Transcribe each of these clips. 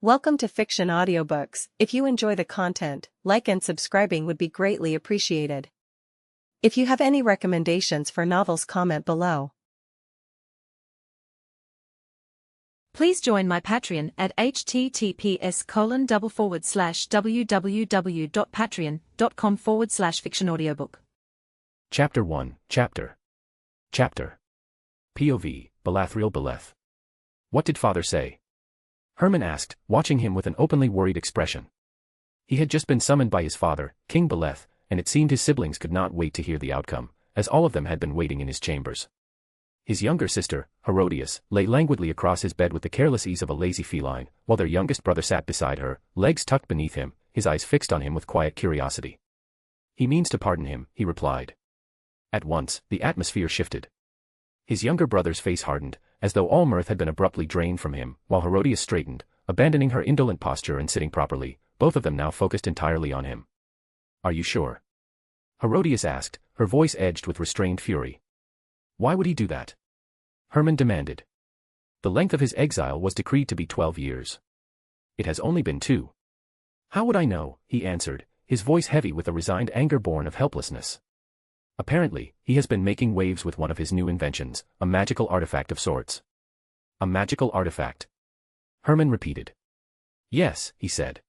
Welcome to Fiction Audiobooks. If you enjoy the content, like and subscribing would be greatly appreciated. If you have any recommendations for novels, comment below. Please join my Patreon at https://www.patreon.com/fictionaudiobook. Chapter 1, Chapter. POV, Beleth. What did father say? Herman asked, watching him with an openly worried expression. He had just been summoned by his father, King Beleth, and it seemed his siblings could not wait to hear the outcome, as all of them had been waiting in his chambers. His younger sister, Herodias, lay languidly across his bed with the careless ease of a lazy feline, while their youngest brother sat beside her, legs tucked beneath him, his eyes fixed on him with quiet curiosity. He means to pardon him, he replied. At once, the atmosphere shifted. His younger brother's face hardened, as though all mirth had been abruptly drained from him, while Herodias straightened, abandoning her indolent posture and sitting properly, both of them now focused entirely on him. Are you sure? Herodias asked, her voice edged with restrained fury. Why would he do that? Herman demanded. The length of his exile was decreed to be 12 years. It has only been 2. How would I know, he answered, his voice heavy with a resigned anger born of helplessness. Apparently, he has been making waves with one of his new inventions, a magical artifact of sorts. A magical artifact? Herman repeated. Yes, he said.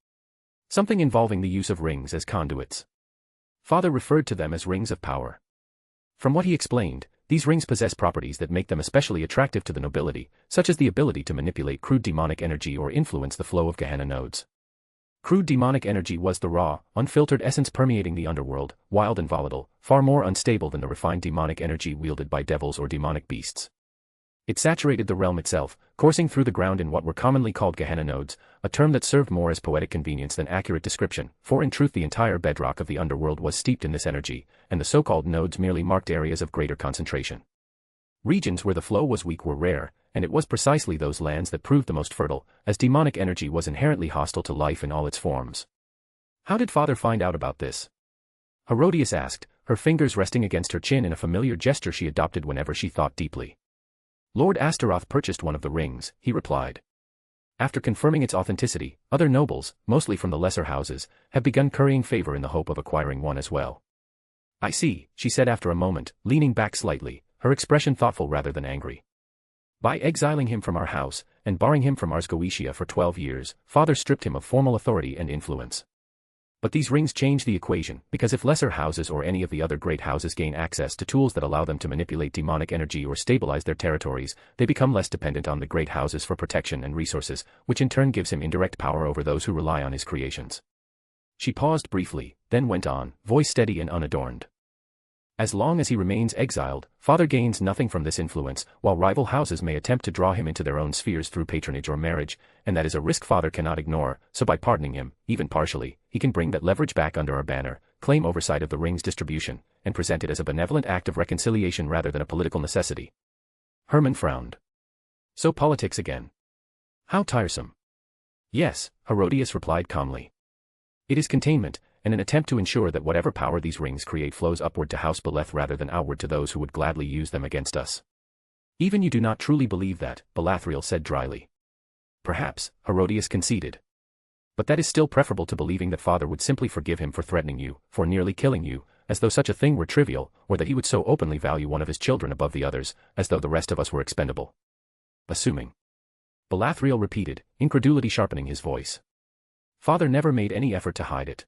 Something involving the use of rings as conduits. Father referred to them as rings of power. From what he explained, these rings possess properties that make them especially attractive to the nobility, such as the ability to manipulate crude demonic energy or influence the flow of Gehenna nodes. Crude demonic energy was the raw, unfiltered essence permeating the underworld, wild and volatile, far more unstable than the refined demonic energy wielded by devils or demonic beasts. It saturated the realm itself, coursing through the ground in what were commonly called Gehenna nodes, a term that served more as poetic convenience than accurate description, for in truth the entire bedrock of the underworld was steeped in this energy, and the so-called nodes merely marked areas of greater concentration. Regions where the flow was weak were rare, and it was precisely those lands that proved the most fertile, as demonic energy was inherently hostile to life in all its forms. How did father find out about this? Herodias asked, her fingers resting against her chin in a familiar gesture she adopted whenever she thought deeply. Lord Astaroth purchased one of the rings, he replied. After confirming its authenticity, other nobles, mostly from the lesser houses, have begun currying favor in the hope of acquiring one as well. I see, she said after a moment, leaning back slightly, her expression thoughtful rather than angry. By exiling him from our house, and barring him from Ars Goetia for 12 years, father stripped him of formal authority and influence. But these rings change the equation, because if lesser houses or any of the other great houses gain access to tools that allow them to manipulate demonic energy or stabilize their territories, they become less dependent on the great houses for protection and resources, which in turn gives him indirect power over those who rely on his creations. She paused briefly, then went on, voice steady and unadorned. As long as he remains exiled, father gains nothing from this influence, while rival houses may attempt to draw him into their own spheres through patronage or marriage, and that is a risk father cannot ignore, so by pardoning him, even partially, he can bring that leverage back under our banner, claim oversight of the ring's distribution, and present it as a benevolent act of reconciliation rather than a political necessity. Herman frowned. So politics again. How tiresome. Yes, Herodias replied calmly. It is containment, and an attempt to ensure that whatever power these rings create flows upward to House Beleth rather than outward to those who would gladly use them against us. Even you do not truly believe that, Belethriel said dryly. Perhaps, Herodias conceded. But that is still preferable to believing that father would simply forgive him for threatening you, for nearly killing you, as though such a thing were trivial, or that he would so openly value one of his children above the others, as though the rest of us were expendable. Assuming. Belethriel repeated, incredulity sharpening his voice. Father never made any effort to hide it.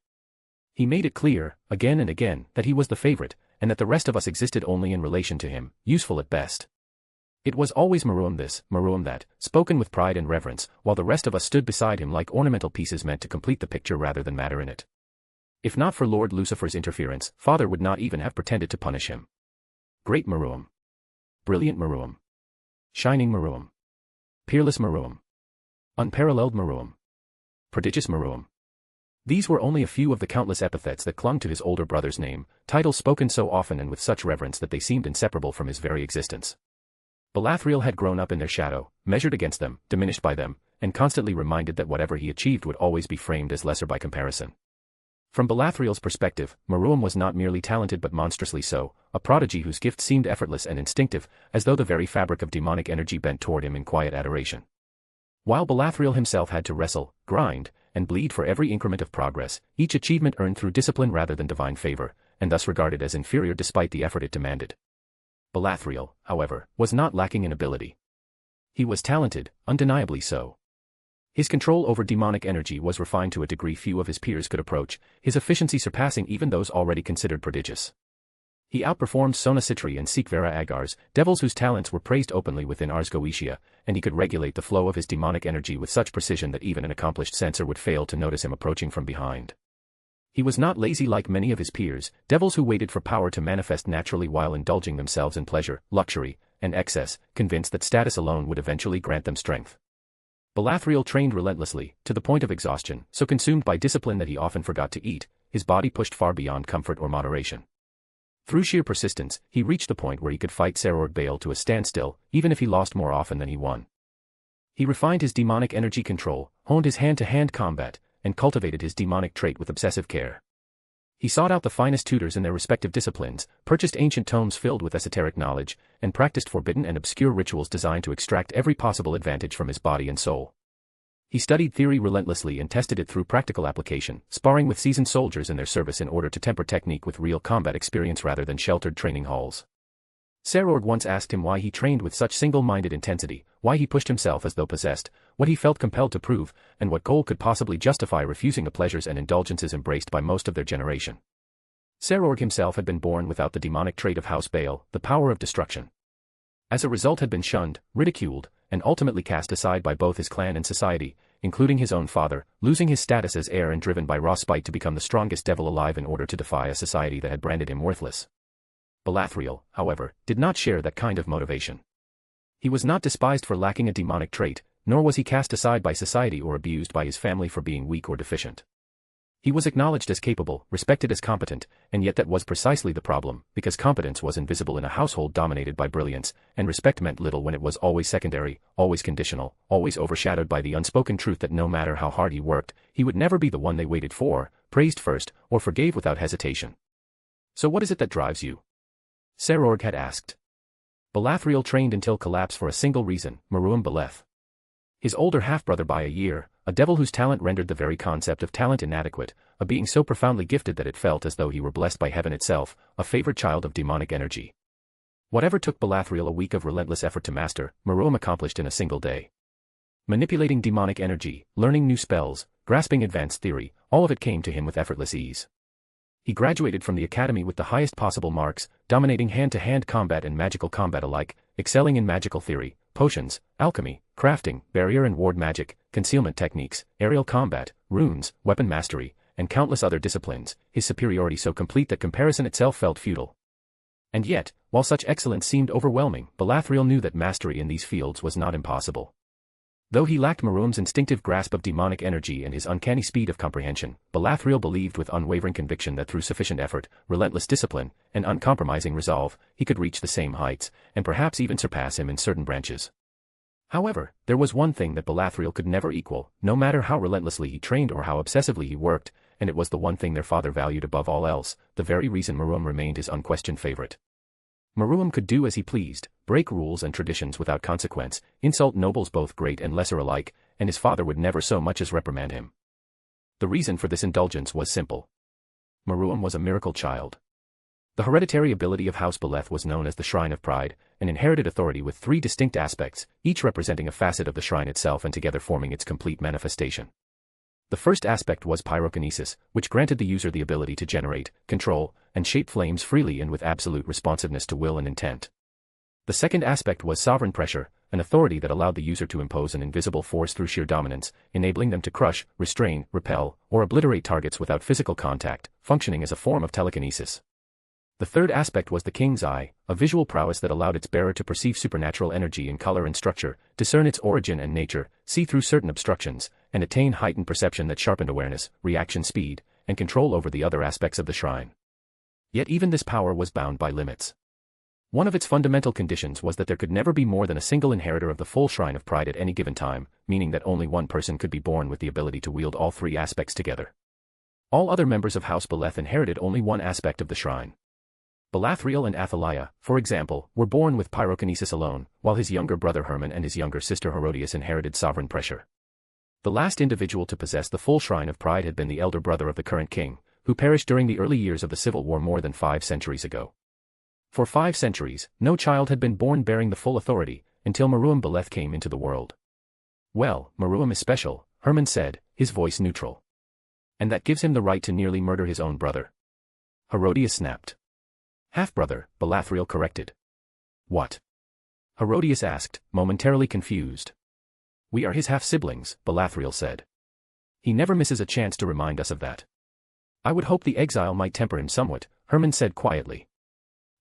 He made it clear, again and again, that he was the favorite, and that the rest of us existed only in relation to him, useful at best. It was always Maruam this, Maruam that, spoken with pride and reverence, while the rest of us stood beside him like ornamental pieces meant to complete the picture rather than matter in it. If not for Lord Lucifer's interference, father would not even have pretended to punish him. Great Maruam. Brilliant Maruam. Shining Maruam. Peerless Maruam. Unparalleled Maruam. Prodigious Maruam. These were only a few of the countless epithets that clung to his older brother's name, titles spoken so often and with such reverence that they seemed inseparable from his very existence. Belethriel had grown up in their shadow, measured against them, diminished by them, and constantly reminded that whatever he achieved would always be framed as lesser by comparison. From Belethriel's perspective, Maruam was not merely talented but monstrously so, a prodigy whose gift seemed effortless and instinctive, as though the very fabric of demonic energy bent toward him in quiet adoration. While Balathriel himself had to wrestle, grind, and bleed for every increment of progress, each achievement earned through discipline rather than divine favor, and thus regarded as inferior despite the effort it demanded. Balathriel, however, was not lacking in ability. He was talented, undeniably so. His control over demonic energy was refined to a degree few of his peers could approach, his efficiency surpassing even those already considered prodigious. He outperformed Sona Sitri and Sikvera Agars, devils whose talents were praised openly within Ars Goetia, and he could regulate the flow of his demonic energy with such precision that even an accomplished censor would fail to notice him approaching from behind. He was not lazy like many of his peers, devils who waited for power to manifest naturally while indulging themselves in pleasure, luxury, and excess, convinced that status alone would eventually grant them strength. Balathriel trained relentlessly, to the point of exhaustion, so consumed by discipline that he often forgot to eat, his body pushed far beyond comfort or moderation. Through sheer persistence, he reached the point where he could fight Serord Baal to a standstill, even if he lost more often than he won. He refined his demonic energy control, honed his hand-to-hand combat, and cultivated his demonic trait with obsessive care. He sought out the finest tutors in their respective disciplines, purchased ancient tomes filled with esoteric knowledge, and practiced forbidden and obscure rituals designed to extract every possible advantage from his body and soul. He studied theory relentlessly and tested it through practical application, sparring with seasoned soldiers in their service in order to temper technique with real combat experience rather than sheltered training halls. Serord once asked him why he trained with such single-minded intensity, why he pushed himself as though possessed, what he felt compelled to prove, and what goal could possibly justify refusing the pleasures and indulgences embraced by most of their generation. Serord himself had been born without the demonic trait of House Baal, the power of destruction. As a result had been shunned, ridiculed, and ultimately cast aside by both his clan and society, including his own father, losing his status as heir and driven by raw spite to become the strongest devil alive in order to defy a society that had branded him worthless. Balathriel, however, did not share that kind of motivation. He was not despised for lacking a demonic trait, nor was he cast aside by society or abused by his family for being weak or deficient. He was acknowledged as capable, respected as competent, and yet that was precisely the problem, because competence was invisible in a household dominated by brilliance, and respect meant little when it was always secondary, always conditional, always overshadowed by the unspoken truth that no matter how hard he worked, he would never be the one they waited for, praised first, or forgave without hesitation. So what is it that drives you? Serord had asked. Balathriel trained until collapse for a single reason, House Beleth. His older half-brother by a year, a devil whose talent rendered the very concept of talent inadequate, a being so profoundly gifted that it felt as though he were blessed by heaven itself, a favored child of demonic energy. Whatever took Balathriel a week of relentless effort to master, House accomplished in a single day. Manipulating demonic energy, learning new spells, grasping advanced theory, all of it came to him with effortless ease. He graduated from the academy with the highest possible marks, dominating hand-to-hand combat and magical combat alike, excelling in magical theory, potions, alchemy, crafting, barrier and ward magic, concealment techniques, aerial combat, runes, weapon mastery, and countless other disciplines, his superiority so complete that comparison itself felt futile. And yet, while such excellence seemed overwhelming, Balathriel knew that mastery in these fields was not impossible. Though he lacked Marum's instinctive grasp of demonic energy and his uncanny speed of comprehension, Balathriel believed with unwavering conviction that through sufficient effort, relentless discipline, and uncompromising resolve, he could reach the same heights, and perhaps even surpass him in certain branches. However, there was one thing that Balathriel could never equal, no matter how relentlessly he trained or how obsessively he worked, and it was the one thing their father valued above all else, the very reason Marum remained his unquestioned favorite. Marum could do as he pleased, break rules and traditions without consequence, insult nobles both great and lesser alike, and his father would never so much as reprimand him. The reason for this indulgence was simple. Marum was a miracle child. The hereditary ability of House Beleth was known as the Shrine of Pride, an inherited authority with three distinct aspects, each representing a facet of the shrine itself and together forming its complete manifestation. The first aspect was pyrokinesis, which granted the user the ability to generate, control, and shape flames freely and with absolute responsiveness to will and intent. The second aspect was sovereign pressure, an authority that allowed the user to impose an invisible force through sheer dominance, enabling them to crush, restrain, repel, or obliterate targets without physical contact, functioning as a form of telekinesis. The third aspect was the King's Eye, a visual prowess that allowed its bearer to perceive supernatural energy in color and structure, discern its origin and nature, see through certain obstructions, and attain heightened perception that sharpened awareness, reaction speed, and control over the other aspects of the shrine. Yet even this power was bound by limits. One of its fundamental conditions was that there could never be more than a single inheritor of the full Shrine of Pride at any given time, meaning that only one person could be born with the ability to wield all three aspects together. All other members of House Beleth inherited only one aspect of the shrine. Belathriel and Athaliah, for example, were born with pyrokinesis alone, while his younger brother Herman and his younger sister Herodias inherited sovereign pressure. The last individual to possess the full shrine of pride had been the elder brother of the current king, who perished during the early years of the civil war more than 5 centuries ago. For 5 centuries, no child had been born bearing the full authority, until Meruem Beleth came into the world. Well, Meruem is special, Herman said, his voice neutral. And that gives him the right to nearly murder his own brother. Herodias snapped. Half-brother, Belathriel corrected. What? Herodias asked, momentarily confused. We are his half-siblings, Belathriel said. He never misses a chance to remind us of that. I would hope the exile might temper him somewhat, Herman said quietly.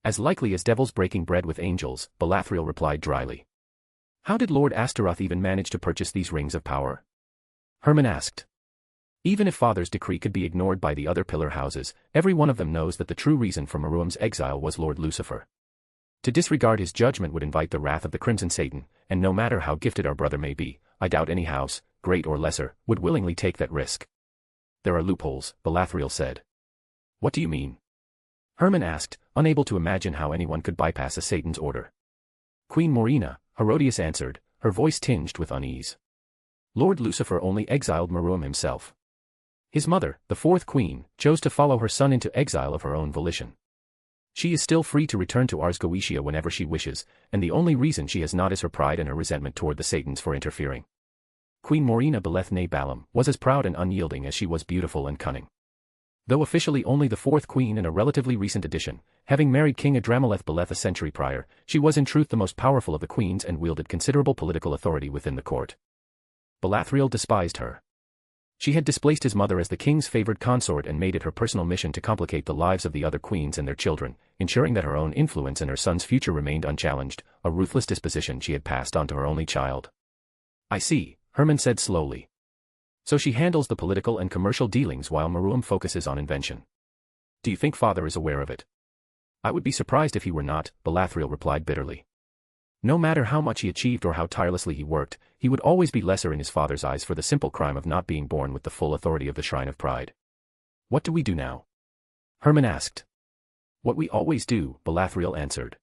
As likely as devils breaking bread with angels, Belathriel replied dryly. How did Lord Astaroth even manage to purchase these rings of power? Herman asked. Even if Father's decree could be ignored by the other pillar houses, every one of them knows that the true reason for Meruem's exile was Lord Lucifer. To disregard his judgment would invite the wrath of the Crimson Satan, and no matter how gifted our brother may be, I doubt any house, great or lesser, would willingly take that risk. There are loopholes, Belathriel said. What do you mean? Herman asked, unable to imagine how anyone could bypass a Satan's order. Queen Morina, Herodias answered, her voice tinged with unease. Lord Lucifer only exiled Meruem himself. His mother, the 4th queen, chose to follow her son into exile of her own volition. She is still free to return to Ars Goetia whenever she wishes, and the only reason she has not is her pride and her resentment toward the Satans for interfering. Queen Morina Beleth ne Balam was as proud and unyielding as she was beautiful and cunning. Though officially only the 4th queen and a relatively recent addition, having married King Adramelech Beleth a century prior, she was in truth the most powerful of the queens and wielded considerable political authority within the court. Belathriel despised her. She had displaced his mother as the king's favored consort and made it her personal mission to complicate the lives of the other queens and their children, ensuring that her own influence and her son's future remained unchallenged, a ruthless disposition she had passed on to her only child. I see, Herman said slowly. So she handles the political and commercial dealings while Meruem focuses on invention. Do you think Father is aware of it? I would be surprised if he were not, Belathriel replied bitterly. No matter how much he achieved or how tirelessly he worked, he would always be lesser in his father's eyes for the simple crime of not being born with the full authority of the Shrine of Pride. What do we do now? Herman asked. What we always do, Belathriel answered.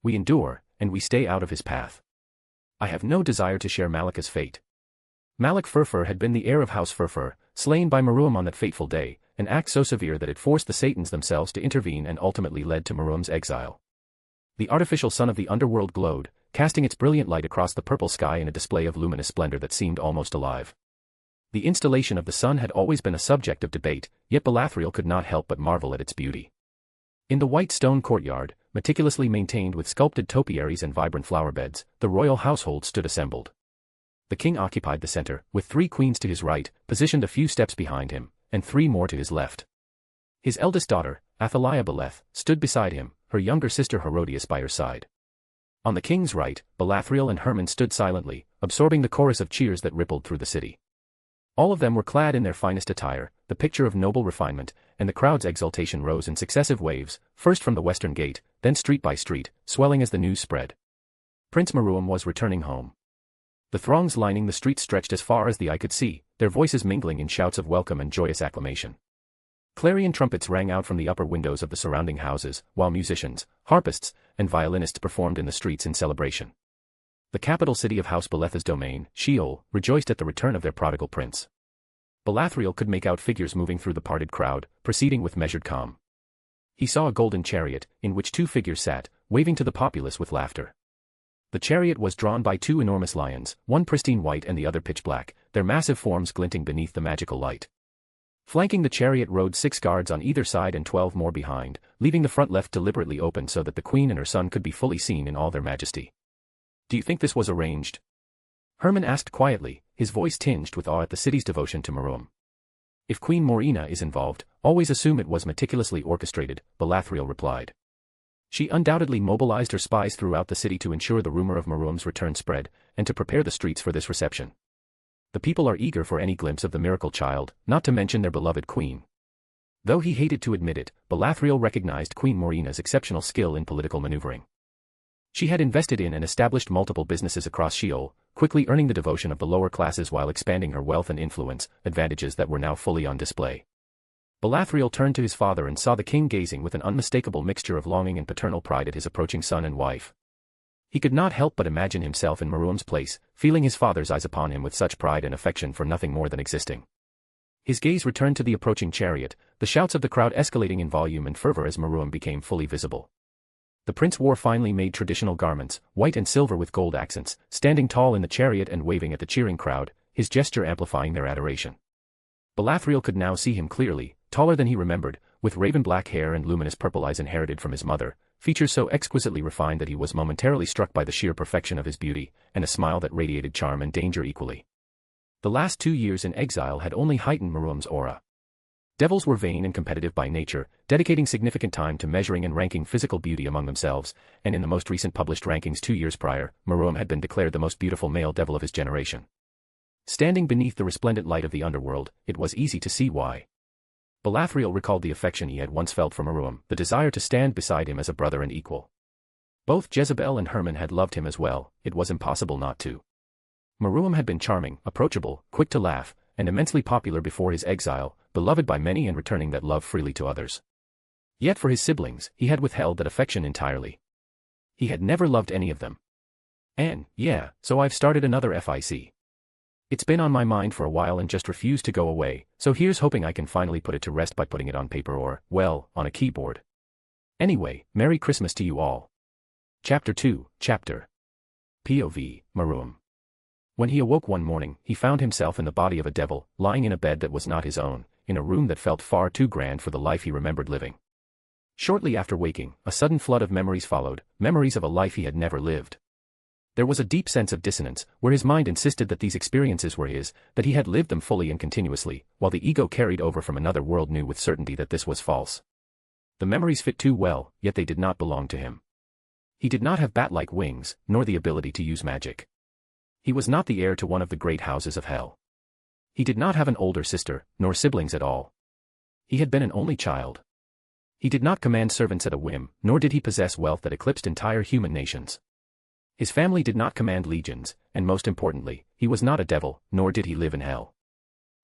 We endure, and we stay out of his path. I have no desire to share Malika's fate. Malik Furfur had been the heir of House Furfur, slain by Meruem on that fateful day, an act so severe that it forced the Satans themselves to intervene and ultimately led to Meruem's exile. The artificial sun of the underworld glowed, casting its brilliant light across the purple sky in a display of luminous splendor that seemed almost alive. The installation of the sun had always been a subject of debate, yet Belathriel could not help but marvel at its beauty. In the white stone courtyard, meticulously maintained with sculpted topiaries and vibrant flower beds, the royal household stood assembled. The king occupied the center, with 3 queens to his right, positioned a few steps behind him, and 3 more to his left. His eldest daughter, Athaliah Beleth, stood beside him, her younger sister Herodias by her side. On the king's right, Belathriel and Herman stood silently, absorbing the chorus of cheers that rippled through the city. All of them were clad in their finest attire, the picture of noble refinement, and the crowd's exultation rose in successive waves, first from the western gate, then street by street, swelling as the news spread. Prince Meruem was returning home. The throngs lining the streets stretched as far as the eye could see, their voices mingling in shouts of welcome and joyous acclamation. Clarion trumpets rang out from the upper windows of the surrounding houses, while musicians, harpists, and violinists performed in the streets in celebration. The capital city of House Beleth's domain, Sheol, rejoiced at the return of their prodigal prince. Belathriel could make out figures moving through the parted crowd, proceeding with measured calm. He saw a golden chariot, in which 2 figures sat, waving to the populace with laughter. The chariot was drawn by 2 enormous lions, one pristine white and the other pitch black, their massive forms glinting beneath the magical light. Flanking the chariot rode 6 guards on either side and 12 more behind, leaving the front left deliberately open so that the queen and her son could be fully seen in all their majesty. Do you think this was arranged? Herman asked quietly, his voice tinged with awe at the city's devotion to Meruem. If Queen Morina is involved, always assume it was meticulously orchestrated, Belathriel replied. She undoubtedly mobilized her spies throughout the city to ensure the rumor of Meruem's return spread, and to prepare the streets for this reception. The people are eager for any glimpse of the miracle child, not to mention their beloved queen. Though he hated to admit it, Belathriel recognized Queen Morina's exceptional skill in political maneuvering. She had invested in and established multiple businesses across Sheol, quickly earning the devotion of the lower classes while expanding her wealth and influence, advantages that were now fully on display. Belethriel turned to his father and saw the king gazing with an unmistakable mixture of longing and paternal pride at his approaching son and wife. He could not help but imagine himself in Maruam's place, feeling his father's eyes upon him with such pride and affection for nothing more than existing. His gaze returned to the approaching chariot, the shouts of the crowd escalating in volume and fervor as Maruam became fully visible. The prince wore finely made traditional garments, white and silver with gold accents, standing tall in the chariot and waving at the cheering crowd, his gesture amplifying their adoration. Belethriel could now see him clearly, taller than he remembered, with raven-black hair and luminous purple eyes inherited from his mother, features so exquisitely refined that he was momentarily struck by the sheer perfection of his beauty, and a smile that radiated charm and danger equally. The last 2 years in exile had only heightened Maruam's aura. Devils were vain and competitive by nature, dedicating significant time to measuring and ranking physical beauty among themselves, and in the most recent published rankings 2 years prior, Maruam had been declared the most beautiful male devil of his generation. Standing beneath the resplendent light of the underworld, it was easy to see why. Belethriel recalled the affection he had once felt for Maruam, the desire to stand beside him as a brother and equal. Both Jezebel and Hermann had loved him as well, it was impossible not to. Maruam had been charming, approachable, quick to laugh, and immensely popular before his exile, beloved by many and returning that love freely to others. Yet for his siblings, he had withheld that affection entirely. He had never loved any of them. And, yeah, so I've started another FIC. It's been on my mind for a while and just refused to go away, so here's hoping I can finally put it to rest by putting it on paper or, well, on a keyboard. Anyway, Merry Christmas to you all. Chapter 2, Chapter POV, Maruam. When he awoke one morning, he found himself in the body of a devil, lying in a bed that was not his own, in a room that felt far too grand for the life he remembered living. Shortly after waking, a sudden flood of memories followed, memories of a life he had never lived. There was a deep sense of dissonance, where his mind insisted that these experiences were his, that he had lived them fully and continuously, while the ego carried over from another world knew with certainty that this was false. The memories fit too well, yet they did not belong to him. He did not have bat-like wings, nor the ability to use magic. He was not the heir to one of the great houses of hell. He did not have an older sister, nor siblings at all. He had been an only child. He did not command servants at a whim, nor did he possess wealth that eclipsed entire human nations. His family did not command legions, and most importantly, he was not a devil, nor did he live in hell.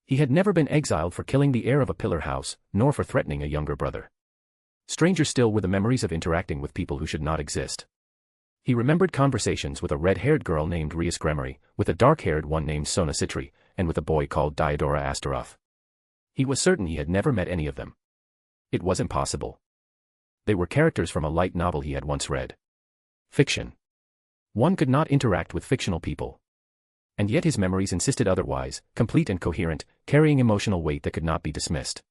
He had never been exiled for killing the heir of a pillar house, nor for threatening a younger brother. Stranger still were the memories of interacting with people who should not exist. He remembered conversations with a red-haired girl named Rias Gremory, with a dark-haired one named Sona Citri, and with a boy called Diodora Astaroth. He was certain he had never met any of them. It was impossible. They were characters from a light novel he had once read. Fiction. One could not interact with fictional people. And yet his memories insisted otherwise, complete and coherent, carrying emotional weight that could not be dismissed.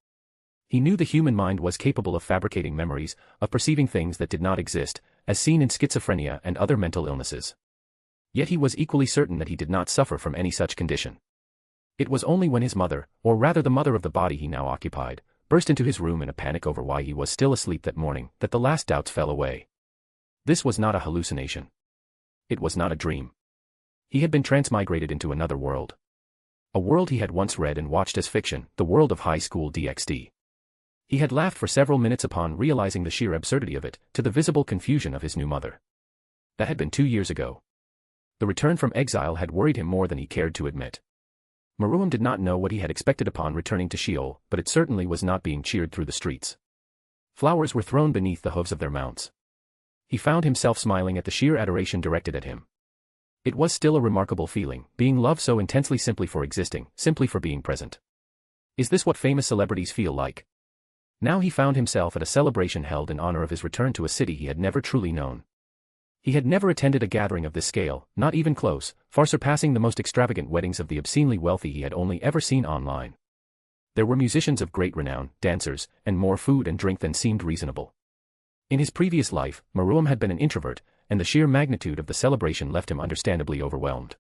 He knew the human mind was capable of fabricating memories, of perceiving things that did not exist, as seen in schizophrenia and other mental illnesses. Yet he was equally certain that he did not suffer from any such condition. It was only when his mother, or rather the mother of the body he now occupied, burst into his room in a panic over why he was still asleep that morning, that the last doubts fell away. This was not a hallucination. It was not a dream. He had been transmigrated into another world. A world he had once read and watched as fiction, the world of Highschool DxD. He had laughed for several minutes upon realizing the sheer absurdity of it, to the visible confusion of his new mother. That had been 2 years ago. The return from exile had worried him more than he cared to admit. Maruam did not know what he had expected upon returning to Sheol, but it certainly was not being cheered through the streets. Flowers were thrown beneath the hooves of their mounts. He found himself smiling at the sheer adoration directed at him. It was still a remarkable feeling, being loved so intensely simply for existing, simply for being present. Is this what famous celebrities feel like? Now he found himself at a celebration held in honor of his return to a city he had never truly known. He had never attended a gathering of this scale, not even close, far surpassing the most extravagant weddings of the obscenely wealthy he had only ever seen online. There were musicians of great renown, dancers, and more food and drink than seemed reasonable. In his previous life, Maruam had been an introvert, and the sheer magnitude of the celebration left him understandably overwhelmed.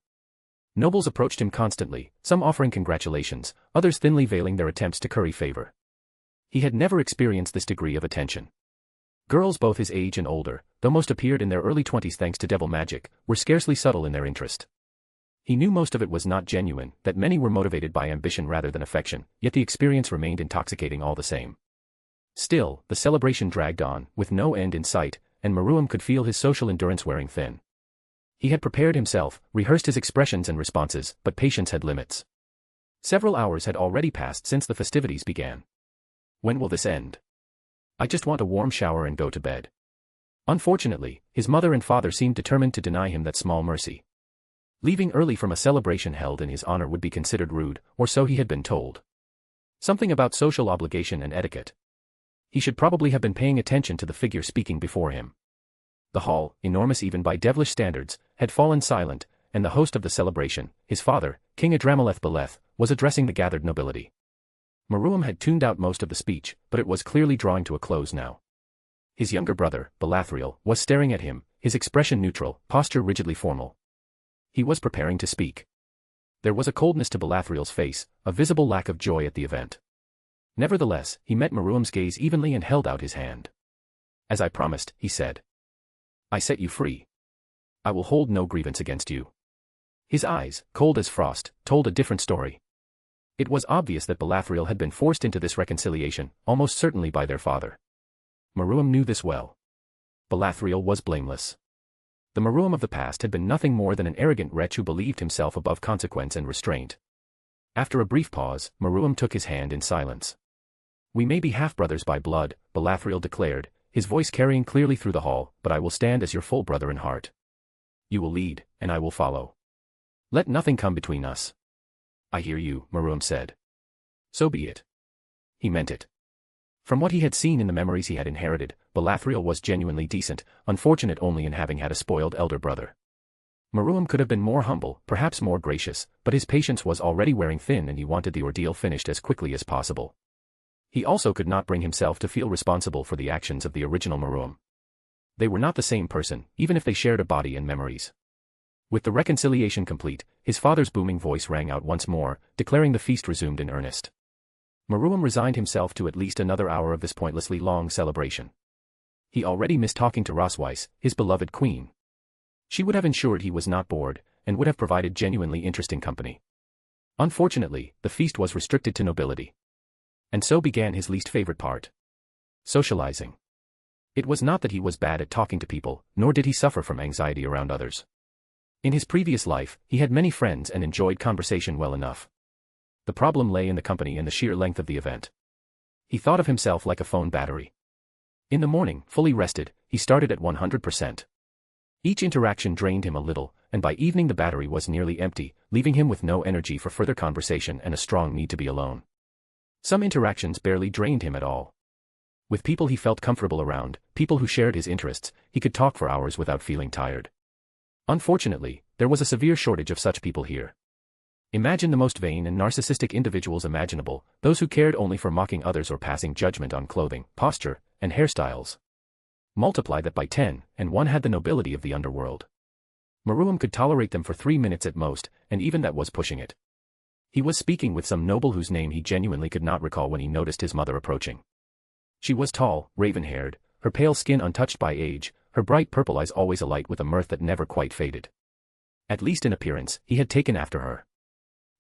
Nobles approached him constantly, some offering congratulations, others thinly veiling their attempts to curry favor. He had never experienced this degree of attention. Girls both his age and older, though most appeared in their early 20s thanks to devil magic, were scarcely subtle in their interest. He knew most of it was not genuine, that many were motivated by ambition rather than affection, yet the experience remained intoxicating all the same. Still, the celebration dragged on, with no end in sight, and Maruam could feel his social endurance wearing thin. He had prepared himself, rehearsed his expressions and responses, but patience had limits. Several hours had already passed since the festivities began. When will this end? I just want a warm shower and go to bed. Unfortunately, his mother and father seemed determined to deny him that small mercy. Leaving early from a celebration held in his honor would be considered rude, or so he had been told. Something about social obligation and etiquette. He should probably have been paying attention to the figure speaking before him. The hall, enormous even by devilish standards, had fallen silent, and the host of the celebration, his father, King House Beleth, was addressing the gathered nobility. Meruem had tuned out most of the speech, but it was clearly drawing to a close now. His younger brother, Belathriel, was staring at him, his expression neutral, posture rigidly formal. He was preparing to speak. There was a coldness to Belathriel's face, a visible lack of joy at the event. Nevertheless, he met Meruem's gaze evenly and held out his hand. As I promised, he said. I set you free. I will hold no grievance against you. His eyes, cold as frost, told a different story. It was obvious that Belathriel had been forced into this reconciliation, almost certainly by their father. Meruem knew this well. Belathriel was blameless. The Meruem of the past had been nothing more than an arrogant wretch who believed himself above consequence and restraint. After a brief pause, Meruem took his hand in silence. We may be half-brothers by blood, Belathriel declared, his voice carrying clearly through the hall, but I will stand as your full brother in heart. You will lead, and I will follow. Let nothing come between us. I hear you, Meruem said. So be it. He meant it. From what he had seen in the memories he had inherited, Belathriel was genuinely decent, unfortunate only in having had a spoiled elder brother. Meruem could have been more humble, perhaps more gracious, but his patience was already wearing thin and he wanted the ordeal finished as quickly as possible. He also could not bring himself to feel responsible for the actions of the original Meruem. They were not the same person, even if they shared a body and memories. With the reconciliation complete, his father's booming voice rang out once more, declaring the feast resumed in earnest. Meruem resigned himself to at least another hour of this pointlessly long celebration. He already missed talking to Rosweiss, his beloved queen. She would have ensured he was not bored, and would have provided genuinely interesting company. Unfortunately, the feast was restricted to nobility. And so began his least favorite part. Socializing. It was not that he was bad at talking to people, nor did he suffer from anxiety around others. In his previous life, he had many friends and enjoyed conversation well enough. The problem lay in the company and the sheer length of the event. He thought of himself like a phone battery. In the morning, fully rested, he started at 100%. Each interaction drained him a little, and by evening the battery was nearly empty, leaving him with no energy for further conversation and a strong need to be alone. Some interactions barely drained him at all. With people he felt comfortable around, people who shared his interests, he could talk for hours without feeling tired. Unfortunately, there was a severe shortage of such people here. Imagine the most vain and narcissistic individuals imaginable, those who cared only for mocking others or passing judgment on clothing, posture, and hairstyles. Multiply that by 10, and one had the nobility of the underworld. Meruem could tolerate them for 3 minutes at most, and even that was pushing it. He was speaking with some noble whose name he genuinely could not recall when he noticed his mother approaching. She was tall, raven-haired, her pale skin untouched by age, her bright purple eyes always alight with a mirth that never quite faded. At least in appearance, he had taken after her.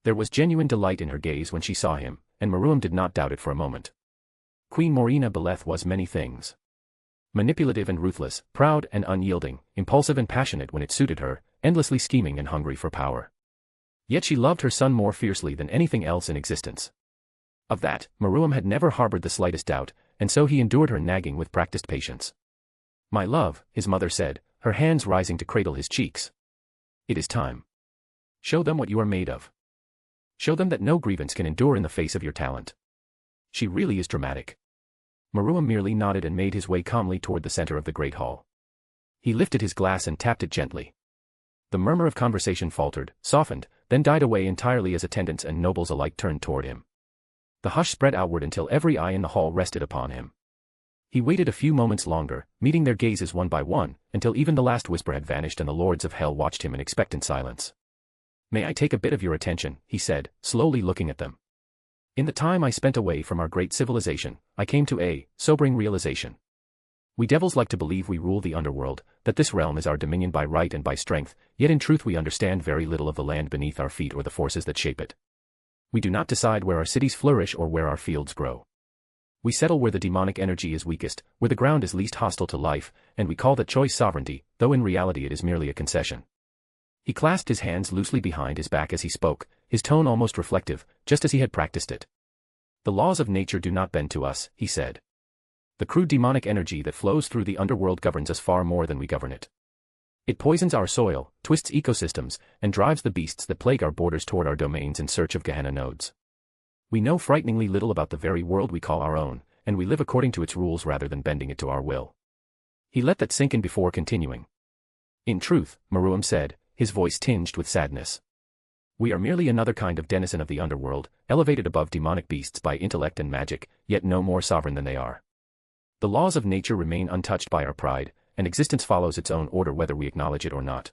There was genuine delight in her gaze when she saw him, and Meruem did not doubt it for a moment. Queen Morina Beleth was many things. Manipulative and ruthless, proud and unyielding, impulsive and passionate when it suited her, endlessly scheming and hungry for power. Yet she loved her son more fiercely than anything else in existence. Of that, Meruem had never harbored the slightest doubt, and so he endured her nagging with practiced patience. My love, his mother said, her hands rising to cradle his cheeks. It is time. Show them what you are made of. Show them that no grievance can endure in the face of your talent. She really is dramatic. Meruem merely nodded and made his way calmly toward the center of the great hall. He lifted his glass and tapped it gently. The murmur of conversation faltered, softened, then died away entirely as attendants and nobles alike turned toward him. The hush spread outward until every eye in the hall rested upon him. He waited a few moments longer, meeting their gazes one by one, until even the last whisper had vanished and the lords of hell watched him in expectant silence. May I take a bit of your attention, he said, slowly looking at them. In the time I spent away from our great civilization, I came to a sobering realization. We devils like to believe we rule the underworld, that this realm is our dominion by right and by strength, yet in truth we understand very little of the land beneath our feet or the forces that shape it. We do not decide where our cities flourish or where our fields grow. We settle where the demonic energy is weakest, where the ground is least hostile to life, and we call that choice sovereignty, though in reality it is merely a concession. He clasped his hands loosely behind his back as he spoke, his tone almost reflective, just as he had practiced it. The laws of nature do not bend to us, he said. The crude demonic energy that flows through the underworld governs us far more than we govern it. It poisons our soil, twists ecosystems, and drives the beasts that plague our borders toward our domains in search of Gehenna nodes. We know frighteningly little about the very world we call our own, and we live according to its rules rather than bending it to our will. He let that sink in before continuing. In truth, Meruem said, his voice tinged with sadness. We are merely another kind of denizen of the underworld, elevated above demonic beasts by intellect and magic, yet no more sovereign than they are. The laws of nature remain untouched by our pride, and existence follows its own order whether we acknowledge it or not.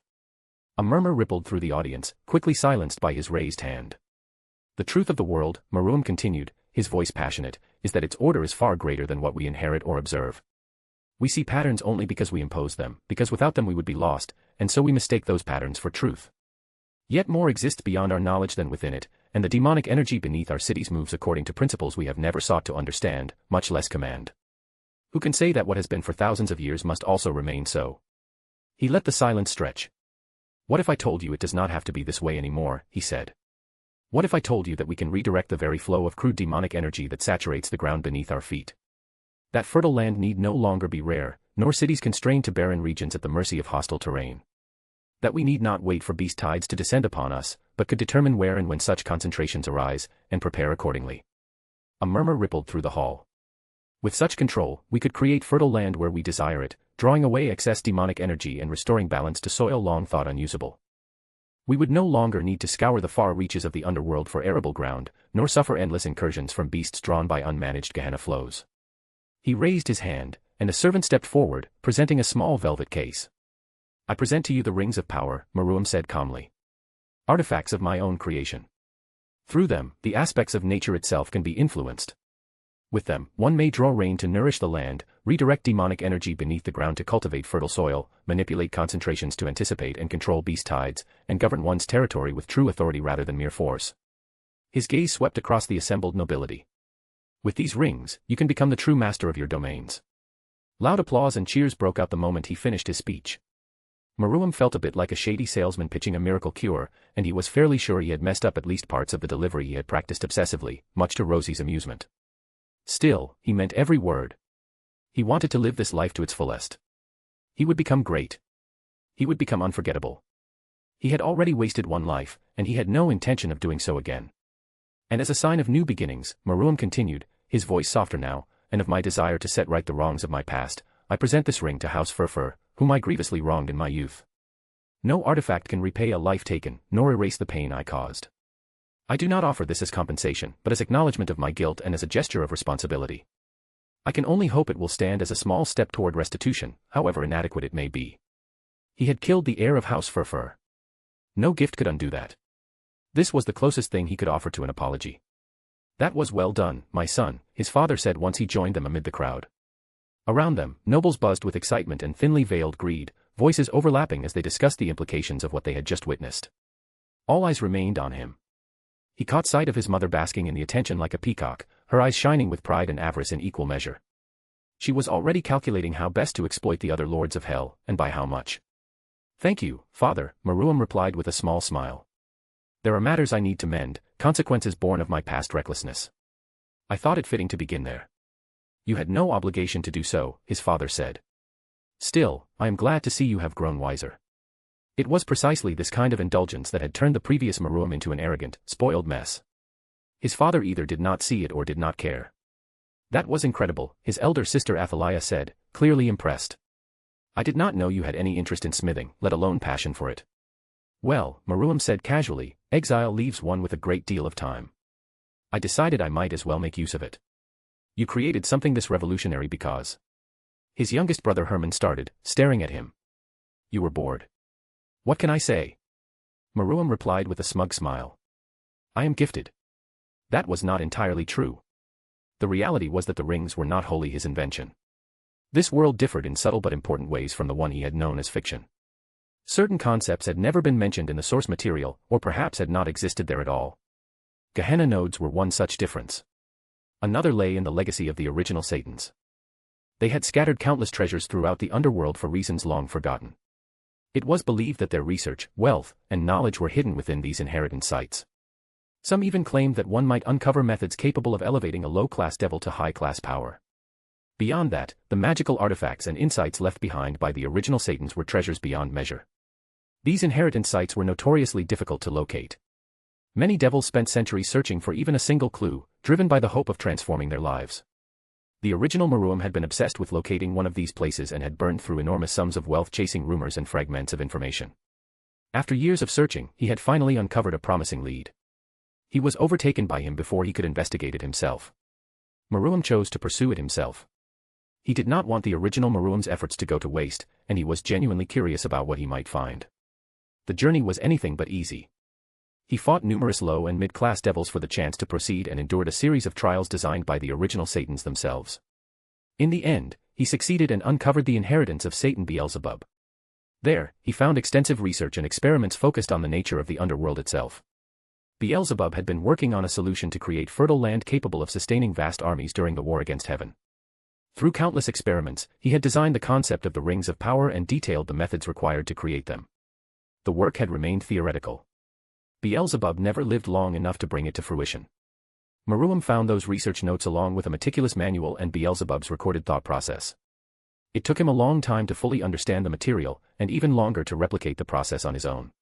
A murmur rippled through the audience, quickly silenced by his raised hand. The truth of the world, Meruem continued, his voice passionate, is that its order is far greater than what we inherit or observe. We see patterns only because we impose them, because without them we would be lost, and so we mistake those patterns for truth. Yet more exists beyond our knowledge than within it, and the demonic energy beneath our cities moves according to principles we have never sought to understand, much less command. Who can say that what has been for thousands of years must also remain so? He let the silence stretch. What if I told you it does not have to be this way anymore, he said. What if I told you that we can redirect the very flow of crude demonic energy that saturates the ground beneath our feet? That fertile land need no longer be rare, nor cities constrained to barren regions at the mercy of hostile terrain. That we need not wait for beast tides to descend upon us, but could determine where and when such concentrations arise, and prepare accordingly. A murmur rippled through the hall. With such control, we could create fertile land where we desire it, drawing away excess demonic energy and restoring balance to soil long thought unusable. We would no longer need to scour the far reaches of the underworld for arable ground, nor suffer endless incursions from beasts drawn by unmanaged Gehenna flows. He raised his hand, and a servant stepped forward, presenting a small velvet case. I present to you the rings of power, Meruem said calmly. Artifacts of my own creation. Through them, the aspects of nature itself can be influenced. With them, one may draw rain to nourish the land, redirect demonic energy beneath the ground to cultivate fertile soil, manipulate concentrations to anticipate and control beast tides, and govern one's territory with true authority rather than mere force. His gaze swept across the assembled nobility. With these rings, you can become the true master of your domains. Loud applause and cheers broke out the moment he finished his speech. Meruem felt a bit like a shady salesman pitching a miracle cure, and he was fairly sure he had messed up at least parts of the delivery he had practiced obsessively, much to Rosie's amusement. Still, he meant every word. He wanted to live this life to its fullest. He would become great. He would become unforgettable. He had already wasted one life, and he had no intention of doing so again. And as a sign of new beginnings, Meruem continued, his voice softer now, and of my desire to set right the wrongs of my past, I present this ring to House Beleth, whom I grievously wronged in my youth. No artifact can repay a life taken, nor erase the pain I caused. I do not offer this as compensation, but as acknowledgement of my guilt and as a gesture of responsibility. I can only hope it will stand as a small step toward restitution, however inadequate it may be. He had killed the heir of House Beleth. No gift could undo that. This was the closest thing he could offer to an apology. That was well done, my son, his father said once he joined them amid the crowd. Around them, nobles buzzed with excitement and thinly veiled greed, voices overlapping as they discussed the implications of what they had just witnessed. All eyes remained on him. He caught sight of his mother basking in the attention like a peacock, her eyes shining with pride and avarice in equal measure. She was already calculating how best to exploit the other lords of hell, and by how much. Thank you, father, Meruem replied with a small smile. There are matters I need to mend, consequences born of my past recklessness. I thought it fitting to begin there. You had no obligation to do so, his father said. Still, I am glad to see you have grown wiser. It was precisely this kind of indulgence that had turned the previous Meruem into an arrogant, spoiled mess. His father either did not see it or did not care. That was incredible, his elder sister Athaliah said, clearly impressed. I did not know you had any interest in smithing, let alone passion for it. Well, Meruem said casually, exile leaves one with a great deal of time. I decided I might as well make use of it. You created something this revolutionary because... His youngest brother Herman started, staring at him. You were bored. What can I say? Meruem replied with a smug smile. I am gifted. That was not entirely true. The reality was that the rings were not wholly his invention. This world differed in subtle but important ways from the one he had known as fiction. Certain concepts had never been mentioned in the source material, or perhaps had not existed there at all. Gehenna nodes were one such difference. Another lay in the legacy of the original Satans. They had scattered countless treasures throughout the underworld for reasons long forgotten. It was believed that their research, wealth, and knowledge were hidden within these inheritance sites. Some even claimed that one might uncover methods capable of elevating a low-class devil to high-class power. Beyond that, the magical artifacts and insights left behind by the original Satans were treasures beyond measure. These inheritance sites were notoriously difficult to locate. Many devils spent centuries searching for even a single clue, driven by the hope of transforming their lives. The original Maruam had been obsessed with locating one of these places and had burned through enormous sums of wealth chasing rumors and fragments of information. After years of searching, he had finally uncovered a promising lead. He was overtaken by him before he could investigate it himself. Maruam chose to pursue it himself. He did not want the original Maruam's efforts to go to waste, and he was genuinely curious about what he might find. The journey was anything but easy. He fought numerous low and mid-class devils for the chance to proceed and endured a series of trials designed by the original Satans themselves. In the end, he succeeded and uncovered the inheritance of Satan Beelzebub. There, he found extensive research and experiments focused on the nature of the underworld itself. Beelzebub had been working on a solution to create fertile land capable of sustaining vast armies during the war against heaven. Through countless experiments, he had designed the concept of the rings of power and detailed the methods required to create them. The work had remained theoretical. Beelzebub never lived long enough to bring it to fruition. Maruam found those research notes along with a meticulous manual and Beelzebub's recorded thought process. It took him a long time to fully understand the material, and even longer to replicate the process on his own.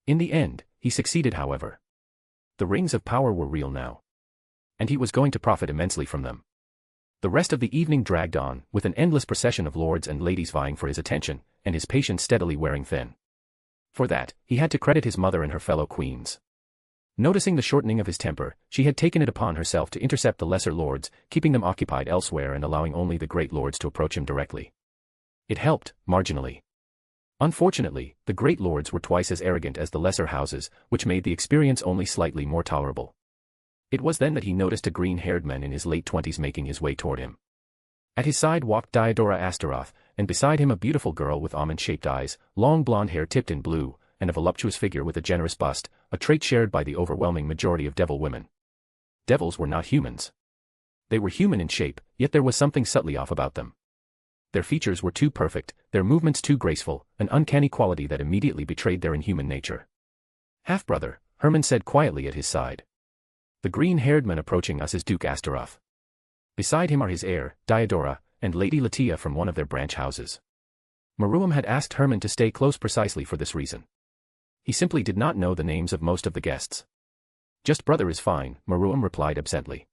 In the end, he succeeded, however. The rings of power were real now. And he was going to profit immensely from them. The rest of the evening dragged on, with an endless procession of lords and ladies vying for his attention, and his patience steadily wearing thin. For that, he had to credit his mother and her fellow queens. Noticing the shortening of his temper, she had taken it upon herself to intercept the lesser lords, keeping them occupied elsewhere and allowing only the great lords to approach him directly. It helped, marginally. Unfortunately, the great lords were twice as arrogant as the lesser houses, which made the experience only slightly more tolerable. It was then that he noticed a green-haired man in his late 20s making his way toward him. At his side walked Diodora Astaroth, and beside him a beautiful girl with almond-shaped eyes, long blonde hair tipped in blue, and a voluptuous figure with a generous bust, a trait shared by the overwhelming majority of devil women. Devils were not humans. They were human in shape, yet there was something subtly off about them. Their features were too perfect, their movements too graceful, an uncanny quality that immediately betrayed their inhuman nature. "Half-brother," Herman said quietly at his side. "The green-haired man approaching us is Duke Astaroth. Beside him are his heir, Diodora, and Lady Latia from one of their branch houses." Maruam had asked Herman to stay close precisely for this reason. He simply did not know the names of most of the guests. "Just brother is fine," Maruam replied absently.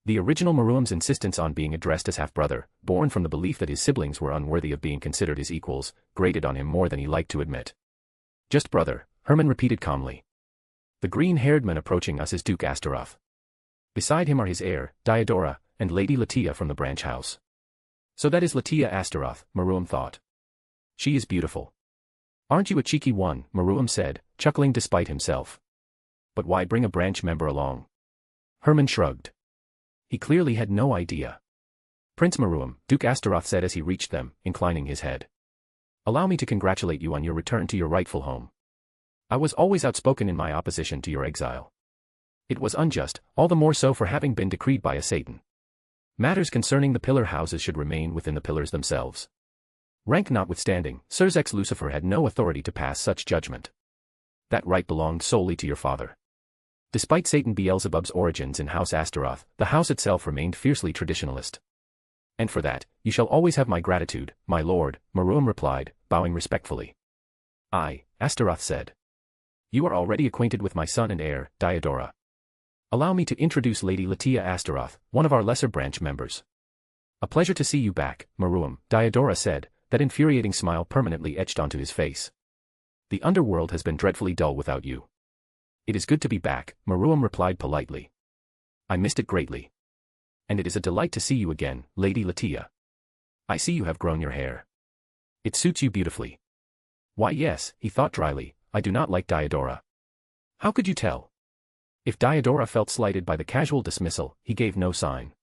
The original Maruam's insistence on being addressed as half-brother, born from the belief that his siblings were unworthy of being considered his equals, grated on him more than he liked to admit. "Just brother," Herman repeated calmly. "The green-haired man approaching us is Duke Astaroth. Beside him are his heir, Diodora, and Lady Latia from the branch house." So that is Latia Astaroth, Maruam thought. "She is beautiful." "Aren't you a cheeky one?" Maruam said, chuckling despite himself. "But why bring a branch member along?" Herman shrugged. He clearly had no idea. "Prince Maruam," Duke Astaroth said as he reached them, inclining his head. "Allow me to congratulate you on your return to your rightful home. I was always outspoken in my opposition to your exile. It was unjust, all the more so for having been decreed by a Satan. Matters concerning the pillar houses should remain within the pillars themselves. Rank notwithstanding, Sirs Ex Lucifer had no authority to pass such judgment. That right belonged solely to your father." Despite Satan Beelzebub's origins in House Astaroth, the house itself remained fiercely traditionalist. "And for that, you shall always have my gratitude, my lord," Maruam replied, bowing respectfully. "I," Astaroth said. "You are already acquainted with my son and heir, Diodora. Allow me to introduce Lady Latia Astaroth, one of our lesser branch members." "A pleasure to see you back, Maruam," Diodora said, that infuriating smile permanently etched onto his face. "The underworld has been dreadfully dull without you." "It is good to be back," Maruam replied politely. "I missed it greatly. And it is a delight to see you again, Lady Latia. I see you have grown your hair. It suits you beautifully." "Why yes," he thought dryly, "I do not like Diodora." "How could you tell?" If Diodora felt slighted by the casual dismissal, he gave no sign.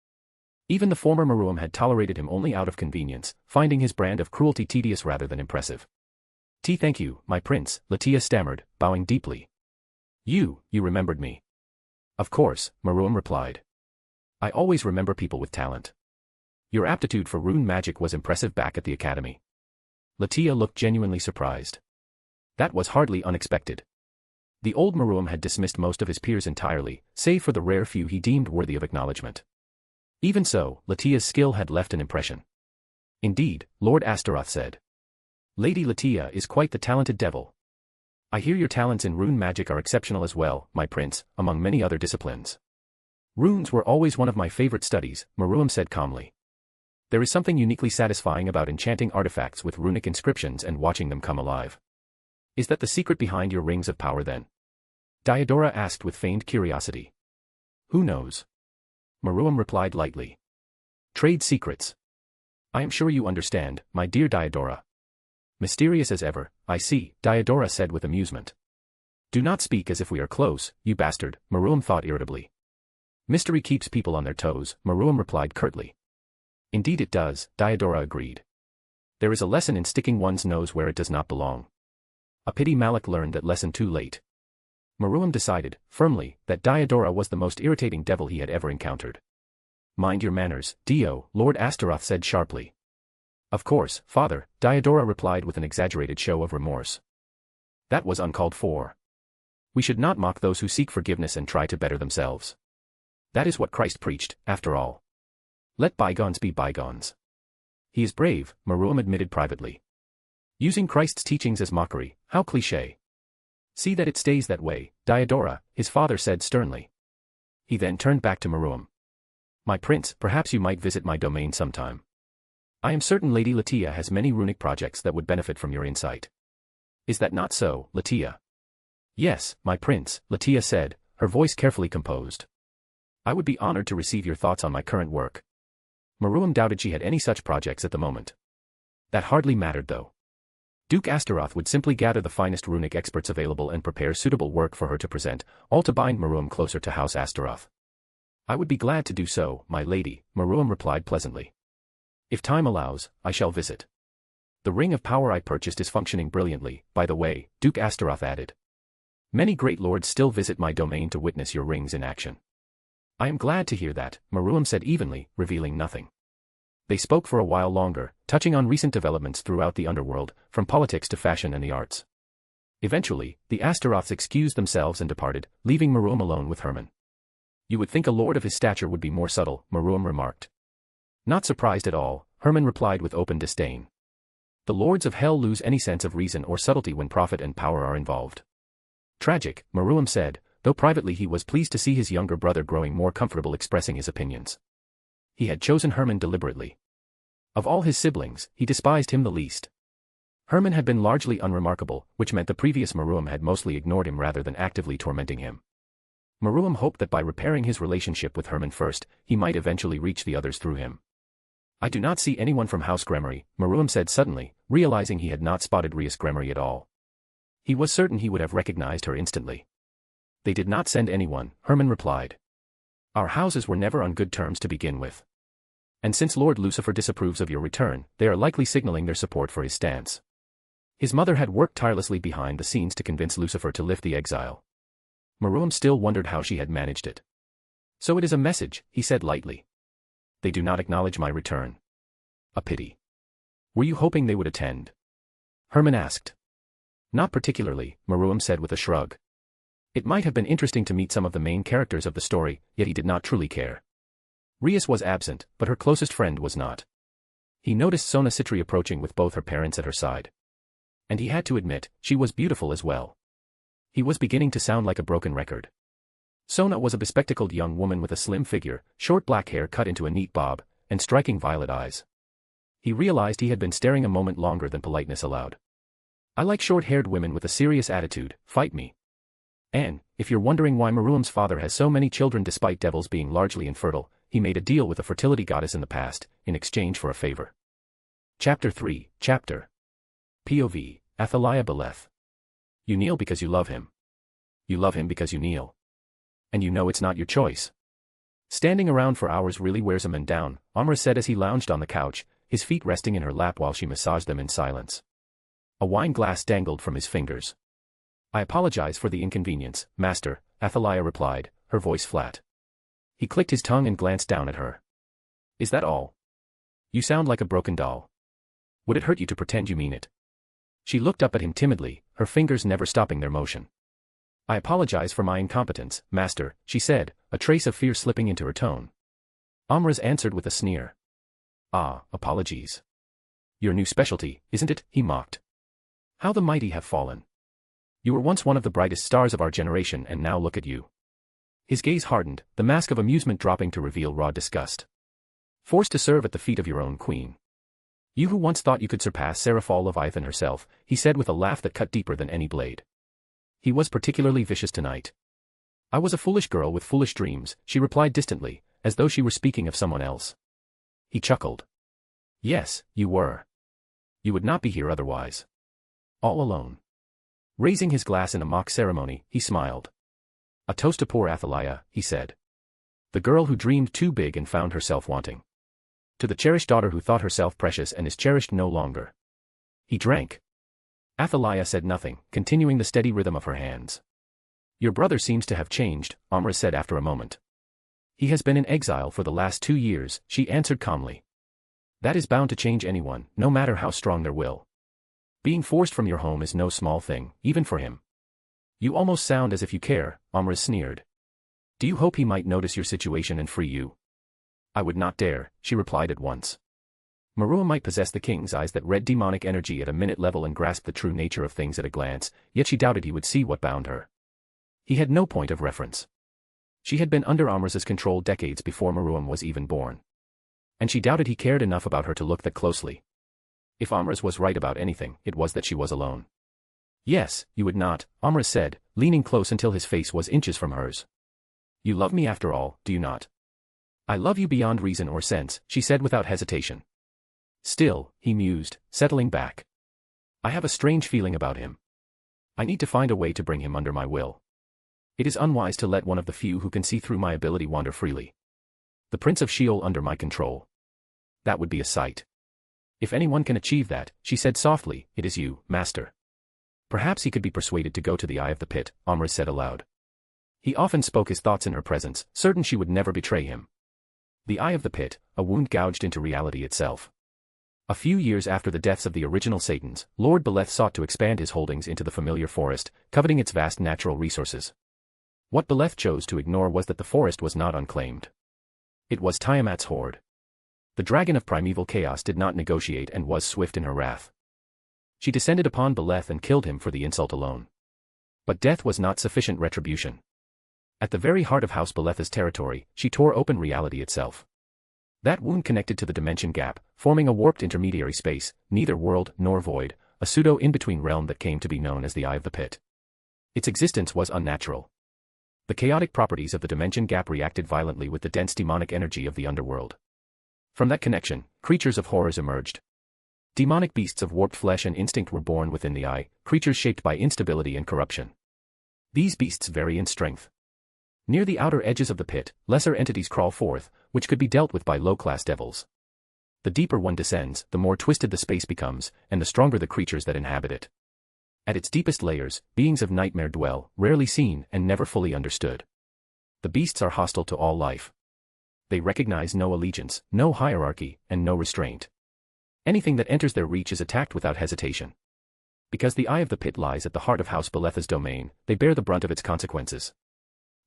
Even the former Maruam had tolerated him only out of convenience, finding his brand of cruelty tedious rather than impressive. Thank you, my prince," Latia stammered, bowing deeply. You remembered me." "Of course," Maruam replied. "I always remember people with talent. Your aptitude for rune magic was impressive back at the academy." Latia looked genuinely surprised. That was hardly unexpected. The old Maruam had dismissed most of his peers entirely, save for the rare few he deemed worthy of acknowledgement. Even so, Latia's skill had left an impression. Indeed, Lord Astaroth said. Lady Latia is quite the talented devil. I hear your talents in rune magic are exceptional as well, my prince, among many other disciplines. Runes were always one of my favorite studies, Maruam said calmly. There is something uniquely satisfying about enchanting artifacts with runic inscriptions and watching them come alive. Is that the secret behind your rings of power then? Diodora asked with feigned curiosity. Who knows? Maruam replied lightly. Trade secrets. I am sure you understand, my dear Diodora. Mysterious as ever, I see, Diodora said with amusement. Do not speak as if we are close, you bastard, Maruam thought irritably. Mystery keeps people on their toes, Maruam replied curtly. Indeed it does, Diodora agreed. There is a lesson in sticking one's nose where it does not belong. A pity Malik learned that lesson too late. Maruam decided, firmly, that Diodora was the most irritating devil he had ever encountered. Mind your manners, Dio, Lord Astaroth said sharply. Of course, father, Diodora replied with an exaggerated show of remorse. That was uncalled for. We should not mock those who seek forgiveness and try to better themselves. That is what Christ preached, after all. Let bygones be bygones. He is brave, Maruam admitted privately. Using Christ's teachings as mockery, how cliché. See that it stays that way, Diodora, his father said sternly. He then turned back to Maruam. My prince, perhaps you might visit my domain sometime. I am certain Lady Latia has many runic projects that would benefit from your insight. Is that not so, Latia? Yes, my prince, Latia said, her voice carefully composed. I would be honored to receive your thoughts on my current work. Maruam doubted she had any such projects at the moment. That hardly mattered though. Duke Astaroth would simply gather the finest runic experts available and prepare suitable work for her to present, all to bind Maruam closer to House Astaroth. I would be glad to do so, my lady, Maruam replied pleasantly. If time allows, I shall visit. The ring of power I purchased is functioning brilliantly, by the way, Duke Astaroth added. Many great lords still visit my domain to witness your rings in action. I am glad to hear that, Maruam said evenly, revealing nothing. They spoke for a while longer, touching on recent developments throughout the underworld, from politics to fashion and the arts. Eventually, the Astaroths excused themselves and departed, leaving Maruam alone with Herman. You would think a lord of his stature would be more subtle, Maruam remarked. Not surprised at all, Herman replied with open disdain. The lords of hell lose any sense of reason or subtlety when profit and power are involved. Tragic, Maruam said, though privately he was pleased to see his younger brother growing more comfortable expressing his opinions. He had chosen Herman deliberately. Of all his siblings, he despised him the least. Herman had been largely unremarkable, which meant the previous Maruam had mostly ignored him rather than actively tormenting him. Maruam hoped that by repairing his relationship with Herman first, he might eventually reach the others through him. I do not see anyone from House Gremory, Maruam said suddenly, realizing he had not spotted Rias Gremory at all. He was certain he would have recognized her instantly. They did not send anyone, Herman replied. Our houses were never on good terms to begin with. And since Lord Lucifer disapproves of your return, they are likely signaling their support for his stance. His mother had worked tirelessly behind the scenes to convince Lucifer to lift the exile. Maruam still wondered how she had managed it. So it is a message, he said lightly. They do not acknowledge my return. A pity. Were you hoping they would attend? Herman asked. Not particularly, Maruam said with a shrug. It might have been interesting to meet some of the main characters of the story, yet he did not truly care. Rias was absent, but her closest friend was not. He noticed Sona Citri approaching with both her parents at her side. And he had to admit, she was beautiful as well. He was beginning to sound like a broken record. Sona was a bespectacled young woman with a slim figure, short black hair cut into a neat bob, and striking violet eyes. He realized he had been staring a moment longer than politeness allowed. I like short-haired women with a serious attitude, fight me. And, if you're wondering why Maruam's father has so many children despite devils being largely infertile, he made a deal with a fertility goddess in the past, in exchange for a favor. Chapter 3, Chapter POV, Athaliah Beleth. You kneel because you love him. You love him because you kneel. And you know it's not your choice. Standing around for hours really wears a man down, Amra said as he lounged on the couch, his feet resting in her lap while she massaged them in silence. A wine glass dangled from his fingers. I apologize for the inconvenience, master, Athaliah replied, her voice flat. He clicked his tongue and glanced down at her. Is that all? You sound like a broken doll. Would it hurt you to pretend you mean it? She looked up at him timidly, her fingers never stopping their motion. I apologize for my incompetence, master, she said, a trace of fear slipping into her tone. Amras answered with a sneer. Ah, apologies. Your new specialty, isn't it? He mocked. How the mighty have fallen. You were once one of the brightest stars of our generation, and now look at you. His gaze hardened, the mask of amusement dropping to reveal raw disgust. Forced to serve at the feet of your own queen. You who once thought you could surpass Seraphal Leviathan herself, he said with a laugh that cut deeper than any blade. He was particularly vicious tonight. I was a foolish girl with foolish dreams, she replied distantly, as though she were speaking of someone else. He chuckled. Yes, you were. You would not be here otherwise. All alone. Raising his glass in a mock ceremony, he smiled. A toast to poor Athaliah, he said. The girl who dreamed too big and found herself wanting. To the cherished daughter who thought herself precious and is cherished no longer. He drank. Athaliah said nothing, continuing the steady rhythm of her hands. Your brother seems to have changed, Amras said after a moment. He has been in exile for the last 2 years, she answered calmly. That is bound to change anyone, no matter how strong their will. Being forced from your home is no small thing, even for him. You almost sound as if you care, Amras sneered. Do you hope he might notice your situation and free you? I would not dare, she replied at once. Marua might possess the king's eyes that read demonic energy at a minute level and grasp the true nature of things at a glance, yet she doubted he would see what bound her. He had no point of reference. She had been under Amras's control decades before Maruam was even born. And she doubted he cared enough about her to look that closely. If Amras was right about anything, it was that she was alone. Yes, you would not, Amras said, leaning close until his face was inches from hers. You love me after all, do you not? I love you beyond reason or sense, she said without hesitation. Still, he mused, settling back. I have a strange feeling about him. I need to find a way to bring him under my will. It is unwise to let one of the few who can see through my ability wander freely. The Prince of Sheol under my control. That would be a sight. If anyone can achieve that, she said softly, it is you, master. Perhaps he could be persuaded to go to the eye of the pit, Amras said aloud. He often spoke his thoughts in her presence, certain she would never betray him. The eye of the pit, a wound gouged into reality itself. A few years after the deaths of the original Satans, Lord Beleth sought to expand his holdings into the familiar forest, coveting its vast natural resources. What Beleth chose to ignore was that the forest was not unclaimed. It was Tiamat's horde. The dragon of primeval chaos did not negotiate and was swift in her wrath. She descended upon Beleth and killed him for the insult alone. But death was not sufficient retribution. At the very heart of House Beleth's territory, she tore open reality itself. That wound connected to the dimension gap, forming a warped intermediary space, neither world nor void, a pseudo-in-between realm that came to be known as the Eye of the Pit. Its existence was unnatural. The chaotic properties of the dimension gap reacted violently with the dense demonic energy of the underworld. From that connection, creatures of horrors emerged. Demonic beasts of warped flesh and instinct were born within the eye, creatures shaped by instability and corruption. These beasts vary in strength. Near the outer edges of the pit, lesser entities crawl forth, which could be dealt with by low-class devils. The deeper one descends, the more twisted the space becomes, and the stronger the creatures that inhabit it. At its deepest layers, beings of nightmare dwell, rarely seen and never fully understood. The beasts are hostile to all life. They recognize no allegiance, no hierarchy, and no restraint. Anything that enters their reach is attacked without hesitation. Because the eye of the pit lies at the heart of House Beleth's domain, they bear the brunt of its consequences.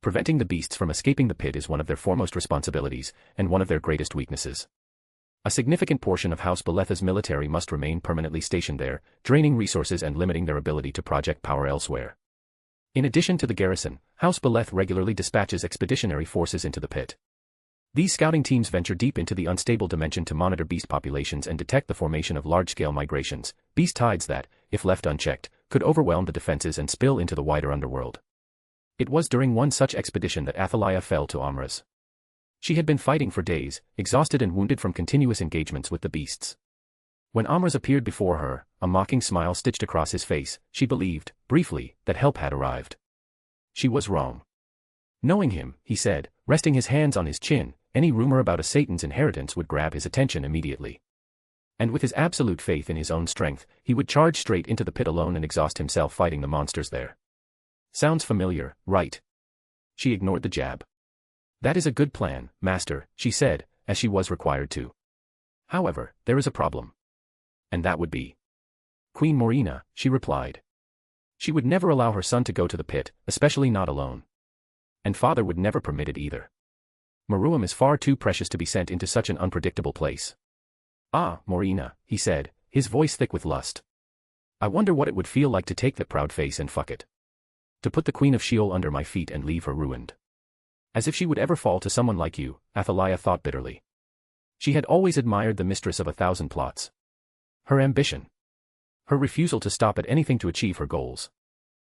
Preventing the beasts from escaping the pit is one of their foremost responsibilities, and one of their greatest weaknesses. A significant portion of House Beleth's military must remain permanently stationed there, draining resources and limiting their ability to project power elsewhere. In addition to the garrison, House Beleth regularly dispatches expeditionary forces into the pit. These scouting teams venture deep into the unstable dimension to monitor beast populations and detect the formation of large-scale migrations, beast tides that, if left unchecked, could overwhelm the defenses and spill into the wider underworld. It was during one such expedition that Athaliah fell to Amras. She had been fighting for days, exhausted and wounded from continuous engagements with the beasts. When Amras appeared before her, a mocking smile stitched across his face, she believed, briefly, that help had arrived. She was wrong. Knowing him, he said, resting his hands on his chin, any rumor about a Satan's inheritance would grab his attention immediately. And with his absolute faith in his own strength, he would charge straight into the pit alone and exhaust himself fighting the monsters there. Sounds familiar, right? She ignored the jab. That is a good plan, master, she said, as she was required to. However, there is a problem. And that would be Queen Morina, she replied. She would never allow her son to go to the pit, especially not alone. And father would never permit it either. Meruem is far too precious to be sent into such an unpredictable place. Ah, Morina, he said, his voice thick with lust. I wonder what it would feel like to take that proud face and fuck it. To put the queen of Sheol under my feet and leave her ruined. As if she would ever fall to someone like you, Athaliah thought bitterly. She had always admired the mistress of 1,000 plots. Her ambition. Her refusal to stop at anything to achieve her goals.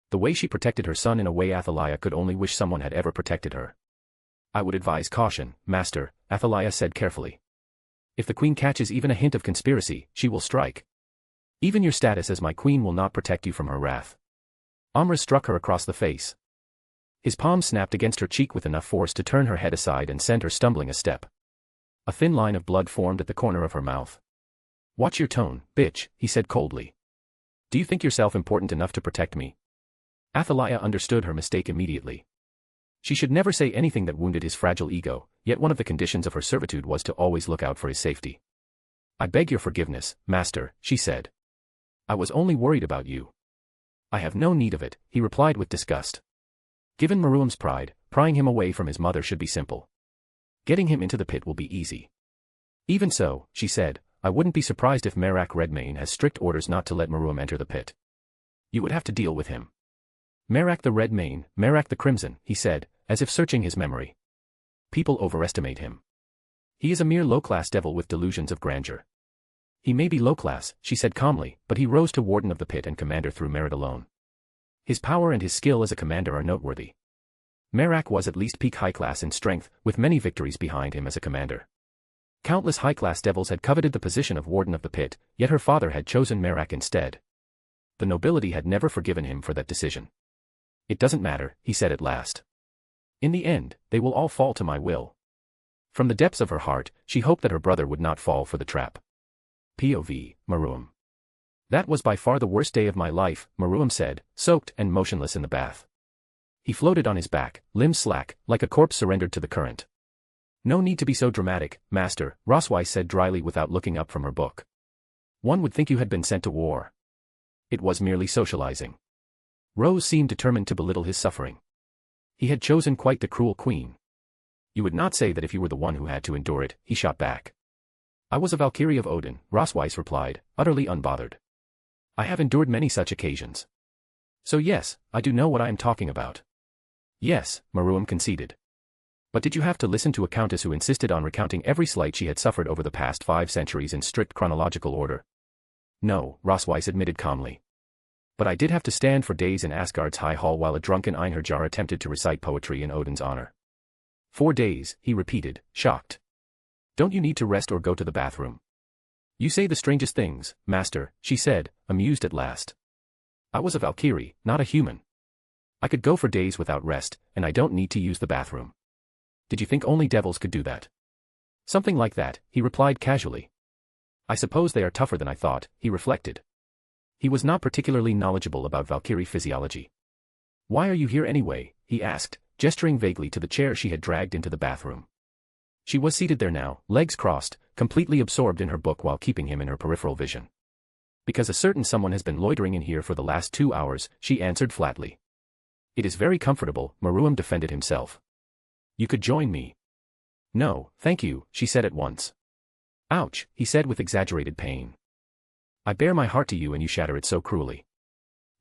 The way she protected her son in a way Athaliah could only wish someone had ever protected her. I would advise caution, master, Athaliah said carefully. If the queen catches even a hint of conspiracy, she will strike. Even your status as my queen will not protect you from her wrath. Amra struck her across the face. His palm snapped against her cheek with enough force to turn her head aside and send her stumbling a step. A thin line of blood formed at the corner of her mouth. Watch your tone, bitch, he said coldly. Do you think yourself important enough to protect me? Athaliah understood her mistake immediately. She should never say anything that wounded his fragile ego, yet one of the conditions of her servitude was to always look out for his safety. I beg your forgiveness, master, she said. I was only worried about you. I have no need of it, he replied with disgust. Given Meruem's pride, prying him away from his mother should be simple. Getting him into the pit will be easy. Even so, she said, I wouldn't be surprised if Merak Redmane has strict orders not to let Meruem enter the pit. You would have to deal with him. Merak the Redmane, Merak the Crimson, he said, as if searching his memory. People overestimate him. He is a mere low-class devil with delusions of grandeur. He may be low-class, she said calmly, but he rose to warden of the pit and commander through merit alone. His power and his skill as a commander are noteworthy. Merak was at least peak high-class in strength, with many victories behind him as a commander. Countless high-class devils had coveted the position of warden of the pit, yet her father had chosen Merak instead. The nobility had never forgiven him for that decision. It doesn't matter, he said at last. In the end, they will all fall to my will. From the depths of her heart, she hoped that her brother would not fall for the trap. POV, Meruem. That was by far the worst day of my life, Meruem said, soaked and motionless in the bath. He floated on his back, limbs slack, like a corpse surrendered to the current. No need to be so dramatic, master, Roswise said dryly without looking up from her book. One would think you had been sent to war. It was merely socializing. Rose seemed determined to belittle his suffering. He had chosen quite the cruel queen. You would not say that if you were the one who had to endure it, he shot back. I was a Valkyrie of Odin, Roswise replied, utterly unbothered. I have endured many such occasions. So yes, I do know what I am talking about. Yes, Meruem conceded. But did you have to listen to a countess who insisted on recounting every slight she had suffered over the past 5 centuries in strict chronological order? No, Roswise admitted calmly. But I did have to stand for days in Asgard's high hall while a drunken Einherjar attempted to recite poetry in Odin's honor. 4 days, he repeated, shocked. Don't you need to rest or go to the bathroom? You say the strangest things, master, she said, amused at last. I was a Valkyrie, not a human. I could go for days without rest, and I don't need to use the bathroom. Did you think only devils could do that? Something like that, he replied casually. I suppose they are tougher than I thought, he reflected. He was not particularly knowledgeable about Valkyrie physiology. Why are you here anyway, he asked, gesturing vaguely to the chair she had dragged into the bathroom. She was seated there now, legs crossed, completely absorbed in her book while keeping him in her peripheral vision. Because a certain someone has been loitering in here for the last 2 hours, she answered flatly. It is very comfortable, Meruem defended himself. You could join me. No, thank you, she said at once. Ouch, he said with exaggerated pain. I bare my heart to you and you shatter it so cruelly.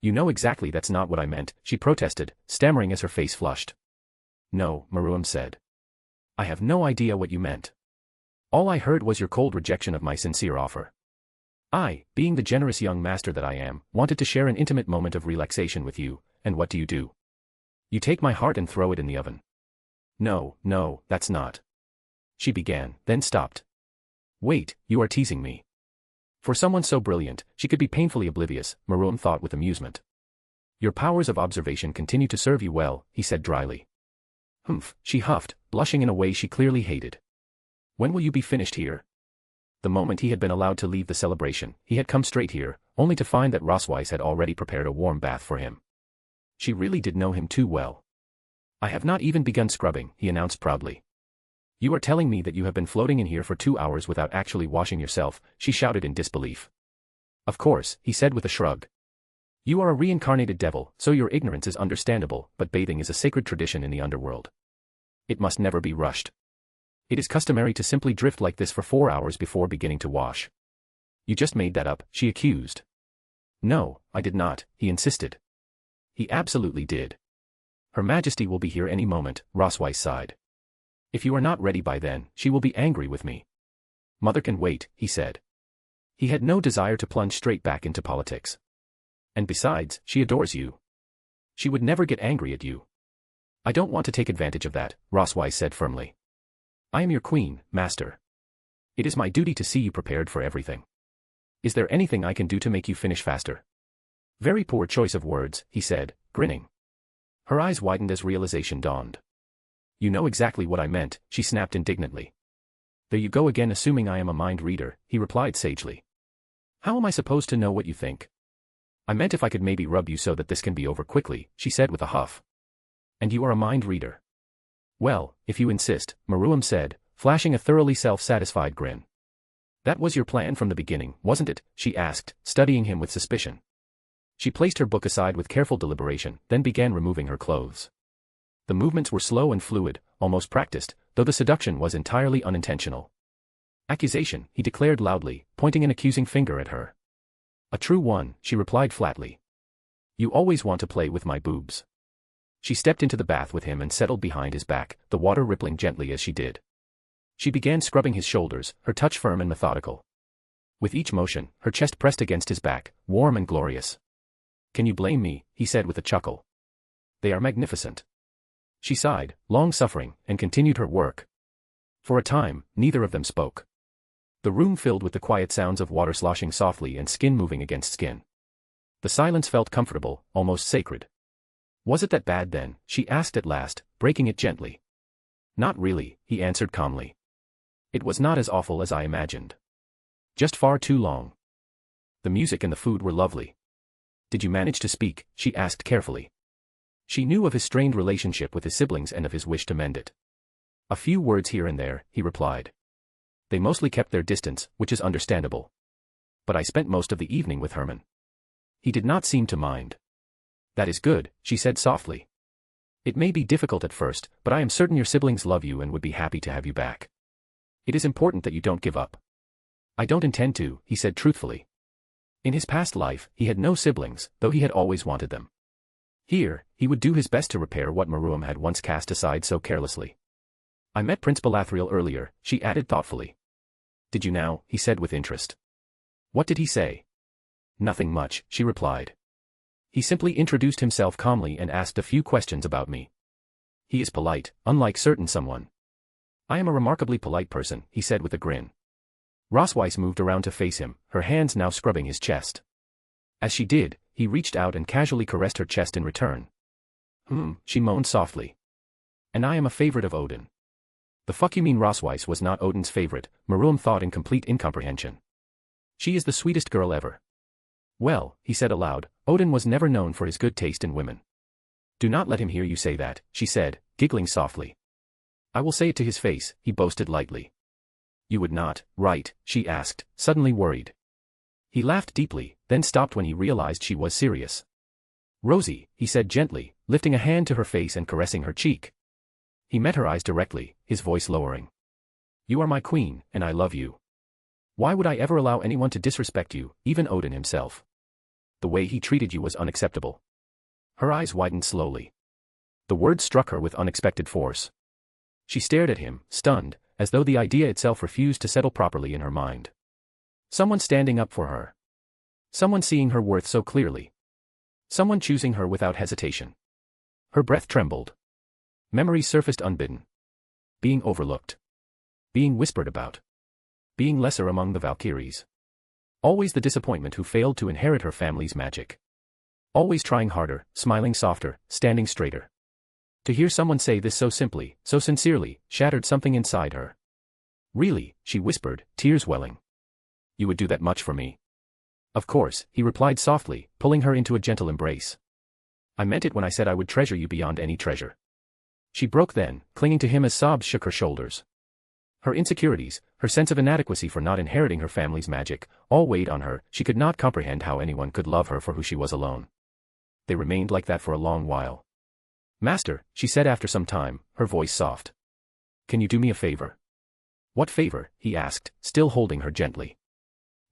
You know exactly that's not what I meant, she protested, stammering as her face flushed. No, Meruem said. I have no idea what you meant. All I heard was your cold rejection of my sincere offer. I, being the generous young master that I am, wanted to share an intimate moment of relaxation with you, and what do? You take my heart and throw it in the oven. No, that's not. She began, then stopped. Wait, you are teasing me. For someone so brilliant, she could be painfully oblivious, Meruem thought with amusement. Your powers of observation continue to serve you well, he said dryly. Humph, she huffed, blushing in a way she clearly hated. When will you be finished here? The moment he had been allowed to leave the celebration, he had come straight here, only to find that Roswise had already prepared a warm bath for him. She really did know him too well. I have not even begun scrubbing, he announced proudly. You are telling me that you have been floating in here for 2 hours without actually washing yourself, she shouted in disbelief. Of course, he said with a shrug. You are a reincarnated devil, so your ignorance is understandable, but bathing is a sacred tradition in the underworld. It must never be rushed. It is customary to simply drift like this for 4 hours before beginning to wash. You just made that up, she accused. No, I did not, he insisted. He absolutely did. Her Majesty will be here any moment, Rosweiss sighed. If you are not ready by then, she will be angry with me. Mother can wait, he said. He had no desire to plunge straight back into politics. And besides, she adores you. She would never get angry at you. I don't want to take advantage of that, Rosweiss said firmly. I am your queen, master. It is my duty to see you prepared for everything. Is there anything I can do to make you finish faster? Very poor choice of words, he said, grinning. Her eyes widened as realization dawned. You know exactly what I meant, she snapped indignantly. There you go again assuming I am a mind reader, he replied sagely. How am I supposed to know what you think? I meant if I could maybe rub you so that this can be over quickly, she said with a huff. And you are a mind reader. Well, if you insist, Maruam said, flashing a thoroughly self-satisfied grin. That was your plan from the beginning, wasn't it? She asked, studying him with suspicion. She placed her book aside with careful deliberation, then began removing her clothes. The movements were slow and fluid, almost practiced, though the seduction was entirely unintentional. Accusation, he declared loudly, pointing an accusing finger at her. A true one, she replied flatly. You always want to play with my boobs. She stepped into the bath with him and settled behind his back, the water rippling gently as she did. She began scrubbing his shoulders, her touch firm and methodical. With each motion, her chest pressed against his back, warm and glorious. Can you blame me? He said with a chuckle. They are magnificent. She sighed, long-suffering, and continued her work. For a time, neither of them spoke. The room filled with the quiet sounds of water sloshing softly and skin moving against skin. The silence felt comfortable, almost sacred. Was it that bad then? She asked at last, breaking it gently. Not really, he answered calmly. It was not as awful as I imagined. Just far too long. The music and the food were lovely. Did you manage to speak? She asked carefully. She knew of his strained relationship with his siblings and of his wish to mend it. A few words here and there, he replied. They mostly kept their distance, which is understandable. But I spent most of the evening with Herman. He did not seem to mind. That is good, she said softly. It may be difficult at first, but I am certain your siblings love you and would be happy to have you back. It is important that you don't give up. I don't intend to, he said truthfully. In his past life, he had no siblings, though he had always wanted them. Here, he would do his best to repair what Maruam had once cast aside so carelessly. I met Prince Belathriel earlier, she added thoughtfully. Did you now? He said with interest. What did he say? Nothing much, she replied. He simply introduced himself calmly and asked a few questions about me. He is polite, unlike certain someone. I am a remarkably polite person, he said with a grin. Rosweiss moved around to face him, her hands now scrubbing his chest. As she did, he reached out and casually caressed her chest in return. She moaned softly. And I am a favorite of Odin. The fuck you mean? Rosweiss was not Odin's favorite, Maruam thought in complete incomprehension. She is the sweetest girl ever. Well, he said aloud, Odin was never known for his good taste in women. Do not let him hear you say that, she said, giggling softly. I will say it to his face, he boasted lightly. You would not, right? She asked, suddenly worried. He laughed deeply, then stopped when he realized she was serious. Rosie, he said gently, lifting a hand to her face and caressing her cheek. He met her eyes directly, his voice lowering. You are my queen, and I love you. Why would I ever allow anyone to disrespect you, even Odin himself? The way he treated you was unacceptable. Her eyes widened slowly. The words struck her with unexpected force. She stared at him, stunned, as though the idea itself refused to settle properly in her mind. Someone standing up for her. Someone seeing her worth so clearly. Someone choosing her without hesitation. Her breath trembled. Memories surfaced unbidden. Being overlooked. Being whispered about. Being lesser among the Valkyries. Always the disappointment who failed to inherit her family's magic. Always trying harder, smiling softer, standing straighter. To hear someone say this so simply, so sincerely, shattered something inside her. Really, she whispered, tears welling. You would do that much for me? Of course, he replied softly, pulling her into a gentle embrace. I meant it when I said I would treasure you beyond any treasure. She broke then, clinging to him as sobs shook her shoulders. Her insecurities, her sense of inadequacy for not inheriting her family's magic, all weighed on her. She could not comprehend how anyone could love her for who she was alone. they remained like that for a long while. Master, she said after some time, her voice soft. Can you do me a favor? What favor? He asked, still holding her gently.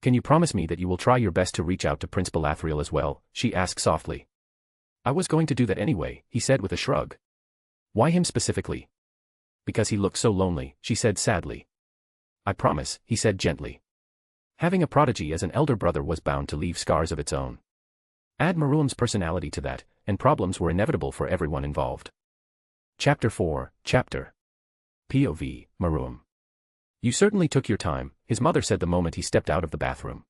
Can you promise me that you will try your best to reach out to Prince Belathril as well? She asked softly. I was going to do that anyway, he said with a shrug. Why him specifically? Because he looked so lonely, she said sadly. I promise, he said gently. Having a prodigy as an elder brother was bound to leave scars of its own. Add Maruam's personality to that, and problems were inevitable for everyone involved. Chapter 4, Chapter POV, Maruam. You certainly took your time, his mother said the moment he stepped out of the bathroom.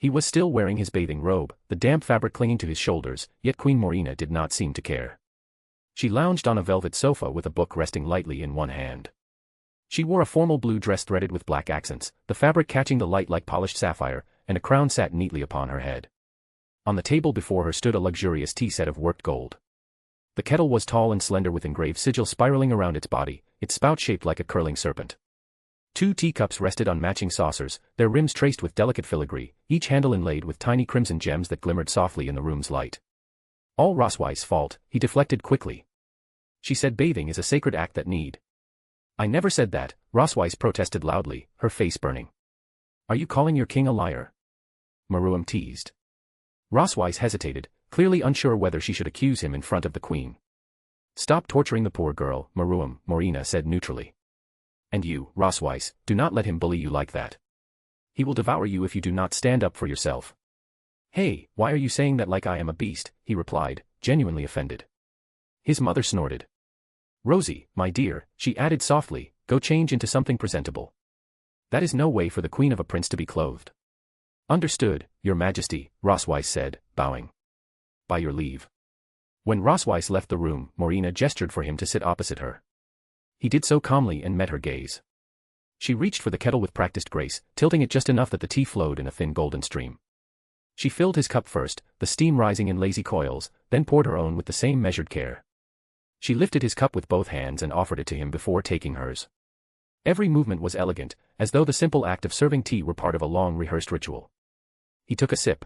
He was still wearing his bathing robe, the damp fabric clinging to his shoulders, yet Queen Morina did not seem to care. She lounged on a velvet sofa with a book resting lightly in one hand. She wore a formal blue dress threaded with black accents, the fabric catching the light like polished sapphire, and a crown sat neatly upon her head. On the table before her stood a luxurious tea set of worked gold. The kettle was tall and slender with engraved sigil spiraling around its body, its spout shaped like a curling serpent. 2 teacups rested on matching saucers, their rims traced with delicate filigree, each handle inlaid with tiny crimson gems that glimmered softly in the room's light. All Roswei's fault, he deflected quickly. She said bathing is a sacred act that need. I never said that, Rosweiss protested loudly, her face burning. Are you calling your king a liar? Maruam teased. Rosweiss hesitated, clearly unsure whether she should accuse him in front of the queen. Stop torturing the poor girl, Maruam, Morina said neutrally. And you, Rosweiss, do not let him bully you like that. He will devour you if you do not stand up for yourself. Hey, why are you saying that like I am a beast, he replied, genuinely offended. His mother snorted. Rosie, my dear, she added softly, go change into something presentable. That is no way for the queen of a prince to be clothed. Understood, your majesty, Rosweiss said, bowing. By your leave. When Rosweiss left the room, Morina gestured for him to sit opposite her. He did so calmly and met her gaze. She reached for the kettle with practiced grace, tilting it just enough that the tea flowed in a thin golden stream. She filled his cup first, the steam rising in lazy coils, then poured her own with the same measured care. She lifted his cup with both hands and offered it to him before taking hers. Every movement was elegant, as though the simple act of serving tea were part of a long-rehearsed ritual. He took a sip.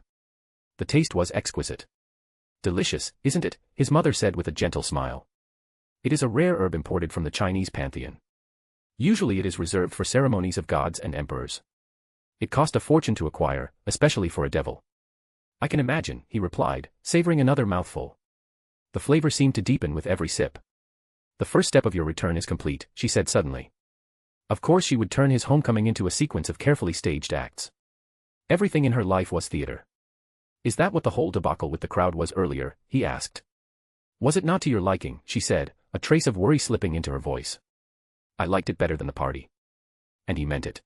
The taste was exquisite. Delicious, isn't it? His mother said with a gentle smile. It is a rare herb imported from the Chinese pantheon. Usually it is reserved for ceremonies of gods and emperors. It cost a fortune to acquire, especially for a devil. I can imagine, he replied, savoring another mouthful. The flavor seemed to deepen with every sip. The first step of your return is complete, she said suddenly. Of course she would turn his homecoming into a sequence of carefully staged acts. Everything in her life was theater. Is that what the whole debacle with the crowd was earlier? He asked. Was it not to your liking, she said, a trace of worry slipping into her voice. I liked it better than the party. And he meant it.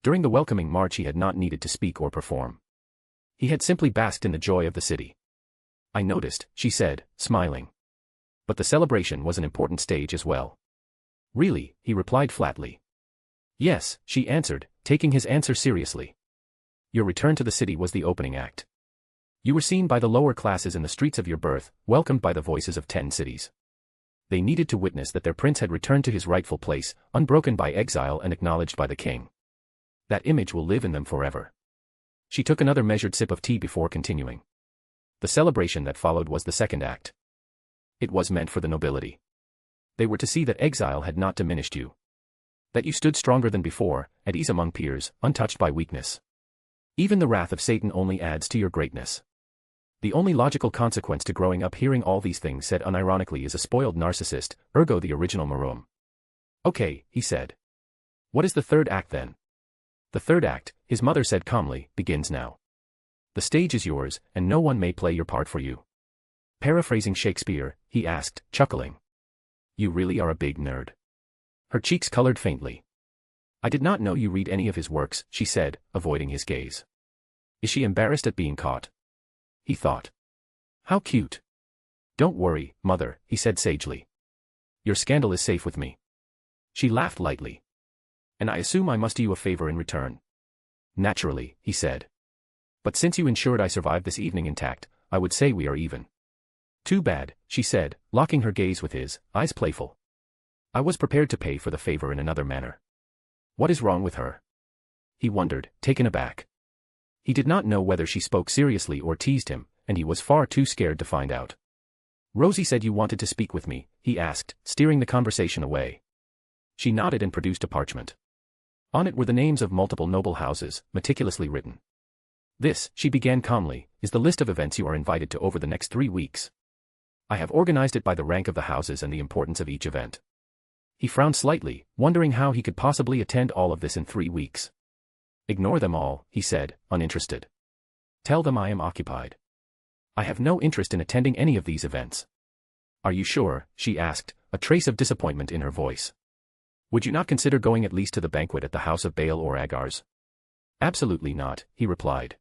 During the welcoming march he had not needed to speak or perform. He had simply basked in the joy of the city. I noticed, she said, smiling. But the celebration was an important stage as well. Really, he replied flatly. Yes, she answered, taking his answer seriously. Your return to the city was the opening act. You were seen by the lower classes in the streets of your birth, welcomed by the voices of 10 cities. They needed to witness that their prince had returned to his rightful place, unbroken by exile and acknowledged by the king. That image will live in them forever. She took another measured sip of tea before continuing. The celebration that followed was the second act. It was meant for the nobility. They were to see that exile had not diminished you. That you stood stronger than before, at ease among peers, untouched by weakness. Even the wrath of Satan only adds to your greatness. The only logical consequence to growing up hearing all these things said unironically is a spoiled narcissist, ergo the original Maruam. Okay, he said. What is the third act then? The third act, his mother said calmly, begins now. The stage is yours, and no one may play your part for you. Paraphrasing Shakespeare, he asked, chuckling. You really are a big nerd. Her cheeks colored faintly. I did not know you read any of his works, she said, avoiding his gaze. Is she embarrassed at being caught? He thought. How cute. Don't worry, mother, he said sagely. Your scandal is safe with me. She laughed lightly. And I assume I must do you a favor in return. Naturally, he said. But since you ensured I survived this evening intact, I would say we are even. Too bad, she said, locking her gaze with his, eyes playful. I was prepared to pay for the favor in another manner. What is wrong with her? He wondered, taken aback. He did not know whether she spoke seriously or teased him, and he was far too scared to find out. Rosie said you wanted to speak with me, he asked, steering the conversation away. She nodded and produced a parchment. On it were the names of multiple noble houses, meticulously written. This, she began calmly, is the list of events you are invited to over the next 3 weeks. I have organized it by the rank of the houses and the importance of each event. He frowned slightly, wondering how he could possibly attend all of this in 3 weeks. Ignore them all, he said, uninterested. Tell them I am occupied. I have no interest in attending any of these events. Are you sure? She asked, a trace of disappointment in her voice. Would you not consider going at least to the banquet at the House of Baal or Agar's? Absolutely not, he replied.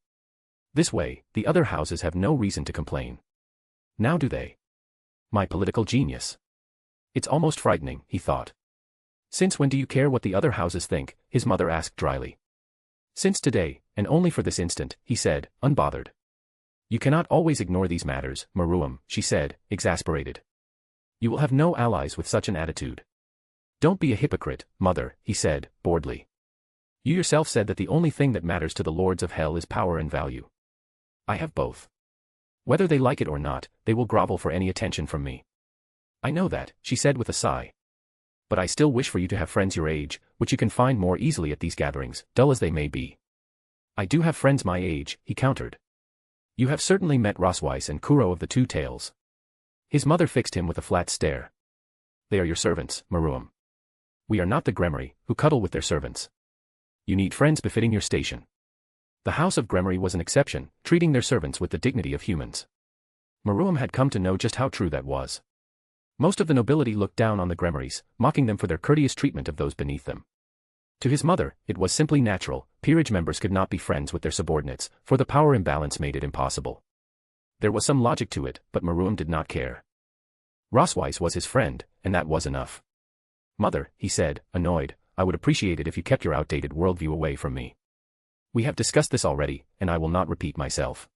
This way, the other houses have no reason to complain. Now do they? My political genius. It's almost frightening, he thought. Since when do you care what the other houses think? His mother asked dryly. Since today, and only for this instant, he said, unbothered. You cannot always ignore these matters, Maruam, she said, exasperated. You will have no allies with such an attitude. Don't be a hypocrite, mother, he said, boredly. You yourself said that the only thing that matters to the lords of hell is power and value. I have both. Whether they like it or not, they will grovel for any attention from me. I know that, she said with a sigh. But I still wish for you to have friends your age, which you can find more easily at these gatherings, dull as they may be. I do have friends my age, he countered. You have certainly met Rosweiss and Kuro of the Two Tails. His mother fixed him with a flat stare. They are your servants, Maruam. We are not the Gremory, who cuddle with their servants. You need friends befitting your station. The House of Gremory was an exception, treating their servants with the dignity of humans. Maruam had come to know just how true that was. Most of the nobility looked down on the Gremorys, mocking them for their courteous treatment of those beneath them. To his mother, it was simply natural, peerage members could not be friends with their subordinates, for the power imbalance made it impossible. There was some logic to it, but Maruam did not care. Rosweiss was his friend, and that was enough. Mother, he said, annoyed, I would appreciate it if you kept your outdated worldview away from me. We have discussed this already, and I will not repeat myself.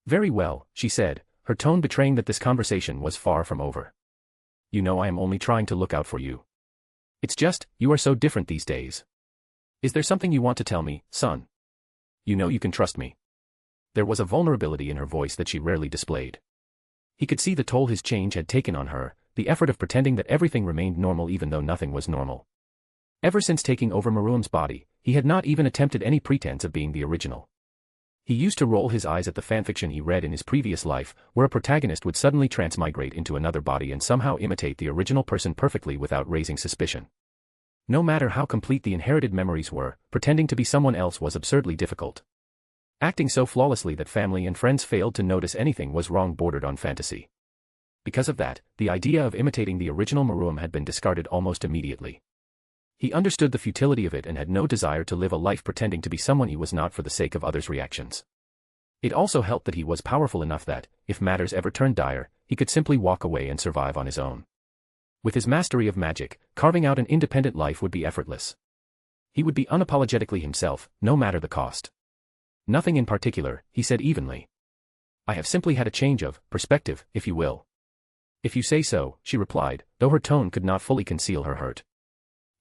Very well, she said, her tone betraying that this conversation was far from over. You know I am only trying to look out for you. It's just, you are so different these days. Is there something you want to tell me, son? You know you can trust me. There was a vulnerability in her voice that she rarely displayed. He could see the toll his change had taken on her, the effort of pretending that everything remained normal even though nothing was normal. Ever since taking over Maruam's body, he had not even attempted any pretense of being the original. He used to roll his eyes at the fanfiction he read in his previous life, where a protagonist would suddenly transmigrate into another body and somehow imitate the original person perfectly without raising suspicion. No matter how complete the inherited memories were, pretending to be someone else was absurdly difficult. Acting so flawlessly that family and friends failed to notice anything was wrong bordered on fantasy. Because of that, the idea of imitating the original Maruam had been discarded almost immediately. He understood the futility of it and had no desire to live a life pretending to be someone he was not for the sake of others' reactions. It also helped that he was powerful enough that, if matters ever turned dire, he could simply walk away and survive on his own. With his mastery of magic, carving out an independent life would be effortless. He would be unapologetically himself, no matter the cost. Nothing in particular, he said evenly. I have simply had a change of perspective, if you will. If you say so, she replied, though her tone could not fully conceal her hurt.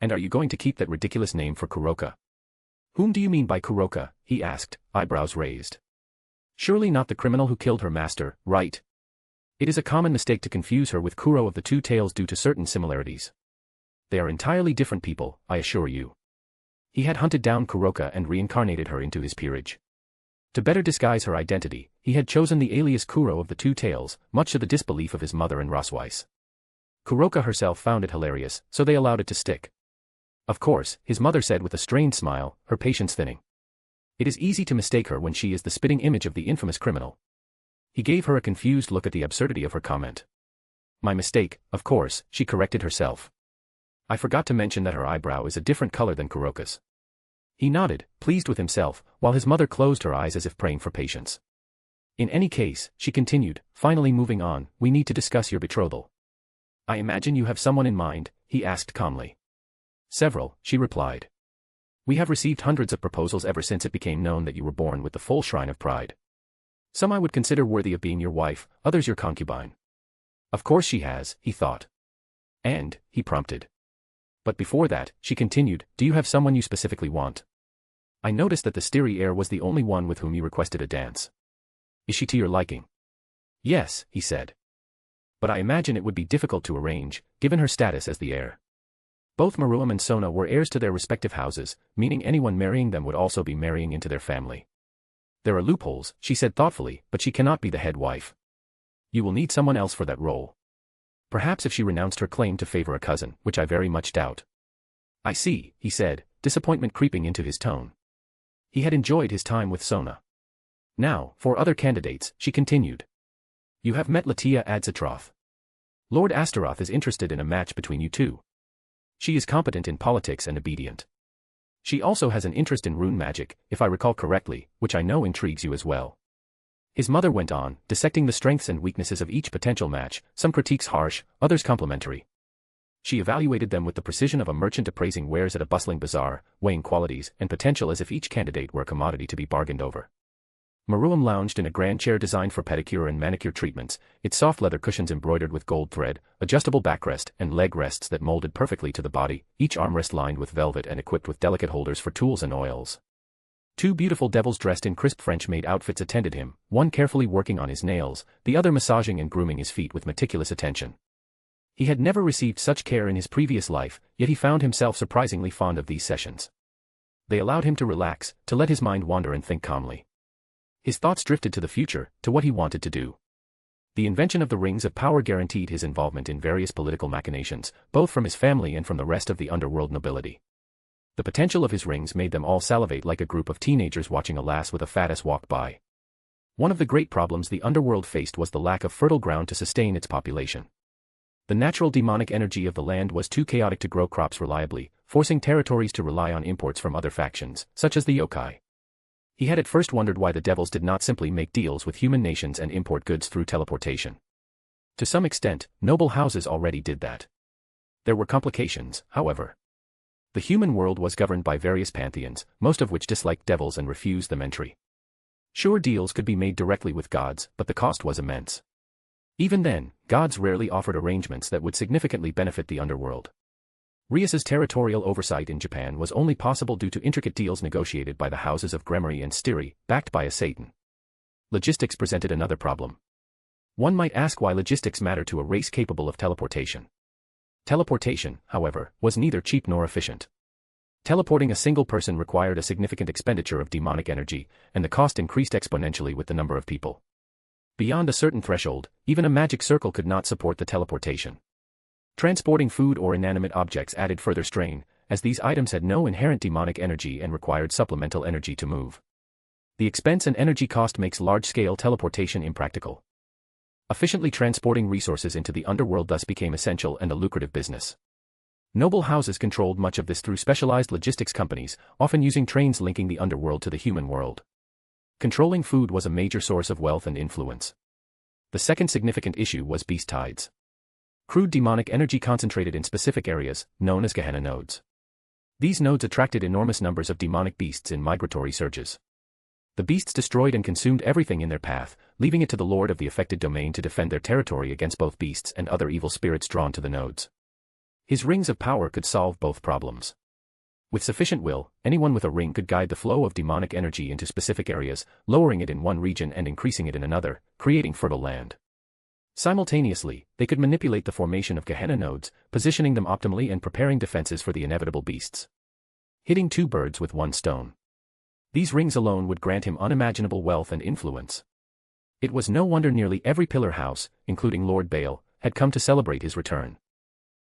And are you going to keep that ridiculous name for Kuroka? Whom do you mean by Kuroka? He asked, eyebrows raised. Surely not the criminal who killed her master, right? It is a common mistake to confuse her with Kuro of the Two Tails due to certain similarities. They are entirely different people, I assure you. He had hunted down Kuroka and reincarnated her into his peerage. To better disguise her identity, he had chosen the alias Kuro of the Two Tails, much to the disbelief of his mother and Rosweiss. Kuroka herself found it hilarious, so they allowed it to stick. Of course, his mother said with a strained smile, her patience thinning. It is easy to mistake her when she is the spitting image of the infamous criminal. He gave her a confused look at the absurdity of her comment. My mistake, of course, she corrected herself. I forgot to mention that her eyebrow is a different color than Kuroka's. He nodded, pleased with himself, while his mother closed her eyes as if praying for patience. In any case, she continued, finally moving on, we need to discuss your betrothal. I imagine you have someone in mind, he asked calmly. Several, she replied. We have received hundreds of proposals ever since it became known that you were born with the full shrine of pride. Some I would consider worthy of being your wife, others your concubine. Of course she has, he thought. And, he prompted. But before that, she continued, do you have someone you specifically want? I noticed that the Styrie heir was the only one with whom you requested a dance. Is she to your liking? Yes, he said. But I imagine it would be difficult to arrange, given her status as the heir. Both Maruam and Sona were heirs to their respective houses, meaning anyone marrying them would also be marrying into their family. There are loopholes, she said thoughtfully, but she cannot be the head wife. You will need someone else for that role. Perhaps if she renounced her claim to favor a cousin, which I very much doubt. I see, he said, disappointment creeping into his tone. He had enjoyed his time with Sona. Now, for other candidates, she continued. You have met Latia Adzatroth. Lord Astaroth is interested in a match between you two. She is competent in politics and obedient. She also has an interest in rune magic, if I recall correctly, which I know intrigues you as well. His mother went on, dissecting the strengths and weaknesses of each potential match, some critiques harsh, others complimentary. She evaluated them with the precision of a merchant appraising wares at a bustling bazaar, weighing qualities and potential as if each candidate were a commodity to be bargained over. Maruam lounged in a grand chair designed for pedicure and manicure treatments, its soft leather cushions embroidered with gold thread, adjustable backrest and leg rests that molded perfectly to the body, each armrest lined with velvet and equipped with delicate holders for tools and oils. Two beautiful devils dressed in crisp French-made outfits attended him, one carefully working on his nails, the other massaging and grooming his feet with meticulous attention. He had never received such care in his previous life, yet he found himself surprisingly fond of these sessions. They allowed him to relax, to let his mind wander and think calmly. His thoughts drifted to the future, to what he wanted to do. The invention of the Rings of Power guaranteed his involvement in various political machinations, both from his family and from the rest of the underworld nobility. The potential of his rings made them all salivate like a group of teenagers watching a lass with a fat ass walk by. One of the great problems the underworld faced was the lack of fertile ground to sustain its population. The natural demonic energy of the land was too chaotic to grow crops reliably, forcing territories to rely on imports from other factions, such as the yokai. He had at first wondered why the devils did not simply make deals with human nations and import goods through teleportation. To some extent, noble houses already did that. There were complications, however. The human world was governed by various pantheons, most of which disliked devils and refused them entry. Sure, deals could be made directly with gods, but the cost was immense. Even then, gods rarely offered arrangements that would significantly benefit the underworld. Rias's territorial oversight in Japan was only possible due to intricate deals negotiated by the houses of Gremory and Styri, backed by a Satan. Logistics presented another problem. One might ask why logistics matter to a race capable of teleportation. Teleportation, however, was neither cheap nor efficient. Teleporting a single person required a significant expenditure of demonic energy, and the cost increased exponentially with the number of people. Beyond a certain threshold, even a magic circle could not support the teleportation. Transporting food or inanimate objects added further strain, as these items had no inherent demonic energy and required supplemental energy to move. The expense and energy cost makes large-scale teleportation impractical. Efficiently transporting resources into the underworld thus became essential and a lucrative business. Noble houses controlled much of this through specialized logistics companies, often using trains linking the underworld to the human world. Controlling food was a major source of wealth and influence. The second significant issue was beast tides. Crude demonic energy concentrated in specific areas, known as Gehenna nodes. These nodes attracted enormous numbers of demonic beasts in migratory surges. The beasts destroyed and consumed everything in their path, leaving it to the lord of the affected domain to defend their territory against both beasts and other evil spirits drawn to the nodes. His rings of power could solve both problems. With sufficient will, anyone with a ring could guide the flow of demonic energy into specific areas, lowering it in one region and increasing it in another, creating fertile land. Simultaneously, they could manipulate the formation of Gehenna nodes, positioning them optimally and preparing defenses for the inevitable beasts. Hitting two birds with one stone. These rings alone would grant him unimaginable wealth and influence. It was no wonder nearly every pillar house, including Lord Bale, had come to celebrate his return.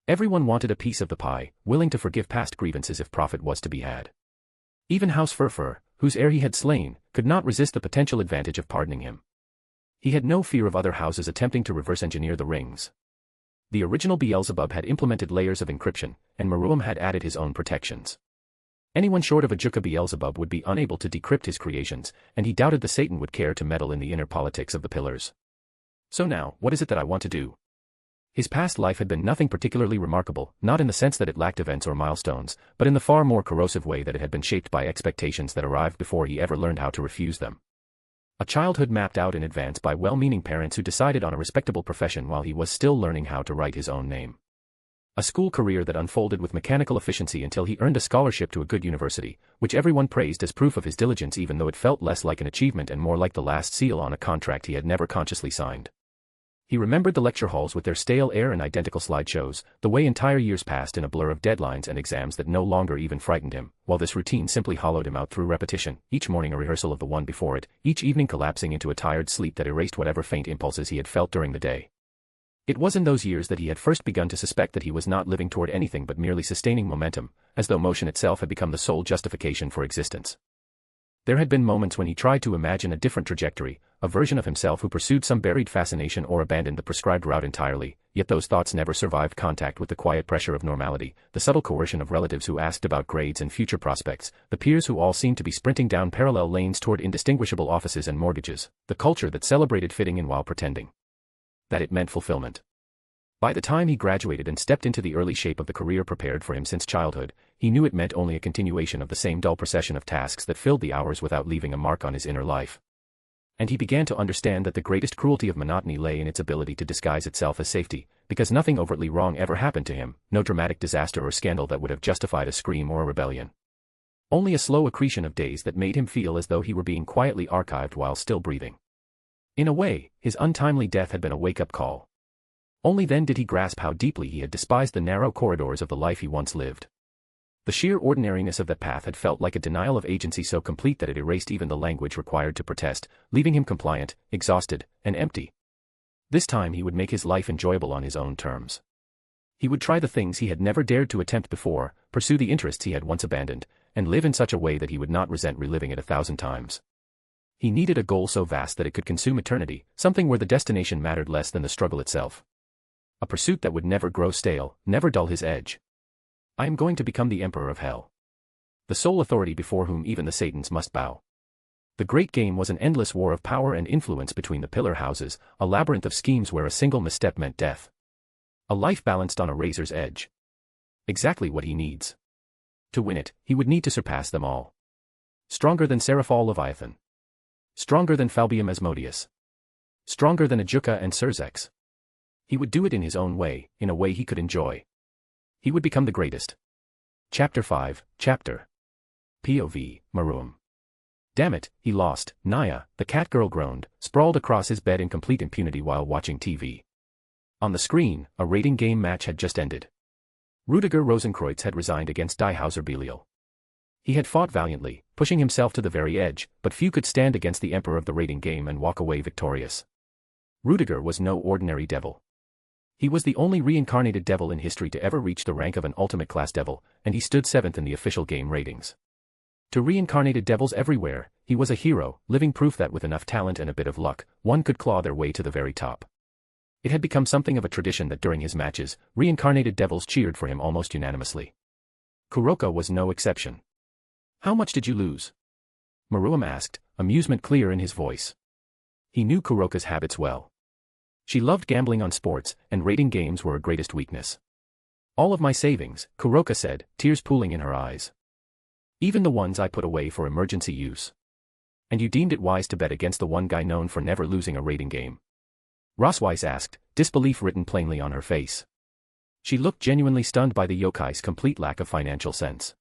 Everyone wanted a piece of the pie, willing to forgive past grievances if profit was to be had. Even House Furfur, whose heir he had slain, could not resist the potential advantage of pardoning him. He had no fear of other houses attempting to reverse engineer the rings. The original Beelzebub had implemented layers of encryption, and Maruam had added his own protections. Anyone short of a Juka Beelzebub would be unable to decrypt his creations, and he doubted the Satan would care to meddle in the inner politics of the pillars. So now, what is it that I want to do? His past life had been nothing particularly remarkable, not in the sense that it lacked events or milestones, but in the far more corrosive way that it had been shaped by expectations that arrived before he ever learned how to refuse them. A childhood mapped out in advance by well-meaning parents who decided on a respectable profession while he was still learning how to write his own name. A school career that unfolded with mechanical efficiency until he earned a scholarship to a good university, which everyone praised as proof of his diligence even though it felt less like an achievement and more like the last seal on a contract he had never consciously signed. He remembered the lecture halls with their stale air and identical slideshows, the way entire years passed in a blur of deadlines and exams that no longer even frightened him, while this routine simply hollowed him out through repetition, each morning a rehearsal of the one before it, each evening collapsing into a tired sleep that erased whatever faint impulses he had felt during the day. It was in those years that he had first begun to suspect that he was not living toward anything but merely sustaining momentum, as though motion itself had become the sole justification for existence. There had been moments when he tried to imagine a different trajectory, a version of himself who pursued some buried fascination or abandoned the prescribed route entirely, yet those thoughts never survived contact with the quiet pressure of normality, the subtle coercion of relatives who asked about grades and future prospects, the peers who all seemed to be sprinting down parallel lanes toward indistinguishable offices and mortgages, the culture that celebrated fitting in while pretending that it meant fulfillment. By the time he graduated and stepped into the early shape of the career prepared for him since childhood, he knew it meant only a continuation of the same dull procession of tasks that filled the hours without leaving a mark on his inner life. And he began to understand that the greatest cruelty of monotony lay in its ability to disguise itself as safety, because nothing overtly wrong ever happened to him, no dramatic disaster or scandal that would have justified a scream or a rebellion. Only a slow accretion of days that made him feel as though he were being quietly archived while still breathing. In a way, his untimely death had been a wake-up call. Only then did he grasp how deeply he had despised the narrow corridors of the life he once lived. The sheer ordinariness of that path had felt like a denial of agency so complete that it erased even the language required to protest, leaving him compliant, exhausted, and empty. This time he would make his life enjoyable on his own terms. He would try the things he had never dared to attempt before, pursue the interests he had once abandoned, and live in such a way that he would not resent reliving it 1,000 times. He needed a goal so vast that it could consume eternity, something where the destination mattered less than the struggle itself. A pursuit that would never grow stale, never dull his edge. I am going to become the Emperor of Hell, the sole authority before whom even the Satans must bow. The great game was an endless war of power and influence between the pillar houses, a labyrinth of schemes where a single misstep meant death. A life balanced on a razor's edge. Exactly what he needs. To win it, he would need to surpass them all. Stronger than Seraphal Leviathan. Stronger than Falbium Asmodeus. Stronger than Ajuka and Serzex. He would do it in his own way, in a way he could enjoy. He would become the greatest. Chapter 5, Chapter POV, Maruam. Damn it, he lost, Naya, the cat girl groaned, sprawled across his bed in complete impunity while watching TV. On the screen, a rating game match had just ended. Rudiger Rosenkreutz had resigned against Die Hauser Belial. He had fought valiantly, pushing himself to the very edge, but few could stand against the emperor of the rating game and walk away victorious. Rudiger was no ordinary devil. He was the only reincarnated devil in history to ever reach the rank of an ultimate class devil, and he stood 7th in the official game ratings. To reincarnated devils everywhere, he was a hero, living proof that with enough talent and a bit of luck, one could claw their way to the very top. It had become something of a tradition that during his matches, reincarnated devils cheered for him almost unanimously. Kuroka was no exception. "How much did you lose?" Maruam asked, amusement clear in his voice. He knew Kuroka's habits well. She loved gambling on sports, and rating games were her greatest weakness. "All of my savings," Kuroka said, tears pooling in her eyes. "Even the ones I put away for emergency use." "And you deemed it wise to bet against the one guy known for never losing a rating game?" Rosweiss asked, disbelief written plainly on her face. She looked genuinely stunned by the yokai's complete lack of financial sense.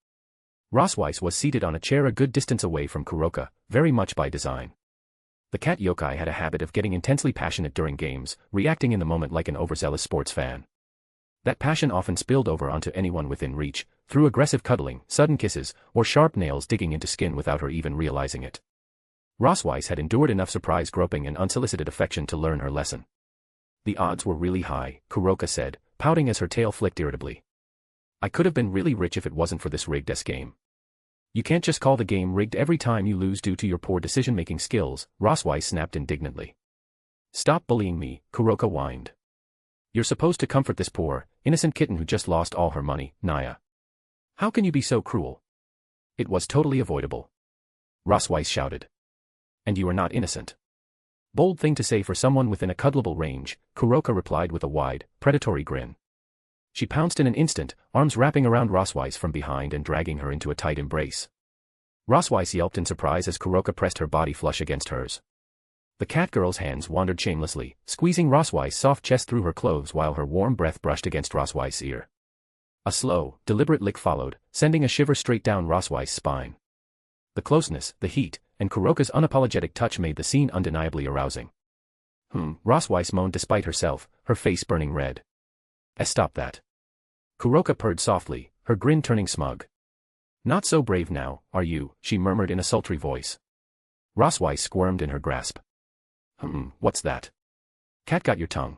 Rosweiss was seated on a chair a good distance away from Kuroka, very much by design. The cat yokai had a habit of getting intensely passionate during games, reacting in the moment like an overzealous sports fan. That passion often spilled over onto anyone within reach, through aggressive cuddling, sudden kisses, or sharp nails digging into skin without her even realizing it. Rosweiss had endured enough surprise groping and unsolicited affection to learn her lesson. "The odds were really high," Kuroka said, pouting as her tail flicked irritably. "I could have been really rich if it wasn't for this rigged game." "You can't just call the game rigged every time you lose due to your poor decision-making skills," Rosweiss snapped indignantly. "Stop bullying me," Kuroka whined. "You're supposed to comfort this poor, innocent kitten who just lost all her money, Naya. How can you be so cruel?" "It was totally avoidable," Rosweiss shouted. "And you are not innocent." "Bold thing to say for someone within a cuddleable range," Kuroka replied with a wide, predatory grin. She pounced in an instant, arms wrapping around Rosweiss from behind and dragging her into a tight embrace. Rosweiss yelped in surprise as Kuroka pressed her body flush against hers. The cat girl's hands wandered shamelessly, squeezing Rosweiss' soft chest through her clothes while her warm breath brushed against Rosweiss' ear. A slow, deliberate lick followed, sending a shiver straight down Rosweiss' spine. The closeness, the heat, and Kuroka's unapologetic touch made the scene undeniably arousing. Rosweiss moaned despite herself, her face burning red. Stop that. Kuroka purred softly, her grin turning smug. Not so brave now, are you, she murmured in a sultry voice. Rosweiss squirmed in her grasp. What's that? Cat got your tongue.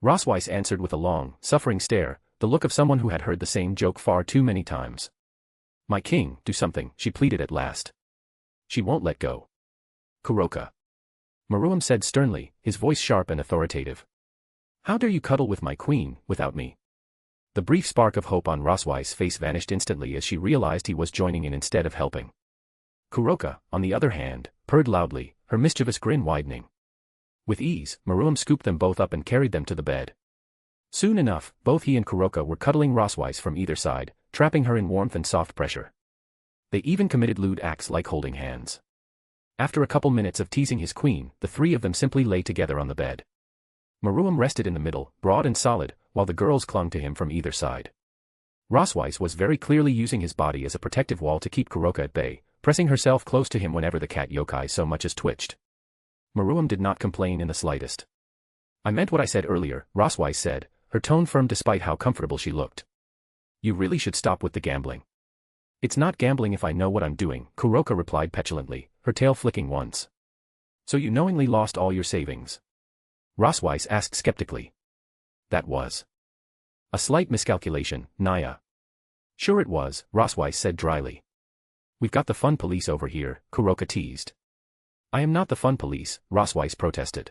Rosweiss answered with a long, suffering stare, the look of someone who had heard the same joke far too many times. My king, do something, she pleaded at last. She won't let go. Kuroka. Maruam said sternly, his voice sharp and authoritative. How dare you cuddle with my queen, without me? The brief spark of hope on Rosweiss' face vanished instantly as she realized he was joining in instead of helping. Kuroka, on the other hand, purred loudly, her mischievous grin widening. With ease, Maruam scooped them both up and carried them to the bed. Soon enough, both he and Kuroka were cuddling Rosweiss from either side, trapping her in warmth and soft pressure. They even committed lewd acts like holding hands. After a couple minutes of teasing his queen, the three of them simply lay together on the bed. Maruam rested in the middle, broad and solid, while the girls clung to him from either side. Rosweiss was very clearly using his body as a protective wall to keep Kuroka at bay, pressing herself close to him whenever the cat yokai so much as twitched. Maruam did not complain in the slightest. I meant what I said earlier, Rosweiss said, her tone firm despite how comfortable she looked. You really should stop with the gambling. It's not gambling if I know what I'm doing, Kuroka replied petulantly, her tail flicking once. So you knowingly lost all your savings? Rosweiss asked skeptically. That was a slight miscalculation, Naya. Sure it was, Rosweiss said dryly. We've got the fun police over here, Kuroka teased. I am not the fun police, Rosweiss protested.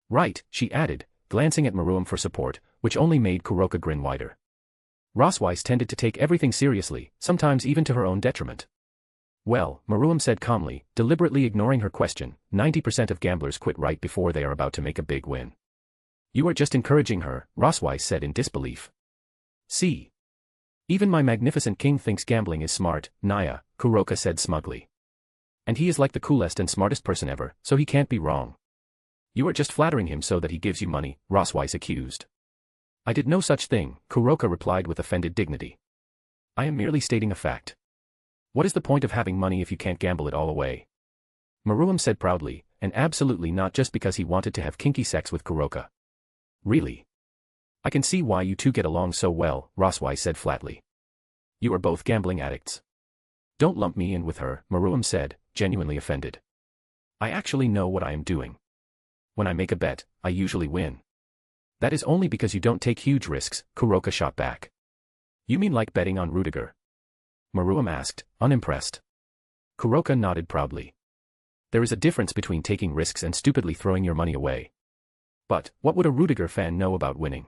Right, she added, glancing at Maruam for support, which only made Kuroka grin wider. Rosweiss tended to take everything seriously, sometimes even to her own detriment. Well, Maruam said calmly, deliberately ignoring her question, 90% of gamblers quit right before they are about to make a big win. You are just encouraging her, Rosweiss said in disbelief. See. Even my magnificent king thinks gambling is smart, Naya, Kuroka said smugly. And he is like the coolest and smartest person ever, so he can't be wrong. You are just flattering him so that he gives you money, Rosweiss accused. I did no such thing, Kuroka replied with offended dignity. I am merely stating a fact. What is the point of having money if you can't gamble it all away? Maruam said proudly, and absolutely not just because he wanted to have kinky sex with Kuroka. Really? I can see why you two get along so well, Rosweiss said flatly. You are both gambling addicts. Don't lump me in with her, Maruam said, genuinely offended. I actually know what I am doing. When I make a bet, I usually win. That is only because you don't take huge risks, Kuroka shot back. You mean like betting on Rudiger? Maruam asked, unimpressed. Kuroka nodded proudly. There is a difference between taking risks and stupidly throwing your money away. But, what would a Rudiger fan know about winning?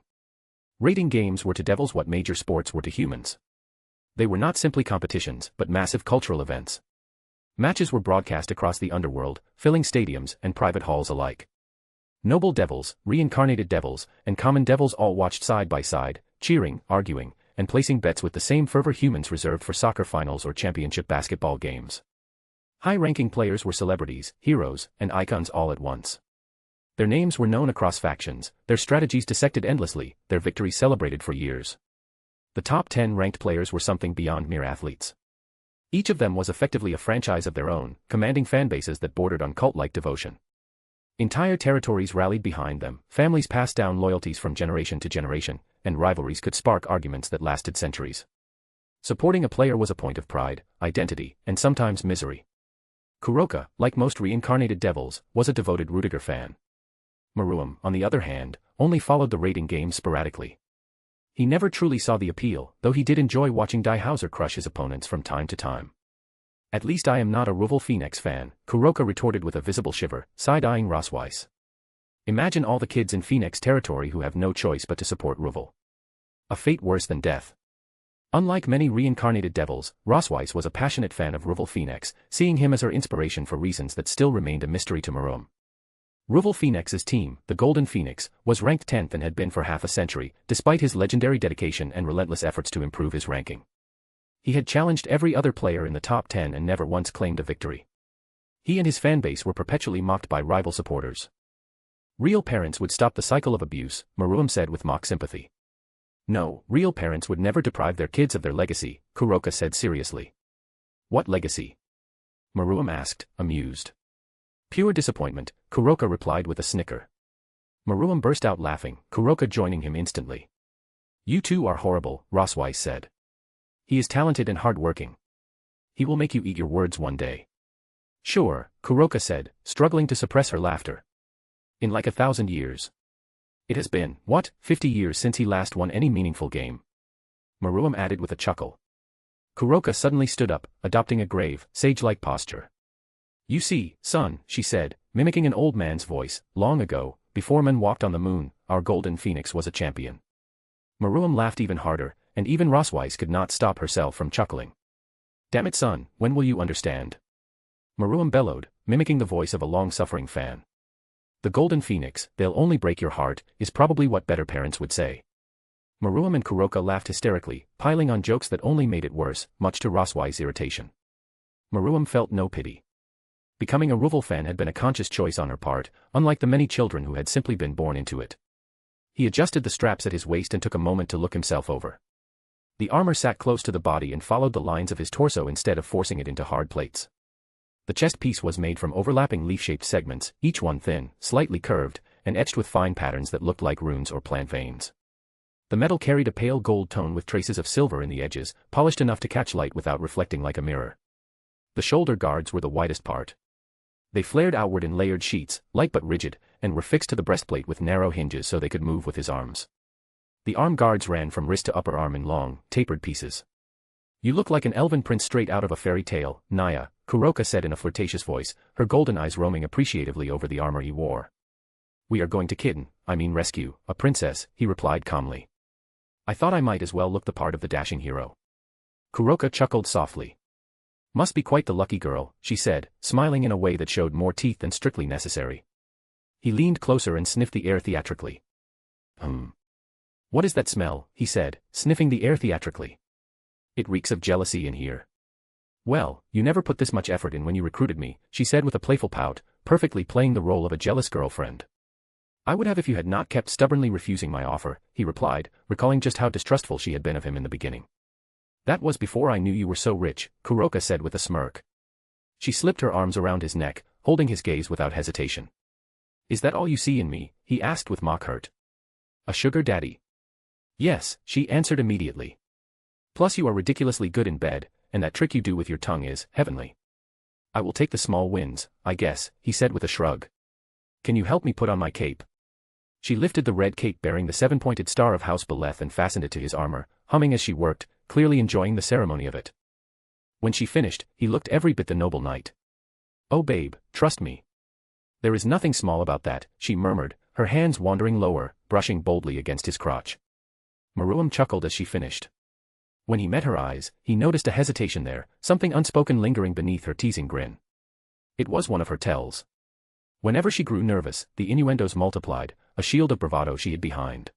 Rating games were to devils what major sports were to humans. They were not simply competitions, but massive cultural events. Matches were broadcast across the underworld, filling stadiums and private halls alike. Noble devils, reincarnated devils, and common devils all watched side by side, cheering, arguing, and placing bets with the same fervor humans reserved for soccer finals or championship basketball games. High-ranking players were celebrities, heroes, and icons all at once. Their names were known across factions, their strategies dissected endlessly, their victories celebrated for years. The top 10 ranked players were something beyond mere athletes. Each of them was effectively a franchise of their own, commanding fanbases that bordered on cult-like devotion. Entire territories rallied behind them, families passed down loyalties from generation to generation, and rivalries could spark arguments that lasted centuries. Supporting a player was a point of pride, identity, and sometimes misery. Kuroka, like most reincarnated devils, was a devoted Rudiger fan. Maruam, on the other hand, only followed the rating games sporadically. He never truly saw the appeal, though he did enjoy watching Die Hauser crush his opponents from time to time. At least I am not a Ruvel Phoenix fan, Kuroka retorted with a visible shiver, side-eyeing Rosweiss. Imagine all the kids in Phoenix territory who have no choice but to support Ruvel. A fate worse than death. Unlike many reincarnated devils, Rosweiss was a passionate fan of Ruvel Phoenix, seeing him as her inspiration for reasons that still remained a mystery to Maruam. Ruvel Phoenix's team, the Golden Phoenix, was ranked 10th and had been for half a century, despite his legendary dedication and relentless efforts to improve his ranking. He had challenged every other player in the top 10 and never once claimed a victory. He and his fanbase were perpetually mocked by rival supporters. Real parents would stop the cycle of abuse, Maruam said with mock sympathy. No, real parents would never deprive their kids of their legacy, Kuroka said seriously. What legacy? Maruam asked, amused. Pure disappointment, Kuroka replied with a snicker. Maruam burst out laughing, Kuroka joining him instantly. You two are horrible, Roswise said. He is talented and hard-working. He will make you eat your words one day. Sure, Kuroka said, struggling to suppress her laughter. In like 1,000 years. It has been, what, 50 years since he last won any meaningful game. Maruam added with a chuckle. Kuroka suddenly stood up, adopting a grave, sage-like posture. You see, son, she said, mimicking an old man's voice, long ago, before men walked on the moon, our golden phoenix was a champion. Maruam laughed even harder, and even Roswise could not stop herself from chuckling. Damn it, son, when will you understand? Maruam bellowed, mimicking the voice of a long-suffering fan. The golden phoenix, they'll only break your heart, is probably what better parents would say. Maruam and Kuroka laughed hysterically, piling on jokes that only made it worse, much to Roswise's irritation. Maruam felt no pity. Becoming a Ruvel fan had been a conscious choice on her part, unlike the many children who had simply been born into it. He adjusted the straps at his waist and took a moment to look himself over. The armor sat close to the body and followed the lines of his torso instead of forcing it into hard plates. The chest piece was made from overlapping leaf-shaped segments, each one thin, slightly curved, and etched with fine patterns that looked like runes or plant veins. The metal carried a pale gold tone with traces of silver in the edges, polished enough to catch light without reflecting like a mirror. The shoulder guards were the widest part. They flared outward in layered sheets, light but rigid, and were fixed to the breastplate with narrow hinges so they could move with his arms. The arm guards ran from wrist to upper arm in long, tapered pieces. You look like an elven prince straight out of a fairy tale, Naya, Kuroka said in a flirtatious voice, her golden eyes roaming appreciatively over the armor he wore. We are going to rescue, a princess, he replied calmly. I thought I might as well look the part of the dashing hero. Kuroka chuckled softly. Must be quite the lucky girl, she said, smiling in a way that showed more teeth than strictly necessary. He leaned closer and sniffed the air theatrically. What is that smell, he said, sniffing the air theatrically. It reeks of jealousy in here. Well, you never put this much effort in when you recruited me, she said with a playful pout, perfectly playing the role of a jealous girlfriend. I would have if you had not kept stubbornly refusing my offer, he replied, recalling just how distrustful she had been of him in the beginning. That was before I knew you were so rich, Kuroka said with a smirk. She slipped her arms around his neck, holding his gaze without hesitation. Is that all you see in me, he asked with mock hurt. A sugar daddy? Yes, she answered immediately. Plus you are ridiculously good in bed, and that trick you do with your tongue is heavenly. I will take the small wins, I guess, he said with a shrug. Can you help me put on my cape? She lifted the red cape bearing the 7-pointed star of House Beleth and fastened it to his armor, humming as she worked, clearly enjoying the ceremony of it. When she finished, he looked every bit the noble knight. Oh babe, trust me. There is nothing small about that, she murmured, her hands wandering lower, brushing boldly against his crotch. Maruam chuckled as she finished. When he met her eyes, he noticed a hesitation there, something unspoken lingering beneath her teasing grin. It was one of her tells. Whenever she grew nervous, the innuendos multiplied, a shield of bravado she hid behind.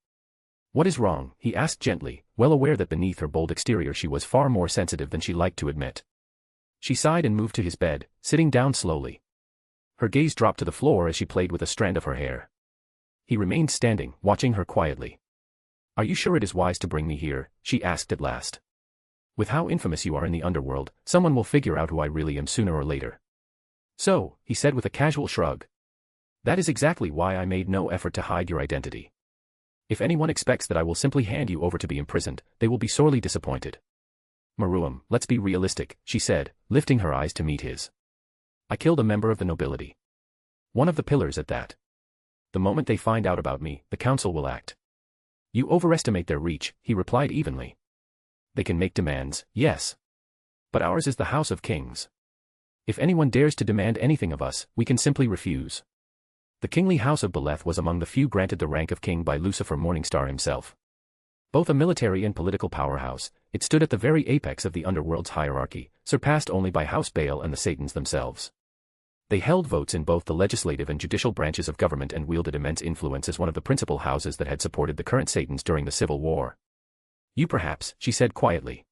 What is wrong, he asked gently, well aware that beneath her bold exterior she was far more sensitive than she liked to admit. She sighed and moved to his bed, sitting down slowly. Her gaze dropped to the floor as she played with a strand of her hair. He remained standing, watching her quietly. Are you sure it is wise to bring me here, she asked at last. With how infamous you are in the underworld, someone will figure out who I really am sooner or later. So, he said with a casual shrug. That is exactly why I made no effort to hide your identity. If anyone expects that I will simply hand you over to be imprisoned, they will be sorely disappointed. Maruam, let's be realistic, she said, lifting her eyes to meet his. I killed a member of the nobility. One of the pillars at that. The moment they find out about me, the council will act. You overestimate their reach, he replied evenly. They can make demands, yes. But ours is the House of Kings. If anyone dares to demand anything of us, we can simply refuse. The kingly House of Beleth was among the few granted the rank of king by Lucifer Morningstar himself. Both a military and political powerhouse, it stood at the very apex of the Underworld's hierarchy, surpassed only by House Beleth and the Satans themselves. They held votes in both the legislative and judicial branches of government and wielded immense influence as one of the principal houses that had supported the current Satans during the Civil War. You perhaps, she said quietly.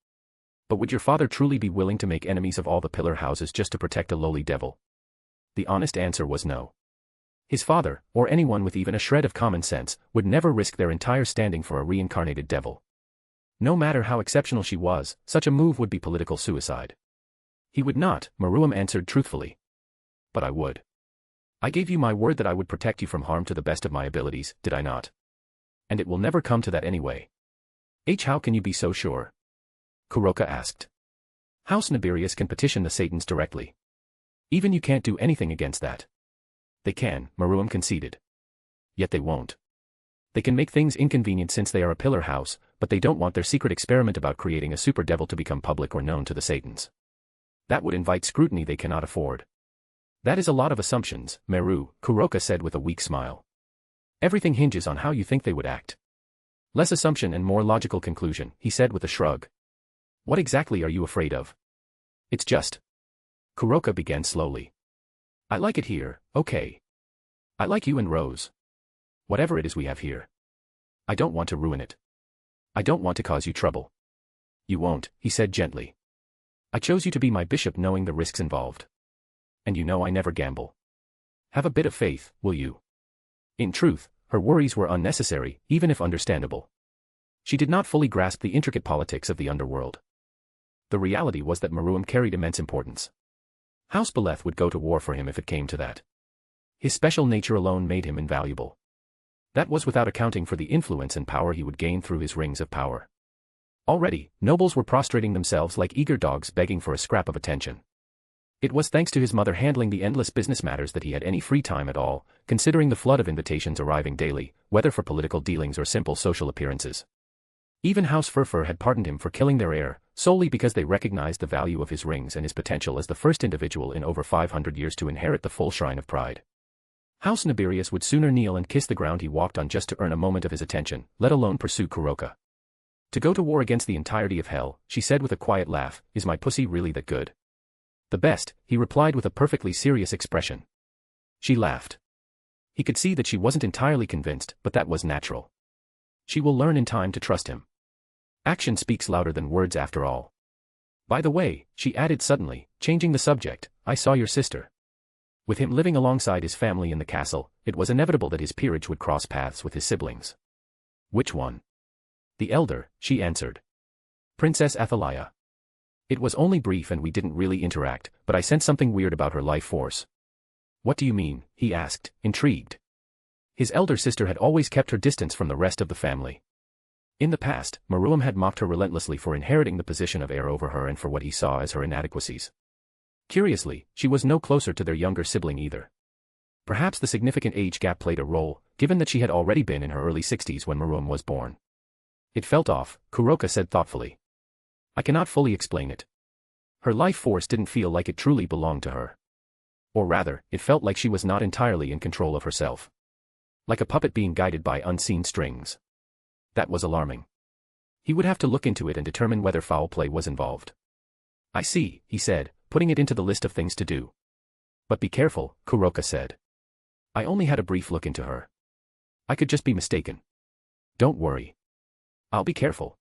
But would your father truly be willing to make enemies of all the pillar houses just to protect a lowly devil? The honest answer was no. His father, or anyone with even a shred of common sense, would never risk their entire standing for a reincarnated devil. No matter how exceptional she was, such a move would be political suicide. He would not, Maruam answered truthfully. But I would. I gave you my word that I would protect you from harm to the best of my abilities, did I not? And it will never come to that anyway. How can you be so sure? Kuroka asked. House Nibirius can petition the Satans directly. Even you can't do anything against that. They can, Maruam conceded. Yet they won't. They can make things inconvenient since they are a pillar house, but they don't want their secret experiment about creating a super devil to become public or known to the Satans. That would invite scrutiny they cannot afford. That is a lot of assumptions, Meru, Kuroka said with a weak smile. Everything hinges on how you think they would act. Less assumption and more logical conclusion, he said with a shrug. What exactly are you afraid of? It's just. Kuroka began slowly. I like it here, okay. I like you and Rose. Whatever it is we have here. I don't want to ruin it. I don't want to cause you trouble. You won't, he said gently. I chose you to be my bishop knowing the risks involved. And you know I never gamble. Have a bit of faith, will you? In truth, her worries were unnecessary, even if understandable. She did not fully grasp the intricate politics of the underworld. The reality was that Maruam carried immense importance. House Beleth would go to war for him if it came to that. His special nature alone made him invaluable. That was without accounting for the influence and power he would gain through his rings of power. Already, nobles were prostrating themselves like eager dogs begging for a scrap of attention. It was thanks to his mother handling the endless business matters that he had any free time at all, considering the flood of invitations arriving daily, whether for political dealings or simple social appearances. Even House Furfur had pardoned him for killing their heir, solely because they recognized the value of his rings and his potential as the first individual in over 500 years to inherit the full shrine of pride. House Nibirius would sooner kneel and kiss the ground he walked on just to earn a moment of his attention, let alone pursue Kuroka. To go to war against the entirety of hell, she said with a quiet laugh, is my pussy really that good? The best, he replied with a perfectly serious expression. She laughed. He could see that she wasn't entirely convinced, but that was natural. She will learn in time to trust him. Action speaks louder than words after all. By the way, she added suddenly, changing the subject, I saw your sister. With him living alongside his family in the castle, it was inevitable that his peerage would cross paths with his siblings. Which one? The elder, she answered. Princess Athaliah. It was only brief and we didn't really interact, but I sensed something weird about her life force. What do you mean? He asked, intrigued. His elder sister had always kept her distance from the rest of the family. In the past, Maruam had mocked her relentlessly for inheriting the position of heir over her and for what he saw as her inadequacies. Curiously, she was no closer to their younger sibling either. Perhaps the significant age gap played a role, given that she had already been in her early 60s when Maruam was born. It felt off, Kuroka said thoughtfully. I cannot fully explain it. Her life force didn't feel like it truly belonged to her. Or rather, it felt like she was not entirely in control of herself. Like a puppet being guided by unseen strings. That was alarming. He would have to look into it and determine whether foul play was involved. I see, he said, putting it into the list of things to do. But be careful, Kuroka said. I only had a brief look into her. I could just be mistaken. Don't worry. I'll be careful.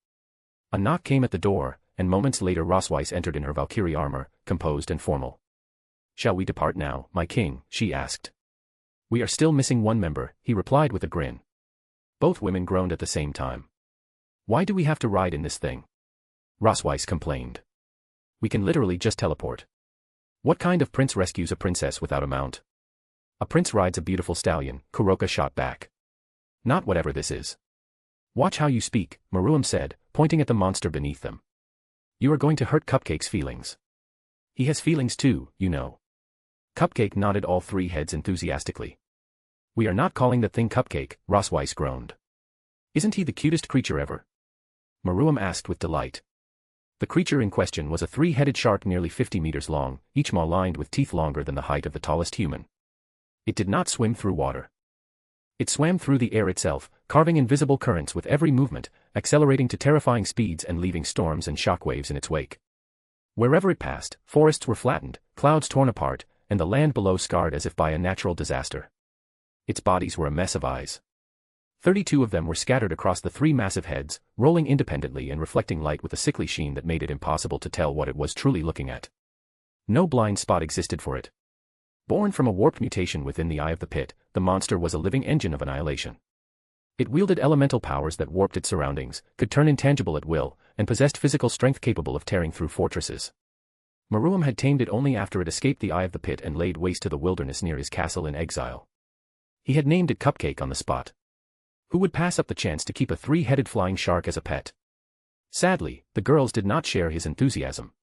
A knock came at the door, and moments later Rosweiss entered in her Valkyrie armor, composed and formal. Shall we depart now, my king? She asked. We are still missing one member, he replied with a grin. Both women groaned at the same time. Why do we have to ride in this thing? Rosweiss complained. We can literally just teleport. What kind of prince rescues a princess without a mount? A prince rides a beautiful stallion, Kuroka shot back. Not whatever this is. Watch how you speak, Maruam said, pointing at the monster beneath them. You are going to hurt Cupcake's feelings. He has feelings too, you know. Cupcake nodded all three heads enthusiastically. We are not calling that thing Cupcake, Rosweiss groaned. Isn't he the cutest creature ever? Maruam asked with delight. The creature in question was a three-headed shark nearly 50 meters long, each maw lined with teeth longer than the height of the tallest human. It did not swim through water. It swam through the air itself, carving invisible currents with every movement, accelerating to terrifying speeds and leaving storms and shockwaves in its wake. Wherever it passed, forests were flattened, clouds torn apart, and the land below scarred as if by a natural disaster. Its bodies were a mess of eyes. 32 of them were scattered across the three massive heads, rolling independently and reflecting light with a sickly sheen that made it impossible to tell what it was truly looking at. No blind spot existed for it. Born from a warped mutation within the eye of the pit, the monster was a living engine of annihilation. It wielded elemental powers that warped its surroundings, could turn intangible at will, and possessed physical strength capable of tearing through fortresses. Maruam had tamed it only after it escaped the eye of the pit and laid waste to the wilderness near his castle in exile. He had named it Cupcake on the spot. Who would pass up the chance to keep a three-headed flying shark as a pet? Sadly, the girls did not share his enthusiasm.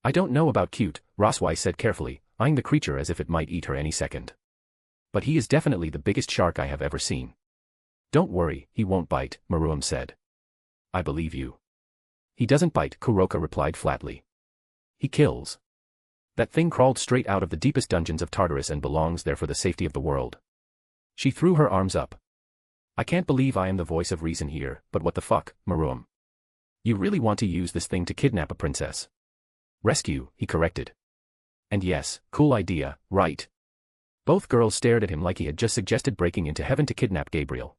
I don't know about cute, Roswai said carefully, eyeing the creature as if it might eat her any second. But he is definitely the biggest shark I have ever seen. Don't worry, he won't bite, Maruam said. I believe you. He doesn't bite, Kuroka replied flatly. He kills. That thing crawled straight out of the deepest dungeons of Tartarus and belongs there for the safety of the world. She threw her arms up. I can't believe I am the voice of reason here, but what the fuck, Maruam? You really want to use this thing to kidnap a princess? Rescue, he corrected. And yes, cool idea, right? Both girls stared at him like he had just suggested breaking into heaven to kidnap Gabriel.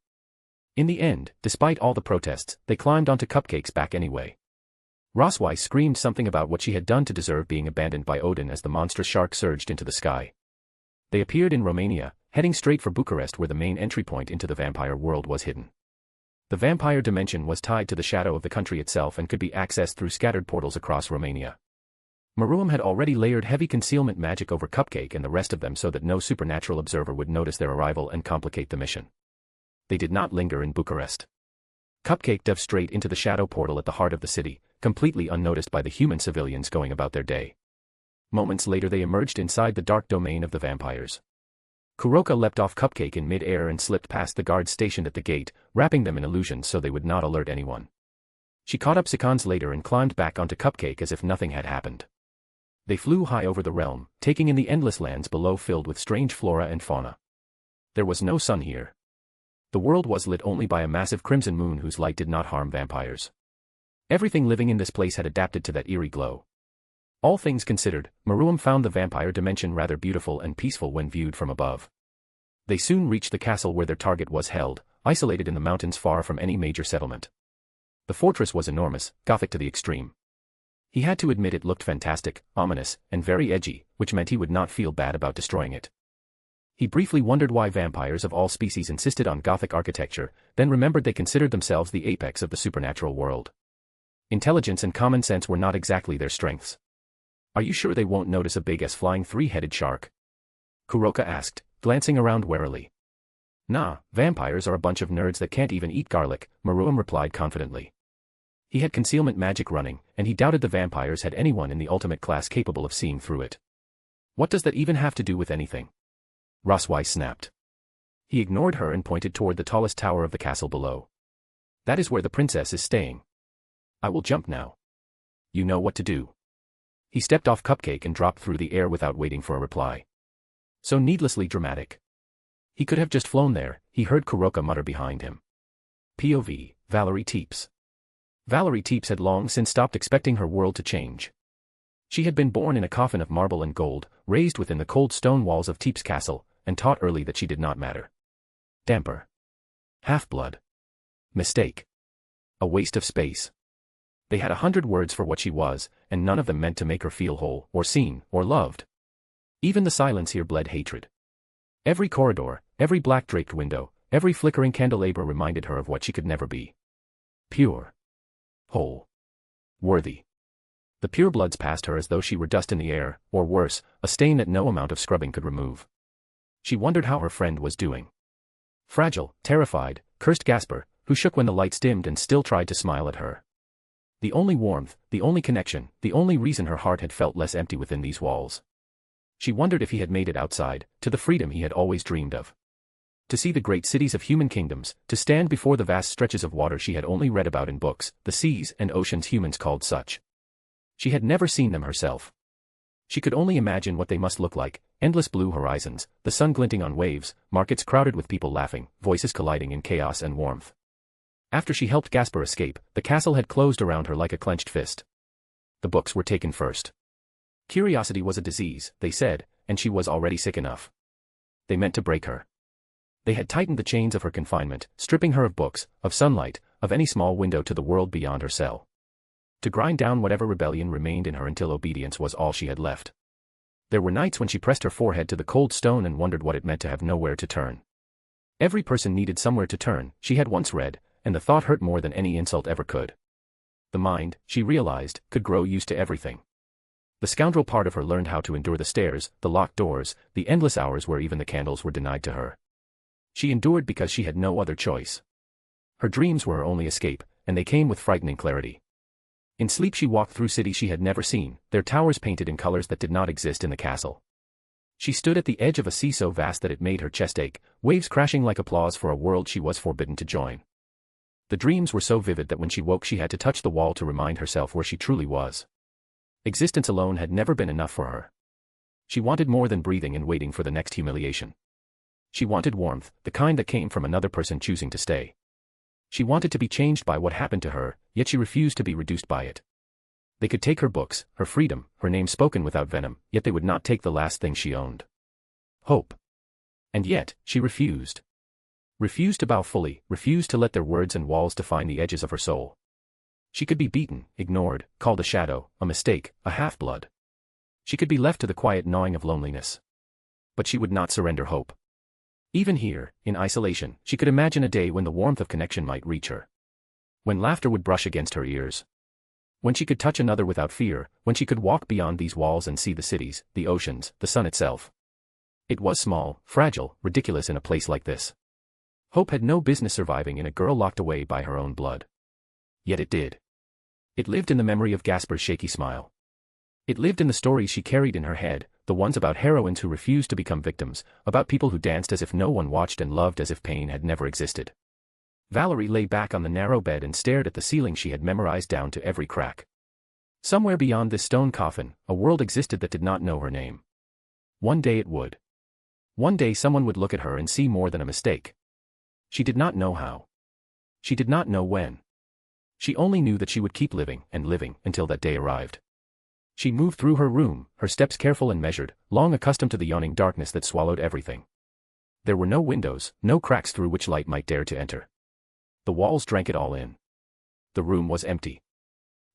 In the end, despite all the protests, they climbed onto Cupcake's back anyway. Roswai screamed something about what she had done to deserve being abandoned by Odin as the monstrous shark surged into the sky. They appeared in Romania, heading straight for Bucharest where the main entry point into the vampire world was hidden. The vampire dimension was tied to the shadow of the country itself and could be accessed through scattered portals across Romania. Maruam had already layered heavy concealment magic over Cupcake and the rest of them so that no supernatural observer would notice their arrival and complicate the mission. They did not linger in Bucharest. Cupcake dove straight into the shadow portal at the heart of the city, completely unnoticed by the human civilians going about their day. Moments later they emerged inside the dark domain of the vampires. Kuroka leapt off Cupcake in mid-air and slipped past the guards stationed at the gate, wrapping them in illusions so they would not alert anyone. She caught up seconds later and climbed back onto Cupcake as if nothing had happened. They flew high over the realm, taking in the endless lands below filled with strange flora and fauna. There was no sun here. The world was lit only by a massive crimson moon whose light did not harm vampires. Everything living in this place had adapted to that eerie glow. All things considered, Maruam found the vampire dimension rather beautiful and peaceful when viewed from above. They soon reached the castle where their target was held, isolated in the mountains far from any major settlement. The fortress was enormous, Gothic to the extreme. He had to admit it looked fantastic, ominous, and very edgy, which meant he would not feel bad about destroying it. He briefly wondered why vampires of all species insisted on Gothic architecture, then remembered they considered themselves the apex of the supernatural world. Intelligence and common sense were not exactly their strengths. Are you sure they won't notice a big-ass flying three-headed shark? Kuroka asked, glancing around warily. Nah, vampires are a bunch of nerds that can't even eat garlic, Maruam replied confidently. He had concealment magic running, and he doubted the vampires had anyone in the ultimate class capable of seeing through it. What does that even have to do with anything? Roswai snapped. He ignored her and pointed toward the tallest tower of the castle below. That is where the princess is staying. I will jump now. You know what to do. He stepped off Cupcake and dropped through the air without waiting for a reply. So needlessly dramatic. He could have just flown there, he heard Kuroka mutter behind him. POV, Valerie Teeps. Valerie Teeps had long since stopped expecting her world to change. She had been born in a coffin of marble and gold, raised within the cold stone walls of Teeps Castle, and taught early that she did not matter. Damper. Half-blood. Mistake. A waste of space. They had 100 words for what she was, and none of them meant to make her feel whole, or seen, or loved. Even the silence here bled hatred. Every corridor, every black-draped window, every flickering candelabra reminded her of what she could never be. Pure. Whole. Worthy. The purebloods passed her as though she were dust in the air, or worse, a stain that no amount of scrubbing could remove. She wondered how her friend was doing. Fragile, terrified, cursed Gasper, who shook when the lights dimmed and still tried to smile at her. The only warmth, the only connection, the only reason her heart had felt less empty within these walls. She wondered if he had made it outside, to the freedom he had always dreamed of. To see the great cities of human kingdoms, to stand before the vast stretches of water she had only read about in books, the seas and oceans humans called such. She had never seen them herself. She could only imagine what they must look like, endless blue horizons, the sun glinting on waves, markets crowded with people laughing, voices colliding in chaos and warmth. After she helped Gasper escape, the castle had closed around her like a clenched fist. The books were taken first. Curiosity was a disease, they said, and she was already sick enough. They meant to break her. They had tightened the chains of her confinement, stripping her of books, of sunlight, of any small window to the world beyond her cell. To grind down whatever rebellion remained in her until obedience was all she had left. There were nights when she pressed her forehead to the cold stone and wondered what it meant to have nowhere to turn. Every person needed somewhere to turn, she had once read, and the thought hurt more than any insult ever could. The mind, she realized, could grow used to everything. The scoundrel part of her learned how to endure the stairs, the locked doors, the endless hours where even the candles were denied to her. She endured because she had no other choice. Her dreams were her only escape, and they came with frightening clarity. In sleep she walked through cities she had never seen, their towers painted in colors that did not exist in the castle. She stood at the edge of a sea so vast that it made her chest ache, waves crashing like applause for a world she was forbidden to join. The dreams were so vivid that when she woke she had to touch the wall to remind herself where she truly was. Existence alone had never been enough for her. She wanted more than breathing and waiting for the next humiliation. She wanted warmth, the kind that came from another person choosing to stay. She wanted to be changed by what happened to her, yet she refused to be reduced by it. They could take her books, her freedom, her name spoken without venom, yet they would not take the last thing she owned. Hope. And yet, she refused. Refused to bow fully, refused to let their words and walls define the edges of her soul. She could be beaten, ignored, called a shadow, a mistake, a half-blood. She could be left to the quiet gnawing of loneliness. But she would not surrender hope. Even here, in isolation, she could imagine a day when the warmth of connection might reach her. When laughter would brush against her ears. When she could touch another without fear, when she could walk beyond these walls and see the cities, the oceans, the sun itself. It was small, fragile, ridiculous in a place like this. Hope had no business surviving in a girl locked away by her own blood. Yet it did. It lived in the memory of Gasper's shaky smile. It lived in the stories she carried in her head, the ones about heroines who refused to become victims, about people who danced as if no one watched and loved as if pain had never existed. Valerie lay back on the narrow bed and stared at the ceiling she had memorized down to every crack. Somewhere beyond this stone coffin, a world existed that did not know her name. One day it would. One day someone would look at her and see more than a mistake. She did not know how. She did not know when. She only knew that she would keep living and living until that day arrived. She moved through her room, her steps careful and measured, long accustomed to the yawning darkness that swallowed everything. There were no windows, no cracks through which light might dare to enter. The walls drank it all in. The room was empty.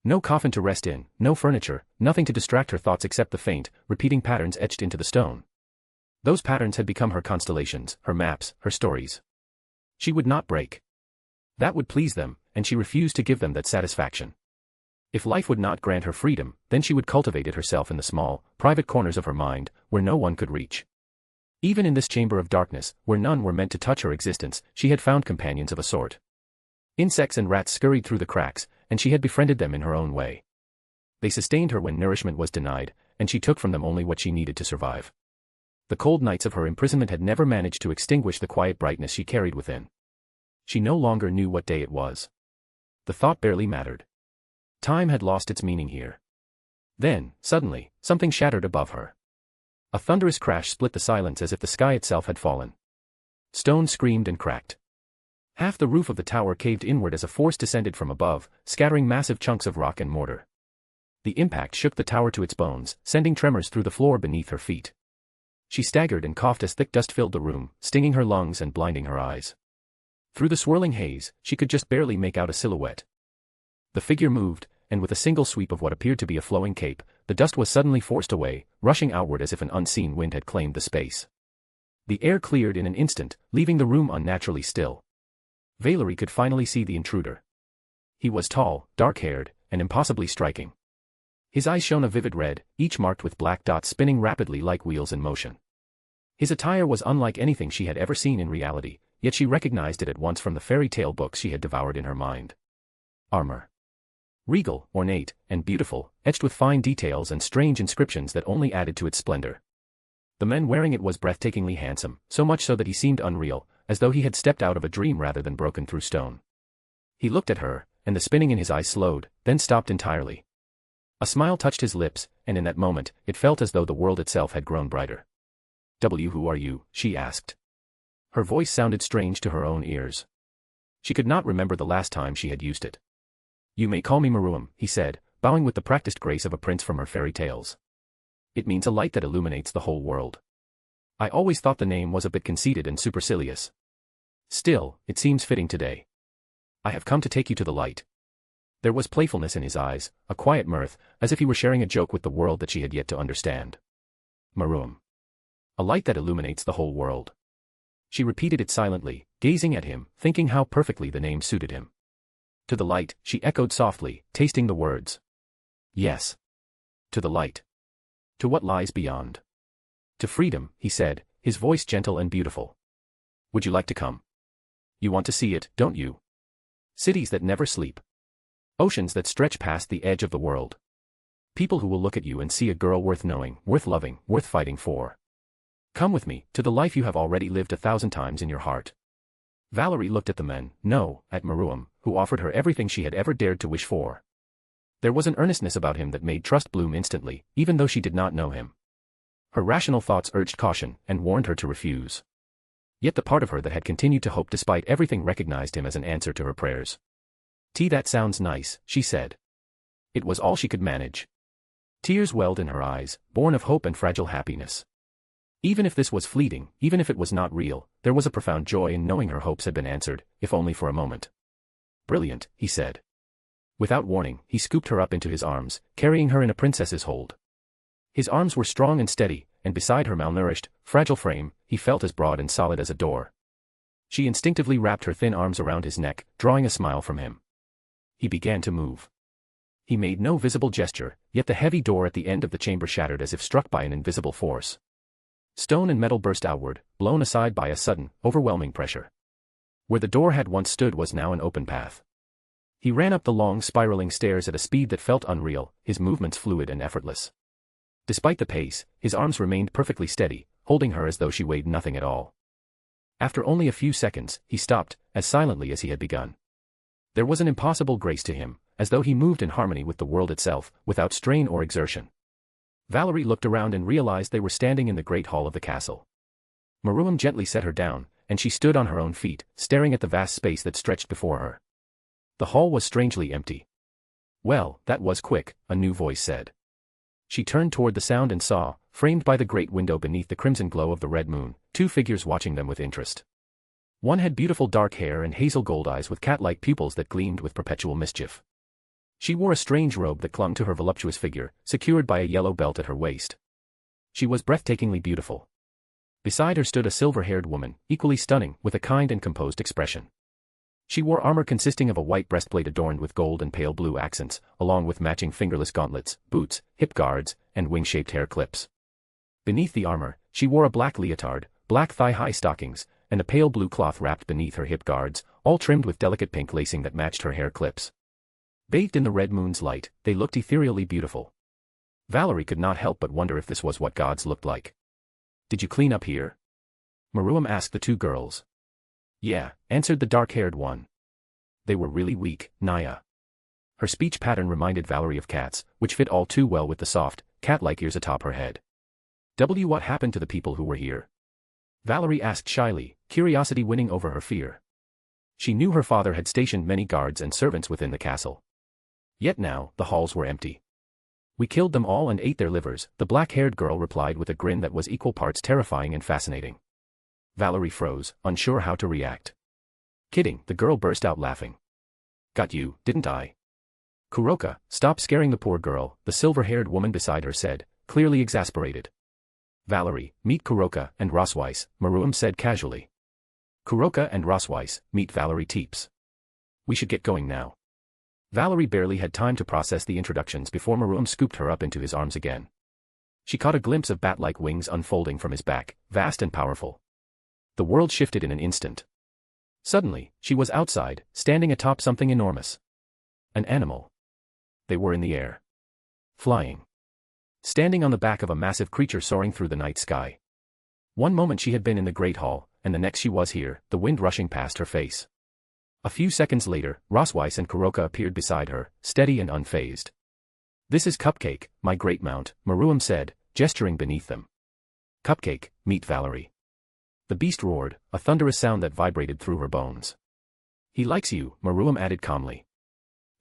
No coffin to rest in, no furniture, nothing to distract her thoughts except the faint, repeating patterns etched into the stone. Those patterns had become her constellations, her maps, her stories. She would not break. That would please them, and she refused to give them that satisfaction. If life would not grant her freedom, then she would cultivate it herself in the small, private corners of her mind, where no one could reach. Even in this chamber of darkness, where none were meant to touch her existence, she had found companions of a sort. Insects and rats scurried through the cracks, and she had befriended them in her own way. They sustained her when nourishment was denied, and she took from them only what she needed to survive. The cold nights of her imprisonment had never managed to extinguish the quiet brightness she carried within. She no longer knew what day it was. The thought barely mattered. Time had lost its meaning here. Then, suddenly, something shattered above her. A thunderous crash split the silence as if the sky itself had fallen. Stone screamed and cracked. Half the roof of the tower caved inward as a force descended from above, scattering massive chunks of rock and mortar. The impact shook the tower to its bones, sending tremors through the floor beneath her feet. She staggered and coughed as thick dust filled the room, stinging her lungs and blinding her eyes. Through the swirling haze, she could just barely make out a silhouette. The figure moved, and with a single sweep of what appeared to be a flowing cape, the dust was suddenly forced away, rushing outward as if an unseen wind had claimed the space. The air cleared in an instant, leaving the room unnaturally still. Valerie could finally see the intruder. He was tall, dark-haired, and impossibly striking. His eyes shone a vivid red, each marked with black dots spinning rapidly like wheels in motion. His attire was unlike anything she had ever seen in reality, yet she recognized it at once from the fairy tale books she had devoured in her mind. Armor. Regal, ornate, and beautiful, etched with fine details and strange inscriptions that only added to its splendor. The man wearing it was breathtakingly handsome, so much so that he seemed unreal, as though he had stepped out of a dream rather than broken through stone. He looked at her, and the spinning in his eyes slowed, then stopped entirely. A smile touched his lips, and in that moment, it felt as though the world itself had grown brighter. Who are you?" she asked. Her voice sounded strange to her own ears. She could not remember the last time she had used it. "You may call me Maruam," he said, bowing with the practiced grace of a prince from her fairy tales. "It means a light that illuminates the whole world. I always thought the name was a bit conceited and supercilious. Still, it seems fitting today. I have come to take you to the light." There was playfulness in his eyes, a quiet mirth, as if he were sharing a joke with the world that she had yet to understand. Maruam. A light that illuminates the whole world. She repeated it silently, gazing at him, thinking how perfectly the name suited him. To the light, she echoed softly, tasting the words. Yes. To the light. To what lies beyond. To freedom, he said, his voice gentle and beautiful. Would you like to come? You want to see it, don't you? Cities that never sleep. Oceans that stretch past the edge of the world. People who will look at you and see a girl worth knowing, worth loving, worth fighting for. Come with me, to the life you have already lived 1,000 times in your heart. Valerie looked at the men, no, at Maruam, who offered her everything she had ever dared to wish for. There was an earnestness about him that made trust bloom instantly, even though she did not know him. Her rational thoughts urged caution and warned her to refuse. Yet the part of her that had continued to hope despite everything recognized him as an answer to her prayers. That sounds nice, she said. It was all she could manage. Tears welled in her eyes, born of hope and fragile happiness. Even if this was fleeting, even if it was not real, there was a profound joy in knowing her hopes had been answered, if only for a moment. Brilliant, he said. Without warning, he scooped her up into his arms, carrying her in a princess's hold. His arms were strong and steady, and beside her malnourished, fragile frame, he felt as broad and solid as a door. She instinctively wrapped her thin arms around his neck, drawing a smile from him. He began to move. He made no visible gesture, yet the heavy door at the end of the chamber shattered as if struck by an invisible force. Stone and metal burst outward, blown aside by a sudden, overwhelming pressure. Where the door had once stood was now an open path. He ran up the long spiraling stairs at a speed that felt unreal, his movements fluid and effortless. Despite the pace, his arms remained perfectly steady, holding her as though she weighed nothing at all. After only a few seconds, he stopped, as silently as he had begun. There was an impossible grace to him, as though he moved in harmony with the world itself, without strain or exertion. Valerie looked around and realized they were standing in the great hall of the castle. Maruam gently set her down, and she stood on her own feet, staring at the vast space that stretched before her. The hall was strangely empty. Well, that was quick, a new voice said. She turned toward the sound and saw, framed by the great window beneath the crimson glow of the red moon, two figures watching them with interest. One had beautiful dark hair and hazel gold eyes with cat-like pupils that gleamed with perpetual mischief. She wore a strange robe that clung to her voluptuous figure, secured by a yellow belt at her waist. She was breathtakingly beautiful. Beside her stood a silver-haired woman, equally stunning, with a kind and composed expression. She wore armor consisting of a white breastplate adorned with gold and pale blue accents, along with matching fingerless gauntlets, boots, hip guards, and wing-shaped hair clips. Beneath the armor, she wore a black leotard, black thigh-high stockings, and a pale blue cloth wrapped beneath her hip guards, all trimmed with delicate pink lacing that matched her hair clips. Bathed in the red moon's light, they looked ethereally beautiful. Valerie could not help but wonder if this was what gods looked like. "Did you clean up here?" Maruam asked the two girls. "Yeah," answered the dark-haired one. They were really weak, Naya. Her speech pattern reminded Valerie of cats, which fit all too well with the soft, cat-like ears atop her head. What happened to the people who were here?" Valerie asked shyly, curiosity winning over her fear. She knew her father had stationed many guards and servants within the castle. Yet now, the halls were empty. "We killed them all and ate their livers," the black-haired girl replied with a grin that was equal parts terrifying and fascinating. Valerie froze, unsure how to react. "Kidding," the girl burst out laughing. "Got you, didn't I?" "Kuroka, stop scaring the poor girl," the silver-haired woman beside her said, clearly exasperated. "Valerie, meet Kuroka and Rosweiss," Maruam said casually. "Kuroka and Rosweiss, meet Valerie Teeps. We should get going now." Valerie barely had time to process the introductions before Maruam scooped her up into his arms again. She caught a glimpse of bat-like wings unfolding from his back, vast and powerful. The world shifted in an instant. Suddenly, she was outside, standing atop something enormous. An animal. They were in the air. Flying. Standing on the back of a massive creature soaring through the night sky. One moment she had been in the great hall, and the next she was here, the wind rushing past her face. A few seconds later, Rosweiss and Kuroka appeared beside her, steady and unfazed. "This is Cupcake, my great mount," Maruam said, gesturing beneath them. "Cupcake, meet Valerie." The beast roared, a thunderous sound that vibrated through her bones. "He likes you," Maruam added calmly.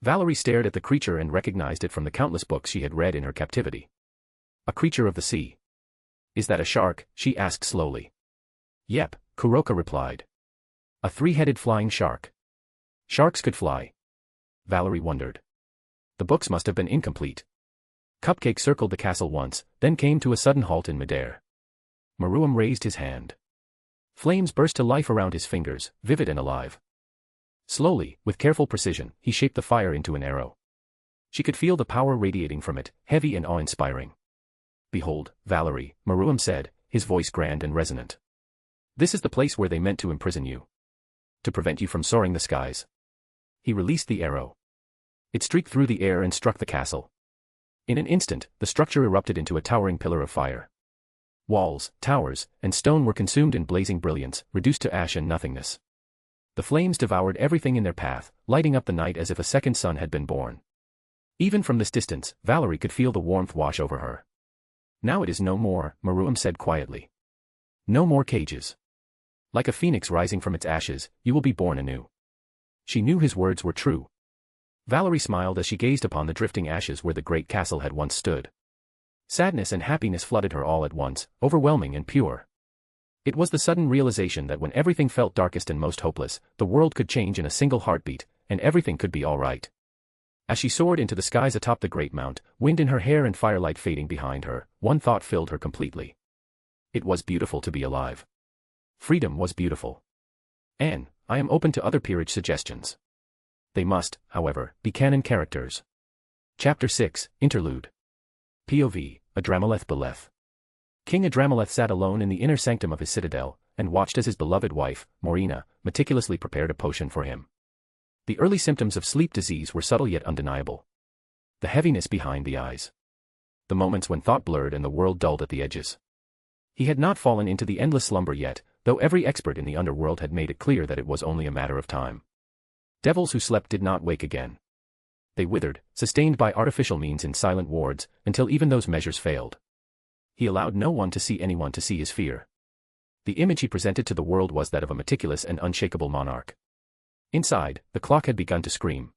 Valerie stared at the creature and recognized it from the countless books she had read in her captivity. "A creature of the sea." "Is that a shark?" she asked slowly. "Yep," Kuroka replied. "A three-headed flying shark." Sharks could fly? Valerie wondered. The books must have been incomplete. Cupcake circled the castle once, then came to a sudden halt in midair. Maruam raised his hand. Flames burst to life around his fingers, vivid and alive. Slowly, with careful precision, he shaped the fire into an arrow. She could feel the power radiating from it, heavy and awe-inspiring. "Behold, Valerie," Maruam said, his voice grand and resonant. "This is the place where they meant to imprison you. To prevent you from soaring the skies." He released the arrow. It streaked through the air and struck the castle. In an instant, the structure erupted into a towering pillar of fire. Walls, towers, and stone were consumed in blazing brilliance, reduced to ash and nothingness. The flames devoured everything in their path, lighting up the night as if a second sun had been born. Even from this distance, Valerie could feel the warmth wash over her. "Now it is no more," Maruam said quietly. "No more cages. Like a phoenix rising from its ashes, you will be born anew." She knew his words were true. Valerie smiled as she gazed upon the drifting ashes where the great castle had once stood. Sadness and happiness flooded her all at once, overwhelming and pure. It was the sudden realization that when everything felt darkest and most hopeless, the world could change in a single heartbeat, and everything could be all right. As she soared into the skies atop the great mount, wind in her hair and firelight fading behind her, one thought filled her completely. It was beautiful to be alive. Freedom was beautiful. "Anne, I am open to other peerage suggestions. They must, however, be canon characters." Chapter 6, Interlude. POV, House Beleth. King House sat alone in the inner sanctum of his citadel, and watched as his beloved wife, Morena, meticulously prepared a potion for him. The early symptoms of sleep disease were subtle yet undeniable. The heaviness behind the eyes. The moments when thought blurred and the world dulled at the edges. He had not fallen into the endless slumber yet, though every expert in the underworld had made it clear that it was only a matter of time. Devils who slept did not wake again. They withered, sustained by artificial means in silent wards, until even those measures failed. He allowed no one to see anyone to see his fear. The image he presented to the world was that of a meticulous and unshakable monarch. Inside, the clock had begun to scream.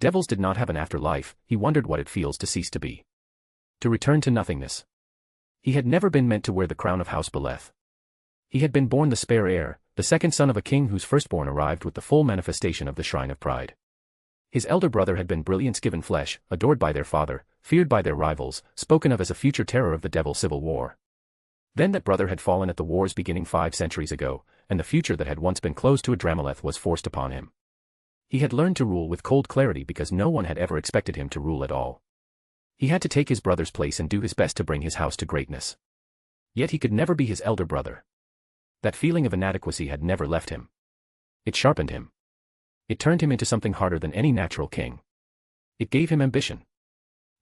Devils did not have an afterlife, he wondered what it feels to cease to be. To return to nothingness. He had never been meant to wear the crown of House Beleth. He had been born the spare heir, the second son of a king whose firstborn arrived with the full manifestation of the shrine of pride. His elder brother had been brilliance given flesh, adored by their father, feared by their rivals, spoken of as a future terror of the devil civil war. Then that brother had fallen at the wars beginning 5 centuries ago, and the future that had once been closed to House was forced upon him. He had learned to rule with cold clarity because no one had ever expected him to rule at all. He had to take his brother's place and do his best to bring his house to greatness. Yet he could never be his elder brother. That feeling of inadequacy had never left him. It sharpened him. It turned him into something harder than any natural king. It gave him ambition.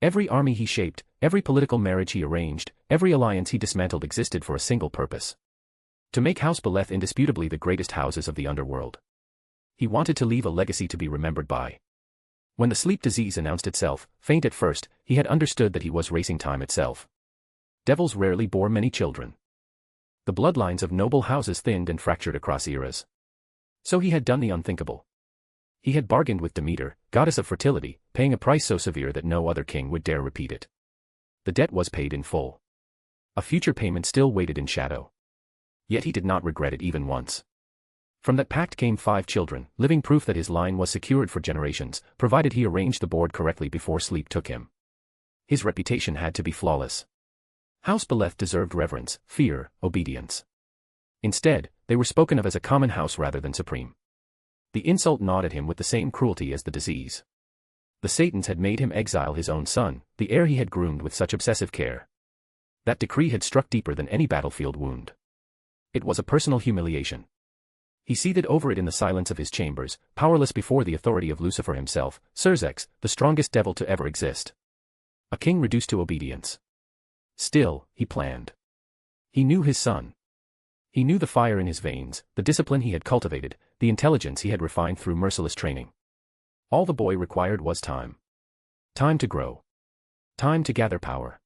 Every army he shaped, every political marriage he arranged, every alliance he dismantled existed for a single purpose. To make House Beleth indisputably the greatest houses of the underworld. He wanted to leave a legacy to be remembered by. When the sleep disease announced itself, faint at first, he had understood that he was racing time itself. Devils rarely bore many children. The bloodlines of noble houses thinned and fractured across eras. So he had done the unthinkable. He had bargained with Demeter, goddess of fertility, paying a price so severe that no other king would dare repeat it. The debt was paid in full. A future payment still waited in shadow. Yet he did not regret it even once. From that pact came 5 children, living proof that his line was secured for generations, provided he arranged the board correctly before sleep took him. His reputation had to be flawless. House Beleth deserved reverence, fear, obedience. Instead, they were spoken of as a common house rather than supreme. The insult gnawed at him with the same cruelty as the disease. The Satans had made him exile his own son, the heir he had groomed with such obsessive care. That decree had struck deeper than any battlefield wound. It was a personal humiliation. He seethed over it in the silence of his chambers, powerless before the authority of Lucifer himself, Serzex, the strongest devil to ever exist. A king reduced to obedience. Still, he planned. He knew his son. He knew the fire in his veins, the discipline he had cultivated, the intelligence he had refined through merciless training. All the boy required was time. Time to grow. Time to gather power.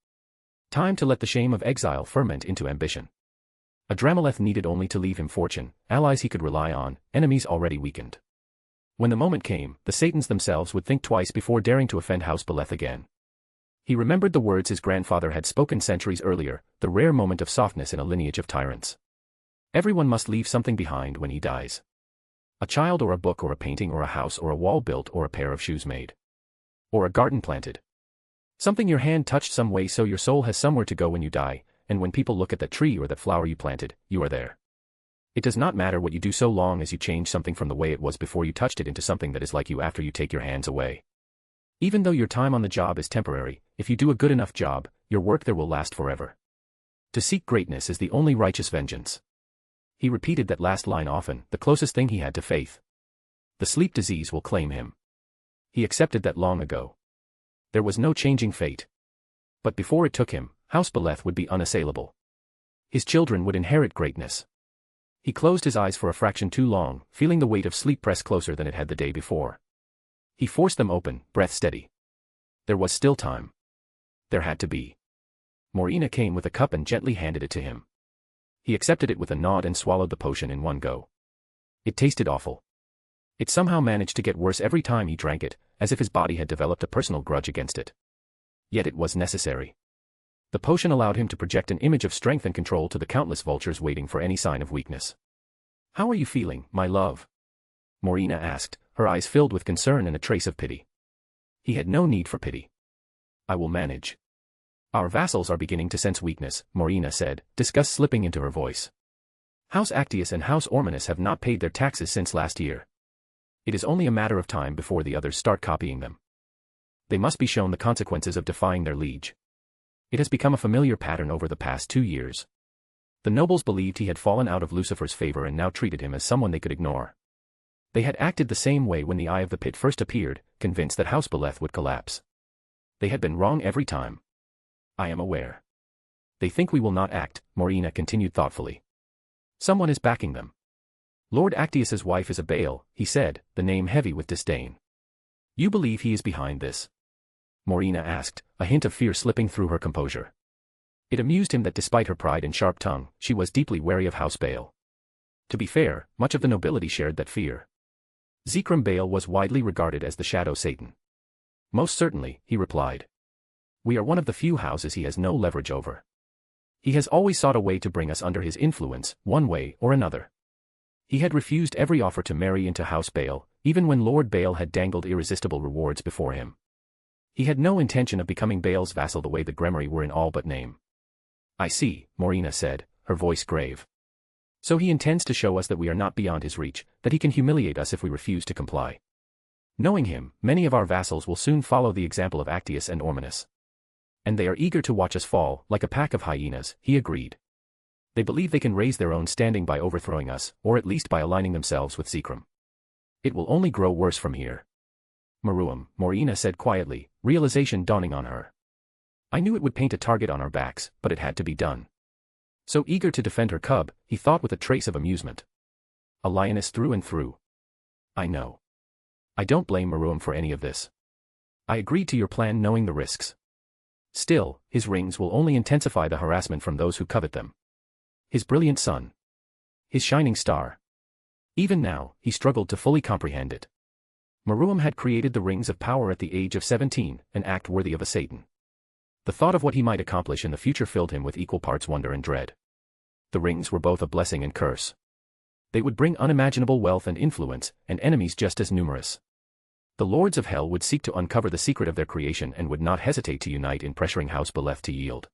Time to let the shame of exile ferment into ambition. House needed only to leave him fortune, allies he could rely on, enemies already weakened. When the moment came, the Satans themselves would think twice before daring to offend House Beleth again. He remembered the words his grandfather had spoken centuries earlier, the rare moment of softness in a lineage of tyrants. Everyone must leave something behind when he dies. A child or a book or a painting or a house or a wall built or a pair of shoes made. Or a garden planted. Something your hand touched some way so your soul has somewhere to go when you die, and when people look at that tree or that flower you planted, you are there. It does not matter what you do so long as you change something from the way it was before you touched it into something that is like you after you take your hands away. Even though your time on the job is temporary, if you do a good enough job, your work there will last forever. To seek greatness is the only righteous vengeance. He repeated that last line often, the closest thing he had to faith. The sleep disease will claim him. He accepted that long ago. There was no changing fate. But before it took him, House Beleth would be unassailable. His children would inherit greatness. He closed his eyes for a fraction too long, feeling the weight of sleep press closer than it had the day before. He forced them open, breath steady. There was still time. There had to be. Morina came with a cup and gently handed it to him. He accepted it with a nod and swallowed the potion in one go. It tasted awful. It somehow managed to get worse every time he drank it, as if his body had developed a personal grudge against it. Yet it was necessary. The potion allowed him to project an image of strength and control to the countless vultures waiting for any sign of weakness. "How are you feeling, my love?" Morina asked, her eyes filled with concern and a trace of pity. He had no need for pity. "I will manage." "Our vassals are beginning to sense weakness," Morina said, disgust slipping into her voice. "House Actius and House Ormanus have not paid their taxes since last year. It is only a matter of time before the others start copying them. They must be shown the consequences of defying their liege. It has become a familiar pattern over the past 2 years. The nobles believed he had fallen out of Lucifer's favor and now treated him as someone they could ignore. They had acted the same way when the Eye of the Pit first appeared, convinced that House Beleth would collapse. They had been wrong every time. I am aware. They think we will not act, Morina continued thoughtfully. Someone is backing them. Lord Actius's wife is a Baal, he said, the name heavy with disdain. You believe he is behind this? Morina asked, a hint of fear slipping through her composure. It amused him that despite her pride and sharp tongue, she was deeply wary of House Baal. To be fair, much of the nobility shared that fear. Zikram Baal was widely regarded as the shadow Satan. Most certainly, he replied. We are one of the few houses he has no leverage over. He has always sought a way to bring us under his influence, one way or another. He had refused every offer to marry into House Baal, even when Lord Baal had dangled irresistible rewards before him. He had no intention of becoming Baal's vassal the way the Gremory were in all but name. I see, Morina said, her voice grave. So he intends to show us that we are not beyond his reach, that he can humiliate us if we refuse to comply. Knowing him, many of our vassals will soon follow the example of Actius and Ormanus. And they are eager to watch us fall, like a pack of hyenas, he agreed. They believe they can raise their own standing by overthrowing us, or at least by aligning themselves with Zikram. It will only grow worse from here. Meruem, Morina said quietly, realization dawning on her. I knew it would paint a target on our backs, but it had to be done. So eager to defend her cub, he thought with a trace of amusement. A lioness through and through. I know. I don't blame Meruem for any of this. I agreed to your plan knowing the risks. Still, his rings will only intensify the harassment from those who covet them. His brilliant sun. His shining star. Even now, he struggled to fully comprehend it. Meruem had created the rings of power at the age of 17, an act worthy of a Satan. The thought of what he might accomplish in the future filled him with equal parts wonder and dread. The rings were both a blessing and curse. They would bring unimaginable wealth and influence, and enemies just as numerous. The lords of hell would seek to uncover the secret of their creation and would not hesitate to unite in pressuring House Beleth to yield.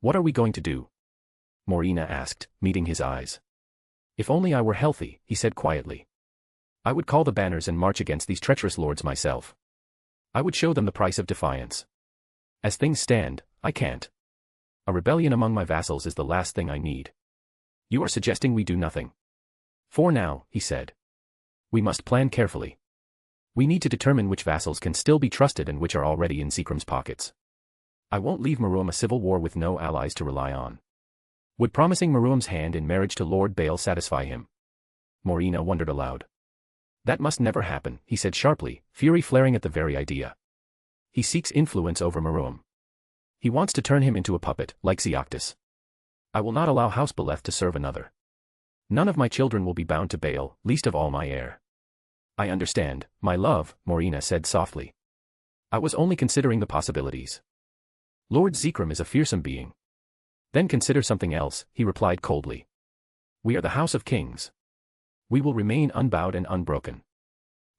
What are we going to do? Morina asked, meeting his eyes. If only I were healthy, he said quietly. I would call the banners and march against these treacherous lords myself. I would show them the price of defiance. As things stand, I can't. A rebellion among my vassals is the last thing I need. You are suggesting we do nothing. For now, he said. We must plan carefully. We need to determine which vassals can still be trusted and which are already in Zikram's pockets. I won't leave Meruem a civil war with no allies to rely on. Would promising Meruem's hand in marriage to Lord Baal satisfy him? Morina wondered aloud. That must never happen, he said sharply, fury flaring at the very idea. He seeks influence over Meruem. He wants to turn him into a puppet, like Zeoctus. I will not allow House Beleth to serve another. None of my children will be bound to Baal, least of all my heir. I understand, my love, Morina said softly. I was only considering the possibilities. Lord Zikram is a fearsome being. Then consider something else, he replied coldly. We are the House of Kings. We will remain unbowed and unbroken.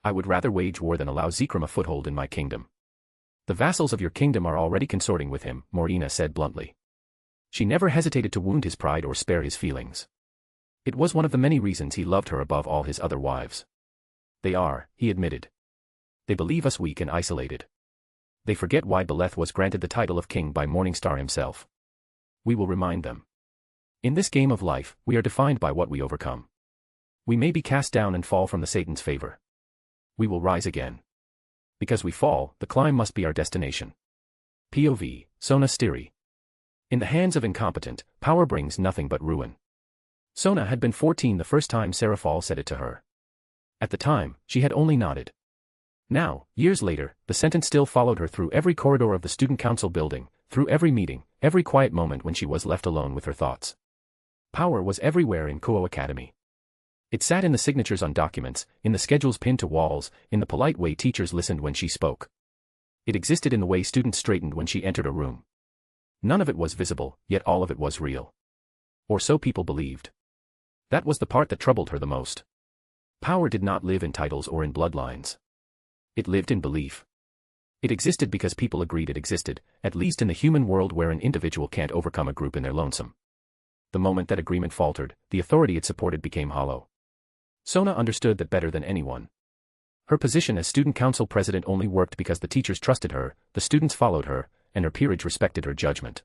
I would rather wage war than allow Zikram a foothold in my kingdom. The vassals of your kingdom are already consorting with him, Morina said bluntly. She never hesitated to wound his pride or spare his feelings. It was one of the many reasons he loved her above all his other wives. They are, he admitted. They believe us weak and isolated. They forget why Beleth was granted the title of king by Morningstar himself. We will remind them. In this game of life, we are defined by what we overcome. We may be cast down and fall from the Satan's favor. We will rise again. Because we fall, the climb must be our destination. POV, Sona Stiri. In the hands of incompetent, power brings nothing but ruin. Sona had been 14 the first time Serafal said it to her. At the time, she had only nodded. Now, years later, the sentence still followed her through every corridor of the student council building, through every meeting, every quiet moment when she was left alone with her thoughts. Power was everywhere in Kuo Academy. It sat in the signatures on documents, in the schedules pinned to walls, in the polite way teachers listened when she spoke. It existed in the way students straightened when she entered a room. None of it was visible, yet all of it was real. Or so people believed. That was the part that troubled her the most. Power did not live in titles or in bloodlines. It lived in belief. It existed because people agreed it existed, at least in the human world where an individual can't overcome a group in their lonesome. The moment that agreement faltered, the authority it supported became hollow. Sona understood that better than anyone. Her position as student council president only worked because the teachers trusted her, the students followed her, and her peerage respected her judgment.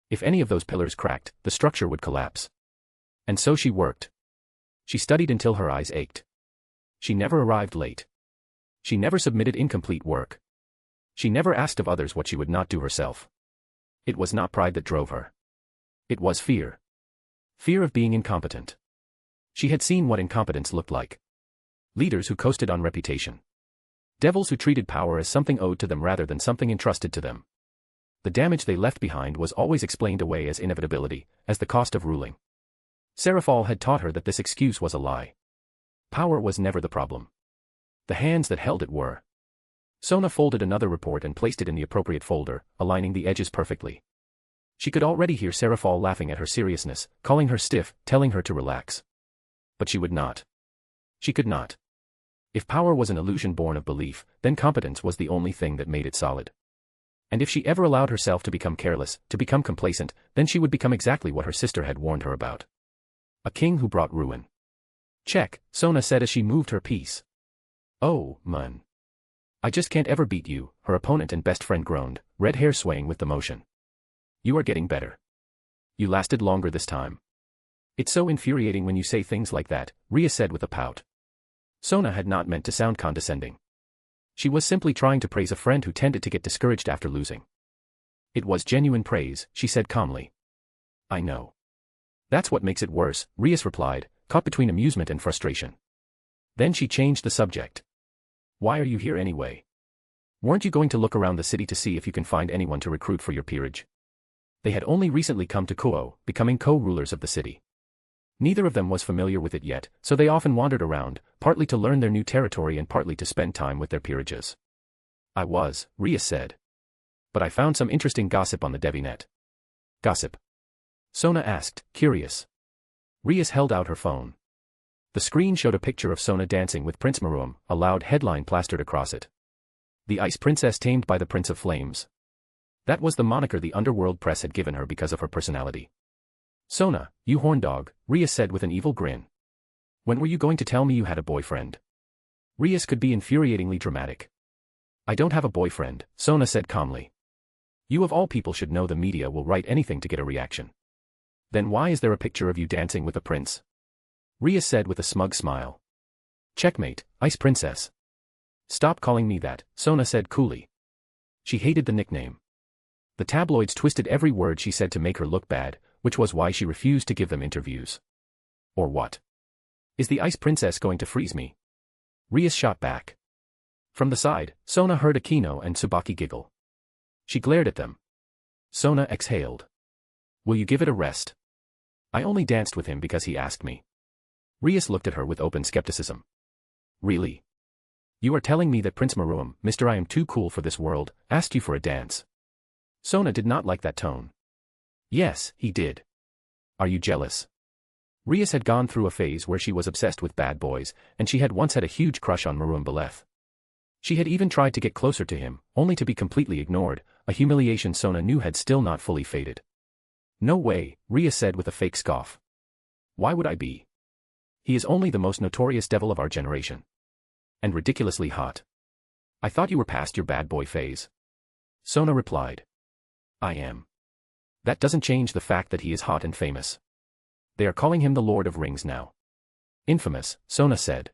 If any of those pillars cracked, the structure would collapse. And so she worked. She studied until her eyes ached. She never arrived late. She never submitted incomplete work. She never asked of others what she would not do herself. It was not pride that drove her. It was fear. Fear of being incompetent. She had seen what incompetence looked like. Leaders who coasted on reputation. Devils who treated power as something owed to them rather than something entrusted to them. The damage they left behind was always explained away as inevitability, as the cost of ruling. Serafal had taught her that this excuse was a lie. Power was never the problem. The hands that held it were. Sona folded another report and placed it in the appropriate folder, aligning the edges perfectly. She could already hear Serafal laughing at her seriousness, calling her stiff, telling her to relax. But she would not. She could not. If power was an illusion born of belief, then competence was the only thing that made it solid. And if she ever allowed herself to become careless, to become complacent, then she would become exactly what her sister had warned her about. A king who brought ruin. Check, Sona said as she moved her piece. Oh, man. I just can't ever beat you, her opponent and best friend groaned, red hair swaying with the motion. You are getting better. You lasted longer this time. It's so infuriating when you say things like that, Ria said with a pout. Sona had not meant to sound condescending. She was simply trying to praise a friend who tended to get discouraged after losing. It was genuine praise, she said calmly. I know. That's what makes it worse, Rias replied, caught between amusement and frustration. Then she changed the subject. Why are you here anyway? Weren't you going to look around the city to see if you can find anyone to recruit for your peerage? They had only recently come to Kuo, becoming co-rulers of the city. Neither of them was familiar with it yet, so they often wandered around, partly to learn their new territory and partly to spend time with their peerages. I was, Rias said. But I found some interesting gossip on the Devinet. Gossip? Sona asked, curious. Rias held out her phone. The screen showed a picture of Sona dancing with Prince Maruam, a loud headline plastered across it. The Ice Princess tamed by the Prince of Flames. That was the moniker the Underworld press had given her because of her personality. Sona, you horn dog, Rias said with an evil grin. When were you going to tell me you had a boyfriend? Rias could be infuriatingly dramatic. I don't have a boyfriend, Sona said calmly. You of all people should know the media will write anything to get a reaction. Then why is there a picture of you dancing with a prince? Rias said with a smug smile. Checkmate, Ice Princess. Stop calling me that, Sona said coolly. She hated the nickname. The tabloids twisted every word she said to make her look bad, which was why she refused to give them interviews. Or what? Is the Ice Princess going to freeze me? Rias shot back. From the side, Sona heard Akino and Tsubaki giggle. She glared at them. Sona exhaled. Will you give it a rest? I only danced with him because he asked me. Rias looked at her with open skepticism. Really? You are telling me that Prince Maruam, Mr. I am too cool for this world, asked you for a dance? Sona did not like that tone. Yes, he did. Are you jealous? Rias had gone through a phase where she was obsessed with bad boys, and she had once had a huge crush on Maruam Beleth. She had even tried to get closer to him, only to be completely ignored, a humiliation Sona knew had still not fully faded. No way, Rias said with a fake scoff. Why would I be? He is only the most notorious devil of our generation. And ridiculously hot. I thought you were past your bad boy phase. Sona replied. I am. That doesn't change the fact that he is hot and famous. They are calling him the Lord of Rings now. Infamous, Sona said.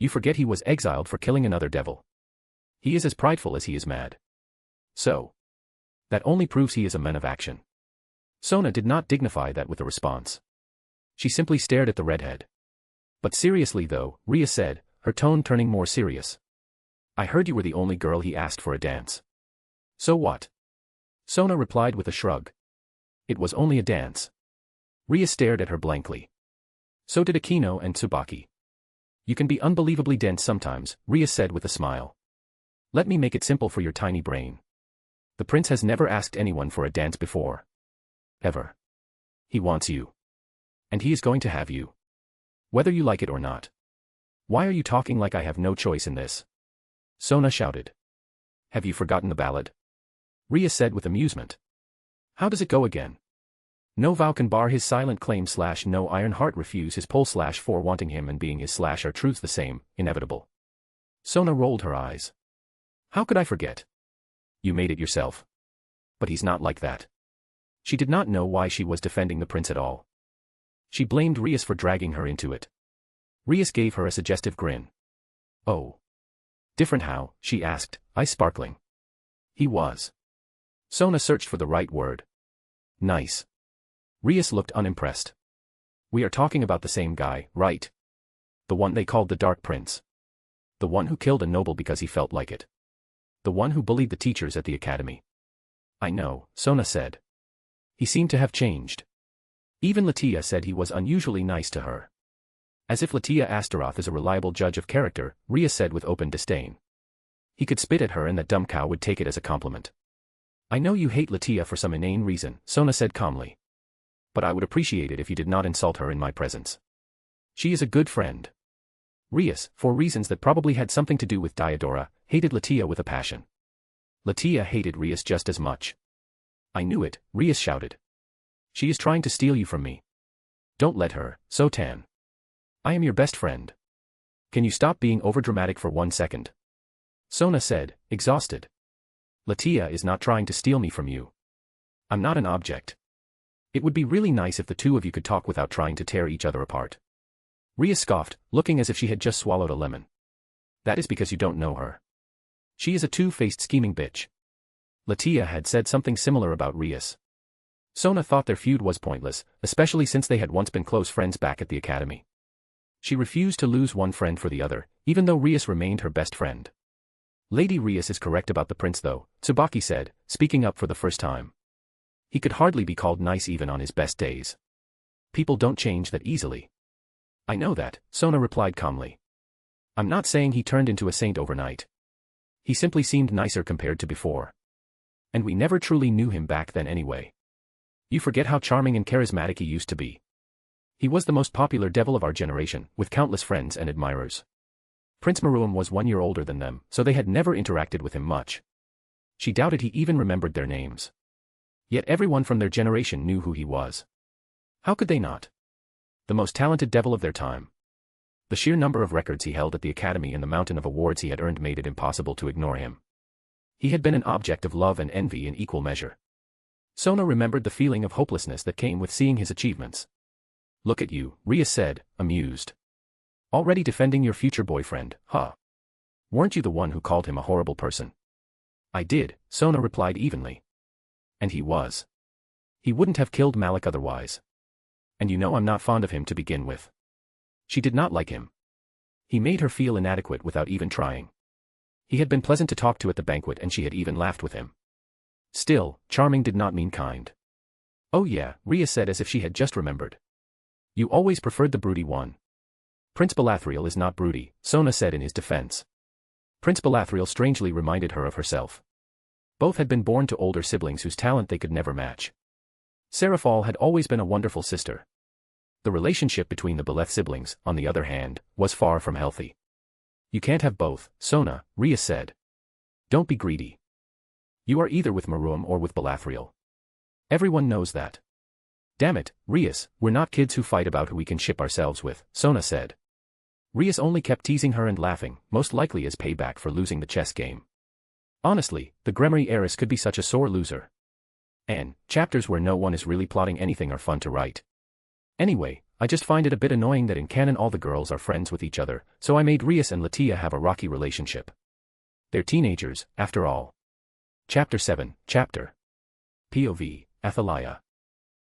You forget he was exiled for killing another devil. He is as prideful as he is mad. So. That only proves he is a man of action. Sona did not dignify that with a response. She simply stared at the redhead. But seriously though, Rhea said, her tone turning more serious. I heard you were the only girl he asked for a dance. So what? Sona replied with a shrug. It was only a dance. Rhea stared at her blankly. So did Akino and Tsubaki. You can be unbelievably dense sometimes, Rhea said with a smile. Let me make it simple for your tiny brain. The prince has never asked anyone for a dance before. Ever. He wants you. And he is going to have you. Whether you like it or not. Why are you talking like I have no choice in this? Sona shouted. Have you forgotten the ballad? Rhea said with amusement. How does it go again? No vow can bar his silent claim / no iron heart refuse his pull / for wanting him and being his / are truths the same, inevitable. Sona rolled her eyes. How could I forget? You made it yourself. But he's not like that. She did not know why she was defending the prince at all. She blamed Rhea for dragging her into it. Rhea gave her a suggestive grin. Oh. Different how? She asked, eyes sparkling. He was. Sona searched for the right word. Nice. Rhea looked unimpressed. We are talking about the same guy, right? The one they called the Dark Prince. The one who killed a noble because he felt like it. The one who bullied the teachers at the academy. I know, Sona said. He seemed to have changed. Even Latia said he was unusually nice to her. As if Latia Astaroth is a reliable judge of character, Rhea said with open disdain. He could spit at her and that dumb cow would take it as a compliment. I know you hate Latia for some inane reason, Sona said calmly. But I would appreciate it if you did not insult her in my presence. She is a good friend. Rhea, for reasons that probably had something to do with Diodora, hated Latia with a passion. Latia hated Rhea just as much. I knew it, Rhea shouted. She is trying to steal you from me. Don't let her, Sotan. I am your best friend. Can you stop being overdramatic for 1 second? Sona said, exhausted. Latia is not trying to steal me from you. I'm not an object. It would be really nice if the two of you could talk without trying to tear each other apart. Rhea scoffed, looking as if she had just swallowed a lemon. That is because you don't know her. She is a two-faced scheming bitch. Latia had said something similar about Rhea. Sona thought their feud was pointless, especially since they had once been close friends back at the academy. She refused to lose one friend for the other, even though Rhea remained her best friend. Lady Rhea is correct about the prince though, Tsubaki said, speaking up for the first time. He could hardly be called nice even on his best days. People don't change that easily. I know that, Sona replied calmly. I'm not saying he turned into a saint overnight. He simply seemed nicer compared to before. And we never truly knew him back then anyway. You forget how charming and charismatic he used to be. He was the most popular devil of our generation, with countless friends and admirers. Prince Maruam was 1 year older than them, so they had never interacted with him much. She doubted he even remembered their names. Yet everyone from their generation knew who he was. How could they not? The most talented devil of their time. The sheer number of records he held at the academy and the mountain of awards he had earned made it impossible to ignore him. He had been an object of love and envy in equal measure. Sona remembered the feeling of hopelessness that came with seeing his achievements. Look at you, Rhea said, amused. Already defending your future boyfriend, huh? Weren't you the one who called him a horrible person? I did, Sona replied evenly. And he was. He wouldn't have killed Malik otherwise. And you know I'm not fond of him to begin with. She did not like him. He made her feel inadequate without even trying. He had been pleasant to talk to at the banquet and she had even laughed with him. Still, charming did not mean kind. Oh yeah, Rhea said as if she had just remembered. You always preferred the broody one. Prince Belathriel is not broody, Sona said in his defense. Prince Belathriel strangely reminded her of herself. Both had been born to older siblings whose talent they could never match. Seraphal had always been a wonderful sister. The relationship between the Beleth siblings, on the other hand, was far from healthy. You can't have both, Sona, Rhea said. Don't be greedy. You are either with Maruam or with Belathriel. Everyone knows that. Damn it, Rhea, we're not kids who fight about who we can ship ourselves with, Sona said. Rhea only kept teasing her and laughing, most likely as payback for losing the chess game. Honestly, the Gremory heiress could be such a sore loser. And chapters where no one is really plotting anything are fun to write. Anyway, I just find it a bit annoying that in canon all the girls are friends with each other, so I made Rias and Latia have a rocky relationship. They're teenagers, after all. Chapter 7, Chapter POV, Athaliah.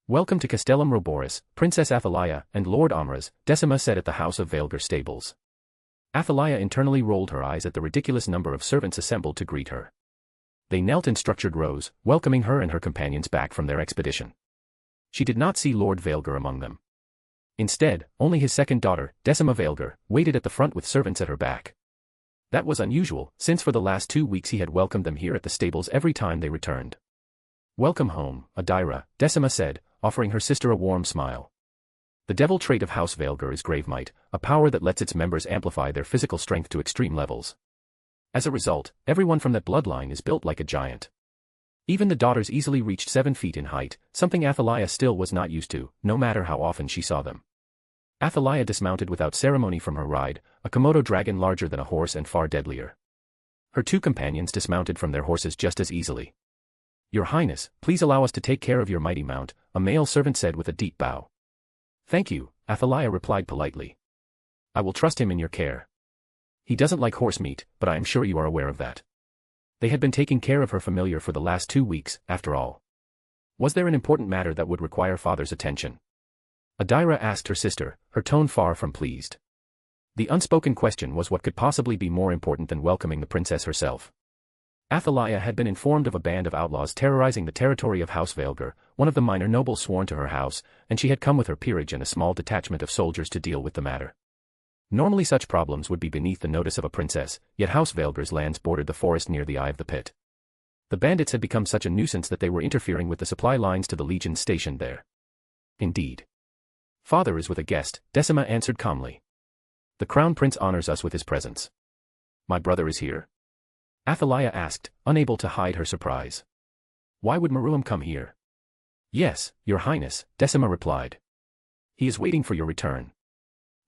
Welcome to Castellum Roboris, Princess Athaliah and Lord Amras, Decima said at the House of Vaelger stables. Athaliah internally rolled her eyes at the ridiculous number of servants assembled to greet her. They knelt in structured rows, welcoming her and her companions back from their expedition. She did not see Lord Vaelger among them. Instead, only his second daughter, Decima Vaelger, waited at the front with servants at her back. That was unusual, since for the last 2 weeks he had welcomed them here at the stables every time they returned. Welcome home, Adira, Decima said, offering her sister a warm smile. The devil trait of House Vaelger is Gravemight, a power that lets its members amplify their physical strength to extreme levels. As a result, everyone from that bloodline is built like a giant. Even the daughters easily reached 7 feet in height, something Athaliah still was not used to, no matter how often she saw them. Athaliah dismounted without ceremony from her ride, a Komodo dragon larger than a horse and far deadlier. Her 2 companions dismounted from their horses just as easily. Your Highness, please allow us to take care of your mighty mount, a male servant said with a deep bow. Thank you, Athaliah replied politely. I will trust him in your care. He doesn't like horse meat, but I am sure you are aware of that. They had been taking care of her familiar for the last 2 weeks, after all. Was there an important matter that would require father's attention? Adira asked her sister, her tone far from pleased. The unspoken question was what could possibly be more important than welcoming the princess herself. Athaliah had been informed of a band of outlaws terrorizing the territory of House Vaelger, one of the minor nobles sworn to her house, and she had come with her peerage and a small detachment of soldiers to deal with the matter. Normally such problems would be beneath the notice of a princess, yet House Vaelger's lands bordered the forest near the eye of the pit. The bandits had become such a nuisance that they were interfering with the supply lines to the legions stationed there. Indeed. Father is with a guest, Decima answered calmly. The Crown Prince honors us with his presence. My brother is here? Athaliah asked, unable to hide her surprise. Why would Maruam come here? Yes, Your Highness, Decima replied. He is waiting for your return.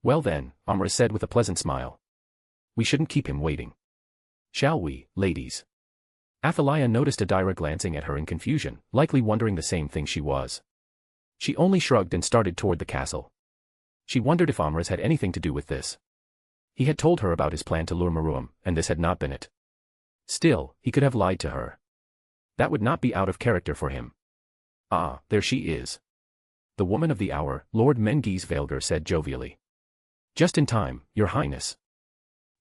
Well then, Amra said with a pleasant smile. We shouldn't keep him waiting. Shall we, ladies? Athaliah noticed Adira glancing at her in confusion, likely wondering the same thing she was. She only shrugged and started toward the castle. She wondered if Amras had anything to do with this. He had told her about his plan to lure Maruam, and this had not been it. Still, he could have lied to her. That would not be out of character for him. Ah, there she is. The woman of the hour, Lord Mengiz Vaelger said jovially. Just in time, Your Highness.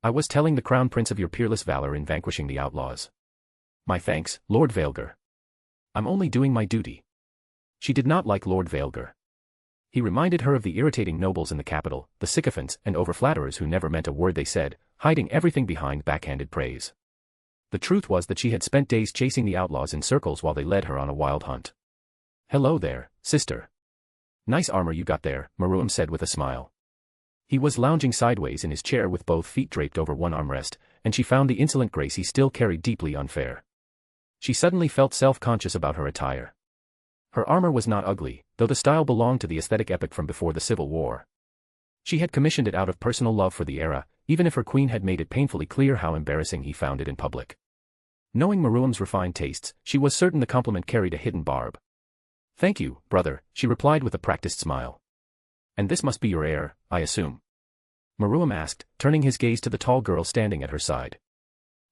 I was telling the Crown Prince of your peerless valor in vanquishing the outlaws. My thanks, Lord Vaelger. I'm only doing my duty. She did not like Lord Vaelger. He reminded her of the irritating nobles in the capital, the sycophants and overflatterers who never meant a word they said, hiding everything behind backhanded praise. The truth was that she had spent days chasing the outlaws in circles while they led her on a wild hunt. Hello there, sister. Nice armor you got there, Maruam said with a smile. He was lounging sideways in his chair with both feet draped over one armrest, and she found the insolent grace he still carried deeply unfair. She suddenly felt self-conscious about her attire. Her armor was not ugly, though the style belonged to the aesthetic epoch from before the Civil War. She had commissioned it out of personal love for the era, even if her queen had made it painfully clear how embarrassing he found it in public. Knowing Maruam's refined tastes, she was certain the compliment carried a hidden barb. Thank you, brother, she replied with a practiced smile. And this must be your heir, I assume? Maruam asked, turning his gaze to the tall girl standing at her side.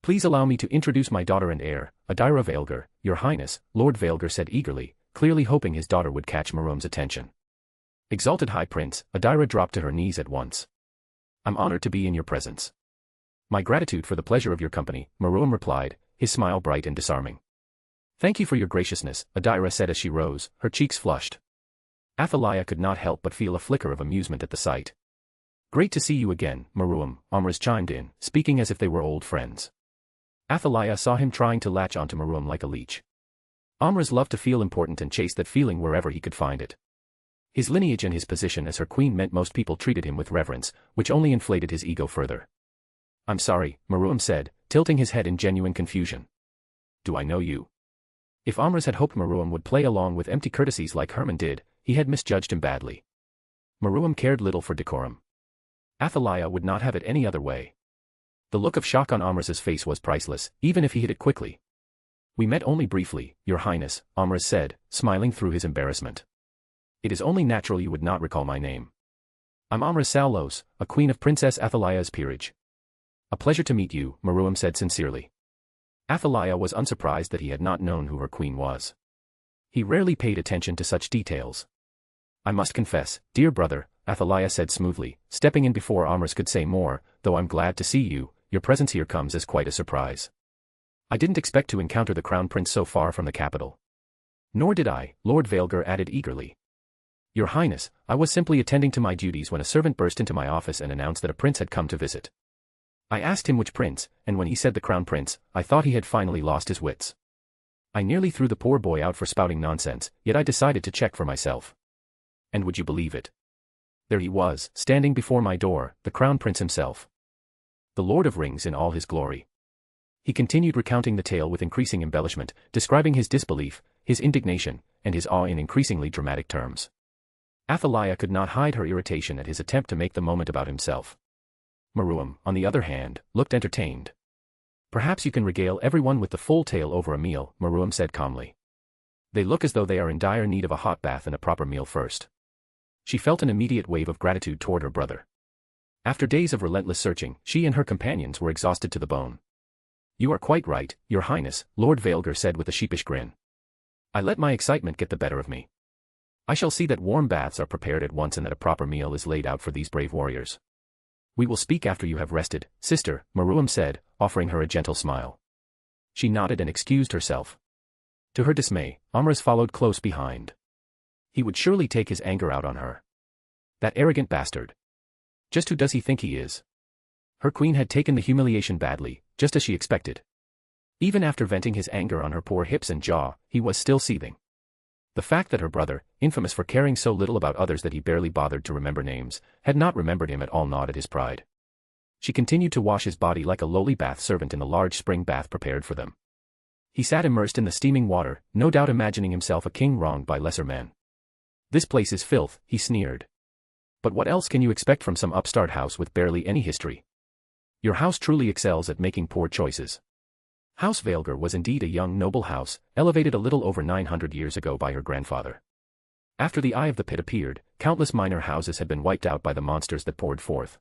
Please allow me to introduce my daughter and heir, Adira Vaelger, Your Highness, Lord Vaelger said eagerly, clearly hoping his daughter would catch Maruam's attention. Exalted High Prince, Adira dropped to her knees at once. I'm honored to be in your presence. My gratitude for the pleasure of your company, Maruam replied, his smile bright and disarming. Thank you for your graciousness, Adira said as she rose, her cheeks flushed. Athaliah could not help but feel a flicker of amusement at the sight. Great to see you again, Maruam, Amras chimed in, speaking as if they were old friends. Athaliah saw him trying to latch onto Maruam like a leech. Amras loved to feel important and chased that feeling wherever he could find it. His lineage and his position as her queen meant most people treated him with reverence, which only inflated his ego further. I'm sorry, Maruam said, tilting his head in genuine confusion. Do I know you? If Amras had hoped Maruam would play along with empty courtesies like Herman did, he had misjudged him badly. Maruam cared little for decorum. Athaliah would not have it any other way. The look of shock on Amras's face was priceless, even if he hid it quickly. "We met only briefly, Your Highness," Amras said, smiling through his embarrassment. "It is only natural you would not recall my name. I'm Amras Sallos, a queen of Princess Athaliah's peerage." "A pleasure to meet you," Maruam said sincerely. Athaliah was unsurprised that he had not known who her queen was. He rarely paid attention to such details. "I must confess, dear brother," Athaliah said smoothly, stepping in before Amras could say more, "though I'm glad to see you, your presence here comes as quite a surprise. I didn't expect to encounter the crown prince so far from the capital." "Nor did I," Lord Vaelger added eagerly. "Your Highness, I was simply attending to my duties when a servant burst into my office and announced that a prince had come to visit. I asked him which prince, and when he said the crown prince, I thought he had finally lost his wits. I nearly threw the poor boy out for spouting nonsense, yet I decided to check for myself. And would you believe it? There he was, standing before my door, the crown prince himself. The Lord of Rings in all his glory." He continued recounting the tale with increasing embellishment, describing his disbelief, his indignation, and his awe in increasingly dramatic terms. Athaliah could not hide her irritation at his attempt to make the moment about himself. Maruam, on the other hand, looked entertained. "Perhaps you can regale everyone with the full tale over a meal," Maruam said calmly. "They look as though they are in dire need of a hot bath and a proper meal first." She felt an immediate wave of gratitude toward her brother. After days of relentless searching, she and her companions were exhausted to the bone. "You are quite right, Your Highness," Lord Vaelger said with a sheepish grin. "I let my excitement get the better of me. I shall see that warm baths are prepared at once and that a proper meal is laid out for these brave warriors." "We will speak after you have rested, sister," Maruam said, offering her a gentle smile. She nodded and excused herself. To her dismay, Amras followed close behind. He would surely take his anger out on her. That arrogant bastard. Just who does he think he is? Her queen had taken the humiliation badly, just as she expected. Even after venting his anger on her poor hips and jaw, he was still seething. The fact that her brother, infamous for caring so little about others that he barely bothered to remember names, had not remembered him at all gnawed at his pride. She continued to wash his body like a lowly bath servant in the large spring bath prepared for them. He sat immersed in the steaming water, no doubt imagining himself a king wronged by lesser men. "This place is filth," he sneered. "But what else can you expect from some upstart house with barely any history? Your house truly excels at making poor choices." House Vaelger was indeed a young noble house, elevated a little over 900 years ago by her grandfather. After the Eye of the Pit appeared, countless minor houses had been wiped out by the monsters that poured forth.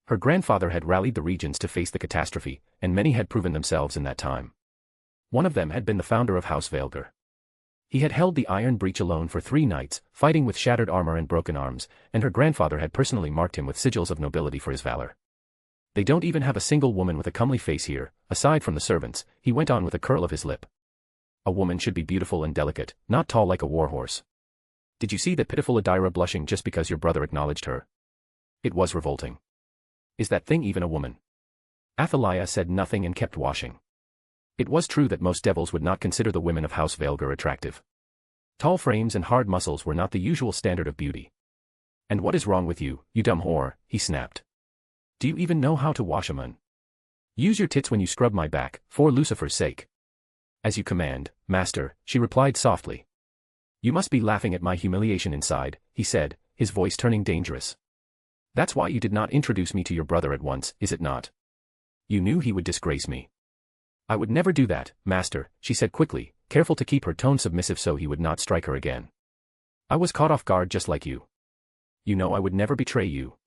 Her grandfather had rallied the regions to face the catastrophe, and many had proven themselves in that time. One of them had been the founder of House Vaelger. He had held the Iron Breach alone for 3 nights, fighting with shattered armor and broken arms, and her grandfather had personally marked him with sigils of nobility for his valor. "They don't even have a single woman with a comely face here, aside from the servants," he went on with a curl of his lip. "A woman should be beautiful and delicate, not tall like a warhorse. Did you see that pitiful Adira blushing just because your brother acknowledged her? It was revolting. Is that thing even a woman?" Athaliah said nothing and kept washing. It was true that most devils would not consider the women of House Vaelger attractive. Tall frames and hard muscles were not the usual standard of beauty. "And what is wrong with you, you dumb whore?" he snapped. "Do you even know how to wash a man? Use your tits when you scrub my back, for Lucifer's sake." "As you command, master," she replied softly. "You must be laughing at my humiliation inside," he said, his voice turning dangerous. "That's why you did not introduce me to your brother at once, is it not? You knew he would disgrace me." "I would never do that, master," she said quickly, careful to keep her tone submissive so he would not strike her again. "I was caught off guard just like you. You know I would never betray you."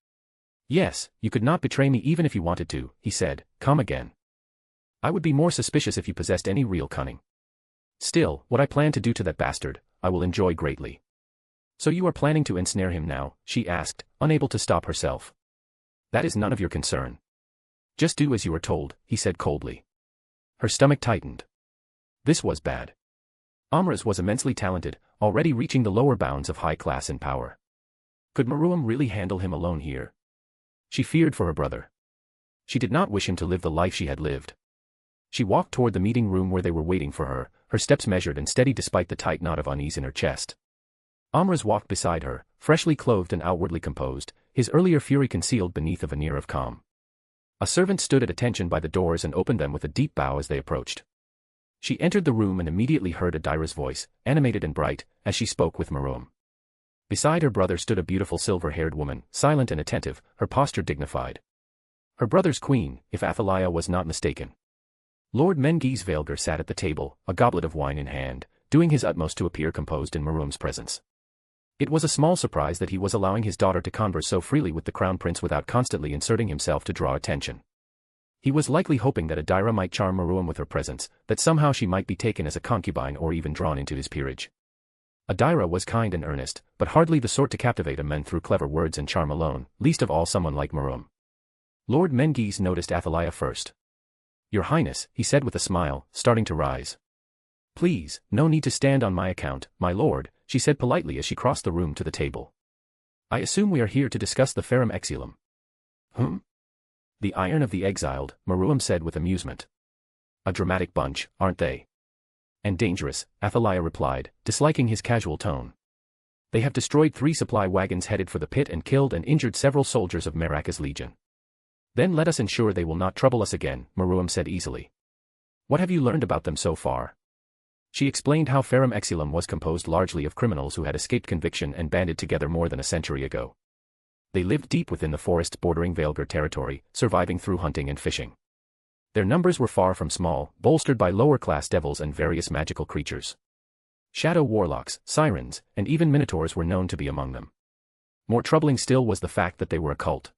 "Yes, you could not betray me even if you wanted to," he said, calm again. "I would be more suspicious if you possessed any real cunning. Still, what I plan to do to that bastard, I will enjoy greatly." "So you are planning to ensnare him now?" she asked, unable to stop herself. "That is none of your concern. Just do as you are told," he said coldly. Her stomach tightened. This was bad. Amras was immensely talented, already reaching the lower bounds of high class and power. Could Maruam really handle him alone here? She feared for her brother. She did not wish him to live the life she had lived. She walked toward the meeting room where they were waiting for her, her steps measured and steady despite the tight knot of unease in her chest. Amras walked beside her, freshly clothed and outwardly composed, his earlier fury concealed beneath a veneer of calm. A servant stood at attention by the doors and opened them with a deep bow as they approached. She entered the room and immediately heard Adira's voice, animated and bright, as she spoke with Maruam. Beside her brother stood a beautiful silver-haired woman, silent and attentive, her posture dignified. Her brother's queen, if Athaliah was not mistaken. Lord Mengiz Vailgar sat at the table, a goblet of wine in hand, doing his utmost to appear composed in Marum's presence. It was a small surprise that he was allowing his daughter to converse so freely with the crown prince without constantly inserting himself to draw attention. He was likely hoping that Adira might charm Marum with her presence, that somehow she might be taken as a concubine or even drawn into his peerage. Adira was kind and earnest, but hardly the sort to captivate a man through clever words and charm alone, least of all someone like Marum. Lord Mengiz noticed Athaliah first. "Your Highness," he said with a smile, starting to rise. "Please, no need to stand on my account, my lord," she said politely as she crossed the room to the table. "I assume we are here to discuss the Ferrum Exilium." "The Iron of the Exiled," Marum said with amusement. "A dramatic bunch, aren't they?" "And dangerous," Athaliah replied, disliking his casual tone. "They have destroyed 3 supply wagons headed for the pit and killed and injured several soldiers of Meraka's legion." "Then let us ensure they will not trouble us again," Marum said easily. "What have you learned about them so far?" She explained how Ferrum Exilium was composed largely of criminals who had escaped conviction and banded together more than a century ago. They lived deep within the forests bordering Vailgar territory, surviving through hunting and fishing. Their numbers were far from small, bolstered by lower-class devils and various magical creatures. Shadow warlocks, sirens, and even minotaurs were known to be among them. More troubling still was the fact that they were a cult.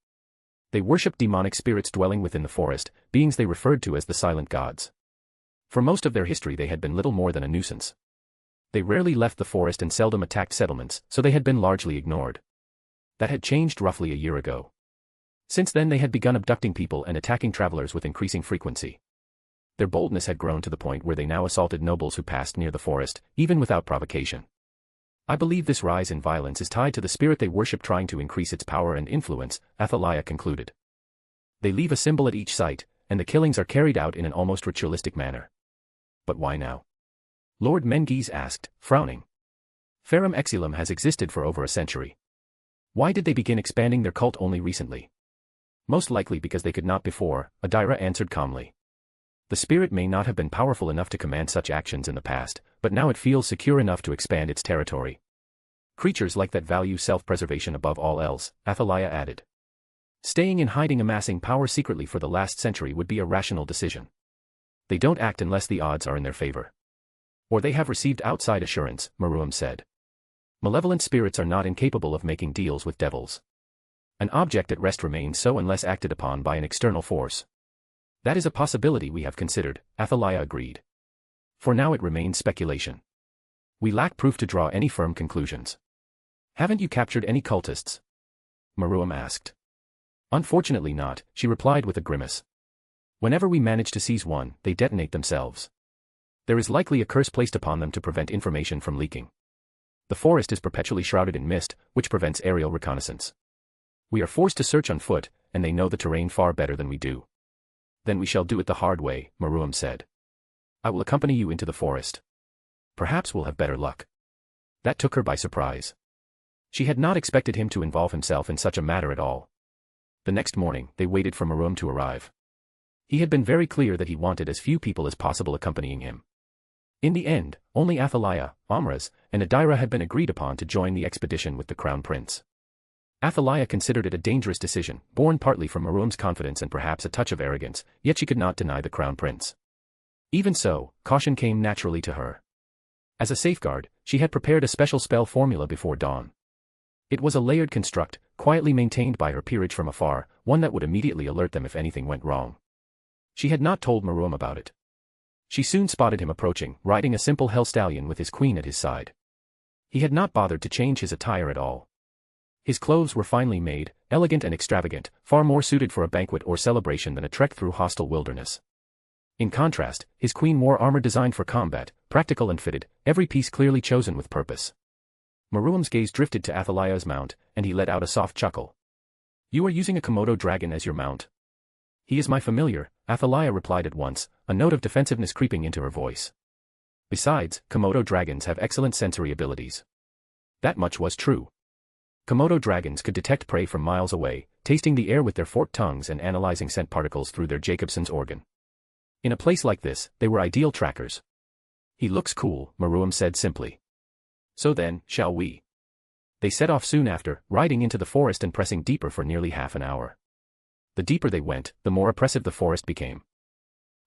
They worshipped demonic spirits dwelling within the forest, beings they referred to as the Silent Gods. For most of their history they had been little more than a nuisance. They rarely left the forest and seldom attacked settlements, so they had been largely ignored. That had changed roughly a year ago. Since then they had begun abducting people and attacking travelers with increasing frequency. Their boldness had grown to the point where they now assaulted nobles who passed near the forest, even without provocation. "I believe this rise in violence is tied to the spirit they worship trying to increase its power and influence," Athaliah concluded. "They leave a symbol at each site, and the killings are carried out in an almost ritualistic manner." "But why now?" Lord Mengiz asked, frowning. "Ferrum Exilium has existed for over a century. Why did they begin expanding their cult only recently?" "Most likely because they could not before," Adira answered calmly. "The spirit may not have been powerful enough to command such actions in the past, but now it feels secure enough to expand its territory. Creatures like that value self-preservation above all else," Athaliah added. "Staying in hiding amassing power secretly for the last century would be a rational decision. They don't act unless the odds are in their favor. Or they have received outside assurance," Marum said. "Malevolent spirits are not incapable of making deals with devils. An object at rest remains so unless acted upon by an external force." "That is a possibility we have considered," Athaliah agreed. "For now it remains speculation. We lack proof to draw any firm conclusions." "Haven't you captured any cultists?" Marum asked. "Unfortunately not," she replied with a grimace. "Whenever we manage to seize one, they detonate themselves. There is likely a curse placed upon them to prevent information from leaking. The forest is perpetually shrouded in mist, which prevents aerial reconnaissance. We are forced to search on foot, and they know the terrain far better than we do." "Then we shall do it the hard way," Marum said. "I will accompany you into the forest. Perhaps we'll have better luck." That took her by surprise. She had not expected him to involve himself in such a matter at all. The next morning, they waited for Marum to arrive. He had been very clear that he wanted as few people as possible accompanying him. In the end, only Athaliah, Amras, and Adira had been agreed upon to join the expedition with the crown prince. Athaliah considered it a dangerous decision, born partly from Marum's confidence and perhaps a touch of arrogance, yet she could not deny the crown prince. Even so, caution came naturally to her. As a safeguard, she had prepared a special spell formula before dawn. It was a layered construct, quietly maintained by her peerage from afar, one that would immediately alert them if anything went wrong. She had not told Marum about it. She soon spotted him approaching, riding a simple hell stallion with his queen at his side. He had not bothered to change his attire at all. His clothes were finely made, elegant and extravagant, far more suited for a banquet or celebration than a trek through hostile wilderness. In contrast, his queen wore armor designed for combat, practical and fitted, every piece clearly chosen with purpose. Marum's gaze drifted to Athaliah's mount, and he let out a soft chuckle. "You are using a Komodo dragon as your mount?" "He is my familiar," Athaliah replied at once, a note of defensiveness creeping into her voice. Besides, Komodo dragons have excellent sensory abilities. That much was true. Komodo dragons could detect prey from miles away, tasting the air with their forked tongues and analyzing scent particles through their Jacobson's organ. In a place like this, they were ideal trackers. "He looks cool," Marum said simply. "So then, shall we?" They set off soon after, riding into the forest and pressing deeper for nearly half an hour. The deeper they went, the more oppressive the forest became.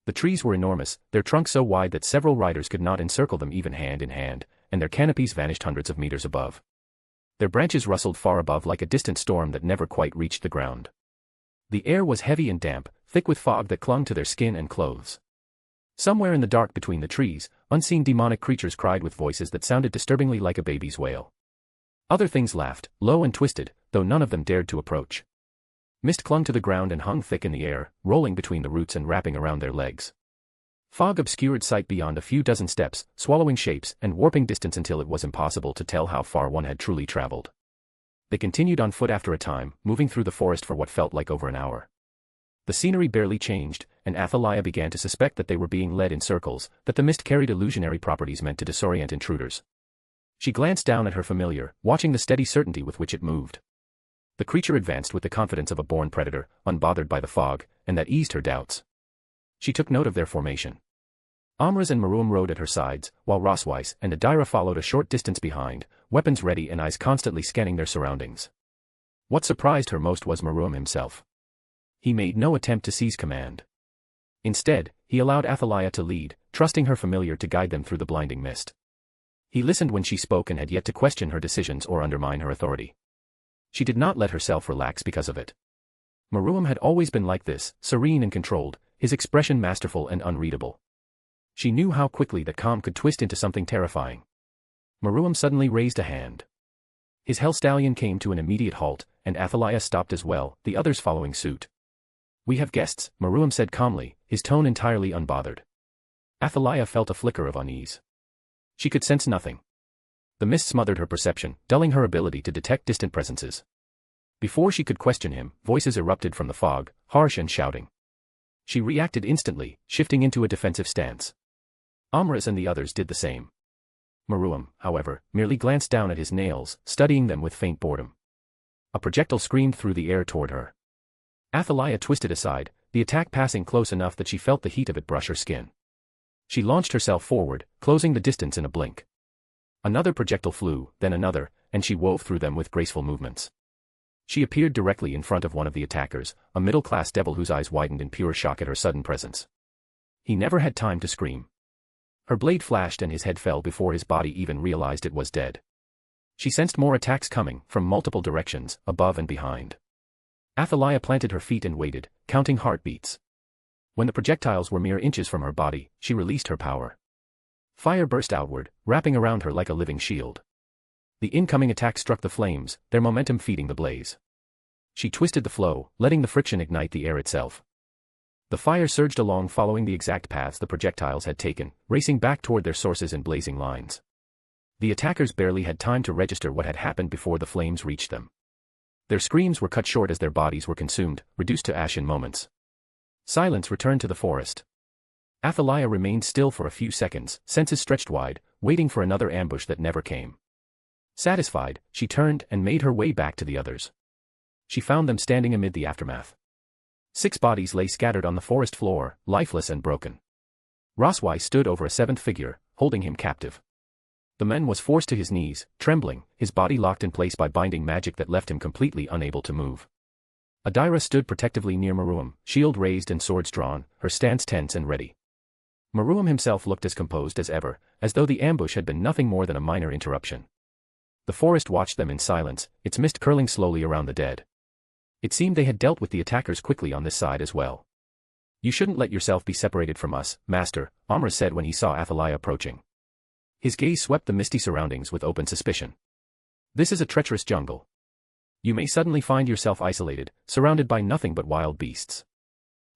The trees were enormous, their trunks so wide that several riders could not encircle them even hand in hand, and their canopies vanished hundreds of meters above. Their branches rustled far above like a distant storm that never quite reached the ground. The air was heavy and damp, thick with fog that clung to their skin and clothes. Somewhere in the dark between the trees, unseen demonic creatures cried with voices that sounded disturbingly like a baby's wail. Other things laughed, low and twisted, though none of them dared to approach. Mist clung to the ground and hung thick in the air, rolling between the roots and wrapping around their legs. Fog obscured sight beyond a few dozen steps, swallowing shapes and warping distance until it was impossible to tell how far one had truly traveled. They continued on foot after a time, moving through the forest for what felt like over an hour. The scenery barely changed, and Athaliah began to suspect that they were being led in circles, that the mist carried illusionary properties meant to disorient intruders. She glanced down at her familiar, watching the steady certainty with which it moved. The creature advanced with the confidence of a born predator, unbothered by the fog, and that eased her doubts. She took note of their formation. Amras and Maruam rode at her sides, while Rosweiss and Adira followed a short distance behind, weapons ready and eyes constantly scanning their surroundings. What surprised her most was Maruam himself. He made no attempt to seize command. Instead, he allowed Athaliah to lead, trusting her familiar to guide them through the blinding mist. He listened when she spoke and had yet to question her decisions or undermine her authority. She did not let herself relax because of it. Maruam had always been like this, serene and controlled, his expression masterful and unreadable. She knew how quickly that calm could twist into something terrifying. Maruam suddenly raised a hand. His hell stallion came to an immediate halt, and Athaliah stopped as well, the others following suit. "We have guests," Maruam said calmly, his tone entirely unbothered. Athaliah felt a flicker of unease. She could sense nothing. The mist smothered her perception, dulling her ability to detect distant presences. Before she could question him, voices erupted from the fog, harsh and shouting. She reacted instantly, shifting into a defensive stance. Amras and the others did the same. Maruam, however, merely glanced down at his nails, studying them with faint boredom. A projectile screamed through the air toward her. Athaliah twisted aside, the attack passing close enough that she felt the heat of it brush her skin. She launched herself forward, closing the distance in a blink. Another projectile flew, then another, and she wove through them with graceful movements. She appeared directly in front of one of the attackers, a middle-class devil whose eyes widened in pure shock at her sudden presence. He never had time to scream. Her blade flashed and his head fell before his body even realized it was dead. She sensed more attacks coming, from multiple directions, above and behind. Athaliah planted her feet and waited, counting heartbeats. When the projectiles were mere inches from her body, she released her power. Fire burst outward, wrapping around her like a living shield. The incoming attack struck the flames, their momentum feeding the blaze. She twisted the flow, letting the friction ignite the air itself. The fire surged along following the exact paths the projectiles had taken, racing back toward their sources in blazing lines. The attackers barely had time to register what had happened before the flames reached them. Their screams were cut short as their bodies were consumed, reduced to ash in moments. Silence returned to the forest. Athaliah remained still for a few seconds, senses stretched wide, waiting for another ambush that never came. Satisfied, she turned and made her way back to the others. She found them standing amid the aftermath. 6 bodies lay scattered on the forest floor, lifeless and broken. Rosweiss stood over a 7th figure, holding him captive. The man was forced to his knees, trembling, his body locked in place by binding magic that left him completely unable to move. Adira stood protectively near Maruam, shield raised and swords drawn, her stance tense and ready. Maruam himself looked as composed as ever, as though the ambush had been nothing more than a minor interruption. The forest watched them in silence, its mist curling slowly around the dead. It seemed they had dealt with the attackers quickly on this side as well. "You shouldn't let yourself be separated from us, Master," Amras said when he saw Athaliah approaching. His gaze swept the misty surroundings with open suspicion. "This is a treacherous jungle. You may suddenly find yourself isolated, surrounded by nothing but wild beasts."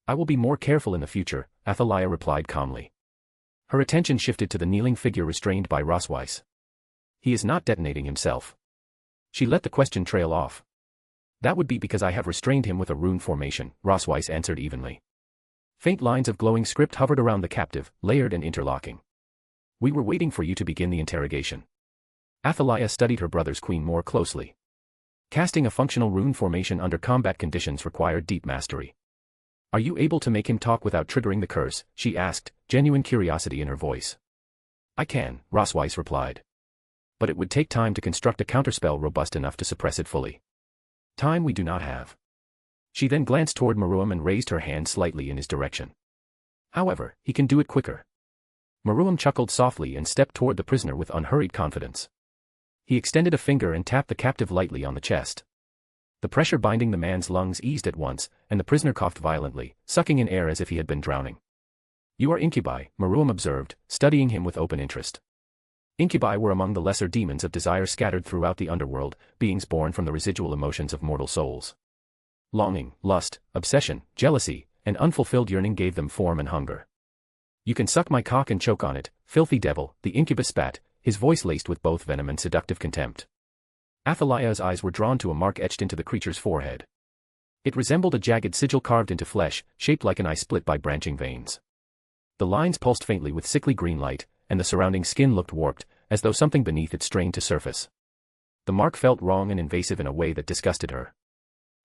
"I will be more careful in the future," Athaliah replied calmly. Her attention shifted to the kneeling figure restrained by Rosweiss. "He is not detonating himself." She let the question trail off. "That would be because I have restrained him with a rune formation," Rosweiss answered evenly. Faint lines of glowing script hovered around the captive, layered and interlocking. "We were waiting for you to begin the interrogation." Athaliah studied her brother's queen more closely. Casting a functional rune formation under combat conditions required deep mastery. "Are you able to make him talk without triggering the curse?" she asked, genuine curiosity in her voice. "I can," Rosweiss replied. "But it would take time to construct a counterspell robust enough to suppress it fully. Time we do not have." She then glanced toward Maruam and raised her hand slightly in his direction. However, he can do it quicker. Maruam chuckled softly and stepped toward the prisoner with unhurried confidence. He extended a finger and tapped the captive lightly on the chest. The pressure binding the man's lungs eased at once, and the prisoner coughed violently, sucking in air as if he had been drowning. "You are incubi," Maruam observed, studying him with open interest. Incubi were among the lesser demons of desire scattered throughout the underworld, beings born from the residual emotions of mortal souls. Longing, lust, obsession, jealousy, and unfulfilled yearning gave them form and hunger. "You can suck my cock and choke on it, filthy devil," the incubus spat, his voice laced with both venom and seductive contempt. Athaliah's eyes were drawn to a mark etched into the creature's forehead. It resembled a jagged sigil carved into flesh, shaped like an eye split by branching veins. The lines pulsed faintly with sickly green light, and the surrounding skin looked warped, as though something beneath it strained to surface. The mark felt wrong and invasive in a way that disgusted her.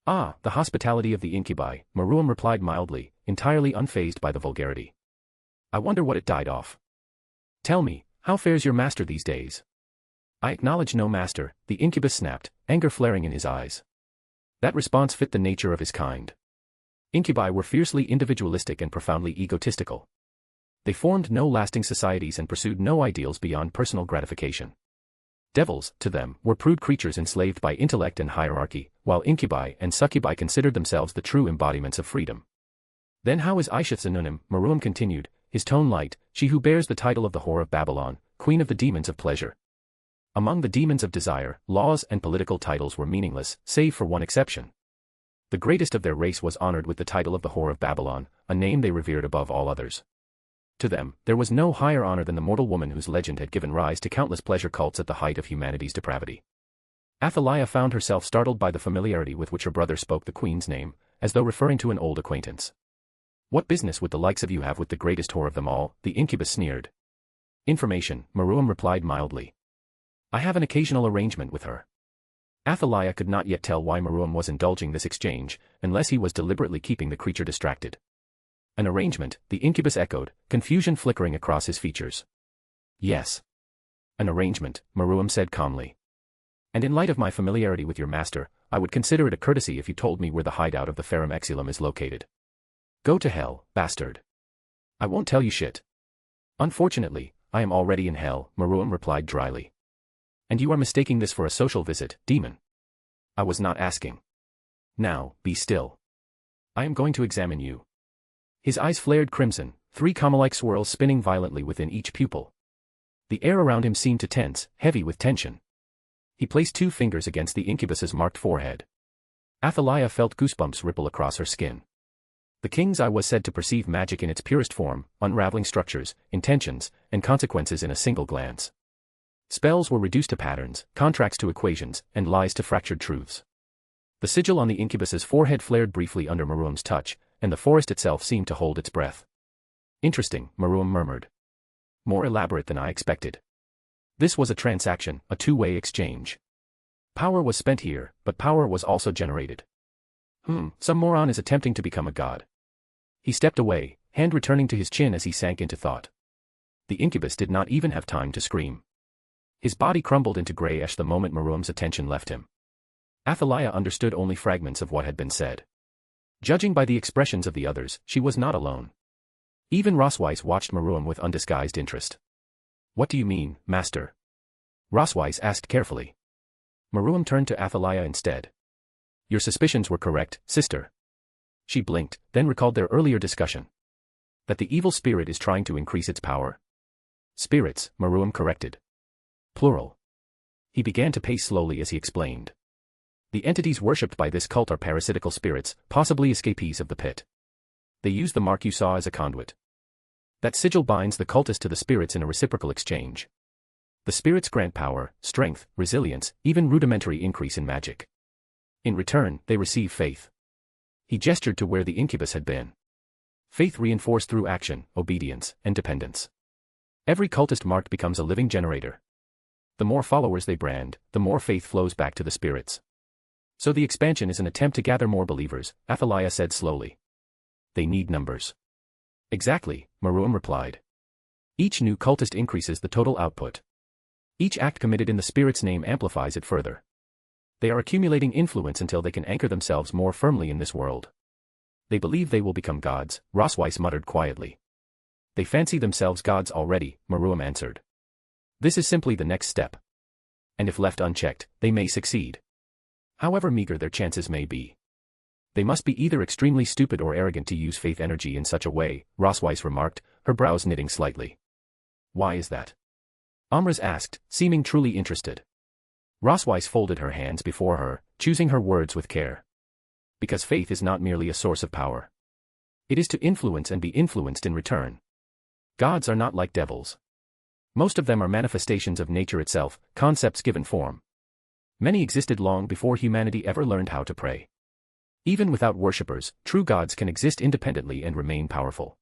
"Ah, the hospitality of the incubi," Maruam replied mildly, entirely unfazed by the vulgarity. "I wonder what it died off. Tell me, how fares your master these days?" "I acknowledge no master," the incubus snapped, anger flaring in his eyes. That response fit the nature of his kind. Incubi were fiercely individualistic and profoundly egotistical. They formed no lasting societies and pursued no ideals beyond personal gratification. Devils, to them, were prude creatures enslaved by intellect and hierarchy, while incubi and succubi considered themselves the true embodiments of freedom. "Then how is Aisha Sanunim?" Maruam continued, his tone light, "she who bears the title of the whore of Babylon, queen of the demons of pleasure." Among the demons of desire, laws and political titles were meaningless, save for one exception. The greatest of their race was honored with the title of the whore of Babylon, a name they revered above all others. To them, there was no higher honor than the mortal woman whose legend had given rise to countless pleasure cults at the height of humanity's depravity. Athaliah found herself startled by the familiarity with which her brother spoke the queen's name, as though referring to an old acquaintance. "What business would the likes of you have with the greatest whore of them all?" the incubus sneered. "Information," Maruam replied mildly. "I have an occasional arrangement with her." Athaliah could not yet tell why Maruam was indulging this exchange, unless he was deliberately keeping the creature distracted. "An arrangement," the incubus echoed, confusion flickering across his features. "Yes. An arrangement," Maruam said calmly. "And in light of my familiarity with your master, I would consider it a courtesy if you told me where the hideout of the Ferrum Exilum is located." "Go to hell, bastard. I won't tell you shit." "Unfortunately, I am already in hell," Maruam replied dryly. "And you are mistaking this for a social visit, demon." "I was not asking." "Now, be still. I am going to examine you." His eyes flared crimson, three comma-like swirls spinning violently within each pupil. The air around him seemed to tense, heavy with tension. He placed 2 fingers against the incubus's marked forehead. Athaliah felt goosebumps ripple across her skin. The king's eye was said to perceive magic in its purest form, unraveling structures, intentions, and consequences in a single glance. Spells were reduced to patterns, contracts to equations, and lies to fractured truths. The sigil on the incubus's forehead flared briefly under Maruam's touch, and the forest itself seemed to hold its breath. "Interesting," Maruam murmured. "More elaborate than I expected." This was a transaction, a two-way exchange. Power was spent here, but power was also generated. Some moron is attempting to become a god. He stepped away, hand returning to his chin as he sank into thought. The incubus did not even have time to scream. His body crumbled into grey ash the moment Maruam's attention left him. Athaliah understood only fragments of what had been said. Judging by the expressions of the others, she was not alone. Even Rosweiss watched Maruam with undisguised interest. "What do you mean, master?" Rosweiss asked carefully. Maruam turned to Athaliah instead. "Your suspicions were correct, sister." She blinked, then recalled their earlier discussion. "That the evil spirit is trying to increase its power." "Spirits," Maruam corrected. "Plural." He began to pace slowly as he explained. "The entities worshipped by this cult are parasitical spirits, possibly escapees of the pit. They use the mark you saw as a conduit. That sigil binds the cultist to the spirits in a reciprocal exchange. The spirits grant power, strength, resilience, even rudimentary increase in magic. In return, they receive faith." He gestured to where the incubus had been. Faith reinforced through action, obedience, and dependence. Every cultist marked becomes a living generator. The more followers they brand, the more faith flows back to the spirits. "So the expansion is an attempt to gather more believers," Athaliah said slowly. "They need numbers." "Exactly," Maruam replied. "Each new cultist increases the total output. Each act committed in the spirit's name amplifies it further. They are accumulating influence until they can anchor themselves more firmly in this world. They believe they will become gods, Rosweiss muttered quietly. They fancy themselves gods already, Maruam answered. This is simply the next step. And if left unchecked, they may succeed. However meager their chances may be. They must be either extremely stupid or arrogant to use faith energy in such a way, Rosweiss remarked, her brows knitting slightly. Why is that? Amras asked, seeming truly interested. Rosweiss folded her hands before her, choosing her words with care. Because faith is not merely a source of power. It is to influence and be influenced in return. Gods are not like devils. Most of them are manifestations of nature itself, concepts given form. Many existed long before humanity ever learned how to pray. Even without worshippers, true gods can exist independently and remain powerful.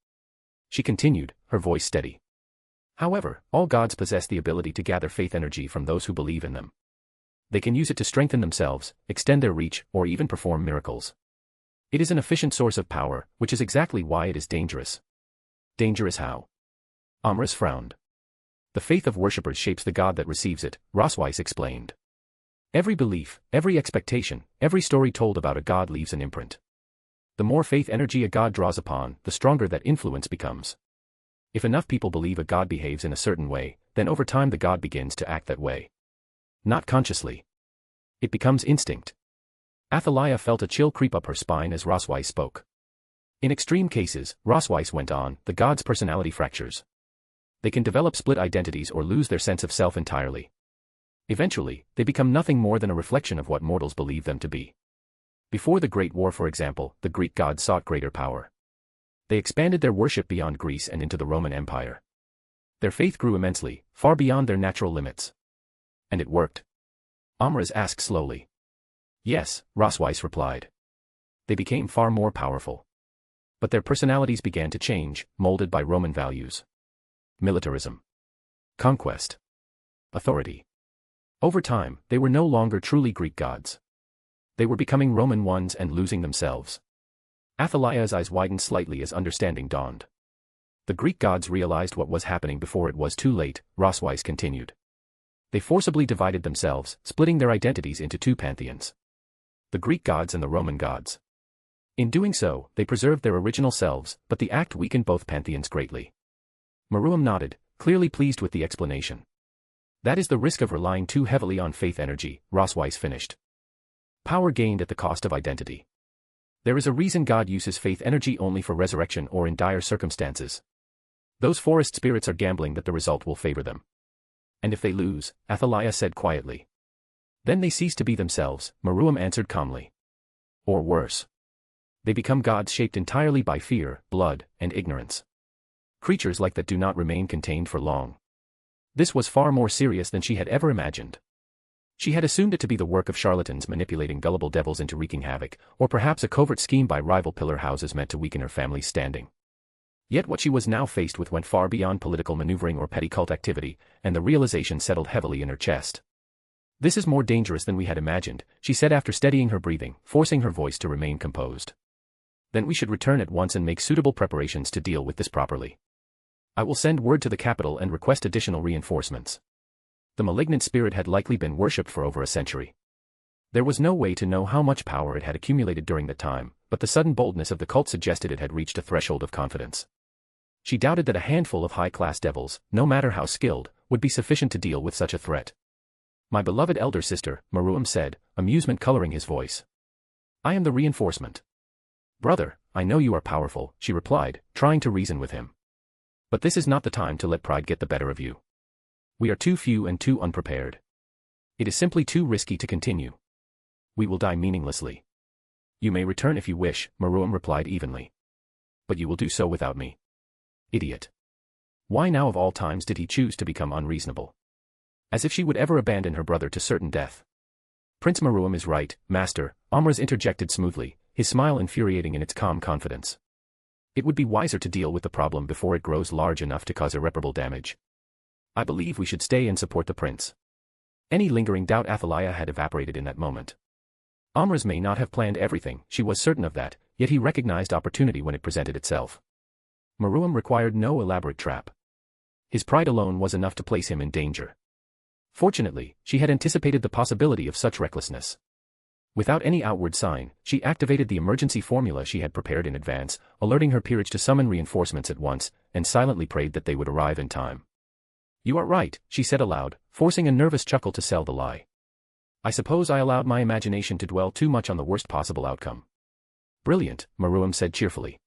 She continued, her voice steady. However, all gods possess the ability to gather faith energy from those who believe in them. They can use it to strengthen themselves, extend their reach, or even perform miracles. It is an efficient source of power, which is exactly why it is dangerous. Dangerous how? Amras frowned. The faith of worshippers shapes the god that receives it, Rosweiss explained. Every belief, every expectation, every story told about a god leaves an imprint. The more faith energy a god draws upon, the stronger that influence becomes. If enough people believe a god behaves in a certain way, then over time the god begins to act that way. Not consciously. It becomes instinct. Athaliah felt a chill creep up her spine as Rosweiss spoke. In extreme cases, Rosweiss went on, the god's personality fractures. They can develop split identities or lose their sense of self entirely. Eventually, they become nothing more than a reflection of what mortals believe them to be. Before the Great War, for example, the Greek gods sought greater power. They expanded their worship beyond Greece and into the Roman Empire. Their faith grew immensely, far beyond their natural limits. And it worked? Amras asked slowly. Yes, Rosweiss replied. They became far more powerful. But their personalities began to change, molded by Roman values. Militarism. Conquest. Authority. Over time, they were no longer truly Greek gods. They were becoming Roman ones and losing themselves. Athaliah's eyes widened slightly as understanding dawned. The Greek gods realized what was happening before it was too late, Rosweiss continued. They forcibly divided themselves, splitting their identities into two pantheons. The Greek gods and the Roman gods. In doing so, they preserved their original selves, but the act weakened both pantheons greatly. Maruam nodded, clearly pleased with the explanation. That is the risk of relying too heavily on faith energy, Rosweiss finished. Power gained at the cost of identity. There is a reason God uses faith energy only for resurrection or in dire circumstances. Those forest spirits are gambling that the result will favor them. And if they lose, Athaliah said quietly. Then they cease to be themselves, Maruam answered calmly. Or worse. They become gods shaped entirely by fear, blood, and ignorance. Creatures like that do not remain contained for long. This was far more serious than she had ever imagined. She had assumed it to be the work of charlatans manipulating gullible devils into wreaking havoc, or perhaps a covert scheme by rival pillar houses meant to weaken her family's standing. Yet what she was now faced with went far beyond political maneuvering or petty cult activity, and the realization settled heavily in her chest. This is more dangerous than we had imagined, she said after steadying her breathing, forcing her voice to remain composed. Then we should return at once and make suitable preparations to deal with this properly. I will send word to the capital and request additional reinforcements. The malignant spirit had likely been worshipped for over a century. There was no way to know how much power it had accumulated during that time, but the sudden boldness of the cult suggested it had reached a threshold of confidence. She doubted that a handful of high-class devils, no matter how skilled, would be sufficient to deal with such a threat. My beloved elder sister, Maruam said, amusement coloring his voice. I am the reinforcement. Brother, I know you are powerful, she replied, trying to reason with him. But this is not the time to let pride get the better of you. We are too few and too unprepared. It is simply too risky to continue. We will die meaninglessly. You may return if you wish, Maruam replied evenly. But you will do so without me. Idiot. Why now of all times did he choose to become unreasonable? As if she would ever abandon her brother to certain death. Prince Maruam is right, master, Amras interjected smoothly, his smile infuriating in its calm confidence. It would be wiser to deal with the problem before it grows large enough to cause irreparable damage. I believe we should stay and support the prince. Any lingering doubt Athaliah had evaporated in that moment. Amras may not have planned everything, she was certain of that, yet he recognized opportunity when it presented itself. Maruam required no elaborate trap. His pride alone was enough to place him in danger. Fortunately, she had anticipated the possibility of such recklessness. Without any outward sign, she activated the emergency formula she had prepared in advance, alerting her peerage to summon reinforcements at once, and silently prayed that they would arrive in time. "You are right," she said aloud, forcing a nervous chuckle to sell the lie. "I suppose I allowed my imagination to dwell too much on the worst possible outcome." "Brilliant," Maruam said cheerfully.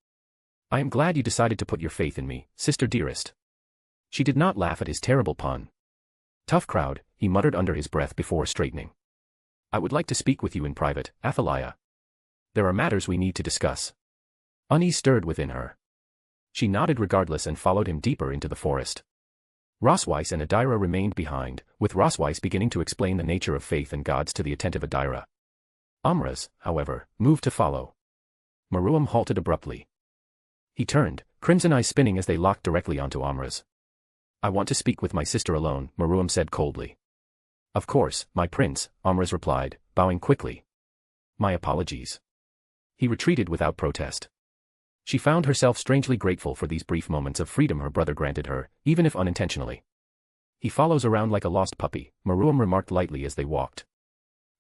"I am glad you decided to put your faith in me, sister dearest." She did not laugh at his terrible pun. "Tough crowd," he muttered under his breath before straightening. "I would like to speak with you in private, Athaliah. There are matters we need to discuss." Unease stirred within her. She nodded regardless and followed him deeper into the forest. Rosweiss and Adira remained behind, with Rosweiss beginning to explain the nature of faith and gods to the attentive Adira. Amras, however, moved to follow. Maruam halted abruptly. He turned, crimson eyes spinning as they locked directly onto Amras. "I want to speak with my sister alone," Maruam said coldly. "Of course, my prince," Amras replied, bowing quickly. "My apologies." He retreated without protest. She found herself strangely grateful for these brief moments of freedom her brother granted her, even if unintentionally. "He follows around like a lost puppy," Maruam remarked lightly as they walked.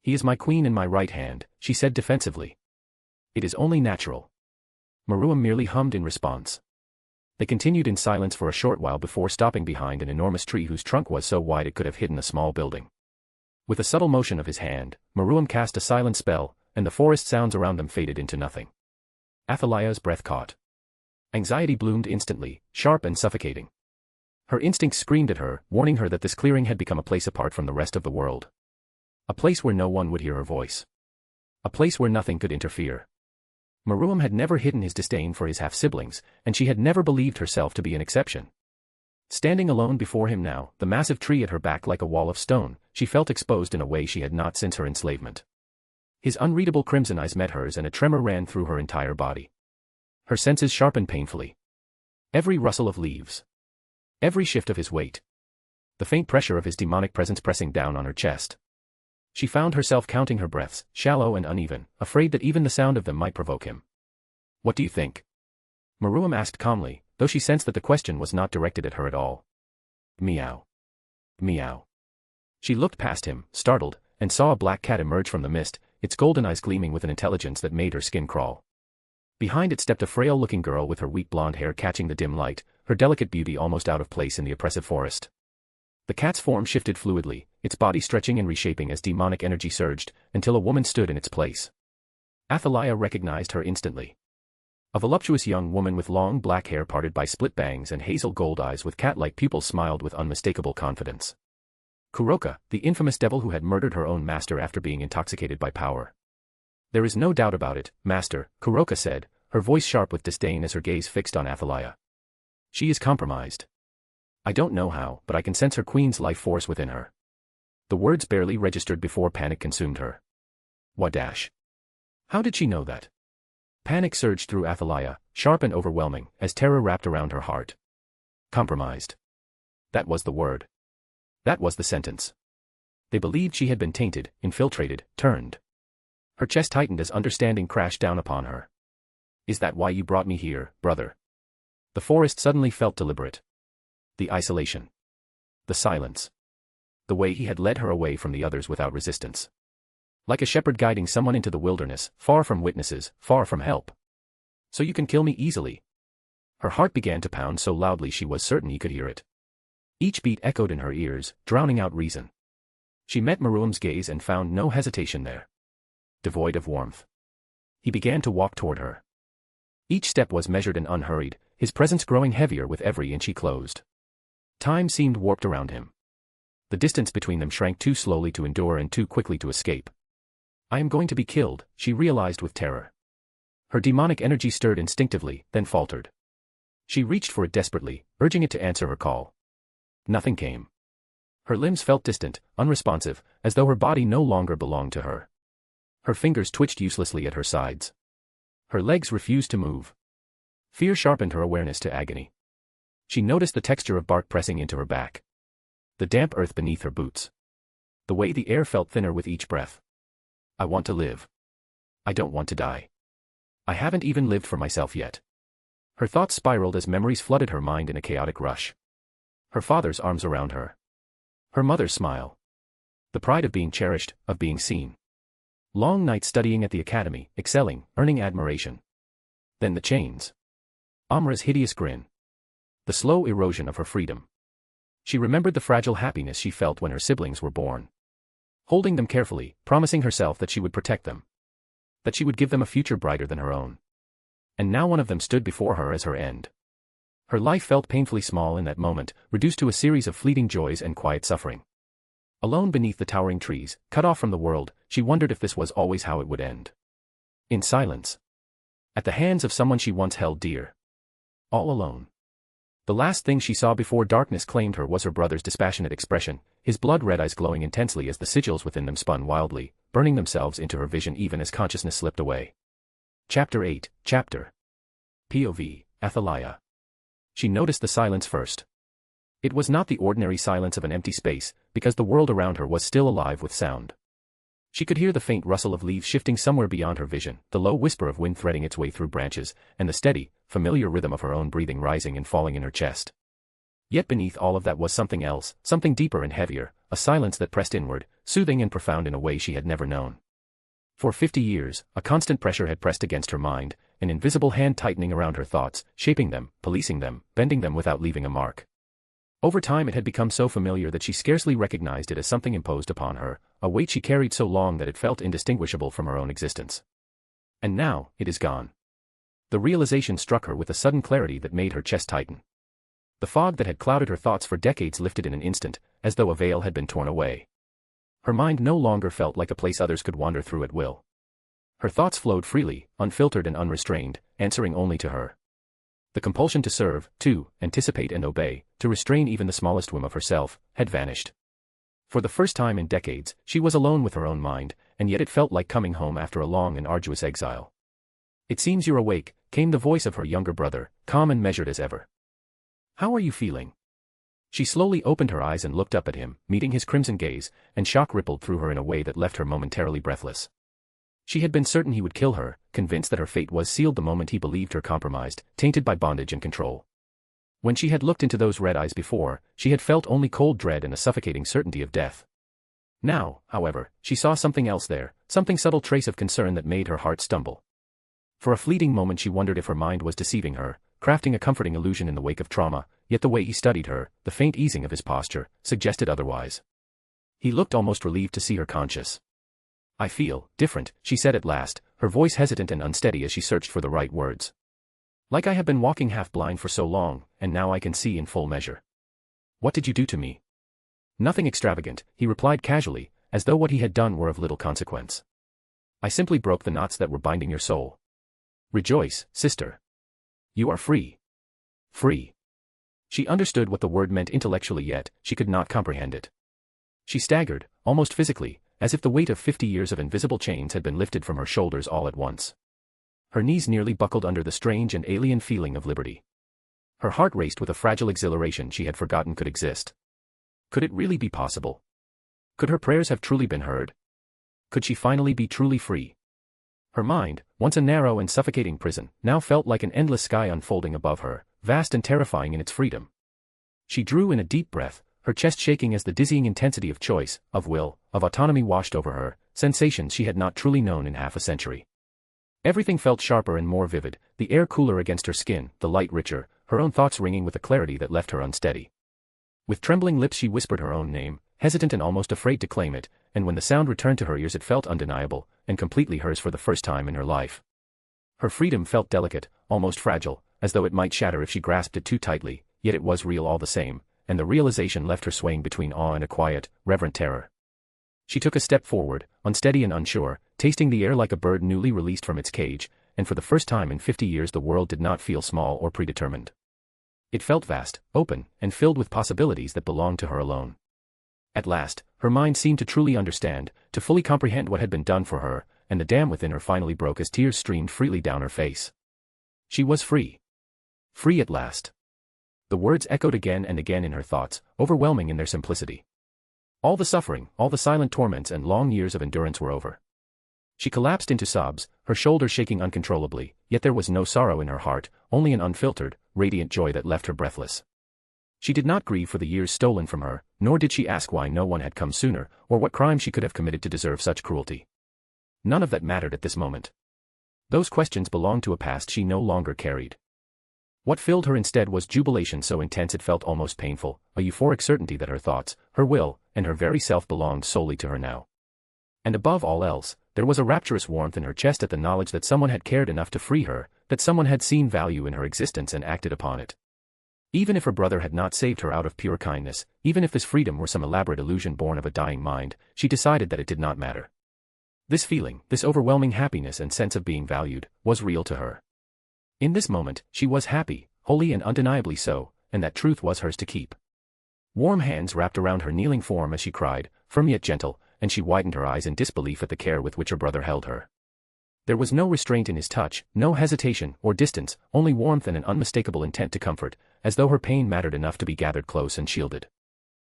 "He is my queen and my right hand," she said defensively. "It is only natural." Maruam merely hummed in response. They continued in silence for a short while before stopping behind an enormous tree whose trunk was so wide it could have hidden a small building. With a subtle motion of his hand, Maruam cast a silent spell, and the forest sounds around them faded into nothing. Athaliah's breath caught. Anxiety bloomed instantly, sharp and suffocating. Her instincts screamed at her, warning her that this clearing had become a place apart from the rest of the world. A place where no one would hear her voice. A place where nothing could interfere. Maruam had never hidden his disdain for his half-siblings, and she had never believed herself to be an exception. Standing alone before him now, the massive tree at her back like a wall of stone, she felt exposed in a way she had not since her enslavement. His unreadable crimson eyes met hers and a tremor ran through her entire body. Her senses sharpened painfully. Every rustle of leaves. Every shift of his weight. The faint pressure of his demonic presence pressing down on her chest. She found herself counting her breaths, shallow and uneven, afraid that even the sound of them might provoke him. "What do you think?" Maruam asked calmly, though she sensed that the question was not directed at her at all. "Meow. Meow." She looked past him, startled, and saw a black cat emerge from the mist, its golden eyes gleaming with an intelligence that made her skin crawl. Behind it stepped a frail-looking girl with her weak blonde hair catching the dim light, her delicate beauty almost out of place in the oppressive forest. The cat's form shifted fluidly, its body stretching and reshaping as demonic energy surged, until a woman stood in its place. Athaliah recognized her instantly. A voluptuous young woman with long black hair parted by split bangs and hazel gold eyes with cat-like pupils smiled with unmistakable confidence. Kuroka, the infamous devil who had murdered her own master after being intoxicated by power. "There is no doubt about it, master," Kuroka said, her voice sharp with disdain as her gaze fixed on Athaliah. "She is compromised. I don't know how, but I can sense her queen's life force within her." The words barely registered before panic consumed her. What dash? How did she know that? Panic surged through Athaliah, sharp and overwhelming, as terror wrapped around her heart. Compromised. That was the word. That was the sentence. They believed she had been tainted, infiltrated, turned. Her chest tightened as understanding crashed down upon her. "Is that why you brought me here, brother?" The forest suddenly felt deliberate. The isolation. The silence. The way he had led her away from the others without resistance. Like a shepherd guiding someone into the wilderness, far from witnesses, far from help. "So you can kill me easily." Her heart began to pound so loudly she was certain he could hear it. Each beat echoed in her ears, drowning out reason. She met Maruam's gaze and found no hesitation there. Devoid of warmth. He began to walk toward her. Each step was measured and unhurried, his presence growing heavier with every inch he closed. Time seemed warped around him. The distance between them shrank too slowly to endure and too quickly to escape. "I am going to be killed," she realized with terror. Her demonic energy stirred instinctively, then faltered. She reached for it desperately, urging it to answer her call. Nothing came. Her limbs felt distant, unresponsive, as though her body no longer belonged to her. Her fingers twitched uselessly at her sides. Her legs refused to move. Fear sharpened her awareness to agony. She noticed the texture of bark pressing into her back. The damp earth beneath her boots. The way the air felt thinner with each breath. "I want to live. I don't want to die. I haven't even lived for myself yet." Her thoughts spiraled as memories flooded her mind in a chaotic rush. Her father's arms around her. Her mother's smile. The pride of being cherished, of being seen. Long nights studying at the academy, excelling, earning admiration. Then the chains. Amra's hideous grin. The slow erosion of her freedom. She remembered the fragile happiness she felt when her siblings were born. Holding them carefully, promising herself that she would protect them. That she would give them a future brighter than her own. And now one of them stood before her as her end. Her life felt painfully small in that moment, reduced to a series of fleeting joys and quiet suffering. Alone beneath the towering trees, cut off from the world, she wondered if this was always how it would end. In silence. At the hands of someone she once held dear. All alone. The last thing she saw before darkness claimed her was her brother's dispassionate expression, his blood-red eyes glowing intensely as the sigils within them spun wildly, burning themselves into her vision even as consciousness slipped away. Chapter 8, Chapter POV, Athaliah. She noticed the silence first. It was not the ordinary silence of an empty space, because the world around her was still alive with sound. She could hear the faint rustle of leaves shifting somewhere beyond her vision, the low whisper of wind threading its way through branches, and the steady, familiar rhythm of her own breathing rising and falling in her chest. Yet beneath all of that was something else, something deeper and heavier, a silence that pressed inward, soothing and profound in a way she had never known. For 50 years, a constant pressure had pressed against her mind, an invisible hand tightening around her thoughts, shaping them, policing them, bending them without leaving a mark. Over time it had become so familiar that she scarcely recognized it as something imposed upon her, a weight she carried so long that it felt indistinguishable from her own existence. And now, it is gone. The realization struck her with a sudden clarity that made her chest tighten. The fog that had clouded her thoughts for decades lifted in an instant, as though a veil had been torn away. Her mind no longer felt like a place others could wander through at will. Her thoughts flowed freely, unfiltered and unrestrained, answering only to her. The compulsion to serve, to anticipate and obey, to restrain even the smallest whim of herself, had vanished. For the first time in decades, she was alone with her own mind, and yet it felt like coming home after a long and arduous exile. "It seems you're awake," came the voice of her younger brother, calm and measured as ever. "How are you feeling?" She slowly opened her eyes and looked up at him, meeting his crimson gaze, and shock rippled through her in a way that left her momentarily breathless. She had been certain he would kill her, convinced that her fate was sealed the moment he believed her compromised, tainted by bondage and control. When she had looked into those red eyes before, she had felt only cold dread and a suffocating certainty of death. Now, however, she saw something else there, something subtle trace of concern that made her heart stumble. For a fleeting moment she wondered if her mind was deceiving her, crafting a comforting illusion in the wake of trauma, yet the way he studied her, the faint easing of his posture, suggested otherwise. He looked almost relieved to see her conscious. "I feel different," she said at last, her voice hesitant and unsteady as she searched for the right words. "Like I have been walking half blind for so long, and now I can see in full measure." "What did you do to me?" "Nothing extravagant," he replied casually, as though what he had done were of little consequence. "I simply broke the knots that were binding your soul. Rejoice, sister. You are free. Free." She understood what the word meant intellectually, yet she could not comprehend it. She staggered, almost physically, as if the weight of 50 years of invisible chains had been lifted from her shoulders all at once. Her knees nearly buckled under the strange and alien feeling of liberty. Her heart raced with a fragile exhilaration she had forgotten could exist. Could it really be possible? Could her prayers have truly been heard? Could she finally be truly free? Her mind, once a narrow and suffocating prison, now felt like an endless sky unfolding above her, vast and terrifying in its freedom. She drew in a deep breath, her chest shaking as the dizzying intensity of choice, of will, of autonomy washed over her, sensations she had not truly known in half a century. Everything felt sharper and more vivid, the air cooler against her skin, the light richer, her own thoughts ringing with a clarity that left her unsteady. With trembling lips she whispered her own name, hesitant and almost afraid to claim it, and when the sound returned to her ears it felt undeniable, and completely hers for the first time in her life. Her freedom felt delicate, almost fragile, as though it might shatter if she grasped it too tightly, yet it was real all the same, and the realization left her swaying between awe and a quiet, reverent terror. She took a step forward, unsteady and unsure, tasting the air like a bird newly released from its cage, and for the first time in 50 years the world did not feel small or predetermined. It felt vast, open, and filled with possibilities that belonged to her alone. At last, her mind seemed to truly understand, to fully comprehend what had been done for her, and the dam within her finally broke as tears streamed freely down her face. She was free. Free at last. The words echoed again and again in her thoughts, overwhelming in their simplicity. All the suffering, all the silent torments and long years of endurance were over. She collapsed into sobs, her shoulders shaking uncontrollably, yet there was no sorrow in her heart, only an unfiltered, radiant joy that left her breathless. She did not grieve for the years stolen from her, nor did she ask why no one had come sooner, or what crime she could have committed to deserve such cruelty. None of that mattered at this moment. Those questions belonged to a past she no longer carried. What filled her instead was jubilation so intense it felt almost painful, a euphoric certainty that her thoughts, her will, and her very self belonged solely to her now. And above all else, there was a rapturous warmth in her chest at the knowledge that someone had cared enough to free her, that someone had seen value in her existence and acted upon it. Even if her brother had not saved her out of pure kindness, even if this freedom were some elaborate illusion born of a dying mind, she decided that it did not matter. This feeling, this overwhelming happiness and sense of being valued, was real to her. In this moment, she was happy, wholly and undeniably so, and that truth was hers to keep. Warm hands wrapped around her kneeling form as she cried, firm yet gentle, and she widened her eyes in disbelief at the care with which her brother held her. There was no restraint in his touch, no hesitation or distance, only warmth and an unmistakable intent to comfort, as though her pain mattered enough to be gathered close and shielded.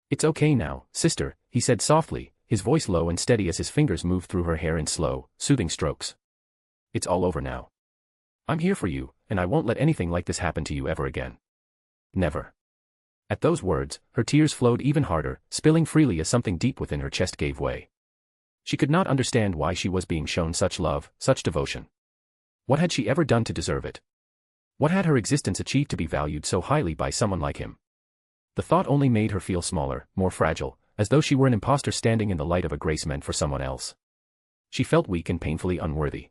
"It's okay now, sister," he said softly, his voice low and steady as his fingers moved through her hair in slow, soothing strokes. "It's all over now. I'm here for you, and I won't let anything like this happen to you ever again. Never." At those words, her tears flowed even harder, spilling freely as something deep within her chest gave way. She could not understand why she was being shown such love, such devotion. What had she ever done to deserve it? What had her existence achieved to be valued so highly by someone like him? The thought only made her feel smaller, more fragile, as though she were an imposter standing in the light of a grace meant for someone else. She felt weak and painfully unworthy.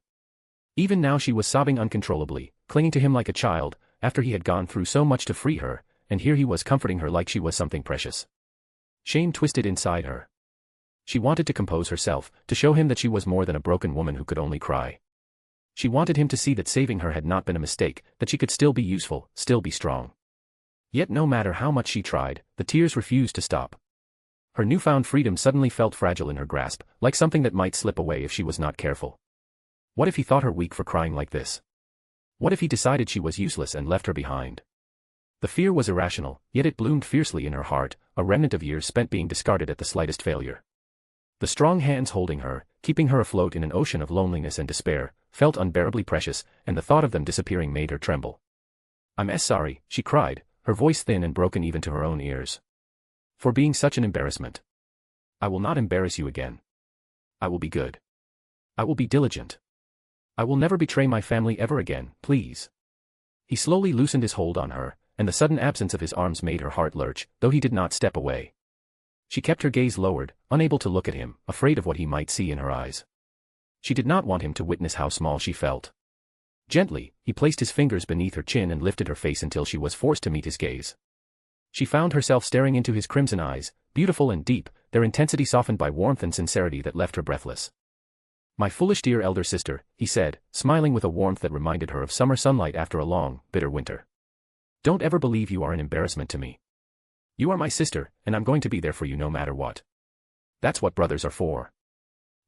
Even now she was sobbing uncontrollably, clinging to him like a child, after he had gone through so much to free her, and here he was comforting her like she was something precious. Shame twisted inside her. She wanted to compose herself, to show him that she was more than a broken woman who could only cry. She wanted him to see that saving her had not been a mistake, that she could still be useful, still be strong. Yet no matter how much she tried, the tears refused to stop. Her newfound freedom suddenly felt fragile in her grasp, like something that might slip away if she was not careful. What if he thought her weak for crying like this? What if he decided she was useless and left her behind? The fear was irrational, yet it bloomed fiercely in her heart, a remnant of years spent being discarded at the slightest failure. The strong hands holding her, keeping her afloat in an ocean of loneliness and despair, felt unbearably precious, and the thought of them disappearing made her tremble. "I'm sorry," she cried, her voice thin and broken even to her own ears. "For being such an embarrassment. I will not embarrass you again. I will be good. I will be diligent. I will never betray my family ever again, please." He slowly loosened his hold on her, and the sudden absence of his arms made her heart lurch, though he did not step away. She kept her gaze lowered, unable to look at him, afraid of what he might see in her eyes. She did not want him to witness how small she felt. Gently, he placed his fingers beneath her chin and lifted her face until she was forced to meet his gaze. She found herself staring into his crimson eyes, beautiful and deep, their intensity softened by warmth and sincerity that left her breathless. "My foolish dear elder sister," he said, smiling with a warmth that reminded her of summer sunlight after a long, bitter winter. "Don't ever believe you are an embarrassment to me. You are my sister, and I'm going to be there for you no matter what. That's what brothers are for."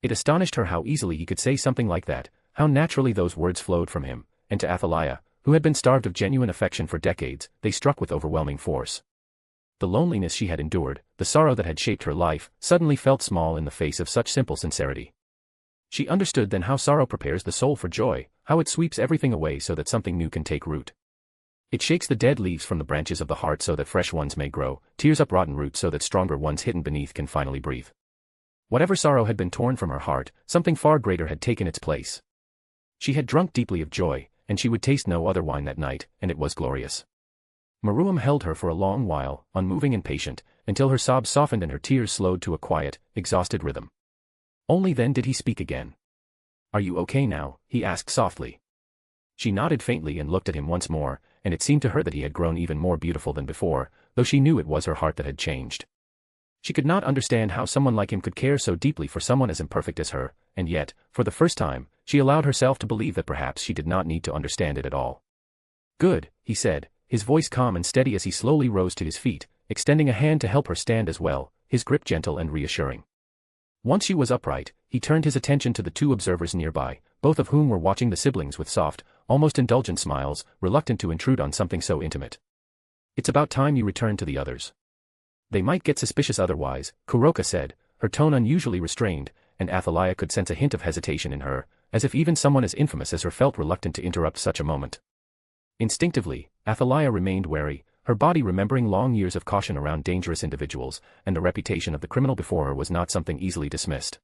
It astonished her how easily he could say something like that, how naturally those words flowed from him, and to Athaliah, who had been starved of genuine affection for decades, they struck with overwhelming force. The loneliness she had endured, the sorrow that had shaped her life, suddenly felt small in the face of such simple sincerity. She understood then how sorrow prepares the soul for joy, how it sweeps everything away so that something new can take root. It shakes the dead leaves from the branches of the heart so that fresh ones may grow, tears up rotten roots so that stronger ones hidden beneath can finally breathe. Whatever sorrow had been torn from her heart, something far greater had taken its place. She had drunk deeply of joy, and she would taste no other wine that night, and it was glorious. Maruam held her for a long while, unmoving and patient, until her sobs softened and her tears slowed to a quiet, exhausted rhythm. Only then did he speak again. "Are you okay now?" he asked softly. She nodded faintly and looked at him once more, and it seemed to her that he had grown even more beautiful than before, though she knew it was her heart that had changed. She could not understand how someone like him could care so deeply for someone as imperfect as her, and yet, for the first time, she allowed herself to believe that perhaps she did not need to understand it at all. "Good," he said, his voice calm and steady as he slowly rose to his feet, extending a hand to help her stand as well, his grip gentle and reassuring. Once she was upright, he turned his attention to the two observers nearby, both of whom were watching the siblings with soft, almost indulgent smiles, reluctant to intrude on something so intimate. "It's about time you returned to the others. They might get suspicious otherwise," Kuroka said, her tone unusually restrained, and Athaliah could sense a hint of hesitation in her, as if even someone as infamous as her felt reluctant to interrupt such a moment. Instinctively, Athaliah remained wary, her body remembering long years of caution around dangerous individuals, and the reputation of the criminal before her was not something easily dismissed.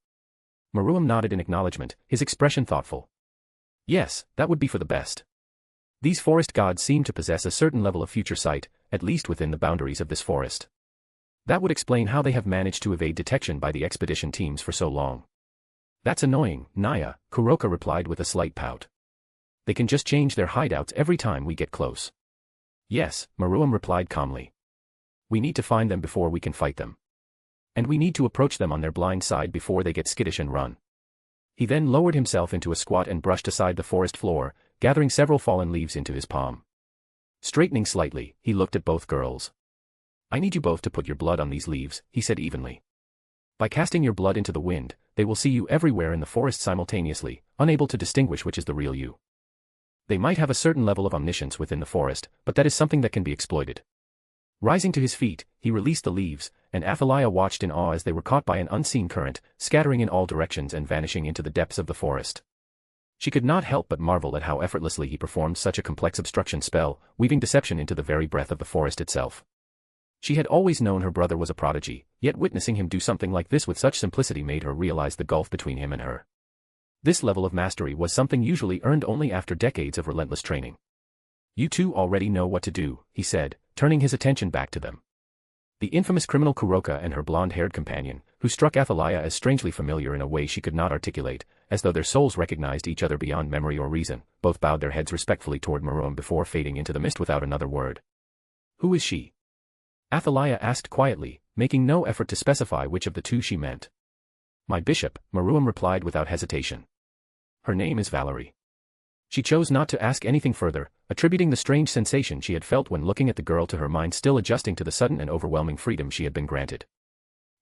Maruam nodded in acknowledgement, his expression thoughtful. Yes, that would be for the best. These forest gods seem to possess a certain level of future sight, at least within the boundaries of this forest. That would explain how they have managed to evade detection by the expedition teams for so long. That's annoying, Naya, Kuroka replied with a slight pout. They can just change their hideouts every time we get close. Yes, Maruam replied calmly. We need to find them before we can fight them. And we need to approach them on their blind side before they get skittish and run. He then lowered himself into a squat and brushed aside the forest floor, gathering several fallen leaves into his palm. Straightening slightly, he looked at both girls. I need you both to put your blood on these leaves, he said evenly. By casting your blood into the wind, they will see you everywhere in the forest simultaneously, unable to distinguish which is the real you. They might have a certain level of omniscience within the forest, but that is something that can be exploited. Rising to his feet, he released the leaves, and Athaliah watched in awe as they were caught by an unseen current, scattering in all directions and vanishing into the depths of the forest. She could not help but marvel at how effortlessly he performed such a complex obstruction spell, weaving deception into the very breath of the forest itself. She had always known her brother was a prodigy, yet witnessing him do something like this with such simplicity made her realize the gulf between him and her. This level of mastery was something usually earned only after decades of relentless training. You two already know what to do, he said, turning his attention back to them. The infamous criminal Kuroka and her blonde-haired companion, who struck Athaliah as strangely familiar in a way she could not articulate, as though their souls recognized each other beyond memory or reason, both bowed their heads respectfully toward Maruam before fading into the mist without another word. Who is she? Athaliah asked quietly, making no effort to specify which of the two she meant. My bishop, Maruam replied without hesitation. Her name is Valerie. She chose not to ask anything further, attributing the strange sensation she had felt when looking at the girl to her mind still adjusting to the sudden and overwhelming freedom she had been granted.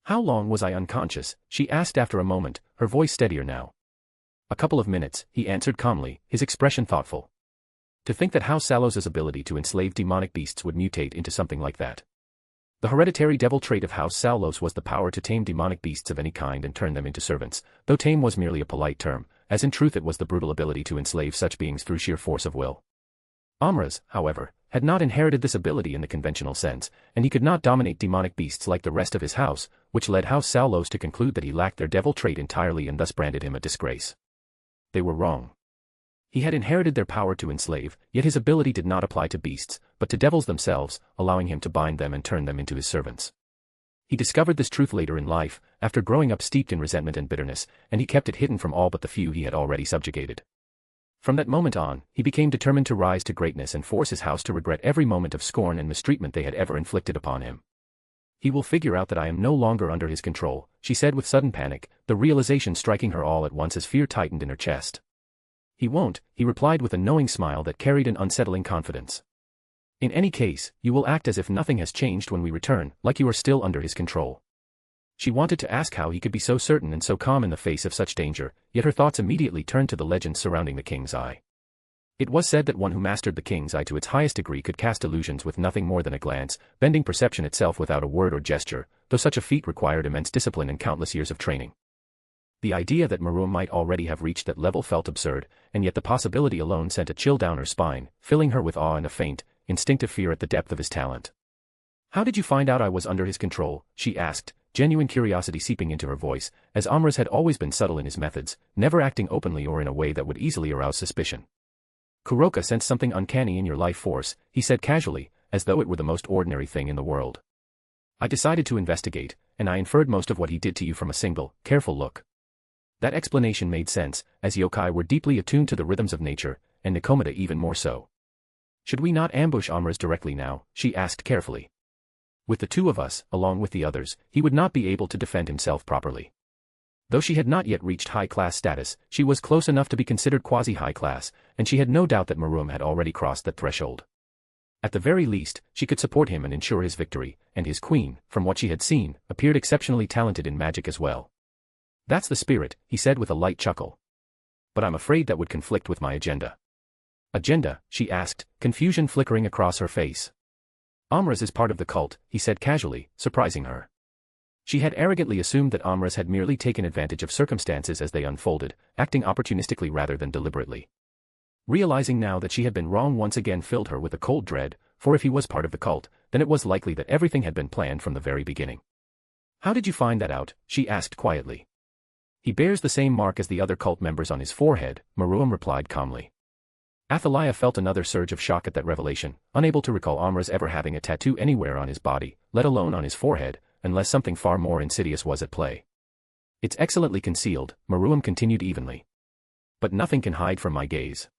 How long was I unconscious? She asked after a moment, her voice steadier now. A couple of minutes, he answered calmly, his expression thoughtful. To think that House Salos's ability to enslave demonic beasts would mutate into something like that. The hereditary devil trait of House Salos was the power to tame demonic beasts of any kind and turn them into servants, though tame was merely a polite term, as in truth it was the brutal ability to enslave such beings through sheer force of will. Amras, however, had not inherited this ability in the conventional sense, and he could not dominate demonic beasts like the rest of his house, which led House Salos to conclude that he lacked their devil trait entirely and thus branded him a disgrace. They were wrong. He had inherited their power to enslave, yet his ability did not apply to beasts, but to devils themselves, allowing him to bind them and turn them into his servants. He discovered this truth later in life, after growing up steeped in resentment and bitterness, and he kept it hidden from all but the few he had already subjugated. From that moment on, he became determined to rise to greatness and force his house to regret every moment of scorn and mistreatment they had ever inflicted upon him. He will figure out that I am no longer under his control, she said with sudden panic, the realization striking her all at once as fear tightened in her chest. He won't, he replied with a knowing smile that carried an unsettling confidence. In any case, you will act as if nothing has changed when we return, like you are still under his control. She wanted to ask how he could be so certain and so calm in the face of such danger, yet her thoughts immediately turned to the legends surrounding the King's Eye. It was said that one who mastered the King's Eye to its highest degree could cast illusions with nothing more than a glance, bending perception itself without a word or gesture, though such a feat required immense discipline and countless years of training. The idea that Maruam might already have reached that level felt absurd, and yet the possibility alone sent a chill down her spine, filling her with awe and a faint, instinctive fear at the depth of his talent. How did you find out I was under his control? She asked, genuine curiosity seeping into her voice, as Amras had always been subtle in his methods, never acting openly or in a way that would easily arouse suspicion. Kuroka sensed something uncanny in your life force, he said casually, as though it were the most ordinary thing in the world. I decided to investigate, and I inferred most of what he did to you from a single, careful look. That explanation made sense, as yokai were deeply attuned to the rhythms of nature, and Nikomata even more so. Should we not ambush Amras directly now? She asked carefully. With the two of us, along with the others, he would not be able to defend himself properly. Though she had not yet reached high-class status, she was close enough to be considered quasi-high-class, and she had no doubt that Maruam had already crossed that threshold. At the very least, she could support him and ensure his victory, and his queen, from what she had seen, appeared exceptionally talented in magic as well. That's the spirit, he said with a light chuckle. But I'm afraid that would conflict with my agenda. Agenda? She asked, confusion flickering across her face. Amras is part of the cult, he said casually, surprising her. She had arrogantly assumed that Amras had merely taken advantage of circumstances as they unfolded, acting opportunistically rather than deliberately. Realizing now that she had been wrong once again filled her with a cold dread, for if he was part of the cult, then it was likely that everything had been planned from the very beginning. How did you find that out? She asked quietly. He bears the same mark as the other cult members on his forehead, Maruam replied calmly. Athaliah felt another surge of shock at that revelation, unable to recall Amra's ever having a tattoo anywhere on his body, let alone on his forehead, unless something far more insidious was at play. It's excellently concealed, Maruam continued evenly. But nothing can hide from my gaze.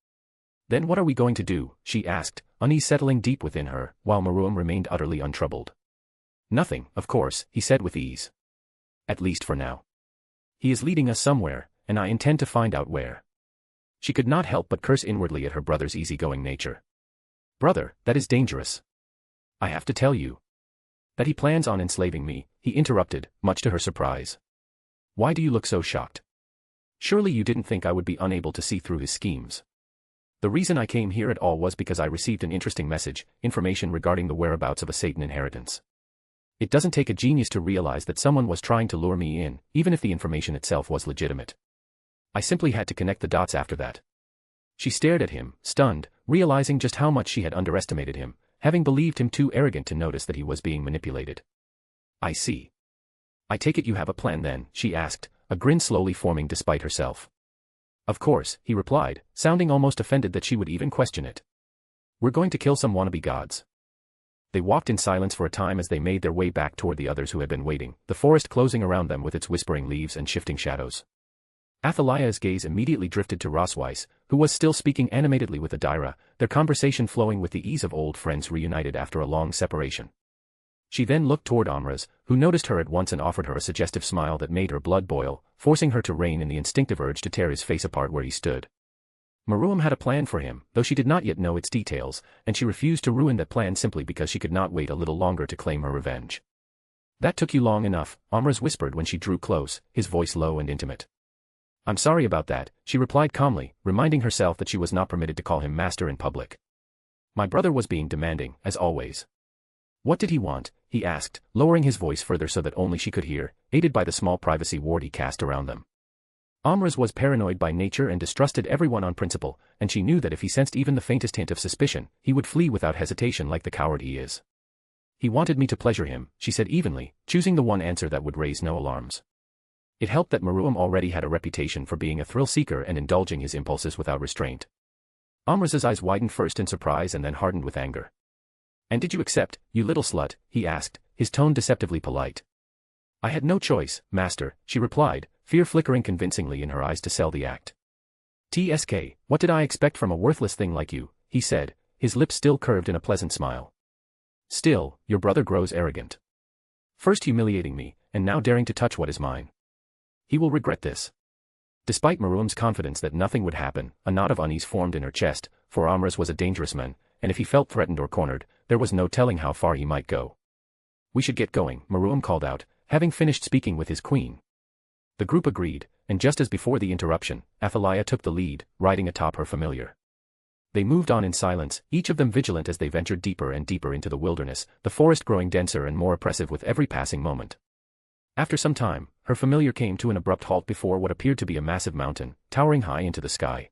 Then what are we going to do, she asked, unease settling deep within her, while Maruam remained utterly untroubled. Nothing, of course, he said with ease. At least for now. He is leading us somewhere, and I intend to find out where. She could not help but curse inwardly at her brother's easygoing nature. Brother, that is dangerous. I have to tell you. That he plans on enslaving me, he interrupted, much to her surprise. Why do you look so shocked? Surely you didn't think I would be unable to see through his schemes. The reason I came here at all was because I received an interesting message, information regarding the whereabouts of a Satan inheritance. It doesn't take a genius to realize that someone was trying to lure me in, even if the information itself was legitimate. I simply had to connect the dots after that. She stared at him, stunned, realizing just how much she had underestimated him, having believed him too arrogant to notice that he was being manipulated. I see. I take it you have a plan then, she asked, a grin slowly forming despite herself. Of course, he replied, sounding almost offended that she would even question it. We're going to kill some wannabe gods. They walked in silence for a time as they made their way back toward the others who had been waiting, the forest closing around them with its whispering leaves and shifting shadows. Athaliah's gaze immediately drifted to Rosweiss, who was still speaking animatedly with Adira, their conversation flowing with the ease of old friends reunited after a long separation. She then looked toward Amras, who noticed her at once and offered her a suggestive smile that made her blood boil, forcing her to rein in the instinctive urge to tear his face apart where he stood. Maruam had a plan for him, though she did not yet know its details, and she refused to ruin that plan simply because she could not wait a little longer to claim her revenge. That took you long enough, Amras whispered when she drew close, his voice low and intimate. I'm sorry about that, she replied calmly, reminding herself that she was not permitted to call him master in public. My brother was being demanding, as always. What did he want? He asked, lowering his voice further so that only she could hear, aided by the small privacy ward he cast around them. Amras was paranoid by nature and distrusted everyone on principle, and she knew that if he sensed even the faintest hint of suspicion, he would flee without hesitation like the coward he is. He wanted me to pleasure him, she said evenly, choosing the one answer that would raise no alarms. It helped that Maruam already had a reputation for being a thrill-seeker and indulging his impulses without restraint. Amras's eyes widened first in surprise and then hardened with anger. And did you accept, you little slut? He asked, his tone deceptively polite. I had no choice, master, she replied, fear flickering convincingly in her eyes to sell the act. TSK, what did I expect from a worthless thing like you? He said, his lips still curved in a pleasant smile. Still, your brother grows arrogant. First humiliating me, and now daring to touch what is mine. He will regret this. Despite Maruam's confidence that nothing would happen, a knot of unease formed in her chest, for Amras was a dangerous man, and if he felt threatened or cornered, there was no telling how far he might go. We should get going, Maruam called out, having finished speaking with his queen. The group agreed, and just as before the interruption, Athaliah took the lead, riding atop her familiar. They moved on in silence, each of them vigilant as they ventured deeper and deeper into the wilderness, the forest growing denser and more oppressive with every passing moment. After some time, her familiar came to an abrupt halt before what appeared to be a massive mountain, towering high into the sky.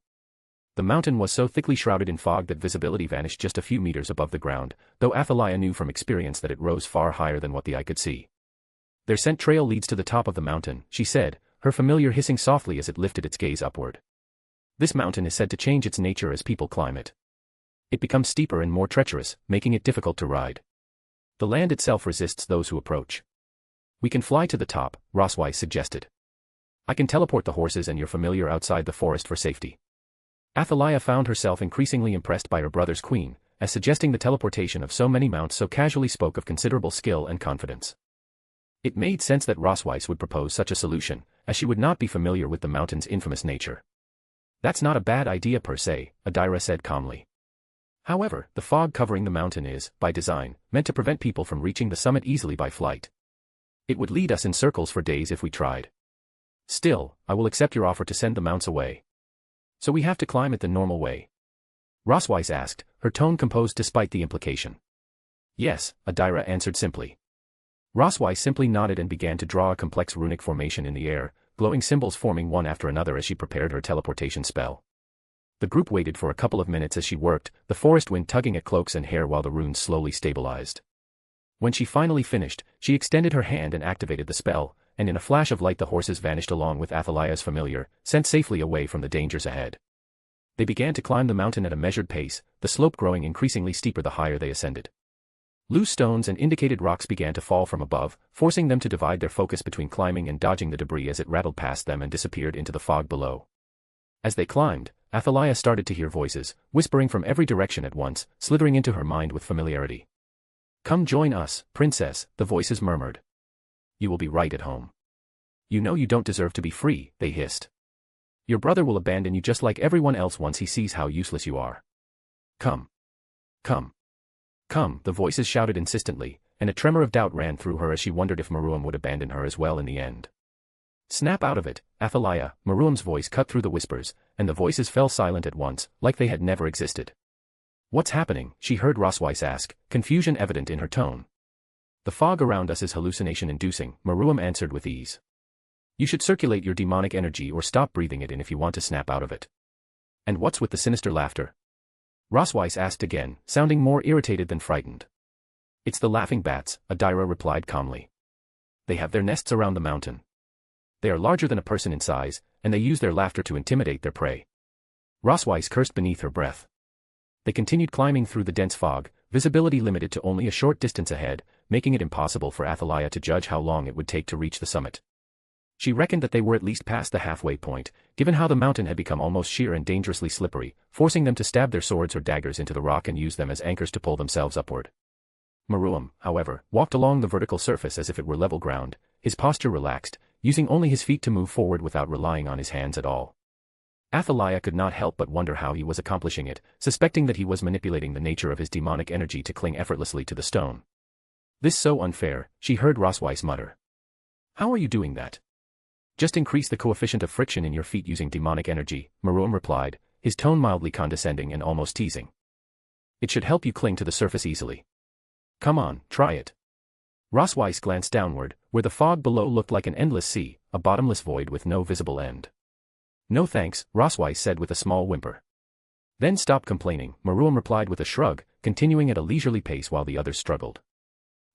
The mountain was so thickly shrouded in fog that visibility vanished just a few meters above the ground, though Athaliah knew from experience that it rose far higher than what the eye could see. Their scent trail leads to the top of the mountain, she said, her familiar hissing softly as it lifted its gaze upward. This mountain is said to change its nature as people climb it. It becomes steeper and more treacherous, making it difficult to ride. The land itself resists those who approach. We can fly to the top, Rosweiss suggested. I can teleport the horses and your familiar outside the forest for safety. Athaliah found herself increasingly impressed by her brother's queen, as suggesting the teleportation of so many mounts so casually spoke of considerable skill and confidence. It made sense that Rosweiss would propose such a solution, as she would not be familiar with the mountain's infamous nature. That's not a bad idea per se, Adira said calmly. However, the fog covering the mountain is, by design, meant to prevent people from reaching the summit easily by flight. It would lead us in circles for days if we tried. Still, I will accept your offer to send the mounts away. So we have to climb it the normal way? Rosweiss asked, her tone composed despite the implication. Yes, Adira answered simply. Rosweiss simply nodded and began to draw a complex runic formation in the air, glowing symbols forming one after another as she prepared her teleportation spell. The group waited for a couple of minutes as she worked, the forest wind tugging at cloaks and hair while the runes slowly stabilized. When she finally finished, she extended her hand and activated the spell, and in a flash of light the horses vanished along with Athaliah's familiar, sent safely away from the dangers ahead. They began to climb the mountain at a measured pace, the slope growing increasingly steeper the higher they ascended. Loose stones and indicated rocks began to fall from above, forcing them to divide their focus between climbing and dodging the debris as it rattled past them and disappeared into the fog below. As they climbed, Athaliah started to hear voices, whispering from every direction at once, slithering into her mind with familiarity. "Come join us, princess," the voices murmured. "You will be right at home. You know you don't deserve to be free," they hissed. "Your brother will abandon you just like everyone else once he sees how useless you are. Come. Come. Come," the voices shouted insistently, and a tremor of doubt ran through her as she wondered if Maruam would abandon her as well in the end. "Snap out of it, Athaliah," Maruam's voice cut through the whispers, and the voices fell silent at once, like they had never existed. "What's happening?" she heard Rosweiss ask, confusion evident in her tone. "The fog around us is hallucination-inducing," Maruam answered with ease. "You should circulate your demonic energy or stop breathing it in if you want to snap out of it." "And what's with the sinister laughter?" Rosweiss asked again, sounding more irritated than frightened. "It's the laughing bats," Adira replied calmly. "They have their nests around the mountain. They are larger than a person in size, and they use their laughter to intimidate their prey." Rosweiss cursed beneath her breath. They continued climbing through the dense fog, visibility limited to only a short distance ahead, making it impossible for Athaliah to judge how long it would take to reach the summit. She reckoned that they were at least past the halfway point, given how the mountain had become almost sheer and dangerously slippery, forcing them to stab their swords or daggers into the rock and use them as anchors to pull themselves upward. Maruam, however, walked along the vertical surface as if it were level ground, his posture relaxed, using only his feet to move forward without relying on his hands at all. Athaliah could not help but wonder how he was accomplishing it, suspecting that he was manipulating the nature of his demonic energy to cling effortlessly to the stone. "This so unfair," she heard Rosweiss mutter. "How are you doing that?" "Just increase the coefficient of friction in your feet using demonic energy," Maruam replied, his tone mildly condescending and almost teasing. "It should help you cling to the surface easily. Come on, try it." Rosweiss glanced downward, where the fog below looked like an endless sea, a bottomless void with no visible end. "No thanks," Rosweiss said with a small whimper. "Then stop complaining," Maruam replied with a shrug, continuing at a leisurely pace while the others struggled.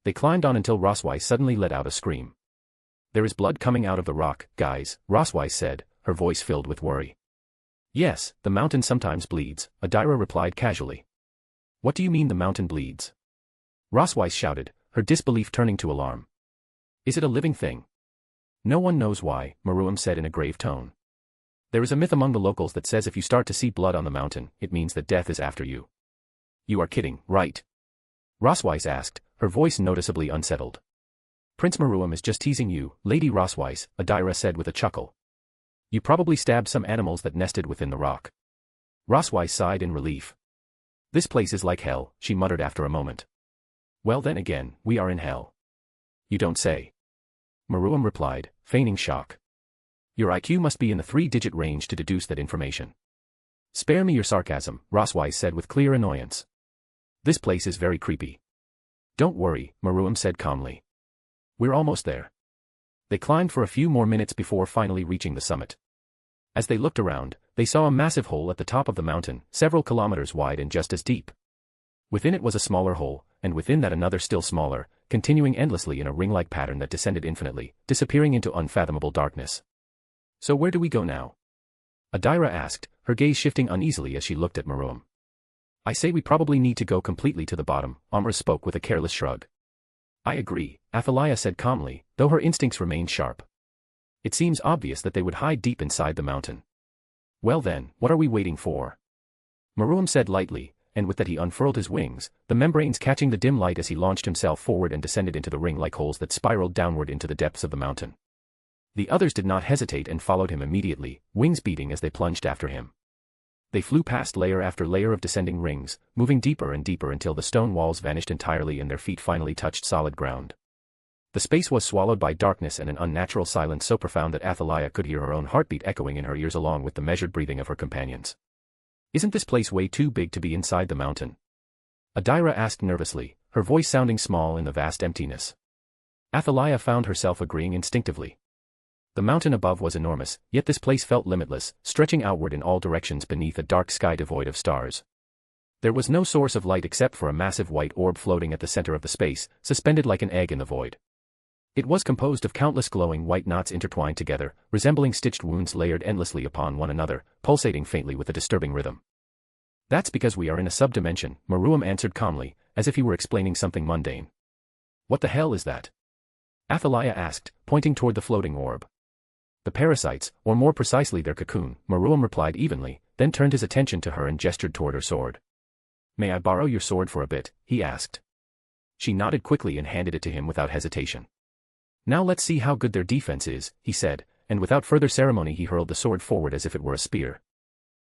They climbed on until Rosweiss suddenly let out a scream. "There is blood coming out of the rock, guys," Rosweiss said, her voice filled with worry. "Yes, the mountain sometimes bleeds," Adira replied casually. "What do you mean the mountain bleeds?" Rosweiss shouted, her disbelief turning to alarm. "Is it a living thing?" "No one knows why," Maruam said in a grave tone. "There is a myth among the locals that says if you start to see blood on the mountain, it means that death is after you." "You are kidding, right?" Rosweiss asked, her voice noticeably unsettled. "Prince Maruam is just teasing you, Lady Rosweiss," Adira said with a chuckle. "You probably stabbed some animals that nested within the rock." Rosweiss sighed in relief. "This place is like hell," she muttered after a moment. "Well then again, we are in hell." "You don't say." Maruam replied, feigning shock. "Your IQ must be in the 3-digit range to deduce that information." "Spare me your sarcasm," Rosweiss said with clear annoyance. "This place is very creepy." "Don't worry," Maruam said calmly. "We're almost there." They climbed for a few more minutes before finally reaching the summit. As they looked around, they saw a massive hole at the top of the mountain, several kilometers wide and just as deep. Within it was a smaller hole, and within that another still smaller, continuing endlessly in a ring-like pattern that descended infinitely, disappearing into unfathomable darkness. "So where do we go now?" Adira asked, her gaze shifting uneasily as she looked at Maruam. "I say we probably need to go completely to the bottom," Amr spoke with a careless shrug. "I agree," Athaliah said calmly, though her instincts remained sharp. "It seems obvious that they would hide deep inside the mountain." "Well then, what are we waiting for?" Maruam said lightly, and with that he unfurled his wings, the membranes catching the dim light as he launched himself forward and descended into the ring-like holes that spiraled downward into the depths of the mountain. The others did not hesitate and followed him immediately, wings beating as they plunged after him. They flew past layer after layer of descending rings, moving deeper and deeper until the stone walls vanished entirely and their feet finally touched solid ground. The space was swallowed by darkness and an unnatural silence so profound that Athaliah could hear her own heartbeat echoing in her ears along with the measured breathing of her companions. "Isn't this place way too big to be inside the mountain?" Adira asked nervously, her voice sounding small in the vast emptiness. Athaliah found herself agreeing instinctively. The mountain above was enormous, yet this place felt limitless, stretching outward in all directions beneath a dark sky devoid of stars. There was no source of light except for a massive white orb floating at the center of the space, suspended like an egg in the void. It was composed of countless glowing white knots intertwined together, resembling stitched wounds layered endlessly upon one another, pulsating faintly with a disturbing rhythm. That's because we are in a sub-dimension, Maruam answered calmly, as if he were explaining something mundane. What the hell is that? Athaliah asked, pointing toward the floating orb. The parasites, or more precisely their cocoon, Maruam replied evenly, then turned his attention to her and gestured toward her sword. May I borrow your sword for a bit? He asked. She nodded quickly and handed it to him without hesitation. Now let's see how good their defense is, he said, and without further ceremony he hurled the sword forward as if it were a spear.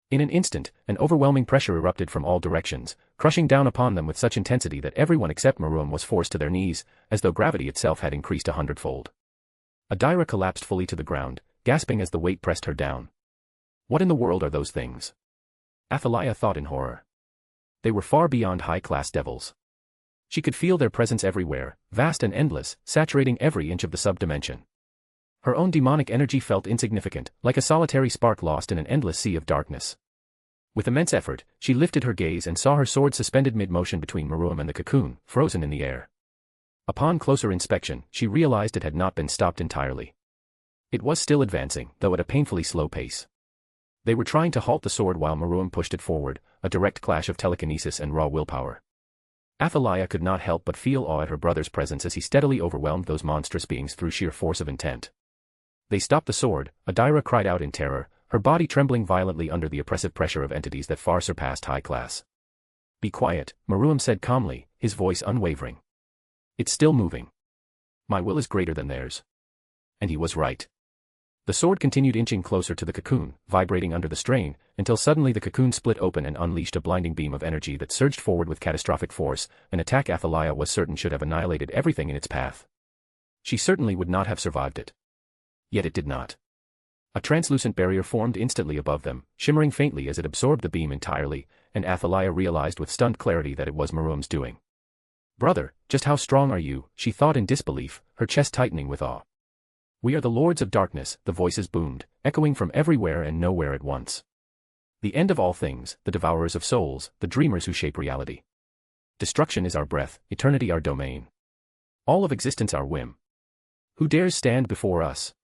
In an instant, an overwhelming pressure erupted from all directions, crushing down upon them with such intensity that everyone except Maruam was forced to their knees, as though gravity itself had increased 100-fold. Adira collapsed fully to the ground, gasping as the weight pressed her down. What in the world are those things? Athaliah thought in horror. They were far beyond high-class devils. She could feel their presence everywhere, vast and endless, saturating every inch of the sub-dimension. Her own demonic energy felt insignificant, like a solitary spark lost in an endless sea of darkness. With immense effort, she lifted her gaze and saw her sword suspended mid-motion between Maruam and the cocoon, frozen in the air. Upon closer inspection, she realized it had not been stopped entirely. It was still advancing, though at a painfully slow pace. They were trying to halt the sword while Maruam pushed it forward, a direct clash of telekinesis and raw willpower. Athaliah could not help but feel awe at her brother's presence as he steadily overwhelmed those monstrous beings through sheer force of intent. They stopped the sword, Adira cried out in terror, her body trembling violently under the oppressive pressure of entities that far surpassed high class. Be quiet, Maruam said calmly, his voice unwavering. It's still moving. My will is greater than theirs. And he was right. The sword continued inching closer to the cocoon, vibrating under the strain, until suddenly the cocoon split open and unleashed a blinding beam of energy that surged forward with catastrophic force, an attack Athaliah was certain should have annihilated everything in its path. She certainly would not have survived it. Yet it did not. A translucent barrier formed instantly above them, shimmering faintly as it absorbed the beam entirely, and Athaliah realized with stunned clarity that it was Maruam's doing. Brother, just how strong are you? She thought in disbelief, her chest tightening with awe. We are the Lords of Darkness, the voices boomed, echoing from everywhere and nowhere at once. The end of all things, the devourers of souls, the dreamers who shape reality. Destruction is our breath, eternity our domain. All of existence our whim. Who dares stand before us?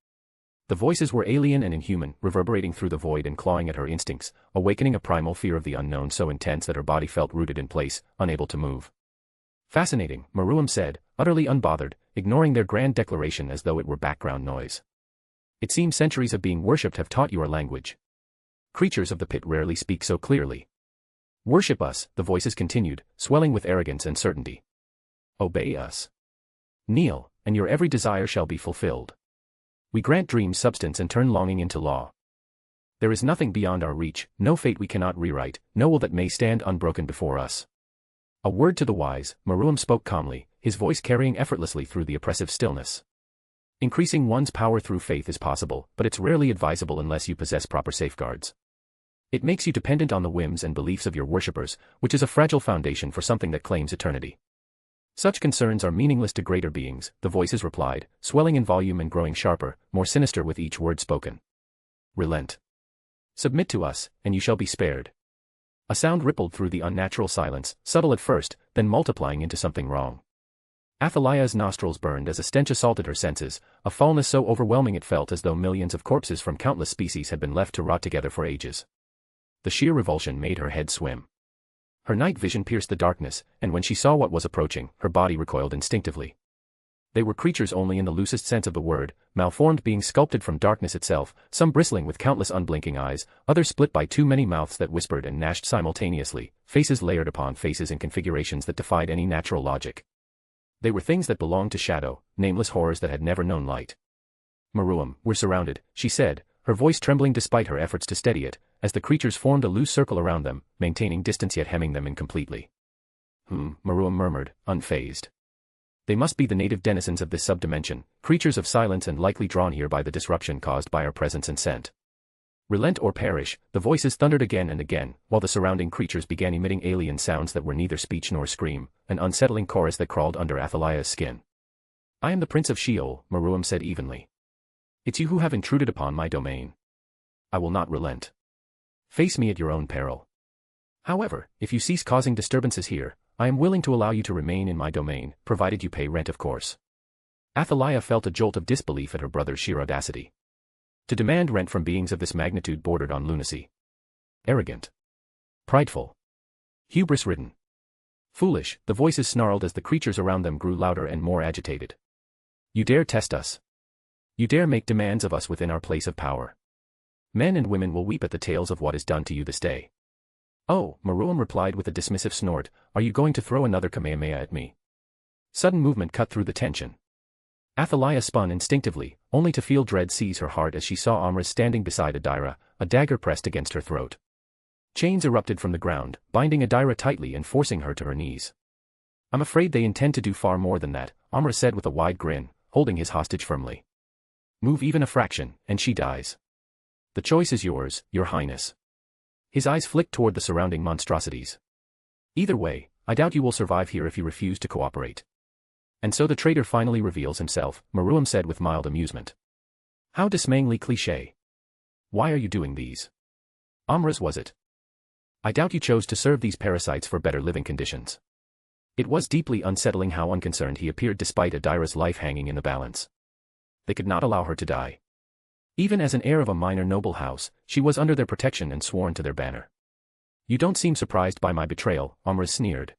The voices were alien and inhuman, reverberating through the void and clawing at her instincts, awakening a primal fear of the unknown so intense that her body felt rooted in place, unable to move. Fascinating, Maruam said, utterly unbothered, ignoring their grand declaration as though it were background noise. It seems centuries of being worshipped have taught you our language. Creatures of the pit rarely speak so clearly. Worship us, the voices continued, swelling with arrogance and certainty. Obey us. Kneel, and your every desire shall be fulfilled. We grant dreams substance and turn longing into law. There is nothing beyond our reach, no fate we cannot rewrite, no will that may stand unbroken before us. A word to the wise, Maruam spoke calmly, his voice carrying effortlessly through the oppressive stillness. Increasing one's power through faith is possible, but it's rarely advisable unless you possess proper safeguards. It makes you dependent on the whims and beliefs of your worshippers, which is a fragile foundation for something that claims eternity. Such concerns are meaningless to greater beings, the voices replied, swelling in volume and growing sharper, more sinister with each word spoken. Relent. Submit to us, and you shall be spared. A sound rippled through the unnatural silence, subtle at first, then multiplying into something wrong. Athaliah's nostrils burned as a stench assaulted her senses, a foulness so overwhelming it felt as though millions of corpses from countless species had been left to rot together for ages. The sheer revulsion made her head swim. Her night vision pierced the darkness, and when she saw what was approaching, her body recoiled instinctively. They were creatures only in the loosest sense of the word, malformed beings sculpted from darkness itself, some bristling with countless unblinking eyes, others split by too many mouths that whispered and gnashed simultaneously, faces layered upon faces in configurations that defied any natural logic. They were things that belonged to shadow, nameless horrors that had never known light. Maruam, we're surrounded, she said, her voice trembling despite her efforts to steady it, as the creatures formed a loose circle around them, maintaining distance yet hemming them in completely. Maruam murmured, unfazed. They must be the native denizens of this subdimension, creatures of silence and likely drawn here by the disruption caused by our presence and scent. Relent or perish, the voices thundered again and again, while the surrounding creatures began emitting alien sounds that were neither speech nor scream, an unsettling chorus that crawled under Athaliah's skin. I am the Prince of Sheol, Maruam said evenly. It's you who have intruded upon my domain. I will not relent. Face me at your own peril. However, if you cease causing disturbances here, I am willing to allow you to remain in my domain, provided you pay rent of course. Athaliah felt a jolt of disbelief at her brother's sheer audacity. To demand rent from beings of this magnitude bordered on lunacy. Arrogant. Prideful. Hubris-ridden. Foolish, the voices snarled as the creatures around them grew louder and more agitated. You dare test us? You dare make demands of us within our place of power? Men and women will weep at the tales of what is done to you this day. Oh, Meruem replied with a dismissive snort, are you going to throw another Kamehameha at me? Sudden movement cut through the tension. Athaliah spun instinctively, only to feel dread seize her heart as she saw Amras standing beside Adira, a dagger pressed against her throat. Chains erupted from the ground, binding Adira tightly and forcing her to her knees. I'm afraid they intend to do far more than that, Amras said with a wide grin, holding his hostage firmly. Move even a fraction, and she dies. The choice is yours, Your Highness. His eyes flicked toward the surrounding monstrosities. Either way, I doubt you will survive here if you refuse to cooperate. And so the traitor finally reveals himself, Meruem said with mild amusement. How dismayingly cliché. Why are you doing these? Amras, was it? I doubt you chose to serve these parasites for better living conditions. It was deeply unsettling how unconcerned he appeared despite Adira's life hanging in the balance. They could not allow her to die. Even as an heir of a minor noble house, she was under their protection and sworn to their banner. You don't seem surprised by my betrayal, Amras sneered.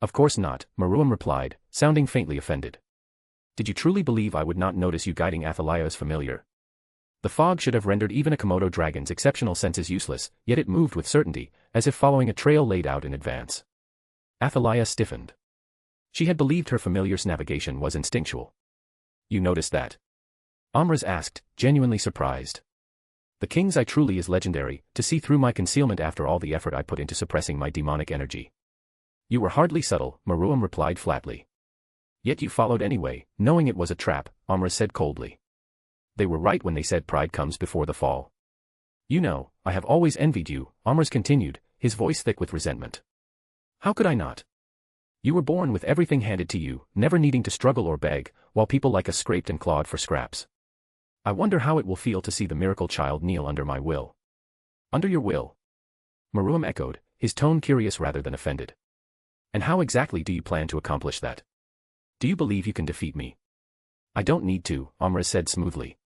Of course not, Meruem replied, sounding faintly offended. Did you truly believe I would not notice you guiding Athaliah as familiar? The fog should have rendered even a Komodo dragon's exceptional senses useless, yet it moved with certainty, as if following a trail laid out in advance. Athaliah stiffened. She had believed her familiar's navigation was instinctual. You noticed that? Amras asked, genuinely surprised. The king's eye truly is legendary, to see through my concealment after all the effort I put into suppressing my demonic energy. You were hardly subtle, Meruem replied flatly. Yet you followed anyway, knowing it was a trap, Amras said coldly. They were right when they said pride comes before the fall. You know, I have always envied you, Amras continued, his voice thick with resentment. How could I not? You were born with everything handed to you, never needing to struggle or beg, while people like us scraped and clawed for scraps. I wonder how it will feel to see the miracle child kneel under my will. Under your will? Meruem echoed, his tone curious rather than offended. And how exactly do you plan to accomplish that? Do you believe you can defeat me? I don't need to, Amras said smoothly.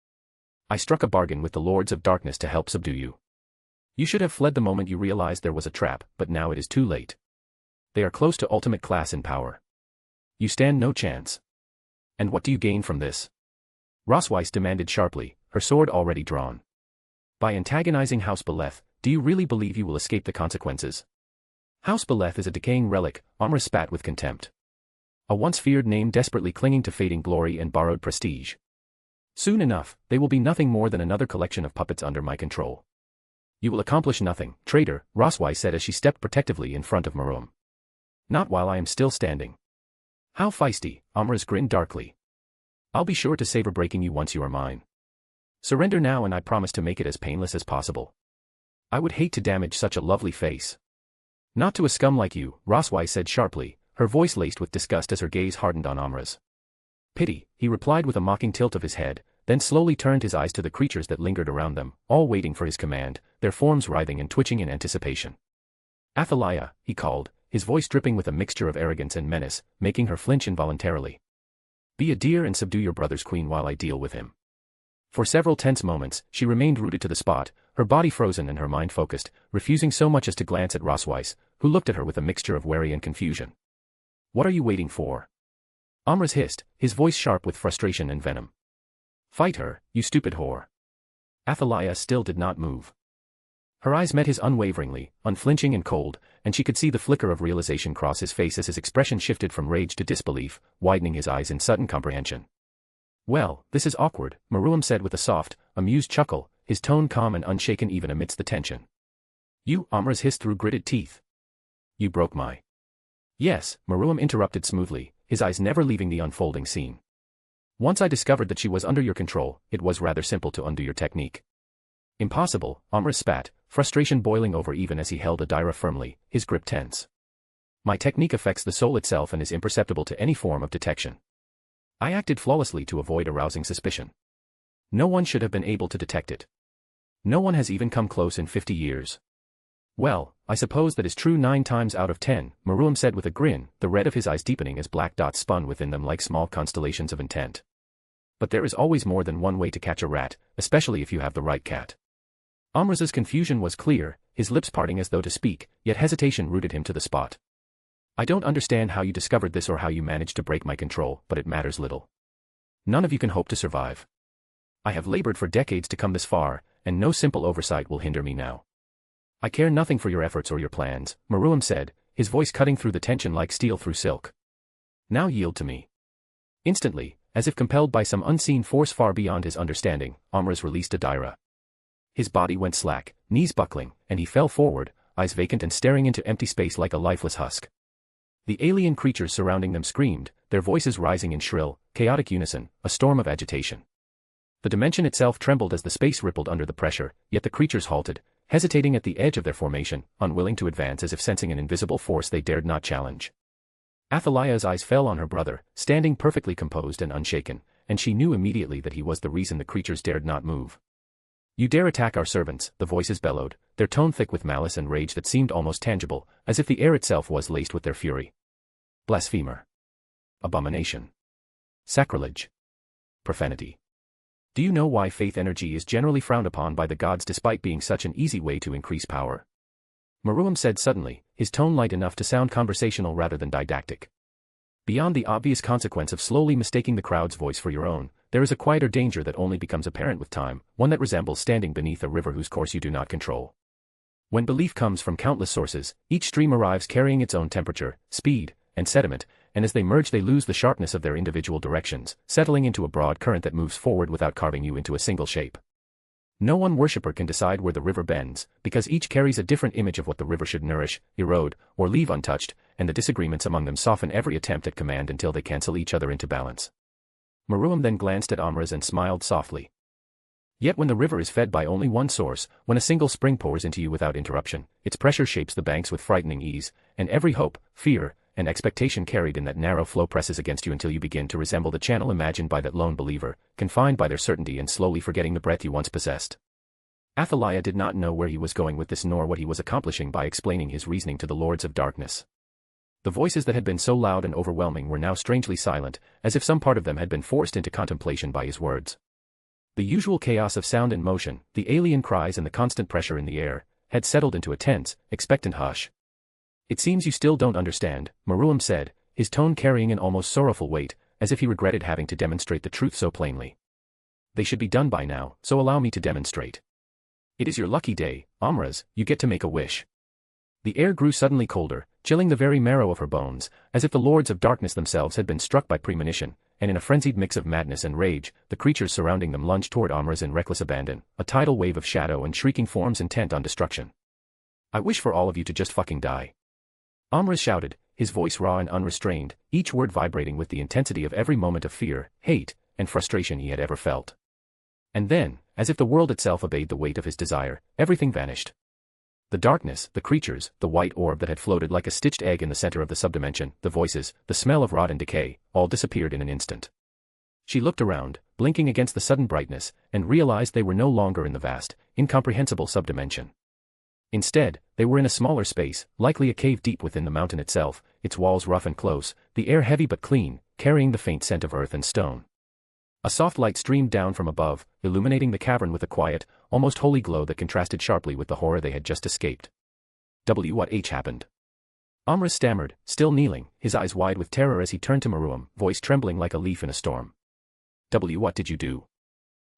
I struck a bargain with the Lords of Darkness to help subdue you. You should have fled the moment you realized there was a trap, but now it is too late. They are close to ultimate class in power. You stand no chance. And what do you gain from this? Rosweiss demanded sharply, her sword already drawn. By antagonizing House Beleth, do you really believe you will escape the consequences? House Beleth is a decaying relic, Amras spat with contempt. A once feared name desperately clinging to fading glory and borrowed prestige. Soon enough, they will be nothing more than another collection of puppets under my control. You will accomplish nothing, traitor, Rosweiss said as she stepped protectively in front of Meruem. Not while I am still standing. How feisty, Amras grinned darkly. I'll be sure to savor breaking you once you are mine. Surrender now and I promise to make it as painless as possible. I would hate to damage such a lovely face. Not to a scum like you, Rosweiss said sharply, her voice laced with disgust as her gaze hardened on Amras. Pity, he replied with a mocking tilt of his head, then slowly turned his eyes to the creatures that lingered around them, all waiting for his command, their forms writhing and twitching in anticipation. Athaliah, he called, his voice dripping with a mixture of arrogance and menace, making her flinch involuntarily. Be a dear and subdue your brother's queen while I deal with him. For several tense moments, she remained rooted to the spot, her body frozen and her mind focused, refusing so much as to glance at Rosweiss, who looked at her with a mixture of worry and confusion. What are you waiting for? Amras hissed, his voice sharp with frustration and venom. Fight her, you stupid whore. Athaliah still did not move. Her eyes met his unwaveringly, unflinching and cold, and she could see the flicker of realization cross his face as his expression shifted from rage to disbelief, widening his eyes in sudden comprehension. Well, this is awkward, Meruem said with a soft, amused chuckle, his tone calm and unshaken even amidst the tension. You, Amras hissed through gritted teeth. You broke my... Yes, Meruem interrupted smoothly, his eyes never leaving the unfolding scene. Once I discovered that she was under your control, it was rather simple to undo your technique. Impossible, Amras spat, frustration boiling over even as he held Adira firmly, his grip tense. My technique affects the soul itself and is imperceptible to any form of detection. I acted flawlessly to avoid arousing suspicion. No one should have been able to detect it. No one has even come close in 50 years. Well, I suppose that is true 9 times out of 10, Maruam said with a grin, the red of his eyes deepening as black dots spun within them like small constellations of intent. But there is always more than one way to catch a rat, especially if you have the right cat. Amraz's confusion was clear, his lips parting as though to speak, yet hesitation rooted him to the spot. I don't understand how you discovered this or how you managed to break my control, but it matters little. None of you can hope to survive. I have labored for decades to come this far, and no simple oversight will hinder me now. I care nothing for your efforts or your plans, Maruam said, his voice cutting through the tension like steel through silk. Now yield to me. Instantly, as if compelled by some unseen force far beyond his understanding, Amraz released a daira. His body went slack, knees buckling, and he fell forward, eyes vacant and staring into empty space like a lifeless husk. The alien creatures surrounding them screamed, their voices rising in shrill, chaotic unison, a storm of agitation. The dimension itself trembled as the space rippled under the pressure, yet the creatures halted, hesitating at the edge of their formation, unwilling to advance as if sensing an invisible force they dared not challenge. Athaliah's eyes fell on her brother, standing perfectly composed and unshaken, and she knew immediately that he was the reason the creatures dared not move. You dare attack our servants, the voices bellowed, their tone thick with malice and rage that seemed almost tangible, as if the air itself was laced with their fury. Blasphemer. Abomination. Sacrilege. Profanity. Do you know why faith energy is generally frowned upon by the gods despite being such an easy way to increase power? Maruam said suddenly, his tone light enough to sound conversational rather than didactic. Beyond the obvious consequence of slowly mistaking the crowd's voice for your own, there is a quieter danger that only becomes apparent with time, one that resembles standing beneath a river whose course you do not control. When belief comes from countless sources, each stream arrives carrying its own temperature, speed, and sediment, and as they merge they lose the sharpness of their individual directions, settling into a broad current that moves forward without carving you into a single shape. No one worshipper can decide where the river bends, because each carries a different image of what the river should nourish, erode, or leave untouched, and the disagreements among them soften every attempt at command until they cancel each other into balance. Maruam then glanced at Amraz and smiled softly. Yet when the river is fed by only one source, when a single spring pours into you without interruption, its pressure shapes the banks with frightening ease, and every hope, fear, and expectation carried in that narrow flow presses against you until you begin to resemble the channel imagined by that lone believer, confined by their certainty and slowly forgetting the breath you once possessed. Athaliah did not know where he was going with this nor what he was accomplishing by explaining his reasoning to the Lords of Darkness. The voices that had been so loud and overwhelming were now strangely silent, as if some part of them had been forced into contemplation by his words. The usual chaos of sound and motion, the alien cries and the constant pressure in the air, had settled into a tense, expectant hush. It seems you still don't understand, Maruam said, his tone carrying an almost sorrowful weight, as if he regretted having to demonstrate the truth so plainly. They should be done by now, so allow me to demonstrate. It is your lucky day, Amraz, you get to make a wish. The air grew suddenly colder, chilling the very marrow of her bones, as if the Lords of Darkness themselves had been struck by premonition, and in a frenzied mix of madness and rage, the creatures surrounding them lunged toward Amraz in reckless abandon, a tidal wave of shadow and shrieking forms intent on destruction. I wish for all of you to just fucking die. Amraz shouted, his voice raw and unrestrained, each word vibrating with the intensity of every moment of fear, hate, and frustration he had ever felt. And then, as if the world itself obeyed the weight of his desire, everything vanished. The darkness, the creatures, the white orb that had floated like a stitched egg in the center of the subdimension, the voices, the smell of rot and decay, all disappeared in an instant. She looked around, blinking against the sudden brightness, and realized they were no longer in the vast, incomprehensible subdimension. Instead, they were in a smaller space, likely a cave deep within the mountain itself, its walls rough and close, the air heavy but clean, carrying the faint scent of earth and stone. A soft light streamed down from above, illuminating the cavern with a quiet, almost holy glow that contrasted sharply with the horror they had just escaped. What happened? Amraz stammered, still kneeling, his eyes wide with terror as he turned to Maruam, voice trembling like a leaf in a storm. What did you do?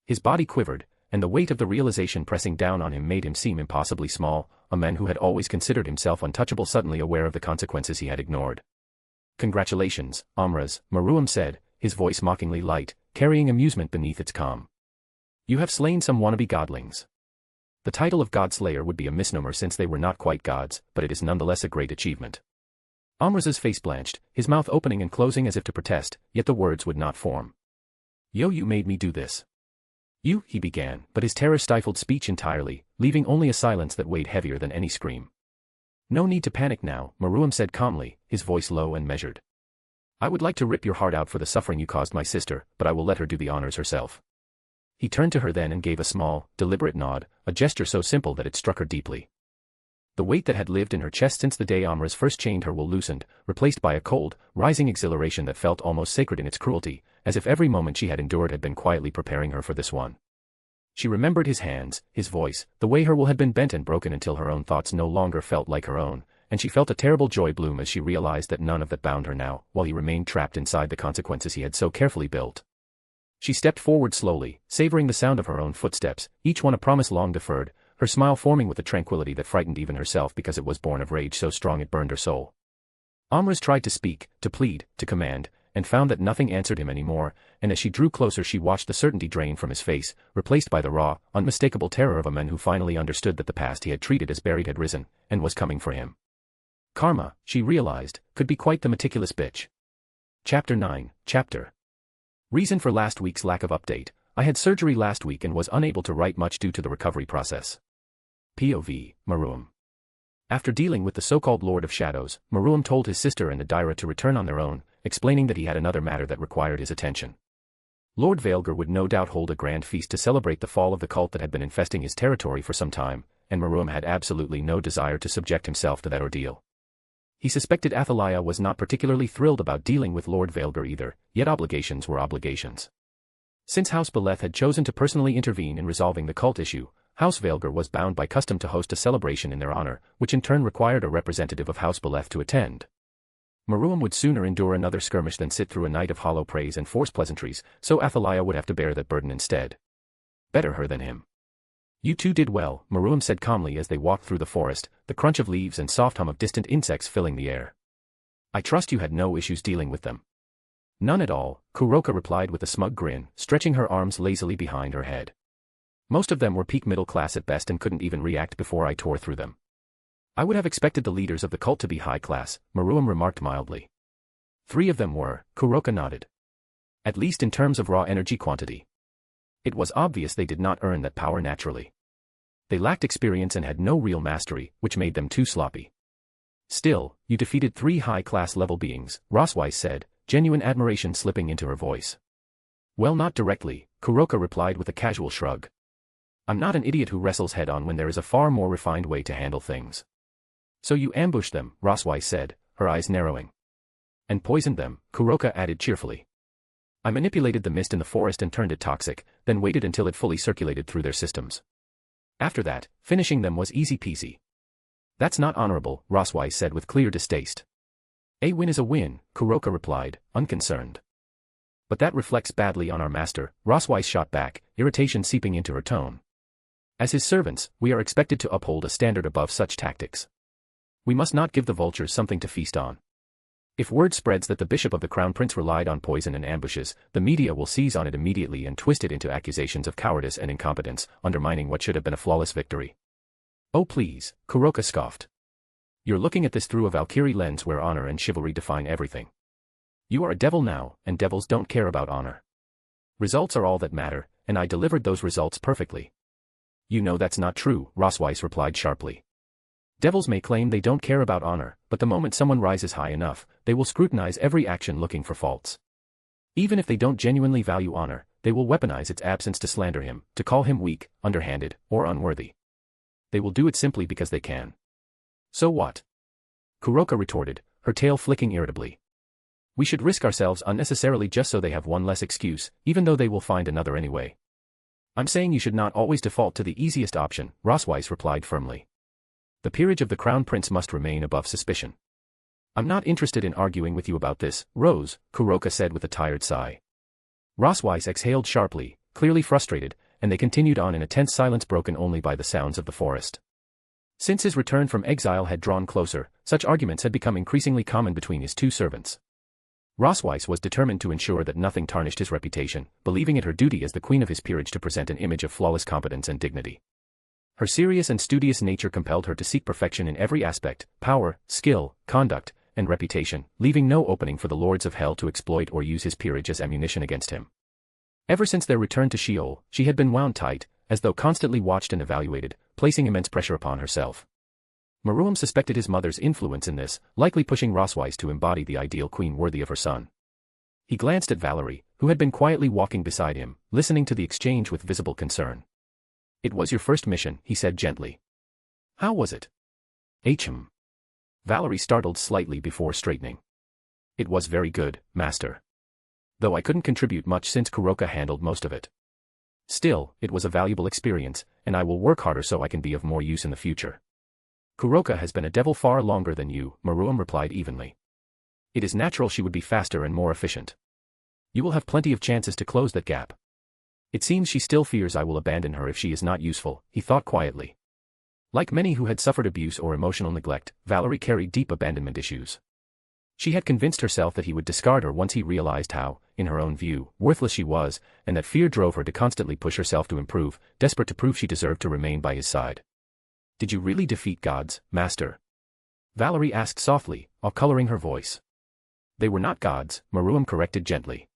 His body quivered, and the weight of the realization pressing down on him made him seem impossibly small, a man who had always considered himself untouchable suddenly aware of the consequences he had ignored. Congratulations, Amraz, Maruam said, his voice mockingly light, carrying amusement beneath its calm. You have slain some wannabe godlings. The title of God-slayer would be a misnomer since they were not quite gods, but it is nonetheless a great achievement. Amraz's face blanched, his mouth opening and closing as if to protest, yet the words would not form. You made me do this. You, he began, but his terror stifled speech entirely, leaving only a silence that weighed heavier than any scream. No need to panic now, Maruam said calmly, his voice low and measured. I would like to rip your heart out for the suffering you caused my sister, but I will let her do the honors herself. He turned to her then and gave a small, deliberate nod, a gesture so simple that it struck her deeply. The weight that had lived in her chest since the day Amra's first chained her will loosened, replaced by a cold, rising exhilaration that felt almost sacred in its cruelty, as if every moment she had endured had been quietly preparing her for this one. She remembered his hands, his voice, the way her will had been bent and broken until her own thoughts no longer felt like her own, and she felt a terrible joy bloom as she realized that none of that bound her now, while he remained trapped inside the consequences he had so carefully built. She stepped forward slowly, savoring the sound of her own footsteps, each one a promise long deferred, her smile forming with a tranquility that frightened even herself because it was born of rage so strong it burned her soul. Amras tried to speak, to plead, to command, and found that nothing answered him anymore, and as she drew closer she watched the certainty drain from his face, replaced by the raw, unmistakable terror of a man who finally understood that the past he had treated as buried had risen, and was coming for him. Karma, she realized, could be quite the meticulous bitch. Chapter 9, Reason for last week's lack of update. I had surgery last week and was unable to write much due to the recovery process. POV, Maruam. After dealing with the so-called Lord of Shadows, Maruam told his sister and Adira to return on their own, explaining that he had another matter that required his attention. Lord Vaelger would no doubt hold a grand feast to celebrate the fall of the cult that had been infesting his territory for some time, and Maruam had absolutely no desire to subject himself to that ordeal. He suspected Athaliah was not particularly thrilled about dealing with Lord Vaelger either, yet obligations were obligations. Since House Beleth had chosen to personally intervene in resolving the cult issue, House Vaelger was bound by custom to host a celebration in their honor, which in turn required a representative of House Beleth to attend. Maruam would sooner endure another skirmish than sit through a night of hollow praise and forced pleasantries, so Athaliah would have to bear that burden instead. Better her than him. You two did well, Maruam said calmly as they walked through the forest, the crunch of leaves and soft hum of distant insects filling the air. I trust you had no issues dealing with them. None at all, Kuroka replied with a smug grin, stretching her arms lazily behind her head. Most of them were peak middle class at best and couldn't even react before I tore through them. I would have expected the leaders of the cult to be high class, Maruam remarked mildly. 3 of them were, Kuroka nodded. At least in terms of raw energy quantity. It was obvious they did not earn that power naturally. They lacked experience and had no real mastery, which made them too sloppy. Still, you defeated 3 high-class level beings, Roswise said, genuine admiration slipping into her voice. Well, not directly, Kuroka replied with a casual shrug. I'm not an idiot who wrestles head-on when there is a far more refined way to handle things. So you ambushed them, Roswise said, her eyes narrowing. And poisoned them, Kuroka added cheerfully. I manipulated the mist in the forest and turned it toxic, then waited until it fully circulated through their systems. After that, finishing them was easy peasy. That's not honorable, Roswise said with clear distaste. A win is a win, Kuroka replied, unconcerned. But that reflects badly on our master, Roswise shot back, irritation seeping into her tone. As his servants, we are expected to uphold a standard above such tactics. We must not give the vultures something to feast on. If word spreads that the bishop of the Crown Prince relied on poison and ambushes, the media will seize on it immediately and twist it into accusations of cowardice and incompetence, undermining what should have been a flawless victory. Oh please, Kuroka scoffed. You're looking at this through a Valkyrie lens where honor and chivalry define everything. You are a devil now, and devils don't care about honor. Results are all that matter, and I delivered those results perfectly. You know that's not true, Roswise replied sharply. Devils may claim they don't care about honor, but the moment someone rises high enough, they will scrutinize every action looking for faults. Even if they don't genuinely value honor, they will weaponize its absence to slander him, to call him weak, underhanded, or unworthy. They will do it simply because they can. So what? Kuroka retorted, her tail flicking irritably. We should risk ourselves unnecessarily just so they have one less excuse, even though they will find another anyway. I'm saying you should not always default to the easiest option, Roswise replied firmly. The peerage of the Crown Prince must remain above suspicion. I'm not interested in arguing with you about this, Rose, Kuroka said with a tired sigh. Roswise exhaled sharply, clearly frustrated, and they continued on in a tense silence broken only by the sounds of the forest. Since his return from exile had drawn closer, such arguments had become increasingly common between his 2 servants. Roswise was determined to ensure that nothing tarnished his reputation, believing it her duty as the queen of his peerage to present an image of flawless competence and dignity. Her serious and studious nature compelled her to seek perfection in every aspect, power, skill, conduct, and reputation, leaving no opening for the lords of hell to exploit or use his peerage as ammunition against him. Ever since their return to Sheol, she had been wound tight, as though constantly watched and evaluated, placing immense pressure upon herself. Maruam suspected his mother's influence in this, likely pushing Roswise to embody the ideal queen worthy of her son. He glanced at Valerie, who had been quietly walking beside him, listening to the exchange with visible concern. It was your first mission, he said gently. How was it? Hm. Valerie startled slightly before straightening. It was very good, Master. Though I couldn't contribute much since Kuroka handled most of it. Still, it was a valuable experience, and I will work harder so I can be of more use in the future. Kuroka has been a devil far longer than you, Maruam replied evenly. It is natural she would be faster and more efficient. You will have plenty of chances to close that gap. It seems she still fears I will abandon her if she is not useful, he thought quietly. Like many who had suffered abuse or emotional neglect, Valerie carried deep abandonment issues. She had convinced herself that he would discard her once he realized how, in her own view, worthless she was, and that fear drove her to constantly push herself to improve, desperate to prove she deserved to remain by his side. Did you really defeat gods, Master? Valerie asked softly, off-coloring her voice. They were not gods, Maruam corrected gently.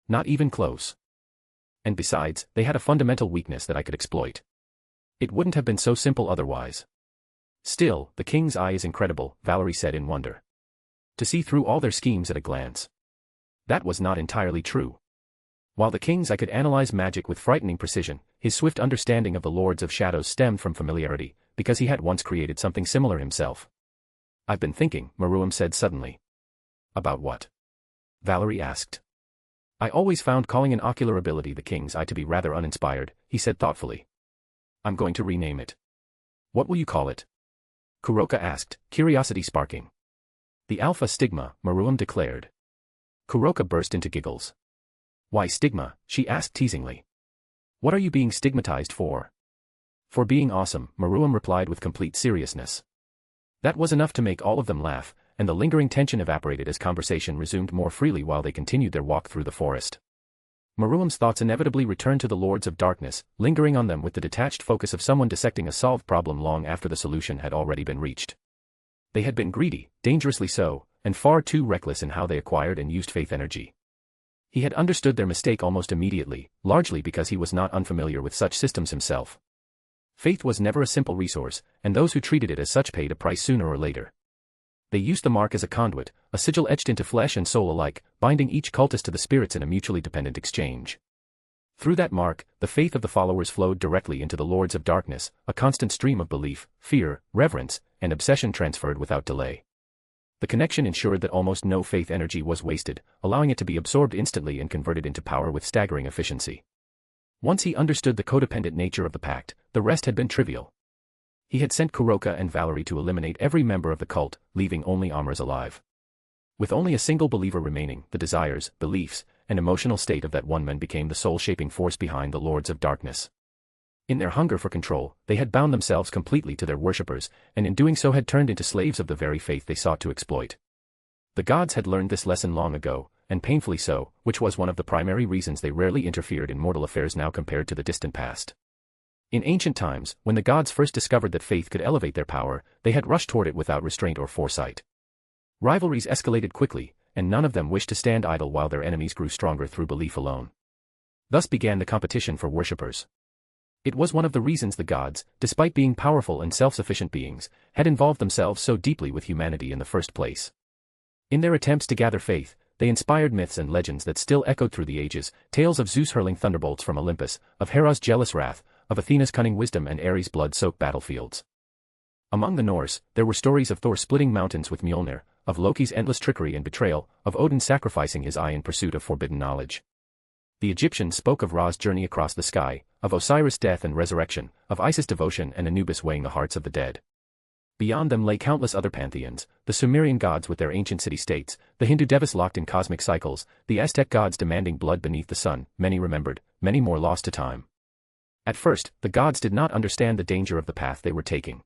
Not even close. And besides, they had a fundamental weakness that I could exploit. It wouldn't have been so simple otherwise. Still, the king's eye is incredible, Valerie said in wonder. To see through all their schemes at a glance. That was not entirely true. While the king's eye could analyze magic with frightening precision, his swift understanding of the Lords of Shadows stemmed from familiarity, because he had once created something similar himself. I've been thinking, Maruam said suddenly. About what? Valerie asked. I always found calling an ocular ability the king's eye to be rather uninspired, he said thoughtfully. I'm going to rename it. What will you call it? Kuroka asked, curiosity sparking. The Alpha Stigma, Maruam declared. Kuroka burst into giggles. Why stigma? She asked teasingly. What are you being stigmatized for? For being awesome, Maruam replied with complete seriousness. That was enough to make all of them laugh, and the lingering tension evaporated as conversation resumed more freely while they continued their walk through the forest. Maruam's thoughts inevitably returned to the Lords of Darkness, lingering on them with the detached focus of someone dissecting a solved problem long after the solution had already been reached. They had been greedy, dangerously so, and far too reckless in how they acquired and used faith energy. He had understood their mistake almost immediately, largely because he was not unfamiliar with such systems himself. Faith was never a simple resource, and those who treated it as such paid a price sooner or later. They used the mark as a conduit, a sigil etched into flesh and soul alike, binding each cultist to the spirits in a mutually dependent exchange. Through that mark, the faith of the followers flowed directly into the Lords of Darkness, a constant stream of belief, fear, reverence, and obsession transferred without delay. The connection ensured that almost no faith energy was wasted, allowing it to be absorbed instantly and converted into power with staggering efficiency. Once he understood the codependent nature of the pact, the rest had been trivial. He had sent Kuroka and Valerie to eliminate every member of the cult, leaving only Amras alive. With only a single believer remaining, the desires, beliefs, and emotional state of that one man became the soul-shaping force behind the Lords of Darkness. In their hunger for control, they had bound themselves completely to their worshippers, and in doing so had turned into slaves of the very faith they sought to exploit. The gods had learned this lesson long ago, and painfully so, which was one of the primary reasons they rarely interfered in mortal affairs now compared to the distant past. In ancient times, when the gods first discovered that faith could elevate their power, they had rushed toward it without restraint or foresight. Rivalries escalated quickly, and none of them wished to stand idle while their enemies grew stronger through belief alone. Thus began the competition for worshippers. It was one of the reasons the gods, despite being powerful and self-sufficient beings, had involved themselves so deeply with humanity in the first place. In their attempts to gather faith, they inspired myths and legends that still echoed through the ages, tales of Zeus hurling thunderbolts from Olympus, of Hera's jealous wrath, of Athena's cunning wisdom and Ares' blood-soaked battlefields. Among the Norse, there were stories of Thor splitting mountains with Mjolnir, of Loki's endless trickery and betrayal, of Odin sacrificing his eye in pursuit of forbidden knowledge. The Egyptians spoke of Ra's journey across the sky, of Osiris' death and resurrection, of Isis' devotion and Anubis weighing the hearts of the dead. Beyond them lay countless other pantheons, the Sumerian gods with their ancient city-states, the Hindu devas locked in cosmic cycles, the Aztec gods demanding blood beneath the sun, many remembered, many more lost to time. At first, the gods did not understand the danger of the path they were taking.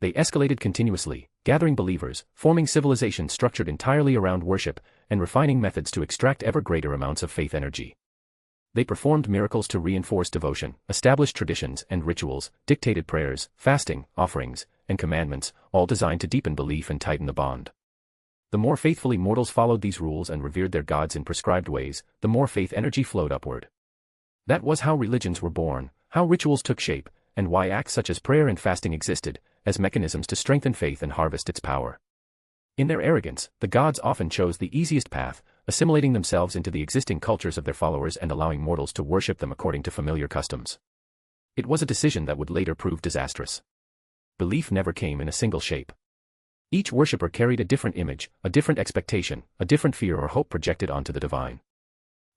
They escalated continuously, gathering believers, forming civilizations structured entirely around worship, and refining methods to extract ever greater amounts of faith energy. They performed miracles to reinforce devotion, established traditions and rituals, dictated prayers, fasting, offerings, and commandments, all designed to deepen belief and tighten the bond. The more faithfully mortals followed these rules and revered their gods in prescribed ways, the more faith energy flowed upward. That was how religions were born, how rituals took shape, and why acts such as prayer and fasting existed, as mechanisms to strengthen faith and harvest its power. In their arrogance, the gods often chose the easiest path, assimilating themselves into the existing cultures of their followers and allowing mortals to worship them according to familiar customs. It was a decision that would later prove disastrous. belief never came in a single shape. Each worshipper carried a different image, a different expectation, a different fear or hope projected onto the divine.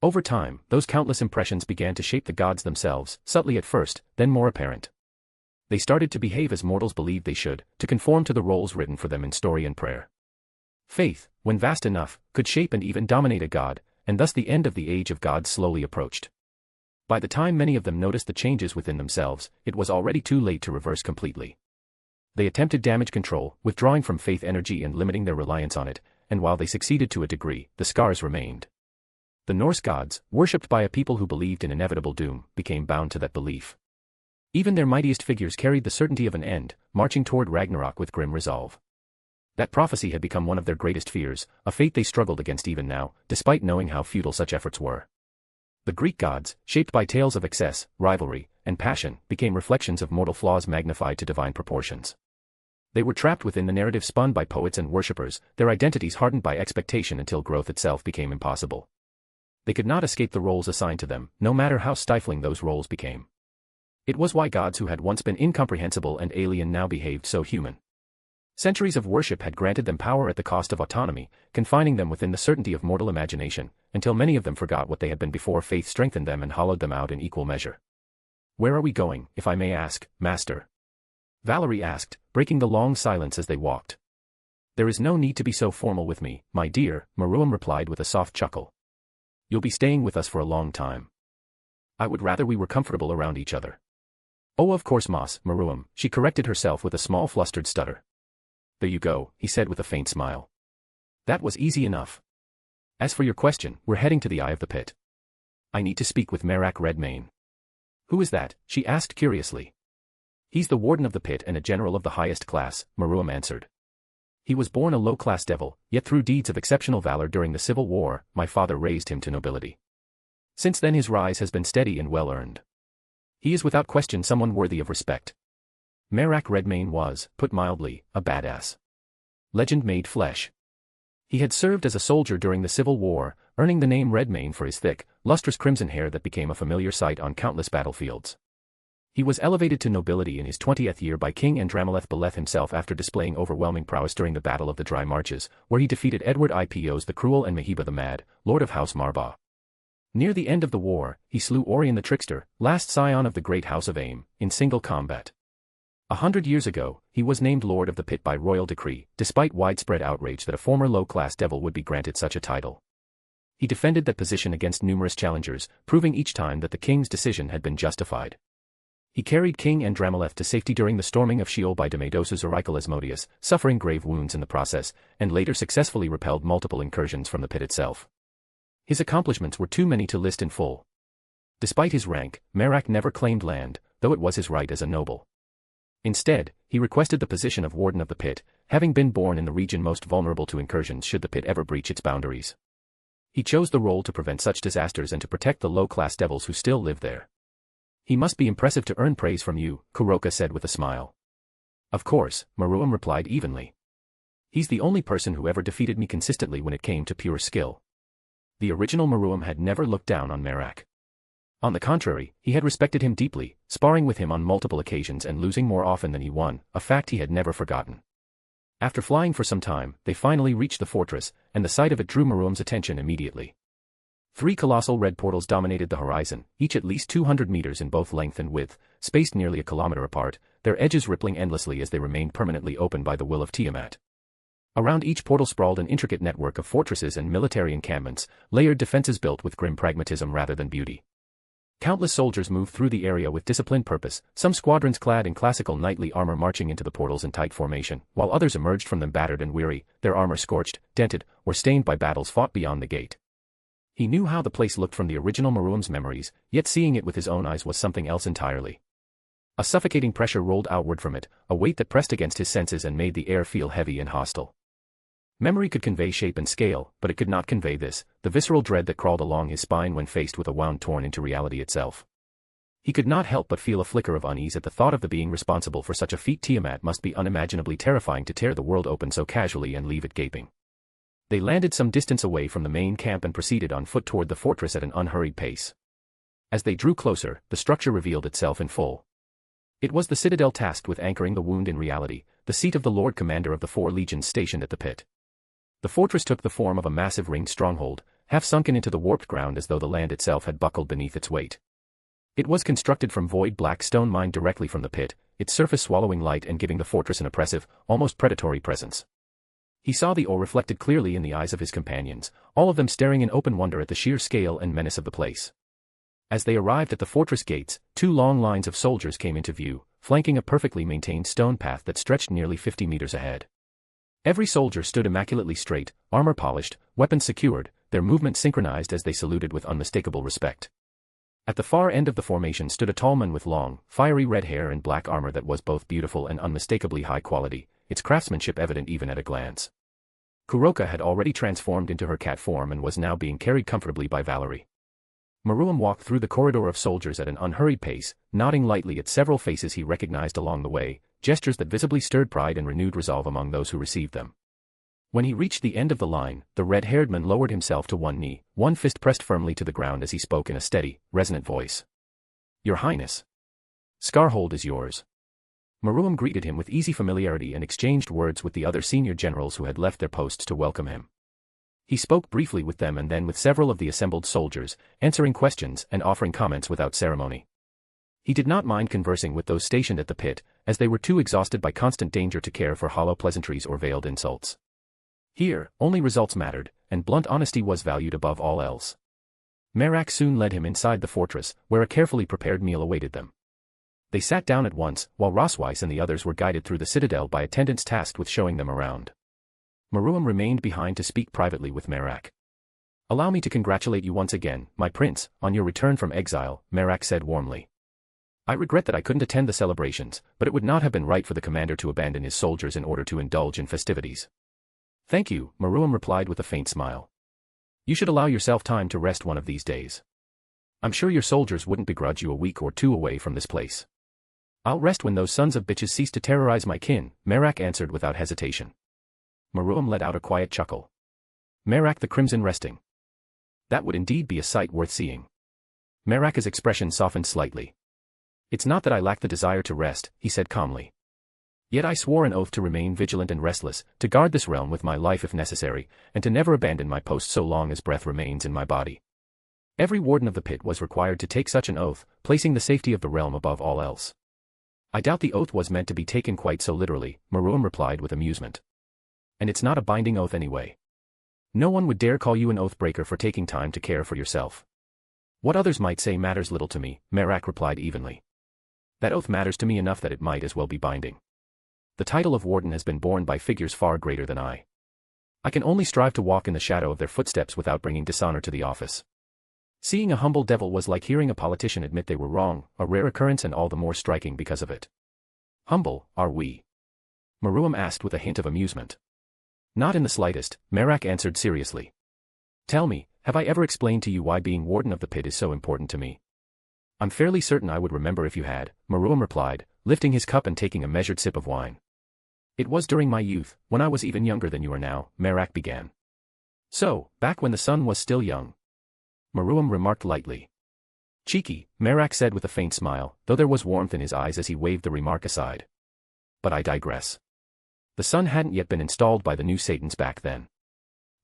Over time, those countless impressions began to shape the gods themselves, subtly at first, then more apparent. They started to behave as mortals believed they should, to conform to the roles written for them in story and prayer. Faith, when vast enough, could shape and even dominate a god, and thus the end of the age of gods slowly approached. By the time many of them noticed the changes within themselves, it was already too late to reverse completely. They attempted damage control, withdrawing from faith energy and limiting their reliance on it, and while they succeeded to a degree, the scars remained. The Norse gods, worshipped by a people who believed in inevitable doom, became bound to that belief. Even their mightiest figures carried the certainty of an end, marching toward Ragnarok with grim resolve. That prophecy had become one of their greatest fears, a fate they struggled against even now, despite knowing how futile such efforts were. The Greek gods, shaped by tales of excess, rivalry, and passion, became reflections of mortal flaws magnified to divine proportions. They were trapped within the narrative spun by poets and worshippers, their identities hardened by expectation until growth itself became impossible. They could not escape the roles assigned to them, no matter how stifling those roles became. It was why gods who had once been incomprehensible and alien now behaved so human. Centuries of worship had granted them power at the cost of autonomy, confining them within the certainty of mortal imagination, until many of them forgot what they had been before faith strengthened them and hollowed them out in equal measure. "Where are we going, if I may ask, Master?" Valerie asked, breaking the long silence as they walked. "There is no need to be so formal with me, my dear," Meruem replied with a soft chuckle. "You'll be staying with us for a long time. I would rather we were comfortable around each other." "Oh, of course, Meruem," she corrected herself with a small flustered stutter. "There you go," he said with a faint smile. "That was easy enough. As for your question, we're heading to the eye of the pit. I need to speak with Merak Redmane." "Who is that?" she asked curiously. "He's the warden of the pit and a general of the highest class," Meruem answered. "He was born a low-class devil, yet through deeds of exceptional valor during the Civil War, my father raised him to nobility. Since then his rise has been steady and well-earned. He is without question someone worthy of respect." Merak Redmane was, put mildly, a badass. Legend made flesh. He had served as a soldier during the Civil War, earning the name Redmane for his thick, lustrous crimson hair that became a familiar sight on countless battlefields. He was elevated to nobility in his 20th year by King House Beleth himself after displaying overwhelming prowess during the Battle of the Dry Marches, where he defeated Edward Ipos the Cruel and Mahiba the Mad, Lord of House Marba. Near the end of the war, he slew Orion the Trickster, last scion of the great House of Aim, in single combat. 100 years ago, he was named Lord of the Pit by royal decree, despite widespread outrage that a former low-class devil would be granted such a title. He defended that position against numerous challengers, proving each time that the king's decision had been justified. He carried King Andramelech to safety during the storming of Sheol by Demodos's oracle Asmodeus, suffering grave wounds in the process, and later successfully repelled multiple incursions from the pit itself. His accomplishments were too many to list in full. Despite his rank, Merak never claimed land, though it was his right as a noble. Instead, he requested the position of warden of the pit, having been born in the region most vulnerable to incursions should the pit ever breach its boundaries. He chose the role to prevent such disasters and to protect the low-class devils who still live there. "He must be impressive to earn praise from you," Kuroka said with a smile. "Of course," Meruem replied evenly. "He's the only person who ever defeated me consistently when it came to pure skill." The original Meruem had never looked down on Merak. On the contrary, he had respected him deeply, sparring with him on multiple occasions and losing more often than he won, a fact he had never forgotten. After flying for some time, they finally reached the fortress, and the sight of it drew Meruem's attention immediately. 3 colossal red portals dominated the horizon, each at least 200 meters in both length and width, spaced nearly a kilometer apart, their edges rippling endlessly as they remained permanently open by the will of Tiamat. Around each portal sprawled an intricate network of fortresses and military encampments, layered defenses built with grim pragmatism rather than beauty. Countless soldiers moved through the area with disciplined purpose, some squadrons clad in classical knightly armor marching into the portals in tight formation, while others emerged from them battered and weary, their armor scorched, dented, or stained by battles fought beyond the gate. He knew how the place looked from the original Meruem's memories, yet seeing it with his own eyes was something else entirely. A suffocating pressure rolled outward from it, a weight that pressed against his senses and made the air feel heavy and hostile. Memory could convey shape and scale, but it could not convey this, the visceral dread that crawled along his spine when faced with a wound torn into reality itself. He could not help but feel a flicker of unease at the thought of the being responsible for such a feat. Tiamat must be unimaginably terrifying to tear the world open so casually and leave it gaping. They landed some distance away from the main camp and proceeded on foot toward the fortress at an unhurried pace. As they drew closer, the structure revealed itself in full. It was the citadel tasked with anchoring the wound in reality, the seat of the Lord Commander of the 4 legions stationed at the pit. The fortress took the form of a massive ringed stronghold, half sunken into the warped ground as though the land itself had buckled beneath its weight. It was constructed from void black stone mined directly from the pit, its surface swallowing light and giving the fortress an oppressive, almost predatory presence. He saw the awe reflected clearly in the eyes of his companions, all of them staring in open wonder at the sheer scale and menace of the place. As they arrived at the fortress gates, 2 long lines of soldiers came into view, flanking a perfectly maintained stone path that stretched nearly 50 meters ahead. Every soldier stood immaculately straight, armor polished, weapons secured, their movement synchronized as they saluted with unmistakable respect. At the far end of the formation stood a tall man with long, fiery red hair and black armor that was both beautiful and unmistakably high quality, its craftsmanship evident even at a glance. Kuroka had already transformed into her cat form and was now being carried comfortably by Valerie. Maruam walked through the corridor of soldiers at an unhurried pace, nodding lightly at several faces he recognized along the way, gestures that visibly stirred pride and renewed resolve among those who received them. When he reached the end of the line, the red-haired man lowered himself to one knee, one fist pressed firmly to the ground as he spoke in a steady, resonant voice. "Your Highness. Scarhold is yours." Maruam greeted him with easy familiarity and exchanged words with the other senior generals who had left their posts to welcome him. He spoke briefly with them and then with several of the assembled soldiers, answering questions and offering comments without ceremony. He did not mind conversing with those stationed at the pit, as they were too exhausted by constant danger to care for hollow pleasantries or veiled insults. Here, only results mattered, and blunt honesty was valued above all else. Merak soon led him inside the fortress, where a carefully prepared meal awaited them. They sat down at once, while Rosweiss and the others were guided through the citadel by attendants tasked with showing them around. Maruam remained behind to speak privately with Merak. "Allow me to congratulate you once again, my prince, on your return from exile," Merak said warmly. "I regret that I couldn't attend the celebrations, but it would not have been right for the commander to abandon his soldiers in order to indulge in festivities." "Thank you," Maruam replied with a faint smile. "You should allow yourself time to rest one of these days. I'm sure your soldiers wouldn't begrudge you a week or 2 away from this place." "I'll rest when those sons of bitches cease to terrorize my kin," Merak answered without hesitation. Maruam let out a quiet chuckle. Merak the Crimson resting. That would indeed be a sight worth seeing. Merak's expression softened slightly. "It's not that I lack the desire to rest," he said calmly. "Yet I swore an oath to remain vigilant and restless, to guard this realm with my life if necessary, and to never abandon my post so long as breath remains in my body." Every warden of the pit was required to take such an oath, placing the safety of the realm above all else. "I doubt the oath was meant to be taken quite so literally," Maruam replied with amusement. "And it's not a binding oath anyway. No one would dare call you an oath breaker for taking time to care for yourself." "What others might say matters little to me," Merak replied evenly. "That oath matters to me enough that it might as well be binding. The title of warden has been borne by figures far greater than I. I can only strive to walk in the shadow of their footsteps without bringing dishonor to the office." Seeing a humble devil was like hearing a politician admit they were wrong, a rare occurrence and all the more striking because of it. "Humble, are we?" Maruam asked with a hint of amusement. "Not in the slightest," Merak answered seriously. "Tell me, have I ever explained to you why being warden of the pit is so important to me?" "I'm fairly certain I would remember if you had," Maruam replied, lifting his cup and taking a measured sip of wine. "It was during my youth, when I was even younger than you are now," Merak began. "So, back when the sun was still young," Maruam remarked lightly. "Cheeky," Merak said with a faint smile, though there was warmth in his eyes as he waved the remark aside. "But I digress. The sun hadn't yet been installed by the new Satans back then.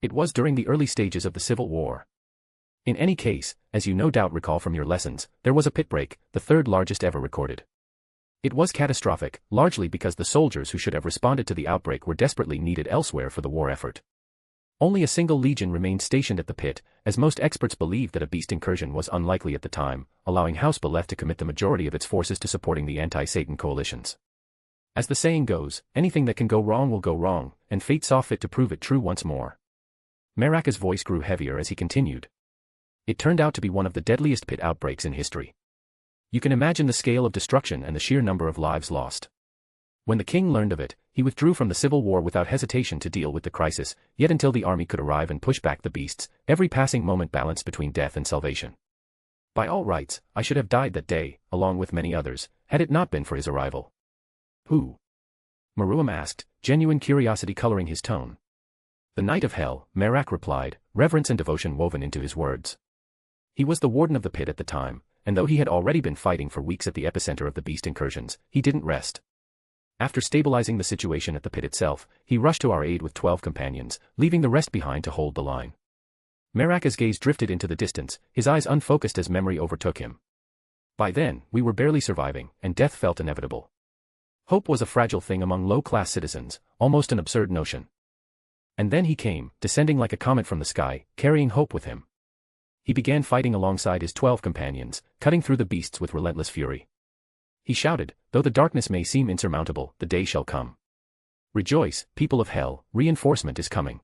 It was during the early stages of the Civil War. In any case, as you no doubt recall from your lessons, there was a pit break, the 3rd largest ever recorded. It was catastrophic, largely because the soldiers who should have responded to the outbreak were desperately needed elsewhere for the war effort. Only a single legion remained stationed at the pit, as most experts believed that a beast incursion was unlikely at the time, allowing House Beleth to commit the majority of its forces to supporting the anti-Satan coalitions. As the saying goes, anything that can go wrong will go wrong, and fate saw fit to prove it true once more. Merak's voice grew heavier as he continued. It turned out to be one of the deadliest pit outbreaks in history. You can imagine the scale of destruction and the sheer number of lives lost. When the king learned of it, he withdrew from the civil war without hesitation to deal with the crisis, yet until the army could arrive and push back the beasts, every passing moment balanced between death and salvation. By all rights, I should have died that day, along with many others, had it not been for his arrival. "Who?" Maruam asked, genuine curiosity coloring his tone. "The Knight of Hell," Merak replied, reverence and devotion woven into his words. "He was the warden of the pit at the time, and though he had already been fighting for weeks at the epicenter of the beast incursions, he didn't rest. After stabilizing the situation at the pit itself, he rushed to our aid with 12 companions, leaving the rest behind to hold the line. Merak's gaze drifted into the distance, his eyes unfocused as memory overtook him. By then, we were barely surviving, and death felt inevitable. Hope was a fragile thing among low-class citizens, almost an absurd notion. And then he came, descending like a comet from the sky, carrying hope with him. He began fighting alongside his 12 companions, cutting through the beasts with relentless fury. He shouted, "Though the darkness may seem insurmountable, the day shall come. Rejoice, people of hell, reinforcement is coming."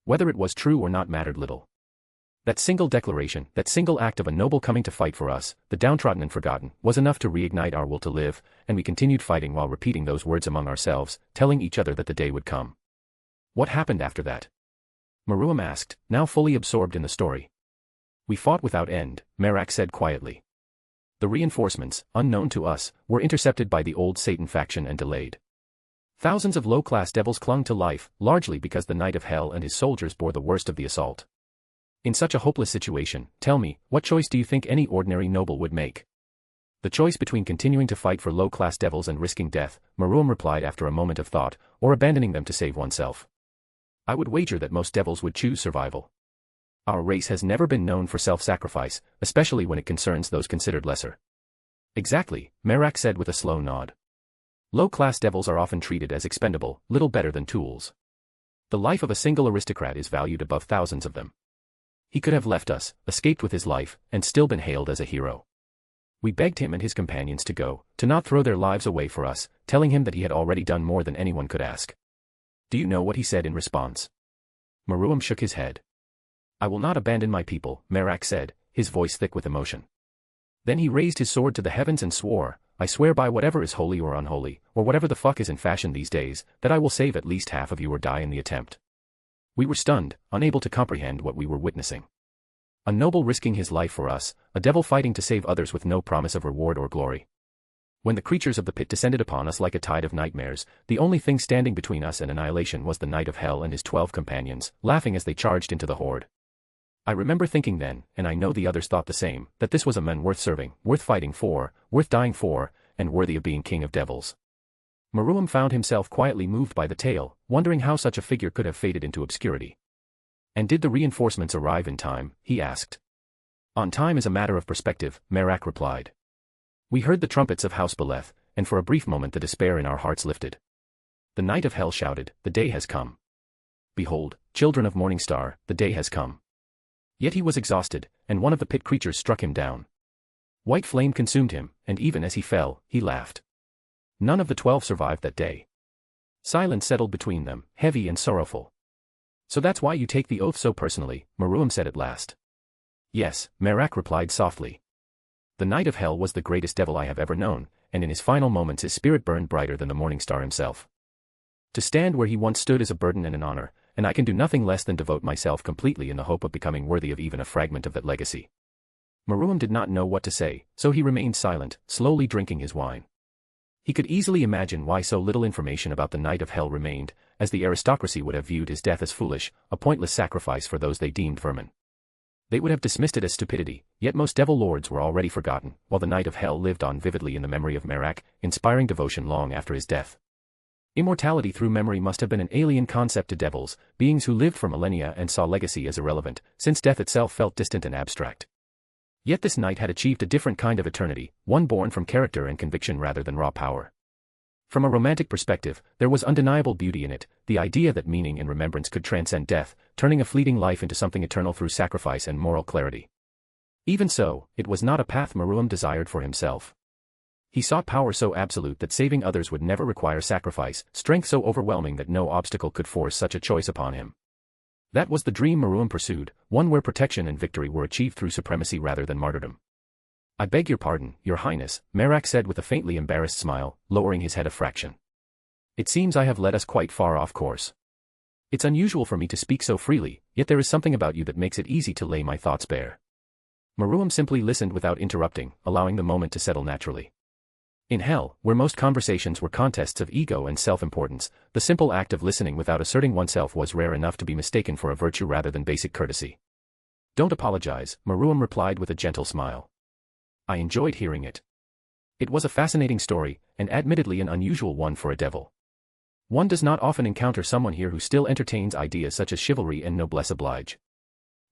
Whether it was true or not mattered little. That single declaration, that single act of a noble coming to fight for us, the downtrodden and forgotten, was enough to reignite our will to live, and we continued fighting while repeating those words among ourselves, telling each other that the day would come. What happened after that? Meruem asked, now fully absorbed in the story. We fought without end, Merak said quietly. The reinforcements, unknown to us, were intercepted by the old Satan faction and delayed. Thousands of low-class devils clung to life, largely because the Knight of Hell and his soldiers bore the worst of the assault. In such a hopeless situation, tell me, what choice do you think any ordinary noble would make? The choice between continuing to fight for low-class devils and risking death, Meruem replied after a moment of thought, or abandoning them to save oneself. I would wager that most devils would choose survival. Our race has never been known for self-sacrifice, especially when it concerns those considered lesser. Exactly, Merak said with a slow nod. Low-class devils are often treated as expendable, little better than tools. The life of a single aristocrat is valued above thousands of them. He could have left us, escaped with his life, and still been hailed as a hero. We begged him and his companions to go, to not throw their lives away for us, telling him that he had already done more than anyone could ask. Do you know what he said in response? Meruem shook his head. I will not abandon my people, Merak said, his voice thick with emotion. Then he raised his sword to the heavens and swore, I swear by whatever is holy or unholy, or whatever the fuck is in fashion these days, that I will save at least half of you or die in the attempt. We were stunned, unable to comprehend what we were witnessing. A noble risking his life for us, a devil fighting to save others with no promise of reward or glory. When the creatures of the pit descended upon us like a tide of nightmares, the only thing standing between us and annihilation was the Knight of Hell and his 12 companions, laughing as they charged into the horde. I remember thinking then, and I know the others thought the same, that this was a man worth serving, worth fighting for, worth dying for, and worthy of being king of devils. Meruem found himself quietly moved by the tale, wondering how such a figure could have faded into obscurity. And did the reinforcements arrive in time, he asked. On time is a matter of perspective, Merak replied. We heard the trumpets of House Beleth, and for a brief moment the despair in our hearts lifted. The Knight of Hell shouted, the day has come. Behold, children of Morningstar, the day has come. Yet he was exhausted, and one of the pit creatures struck him down. White flame consumed him, and even as he fell, he laughed. None of the 12 survived that day. Silence settled between them, heavy and sorrowful. So that's why you take the oath so personally, Meruem said at last. Yes, Merak replied softly. The Knight of Hell was the greatest devil I have ever known, and in his final moments his spirit burned brighter than the Morningstar himself. To stand where he once stood is a burden and an honor, and I can do nothing less than devote myself completely in the hope of becoming worthy of even a fragment of that legacy. Meruem did not know what to say, so he remained silent, slowly drinking his wine. He could easily imagine why so little information about the Knight of Hell remained, as the aristocracy would have viewed his death as foolish, a pointless sacrifice for those they deemed vermin. They would have dismissed it as stupidity, yet most devil lords were already forgotten, while the Knight of Hell lived on vividly in the memory of Merak, inspiring devotion long after his death. Immortality through memory must have been an alien concept to devils, beings who lived for millennia and saw legacy as irrelevant, since death itself felt distant and abstract. Yet this knight had achieved a different kind of eternity, one born from character and conviction rather than raw power. From a romantic perspective, there was undeniable beauty in it, the idea that meaning and remembrance could transcend death, turning a fleeting life into something eternal through sacrifice and moral clarity. Even so, it was not a path Meruem desired for himself. He sought power so absolute that saving others would never require sacrifice, strength so overwhelming that no obstacle could force such a choice upon him. That was the dream Meruem pursued, one where protection and victory were achieved through supremacy rather than martyrdom. I beg your pardon, Your Highness, Merak said with a faintly embarrassed smile, lowering his head a fraction. It seems I have led us quite far off course. It's unusual for me to speak so freely, yet there is something about you that makes it easy to lay my thoughts bare. Meruem simply listened without interrupting, allowing the moment to settle naturally. In hell, where most conversations were contests of ego and self-importance, the simple act of listening without asserting oneself was rare enough to be mistaken for a virtue rather than basic courtesy. Don't apologize, Meruem replied with a gentle smile. I enjoyed hearing it. It was a fascinating story, and admittedly an unusual one for a devil. One does not often encounter someone here who still entertains ideas such as chivalry and noblesse oblige.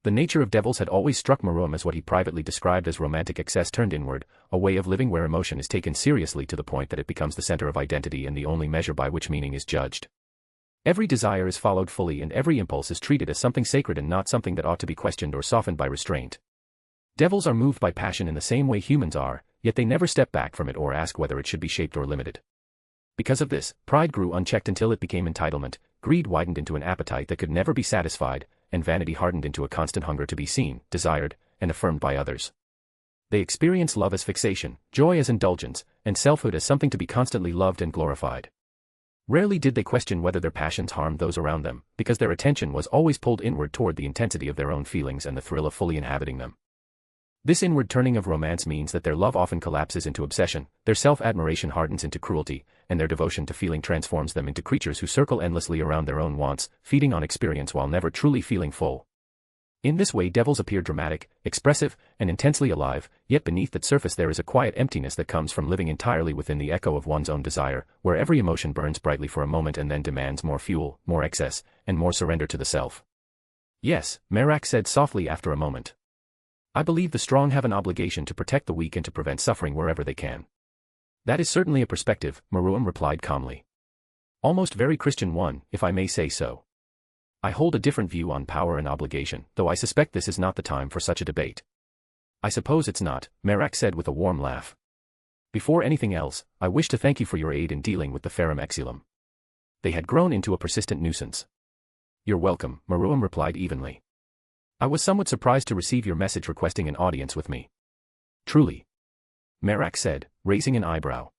The nature of devils had always struck Maroum as what he privately described as romantic excess turned inward, a way of living where emotion is taken seriously to the point that it becomes the center of identity and the only measure by which meaning is judged. Every desire is followed fully and every impulse is treated as something sacred and not something that ought to be questioned or softened by restraint. Devils are moved by passion in the same way humans are, yet they never step back from it or ask whether it should be shaped or limited. Because of this, pride grew unchecked until it became entitlement, greed widened into an appetite that could never be satisfied, and vanity hardened into a constant hunger to be seen, desired, and affirmed by others. They experience love as fixation, joy as indulgence, and selfhood as something to be constantly loved and glorified. Rarely did they question whether their passions harmed those around them, because their attention was always pulled inward toward the intensity of their own feelings and the thrill of fully inhabiting them. This inward turning of romance means that their love often collapses into obsession, their self-admiration hardens into cruelty, and their devotion to feeling transforms them into creatures who circle endlessly around their own wants, feeding on experience while never truly feeling full. In this way devils appear dramatic, expressive, and intensely alive, yet beneath that surface there is a quiet emptiness that comes from living entirely within the echo of one's own desire, where every emotion burns brightly for a moment and then demands more fuel, more excess, and more surrender to the self. Yes, Merak said softly after a moment. I believe the strong have an obligation to protect the weak and to prevent suffering wherever they can. That is certainly a perspective, Maroum replied calmly. Almost very Christian one, if I may say so. I hold a different view on power and obligation, though I suspect this is not the time for such a debate. I suppose it's not, Merak said with a warm laugh. Before anything else, I wish to thank you for your aid in dealing with the Ferrum Exilum. They had grown into a persistent nuisance. You're welcome, Maroum replied evenly. I was somewhat surprised to receive your message requesting an audience with me. Truly. Merak said, raising an eyebrow.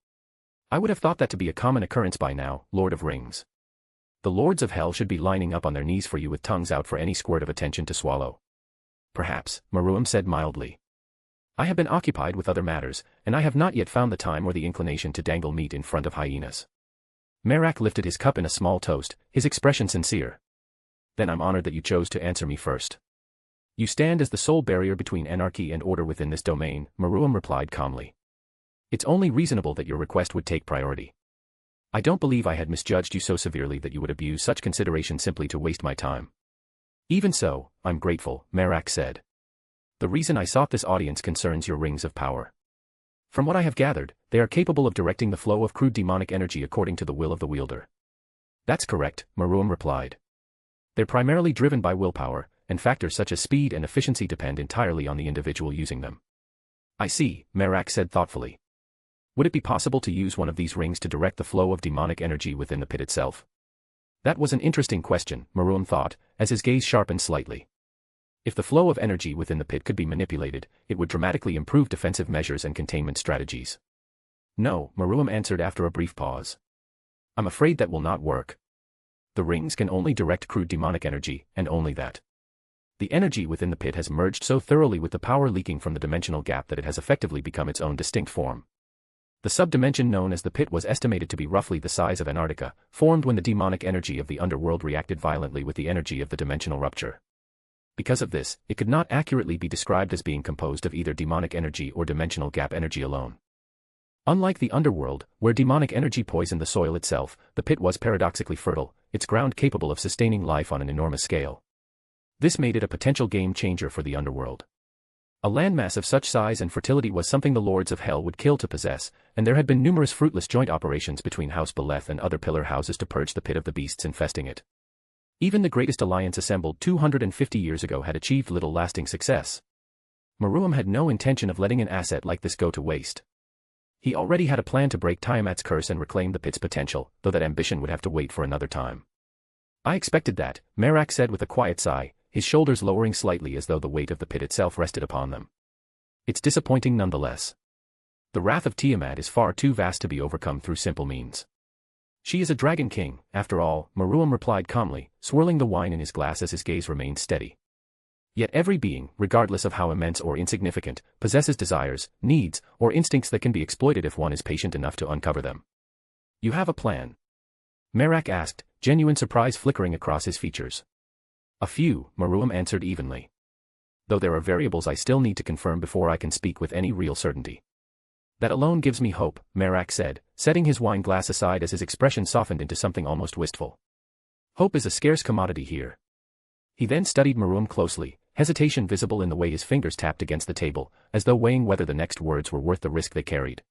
I would have thought that to be a common occurrence by now, Lord of Rings. The lords of hell should be lining up on their knees for you with tongues out for any squirt of attention to swallow. Perhaps, Maroum said mildly. I have been occupied with other matters, and I have not yet found the time or the inclination to dangle meat in front of hyenas. Merak lifted his cup in a small toast, his expression sincere. Then I'm honored that you chose to answer me first. You stand as the sole barrier between anarchy and order within this domain, Maroum replied calmly. It's only reasonable that your request would take priority. I don't believe I had misjudged you so severely that you would abuse such consideration simply to waste my time. Even so, I'm grateful, Merak said. The reason I sought this audience concerns your rings of power. From what I have gathered, they are capable of directing the flow of crude demonic energy according to the will of the wielder. That's correct, Maroum replied. They're primarily driven by willpower, and factors such as speed and efficiency depend entirely on the individual using them. I see, Merak said thoughtfully. Would it be possible to use one of these rings to direct the flow of demonic energy within the pit itself? That was an interesting question, Maroum thought, as his gaze sharpened slightly. If the flow of energy within the pit could be manipulated, it would dramatically improve defensive measures and containment strategies. No, Maroum answered after a brief pause. I'm afraid that will not work. The rings can only direct crude demonic energy, and only that. The energy within the pit has merged so thoroughly with the power leaking from the dimensional gap that it has effectively become its own distinct form. The subdimension known as the pit was estimated to be roughly the size of Antarctica, formed when the demonic energy of the underworld reacted violently with the energy of the dimensional rupture. Because of this, it could not accurately be described as being composed of either demonic energy or dimensional gap energy alone. Unlike the underworld, where demonic energy poisoned the soil itself, the pit was paradoxically fertile, its ground capable of sustaining life on an enormous scale. This made it a potential game changer for the underworld. A landmass of such size and fertility was something the lords of hell would kill to possess, and there had been numerous fruitless joint operations between House Beleth and other pillar houses to purge the pit of the beasts infesting it. Even the greatest alliance assembled 250 years ago had achieved little lasting success. Maroum had no intention of letting an asset like this go to waste. He already had a plan to break Tiamat's curse and reclaim the pit's potential, though that ambition would have to wait for another time. I expected that, Merak said with a quiet sigh, his shoulders lowering slightly as though the weight of the pit itself rested upon them. It's disappointing nonetheless. The wrath of Tiamat is far too vast to be overcome through simple means. She is a dragon king, after all, Maroum replied calmly, swirling the wine in his glass as his gaze remained steady. Yet every being, regardless of how immense or insignificant, possesses desires, needs, or instincts that can be exploited if one is patient enough to uncover them. You have a plan? Merak asked, genuine surprise flickering across his features. A few, Maroum answered evenly. Though there are variables I still need to confirm before I can speak with any real certainty. That alone gives me hope, Merak said, setting his wine glass aside as his expression softened into something almost wistful. Hope is a scarce commodity here. He then studied Maruam closely, hesitation visible in the way his fingers tapped against the table, as though weighing whether the next words were worth the risk they carried.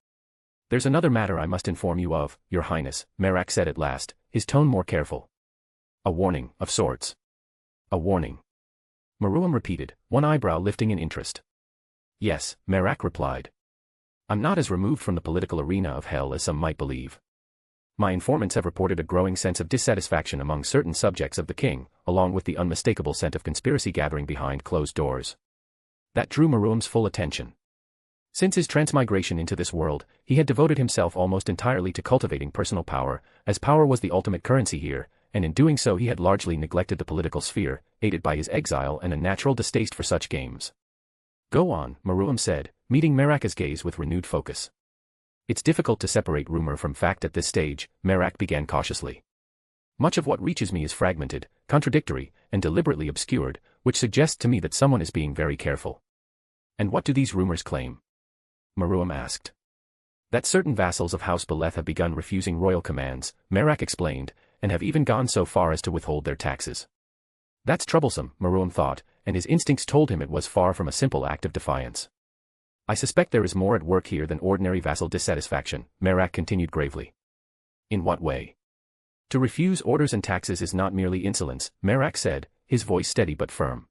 There's another matter I must inform you of, Your Highness, Merak said at last, his tone more careful. A warning, of sorts. A warning. Maruam repeated, one eyebrow lifting in interest. Yes, Merak replied. I'm not as removed from the political arena of hell as some might believe. My informants have reported a growing sense of dissatisfaction among certain subjects of the king, along with the unmistakable scent of conspiracy gathering behind closed doors. That drew Maruam's full attention. Since his transmigration into this world, he had devoted himself almost entirely to cultivating personal power, as power was the ultimate currency here, and in doing so he had largely neglected the political sphere, aided by his exile and a natural distaste for such games. Go on, Maruam said, meeting Merak's gaze with renewed focus. It's difficult to separate rumor from fact at this stage, Merak began cautiously. Much of what reaches me is fragmented, contradictory, and deliberately obscured, which suggests to me that someone is being very careful. And what do these rumors claim? Maruam asked. That certain vassals of House Beleth have begun refusing royal commands, Merak explained, and have even gone so far as to withhold their taxes. That's troublesome, Maruam thought, and his instincts told him it was far from a simple act of defiance. I suspect there is more at work here than ordinary vassal dissatisfaction, Merak continued gravely. In what way? To refuse orders and taxes is not merely insolence, Merak said, his voice steady but firm.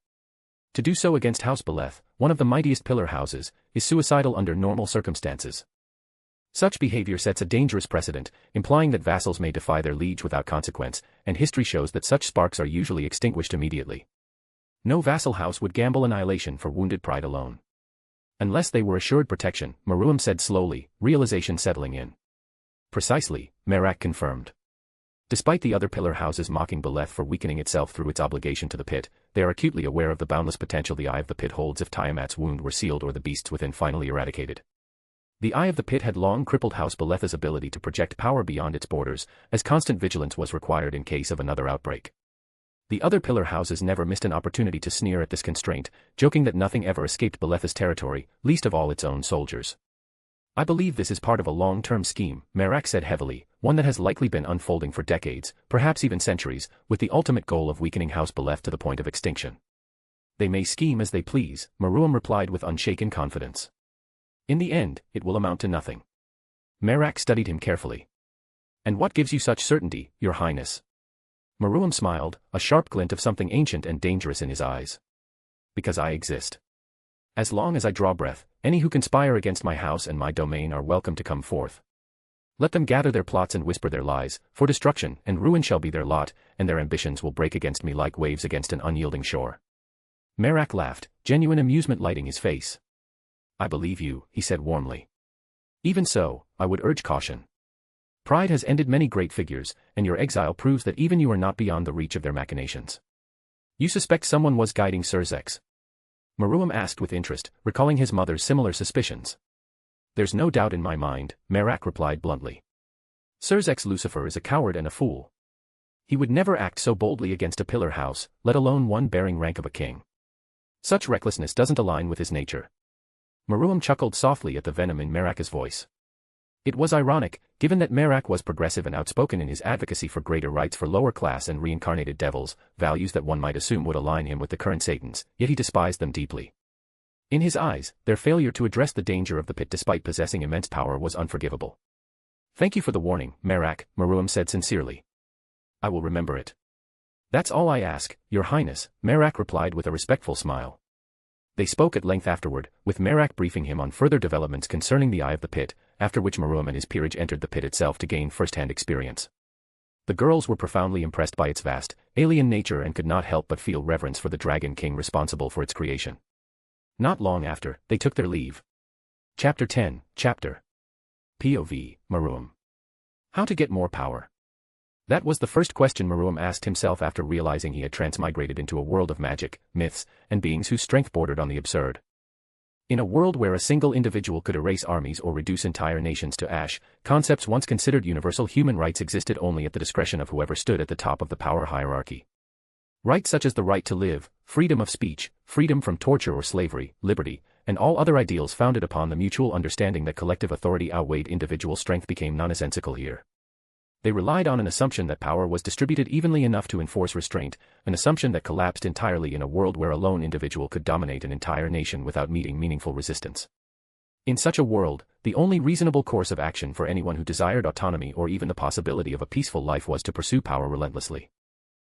To do so against House Beleth, one of the mightiest pillar houses, is suicidal under normal circumstances. Such behavior sets a dangerous precedent, implying that vassals may defy their liege without consequence, and history shows that such sparks are usually extinguished immediately. No vassal house would gamble annihilation for wounded pride alone. Unless they were assured protection, Maruam said slowly, realization settling in. Precisely, Merak confirmed. Despite the other pillar houses mocking Beleth for weakening itself through its obligation to the pit, they are acutely aware of the boundless potential the Eye of the Pit holds if Tiamat's wound were sealed or the beasts within finally eradicated. The Eye of the Pit had long crippled House Beleth's ability to project power beyond its borders, as constant vigilance was required in case of another outbreak. The other pillar houses never missed an opportunity to sneer at this constraint, joking that nothing ever escaped Beleth's territory, least of all its own soldiers. I believe this is part of a long-term scheme, Merak said heavily, one that has likely been unfolding for decades, perhaps even centuries, with the ultimate goal of weakening House Beleth to the point of extinction. They may scheme as they please, Maruam replied with unshaken confidence. In the end, it will amount to nothing. Merak studied him carefully. And what gives you such certainty, Your Highness? Maruam smiled, a sharp glint of something ancient and dangerous in his eyes. Because I exist. As long as I draw breath, any who conspire against my house and my domain are welcome to come forth. Let them gather their plots and whisper their lies, for destruction and ruin shall be their lot, and their ambitions will break against me like waves against an unyielding shore. Merak laughed, genuine amusement lighting his face. I believe you, he said warmly. Even so, I would urge caution. Pride has ended many great figures, and your exile proves that even you are not beyond the reach of their machinations. You suspect someone was guiding Surzex? Maruam asked with interest, recalling his mother's similar suspicions. There's no doubt in my mind, Merak replied bluntly. Surzex Lucifer is a coward and a fool. He would never act so boldly against a pillar house, let alone one bearing rank of a king. Such recklessness doesn't align with his nature. Maruam chuckled softly at the venom in Merak's voice. It was ironic, given that Merak was progressive and outspoken in his advocacy for greater rights for lower class and reincarnated devils, values that one might assume would align him with the current Satans, yet he despised them deeply. In his eyes, their failure to address the danger of the pit despite possessing immense power was unforgivable. Thank you for the warning, Merak, Maruam said sincerely. I will remember it. That's all I ask, Your Highness, Merak replied with a respectful smile. They spoke at length afterward, with Merak briefing him on further developments concerning the Eye of the Pit, after which Maruam and his peerage entered the pit itself to gain first-hand experience. The girls were profoundly impressed by its vast, alien nature and could not help but feel reverence for the Dragon King responsible for its creation. Not long after, they took their leave. Chapter 10, Chapter POV, Maruam. How to get more power? That was the first question Maruam asked himself after realizing he had transmigrated into a world of magic, myths, and beings whose strength bordered on the absurd. In a world where a single individual could erase armies or reduce entire nations to ash, concepts once considered universal human rights existed only at the discretion of whoever stood at the top of the power hierarchy. Rights such as the right to live, freedom of speech, freedom from torture or slavery, liberty, and all other ideals founded upon the mutual understanding that collective authority outweighed individual strength became nonsensical here. They relied on an assumption that power was distributed evenly enough to enforce restraint, an assumption that collapsed entirely in a world where a lone individual could dominate an entire nation without meeting meaningful resistance. In such a world, the only reasonable course of action for anyone who desired autonomy or even the possibility of a peaceful life was to pursue power relentlessly.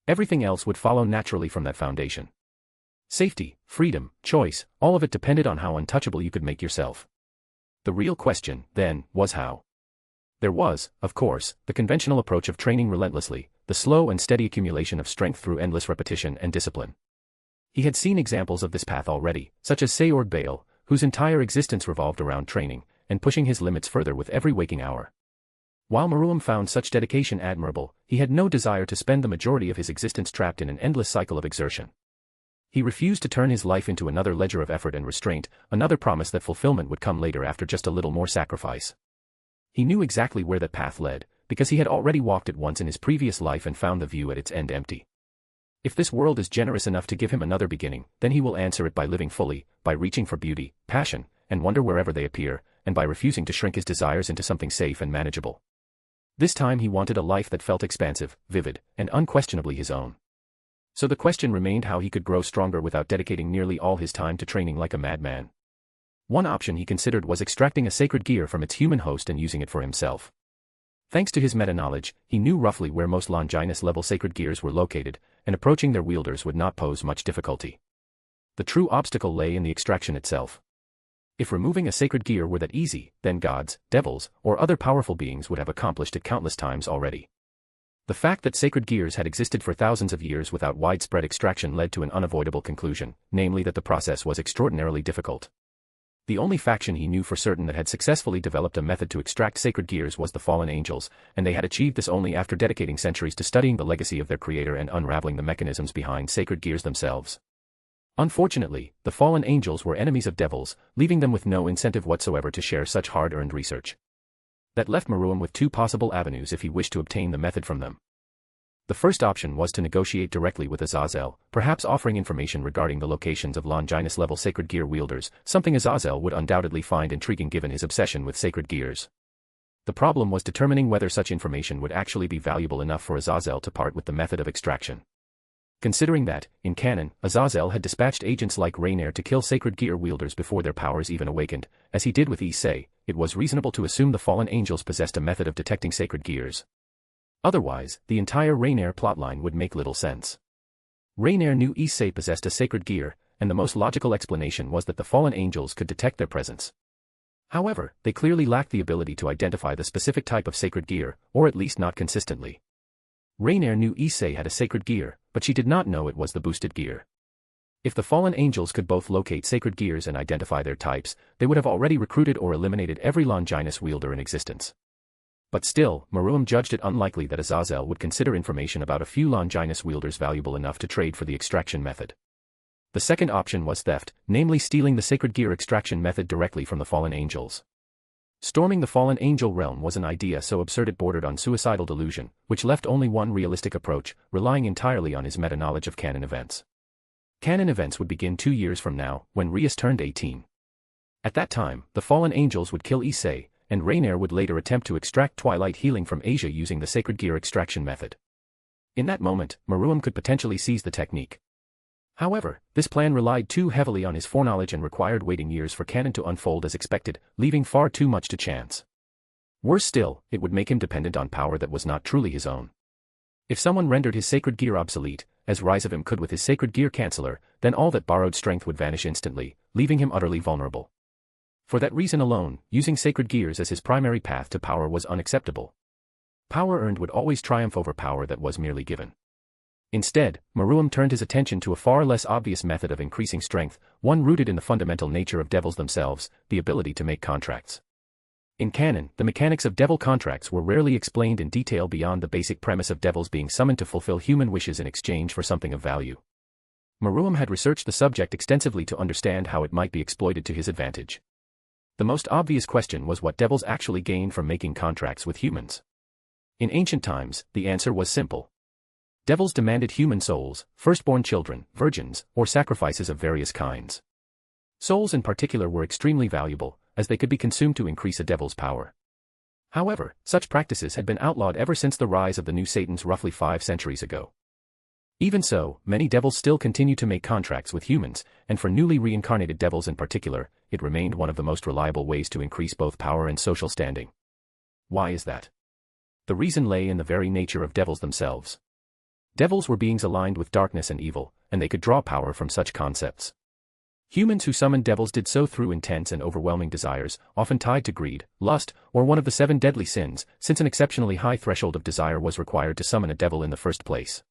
Everything else would follow naturally from that foundation. Safety, freedom, choice, all of it depended on how untouchable you could make yourself. The real question, then, was how. There was, of course, the conventional approach of training relentlessly, the slow and steady accumulation of strength through endless repetition and discipline. He had seen examples of this path already, such as House Beleth, whose entire existence revolved around training, and pushing his limits further with every waking hour. While Maruam found such dedication admirable, he had no desire to spend the majority of his existence trapped in an endless cycle of exertion. He refused to turn his life into another ledger of effort and restraint, another promise that fulfillment would come later after just a little more sacrifice. He knew exactly where that path led, because he had already walked it once in his previous life and found the view at its end empty. If this world is generous enough to give him another beginning, then he will answer it by living fully, by reaching for beauty, passion, and wonder wherever they appear, and by refusing to shrink his desires into something safe and manageable. This time he wanted a life that felt expansive, vivid, and unquestionably his own. So the question remained how he could grow stronger without dedicating nearly all his time to training like a madman. One option he considered was extracting a sacred gear from its human host and using it for himself. Thanks to his meta-knowledge, he knew roughly where most Longinus-level sacred gears were located, and approaching their wielders would not pose much difficulty. The true obstacle lay in the extraction itself. If removing a sacred gear were that easy, then gods, devils, or other powerful beings would have accomplished it countless times already. The fact that sacred gears had existed for thousands of years without widespread extraction led to an unavoidable conclusion, namely that the process was extraordinarily difficult. The only faction he knew for certain that had successfully developed a method to extract sacred gears was the fallen angels, and they had achieved this only after dedicating centuries to studying the legacy of their creator and unraveling the mechanisms behind sacred gears themselves. Unfortunately, the fallen angels were enemies of devils, leaving them with no incentive whatsoever to share such hard-earned research. That left Maruam with two possible avenues if he wished to obtain the method from them. The first option was to negotiate directly with Azazel, perhaps offering information regarding the locations of Longinus-level sacred gear wielders, something Azazel would undoubtedly find intriguing given his obsession with sacred gears. The problem was determining whether such information would actually be valuable enough for Azazel to part with the method of extraction. Considering that, in canon, Azazel had dispatched agents like Rainier to kill sacred gear wielders before their powers even awakened, as he did with Issei, it was reasonable to assume the fallen angels possessed a method of detecting sacred gears. Otherwise, the entire Rainier plotline would make little sense. Rainier knew Issei possessed a sacred gear, and the most logical explanation was that the fallen angels could detect their presence. However, they clearly lacked the ability to identify the specific type of sacred gear, or at least not consistently. Rainier knew Issei had a sacred gear, but she did not know it was the boosted gear. If the fallen angels could both locate sacred gears and identify their types, they would have already recruited or eliminated every Longinus wielder in existence. But still, Maruam judged it unlikely that Azazel would consider information about a few Longinus wielders valuable enough to trade for the extraction method. The second option was theft, namely stealing the sacred gear extraction method directly from the fallen angels. Storming the fallen angel realm was an idea so absurd it bordered on suicidal delusion, which left only one realistic approach, relying entirely on his meta-knowledge of canon events. Canon events would begin 2 years from now, when Rias turned 18. At that time, the fallen angels would kill Issei, and Rainier would later attempt to extract Twilight healing from Asia using the sacred gear extraction method. In that moment, Maruam could potentially seize the technique. However, this plan relied too heavily on his foreknowledge and required waiting years for canon to unfold as expected, leaving far too much to chance. Worse still, it would make him dependent on power that was not truly his own. If someone rendered his sacred gear obsolete, as Rizavim could with his sacred gear canceller, then all that borrowed strength would vanish instantly, leaving him utterly vulnerable. For that reason alone, using sacred gears as his primary path to power was unacceptable. Power earned would always triumph over power that was merely given. Instead, Maruam turned his attention to a far less obvious method of increasing strength, one rooted in the fundamental nature of devils themselves, the ability to make contracts. In canon, the mechanics of devil contracts were rarely explained in detail beyond the basic premise of devils being summoned to fulfill human wishes in exchange for something of value. Maruam had researched the subject extensively to understand how it might be exploited to his advantage. The most obvious question was what devils actually gained from making contracts with humans. In ancient times, the answer was simple. Devils demanded human souls, firstborn children, virgins, or sacrifices of various kinds. Souls in particular were extremely valuable, as they could be consumed to increase a devil's power. However, such practices had been outlawed ever since the rise of the new Satans roughly 5 centuries ago. Even so, many devils still continue to make contracts with humans, and for newly reincarnated devils in particular, it remained one of the most reliable ways to increase both power and social standing. Why is that? The reason lay in the very nature of devils themselves. Devils were beings aligned with darkness and evil, and they could draw power from such concepts. Humans who summoned devils did so through intense and overwhelming desires, often tied to greed, lust, or one of the 7 deadly sins, since an exceptionally high threshold of desire was required to summon a devil in the first place.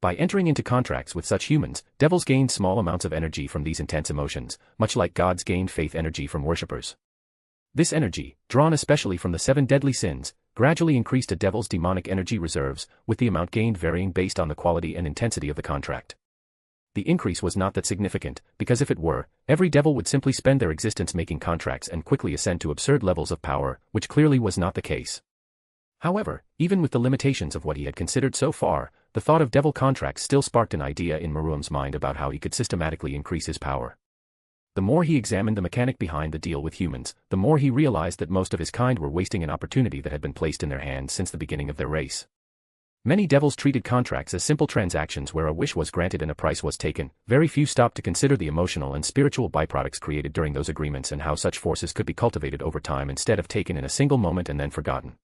By entering into contracts with such humans, devils gained small amounts of energy from these intense emotions, much like gods gained faith energy from worshippers. This energy, drawn especially from the 7 deadly sins, gradually increased a devil's demonic energy reserves, with the amount gained varying based on the quality and intensity of the contract. The increase was not that significant, because if it were, every devil would simply spend their existence making contracts and quickly ascend to absurd levels of power, which clearly was not the case. However, even with the limitations of what he had considered so far, the thought of devil contracts still sparked an idea in Maruam's mind about how he could systematically increase his power. The more he examined the mechanic behind the deal with humans, the more he realized that most of his kind were wasting an opportunity that had been placed in their hands since the beginning of their race. Many devils treated contracts as simple transactions where a wish was granted and a price was taken. Very few stopped to consider the emotional and spiritual byproducts created during those agreements and how such forces could be cultivated over time instead of taken in a single moment and then forgotten.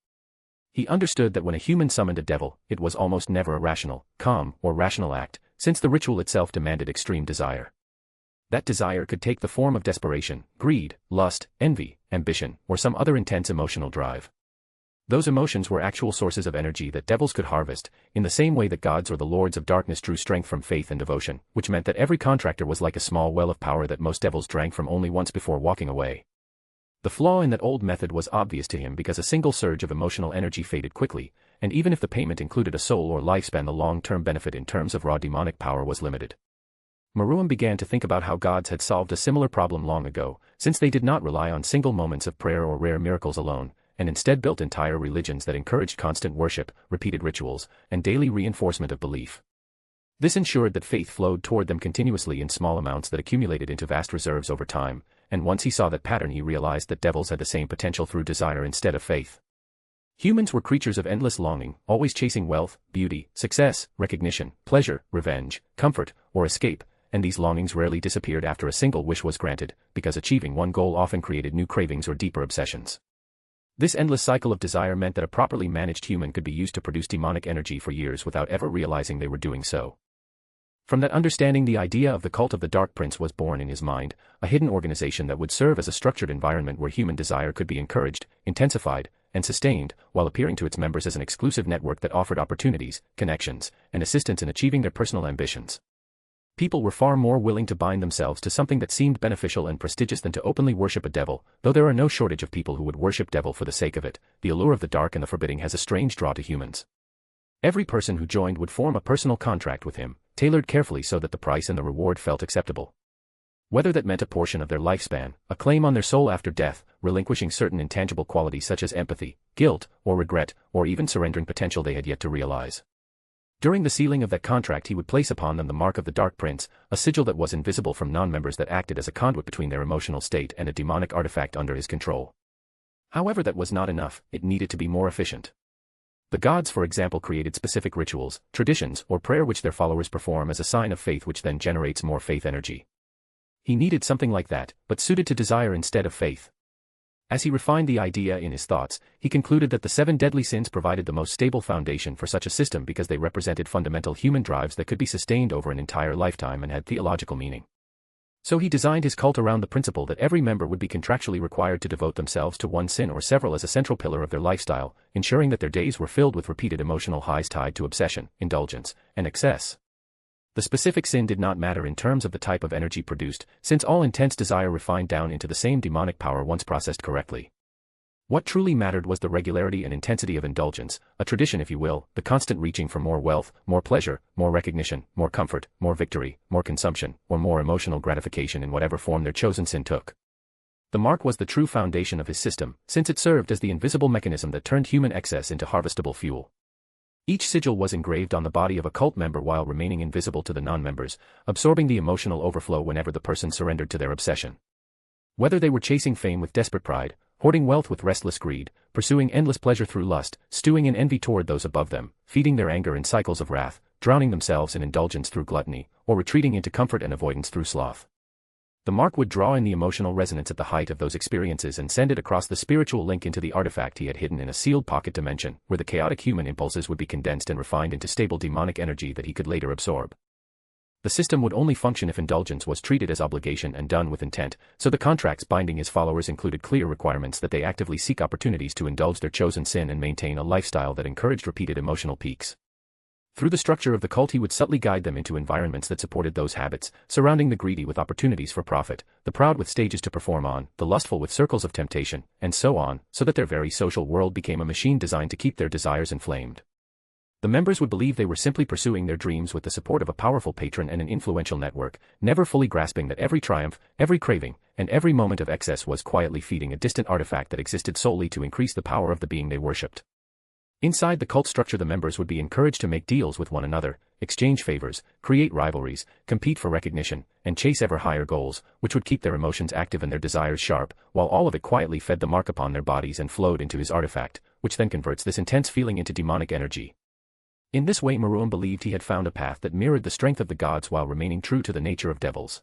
He understood that when a human summoned a devil, it was almost never a rational, calm, or rational act, since the ritual itself demanded extreme desire. That desire could take the form of desperation, greed, lust, envy, ambition, or some other intense emotional drive. Those emotions were actual sources of energy that devils could harvest, in the same way that gods or the lords of darkness drew strength from faith and devotion, which meant that every contractor was like a small well of power that most devils drank from only once before walking away. The flaw in that old method was obvious to him because a single surge of emotional energy faded quickly, and even if the payment included a soul or lifespan, the long-term benefit in terms of raw demonic power was limited. Maruam began to think about how gods had solved a similar problem long ago, since they did not rely on single moments of prayer or rare miracles alone, and instead built entire religions that encouraged constant worship, repeated rituals, and daily reinforcement of belief. This ensured that faith flowed toward them continuously in small amounts that accumulated into vast reserves over time, and once he saw that pattern he realized that devils had the same potential through desire instead of faith. Humans were creatures of endless longing, always chasing wealth, beauty, success, recognition, pleasure, revenge, comfort, or escape, and these longings rarely disappeared after a single wish was granted, because achieving one goal often created new cravings or deeper obsessions. This endless cycle of desire meant that a properly managed human could be used to produce demonic energy for years without ever realizing they were doing so. From that understanding, the idea of the cult of the Dark Prince was born in his mind, a hidden organization that would serve as a structured environment where human desire could be encouraged, intensified, and sustained, while appearing to its members as an exclusive network that offered opportunities, connections, and assistance in achieving their personal ambitions. People were far more willing to bind themselves to something that seemed beneficial and prestigious than to openly worship a devil, though there are no shortage of people who would worship devil for the sake of it. The allure of the dark and the forbidding has a strange draw to humans. Every person who joined would form a personal contract with him, tailored carefully so that the price and the reward felt acceptable. Whether that meant a portion of their lifespan, a claim on their soul after death, relinquishing certain intangible qualities such as empathy, guilt, or regret, or even surrendering potential they had yet to realize. During the sealing of that contract he would place upon them the mark of the Dark Prince, a sigil that was invisible from non-members that acted as a conduit between their emotional state and a demonic artifact under his control. However, that was not enough, it needed to be more efficient. The gods, for example, created specific rituals, traditions, or prayer which their followers perform as a sign of faith, which then generates more faith energy. He needed something like that, but suited to desire instead of faith. As he refined the idea in his thoughts, he concluded that the 7 deadly sins provided the most stable foundation for such a system because they represented fundamental human drives that could be sustained over an entire lifetime and had theological meaning. So he designed his cult around the principle that every member would be contractually required to devote themselves to one sin or several as a central pillar of their lifestyle, ensuring that their days were filled with repeated emotional highs tied to obsession, indulgence, and excess. The specific sin did not matter in terms of the type of energy produced, since all intense desire refined down into the same demonic power once processed correctly. What truly mattered was the regularity and intensity of indulgence, a tradition if you will, the constant reaching for more wealth, more pleasure, more recognition, more comfort, more victory, more consumption, or more emotional gratification in whatever form their chosen sin took. The mark was the true foundation of his system, since it served as the invisible mechanism that turned human excess into harvestable fuel. Each sigil was engraved on the body of a cult member while remaining invisible to the non-members, absorbing the emotional overflow whenever the person surrendered to their obsession. Whether they were chasing fame with desperate pride, hoarding wealth with restless greed, pursuing endless pleasure through lust, stewing in envy toward those above them, feeding their anger in cycles of wrath, drowning themselves in indulgence through gluttony, or retreating into comfort and avoidance through sloth. The mark would draw in the emotional resonance at the height of those experiences and send it across the spiritual link into the artifact he had hidden in a sealed pocket dimension, where the chaotic human impulses would be condensed and refined into stable demonic energy that he could later absorb. The system would only function if indulgence was treated as obligation and done with intent, so the contracts binding his followers included clear requirements that they actively seek opportunities to indulge their chosen sin and maintain a lifestyle that encouraged repeated emotional peaks. Through the structure of the cult he would subtly guide them into environments that supported those habits, surrounding the greedy with opportunities for profit, the proud with stages to perform on, the lustful with circles of temptation, and so on, so that their very social world became a machine designed to keep their desires inflamed. The members would believe they were simply pursuing their dreams with the support of a powerful patron and an influential network, never fully grasping that every triumph, every craving, and every moment of excess was quietly feeding a distant artifact that existed solely to increase the power of the being they worshipped. Inside the cult structure the members would be encouraged to make deals with one another, exchange favors, create rivalries, compete for recognition, and chase ever higher goals, which would keep their emotions active and their desires sharp, while all of it quietly fed the mark upon their bodies and flowed into his artifact, which then converts this intense feeling into demonic energy. In this way Maruam believed he had found a path that mirrored the strength of the gods while remaining true to the nature of devils.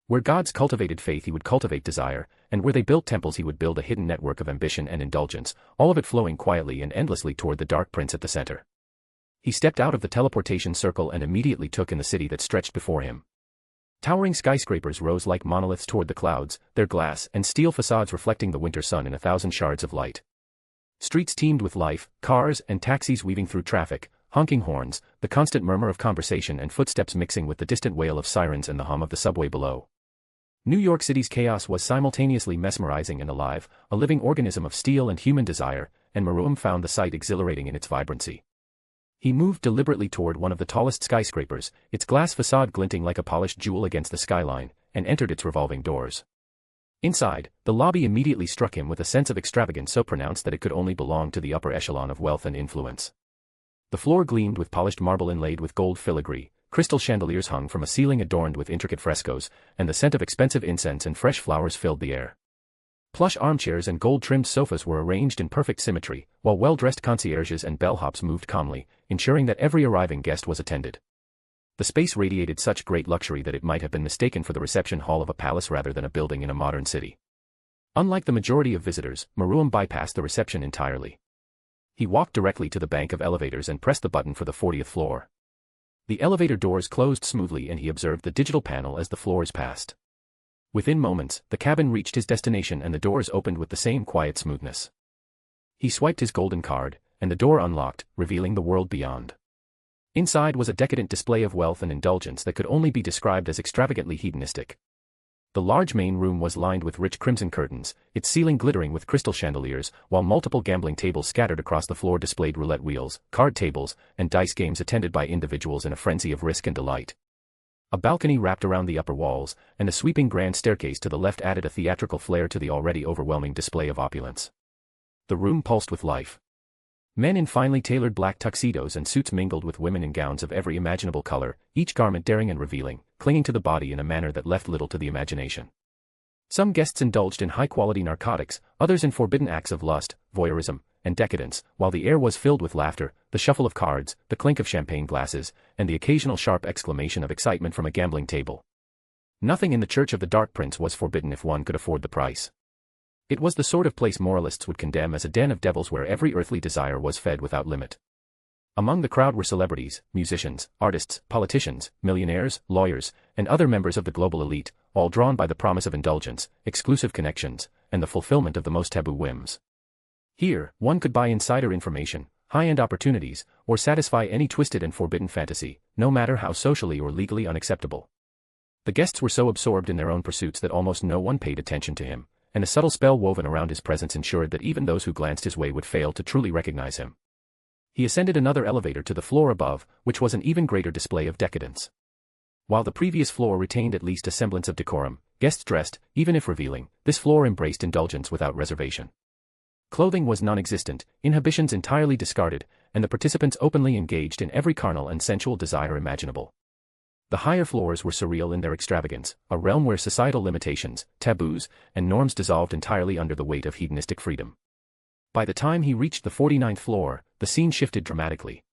Where gods cultivated faith he would cultivate desire, and where they built temples he would build a hidden network of ambition and indulgence, all of it flowing quietly and endlessly toward the Dark Prince at the center. He stepped out of the teleportation circle and immediately took in the city that stretched before him. Towering skyscrapers rose like monoliths toward the clouds, their glass and steel facades reflecting the winter sun in 1,000 shards of light. Streets teemed with life, cars and taxis weaving through traffic, honking horns, the constant murmur of conversation and footsteps mixing with the distant wail of sirens and the hum of the subway below. New York City's chaos was simultaneously mesmerizing and alive, a living organism of steel and human desire, and Maruam found the sight exhilarating in its vibrancy. He moved deliberately toward one of the tallest skyscrapers, its glass facade glinting like a polished jewel against the skyline, and entered its revolving doors. Inside, the lobby immediately struck him with a sense of extravagance so pronounced that it could only belong to the upper echelon of wealth and influence. The floor gleamed with polished marble inlaid with gold filigree, crystal chandeliers hung from a ceiling adorned with intricate frescoes, and the scent of expensive incense and fresh flowers filled the air. Plush armchairs and gold-trimmed sofas were arranged in perfect symmetry, while well-dressed concierges and bellhops moved calmly, ensuring that every arriving guest was attended. The space radiated such great luxury that it might have been mistaken for the reception hall of a palace rather than a building in a modern city. Unlike the majority of visitors, Maruam bypassed the reception entirely. He walked directly to the bank of elevators and pressed the button for the 40th floor. The elevator doors closed smoothly and he observed the digital panel as the floors passed. Within moments, the cabin reached his destination and the doors opened with the same quiet smoothness. He swiped his golden card, and the door unlocked, revealing the world beyond. Inside was a decadent display of wealth and indulgence that could only be described as extravagantly hedonistic. The large main room was lined with rich crimson curtains, its ceiling glittering with crystal chandeliers, while multiple gambling tables scattered across the floor displayed roulette wheels, card tables, and dice games attended by individuals in a frenzy of risk and delight. A balcony wrapped around the upper walls, and a sweeping grand staircase to the left added a theatrical flair to the already overwhelming display of opulence. The room pulsed with life. Men in finely tailored black tuxedos and suits mingled with women in gowns of every imaginable color, each garment daring and revealing, clinging to the body in a manner that left little to the imagination. Some guests indulged in high-quality narcotics, others in forbidden acts of lust, voyeurism, and decadence, while the air was filled with laughter, the shuffle of cards, the clink of champagne glasses, and the occasional sharp exclamation of excitement from a gambling table. Nothing in the Church of the Dark Prince was forbidden if one could afford the price. It was the sort of place moralists would condemn as a den of devils where every earthly desire was fed without limit. Among the crowd were celebrities, musicians, artists, politicians, millionaires, lawyers, and other members of the global elite, all drawn by the promise of indulgence, exclusive connections, and the fulfillment of the most taboo whims. Here, one could buy insider information, high-end opportunities, or satisfy any twisted and forbidden fantasy, no matter how socially or legally unacceptable. The guests were so absorbed in their own pursuits that almost no one paid attention to him, and a subtle spell woven around his presence ensured that even those who glanced his way would fail to truly recognize him. He ascended another elevator to the floor above, which was an even greater display of decadence. While the previous floor retained at least a semblance of decorum, guests dressed, even if revealing, this floor embraced indulgence without reservation. Clothing was non-existent, inhibitions entirely discarded, and the participants openly engaged in every carnal and sensual desire imaginable. The higher floors were surreal in their extravagance, a realm where societal limitations, taboos, and norms dissolved entirely under the weight of hedonistic freedom. By the time he reached the 49th floor, the scene shifted dramatically.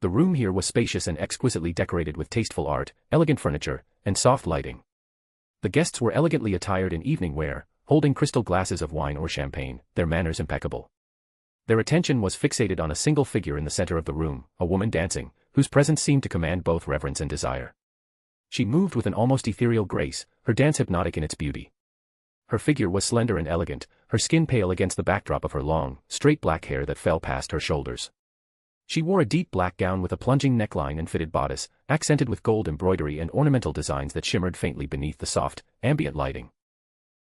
The room here was spacious and exquisitely decorated with tasteful art, elegant furniture, and soft lighting. The guests were elegantly attired in evening wear, holding crystal glasses of wine or champagne, their manners impeccable. Their attention was fixated on a single figure in the center of the room, a woman dancing, whose presence seemed to command both reverence and desire. She moved with an almost ethereal grace, her dance hypnotic in its beauty. Her figure was slender and elegant, her skin pale against the backdrop of her long, straight black hair that fell past her shoulders. She wore a deep black gown with a plunging neckline and fitted bodice, accented with gold embroidery and ornamental designs that shimmered faintly beneath the soft, ambient lighting.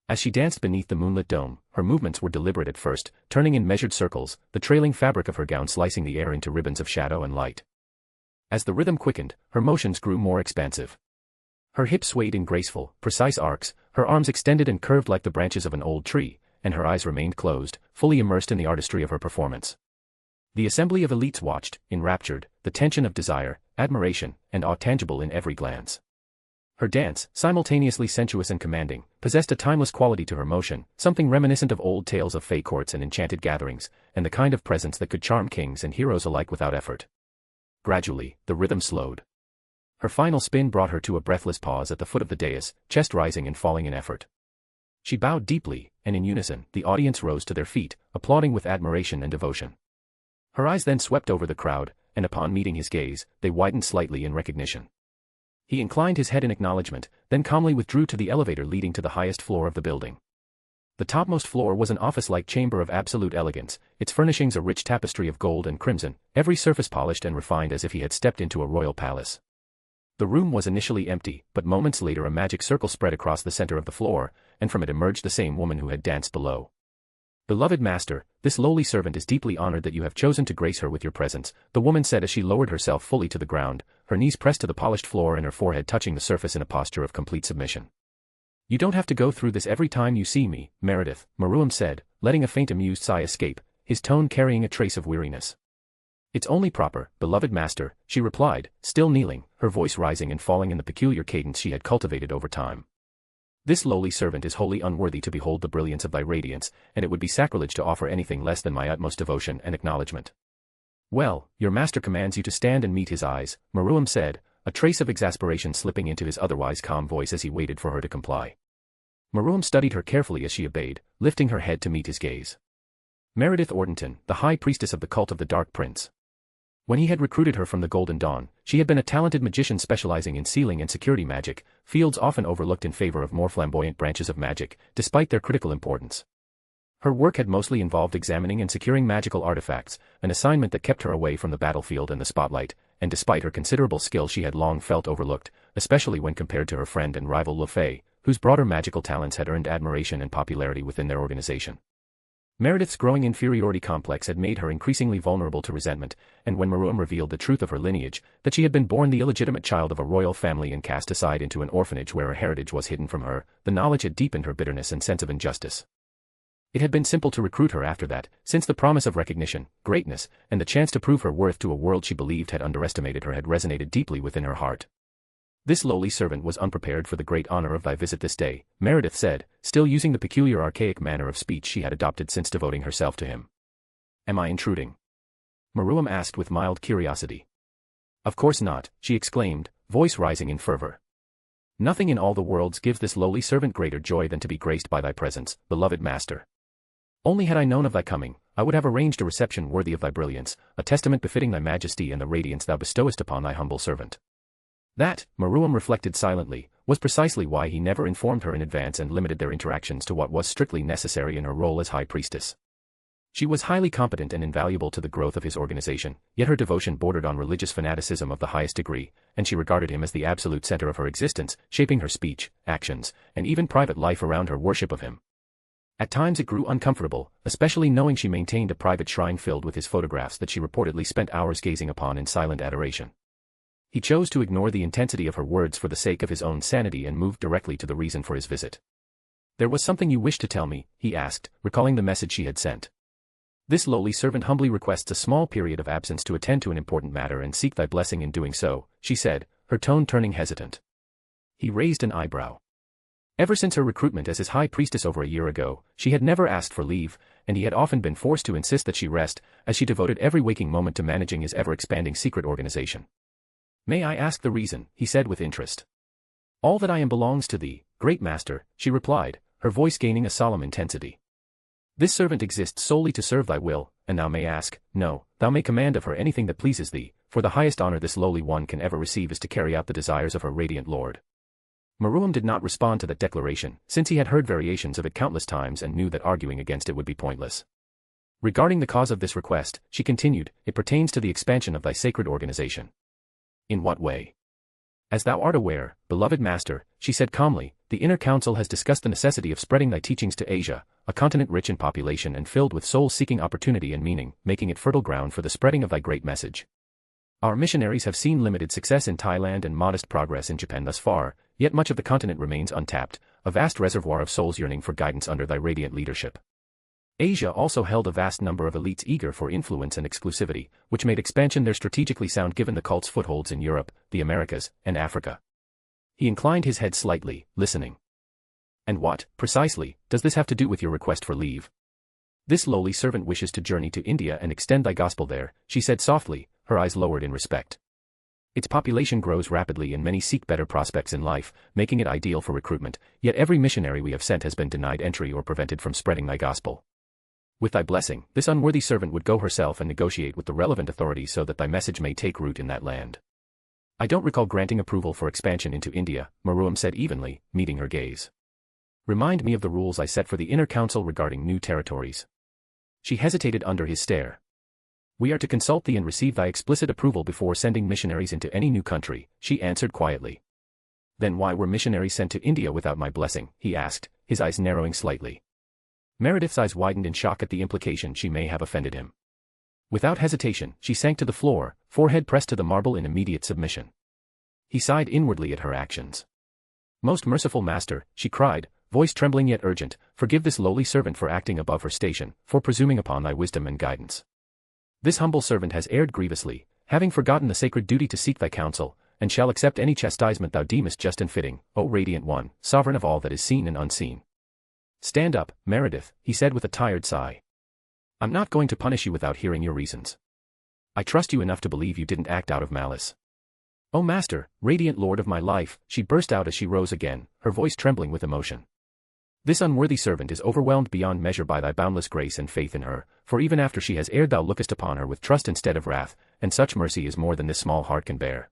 As she danced beneath the moonlit dome, her movements were deliberate at first, turning in measured circles, the trailing fabric of her gown slicing the air into ribbons of shadow and light. As the rhythm quickened, her motions grew more expansive. Her hips swayed in graceful, precise arcs, her arms extended and curved like the branches of an old tree, and her eyes remained closed, fully immersed in the artistry of her performance. The assembly of elites watched, enraptured, the tension of desire, admiration, and awe tangible in every glance. Her dance, simultaneously sensuous and commanding, possessed a timeless quality to her motion, something reminiscent of old tales of fey courts and enchanted gatherings, and the kind of presence that could charm kings and heroes alike without effort. Gradually, the rhythm slowed. Her final spin brought her to a breathless pause at the foot of the dais, chest rising and falling in effort. She bowed deeply, and in unison, the audience rose to their feet, applauding with admiration and devotion. Her eyes then swept over the crowd, and upon meeting his gaze, they widened slightly in recognition. He inclined his head in acknowledgement, then calmly withdrew to the elevator leading to the highest floor of the building. The topmost floor was an office-like chamber of absolute elegance, its furnishings a rich tapestry of gold and crimson, every surface polished and refined as if he had stepped into a royal palace. The room was initially empty, but moments later a magic circle spread across the center of the floor, and from it emerged the same woman who had danced below. "Beloved master, this lowly servant is deeply honored that you have chosen to grace her with your presence," the woman said as she lowered herself fully to the ground, her knees pressed to the polished floor and her forehead touching the surface in a posture of complete submission. "You don't have to go through this every time you see me, Meredith," Maruam said, letting a faint amused sigh escape, his tone carrying a trace of weariness. "It's only proper, beloved master," she replied, still kneeling, her voice rising and falling in the peculiar cadence she had cultivated over time. "This lowly servant is wholly unworthy to behold the brilliance of thy radiance, and it would be sacrilege to offer anything less than my utmost devotion and acknowledgement." "Well, your master commands you to stand and meet his eyes," Maruam said, a trace of exasperation slipping into his otherwise calm voice as he waited for her to comply. Maruam studied her carefully as she obeyed, lifting her head to meet his gaze. Meredith Ortonton, the high priestess of the cult of the Dark Prince. When he had recruited her from the Golden Dawn, she had been a talented magician specializing in sealing and security magic, fields often overlooked in favor of more flamboyant branches of magic, despite their critical importance. Her work had mostly involved examining and securing magical artifacts, an assignment that kept her away from the battlefield and the spotlight, and despite her considerable skill she had long felt overlooked, especially when compared to her friend and rival LaFay, whose broader magical talents had earned admiration and popularity within their organization. Meredith's growing inferiority complex had made her increasingly vulnerable to resentment, and when Maruam revealed the truth of her lineage, that she had been born the illegitimate child of a royal family and cast aside into an orphanage where her heritage was hidden from her, the knowledge had deepened her bitterness and sense of injustice. It had been simple to recruit her after that, since the promise of recognition, greatness, and the chance to prove her worth to a world she believed had underestimated her had resonated deeply within her heart. "This lowly servant was unprepared for the great honor of thy visit this day," Meredith said, still using the peculiar archaic manner of speech she had adopted since devoting herself to him. "Am I intruding?" Maruam asked with mild curiosity. "Of course not," she exclaimed, voice rising in fervor. "Nothing in all the worlds gives this lowly servant greater joy than to be graced by thy presence, beloved master. Only had I known of thy coming, I would have arranged a reception worthy of thy brilliance, a testament befitting thy majesty and the radiance thou bestowest upon thy humble servant." That, Maruam reflected silently, was precisely why he never informed her in advance and limited their interactions to what was strictly necessary in her role as High Priestess. She was highly competent and invaluable to the growth of his organization, yet her devotion bordered on religious fanaticism of the highest degree, and she regarded him as the absolute center of her existence, shaping her speech, actions, and even private life around her worship of him. At times it grew uncomfortable, especially knowing she maintained a private shrine filled with his photographs that she reportedly spent hours gazing upon in silent adoration. He chose to ignore the intensity of her words for the sake of his own sanity and moved directly to the reason for his visit. "There was something you wished to tell me," he asked, recalling the message she had sent. This lowly servant humbly requests a small period of absence to attend to an important matter and seek thy blessing in doing so, she said, her tone turning hesitant. He raised an eyebrow. Ever since her recruitment as his high priestess over a year ago, she had never asked for leave, and he had often been forced to insist that she rest, as she devoted every waking moment to managing his ever-expanding secret organization. May I ask the reason, he said with interest. All that I am belongs to thee, great master, she replied, her voice gaining a solemn intensity. This servant exists solely to serve thy will, and thou may ask, no, thou may command of her anything that pleases thee, for the highest honor this lowly one can ever receive is to carry out the desires of her radiant lord. Maruam did not respond to that declaration, since he had heard variations of it countless times and knew that arguing against it would be pointless. Regarding the cause of this request, she continued, it pertains to the expansion of thy sacred organization. In what way? As thou art aware, beloved master, she said calmly, the inner council has discussed the necessity of spreading thy teachings to Asia, a continent rich in population and filled with soul-seeking opportunity and meaning, making it fertile ground for the spreading of thy great message. Our missionaries have seen limited success in Thailand and modest progress in Japan thus far, yet much of the continent remains untapped, a vast reservoir of souls yearning for guidance under thy radiant leadership. Asia also held a vast number of elites eager for influence and exclusivity, which made expansion there strategically sound given the cult's footholds in Europe, the Americas, and Africa. He inclined his head slightly, listening. And what, precisely, does this have to do with your request for leave? This lowly servant wishes to journey to India and extend thy gospel there, she said softly, her eyes lowered in respect. Its population grows rapidly and many seek better prospects in life, making it ideal for recruitment, yet every missionary we have sent has been denied entry or prevented from spreading thy gospel. With thy blessing, this unworthy servant would go herself and negotiate with the relevant authorities so that thy message may take root in that land. I don't recall granting approval for expansion into India, Maruam said evenly, meeting her gaze. Remind me of the rules I set for the inner council regarding new territories. She hesitated under his stare. We are to consult thee and receive thy explicit approval before sending missionaries into any new country, she answered quietly. Then why were missionaries sent to India without my blessing, he asked, his eyes narrowing slightly. Meredith's eyes widened in shock at the implication she may have offended him. Without hesitation, she sank to the floor, forehead pressed to the marble in immediate submission. He sighed inwardly at her actions. Most merciful master, she cried, voice trembling yet urgent, forgive this lowly servant for acting above her station, for presuming upon thy wisdom and guidance. This humble servant has erred grievously, having forgotten the sacred duty to seek thy counsel, and shall accept any chastisement thou deemest just and fitting, O radiant one, sovereign of all that is seen and unseen. Stand up, Meredith, he said with a tired sigh. I'm not going to punish you without hearing your reasons. I trust you enough to believe you didn't act out of malice. O master, radiant lord of my life, she burst out as she rose again, her voice trembling with emotion. This unworthy servant is overwhelmed beyond measure by thy boundless grace and faith in her, for even after she has erred thou lookest upon her with trust instead of wrath, and such mercy is more than this small heart can bear.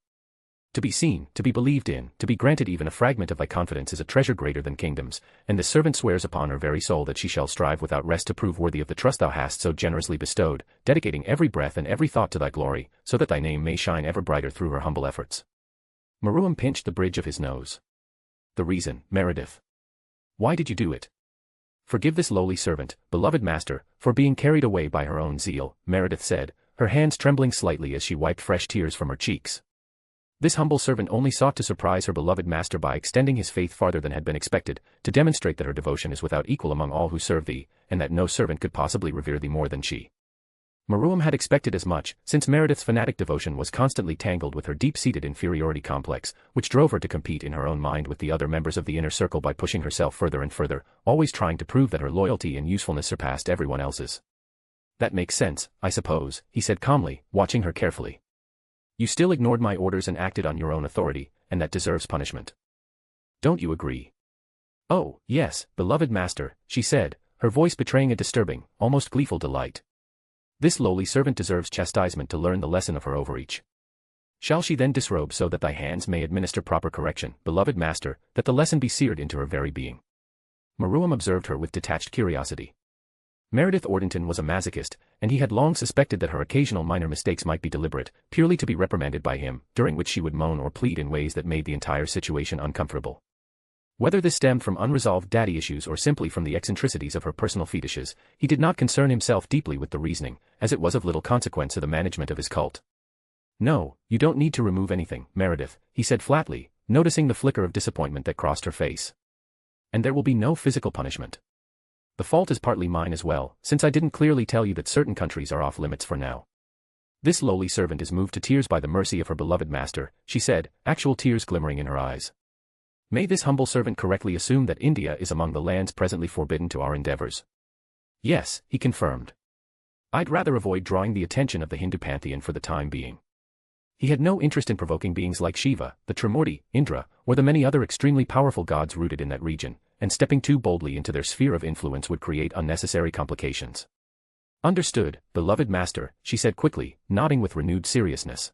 To be seen, to be believed in, to be granted even a fragment of thy confidence is a treasure greater than kingdoms, and this servant swears upon her very soul that she shall strive without rest to prove worthy of the trust thou hast so generously bestowed, dedicating every breath and every thought to thy glory, so that thy name may shine ever brighter through her humble efforts. Maruam pinched the bridge of his nose. The reason, Meredith. Why did you do it? Forgive this lowly servant, beloved master, for being carried away by her own zeal, Meredith said, her hands trembling slightly as she wiped fresh tears from her cheeks. This humble servant only sought to surprise her beloved master by extending his faith farther than had been expected, to demonstrate that her devotion is without equal among all who serve thee, and that no servant could possibly revere thee more than she. Maruam had expected as much, since Meredith's fanatic devotion was constantly tangled with her deep-seated inferiority complex, which drove her to compete in her own mind with the other members of the inner circle by pushing herself further and further, always trying to prove that her loyalty and usefulness surpassed everyone else's. That makes sense, I suppose, he said calmly, watching her carefully. You still ignored my orders and acted on your own authority, and that deserves punishment. Don't you agree? Oh, yes, beloved master, she said, her voice betraying a disturbing, almost gleeful delight. This lowly servant deserves chastisement to learn the lesson of her overreach. Shall she then disrobe so that thy hands may administer proper correction, beloved master, that the lesson be seared into her very being? Maruam observed her with detached curiosity. Meredith Ordenton was a masochist, and he had long suspected that her occasional minor mistakes might be deliberate, purely to be reprimanded by him, during which she would moan or plead in ways that made the entire situation uncomfortable. Whether this stemmed from unresolved daddy issues or simply from the eccentricities of her personal fetishes, he did not concern himself deeply with the reasoning, as it was of little consequence to the management of his cult. No, you don't need to remove anything, Meredith, he said flatly, noticing the flicker of disappointment that crossed her face. And there will be no physical punishment. The fault is partly mine as well, since I didn't clearly tell you that certain countries are off limits for now. This lowly servant is moved to tears by the mercy of her beloved master, she said, actual tears glimmering in her eyes. May this humble servant correctly assume that India is among the lands presently forbidden to our endeavors? Yes, he confirmed. I'd rather avoid drawing the attention of the Hindu pantheon for the time being. He had no interest in provoking beings like Shiva, the Trimurti, Indra, or the many other extremely powerful gods rooted in that region, and stepping too boldly into their sphere of influence would create unnecessary complications. Understood, beloved master, she said quickly, nodding with renewed seriousness.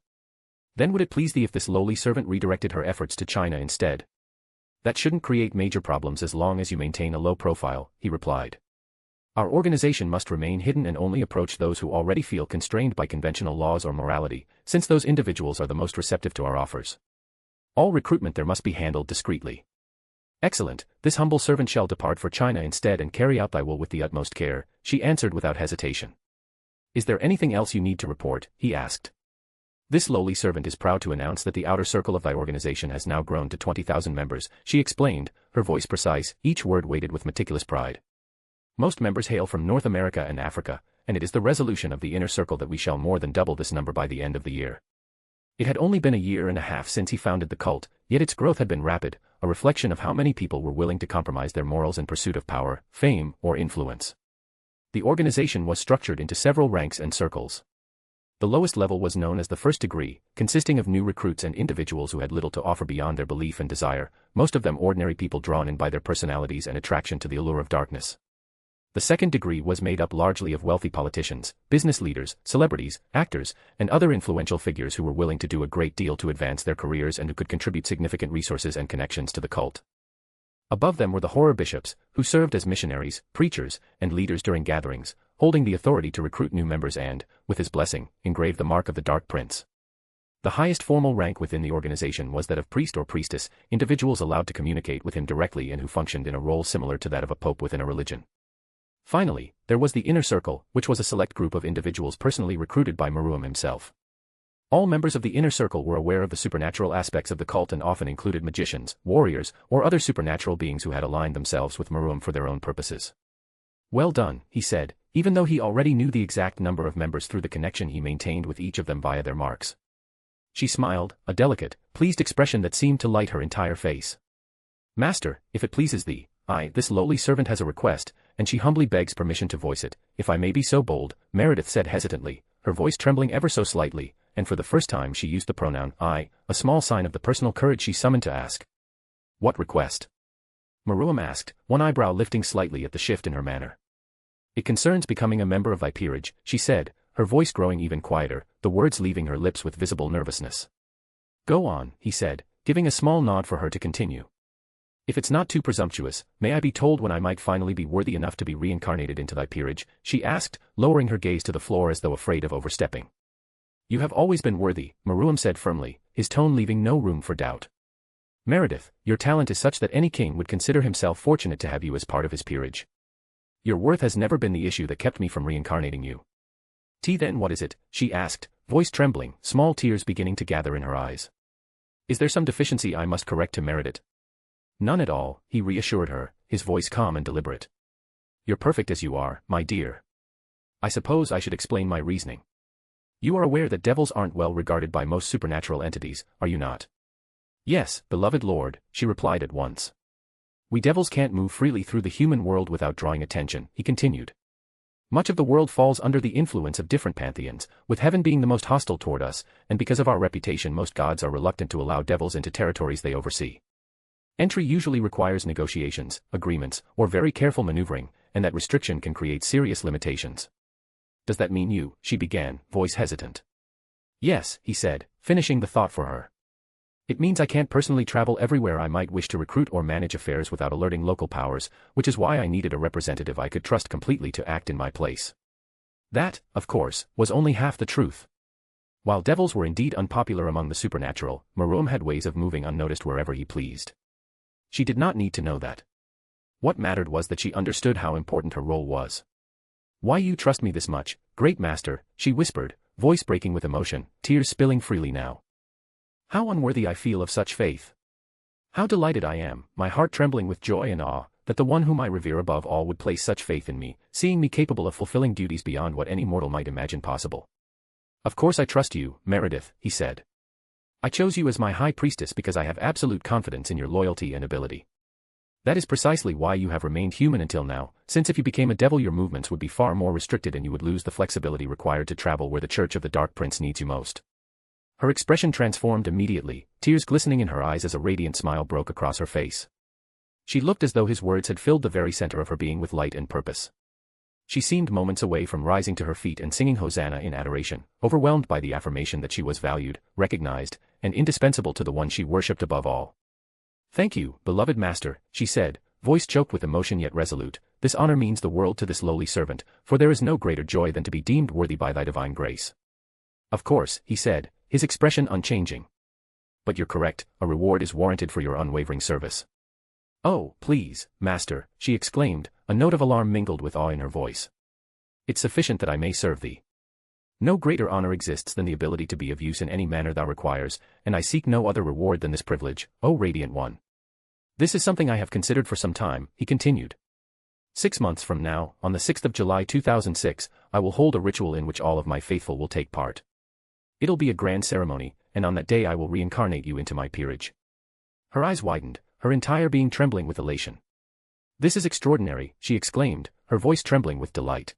Then would it please thee if this lowly servant redirected her efforts to China instead? That shouldn't create major problems as long as you maintain a low profile, he replied. Our organization must remain hidden and only approach those who already feel constrained by conventional laws or morality, since those individuals are the most receptive to our offers. All recruitment there must be handled discreetly. Excellent, this humble servant shall depart for China instead and carry out thy will with the utmost care, she answered without hesitation. Is there anything else you need to report? He asked. This lowly servant is proud to announce that the outer circle of thy organization has now grown to 20,000 members, she explained, her voice precise, each word weighted with meticulous pride. Most members hail from North America and Africa, and it is the resolution of the inner circle that we shall more than double this number by the end of the year. It had only been a year and a half since he founded the cult, yet its growth had been rapid, a reflection of how many people were willing to compromise their morals in pursuit of power, fame, or influence. The organization was structured into several ranks and circles. The lowest level was known as the first degree, consisting of new recruits and individuals who had little to offer beyond their belief and desire, most of them ordinary people drawn in by their personalities and attraction to the allure of darkness. The second degree was made up largely of wealthy politicians, business leaders, celebrities, actors, and other influential figures who were willing to do a great deal to advance their careers and who could contribute significant resources and connections to the cult. Above them were the horror bishops, who served as missionaries, preachers, and leaders during gatherings, holding the authority to recruit new members and, with his blessing, engrave the mark of the Dark Prince. The highest formal rank within the organization was that of priest or priestess, individuals allowed to communicate with him directly and who functioned in a role similar to that of a pope within a religion. Finally, there was the inner circle, which was a select group of individuals personally recruited by Muruam himself. All members of the inner circle were aware of the supernatural aspects of the cult and often included magicians, warriors, or other supernatural beings who had aligned themselves with Muruam for their own purposes. Well done, he said, even though he already knew the exact number of members through the connection he maintained with each of them via their marks. She smiled, a delicate, pleased expression that seemed to light her entire face. Master, if it pleases thee, this lowly servant has a request, and she humbly begs permission to voice it, if I may be so bold, Meredith said hesitantly, her voice trembling ever so slightly, and for the first time she used the pronoun I, a small sign of the personal courage she summoned to ask. What request? Muruam asked, one eyebrow lifting slightly at the shift in her manner. It concerns becoming a member of thy peerage, she said, her voice growing even quieter, the words leaving her lips with visible nervousness. Go on, he said, giving a small nod for her to continue. If it's not too presumptuous, may I be told when I might finally be worthy enough to be reincarnated into thy peerage, she asked, lowering her gaze to the floor as though afraid of overstepping. You have always been worthy, Muruam said firmly, his tone leaving no room for doubt. Meredith, your talent is such that any king would consider himself fortunate to have you as part of his peerage. Your worth has never been the issue that kept me from reincarnating you. Then what is it? She asked, voice trembling, small tears beginning to gather in her eyes. Is there some deficiency I must correct to merit it? None at all, he reassured her, his voice calm and deliberate. You're perfect as you are, my dear. I suppose I should explain my reasoning. You are aware that devils aren't well regarded by most supernatural entities, are you not? Yes, beloved lord, she replied at once. We devils can't move freely through the human world without drawing attention, he continued. Much of the world falls under the influence of different pantheons, with heaven being the most hostile toward us, and because of our reputation most gods are reluctant to allow devils into territories they oversee. Entry usually requires negotiations, agreements, or very careful maneuvering, and that restriction can create serious limitations. Does that mean you? She began, voice hesitant. Yes, he said, finishing the thought for her. It means I can't personally travel everywhere I might wish to recruit or manage affairs without alerting local powers, which is why I needed a representative I could trust completely to act in my place. That, of course, was only half the truth. While devils were indeed unpopular among the supernatural, Muruam had ways of moving unnoticed wherever he pleased. She did not need to know that. What mattered was that she understood how important her role was. Why you trust me this much, great master, she whispered, voice breaking with emotion, tears spilling freely now. How unworthy I feel of such faith. How delighted I am, my heart trembling with joy and awe, that the one whom I revere above all would place such faith in me, seeing me capable of fulfilling duties beyond what any mortal might imagine possible. Of course I trust you, Meredith, he said. I chose you as my high priestess because I have absolute confidence in your loyalty and ability. That is precisely why you have remained human until now, since if you became a devil your movements would be far more restricted and you would lose the flexibility required to travel where the Church of the Dark Prince needs you most. Her expression transformed immediately, tears glistening in her eyes as a radiant smile broke across her face. She looked as though his words had filled the very center of her being with light and purpose. She seemed moments away from rising to her feet and singing Hosanna in adoration, overwhelmed by the affirmation that she was valued, recognized, and indispensable to the one she worshipped above all. Thank you, beloved master, she said, voice choked with emotion yet resolute. This honor means the world to this lowly servant, for there is no greater joy than to be deemed worthy by thy divine grace. Of course, he said, his expression unchanging. But you're correct, a reward is warranted for your unwavering service. Oh, please, master, she exclaimed, a note of alarm mingled with awe in her voice. It's sufficient that I may serve thee. No greater honor exists than the ability to be of use in any manner thou requires, and I seek no other reward than this privilege, O radiant one. This is something I have considered for some time, he continued. 6 months from now, on the 6th of July 2006, I will hold a ritual in which all of my faithful will take part. It'll be a grand ceremony, and on that day I will reincarnate you into my peerage. Her eyes widened, her entire being trembling with elation. This is extraordinary, she exclaimed, her voice trembling with delight.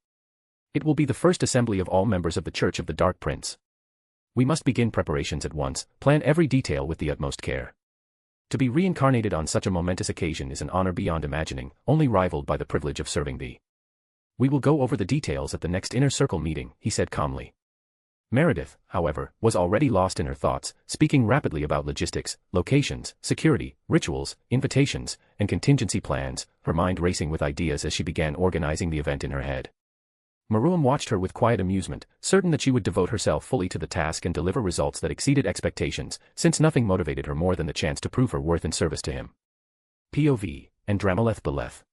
It will be the first assembly of all members of the Church of the Dark Prince. We must begin preparations at once, plan every detail with the utmost care. To be reincarnated on such a momentous occasion is an honor beyond imagining, only rivaled by the privilege of serving thee. We will go over the details at the next inner circle meeting, he said calmly. Meredith, however, was already lost in her thoughts, speaking rapidly about logistics, locations, security, rituals, invitations, and contingency plans, her mind racing with ideas as she began organizing the event in her head. Maruam watched her with quiet amusement, certain that she would devote herself fully to the task and deliver results that exceeded expectations, since nothing motivated her more than the chance to prove her worth in service to him. POV, and House Beleth.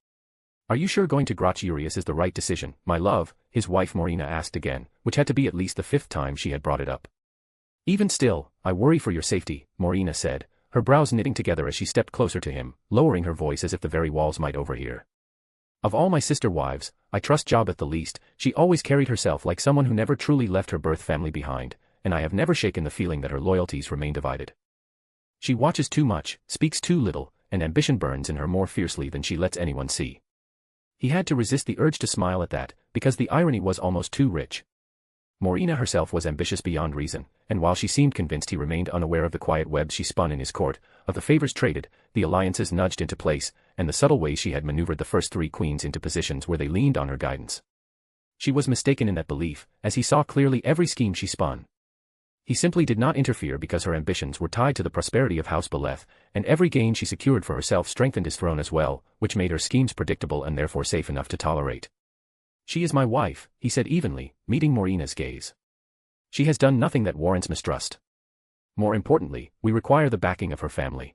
Are you sure going to Groturius is the right decision, my love? His wife Morina asked again, which had to be at least the 5th time she had brought it up. Even still, I worry for your safety, Morina said, her brows knitting together as she stepped closer to him, lowering her voice as if the very walls might overhear. Of all my sister wives, I trust Jobeth the least. She always carried herself like someone who never truly left her birth family behind, and I have never shaken the feeling that her loyalties remain divided. She watches too much, speaks too little, and ambition burns in her more fiercely than she lets anyone see. He had to resist the urge to smile at that, because the irony was almost too rich. Morina herself was ambitious beyond reason, and while she seemed convinced he remained unaware of the quiet webs she spun in his court, of the favors traded, the alliances nudged into place, and the subtle ways she had maneuvered the first 3 queens into positions where they leaned on her guidance. She was mistaken in that belief, as he saw clearly every scheme she spun. He simply did not interfere because her ambitions were tied to the prosperity of House Beleth, and every gain she secured for herself strengthened his throne as well, which made her schemes predictable and therefore safe enough to tolerate. She is my wife, he said evenly, meeting Morina's gaze. She has done nothing that warrants mistrust. More importantly, we require the backing of her family.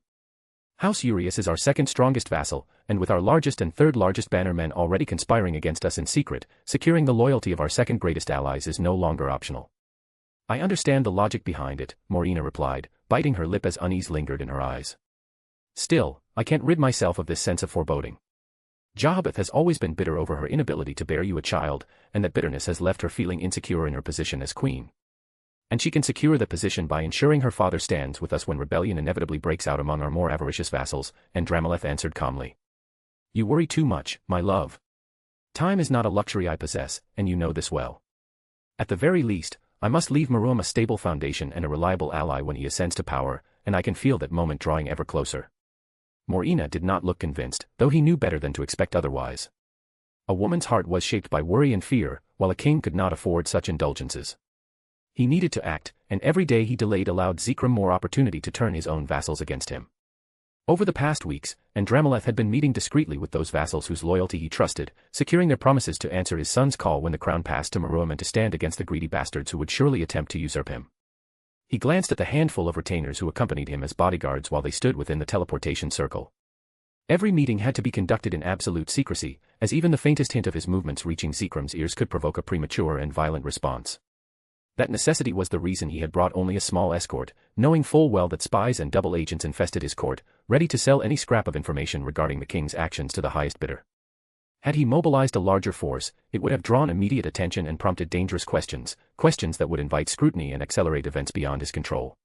House Urius is our 2nd strongest vassal, and with our largest and 3rd largest bannermen already conspiring against us in secret, securing the loyalty of our 2nd greatest allies is no longer optional. I understand the logic behind it, Morina replied, biting her lip as unease lingered in her eyes. Still, I can't rid myself of this sense of foreboding. Jobeth has always been bitter over her inability to bear you a child, and that bitterness has left her feeling insecure in her position as queen. And she can secure the position by ensuring her father stands with us when rebellion inevitably breaks out among our more avaricious vassals, and Drameleth answered calmly. You worry too much, my love. Time is not a luxury I possess, and you know this well. At the very least, I must leave Maruam a stable foundation and a reliable ally when he ascends to power, and I can feel that moment drawing ever closer. Morina did not look convinced, though he knew better than to expect otherwise. A woman's heart was shaped by worry and fear, while a king could not afford such indulgences. He needed to act, and every day he delayed allowed Zekrom more opportunity to turn his own vassals against him. Over the past weeks, Drameleth had been meeting discreetly with those vassals whose loyalty he trusted, securing their promises to answer his son's call when the crown passed to Maruam and to stand against the greedy bastards who would surely attempt to usurp him. He glanced at the handful of retainers who accompanied him as bodyguards while they stood within the teleportation circle. Every meeting had to be conducted in absolute secrecy, as even the faintest hint of his movements reaching Zekrom's ears could provoke a premature and violent response. That necessity was the reason he had brought only a small escort, knowing full well that spies and double agents infested his court, ready to sell any scrap of information regarding the king's actions to the highest bidder. Had he mobilized a larger force, it would have drawn immediate attention and prompted dangerous questions that would invite scrutiny and accelerate events beyond his control.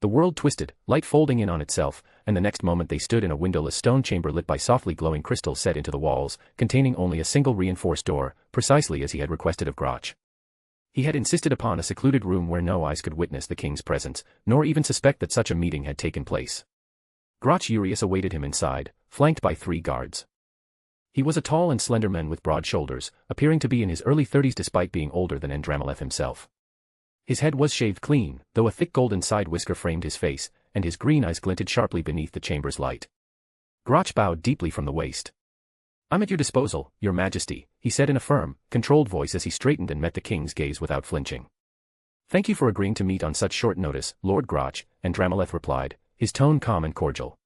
The world twisted, light folding in on itself, and the next moment they stood in a windowless stone chamber lit by softly glowing crystals set into the walls, containing only a single reinforced door, precisely as he had requested of Grach. He had insisted upon a secluded room where no eyes could witness the king's presence, nor even suspect that such a meeting had taken place. Grach Urius awaited him inside, flanked by 3 guards. He was a tall and slender man with broad shoulders, appearing to be in his early 30s despite being older than Andrameleth himself. His head was shaved clean, though a thick golden side whisker framed his face, and his green eyes glinted sharply beneath the chamber's light. Grach bowed deeply from the waist. "I'm at your disposal, your majesty," he said in a firm, controlled voice as he straightened and met the king's gaze without flinching. "Thank you for agreeing to meet on such short notice, Lord Grach," Andrameleth replied, his tone calm and cordial.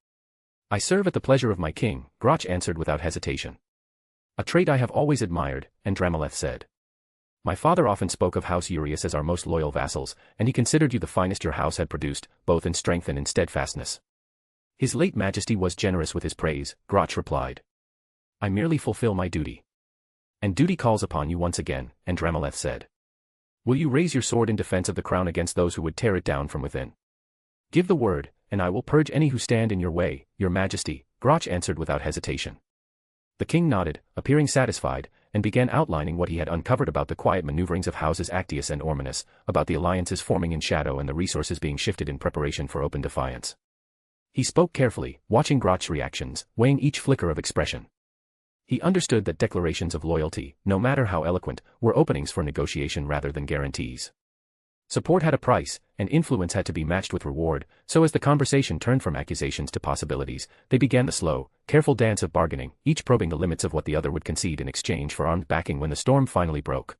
"I serve at the pleasure of my king," Grach answered without hesitation. "A trait I have always admired," Andrameleth said. "My father often spoke of House Urius as our most loyal vassals, and he considered you the finest your house had produced, both in strength and in steadfastness." "His late majesty was generous with his praise," Grach replied. "I merely fulfill my duty." "And duty calls upon you once again," Andrameleth said. "Will you raise your sword in defense of the crown against those who would tear it down from within?" "Give the word, and I will purge any who stand in your way, your majesty," Grach answered without hesitation. The king nodded, appearing satisfied, and began outlining what he had uncovered about the quiet maneuverings of houses Actius and Ormanus, about the alliances forming in shadow and the resources being shifted in preparation for open defiance. He spoke carefully, watching Grach's reactions, weighing each flicker of expression. He understood that declarations of loyalty, no matter how eloquent, were openings for negotiation rather than guarantees. Support had a price, and influence had to be matched with reward, so as the conversation turned from accusations to possibilities, they began the slow, careful dance of bargaining, each probing the limits of what the other would concede in exchange for armed backing when the storm finally broke.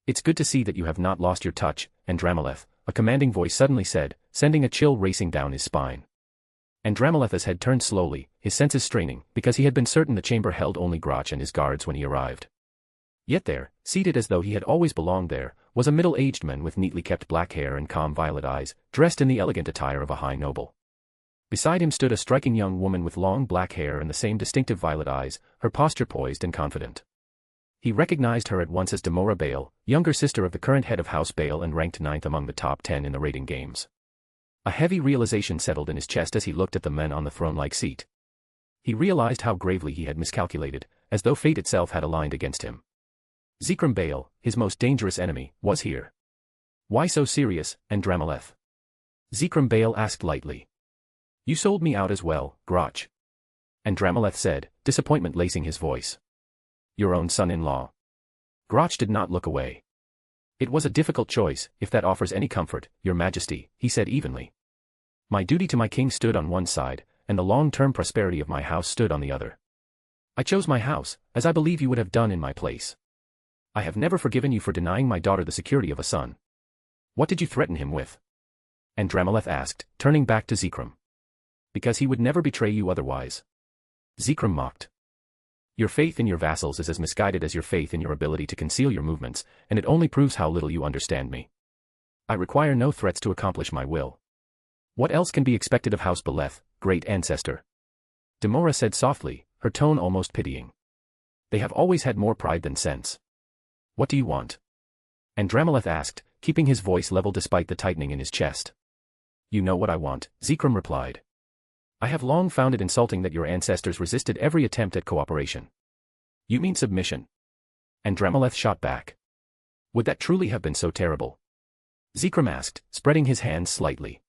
"It's good to see that you have not lost your touch," Andrameleth, a commanding voice suddenly said, sending a chill racing down his spine. Andrameleth's head turned slowly, his senses straining, because he had been certain the chamber held only Grach and his guards when he arrived. Yet there, seated as though he had always belonged there, was a middle-aged man with neatly kept black hair and calm violet eyes, dressed in the elegant attire of a high noble. Beside him stood a striking young woman with long black hair and the same distinctive violet eyes, her posture poised and confident. He recognized her at once as Demora Bale, younger sister of the current head of House Bale and ranked 9th among the top 10 in the rating games. A heavy realization settled in his chest as he looked at the men on the throne-like seat. He realized how gravely he had miscalculated, as though fate itself had aligned against him. Zekrom Bale, his most dangerous enemy, was here. "Why so serious, Andrameleth?" Zekrom Bale asked lightly. "You sold me out as well, Grach," Andrameleth said, disappointment lacing his voice. "Your own son-in-law." Grach did not look away. "It was a difficult choice, if that offers any comfort, your majesty," he said evenly. "My duty to my king stood on one side, and the long-term prosperity of my house stood on the other. I chose my house, as I believe you would have done in my place. I have never forgiven you for denying my daughter the security of a son." "What did you threaten him with?" Andrameleth asked, turning back to Zekrom. "Because he would never betray you otherwise." Zekrom mocked. "Your faith in your vassals is as misguided as your faith in your ability to conceal your movements, and it only proves how little you understand me. I require no threats to accomplish my will. What else can be expected of House Beleth, great ancestor?" Demora said softly, her tone almost pitying. "They have always had more pride than sense." "What do you want?" Andrameleth asked, keeping his voice level despite the tightening in his chest. "You know what I want," Zekrom replied. "I have long found it insulting that your ancestors resisted every attempt at cooperation." "You mean submission?" Andrameleth shot back. "Would that truly have been so terrible?" Zekrom asked, spreading his hands slightly.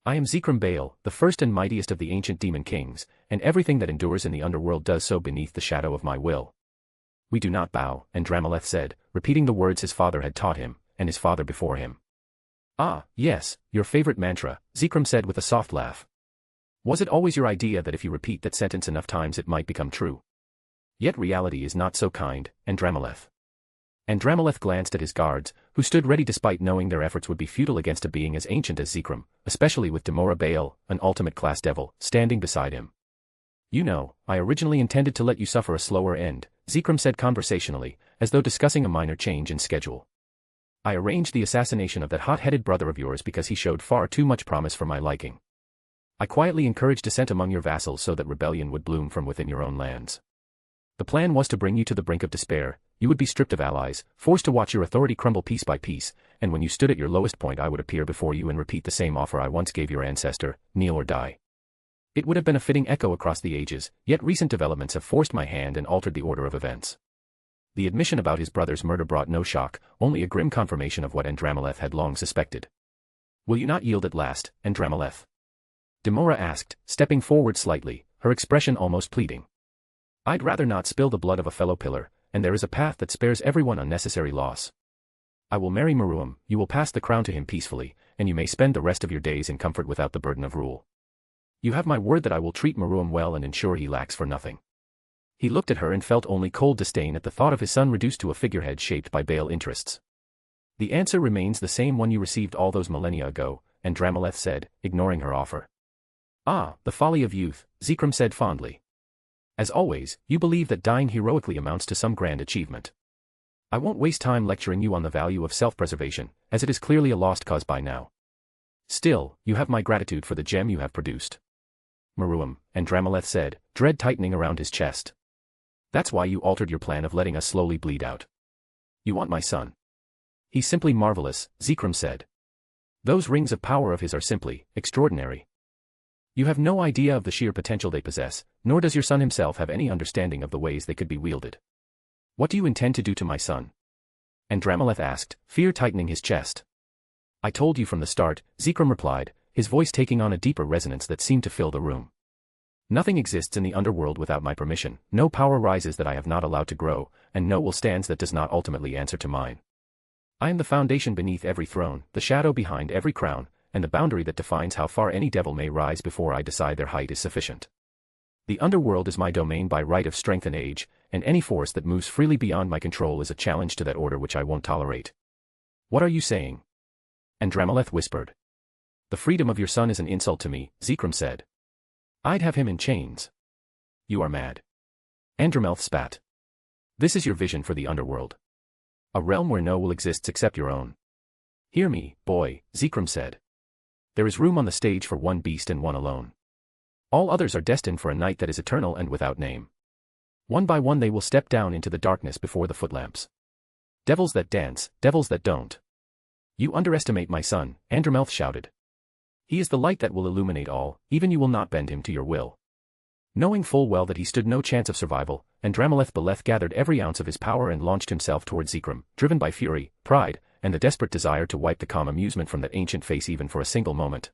"I am Zekrom Bale, the first and mightiest of the ancient demon kings, and everything that endures in the underworld does so beneath the shadow of my will." "We do not bow," Andrameleth said, repeating the words his father had taught him, and his father before him. "Ah, yes, your favorite mantra," Zekrom said with a soft laugh. "Was it always your idea that if you repeat that sentence enough times it might become true? Yet reality is not so kind, Andrameleth." Andrameleth glanced at his guards, who stood ready despite knowing their efforts would be futile against a being as ancient as Zekrom, especially with Demora Bale, an ultimate-class devil, standing beside him. "You know, I originally intended to let you suffer a slower end," Zekrom said conversationally, as though discussing a minor change in schedule. I arranged the assassination of that hot-headed brother of yours because he showed far too much promise for my liking. I quietly encouraged dissent among your vassals so that rebellion would bloom from within your own lands. The plan was to bring you to the brink of despair. You would be stripped of allies, forced to watch your authority crumble piece by piece, and when you stood at your lowest point I would appear before you and repeat the same offer I once gave your ancestor, kneel or die. It would have been a fitting echo across the ages, yet recent developments have forced my hand and altered the order of events. The admission about his brother's murder brought no shock, only a grim confirmation of what Andrameleth had long suspected. Will you not yield at last, Andrameleth? Demora asked, stepping forward slightly, her expression almost pleading. I'd rather not spill the blood of a fellow pillar, and there is a path that spares everyone unnecessary loss. I will marry Maruam, you will pass the crown to him peacefully, and you may spend the rest of your days in comfort without the burden of rule. You have my word that I will treat Maruam well and ensure he lacks for nothing. He looked at her and felt only cold disdain at the thought of his son reduced to a figurehead shaped by Baal interests. The answer remains the same one you received all those millennia ago, Andrameleth said, ignoring her offer. Ah, the folly of youth, Zikram said fondly. As always, you believe that dying heroically amounts to some grand achievement. I won't waste time lecturing you on the value of self-preservation, as it is clearly a lost cause by now. Still, you have my gratitude for the gem you have produced. Maruam, Andrameleth said, dread tightening around his chest. That's why you altered your plan of letting us slowly bleed out. You want my son. He's simply marvelous, Zikram said. Those rings of power of his are simply extraordinary. You have no idea of the sheer potential they possess, nor does your son himself have any understanding of the ways they could be wielded. What do you intend to do to my son? Andrameleth asked, fear tightening his chest. I told you from the start, Zikram replied, his voice taking on a deeper resonance that seemed to fill the room. Nothing exists in the underworld without my permission, no power rises that I have not allowed to grow, and no will stands that does not ultimately answer to mine. I am the foundation beneath every throne, the shadow behind every crown, and the boundary that defines how far any devil may rise before I decide their height is sufficient. The underworld is my domain by right of strength and age, and any force that moves freely beyond my control is a challenge to that order which I won't tolerate. What are you saying? Andrameleth whispered. The freedom of your son is an insult to me, Zikram said. I'd have him in chains. You are mad. Andrameleth spat. This is your vision for the underworld. A realm where no will exists except your own. Hear me, boy, Zikram said. There is room on the stage for one beast and one alone. All others are destined for a night that is eternal and without name. One by one they will step down into the darkness before the footlamps. Devils that dance, devils that don't. You underestimate my son, Andrameleth shouted. He is the light that will illuminate all, even you will not bend him to your will. Knowing full well that he stood no chance of survival, Andrameleth Beleth gathered every ounce of his power and launched himself toward Zikram, driven by fury, pride, and the desperate desire to wipe the calm amusement from that ancient face even for a single moment.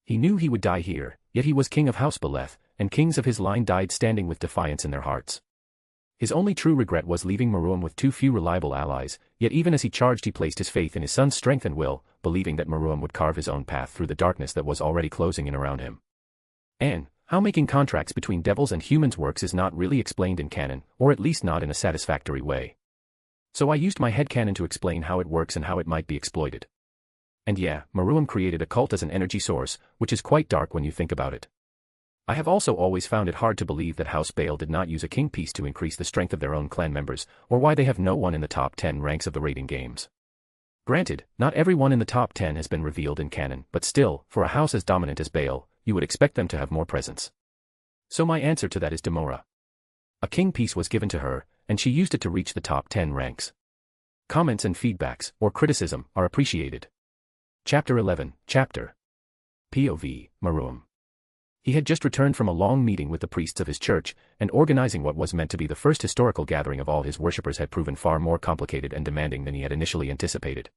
He knew he would die here, yet he was king of House Beleth, and kings of his line died standing with defiance in their hearts. His only true regret was leaving Maruam with too few reliable allies, yet even as he charged he placed his faith in his son's strength and will, believing that Maruam would carve his own path through the darkness that was already closing in around him. And how making contracts between devils and humans works is not really explained in canon, or at least not in a satisfactory way. So I used my headcanon to explain how it works and how it might be exploited. And yeah, Maruam created a cult as an energy source, which is quite dark when you think about it. I have also always found it hard to believe that House Beleth did not use a king piece to increase the strength of their own clan members, or why they have no one in the top 10 ranks of the rating games. Granted, not everyone in the top 10 has been revealed in canon, but still, for a house as dominant as Beleth, you would expect them to have more presence. So my answer to that is Demora. A king piece was given to her, and she used it to reach the top 10 ranks. Comments and feedbacks, or criticism, are appreciated. Chapter 11, Chapter POV, Maruam. He had just returned from a long meeting with the priests of his church, and organizing what was meant to be the first historical gathering of all his worshippers had proven far more complicated and demanding than he had initially anticipated.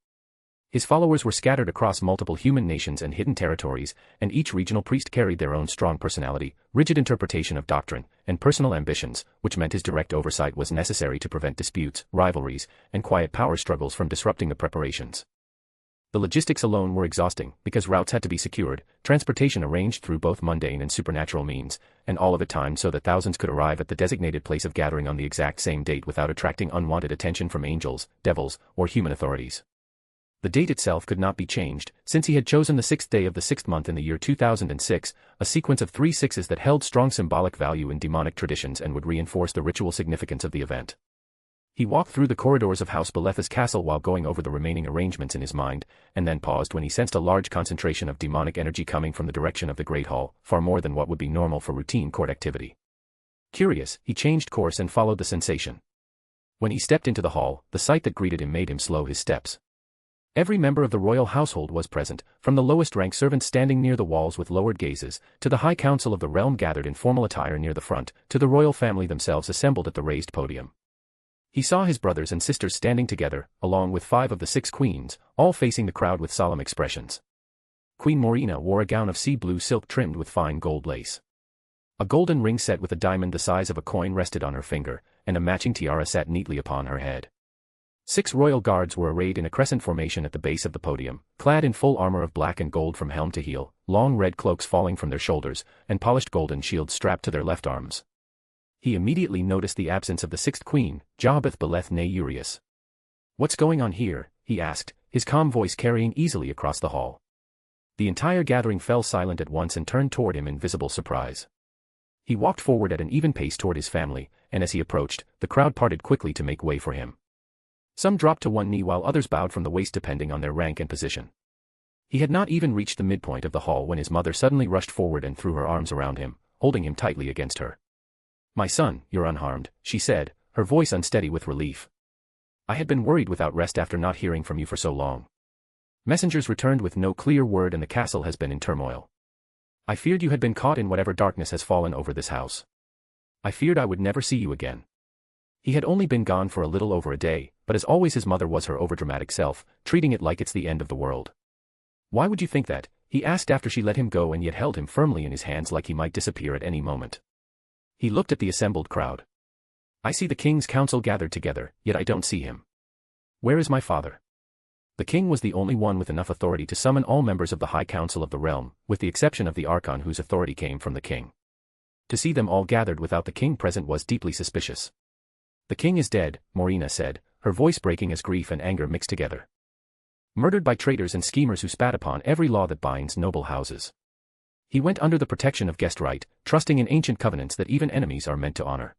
His followers were scattered across multiple human nations and hidden territories, and each regional priest carried their own strong personality, rigid interpretation of doctrine, and personal ambitions, which meant his direct oversight was necessary to prevent disputes, rivalries, and quiet power struggles from disrupting the preparations. The logistics alone were exhausting, because routes had to be secured, transportation arranged through both mundane and supernatural means, and all of it timed so that thousands could arrive at the designated place of gathering on the exact same date without attracting unwanted attention from angels, devils, or human authorities. The date itself could not be changed, since he had chosen the 6th day of the 6th month in the year 2006, a sequence of 3 sixes that held strong symbolic value in demonic traditions and would reinforce the ritual significance of the event. He walked through the corridors of House Beleth's castle while going over the remaining arrangements in his mind, and then paused when he sensed a large concentration of demonic energy coming from the direction of the Great Hall, far more than what would be normal for routine court activity. Curious, he changed course and followed the sensation. When he stepped into the hall, the sight that greeted him made him slow his steps. Every member of the royal household was present, from the lowest-ranked servants standing near the walls with lowered gazes, to the high council of the realm gathered in formal attire near the front, to the royal family themselves assembled at the raised podium. He saw his brothers and sisters standing together, along with 5 of the 6 queens, all facing the crowd with solemn expressions. Queen Morena wore a gown of sea blue silk trimmed with fine gold lace. A golden ring set with a diamond the size of a coin rested on her finger, and a matching tiara sat neatly upon her head. 6 royal guards were arrayed in a crescent formation at the base of the podium, clad in full armor of black and gold from helm to heel, long red cloaks falling from their shoulders, and polished golden shields strapped to their left arms. He immediately noticed the absence of the 6th queen, House Beleth née Urias. "What's going on here?" he asked, his calm voice carrying easily across the hall. The entire gathering fell silent at once and turned toward him in visible surprise. He walked forward at an even pace toward his family, and as he approached, the crowd parted quickly to make way for him. Some dropped to one knee while others bowed from the waist depending on their rank and position. He had not even reached the midpoint of the hall when his mother suddenly rushed forward and threw her arms around him, holding him tightly against her. "My son, you're unharmed," she said, her voice unsteady with relief. "I had been worried without rest after not hearing from you for so long. Messengers returned with no clear word and the castle has been in turmoil. I feared you had been caught in whatever darkness has fallen over this house. I feared I would never see you again." He had only been gone for a little over a day, but as always his mother was her overdramatic self, treating it like it's the end of the world. "Why would you think that?" he asked after she let him go and yet held him firmly in his hands like he might disappear at any moment. He looked at the assembled crowd. "I see the king's council gathered together, yet I don't see him. Where is my father?" The king was the only one with enough authority to summon all members of the high council of the realm, with the exception of the archon whose authority came from the king. To see them all gathered without the king present was deeply suspicious. "The king is dead," Morena said, her voice breaking as grief and anger mixed together. "Murdered by traitors and schemers who spat upon every law that binds noble houses. He went under the protection of guest right, trusting in ancient covenants that even enemies are meant to honor.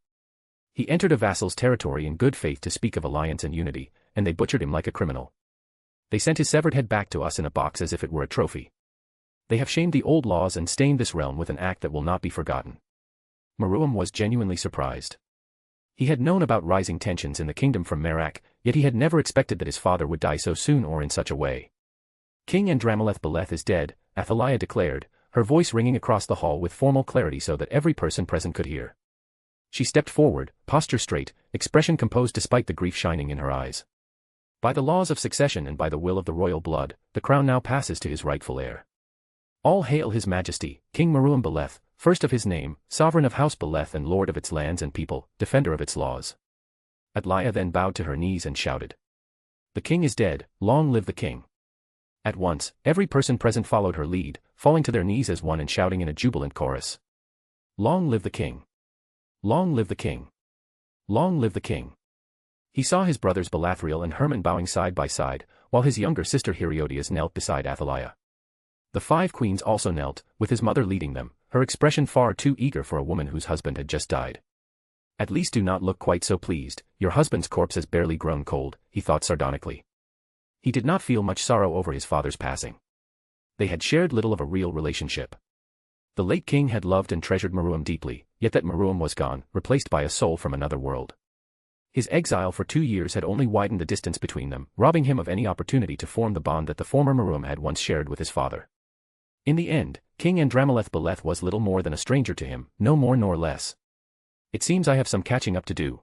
He entered a vassal's territory in good faith to speak of alliance and unity, and they butchered him like a criminal. They sent his severed head back to us in a box as if it were a trophy. They have shamed the old laws and stained this realm with an act that will not be forgotten." Meruem was genuinely surprised. He had known about rising tensions in the kingdom from Merak, yet he had never expected that his father would die so soon or in such a way. "King House Beleth is dead," Athaliah declared, her voice ringing across the hall with formal clarity so that every person present could hear. She stepped forward, posture straight, expression composed despite the grief shining in her eyes. "By the laws of succession and by the will of the royal blood, the crown now passes to his rightful heir. All hail his majesty, King Meruem Beleth, first of his name, sovereign of House Beleth and lord of its lands and people, defender of its laws." Athaliah then bowed to her knees and shouted, "The king is dead, long live the king." At once, every person present followed her lead, falling to their knees as one and shouting in a jubilant chorus, "Long live the king! Long live the king! Long live the king!" He saw his brothers Belathriel and Herman bowing side by side, while his younger sister Herodias knelt beside Athaliah. The 5 queens also knelt, with his mother leading them, her expression far too eager for a woman whose husband had just died. "At least do not look quite so pleased, your husband's corpse has barely grown cold," he thought sardonically. He did not feel much sorrow over his father's passing. They had shared little of a real relationship. The late king had loved and treasured Meruem deeply, yet that Meruem was gone, replaced by a soul from another world. His exile for 2 years had only widened the distance between them, robbing him of any opportunity to form the bond that the former Meruem had once shared with his father. In the end, King House Beleth was little more than a stranger to him, no more nor less. "It seems I have some catching up to do."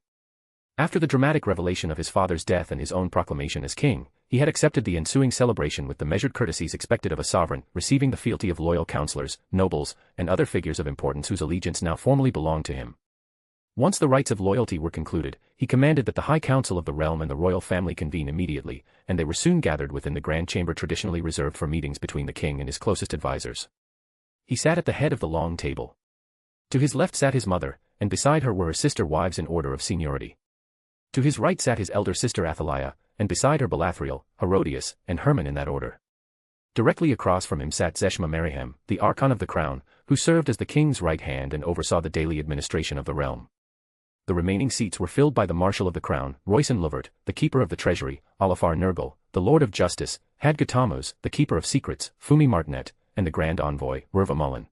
After the dramatic revelation of his father's death and his own proclamation as king, he had accepted the ensuing celebration with the measured courtesies expected of a sovereign, receiving the fealty of loyal counselors, nobles, and other figures of importance whose allegiance now formally belonged to him. Once the rites of loyalty were concluded, he commanded that the High Council of the realm and the royal family convene immediately, and they were soon gathered within the grand chamber traditionally reserved for meetings between the king and his closest advisors. He sat at the head of the long table. To his left sat his mother, and beside her were her sister wives in order of seniority. To his right sat his elder sister Athaliah, and beside her Belathriel, Herodias, and Herman in that order. Directly across from him sat Zeshma Merihem, the archon of the crown, who served as the king's right hand and oversaw the daily administration of the realm. The remaining seats were filled by the Marshal of the Crown, Royson Lovert, the Keeper of the Treasury, Alafar Nurgle, the Lord of Justice, Hadgatamos, the Keeper of Secrets, Fumi Martinet, and the Grand Envoy, Rurva Mullen.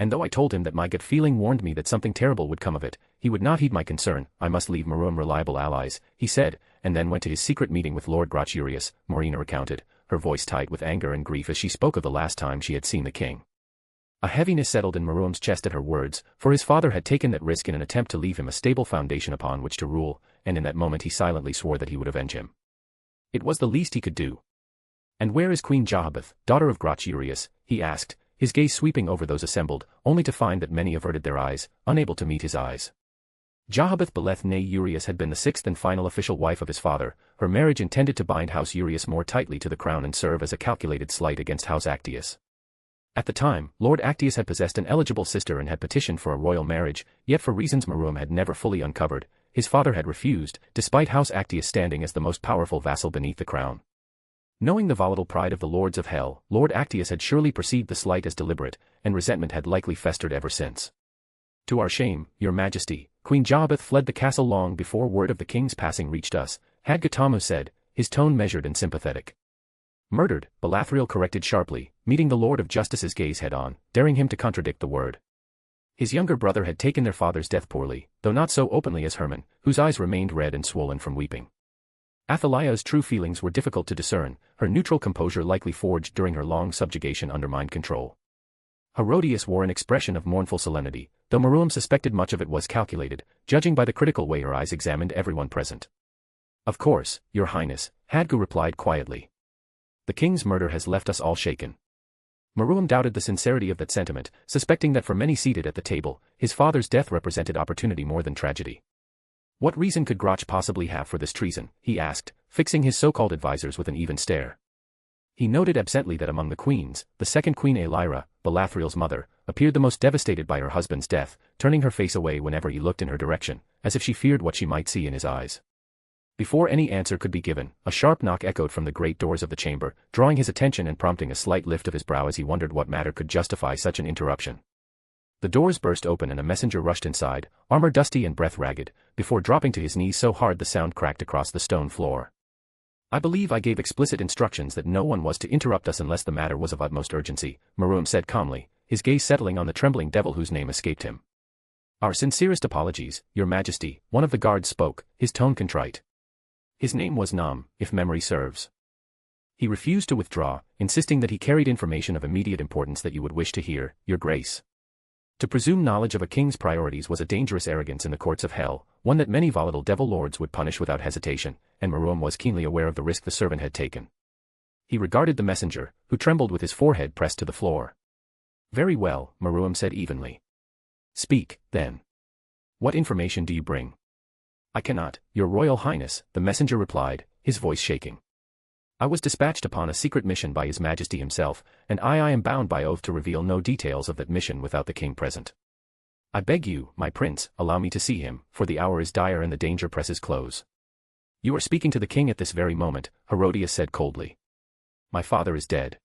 And though I told him that my gut feeling warned me that something terrible would come of it, he would not heed my concern. I must leave Maruam reliable allies, he said, and then went to his secret meeting with Lord Grachurius, Marina recounted, her voice tight with anger and grief as she spoke of the last time she had seen the king. A heaviness settled in Maruam's chest at her words, for his father had taken that risk in an attempt to leave him a stable foundation upon which to rule, and in that moment he silently swore that he would avenge him. It was the least he could do. "And where is Queen Jahabeth, daughter of Grachurius?" he asked, his gaze sweeping over those assembled, only to find that many averted their eyes, unable to meet his eyes. Jahabeth Beleth née Urias had been the sixth and final official wife of his father. Her marriage intended to bind House Urias more tightly to the crown and serve as a calculated slight against House Actius. At the time, Lord Actius had possessed an eligible sister and had petitioned for a royal marriage, yet for reasons Maruam had never fully uncovered, his father had refused, despite House Actius standing as the most powerful vassal beneath the crown. Knowing the volatile pride of the Lords of Hell, Lord Actius had surely perceived the slight as deliberate, and resentment had likely festered ever since. "To our shame, your majesty, Queen Jahabeth fled the castle long before word of the king's passing reached us," Hadgatamu said, his tone measured and sympathetic. "Murdered," Balathriel corrected sharply, meeting the Lord of Justice's gaze head-on, daring him to contradict the word. His younger brother had taken their father's death poorly, though not so openly as Herman, whose eyes remained red and swollen from weeping. Athaliah's true feelings were difficult to discern, her neutral composure likely forged during her long subjugation under mind control. Herodias wore an expression of mournful solemnity, though Maruam suspected much of it was calculated, judging by the critical way her eyes examined everyone present. "Of course, your highness," Hadgu replied quietly. "The king's murder has left us all shaken." Maruam doubted the sincerity of that sentiment, suspecting that for many seated at the table, his father's death represented opportunity more than tragedy. "What reason could Grach possibly have for this treason?" he asked, fixing his so-called advisers with an even stare. He noted absently that among the queens, the second Queen Aelira, Balathriel's mother, appeared the most devastated by her husband's death, turning her face away whenever he looked in her direction, as if she feared what she might see in his eyes. Before any answer could be given, a sharp knock echoed from the great doors of the chamber, drawing his attention and prompting a slight lift of his brow as he wondered what matter could justify such an interruption. The doors burst open and a messenger rushed inside, armor dusty and breath ragged, before dropping to his knees so hard the sound cracked across the stone floor. "I believe I gave explicit instructions that no one was to interrupt us unless the matter was of utmost urgency," Maruam said calmly, his gaze settling on the trembling devil whose name escaped him. "Our sincerest apologies, your majesty," one of the guards spoke, his tone contrite. His name was Nam, if memory serves. He refused to withdraw, insisting that he carried information of immediate importance that you would wish to hear, your grace. To presume knowledge of a king's priorities was a dangerous arrogance in the courts of hell, one that many volatile devil lords would punish without hesitation, and Maruam was keenly aware of the risk the servant had taken. He regarded the messenger, who trembled with his forehead pressed to the floor. "Very well," Maruam said evenly. "Speak, then. What information do you bring?" "I cannot, your royal highness," the messenger replied, his voice shaking. "I was dispatched upon a secret mission by His Majesty himself, and I am bound by oath to reveal no details of that mission without the king present. I beg you, my prince, allow me to see him, for the hour is dire and the danger presses close." "You are speaking to the king at this very moment," Herodias said coldly. "My father is dead."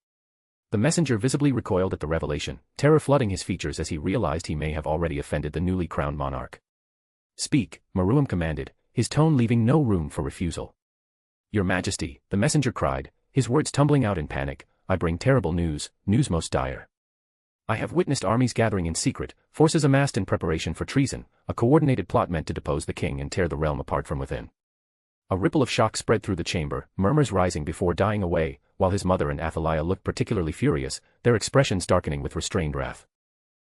The messenger visibly recoiled at the revelation, terror flooding his features as he realized he may have already offended the newly crowned monarch. "Speak," Maruam commanded, his tone leaving no room for refusal. "Your Majesty," the messenger cried, his words tumbling out in panic, "I bring terrible news, news most dire. I have witnessed armies gathering in secret, forces amassed in preparation for treason, a coordinated plot meant to depose the king and tear the realm apart from within." A ripple of shock spread through the chamber, murmurs rising before dying away, while his mother and Athaliah looked particularly furious, their expressions darkening with restrained wrath.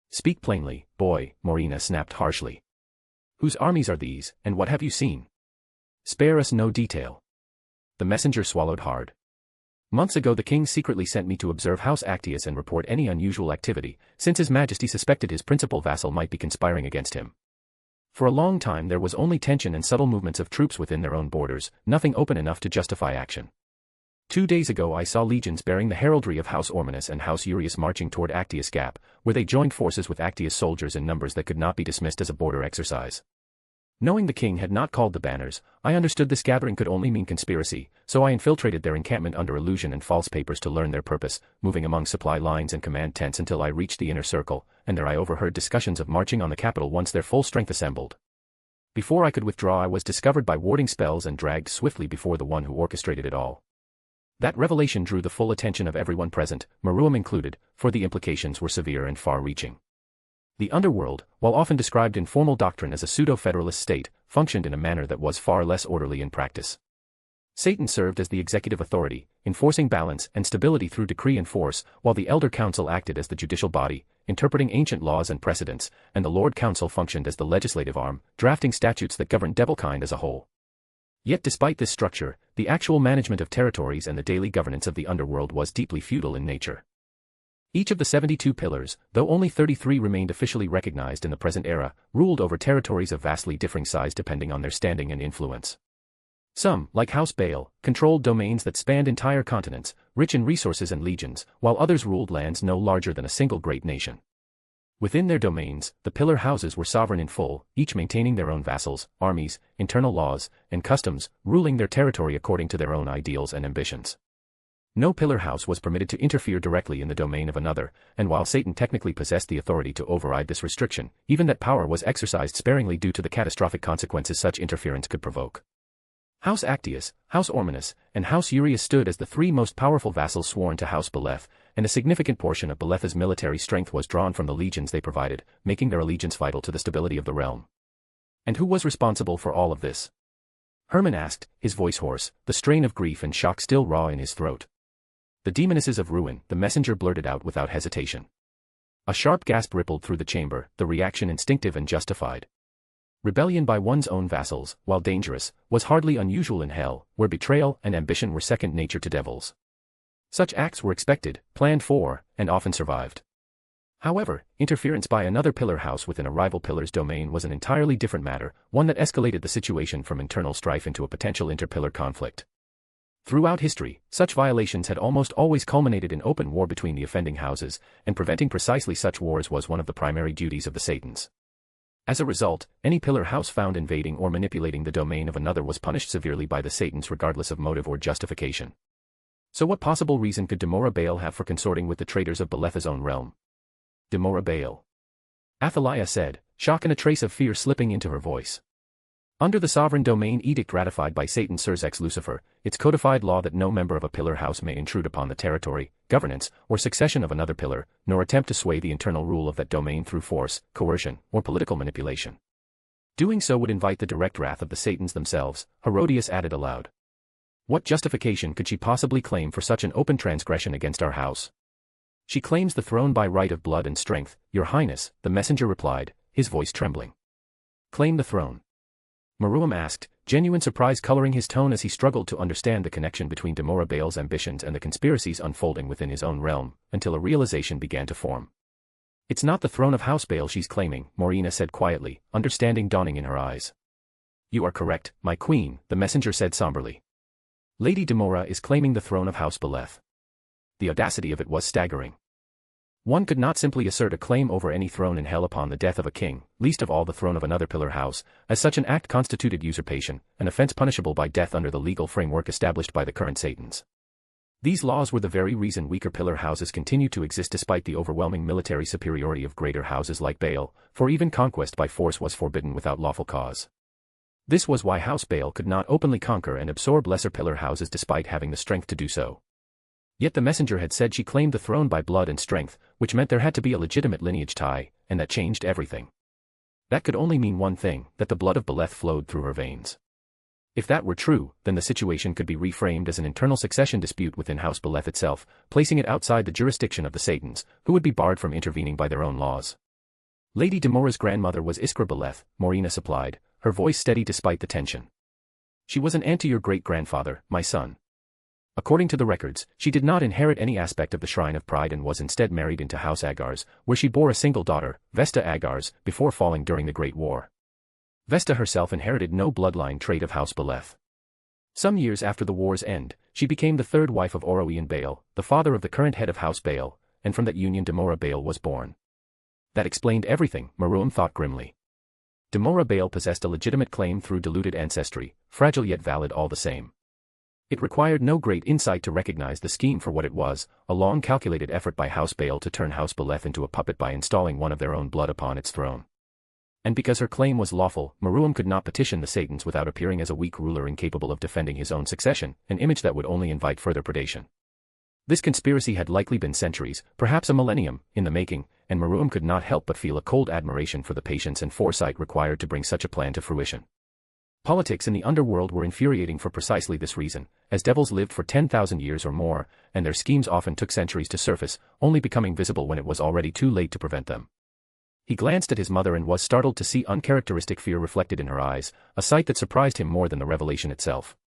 "Speak plainly, boy," Morina snapped harshly. "Whose armies are these, and what have you seen? Spare us no detail." The messenger swallowed hard. "Months ago the king secretly sent me to observe House Actius and report any unusual activity, since His Majesty suspected his principal vassal might be conspiring against him. For a long time there was only tension and subtle movements of troops within their own borders, nothing open enough to justify action. 2 days ago I saw legions bearing the heraldry of House Ormanus and House Urius marching toward Actius Gap, where they joined forces with Actius soldiers in numbers that could not be dismissed as a border exercise. Knowing the king had not called the banners, I understood this gathering could only mean conspiracy, so I infiltrated their encampment under illusion and false papers to learn their purpose, moving among supply lines and command tents until I reached the inner circle, and there I overheard discussions of marching on the capital once their full strength assembled. Before I could withdraw, I was discovered by warding spells and dragged swiftly before the one who orchestrated it all. That revelation drew the full attention of everyone present, Meruem included, for the implications were severe and far-reaching. The Underworld, while often described in formal doctrine as a pseudo-federalist state, functioned in a manner that was far less orderly in practice. Satan served as the executive authority, enforcing balance and stability through decree and force, while the Elder Council acted as the judicial body, interpreting ancient laws and precedents, and the Lord Council functioned as the legislative arm, drafting statutes that governed devilkind as a whole. Yet despite this structure, the actual management of territories and the daily governance of the Underworld was deeply feudal in nature. Each of the 72 pillars, though only 33 remained officially recognized in the present era, ruled over territories of vastly differing size depending on their standing and influence. Some, like House Beleth, controlled domains that spanned entire continents, rich in resources and legions, while others ruled lands no larger than a single great nation. Within their domains, the pillar houses were sovereign in full, each maintaining their own vassals, armies, internal laws, and customs, ruling their territory according to their own ideals and ambitions. No pillar house was permitted to interfere directly in the domain of another, and while Satan technically possessed the authority to override this restriction, even that power was exercised sparingly due to the catastrophic consequences such interference could provoke. House Actius, House Ormanus, and House Urius stood as the three most powerful vassals sworn to House Beleth, and a significant portion of Beleth's military strength was drawn from the legions they provided, making their allegiance vital to the stability of the realm. And who was responsible for all of this? Hermann asked, his voice hoarse, the strain of grief and shock still raw in his throat. The demonesses of ruin, the messenger blurted out without hesitation. A sharp gasp rippled through the chamber, the reaction instinctive and justified. Rebellion by one's own vassals, while dangerous, was hardly unusual in hell, where betrayal and ambition were second nature to devils. Such acts were expected, planned for, and often survived. However, interference by another pillar house within a rival pillar's domain was an entirely different matter, one that escalated the situation from internal strife into a potential interpillar conflict. Throughout history, such violations had almost always culminated in open war between the offending houses, and preventing precisely such wars was one of the primary duties of the Satans. As a result, any pillar house found invading or manipulating the domain of another was punished severely by the Satans regardless of motive or justification. So what possible reason could Demora Baal have for consorting with the traitors of Beleth's own realm? Demora Baal. Athaliah said, shock and a trace of fear slipping into her voice. Under the sovereign domain edict ratified by Satan Serzex Lucifer, it's codified law that no member of a pillar house may intrude upon the territory, governance, or succession of another pillar, nor attempt to sway the internal rule of that domain through force, coercion, or political manipulation. Doing so would invite the direct wrath of the Satans themselves, Herodias added aloud. What justification could she possibly claim for such an open transgression against our house? She claims the throne by right of blood and strength, Your Highness, the messenger replied, his voice trembling. Claim the throne? Meruem asked, genuine surprise coloring his tone as he struggled to understand the connection between Demora Baal's ambitions and the conspiracies unfolding within his own realm, until a realization began to form. It's not the throne of House Baal she's claiming, Morina said quietly, understanding dawning in her eyes. You are correct, my queen, the messenger said somberly. Lady Demora is claiming the throne of House Beleth. The audacity of it was staggering. One could not simply assert a claim over any throne in hell upon the death of a king, least of all the throne of another pillar house, as such an act constituted usurpation, an offense punishable by death under the legal framework established by the current Satans. These laws were the very reason weaker pillar houses continued to exist despite the overwhelming military superiority of greater houses like Baal, for even conquest by force was forbidden without lawful cause. This was why House Baal could not openly conquer and absorb lesser pillar houses despite having the strength to do so. Yet the messenger had said she claimed the throne by blood and strength, which meant there had to be a legitimate lineage tie, and that changed everything. That could only mean one thing, that the blood of Beleth flowed through her veins. If that were true, then the situation could be reframed as an internal succession dispute within House Beleth itself, placing it outside the jurisdiction of the Satans, who would be barred from intervening by their own laws. Lady Demora's grandmother was Iskra Beleth, Morina supplied, her voice steady despite the tension. She was an aunt to your great-grandfather, my son. According to the records, she did not inherit any aspect of the Shrine of Pride and was instead married into House Agars, where she bore a single daughter, Vesta Agars, before falling during the Great War. Vesta herself inherited no bloodline trait of House Beleth. Some years after the war's end, she became the third wife of Oroian Baal, the father of the current head of House Baal, and from that union Demora Baal was born. That explained everything, Meruem thought grimly. Demora Baal possessed a legitimate claim through diluted ancestry, fragile yet valid all the same. It required no great insight to recognize the scheme for what it was, a long calculated effort by House Baal to turn House Beleth into a puppet by installing one of their own blood upon its throne. And because her claim was lawful, Meruem could not petition the Satans without appearing as a weak ruler incapable of defending his own succession, an image that would only invite further predation. This conspiracy had likely been centuries, perhaps a millennium, in the making, and Meruem could not help but feel a cold admiration for the patience and foresight required to bring such a plan to fruition. Politics in the underworld were infuriating for precisely this reason, as devils lived for 10,000 years or more, and their schemes often took centuries to surface, only becoming visible when it was already too late to prevent them. He glanced at his mother and was startled to see uncharacteristic fear reflected in her eyes, a sight that surprised him more than the revelation itself.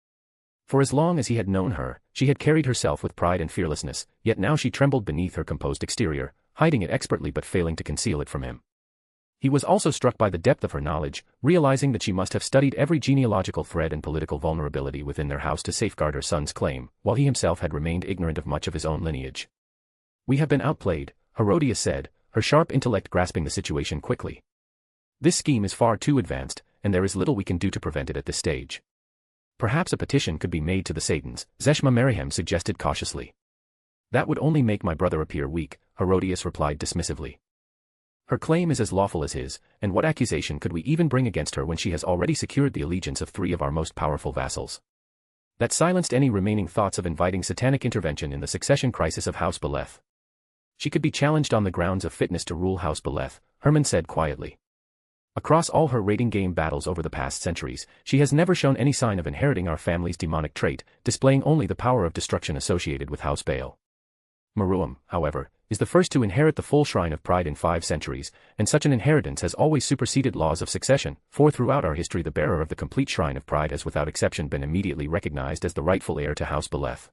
For as long as he had known her, she had carried herself with pride and fearlessness, yet now she trembled beneath her composed exterior, hiding it expertly but failing to conceal it from him. He was also struck by the depth of her knowledge, realizing that she must have studied every genealogical thread and political vulnerability within their house to safeguard her son's claim, while he himself had remained ignorant of much of his own lineage. "We have been outplayed," Herodias said, her sharp intellect grasping the situation quickly. "This scheme is far too advanced, and there is little we can do to prevent it at this stage." "Perhaps a petition could be made to the Satans," Zeshma Merrihem suggested cautiously. "That would only make my brother appear weak," Herodias replied dismissively. "Her claim is as lawful as his, and what accusation could we even bring against her when she has already secured the allegiance of 3 of our most powerful vassals?" That silenced any remaining thoughts of inviting satanic intervention in the succession crisis of House Beleth. "She could be challenged on the grounds of fitness to rule House Beleth," Herman said quietly. "Across all her rating game battles over the past centuries, she has never shown any sign of inheriting our family's demonic trait, displaying only the power of destruction associated with House Bael. Meruem, however, is the first to inherit the full shrine of pride in 5 centuries, and such an inheritance has always superseded laws of succession, for throughout our history the bearer of the complete shrine of pride has without exception been immediately recognized as the rightful heir to House Beleth."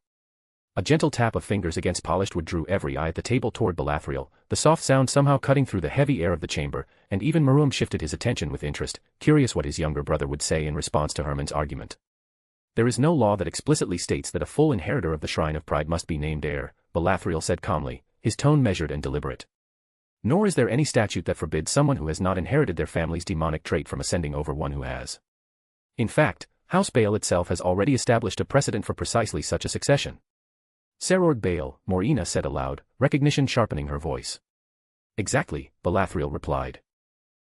A gentle tap of fingers against polished wood drew every eye at the table toward Belathriel, the soft sound somehow cutting through the heavy air of the chamber, and even Meruem shifted his attention with interest, curious what his younger brother would say in response to Herman's argument. "There is no law that explicitly states that a full inheritor of the Shrine of Pride must be named heir," Belathriel said calmly, his tone measured and deliberate. "Nor is there any statute that forbids someone who has not inherited their family's demonic trait from ascending over one who has. In fact, House Bael itself has already established a precedent for precisely such a succession." "Serord Bael," Morina said aloud, recognition sharpening her voice. "Exactly," Belathriel replied.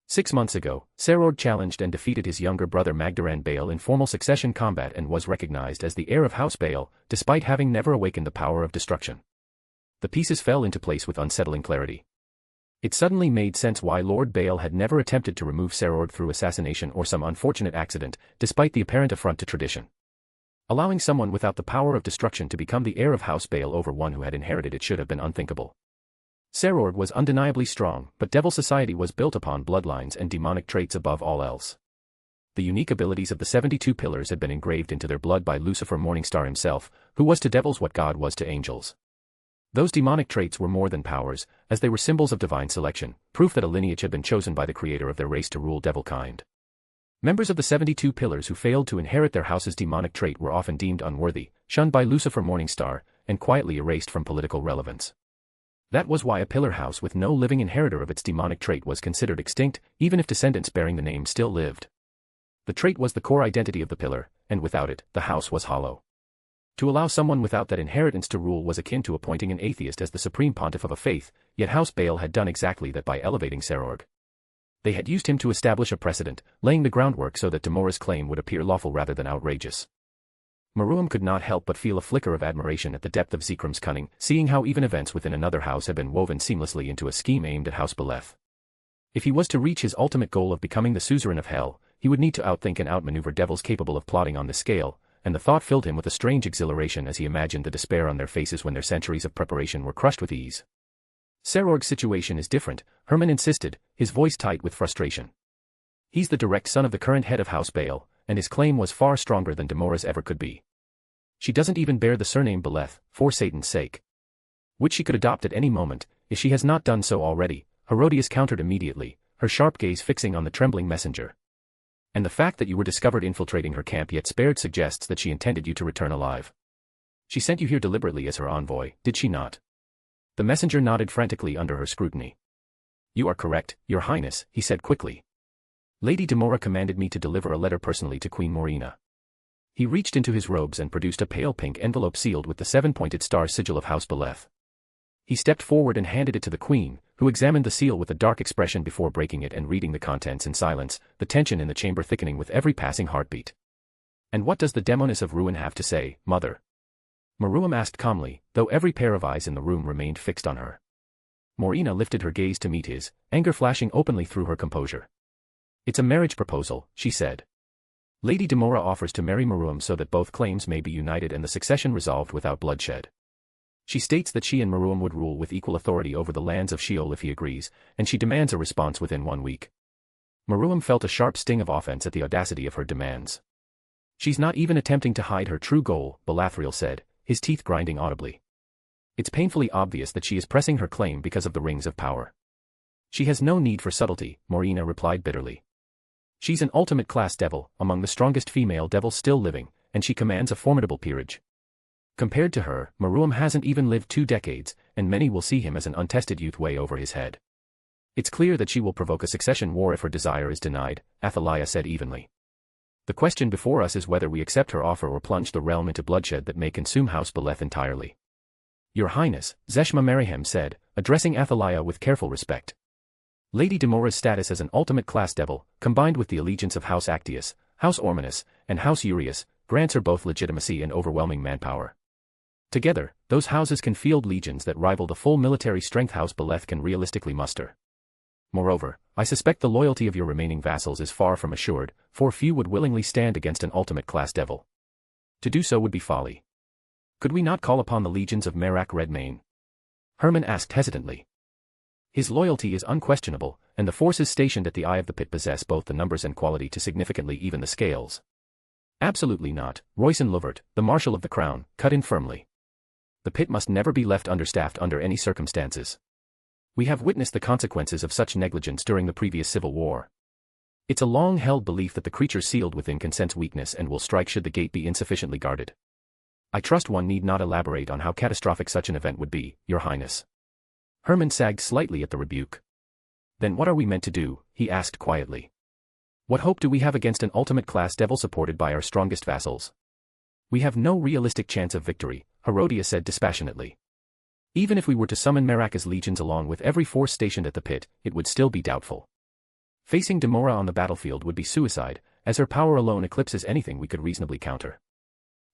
6 months ago, Serord challenged and defeated his younger brother Magdaran Bael in formal succession combat and was recognized as the heir of House Bael, despite having never awakened the power of destruction. The pieces fell into place with unsettling clarity. It suddenly made sense why Lord Bael had never attempted to remove Serord through assassination or some unfortunate accident, despite the apparent affront to tradition. Allowing someone without the power of destruction to become the heir of House Bael over one who had inherited it should have been unthinkable. Serord was undeniably strong, but Devil Society was built upon bloodlines and demonic traits above all else. The unique abilities of the 72 pillars had been engraved into their blood by Lucifer Morningstar himself, who was to devils what God was to angels. Those demonic traits were more than powers, as they were symbols of divine selection, proof that a lineage had been chosen by the creator of their race to rule devilkind. Members of the 72 pillars who failed to inherit their house's demonic trait were often deemed unworthy, shunned by Lucifer Morningstar, and quietly erased from political relevance. That was why a pillar house with no living inheritor of its demonic trait was considered extinct, even if descendants bearing the name still lived. The trait was the core identity of the pillar, and without it, the house was hollow. To allow someone without that inheritance to rule was akin to appointing an atheist as the supreme pontiff of a faith, yet House Bael had done exactly that by elevating Serord. They had used him to establish a precedent, laying the groundwork so that Demora's claim would appear lawful rather than outrageous. Meruem could not help but feel a flicker of admiration at the depth of Zekram's cunning, seeing how even events within another house had been woven seamlessly into a scheme aimed at House Beleth. If he was to reach his ultimate goal of becoming the suzerain of hell, he would need to outthink and outmaneuver devils capable of plotting on this scale, and the thought filled him with a strange exhilaration as he imagined the despair on their faces when their centuries of preparation were crushed with ease. "Serord's situation is different," Herman insisted, his voice tight with frustration. "He's the direct son of the current head of House Bael, and his claim was far stronger than Demora's ever could be. She doesn't even bear the surname Beleth, for Satan's sake. Which she could adopt at any moment, if she has not done so already," Herodias countered immediately, her sharp gaze fixing on the trembling messenger. "And the fact that you were discovered infiltrating her camp yet spared suggests that she intended you to return alive. She sent you here deliberately as her envoy, did she not?" The messenger nodded frantically under her scrutiny. "You are correct, Your Highness," he said quickly. "Lady Demora commanded me to deliver a letter personally to Queen Morina." He reached into his robes and produced a pale pink envelope sealed with the 7-pointed star sigil of House Beleth. He stepped forward and handed it to the queen, who examined the seal with a dark expression before breaking it and reading the contents in silence, the tension in the chamber thickening with every passing heartbeat. "And what does the demoness of ruin have to say, mother?" Maruam asked calmly, though every pair of eyes in the room remained fixed on her. Morina lifted her gaze to meet his, anger flashing openly through her composure. "It's a marriage proposal," she said. "Lady Demora offers to marry Maruam so that both claims may be united and the succession resolved without bloodshed. She states that she and Maruam would rule with equal authority over the lands of Sheol if he agrees, and she demands a response within 1 week." Maruam felt a sharp sting of offense at the audacity of her demands. "She's not even attempting to hide her true goal," Belethriel said, his teeth grinding audibly. "It's painfully obvious that she is pressing her claim because of the rings of power." "She has no need for subtlety," Morina replied bitterly. "She's an ultimate class devil, among the strongest female devils still living, and she commands a formidable peerage. Compared to her, Maruam hasn't even lived 2 decades, and many will see him as an untested youth way over his head. It's clear that she will provoke a succession war if her desire is denied," Athaliah said evenly. "The question before us is whether we accept her offer or plunge the realm into bloodshed that may consume House Beleth entirely." "Your Highness," Zeshma Merrihem said, addressing Athaliah with careful respect. "Lady Demora's status as an ultimate class devil, combined with the allegiance of House Actius, House Ormanus, and House Urius, grants her both legitimacy and overwhelming manpower. Together, those houses can field legions that rival the full military strength House Beleth can realistically muster. Moreover, I suspect the loyalty of your remaining vassals is far from assured, for few would willingly stand against an ultimate class devil. To do so would be folly. Could we not call upon the legions of Merak Redmane?" Hermann asked hesitantly. "His loyalty is unquestionable, and the forces stationed at the Eye of the Pit possess both the numbers and quality to significantly even the scales." "Absolutely not," Royson Lovert, the Marshal of the Crown, cut in firmly. "The Pit must never be left understaffed under any circumstances. We have witnessed the consequences of such negligence during the previous civil war. It's a long-held belief that the creature sealed within can sense weakness and will strike should the gate be insufficiently guarded. I trust one need not elaborate on how catastrophic such an event would be, Your Highness." Hermann sagged slightly at the rebuke. "Then what are we meant to do?" he asked quietly. "What hope do we have against an ultimate class devil supported by our strongest vassals?" "We have no realistic chance of victory," Herodias said dispassionately. "Even if we were to summon Meraka's legions along with every force stationed at the pit, it would still be doubtful. Facing Demora on the battlefield would be suicide, as her power alone eclipses anything we could reasonably counter."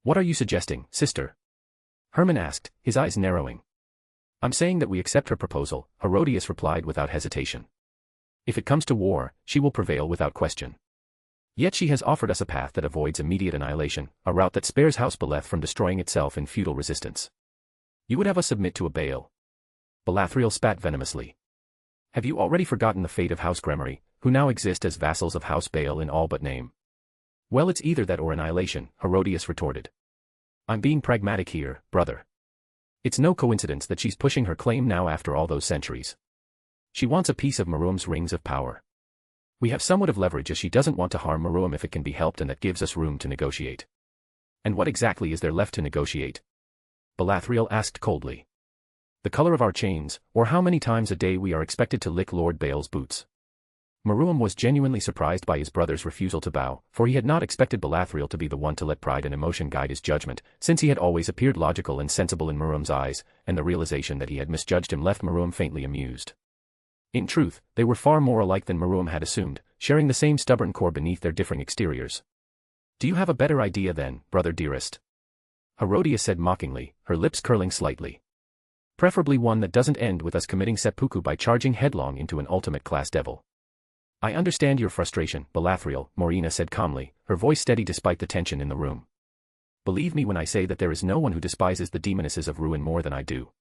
"What are you suggesting, sister?" Hermann asked, his eyes narrowing. "I'm saying that we accept her proposal," Herodias replied without hesitation. "If it comes to war, she will prevail without question. Yet she has offered us a path that avoids immediate annihilation, a route that spares House Beleth from destroying itself in futile resistance. You would have us submit to a Baal?" Belethriel spat venomously. "Have you already forgotten the fate of House Gremory, who now exist as vassals of House Baal in all but name?" "Well, it's either that or annihilation," Herodias retorted. "I'm being pragmatic here, brother. It's no coincidence that she's pushing her claim now after all those centuries. She wants a piece of Maruam's rings of power. We have somewhat of leverage as she doesn't want to harm Maruam if it can be helped, and that gives us room to negotiate." "And what exactly is there left to negotiate?" Belethriel asked coldly. "The color of our chains, or how many times a day we are expected to lick Lord Baal's boots." Maruam was genuinely surprised by his brother's refusal to bow, for he had not expected Belethriel to be the one to let pride and emotion guide his judgment, since he had always appeared logical and sensible in Maruam's eyes, and the realization that he had misjudged him left Maruam faintly amused. In truth, they were far more alike than Maruam had assumed, sharing the same stubborn core beneath their differing exteriors. "Do you have a better idea then, brother dearest?" Herodias said mockingly, her lips curling slightly. "Preferably one that doesn't end with us committing seppuku by charging headlong into an ultimate class devil." "I understand your frustration, Belethriel," Morina said calmly, her voice steady despite the tension in the room. "Believe me when I say that there is no one who despises the demonesses of ruin more than I do.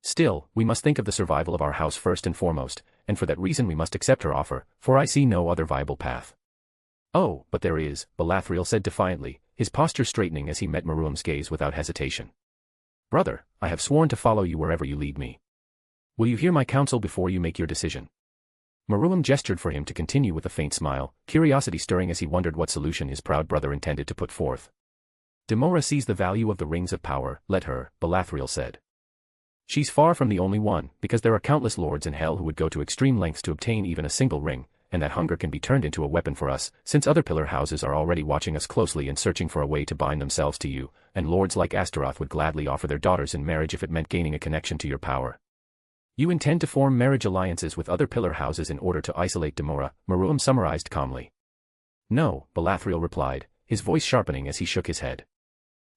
Still, we must think of the survival of our house first and foremost, and for that reason we must accept her offer, for I see no other viable path." "Oh, but there is," Belethriel said defiantly, his posture straightening as he met Maruam's gaze without hesitation. "Brother, I have sworn to follow you wherever you lead me. Will you hear my counsel before you make your decision?" Maruam gestured for him to continue with a faint smile, curiosity stirring as he wondered what solution his proud brother intended to put forth. "Demora sees the value of the rings of power, let her," Belethriel said. "She's far from the only one, because there are countless lords in hell who would go to extreme lengths to obtain even a single ring, and that hunger can be turned into a weapon for us, since other pillar houses are already watching us closely and searching for a way to bind themselves to you, and lords like Astaroth would gladly offer their daughters in marriage if it meant gaining a connection to your power. You intend to form marriage alliances with other pillar houses in order to isolate Demora, Meruem summarized calmly. No, Belathril replied, his voice sharpening as he shook his head.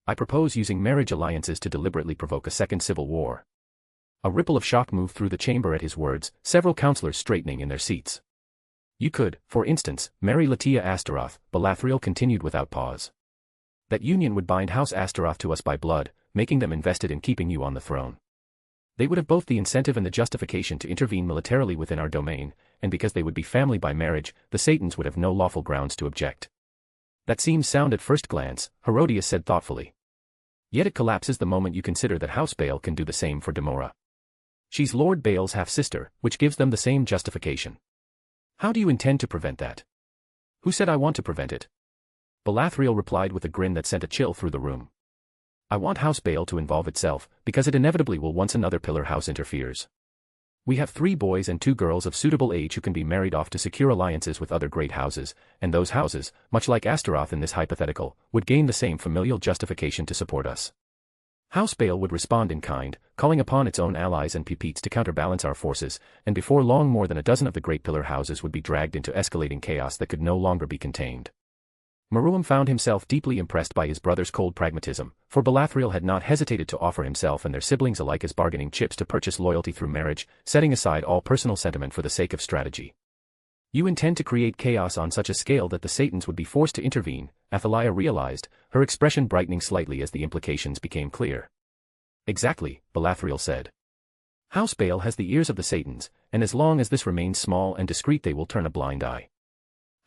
I propose using marriage alliances to deliberately provoke a second civil war. A ripple of shock moved through the chamber at his words, several counselors straightening in their seats. You could, for instance, marry Latia Astaroth, Belathril continued without pause. That union would bind House Astaroth to us by blood, making them invested in keeping you on the throne. They would have both the incentive and the justification to intervene militarily within our domain, and because they would be family by marriage, the Satans would have no lawful grounds to object. That seems sound at first glance, Herodias said thoughtfully. Yet it collapses the moment you consider that House Bael can do the same for Demora. She's Lord Bael's half-sister, which gives them the same justification. How do you intend to prevent that? Who said I want to prevent it? Belathril replied with a grin that sent a chill through the room. I want House Bael to involve itself, because it inevitably will once another pillar house interferes. We have 3 boys and 2 girls of suitable age who can be married off to secure alliances with other great houses, and those houses, much like Astaroth in this hypothetical, would gain the same familial justification to support us. House Bael would respond in kind, calling upon its own allies and pupeets to counterbalance our forces, and before long more than a dozen of the great pillar houses would be dragged into escalating chaos that could no longer be contained. Meruem found himself deeply impressed by his brother's cold pragmatism, for Belathril had not hesitated to offer himself and their siblings alike as bargaining chips to purchase loyalty through marriage, setting aside all personal sentiment for the sake of strategy. You intend to create chaos on such a scale that the Satans would be forced to intervene, Athaliah realized, her expression brightening slightly as the implications became clear. Exactly, Belathril said. House Bael has the ears of the Satans, and as long as this remains small and discreet they will turn a blind eye.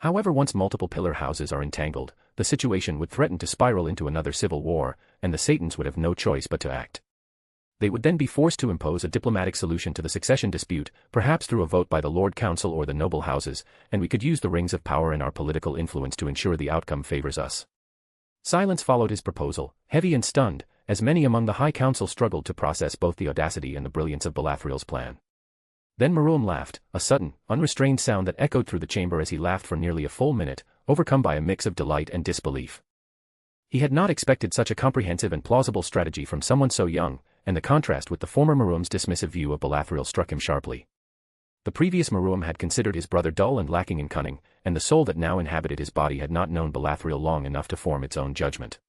However, once multiple pillar houses are entangled, the situation would threaten to spiral into another civil war, and the Satans would have no choice but to act. They would then be forced to impose a diplomatic solution to the succession dispute, perhaps through a vote by the Lord Council or the noble houses, and we could use the rings of power and our political influence to ensure the outcome favors us. Silence followed his proposal, heavy and stunned, as many among the High Council struggled to process both the audacity and the brilliance of Belathril's plan. Then Meruem laughed, a sudden, unrestrained sound that echoed through the chamber as he laughed for nearly a full minute, overcome by a mix of delight and disbelief. He had not expected such a comprehensive and plausible strategy from someone so young, and the contrast with the former Meruem's dismissive view of Belathril struck him sharply. The previous Meruem had considered his brother dull and lacking in cunning, and the soul that now inhabited his body had not known Belathril long enough to form its own judgment.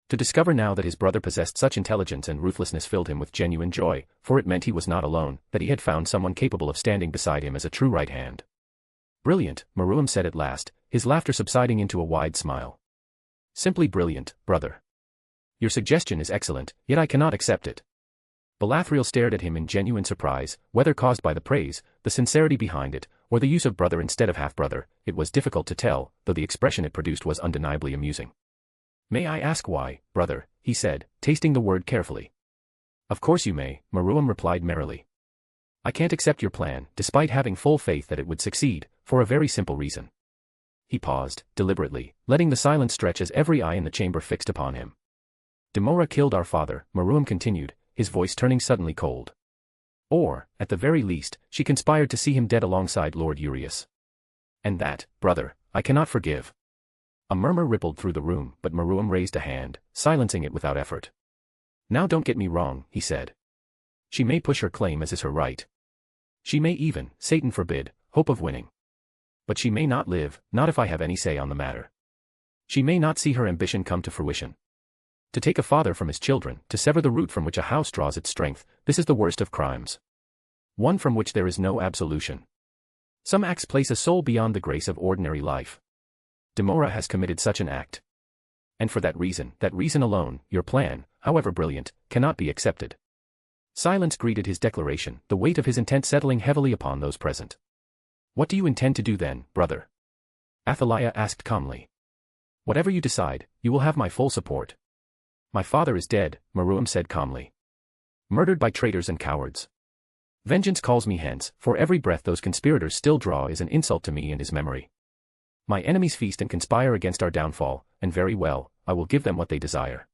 To discover now that his brother possessed such intelligence and ruthlessness filled him with genuine joy, for it meant he was not alone, that he had found someone capable of standing beside him as a true right hand. Brilliant, Meruem said at last, his laughter subsiding into a wide smile. Simply brilliant, brother. Your suggestion is excellent, yet I cannot accept it. Belathril stared at him in genuine surprise, whether caused by the praise, the sincerity behind it, or the use of brother instead of half-brother. It was difficult to tell, though the expression it produced was undeniably amusing. May I ask why, brother, he said, tasting the word carefully. Of course you may, Meruem replied merrily. I can't accept your plan, despite having full faith that it would succeed, for a very simple reason. He paused, deliberately, letting the silence stretch as every eye in the chamber fixed upon him. Demora killed our father, Meruem continued, his voice turning suddenly cold. Or, at the very least, she conspired to see him dead alongside Lord Urius. And that, brother, I cannot forgive. A murmur rippled through the room, but Meruem raised a hand, silencing it without effort. Now don't get me wrong, he said. She may push her claim as is her right. She may even, Satan forbid, hope of winning. But she may not live, not if I have any say on the matter. She may not see her ambition come to fruition. To take a father from his children, to sever the root from which a house draws its strength, this is the worst of crimes. One from which there is no absolution. Some acts place a soul beyond the grace of ordinary life. Demora has committed such an act. And for that reason alone, your plan, however brilliant, cannot be accepted. Silence greeted his declaration, the weight of his intent settling heavily upon those present. What do you intend to do then, brother? Athaliah asked calmly. Whatever you decide, you will have my full support. My father is dead, Meruem said calmly. Murdered by traitors and cowards. Vengeance calls me hence, for every breath those conspirators still draw is an insult to me and his memory. My enemies feast and conspire against our downfall, and very well, I will give them what they desire.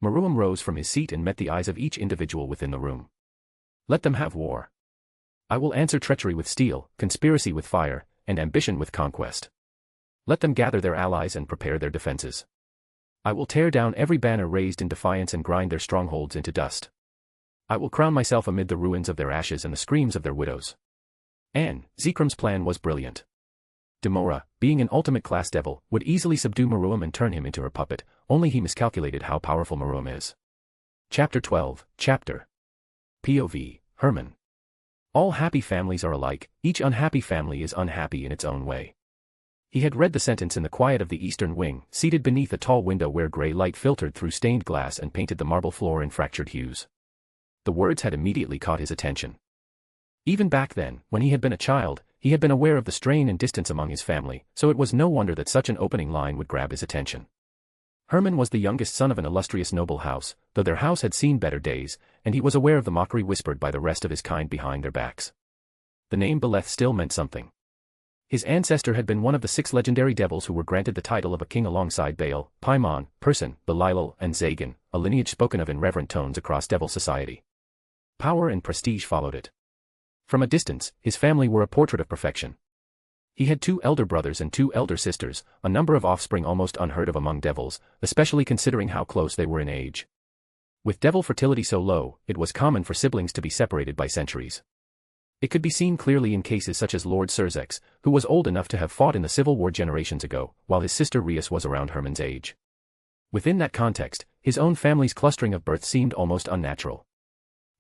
Meruem rose from his seat and met the eyes of each individual within the room. Let them have war. I will answer treachery with steel, conspiracy with fire, and ambition with conquest. Let them gather their allies and prepare their defenses. I will tear down every banner raised in defiance and grind their strongholds into dust. I will crown myself amid the ruins of their ashes and the screams of their widows. Zekram's plan was brilliant. Demora, being an ultimate class devil, would easily subdue Meruem and turn him into her puppet, only he miscalculated how powerful Meruem is. Chapter 12, Chapter POV, Herman. All happy families are alike, each unhappy family is unhappy in its own way. He had read the sentence in the quiet of the eastern wing, seated beneath a tall window where grey light filtered through stained glass and painted the marble floor in fractured hues. The words had immediately caught his attention. Even back then, when he had been a child, he had been aware of the strain and distance among his family, so it was no wonder that such an opening line would grab his attention. Herman was the youngest son of an illustrious noble house, though their house had seen better days, and he was aware of the mockery whispered by the rest of his kind behind their backs. The name Beleth still meant something. His ancestor had been one of the 6 legendary devils who were granted the title of a king alongside Baal, Paimon, Person, Belial, and Zagan, a lineage spoken of in reverent tones across devil society. Power and prestige followed it. From a distance, his family were a portrait of perfection. He had 2 elder brothers and 2 elder sisters, a number of offspring almost unheard of among devils, especially considering how close they were in age. With devil fertility so low, it was common for siblings to be separated by centuries. It could be seen clearly in cases such as Lord Surzex, who was old enough to have fought in the Civil War generations ago, while his sister Rias was around Herman's age. Within that context, his own family's clustering of births seemed almost unnatural.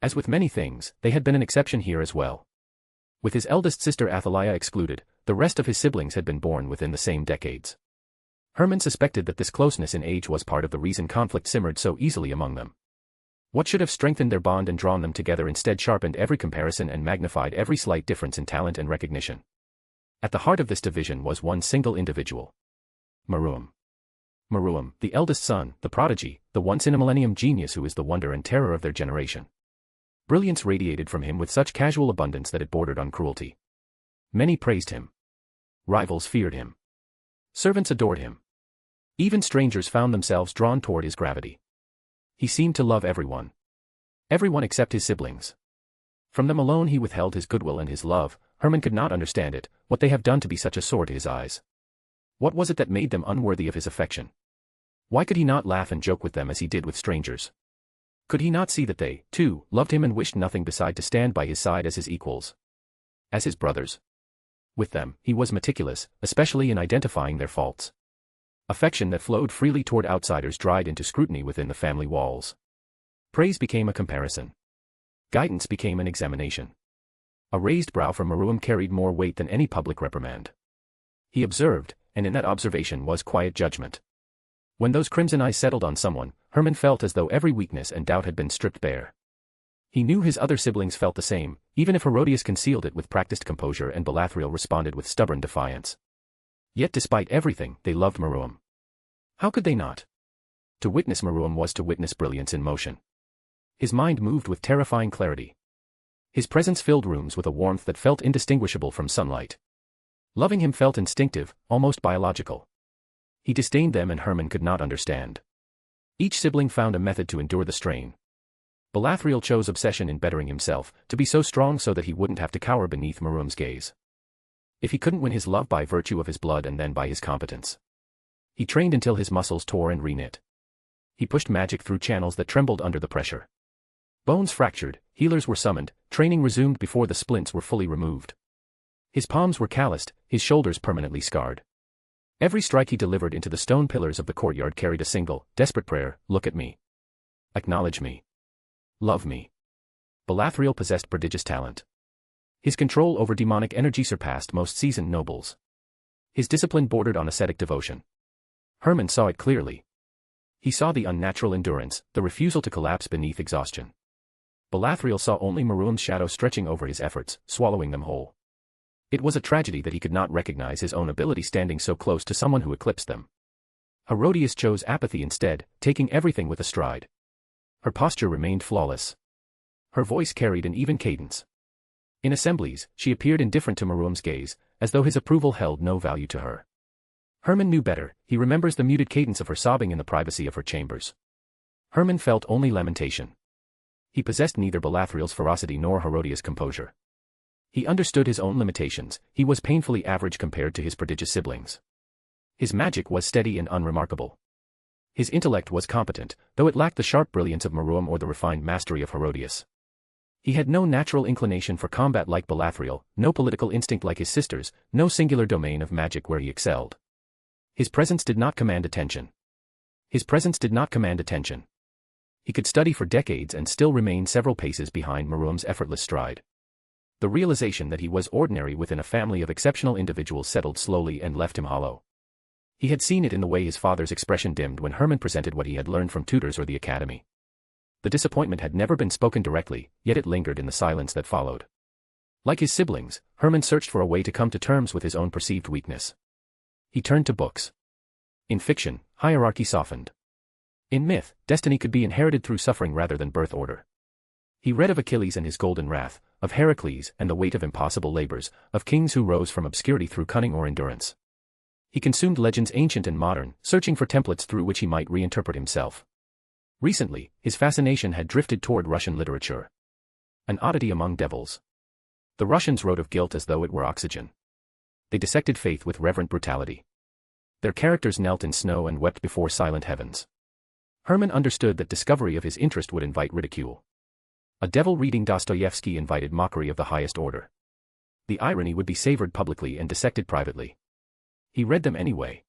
As with many things, they had been an exception here as well. With his eldest sister Athaliah excluded, the rest of his siblings had been born within the same decades. Herman suspected that this closeness in age was part of the reason conflict simmered so easily among them. What should have strengthened their bond and drawn them together instead sharpened every comparison and magnified every slight difference in talent and recognition. At the heart of this division was one single individual. Meruem. Meruem, the eldest son, the prodigy, the once-in-a-millennium genius who is the wonder and terror of their generation. Brilliance radiated from him with such casual abundance that it bordered on cruelty. Many praised him. Rivals feared him. Servants adored him. Even strangers found themselves drawn toward his gravity. He seemed to love everyone. Everyone except his siblings. From them alone he withheld his goodwill and his love. Herman could not understand it, what they have done to be such a sore to his eyes. What was it that made them unworthy of his affection? Why could he not laugh and joke with them as he did with strangers? Could he not see that they, too, loved him and wished nothing beside to stand by his side as his equals? As his brothers? With them, he was meticulous, especially in identifying their faults. Affection that flowed freely toward outsiders dried into scrutiny within the family walls. Praise became a comparison. Guidance became an examination. A raised brow from Meruem carried more weight than any public reprimand. He observed, and in that observation was quiet judgment. When those crimson eyes settled on someone, Herman felt as though every weakness and doubt had been stripped bare. He knew his other siblings felt the same, even if Herodias concealed it with practiced composure and Belathriel responded with stubborn defiance. Yet despite everything, they loved Meruem. How could they not? To witness Meruem was to witness brilliance in motion. His mind moved with terrifying clarity. His presence filled rooms with a warmth that felt indistinguishable from sunlight. Loving him felt instinctive, almost biological. He disdained them and Herman could not understand. Each sibling found a method to endure the strain. Belathriel chose obsession in bettering himself, to be so strong so that he wouldn't have to cower beneath Meruem's gaze. If he couldn't win his love by virtue of his blood and then by his competence. He trained until his muscles tore and reknit. He pushed magic through channels that trembled under the pressure. Bones fractured, healers were summoned, training resumed before the splints were fully removed. His palms were calloused, his shoulders permanently scarred. Every strike he delivered into the stone pillars of the courtyard carried a single, desperate prayer: look at me. Acknowledge me. Love me. Belathriel possessed prodigious talent. His control over demonic energy surpassed most seasoned nobles. His discipline bordered on ascetic devotion. Herman saw it clearly. He saw the unnatural endurance, the refusal to collapse beneath exhaustion. Belathriel saw only Meruem's shadow stretching over his efforts, swallowing them whole. It was a tragedy that he could not recognize his own ability standing so close to someone who eclipsed them. Herodias chose apathy instead, taking everything with a stride. Her posture remained flawless. Her voice carried an even cadence. In assemblies, she appeared indifferent to Meruem's gaze, as though his approval held no value to her. Herman knew better. He remembers the muted cadence of her sobbing in the privacy of her chambers. Herman felt only lamentation. He possessed neither Belathriel's ferocity nor Herodias' composure. He understood his own limitations. He was painfully average compared to his prodigious siblings. His magic was steady and unremarkable. His intellect was competent, though it lacked the sharp brilliance of Meruem or the refined mastery of Herodias. He had no natural inclination for combat like Belathriel, no political instinct like his sisters, no singular domain of magic where he excelled. His presence did not command attention. His presence did not command attention. He could study for decades and still remain several paces behind Maruam's effortless stride. The realization that he was ordinary within a family of exceptional individuals settled slowly and left him hollow. He had seen it in the way his father's expression dimmed when Herman presented what he had learned from tutors or the academy. The disappointment had never been spoken directly, yet it lingered in the silence that followed. Like his siblings, Herman searched for a way to come to terms with his own perceived weakness. He turned to books. In fiction, hierarchy softened. In myth, destiny could be inherited through suffering rather than birth order. He read of Achilles and his golden wrath, of Heracles and the weight of impossible labors, of kings who rose from obscurity through cunning or endurance. He consumed legends ancient and modern, searching for templates through which he might reinterpret himself. Recently, his fascination had drifted toward Russian literature. An oddity among devils. The Russians wrote of guilt as though it were oxygen. They dissected faith with reverent brutality. Their characters knelt in snow and wept before silent heavens. Herman understood that discovery of his interest would invite ridicule. A devil reading Dostoevsky invited mockery of the highest order. The irony would be savored publicly and dissected privately. He read them anyway.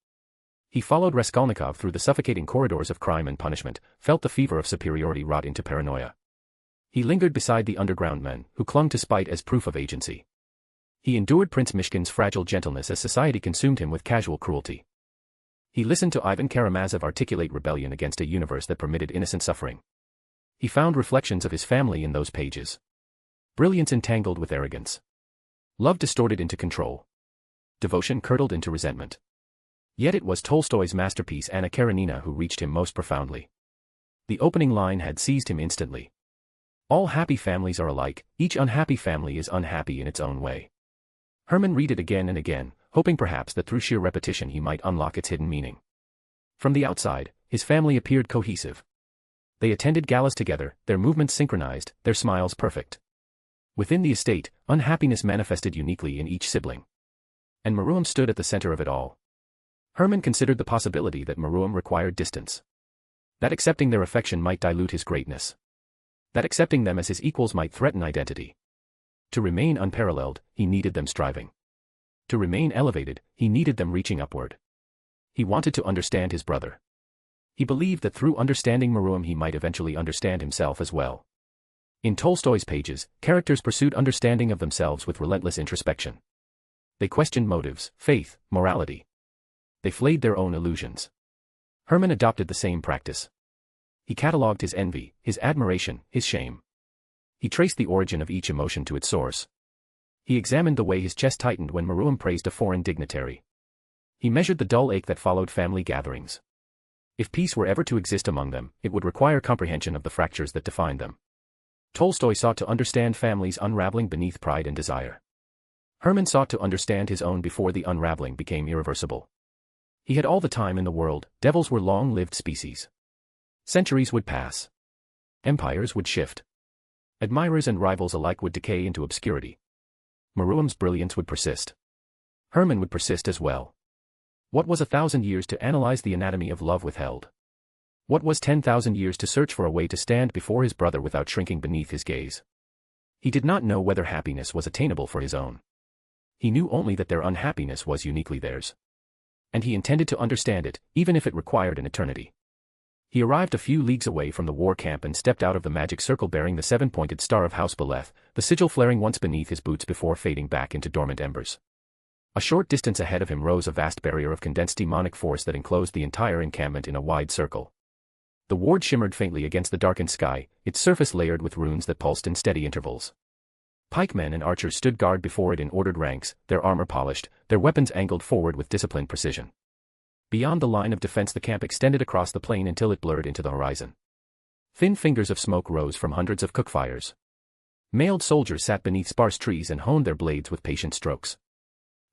He followed Raskolnikov through the suffocating corridors of crime and punishment, felt the fever of superiority wrought into paranoia. He lingered beside the underground men, who clung to spite as proof of agency. He endured Prince Mishkin's fragile gentleness as society consumed him with casual cruelty. He listened to Ivan Karamazov articulate rebellion against a universe that permitted innocent suffering. He found reflections of his family in those pages. Brilliance entangled with arrogance. Love distorted into control. Devotion curdled into resentment. Yet it was Tolstoy's masterpiece Anna Karenina who reached him most profoundly. The opening line had seized him instantly. All happy families are alike, each unhappy family is unhappy in its own way. Herman read it again and again, hoping perhaps that through sheer repetition he might unlock its hidden meaning. From the outside, his family appeared cohesive. They attended galas together, their movements synchronized, their smiles perfect. Within the estate, unhappiness manifested uniquely in each sibling. And Maruam stood at the center of it all. Herman considered the possibility that Maruam required distance. That accepting their affection might dilute his greatness. That accepting them as his equals might threaten identity. To remain unparalleled, he needed them striving. To remain elevated, he needed them reaching upward. He wanted to understand his brother. He believed that through understanding Maruam he might eventually understand himself as well. In Tolstoy's pages, characters pursued understanding of themselves with relentless introspection. They questioned motives, faith, morality. They flayed their own illusions. Herman adopted the same practice. He catalogued his envy, his admiration, his shame. He traced the origin of each emotion to its source. He examined the way his chest tightened when Maruam praised a foreign dignitary. He measured the dull ache that followed family gatherings. If peace were ever to exist among them, it would require comprehension of the fractures that defined them. Tolstoy sought to understand families unraveling beneath pride and desire. Herman sought to understand his own before the unraveling became irreversible. He had all the time in the world. Devils were long-lived species. Centuries would pass. Empires would shift. Admirers and rivals alike would decay into obscurity. Maruam's brilliance would persist. Herman would persist as well. What was 1,000 years to analyze the anatomy of love withheld? What was 10,000 years to search for a way to stand before his brother without shrinking beneath his gaze? He did not know whether happiness was attainable for his own. He knew only that their unhappiness was uniquely theirs. And he intended to understand it, even if it required an eternity. He arrived a few leagues away from the war camp and stepped out of the magic circle bearing the 7-pointed star of House Beleth, the sigil flaring once beneath his boots before fading back into dormant embers. A short distance ahead of him rose a vast barrier of condensed demonic force that enclosed the entire encampment in a wide circle. The ward shimmered faintly against the darkened sky, its surface layered with runes that pulsed in steady intervals. Pikemen and archers stood guard before it in ordered ranks, their armor polished, their weapons angled forward with disciplined precision. Beyond the line of defense the camp extended across the plain until it blurred into the horizon. Thin fingers of smoke rose from hundreds of cook fires. Mailed soldiers sat beneath sparse trees and honed their blades with patient strokes.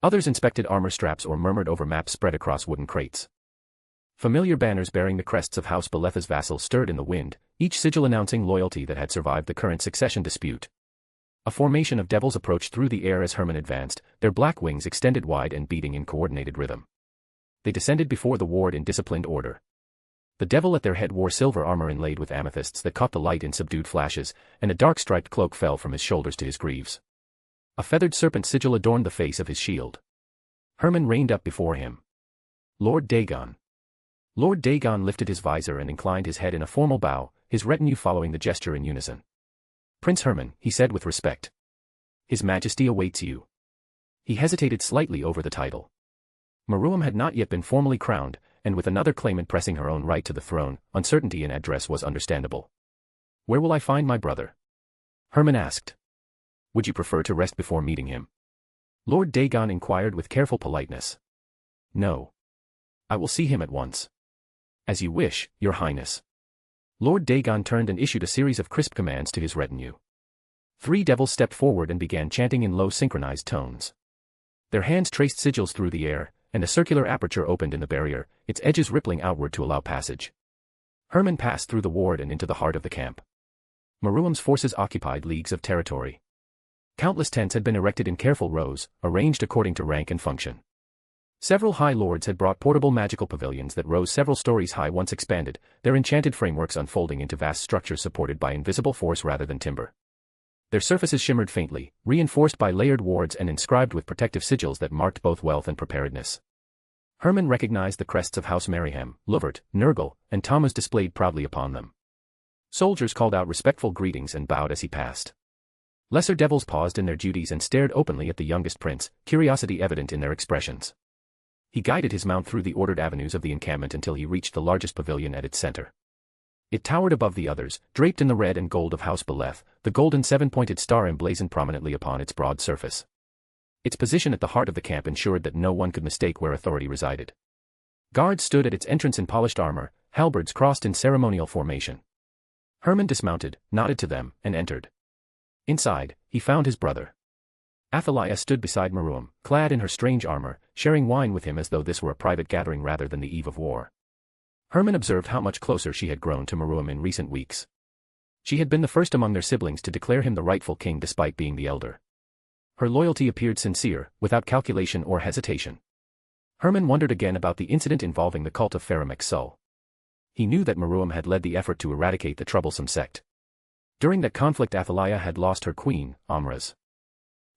Others inspected armor straps or murmured over maps spread across wooden crates. Familiar banners bearing the crests of House Beleth's vassals stirred in the wind, each sigil announcing loyalty that had survived the current succession dispute. A formation of devils approached through the air as Herman advanced, their black wings extended wide and beating in coordinated rhythm. They descended before the ward in disciplined order. The devil at their head wore silver armor inlaid with amethysts that caught the light in subdued flashes, and a dark striped cloak fell from his shoulders to his greaves. A feathered serpent sigil adorned the face of his shield. Hermann reined up before him. Lord Dagon. Lord Dagon lifted his visor and inclined his head in a formal bow, his retinue following the gesture in unison. Prince Hermann, he said with respect. His Majesty awaits you. He hesitated slightly over the title. Meruem had not yet been formally crowned, and with another claimant pressing her own right to the throne, uncertainty in address was understandable. Where will I find my brother? Hermann asked. Would you prefer to rest before meeting him? Lord Dagon inquired with careful politeness. No. I will see him at once. As you wish, Your Highness. Lord Dagon turned and issued a series of crisp commands to his retinue. 3 devils stepped forward and began chanting in low synchronized tones. Their hands traced sigils through the air, and a circular aperture opened in the barrier, its edges rippling outward to allow passage. Hermann passed through the ward and into the heart of the camp. Meruem's forces occupied leagues of territory. Countless tents had been erected in careful rows, arranged according to rank and function. Several high lords had brought portable magical pavilions that rose several stories high once expanded, their enchanted frameworks unfolding into vast structures supported by invisible force rather than timber. Their surfaces shimmered faintly, reinforced by layered wards and inscribed with protective sigils that marked both wealth and preparedness. Hermann recognized the crests of House Meriham, Luvert, Nurgle, and Tammuz displayed proudly upon them. Soldiers called out respectful greetings and bowed as he passed. Lesser devils paused in their duties and stared openly at the youngest prince, curiosity evident in their expressions. He guided his mount through the ordered avenues of the encampment until he reached the largest pavilion at its center. It towered above the others, draped in the red and gold of House Beleth, the golden 7-pointed star emblazoned prominently upon its broad surface. Its position at the heart of the camp ensured that no one could mistake where authority resided. Guards stood at its entrance in polished armor, halberds crossed in ceremonial formation. Hermann dismounted, nodded to them, and entered. Inside, he found his brother. Athaliah stood beside Meruem, clad in her strange armor, sharing wine with him as though this were a private gathering rather than the eve of war. Hermann observed how much closer she had grown to Meruem in recent weeks. She had been the first among their siblings to declare him the rightful king despite being the elder. Her loyalty appeared sincere, without calculation or hesitation. Hermann wondered again about the incident involving the cult of Faramek Sul. He knew that Meruem had led the effort to eradicate the troublesome sect. During that conflict Athaliah had lost her queen, Amraz.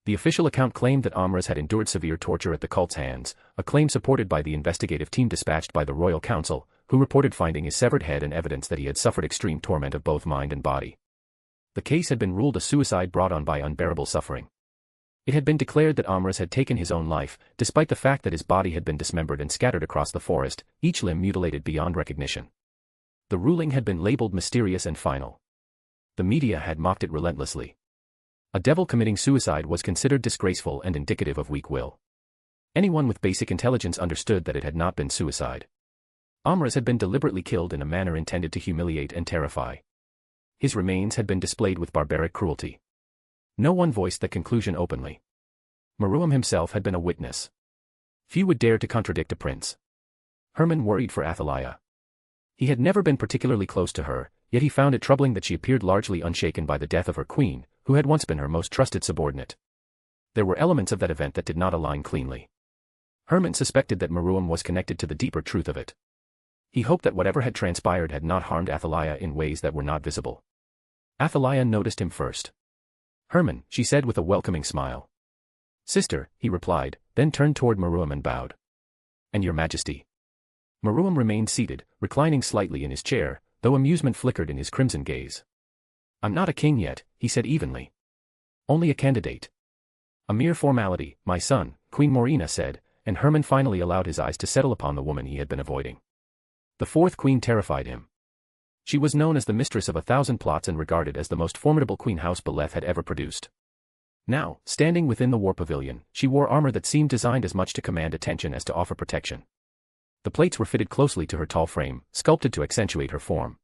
The official account claimed that Amraz had endured severe torture at the cult's hands, a claim supported by the investigative team dispatched by the Royal Council, who reported finding his severed head and evidence that he had suffered extreme torment of both mind and body. The case had been ruled a suicide brought on by unbearable suffering. It had been declared that Amraz had taken his own life, despite the fact that his body had been dismembered and scattered across the forest, each limb mutilated beyond recognition. The ruling had been labeled mysterious and final. The media had mocked it relentlessly. A devil committing suicide was considered disgraceful and indicative of weak will. Anyone with basic intelligence understood that it had not been suicide. Amraz had been deliberately killed in a manner intended to humiliate and terrify. His remains had been displayed with barbaric cruelty. No one voiced that conclusion openly. Meruem himself had been a witness. Few would dare to contradict a prince. Hermann worried for Athaliah. He had never been particularly close to her, yet he found it troubling that she appeared largely unshaken by the death of her queen, who had once been her most trusted subordinate. There were elements of that event that did not align cleanly. Hermann suspected that Meruem was connected to the deeper truth of it. He hoped that whatever had transpired had not harmed Athaliah in ways that were not visible. Athaliah noticed him first. Hermann, she said with a welcoming smile. Sister, he replied, then turned toward Meruem and bowed. And Your Majesty. Meruem remained seated, reclining slightly in his chair, though amusement flickered in his crimson gaze. I'm not a king yet, he said evenly. Only a candidate. A mere formality, my son, Queen Morina said, and Hermann finally allowed his eyes to settle upon the woman he had been avoiding. The fourth queen terrified him. She was known as the mistress of 1,000 plots and regarded as the most formidable queen House Beleth had ever produced. Now, standing within the war pavilion, she wore armor that seemed designed as much to command attention as to offer protection. The plates were fitted closely to her tall frame, sculpted to accentuate her form.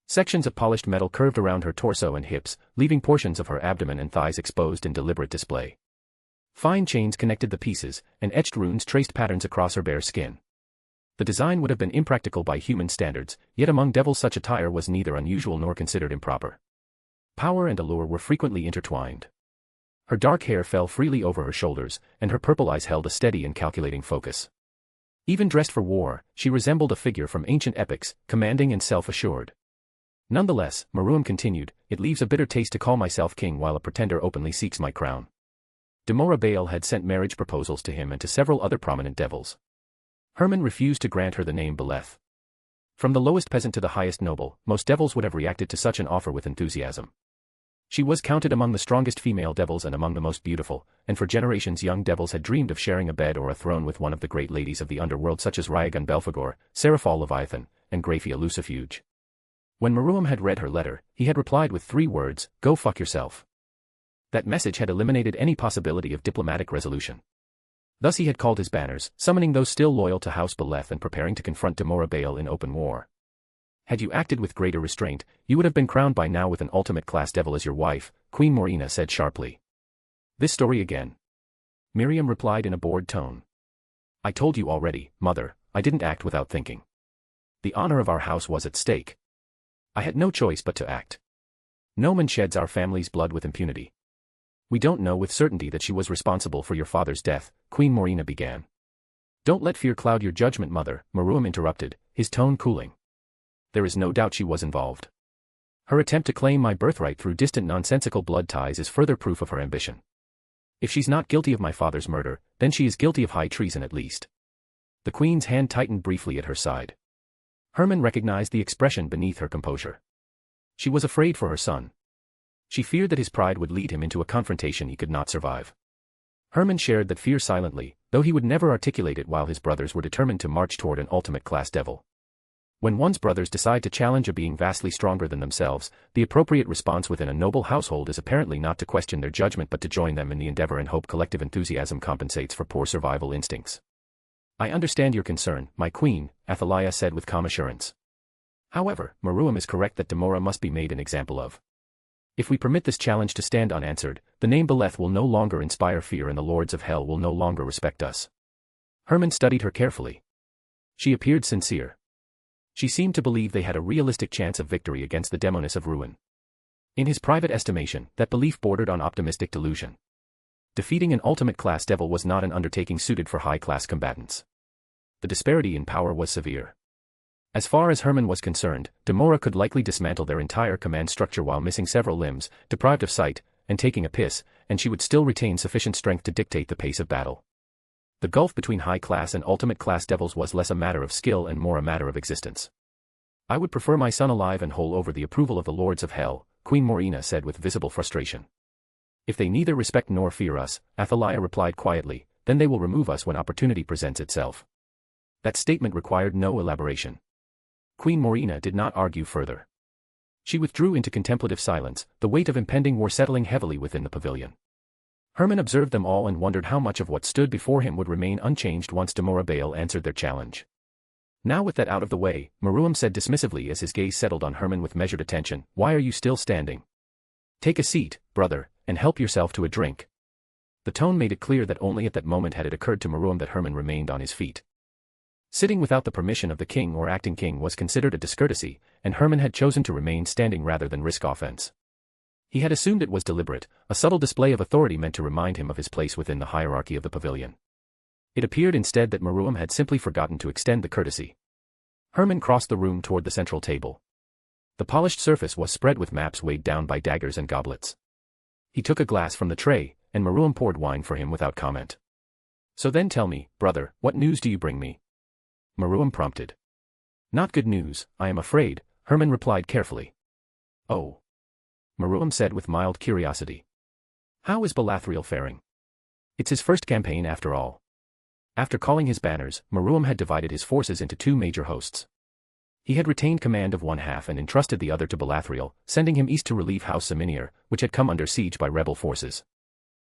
Sections of polished metal curved around her torso and hips, leaving portions of her abdomen and thighs exposed in deliberate display. Fine chains connected the pieces, and etched runes traced patterns across her bare skin. The design would have been impractical by human standards, yet among devils such attire was neither unusual nor considered improper. Power and allure were frequently intertwined. Her dark hair fell freely over her shoulders, and her purple eyes held a steady and calculating focus. Even dressed for war, she resembled a figure from ancient epics, commanding and self-assured. Nonetheless, Meruem continued, it leaves a bitter taste to call myself king while a pretender openly seeks my crown. Demora Baal had sent marriage proposals to him and to several other prominent devils. Hermann refused to grant her the name Beleth. From the lowest peasant to the highest noble, most devils would have reacted to such an offer with enthusiasm. She was counted among the strongest female devils and among the most beautiful, and for generations young devils had dreamed of sharing a bed or a throne with one of the great ladies of the underworld such as Ryagan Belphegor, Seraphal Leviathan, and Graphia Lucifuge. When Meruem had read her letter, he had replied with 3 words, "Go fuck yourself." That message had eliminated any possibility of diplomatic resolution. Thus he had called his banners, summoning those still loyal to House Beleth and preparing to confront Demora Baal in open war. Had you acted with greater restraint, you would have been crowned by now with an ultimate class devil as your wife, Queen Morina said sharply. This story again. Miriam replied in a bored tone. I told you already, mother, I didn't act without thinking. The honor of our house was at stake. I had no choice but to act. No man sheds our family's blood with impunity. We don't know with certainty that she was responsible for your father's death, Queen Morina began. Don't let fear cloud your judgment, mother, Meruem interrupted, his tone cooling. There is no doubt she was involved. Her attempt to claim my birthright through distant nonsensical blood ties is further proof of her ambition. If she's not guilty of my father's murder, then she is guilty of high treason at least. The queen's hand tightened briefly at her side. Hermann recognized the expression beneath her composure. She was afraid for her son. She feared that his pride would lead him into a confrontation he could not survive. Hermann shared that fear silently, though he would never articulate it while his brothers were determined to march toward an ultimate class devil. When one's brothers decide to challenge a being vastly stronger than themselves, the appropriate response within a noble household is apparently not to question their judgment but to join them in the endeavor and hope collective enthusiasm compensates for poor survival instincts. I understand your concern, my queen, Athaliah said with calm assurance. However, Meruem is correct that Demora must be made an example of. If we permit this challenge to stand unanswered, the name Beleth will no longer inspire fear and the lords of hell will no longer respect us. Hermann studied her carefully. She appeared sincere. She seemed to believe they had a realistic chance of victory against the demoness of ruin. In his private estimation, that belief bordered on optimistic delusion. Defeating an ultimate class devil was not an undertaking suited for high-class combatants. The disparity in power was severe. As far as Hermann was concerned, Demora could likely dismantle their entire command structure while missing several limbs, deprived of sight, and taking a piss, and she would still retain sufficient strength to dictate the pace of battle. The gulf between high-class and ultimate-class devils was less a matter of skill and more a matter of existence. I would prefer my son alive and whole over the approval of the lords of hell, Queen Morina said with visible frustration. If they neither respect nor fear us, Athaliah replied quietly, then they will remove us when opportunity presents itself. That statement required no elaboration. Queen Morina did not argue further. She withdrew into contemplative silence, the weight of impending war settling heavily within the pavilion. Hermann observed them all and wondered how much of what stood before him would remain unchanged once Demora Baal answered their challenge. Now with that out of the way, Meruem said dismissively as his gaze settled on Hermann with measured attention, why are you still standing? Take a seat, brother, and help yourself to a drink. The tone made it clear that only at that moment had it occurred to Meruem that Hermann remained on his feet. Sitting without the permission of the king or acting king was considered a discourtesy, and Hermann had chosen to remain standing rather than risk offense. He had assumed it was deliberate, a subtle display of authority meant to remind him of his place within the hierarchy of the pavilion. It appeared instead that Meruem had simply forgotten to extend the courtesy. Hermann crossed the room toward the central table. The polished surface was spread with maps weighed down by daggers and goblets. He took a glass from the tray, and Meruem poured wine for him without comment. So then tell me, brother, what news do you bring me? Meruem prompted. Not good news, I am afraid, Hermann replied carefully. Oh. Meruem said with mild curiosity. How is Balathriel faring? It's his first campaign after all. After calling his banners, Meruem had divided his forces into 2 major hosts. He had retained command of one half and entrusted the other to Balathriel, sending him east to relieve House Beleth, which had come under siege by rebel forces.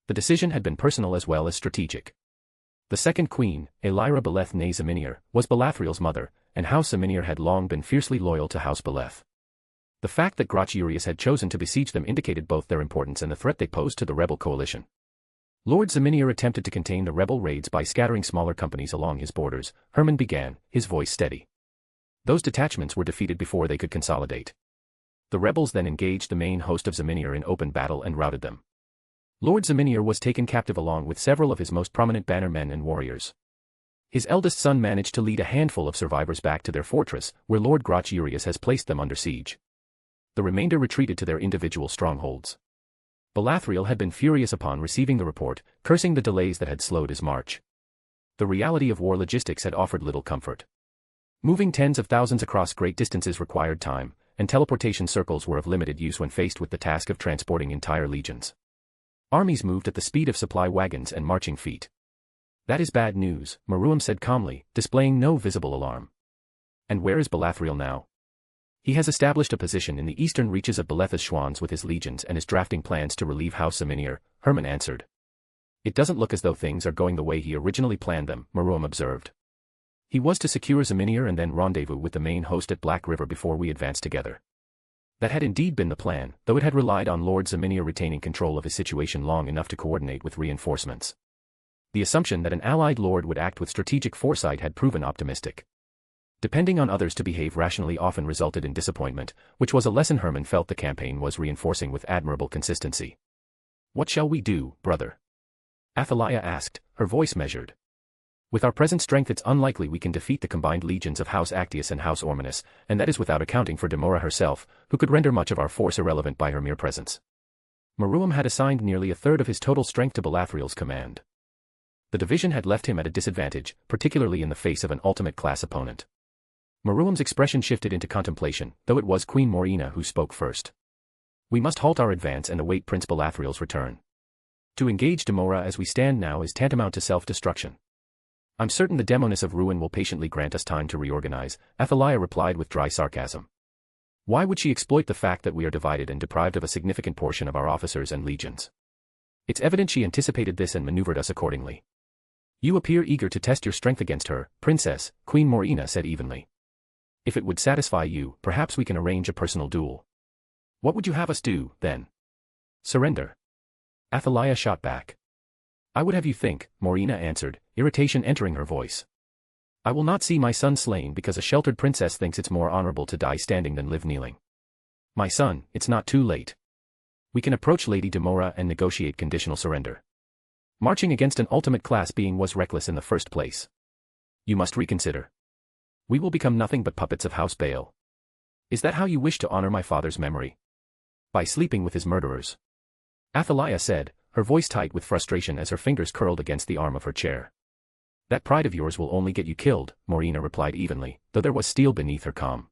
The decision had been personal as well as strategic. The second queen, Elira Beleth née Zeminier, was Balathriel's mother, and House Beleth had long been fiercely loyal to House Beleth. The fact that Grachurius had chosen to besiege them indicated both their importance and the threat they posed to the rebel coalition. Lord Zeminier attempted to contain the rebel raids by scattering smaller companies along his borders, Hermann began, his voice steady. Those detachments were defeated before they could consolidate. The rebels then engaged the main host of Zeminier in open battle and routed them. Lord Zeminier was taken captive along with several of his most prominent bannermen and warriors. His eldest son managed to lead a handful of survivors back to their fortress, where Lord Grachurius has placed them under siege. The remainder retreated to their individual strongholds. Belathriel had been furious upon receiving the report, cursing the delays that had slowed his march. The reality of war logistics had offered little comfort. Moving tens of thousands across great distances required time, and teleportation circles were of limited use when faced with the task of transporting entire legions. Armies moved at the speed of supply wagons and marching feet. "That is bad news," Maruam said calmly, displaying no visible alarm. "And where is Belathriel now?" "He has established a position in the eastern reaches of Beleth's Schwanz with his legions and is drafting plans to relieve House Zaminier," Hermann answered. "It doesn't look as though things are going the way he originally planned them," Maruam observed. "He was to secure Zaminier and then rendezvous with the main host at Black River before we advanced together." That had indeed been the plan, though it had relied on Lord Zaminier retaining control of his situation long enough to coordinate with reinforcements. The assumption that an allied lord would act with strategic foresight had proven optimistic. Depending on others to behave rationally often resulted in disappointment, which was a lesson Hermann felt the campaign was reinforcing with admirable consistency. "What shall we do, brother?" Athaliah asked, her voice measured. "With our present strength it's unlikely we can defeat the combined legions of House Actius and House Ormanus, and that is without accounting for Demora herself, who could render much of our force irrelevant by her mere presence." Maruam had assigned nearly a third of his total strength to Belathriel's command. The division had left him at a disadvantage, particularly in the face of an ultimate-class opponent. Maruam's expression shifted into contemplation, though it was Queen Morina who spoke first. "We must halt our advance and await Prince Belathriel's return. To engage Demora as we stand now is tantamount to self-destruction." "I'm certain the Demoness of Ruin will patiently grant us time to reorganize," Athaliah replied with dry sarcasm. "Why would she exploit the fact that we are divided and deprived of a significant portion of our officers and legions? It's evident she anticipated this and maneuvered us accordingly." "You appear eager to test your strength against her, Princess," Queen Morina said evenly. "If it would satisfy you, perhaps we can arrange a personal duel." "What would you have us do, then?" "Surrender." Athaliah shot back. "I would have you think," Morina answered, irritation entering her voice. "I will not see my son slain because a sheltered princess thinks it's more honorable to die standing than live kneeling. My son, it's not too late. We can approach Lady Demora and negotiate conditional surrender. Marching against an ultimate-class being was reckless in the first place. You must reconsider. We will become nothing but puppets of House Beleth. Is that how you wish to honor my father's memory? By sleeping with his murderers?" Athaliah said, her voice tight with frustration as her fingers curled against the arm of her chair. "That pride of yours will only get you killed," Morina replied evenly, though there was steel beneath her calm.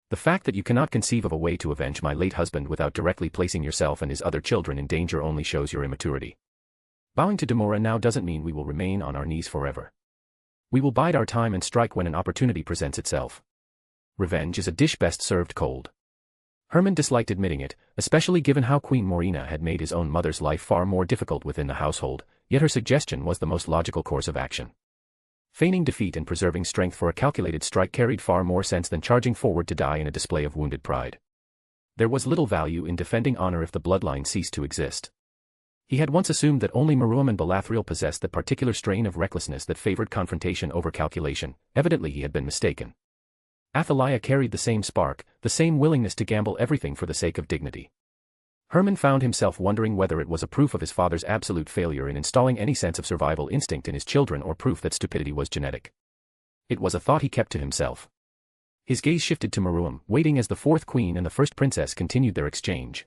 "The fact that you cannot conceive of a way to avenge my late husband without directly placing yourself and his other children in danger only shows your immaturity. Bowing to Demora now doesn't mean we will remain on our knees forever. We will bide our time and strike when an opportunity presents itself. Revenge is a dish best served cold." Hermann disliked admitting it, especially given how Queen Morina had made his own mother's life far more difficult within the household, yet her suggestion was the most logical course of action. Feigning defeat and preserving strength for a calculated strike carried far more sense than charging forward to die in a display of wounded pride. There was little value in defending honor if the bloodline ceased to exist. He had once assumed that only Maruam and Belathriel possessed that particular strain of recklessness that favored confrontation over calculation. Evidently he had been mistaken. Athaliah carried the same spark, the same willingness to gamble everything for the sake of dignity. Hermann found himself wondering whether it was a proof of his father's absolute failure in installing any sense of survival instinct in his children or proof that stupidity was genetic. It was a thought he kept to himself. His gaze shifted to Maruam, waiting as the fourth queen and the first princess continued their exchange.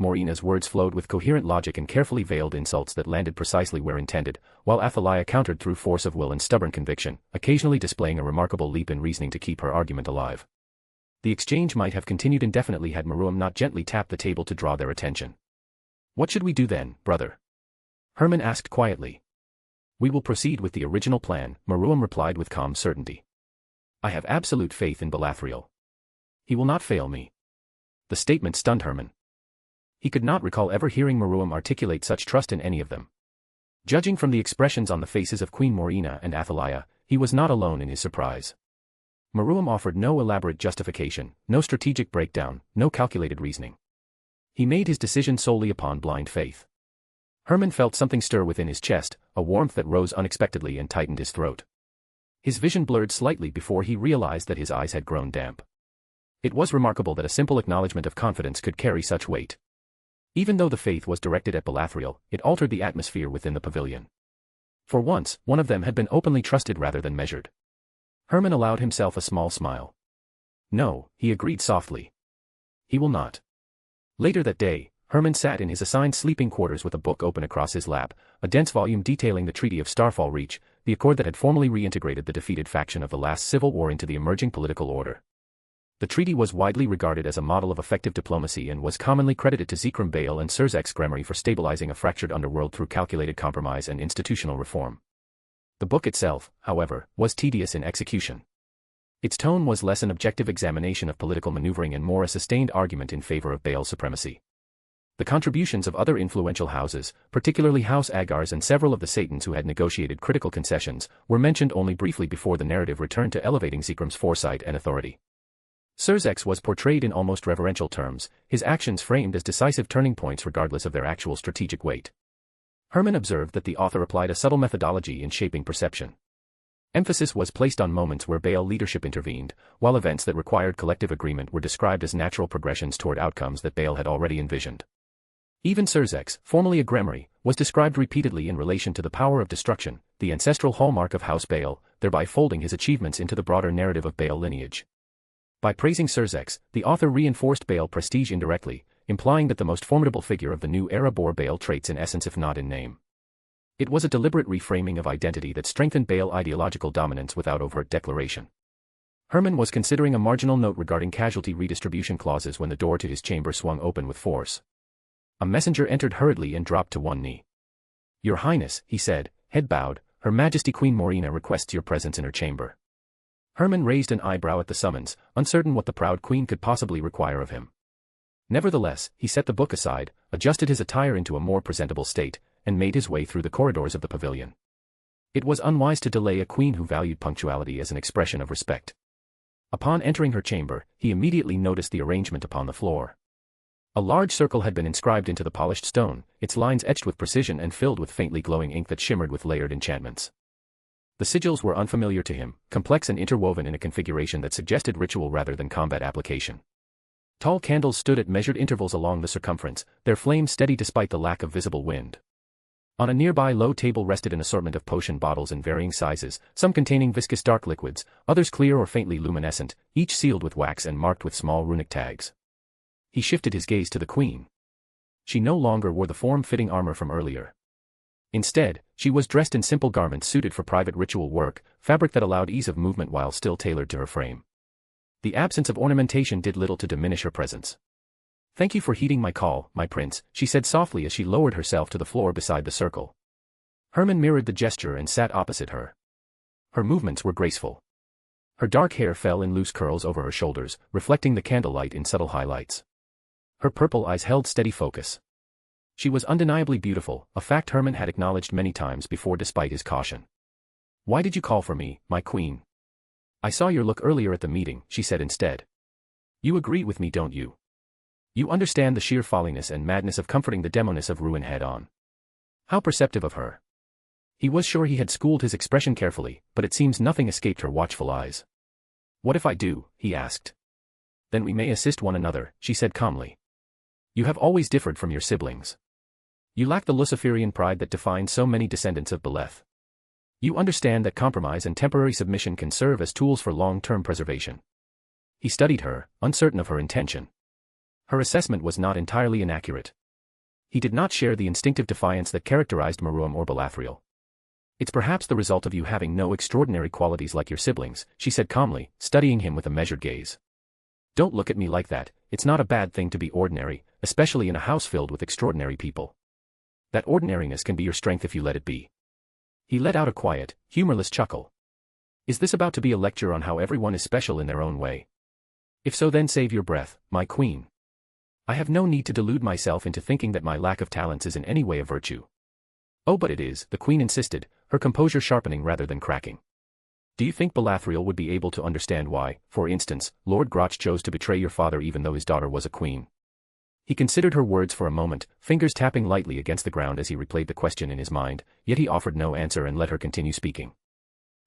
Morina's words flowed with coherent logic and carefully veiled insults that landed precisely where intended, while Athaliah countered through force of will and stubborn conviction, occasionally displaying a remarkable leap in reasoning to keep her argument alive. The exchange might have continued indefinitely had Maruam not gently tapped the table to draw their attention. "What should we do then, brother?" Hermann asked quietly. "We will proceed with the original plan," Maruam replied with calm certainty. "I have absolute faith in Belathriel. He will not fail me." The statement stunned Hermann. He could not recall ever hearing Maruam articulate such trust in any of them. Judging from the expressions on the faces of Queen Morina and Athaliah, he was not alone in his surprise. Maruam offered no elaborate justification, no strategic breakdown, no calculated reasoning. He made his decision solely upon blind faith. Hermann felt something stir within his chest, a warmth that rose unexpectedly and tightened his throat. His vision blurred slightly before he realized that his eyes had grown damp. It was remarkable that a simple acknowledgement of confidence could carry such weight. Even though the faith was directed at Belathriel, it altered the atmosphere within the pavilion. For once, one of them had been openly trusted rather than measured. Herman allowed himself a small smile. No, he agreed softly. He will not. Later that day, Herman sat in his assigned sleeping quarters with a book open across his lap, a dense volume detailing the Treaty of Starfall Reach, the accord that had formally reintegrated the defeated faction of the last civil war into the emerging political order. The treaty was widely regarded as a model of effective diplomacy and was commonly credited to Zikram Bale and Sirzek's Gremory for stabilizing a fractured underworld through calculated compromise and institutional reform. The book itself, however, was tedious in execution. Its tone was less an objective examination of political maneuvering and more a sustained argument in favor of Bale's supremacy. The contributions of other influential houses, particularly House Agars and several of the Satans who had negotiated critical concessions, were mentioned only briefly before the narrative returned to elevating Zikram's foresight and authority. Sirzek's was portrayed in almost reverential terms, his actions framed as decisive turning points regardless of their actual strategic weight. Herman observed that the author applied a subtle methodology in shaping perception. Emphasis was placed on moments where Bale leadership intervened, while events that required collective agreement were described as natural progressions toward outcomes that Bale had already envisioned. Even Sirzek's, formerly a Gremory, was described repeatedly in relation to the power of destruction, the ancestral hallmark of House Bale, thereby folding his achievements into the broader narrative of Bale lineage. By praising Sirzek's, the author reinforced Bale prestige indirectly, implying that the most formidable figure of the new era bore Bale traits in essence if not in name. It was a deliberate reframing of identity that strengthened Bale ideological dominance without overt declaration. Herman was considering a marginal note regarding casualty redistribution clauses when the door to his chamber swung open with force. A messenger entered hurriedly and dropped to one knee. "Your Highness," he said, head bowed, "Her Majesty Queen Morena requests your presence in her chamber." Herman raised an eyebrow at the summons, uncertain what the proud queen could possibly require of him. Nevertheless, he set the book aside, adjusted his attire into a more presentable state, and made his way through the corridors of the pavilion. It was unwise to delay a queen who valued punctuality as an expression of respect. Upon entering her chamber, he immediately noticed the arrangement upon the floor. A large circle had been inscribed into the polished stone, its lines etched with precision and filled with faintly glowing ink that shimmered with layered enchantments. The sigils were unfamiliar to him, complex and interwoven in a configuration that suggested ritual rather than combat application. Tall candles stood at measured intervals along the circumference, their flame steady despite the lack of visible wind. On a nearby low table rested an assortment of potion bottles in varying sizes, some containing viscous dark liquids, others clear or faintly luminescent, each sealed with wax and marked with small runic tags. He shifted his gaze to the queen. She no longer wore the form-fitting armor from earlier. Instead, she was dressed in simple garments suited for private ritual work, fabric that allowed ease of movement while still tailored to her frame. The absence of ornamentation did little to diminish her presence. "Thank you for heeding my call, my prince," she said softly as she lowered herself to the floor beside the circle. Herman mirrored the gesture and sat opposite her. Her movements were graceful. Her dark hair fell in loose curls over her shoulders, reflecting the candlelight in subtle highlights. Her purple eyes held steady focus. She was undeniably beautiful, a fact Herman had acknowledged many times before despite his caution. "Why did you call for me, my queen?" "I saw your look earlier at the meeting," she said instead. "You agree with me, don't you? You understand the sheer folliness and madness of comforting the demoness of ruin head-on." How perceptive of her. He was sure he had schooled his expression carefully, but it seems nothing escaped her watchful eyes. "What if I do?" he asked. "Then we may assist one another," she said calmly. "You have always differed from your siblings. You lack the Luciferian pride that defines so many descendants of Beleth. You understand that compromise and temporary submission can serve as tools for long-term preservation." He studied her, uncertain of her intention. Her assessment was not entirely inaccurate. He did not share the instinctive defiance that characterized Maruam or Belathriel. "It's perhaps the result of you having no extraordinary qualities like your siblings," she said calmly, studying him with a measured gaze. "Don't look at me like that, it's not a bad thing to be ordinary, especially in a house filled with extraordinary people. That ordinariness can be your strength if you let it be." He let out a quiet, humorless chuckle. "Is this about to be a lecture on how everyone is special in their own way? If so, then save your breath, my queen. I have no need to delude myself into thinking that my lack of talents is in any way a virtue." "Oh, but it is," the queen insisted, her composure sharpening rather than cracking. "Do you think Belathriel would be able to understand why, for instance, Lord Groch chose to betray your father even though his daughter was a queen?" He considered her words for a moment, fingers tapping lightly against the ground as he replayed the question in his mind, yet he offered no answer and let her continue speaking.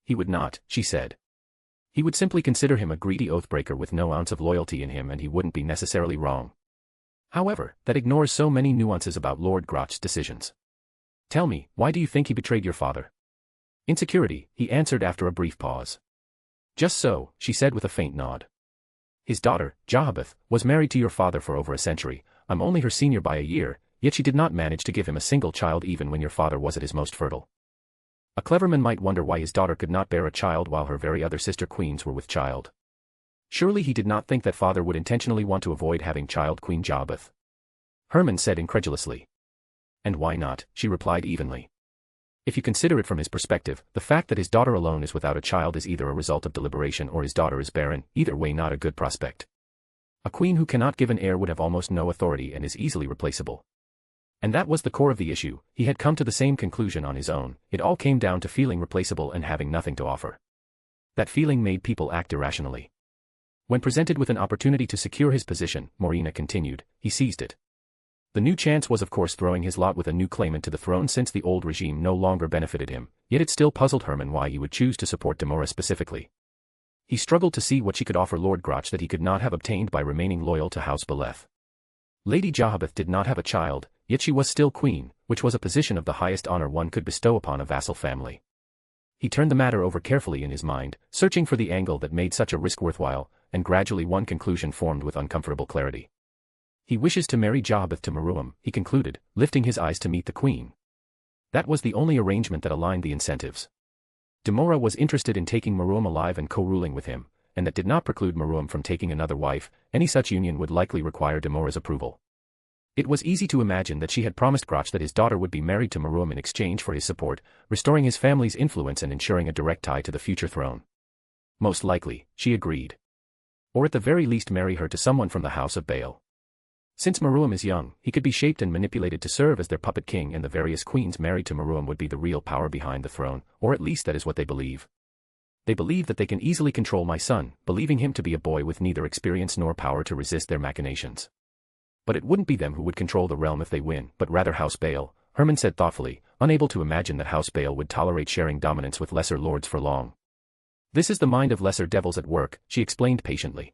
"He would not," she said. "He would simply consider him a greedy oathbreaker with no ounce of loyalty in him, and he wouldn't be necessarily wrong. However, that ignores so many nuances about Lord Groch's decisions. Tell me, why do you think he betrayed your father?" Insecurity, he answered after a brief pause. Just so, she said with a faint nod. His daughter, Jehoshaphat, was married to your father for over a century. I'm only her senior by a year, yet she did not manage to give him a single child even when your father was at his most fertile. A clever man might wonder why his daughter could not bear a child while her very other sister queens were with child. Surely he did not think that father would intentionally want to avoid having child Queen Jehoshaphat. Hermann said incredulously. And why not, she replied evenly. If you consider it from his perspective, the fact that his daughter alone is without a child is either a result of deliberation or his daughter is barren, either way not a good prospect. A queen who cannot give an heir would have almost no authority and is easily replaceable. And that was the core of the issue. He had come to the same conclusion on his own. It all came down to feeling replaceable and having nothing to offer. That feeling made people act irrationally. When presented with an opportunity to secure his position, Morina continued, he seized it. The new chance was of course throwing his lot with a new claimant to the throne since the old regime no longer benefited him, yet it still puzzled Hermann why he would choose to support Demora specifically. He struggled to see what she could offer Lord Grach that he could not have obtained by remaining loyal to House Beleth. Lady Jehoshaphat did not have a child, yet she was still queen, which was a position of the highest honor one could bestow upon a vassal family. He turned the matter over carefully in his mind, searching for the angle that made such a risk worthwhile, and gradually one conclusion formed with uncomfortable clarity. He wishes to marry Jehoshaphat to Meruem, he concluded, lifting his eyes to meet the queen. That was the only arrangement that aligned the incentives. Demora was interested in taking Meruem alive and co-ruling with him, and that did not preclude Meruem from taking another wife. Any such union would likely require Demora's approval. It was easy to imagine that she had promised Grach that his daughter would be married to Meruem in exchange for his support, restoring his family's influence and ensuring a direct tie to the future throne. Most likely, she agreed. Or at the very least marry her to someone from the House of Baal. Since Meruem is young, he could be shaped and manipulated to serve as their puppet king, and the various queens married to Meruem would be the real power behind the throne, or at least that is what they believe. They believe that they can easily control my son, believing him to be a boy with neither experience nor power to resist their machinations. But it wouldn't be them who would control the realm if they win, but rather House Baal, Hermann said thoughtfully, unable to imagine that House Baal would tolerate sharing dominance with lesser lords for long. This is the mind of lesser devils at work, she explained patiently.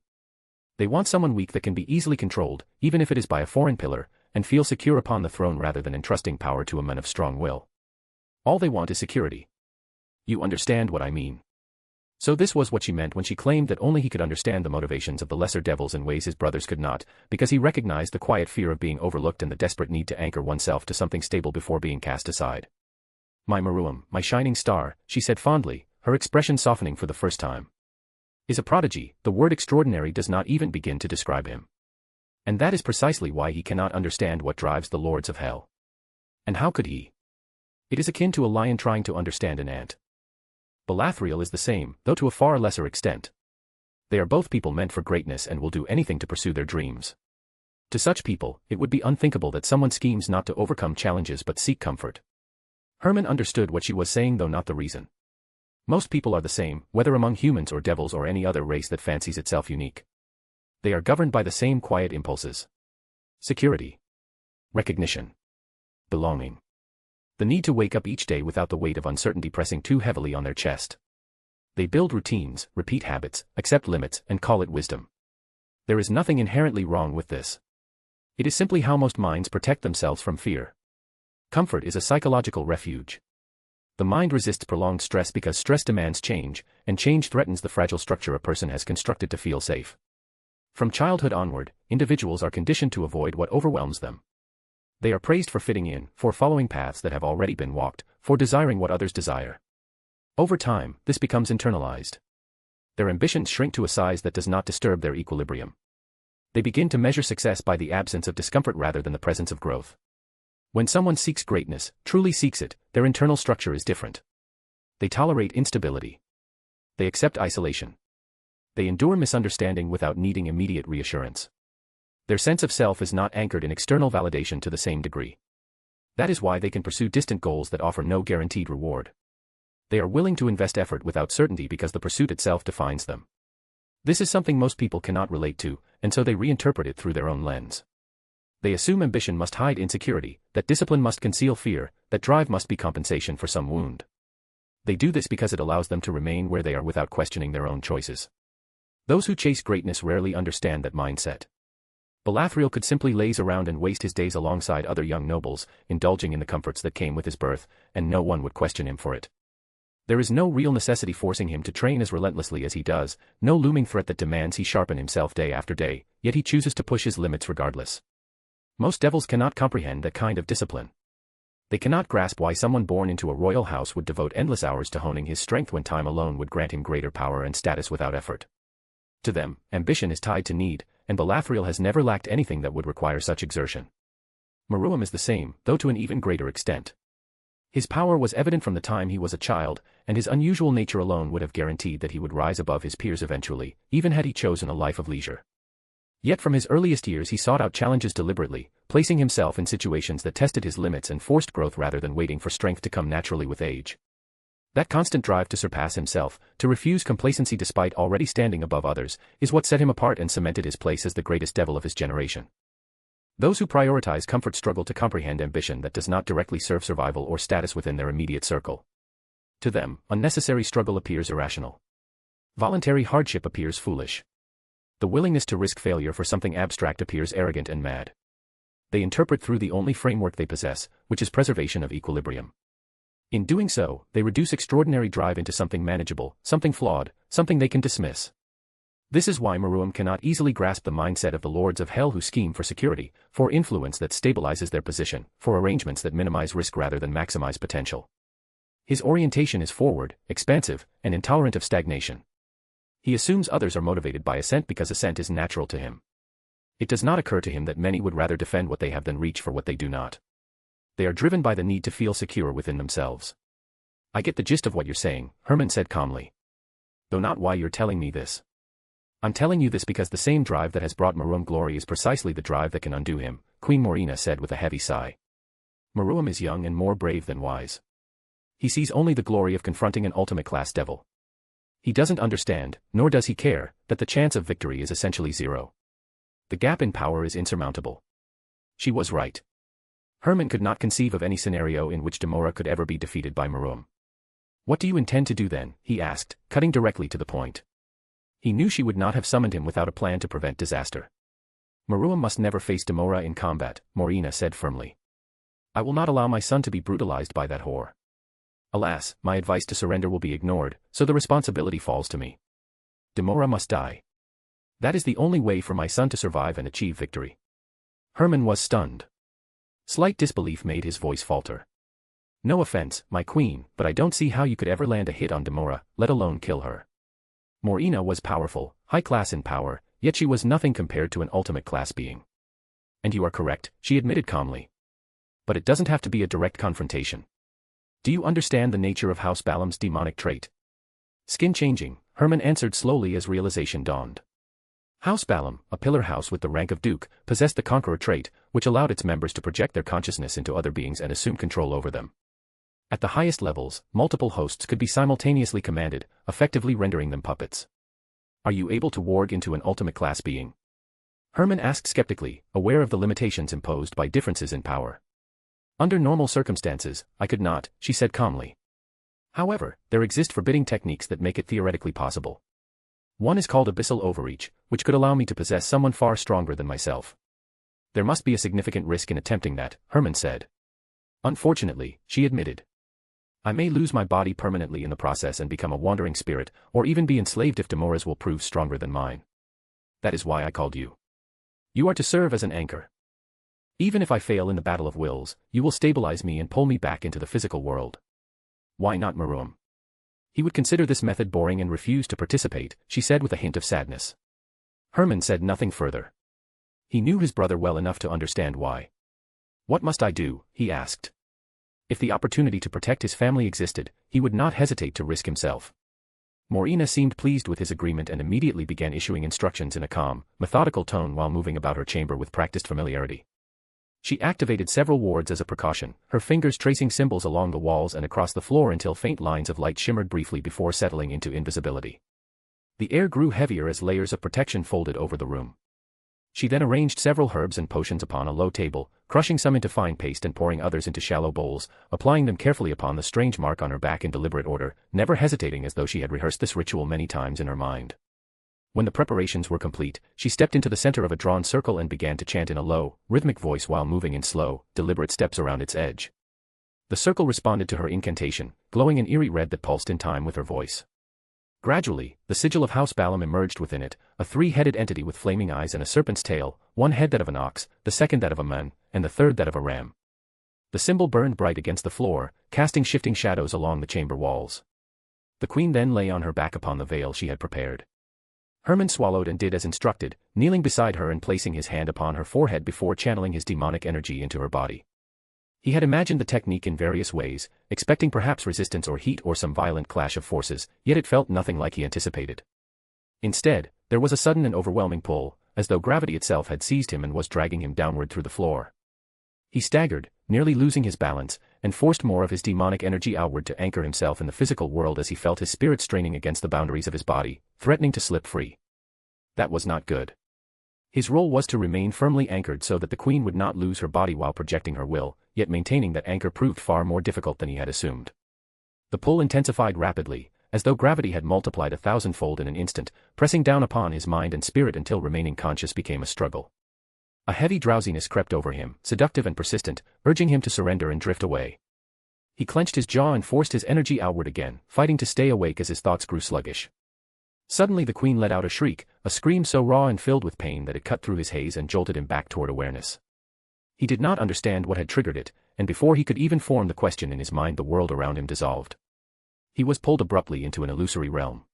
They want someone weak that can be easily controlled, even if it is by a foreign pillar, and feel secure upon the throne rather than entrusting power to a man of strong will. All they want is security. You understand what I mean. So this was what she meant when she claimed that only he could understand the motivations of the lesser devils in ways his brothers could not, because he recognized the quiet fear of being overlooked and the desperate need to anchor oneself to something stable before being cast aside. My Meruem, my shining star, she said fondly, her expression softening for the first time. Is a prodigy, the word extraordinary does not even begin to describe him. And that is precisely why he cannot understand what drives the lords of hell. And how could he? It is akin to a lion trying to understand an ant. Belathriel is the same, though to a far lesser extent. They are both people meant for greatness and will do anything to pursue their dreams. To such people, it would be unthinkable that someone schemes not to overcome challenges but seek comfort. Hermann understood what she was saying, though not the reason. Most people are the same, whether among humans or devils or any other race that fancies itself unique. They are governed by the same quiet impulses. Security. Recognition. Belonging. The need to wake up each day without the weight of uncertainty pressing too heavily on their chest. They build routines, repeat habits, accept limits, and call it wisdom. There is nothing inherently wrong with this. It is simply how most minds protect themselves from fear. Comfort is a psychological refuge. The mind resists prolonged stress because stress demands change, and change threatens the fragile structure a person has constructed to feel safe. From childhood onward, individuals are conditioned to avoid what overwhelms them. They are praised for fitting in, for following paths that have already been walked, for desiring what others desire. Over time, this becomes internalized. Their ambitions shrink to a size that does not disturb their equilibrium. They begin to measure success by the absence of discomfort rather than the presence of growth. When someone seeks greatness, truly seeks it, their internal structure is different. They tolerate instability. They accept isolation. They endure misunderstanding without needing immediate reassurance. Their sense of self is not anchored in external validation to the same degree. That is why they can pursue distant goals that offer no guaranteed reward. They are willing to invest effort without certainty because the pursuit itself defines them. This is something most people cannot relate to, and so they reinterpret it through their own lens. They assume ambition must hide insecurity, that discipline must conceal fear, that drive must be compensation for some wound. They do this because it allows them to remain where they are without questioning their own choices. Those who chase greatness rarely understand that mindset. Belathriel could simply laze around and waste his days alongside other young nobles, indulging in the comforts that came with his birth, and no one would question him for it. There is no real necessity forcing him to train as relentlessly as he does, no looming threat that demands he sharpen himself day after day, yet he chooses to push his limits regardless. Most devils cannot comprehend that kind of discipline. They cannot grasp why someone born into a royal house would devote endless hours to honing his strength when time alone would grant him greater power and status without effort. To them, ambition is tied to need, and Belathril has never lacked anything that would require such exertion. Meruem is the same, though to an even greater extent. His power was evident from the time he was a child, and his unusual nature alone would have guaranteed that he would rise above his peers eventually, even had he chosen a life of leisure. Yet from his earliest years he sought out challenges deliberately, placing himself in situations that tested his limits and forced growth rather than waiting for strength to come naturally with age. That constant drive to surpass himself, to refuse complacency despite already standing above others, is what set him apart and cemented his place as the greatest devil of his generation. Those who prioritize comfort struggle to comprehend ambition that does not directly serve survival or status within their immediate circle. To them, unnecessary struggle appears irrational. Voluntary hardship appears foolish. The willingness to risk failure for something abstract appears arrogant and mad. They interpret through the only framework they possess, which is preservation of equilibrium. In doing so, they reduce extraordinary drive into something manageable, something flawed, something they can dismiss. This is why Meruem cannot easily grasp the mindset of the lords of hell who scheme for security, for influence that stabilizes their position, for arrangements that minimize risk rather than maximize potential. His orientation is forward, expansive, and intolerant of stagnation. He assumes others are motivated by ascent because ascent is natural to him. It does not occur to him that many would rather defend what they have than reach for what they do not. They are driven by the need to feel secure within themselves. I get the gist of what you're saying, Herman said calmly. Though not why you're telling me this. I'm telling you this because the same drive that has brought Meruem glory is precisely the drive that can undo him, Queen Morina said with a heavy sigh. Meruem is young and more brave than wise. He sees only the glory of confronting an ultimate-class devil. He doesn't understand, nor does he care, that the chance of victory is essentially zero. The gap in power is insurmountable. She was right. Herman could not conceive of any scenario in which Demora could ever be defeated by Meruem. What do you intend to do then? He asked, cutting directly to the point. He knew she would not have summoned him without a plan to prevent disaster. Meruem must never face Demora in combat, Morina said firmly. I will not allow my son to be brutalized by that whore. Alas, my advice to surrender will be ignored, so the responsibility falls to me. Demora must die. That is the only way for my son to survive and achieve victory. Herman was stunned. Slight disbelief made his voice falter. No offense, my queen, but I don't see how you could ever land a hit on Demora, let alone kill her. Morina was powerful, high class in power, yet she was nothing compared to an ultimate class being. And you are correct, she admitted calmly. But it doesn't have to be a direct confrontation. Do you understand the nature of House Beleth's demonic trait? Skin-changing, Herman answered slowly as realization dawned. House Beleth, a pillar house with the rank of duke, possessed the conqueror trait, which allowed its members to project their consciousness into other beings and assume control over them. At the highest levels, multiple hosts could be simultaneously commanded, effectively rendering them puppets. Are you able to warg into an ultimate class being? Herman asked skeptically, aware of the limitations imposed by differences in power. Under normal circumstances, I could not, she said calmly. However, there exist forbidding techniques that make it theoretically possible. One is called abyssal overreach, which could allow me to possess someone far stronger than myself. There must be a significant risk in attempting that, Herman said. Unfortunately, she admitted. I may lose my body permanently in the process and become a wandering spirit, or even be enslaved if Demora's will prove stronger than mine. That is why I called you. You are to serve as an anchor. Even if I fail in the battle of wills, you will stabilize me and pull me back into the physical world. Why not Meruem? He would consider this method boring and refuse to participate, she said with a hint of sadness. Herman said nothing further. He knew his brother well enough to understand why. What must I do? He asked. If the opportunity to protect his family existed, he would not hesitate to risk himself. Morina seemed pleased with his agreement and immediately began issuing instructions in a calm, methodical tone while moving about her chamber with practiced familiarity. She activated several wards as a precaution, her fingers tracing symbols along the walls and across the floor until faint lines of light shimmered briefly before settling into invisibility. The air grew heavier as layers of protection folded over the room. She then arranged several herbs and potions upon a low table, crushing some into fine paste and pouring others into shallow bowls, applying them carefully upon the strange mark on her back in deliberate order, never hesitating as though she had rehearsed this ritual many times in her mind. When the preparations were complete, she stepped into the center of a drawn circle and began to chant in a low, rhythmic voice while moving in slow, deliberate steps around its edge. The circle responded to her incantation, glowing an eerie red that pulsed in time with her voice. Gradually, the sigil of House Beleth emerged within it, a three-headed entity with flaming eyes and a serpent's tail, one head that of an ox, the second that of a man, and the third that of a ram. The symbol burned bright against the floor, casting shifting shadows along the chamber walls. The queen then lay on her back upon the veil she had prepared. Herman swallowed and did as instructed, kneeling beside her and placing his hand upon her forehead before channeling his demonic energy into her body. He had imagined the technique in various ways, expecting perhaps resistance or heat or some violent clash of forces, yet it felt nothing like he anticipated. Instead, there was a sudden and overwhelming pull, as though gravity itself had seized him and was dragging him downward through the floor. He staggered, nearly losing his balance, and forced more of his demonic energy outward to anchor himself in the physical world as he felt his spirit straining against the boundaries of his body, threatening to slip free. That was not good. His role was to remain firmly anchored so that the queen would not lose her body while projecting her will, yet maintaining that anchor proved far more difficult than he had assumed. The pull intensified rapidly, as though gravity had multiplied 1,000-fold in an instant, pressing down upon his mind and spirit until remaining conscious became a struggle. A heavy drowsiness crept over him, seductive and persistent, urging him to surrender and drift away. He clenched his jaw and forced his energy outward again, fighting to stay awake as his thoughts grew sluggish. Suddenly the queen let out a shriek, a scream so raw and filled with pain that it cut through his haze and jolted him back toward awareness. He did not understand what had triggered it, and before he could even form the question in his mind the world around him dissolved. He was pulled abruptly into an illusory realm.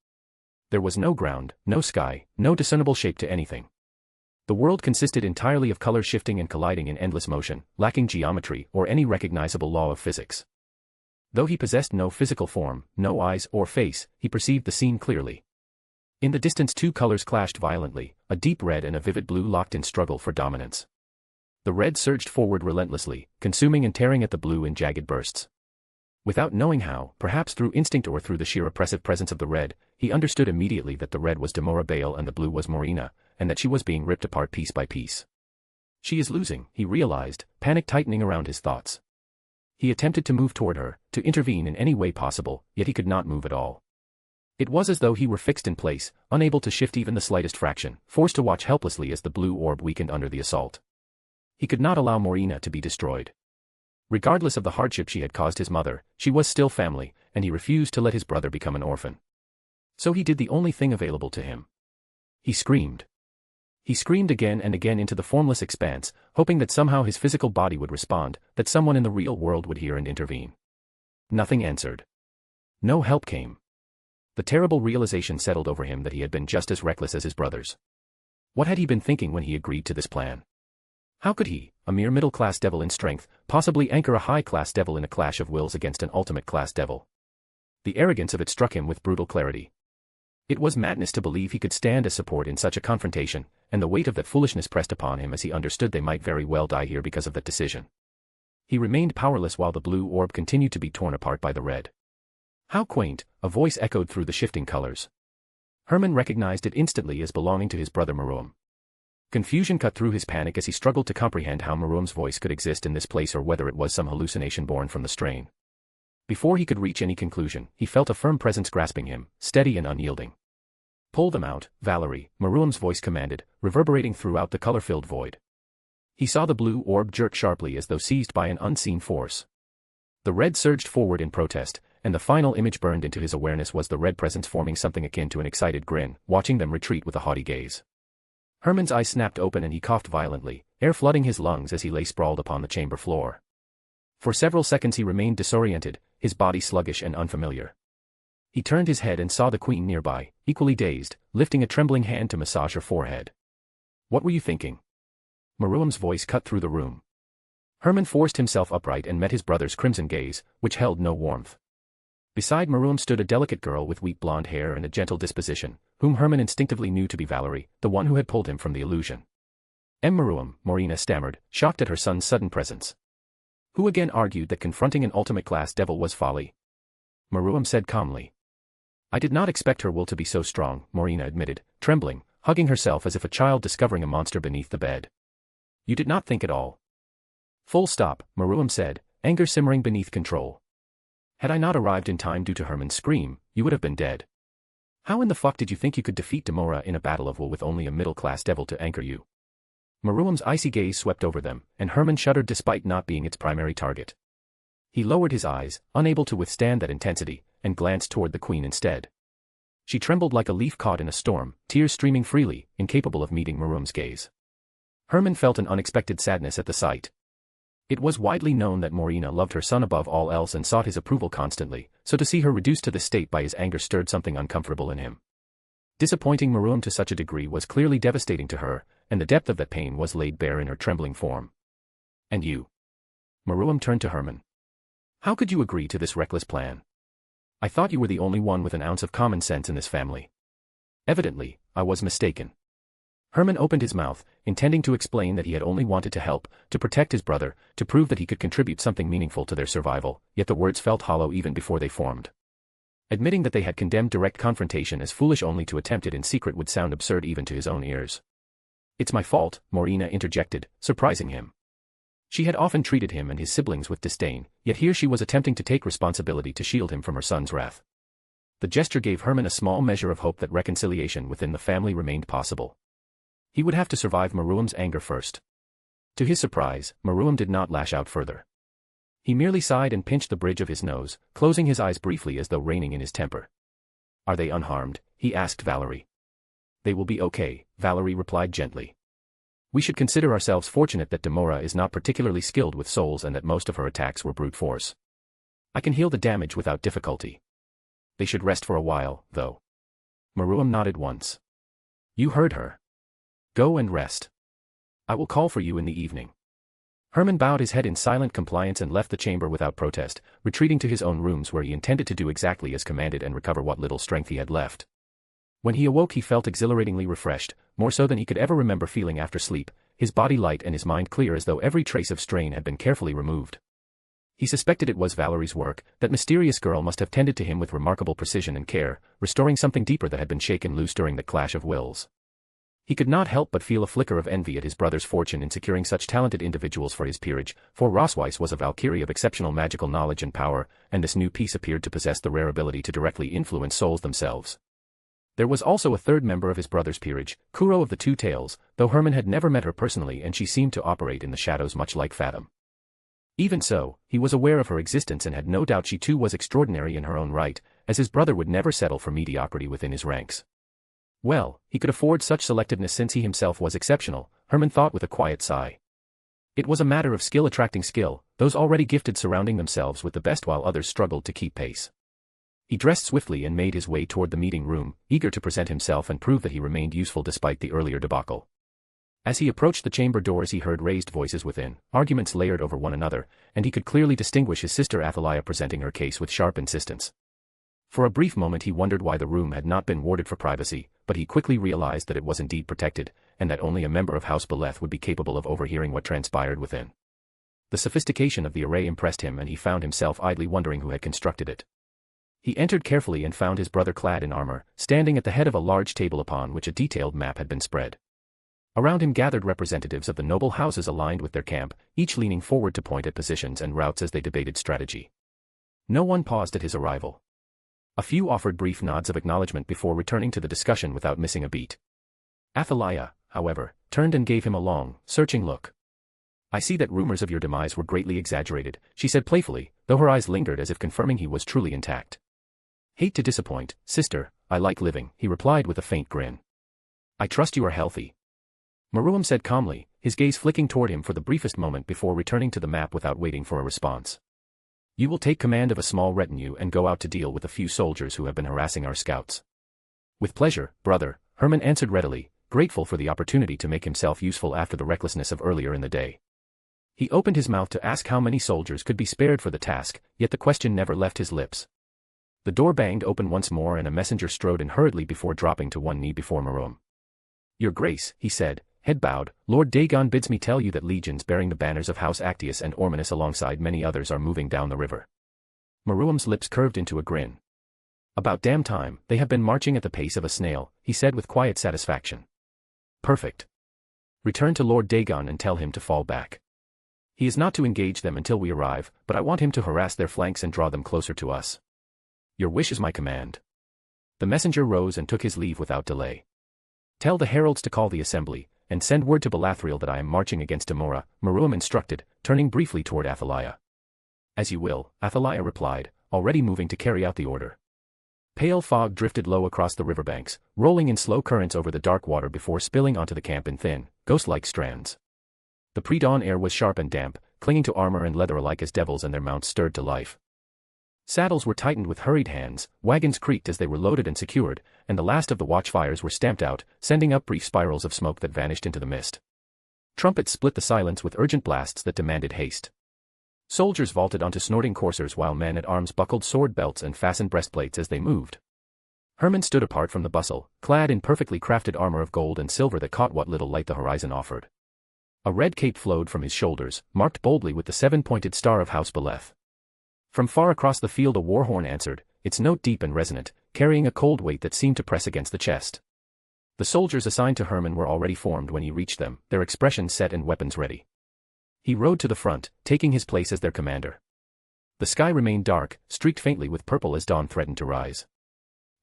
There was no ground, no sky, no discernible shape to anything. The world consisted entirely of colors shifting and colliding in endless motion, lacking geometry or any recognizable law of physics. Though he possessed no physical form, no eyes or face, he perceived the scene clearly. In the distance two colors clashed violently, a deep red and a vivid blue locked in struggle for dominance. The red surged forward relentlessly, consuming and tearing at the blue in jagged bursts. Without knowing how, perhaps through instinct or through the sheer oppressive presence of the red, he understood immediately that the red was Demora Bale and the blue was Morina, and that she was being ripped apart piece by piece. She is losing, he realized, panic tightening around his thoughts. He attempted to move toward her, to intervene in any way possible, yet he could not move at all. It was as though he were fixed in place, unable to shift even the slightest fraction, forced to watch helplessly as the blue orb weakened under the assault. He could not allow Morina to be destroyed. Regardless of the hardship she had caused his mother, she was still family, and he refused to let his brother become an orphan. So he did the only thing available to him. He screamed. He screamed again and again into the formless expanse, hoping that somehow his physical body would respond, that someone in the real world would hear and intervene. Nothing answered. No help came. The terrible realization settled over him that he had been just as reckless as his brothers. What had he been thinking when he agreed to this plan? How could he, a mere middle-class devil in strength, possibly anchor a high-class devil in a clash of wills against an ultimate-class devil? The arrogance of it struck him with brutal clarity. It was madness to believe he could stand as support in such a confrontation, and the weight of that foolishness pressed upon him as he understood they might very well die here because of that decision. He remained powerless while the blue orb continued to be torn apart by the red. How quaint, a voice echoed through the shifting colors. Herman recognized it instantly as belonging to his brother Maruam. Confusion cut through his panic as he struggled to comprehend how Maruam's voice could exist in this place or whether it was some hallucination born from the strain. Before he could reach any conclusion, he felt a firm presence grasping him, steady and unyielding. "Pull them out, Valerie," Maruam's voice commanded, reverberating throughout the color-filled void. He saw the blue orb jerk sharply as though seized by an unseen force. The red surged forward in protest, and the final image burned into his awareness was the red presence forming something akin to an excited grin, watching them retreat with a haughty gaze. Herman's eyes snapped open and he coughed violently, air flooding his lungs as he lay sprawled upon the chamber floor. For several seconds he remained disoriented, his body sluggish and unfamiliar. He turned his head and saw the queen nearby, equally dazed, lifting a trembling hand to massage her forehead. "What were you thinking?" Maruam's voice cut through the room. Herman forced himself upright and met his brother's crimson gaze, which held no warmth. Beside Maruam stood a delicate girl with wheat blonde hair and a gentle disposition, whom Herman instinctively knew to be Valerie, the one who had pulled him from the illusion. Maruam," Morina stammered, shocked at her son's sudden presence. Who again argued that confronting an ultimate-class devil was folly. Maruam said calmly. "I did not expect her will to be so strong," Morina admitted, trembling, hugging herself as if a child discovering a monster beneath the bed. "You did not think at all." "Full stop," Maruam said, anger simmering beneath control. "Had I not arrived in time due to Herman's scream, you would have been dead. How in the fuck did you think you could defeat Demora in a battle of will with only a middle-class devil to anchor you?" Maruam's icy gaze swept over them, and Herman shuddered despite not being its primary target. He lowered his eyes, unable to withstand that intensity, and glanced toward the queen instead. She trembled like a leaf caught in a storm, tears streaming freely, incapable of meeting Marum's gaze. Herman felt an unexpected sadness at the sight. It was widely known that Morina loved her son above all else and sought his approval constantly, so to see her reduced to this state by his anger stirred something uncomfortable in him. Disappointing Marum to such a degree was clearly devastating to her, and the depth of that pain was laid bare in her trembling form. And you? Marum turned to Herman. How could you agree to this reckless plan? I thought you were the only one with an ounce of common sense in this family. Evidently, I was mistaken. Herman opened his mouth, intending to explain that he had only wanted to help, to protect his brother, to prove that he could contribute something meaningful to their survival, yet the words felt hollow even before they formed. Admitting that they had condemned direct confrontation as foolish only to attempt it in secret would sound absurd even to his own ears. It's my fault, Morina interjected, surprising him. She had often treated him and his siblings with disdain, yet here she was attempting to take responsibility to shield him from her son's wrath. The gesture gave Herman a small measure of hope that reconciliation within the family remained possible. He would have to survive Marum's anger first. To his surprise, Marum did not lash out further. He merely sighed and pinched the bridge of his nose, closing his eyes briefly as though reining in his temper. Are they unharmed? He asked Valerie. They will be okay, Valerie replied gently. We should consider ourselves fortunate that Demora is not particularly skilled with souls and that most of her attacks were brute force. I can heal the damage without difficulty. They should rest for a while, though. Marum nodded once. You heard her. Go and rest. I will call for you in the evening. Herman bowed his head in silent compliance and left the chamber without protest, retreating to his own rooms where he intended to do exactly as commanded and recover what little strength he had left. When he awoke he felt exhilaratingly refreshed, more so than he could ever remember feeling after sleep, his body light and his mind clear as though every trace of strain had been carefully removed. He suspected it was Valerie's work, that mysterious girl must have tended to him with remarkable precision and care, restoring something deeper that had been shaken loose during the clash of wills. He could not help but feel a flicker of envy at his brother's fortune in securing such talented individuals for his peerage, for Rosweiss was a Valkyrie of exceptional magical knowledge and power, and this new piece appeared to possess the rare ability to directly influence souls themselves. There was also a third member of his brother's peerage, Kuro of the Two Tails, though Herman had never met her personally and she seemed to operate in the shadows much like Fathom. Even so, he was aware of her existence and had no doubt she too was extraordinary in her own right, as his brother would never settle for mediocrity within his ranks. Well, he could afford such selectiveness since he himself was exceptional, Herman thought with a quiet sigh. It was a matter of skill attracting skill, those already gifted surrounding themselves with the best while others struggled to keep pace. He dressed swiftly and made his way toward the meeting room, eager to present himself and prove that he remained useful despite the earlier debacle. As he approached the chamber doors he heard raised voices within, arguments layered over one another, and he could clearly distinguish his sister Athaliah presenting her case with sharp insistence. For a brief moment he wondered why the room had not been warded for privacy, but he quickly realized that it was indeed protected, and that only a member of House Beleth would be capable of overhearing what transpired within. The sophistication of the array impressed him and he found himself idly wondering who had constructed it. He entered carefully and found his brother clad in armor, standing at the head of a large table upon which a detailed map had been spread. Around him gathered representatives of the noble houses aligned with their camp, each leaning forward to point at positions and routes as they debated strategy. No one paused at his arrival. A few offered brief nods of acknowledgement before returning to the discussion without missing a beat. Athaliah, however, turned and gave him a long, searching look. I see that rumors of your demise were greatly exaggerated, she said playfully, though her eyes lingered as if confirming he was truly intact. Hate to disappoint, sister, I like living, he replied with a faint grin. I trust you are healthy. Marum said calmly, his gaze flicking toward him for the briefest moment before returning to the map without waiting for a response. You will take command of a small retinue and go out to deal with a few soldiers who have been harassing our scouts. With pleasure, brother, Herman answered readily, grateful for the opportunity to make himself useful after the recklessness of earlier in the day. He opened his mouth to ask how many soldiers could be spared for the task, yet the question never left his lips. The door banged open once more and a messenger strode in hurriedly before dropping to one knee before Marum. Your Grace, he said, head bowed, Lord Dagon bids me tell you that legions bearing the banners of House Actius and Ormanus alongside many others are moving down the river. Marum's lips curved into a grin. About damn time, they have been marching at the pace of a snail, he said with quiet satisfaction. Perfect. Return to Lord Dagon and tell him to fall back. He is not to engage them until we arrive, but I want him to harass their flanks and draw them closer to us. Your wish is my command. The messenger rose and took his leave without delay. Tell the heralds to call the assembly, and send word to Belathril that I am marching against Demora, Marum instructed, turning briefly toward Athaliah. As you will, Athaliah replied, already moving to carry out the order. Pale fog drifted low across the riverbanks, rolling in slow currents over the dark water before spilling onto the camp in thin, ghost-like strands. The pre-dawn air was sharp and damp, clinging to armor and leather alike as devils and their mounts stirred to life. Saddles were tightened with hurried hands, wagons creaked as they were loaded and secured, and the last of the watchfires were stamped out, sending up brief spirals of smoke that vanished into the mist. Trumpets split the silence with urgent blasts that demanded haste. Soldiers vaulted onto snorting coursers while men at arms buckled sword belts and fastened breastplates as they moved. Hermann stood apart from the bustle, clad in perfectly crafted armor of gold and silver that caught what little light the horizon offered. A red cape flowed from his shoulders, marked boldly with the 7-pointed star of House Beleth. From far across the field a war horn answered, its note deep and resonant, carrying a cold weight that seemed to press against the chest. The soldiers assigned to Hermann were already formed when he reached them, their expressions set and weapons ready. He rode to the front, taking his place as their commander. The sky remained dark, streaked faintly with purple as dawn threatened to rise.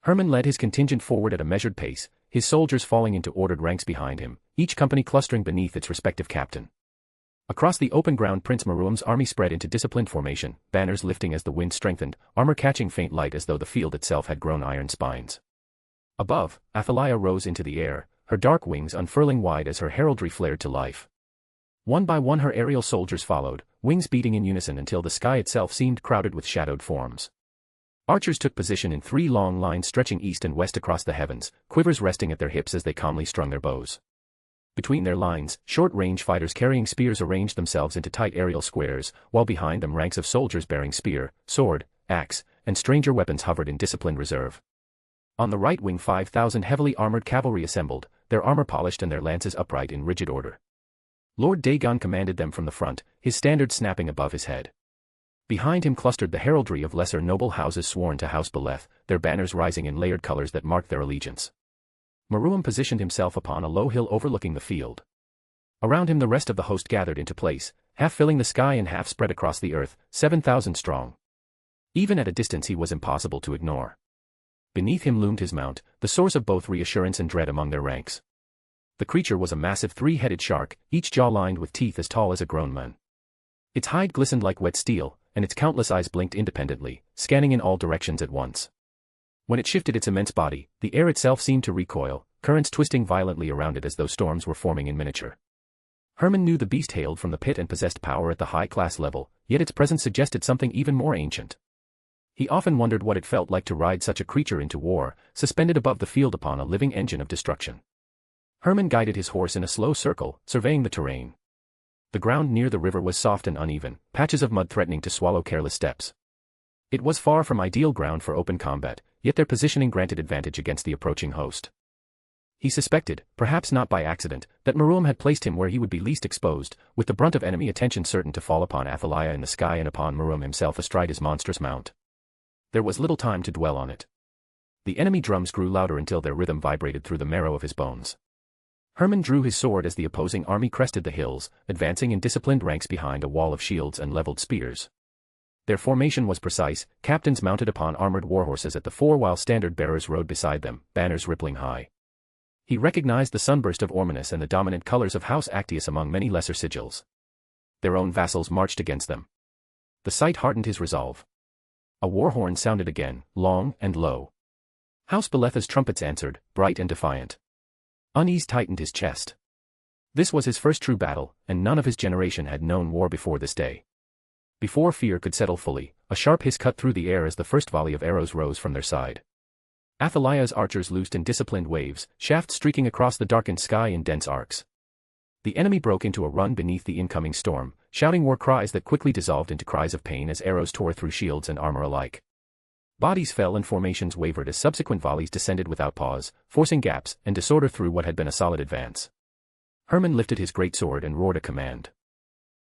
Hermann led his contingent forward at a measured pace, his soldiers falling into ordered ranks behind him, each company clustering beneath its respective captain. Across the open ground Prince Maruam's army spread into disciplined formation, banners lifting as the wind strengthened, armor catching faint light as though the field itself had grown iron spines. Above, Athaliah rose into the air, her dark wings unfurling wide as her heraldry flared to life. One by one her aerial soldiers followed, wings beating in unison until the sky itself seemed crowded with shadowed forms. Archers took position in 3 long lines stretching east and west across the heavens, quivers resting at their hips as they calmly strung their bows. Between their lines, short-range fighters carrying spears arranged themselves into tight aerial squares, while behind them ranks of soldiers bearing spear, sword, axe, and stranger weapons hovered in disciplined reserve. On the right wing 5,000 heavily armored cavalry assembled, their armor polished and their lances upright in rigid order. Lord Dagon commanded them from the front, his standard snapping above his head. Behind him clustered the heraldry of lesser noble houses sworn to House Beleth, their banners rising in layered colors that marked their allegiance. Maruam positioned himself upon a low hill overlooking the field. Around him the rest of the host gathered into place, half filling the sky and half spread across the earth, 7,000 strong. Even at a distance he was impossible to ignore. Beneath him loomed his mount, the source of both reassurance and dread among their ranks. The creature was a massive 3-headed shark, each jaw lined with teeth as tall as a grown man. Its hide glistened like wet steel, and its countless eyes blinked independently, scanning in all directions at once. When it shifted its immense body, the air itself seemed to recoil, currents twisting violently around it as though storms were forming in miniature. Hermann knew the beast hailed from the pit and possessed power at the high-class level, yet its presence suggested something even more ancient. He often wondered what it felt like to ride such a creature into war, suspended above the field upon a living engine of destruction. Hermann guided his horse in a slow circle, surveying the terrain. The ground near the river was soft and uneven, patches of mud threatening to swallow careless steps. It was far from ideal ground for open combat, yet their positioning granted advantage against the approaching host. He suspected, perhaps not by accident, that Maruam had placed him where he would be least exposed, with the brunt of enemy attention certain to fall upon Athaliah in the sky and upon Maruam himself astride his monstrous mount. There was little time to dwell on it. The enemy drums grew louder until their rhythm vibrated through the marrow of his bones. Hermann drew his sword as the opposing army crested the hills, advancing in disciplined ranks behind a wall of shields and leveled spears. Their formation was precise, captains mounted upon armored warhorses at the fore while standard-bearers rode beside them, banners rippling high. He recognized the sunburst of Ormanus and the dominant colors of House Actius among many lesser sigils. Their own vassals marched against them. The sight hardened his resolve. A war horn sounded again, long and low. House Beleth's trumpets answered, bright and defiant. Unease tightened his chest. This was his first true battle, and none of his generation had known war before this day. Before fear could settle fully, a sharp hiss cut through the air as the first volley of arrows rose from their side. Athaliah's archers loosed in disciplined waves, shafts streaking across the darkened sky in dense arcs. The enemy broke into a run beneath the incoming storm, shouting war cries that quickly dissolved into cries of pain as arrows tore through shields and armor alike. Bodies fell and formations wavered as subsequent volleys descended without pause, forcing gaps and disorder through what had been a solid advance. Hermann lifted his great sword and roared a command.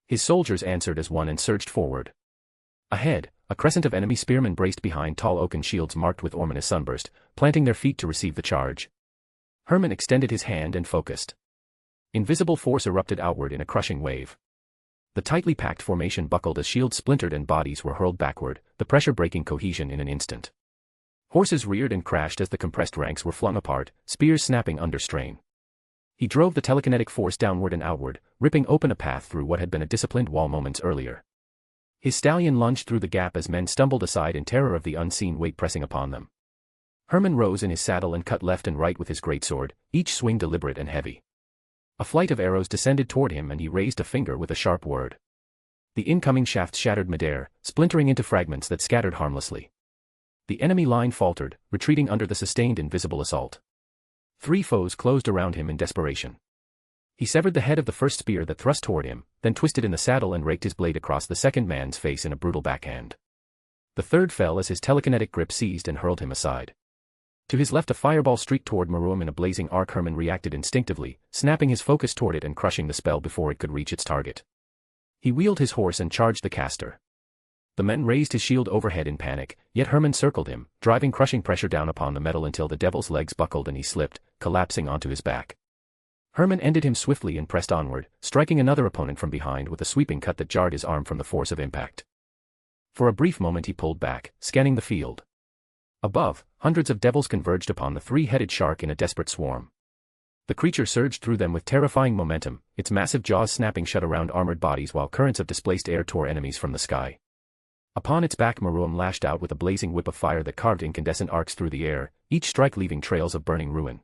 His soldiers answered as one and surged forward. Ahead, a crescent of enemy spearmen braced behind tall oaken shields marked with Ormanus sunburst, planting their feet to receive the charge. Hermann extended his hand and focused. Invisible force erupted outward in a crushing wave. The tightly packed formation buckled as shields splintered and bodies were hurled backward, the pressure breaking cohesion in an instant. Horses reared and crashed as the compressed ranks were flung apart, spears snapping under strain. He drove the telekinetic force downward and outward, ripping open a path through what had been a disciplined wall moments earlier. His stallion lunged through the gap as men stumbled aside in terror of the unseen weight pressing upon them. Herman rose in his saddle and cut left and right with his greatsword, each swing deliberate and heavy. A flight of arrows descended toward him and he raised a finger with a sharp word. The incoming shafts shattered midair, splintering into fragments that scattered harmlessly. The enemy line faltered, retreating under the sustained invisible assault. 3 foes closed around him in desperation. He severed the head of the first spear that thrust toward him, then twisted in the saddle and raked his blade across the second man's face in a brutal backhand. The third fell as his telekinetic grip seized and hurled him aside. To his left a fireball streaked toward Maruam in a blazing arc. Herman reacted instinctively, snapping his focus toward it and crushing the spell before it could reach its target. He wheeled his horse and charged the caster. The men raised his shield overhead in panic, yet Herman circled him, driving crushing pressure down upon the metal until the devil's legs buckled and he slipped, collapsing onto his back. Herman ended him swiftly and pressed onward, striking another opponent from behind with a sweeping cut that jarred his arm from the force of impact. For a brief moment he pulled back, scanning the field. Above, hundreds of devils converged upon the 3-headed shark in a desperate swarm. The creature surged through them with terrifying momentum, its massive jaws snapping shut around armored bodies while currents of displaced air tore enemies from the sky. Upon its back Maruam lashed out with a blazing whip of fire that carved incandescent arcs through the air, each strike leaving trails of burning ruin.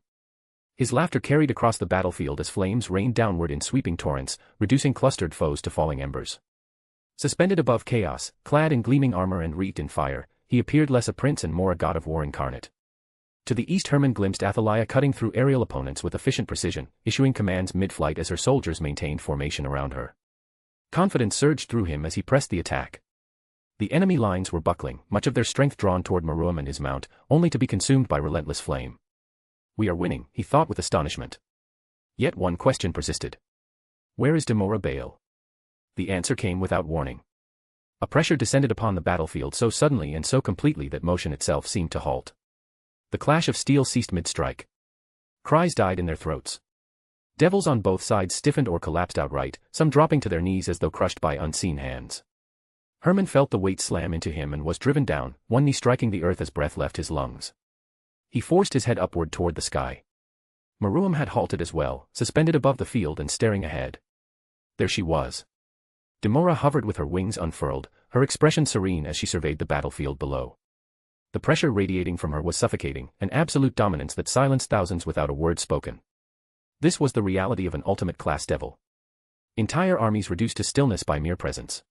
His laughter carried across the battlefield as flames rained downward in sweeping torrents, reducing clustered foes to falling embers. Suspended above chaos, clad in gleaming armor and wreathed in fire, he appeared less a prince and more a god of war incarnate. To the east Herman glimpsed Athaliah cutting through aerial opponents with efficient precision, issuing commands mid-flight as her soldiers maintained formation around her. Confidence surged through him as he pressed the attack. The enemy lines were buckling, much of their strength drawn toward Maruam and his mount, only to be consumed by relentless flame. We are winning, he thought with astonishment. Yet one question persisted. Where is Demora Baal? The answer came without warning. A pressure descended upon the battlefield so suddenly and so completely that motion itself seemed to halt. The clash of steel ceased mid-strike. Cries died in their throats. Devils on both sides stiffened or collapsed outright, some dropping to their knees as though crushed by unseen hands. Herman felt the weight slam into him and was driven down, one knee striking the earth as breath left his lungs. He forced his head upward toward the sky. Maruam had halted as well, suspended above the field and staring ahead. There she was. Demora hovered with her wings unfurled, her expression serene as she surveyed the battlefield below. The pressure radiating from her was suffocating, an absolute dominance that silenced thousands without a word spoken. This was the reality of an ultimate-class devil. Entire armies reduced to stillness by mere presence.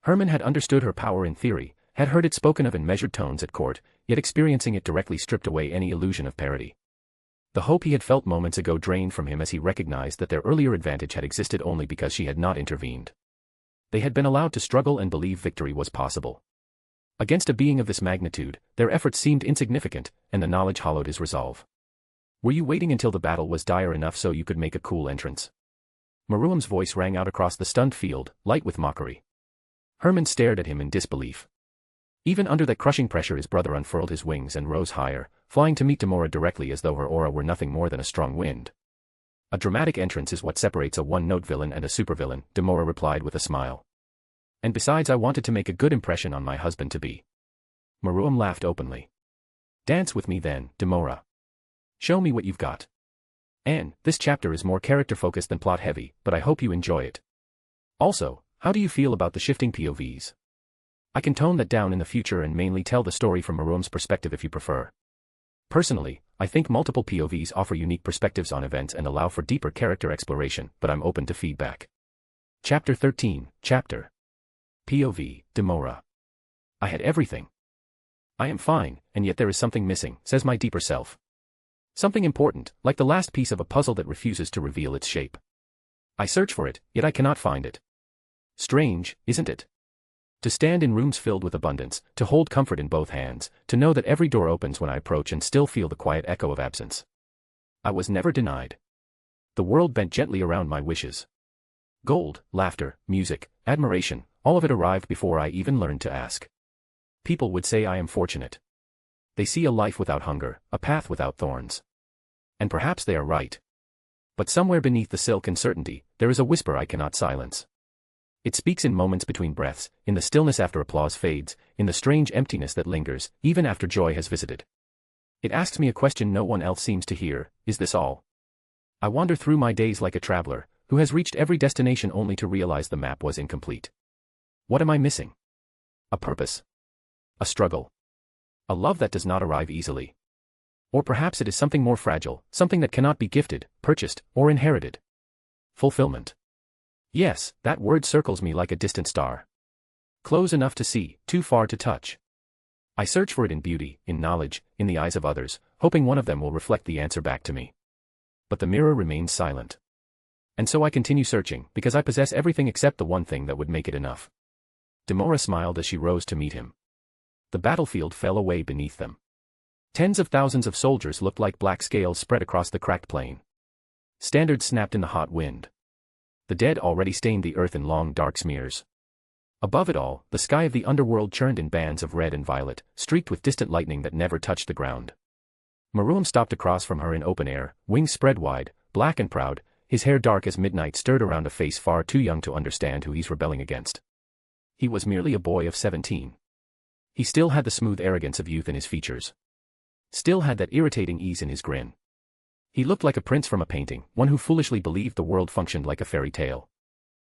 Herman had understood her power in theory, had heard it spoken of in measured tones at court, yet experiencing it directly stripped away any illusion of parity. The hope he had felt moments ago drained from him as he recognized that their earlier advantage had existed only because she had not intervened. They had been allowed to struggle and believe victory was possible. Against a being of this magnitude, their efforts seemed insignificant, and the knowledge hollowed his resolve. Were you waiting until the battle was dire enough so you could make a cool entrance? Maruam's voice rang out across the stunned field, light with mockery. Herman stared at him in disbelief. Even under that crushing pressure his brother unfurled his wings and rose higher, flying to meet Demora directly as though her aura were nothing more than a strong wind. A dramatic entrance is what separates a one-note villain and a supervillain, Demora replied with a smile. And besides I wanted to make a good impression on my husband-to-be. Maruam laughed openly. Dance with me then, Demora. Show me what you've got. And, this chapter is more character-focused than plot-heavy, but I hope you enjoy it. Also, how do you feel about the shifting POVs? I can tone that down in the future and mainly tell the story from Maruam's perspective if you prefer. Personally, I think multiple POVs offer unique perspectives on events and allow for deeper character exploration, but I'm open to feedback. Chapter 13, Chapter POV, Demora. I had everything. I am fine, and yet there is something missing, says my deeper self. Something important, like the last piece of a puzzle that refuses to reveal its shape. I search for it, yet I cannot find it. Strange, isn't it? To stand in rooms filled with abundance, to hold comfort in both hands, to know that every door opens when I approach and still feel the quiet echo of absence. I was never denied. The world bent gently around my wishes. Gold, laughter, music, admiration, all of it arrived before I even learned to ask. People would say I am fortunate. They see a life without hunger, a path without thorns. And perhaps they are right. But somewhere beneath the silk and certainty, there is a whisper I cannot silence. It speaks in moments between breaths, in the stillness after applause fades, in the strange emptiness that lingers, even after joy has visited. It asks me a question no one else seems to hear: is this all? I wander through my days like a traveler, who has reached every destination only to realize the map was incomplete. What am I missing? A purpose. A struggle. A love that does not arrive easily. Or perhaps it is something more fragile, something that cannot be gifted, purchased, or inherited. Fulfillment. Yes, that word circles me like a distant star. Close enough to see, too far to touch. I search for it in beauty, in knowledge, in the eyes of others, hoping one of them will reflect the answer back to me. But the mirror remains silent. And so I continue searching, because I possess everything except the one thing that would make it enough. Demora smiled as she rose to meet him. The battlefield fell away beneath them. Tens of thousands of soldiers looked like black scales spread across the cracked plain. Standards snapped in the hot wind. The dead already stained the earth in long dark smears. Above it all, the sky of the underworld churned in bands of red and violet, streaked with distant lightning that never touched the ground. Maruam stopped across from her in open air, wings spread wide, black and proud, his hair dark as midnight stirred around a face far too young to understand who he's rebelling against. He was merely a boy of 17. He still had the smooth arrogance of youth in his features. Still had that irritating ease in his grin. He looked like a prince from a painting, one who foolishly believed the world functioned like a fairy tale.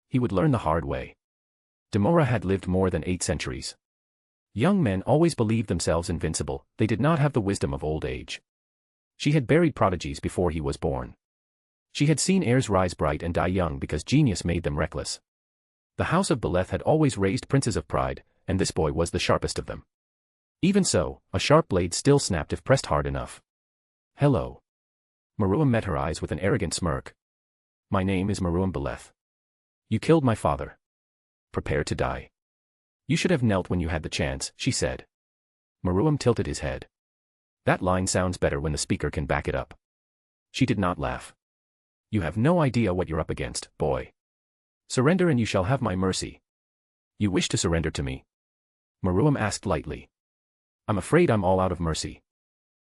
He would learn the hard way. Demora had lived more than 8 centuries. Young men always believed themselves invincible, they did not have the wisdom of old age. She had buried prodigies before he was born. She had seen heirs rise bright and die young because genius made them reckless. The House of Beleth had always raised princes of pride, and this boy was the sharpest of them. Even so, a sharp blade still snapped if pressed hard enough. Hello. Maruam met her eyes with an arrogant smirk. My name is House Beleth. You killed my father. Prepare to die. You should have knelt when you had the chance, she said. Maruam tilted his head. That line sounds better when the speaker can back it up. She did not laugh. You have no idea what you're up against, boy. Surrender and you shall have my mercy. You wish to surrender to me? Maruam asked lightly. I'm afraid I'm all out of mercy.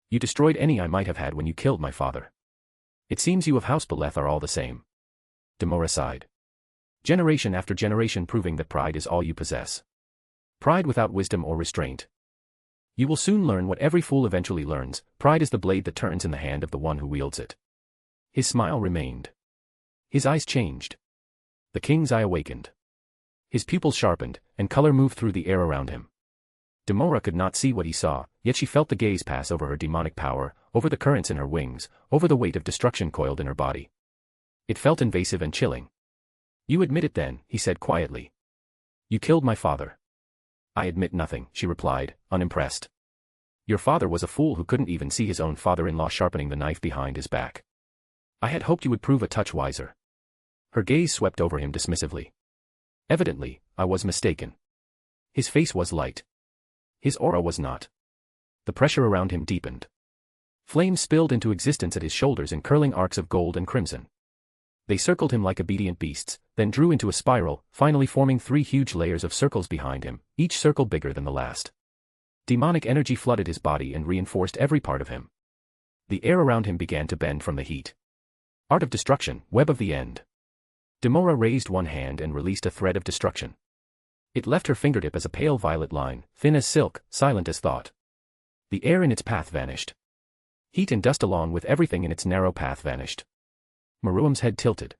You destroyed any I might have had when you killed my father. It seems you of House Beleth are all the same. Demora sighed. Generation after generation proving that pride is all you possess. Pride without wisdom or restraint. You will soon learn what every fool eventually learns, pride is the blade that turns in the hand of the one who wields it. His smile remained. His eyes changed. The king's eye awakened. His pupils sharpened, and color moved through the air around him. Demora could not see what he saw, yet she felt the gaze pass over her demonic power, over the currents in her wings, over the weight of destruction coiled in her body. It felt invasive and chilling. You admit it then, he said quietly. You killed my father. I admit nothing, she replied, unimpressed. Your father was a fool who couldn't even see his own father-in-law sharpening the knife behind his back. I had hoped you would prove a touch wiser. Her gaze swept over him dismissively. Evidently, I was mistaken. His face was light. His aura was not. The pressure around him deepened. Flames spilled into existence at his shoulders in curling arcs of gold and crimson. They circled him like obedient beasts, then drew into a spiral, finally forming 3 huge layers of circles behind him, each circle bigger than the last. Demonic energy flooded his body and reinforced every part of him. The air around him began to bend from the heat. Art of destruction, web of the end. Demora raised one hand and released a thread of destruction. It left her fingertip as a pale violet line, thin as silk, silent as thought. The air in its path vanished. Heat and dust along with everything in its narrow path vanished. Maruam's head tilted.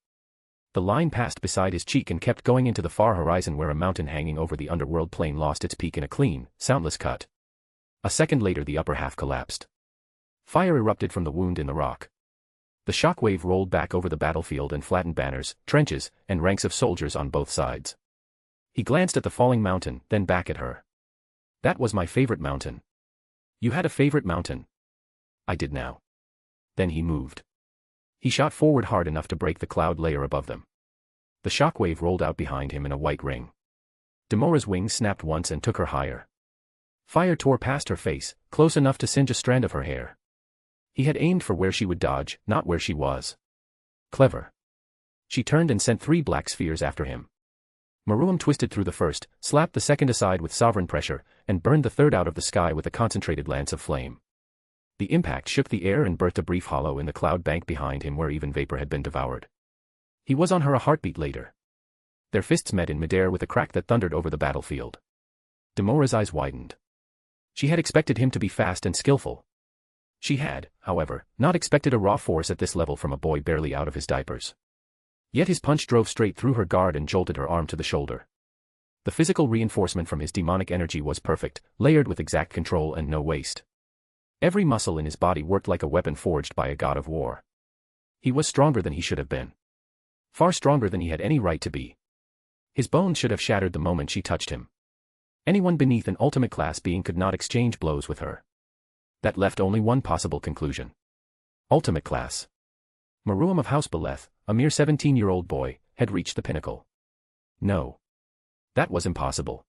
The line passed beside his cheek and kept going into the far horizon where a mountain hanging over the underworld plain lost its peak in a clean, soundless cut. A second later the upper half collapsed. Fire erupted from the wound in the rock. The shockwave rolled back over the battlefield and flattened banners, trenches, and ranks of soldiers on both sides. He glanced at the falling mountain, then back at her. That was my favorite mountain. You had a favorite mountain? I did now. Then he moved. He shot forward hard enough to break the cloud layer above them. The shockwave rolled out behind him in a white ring. Demora's wings snapped once and took her higher. Fire tore past her face, close enough to singe a strand of her hair. He had aimed for where she would dodge, not where she was. Clever. She turned and sent 3 black spheres after him. Maruam twisted through the first, slapped the second aside with sovereign pressure, and burned the third out of the sky with a concentrated lance of flame. The impact shook the air and birthed a brief hollow in the cloud bank behind him where even vapor had been devoured. He was on her a heartbeat later. Their fists met in midair with a crack that thundered over the battlefield. Demora's eyes widened. She had expected him to be fast and skillful. She had, however, not expected a raw force at this level from a boy barely out of his diapers. Yet his punch drove straight through her guard and jolted her arm to the shoulder. The physical reinforcement from his demonic energy was perfect, layered with exact control and no waste. Every muscle in his body worked like a weapon forged by a god of war. He was stronger than he should have been. Far stronger than he had any right to be. His bones should have shattered the moment she touched him. Anyone beneath an ultimate class being could not exchange blows with her. That left only one possible conclusion. Ultimate class. Maruam of House Beleth, a mere 17-year-old boy, had reached the pinnacle. No. That was impossible.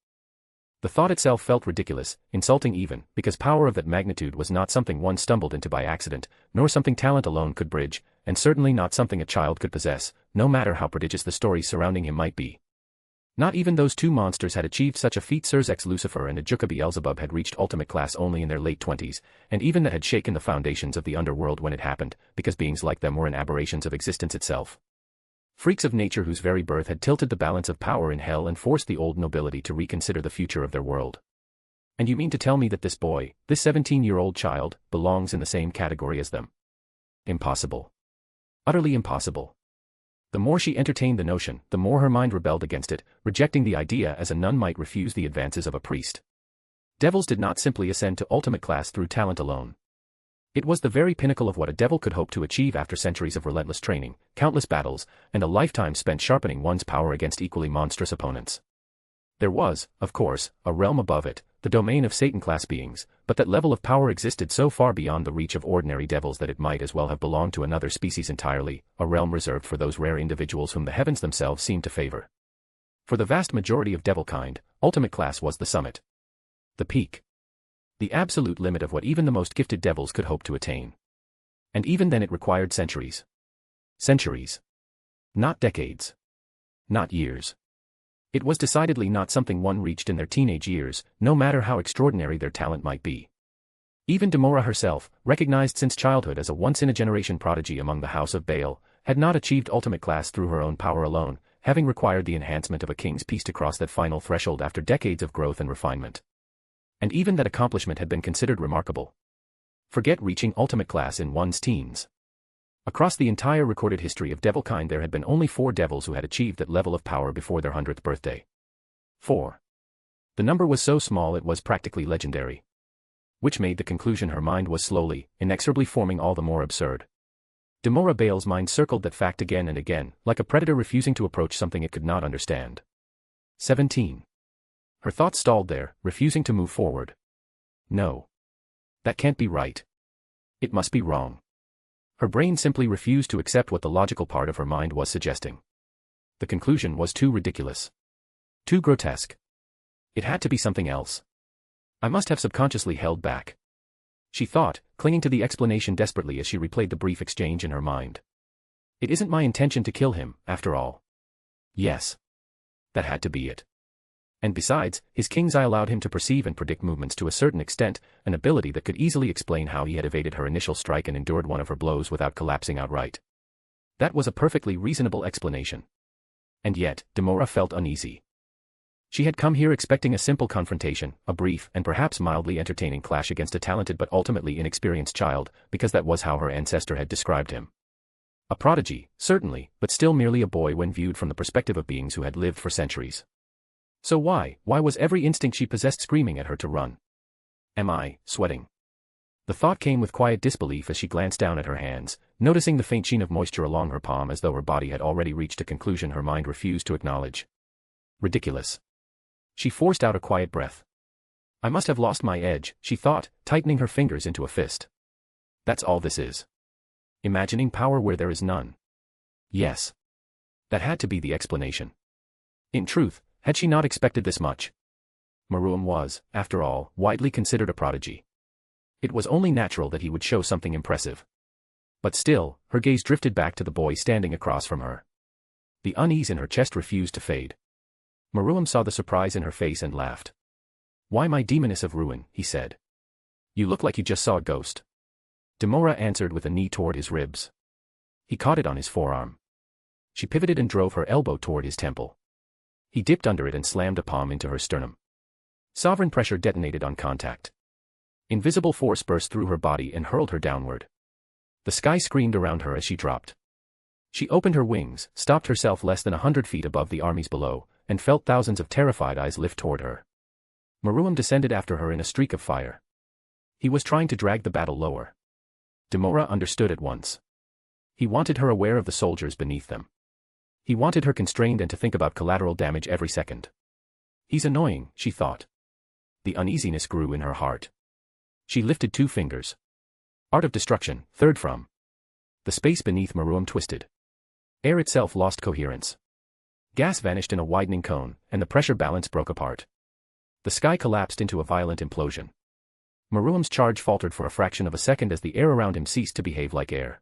The thought itself felt ridiculous, insulting even, because power of that magnitude was not something one stumbled into by accident, nor something talent alone could bridge, and certainly not something a child could possess, no matter how prodigious the stories surrounding him might be. Not even those two monsters had achieved such a feat. Sirs X Lucifer and Ajuka Beelzebub had reached ultimate class only in their late 20s, and even that had shaken the foundations of the underworld when it happened, because beings like them were in aberrations of existence itself. Freaks of nature whose very birth had tilted the balance of power in hell and forced the old nobility to reconsider the future of their world. And you mean to tell me that this boy, this 17-year-old child, belongs in the same category as them? Impossible. Utterly impossible. The more she entertained the notion, the more her mind rebelled against it, rejecting the idea as a nun might refuse the advances of a priest. Devils did not simply ascend to ultimate class through talent alone. It was the very pinnacle of what a devil could hope to achieve after centuries of relentless training, countless battles, and a lifetime spent sharpening one's power against equally monstrous opponents. There was, of course, a realm above it, the domain of Satan-class beings, but that level of power existed so far beyond the reach of ordinary devils that it might as well have belonged to another species entirely, a realm reserved for those rare individuals whom the heavens themselves seemed to favor. For the vast majority of devil-kind, ultimate class was the summit. The peak. The absolute limit of what even the most gifted devils could hope to attain. And even then it required centuries. Centuries. Not decades. Not years. It was decidedly not something one reached in their teenage years, no matter how extraordinary their talent might be. Even Demora herself, recognized since childhood as a once-in-a-generation prodigy among the House of Baal, had not achieved ultimate class through her own power alone, having required the enhancement of a king's peace to cross that final threshold after decades of growth and refinement. And even that accomplishment had been considered remarkable. Forget reaching ultimate class in one's teens. Across the entire recorded history of devilkind there had been only 4 devils who had achieved that level of power before their 100th birthday. 4. The number was so small it was practically legendary. Which made the conclusion her mind was slowly, inexorably forming all the more absurd. Demora Baal's mind circled that fact again and again, like a predator refusing to approach something it could not understand. 17. Her thoughts stalled there, refusing to move forward. No. That can't be right. It must be wrong. Her brain simply refused to accept what the logical part of her mind was suggesting. The conclusion was too ridiculous. Too grotesque. It had to be something else. I must have subconsciously held back. She thought, clinging to the explanation desperately as she replayed the brief exchange in her mind. It isn't my intention to kill him, after all. Yes. That had to be it. And besides, his king's eye allowed him to perceive and predict movements to a certain extent, an ability that could easily explain how he had evaded her initial strike and endured one of her blows without collapsing outright. That was a perfectly reasonable explanation. And yet, Demora felt uneasy. She had come here expecting a simple confrontation, a brief and perhaps mildly entertaining clash against a talented but ultimately inexperienced child, because that was how her ancestor had described him. A prodigy, certainly, but still merely a boy when viewed from the perspective of beings who had lived for centuries. So why was every instinct she possessed screaming at her to run? Am I sweating? The thought came with quiet disbelief as she glanced down at her hands, noticing the faint sheen of moisture along her palm as though her body had already reached a conclusion her mind refused to acknowledge. Ridiculous. She forced out a quiet breath. I must have lost my edge, she thought, tightening her fingers into a fist. That's all this is. Imagining power where there is none. Yes. That had to be the explanation. In truth, had she not expected this much? Maruam was, after all, widely considered a prodigy. It was only natural that he would show something impressive. But still, her gaze drifted back to the boy standing across from her. The unease in her chest refused to fade. Maruam saw the surprise in her face and laughed. Why, my demoness of ruin, he said. You look like you just saw a ghost. Demora answered with a knee toward his ribs. He caught it on his forearm. She pivoted and drove her elbow toward his temple. He dipped under it and slammed a palm into her sternum. Sovereign pressure detonated on contact. Invisible force burst through her body and hurled her downward. The sky screamed around her as she dropped. She opened her wings, stopped herself less than 100 feet above the armies below, and felt thousands of terrified eyes lift toward her. Meruem descended after her in a streak of fire. He was trying to drag the battle lower. Demora understood at once. He wanted her aware of the soldiers beneath them. He wanted her constrained and to think about collateral damage every second. He's annoying, she thought. The uneasiness grew in her heart. She lifted 2 fingers. Art of destruction, third from. The space beneath Meruem twisted. Air itself lost coherence. Gas vanished in a widening cone, and the pressure balance broke apart. The sky collapsed into a violent implosion. Meruem's charge faltered for a fraction of a second as the air around him ceased to behave like air.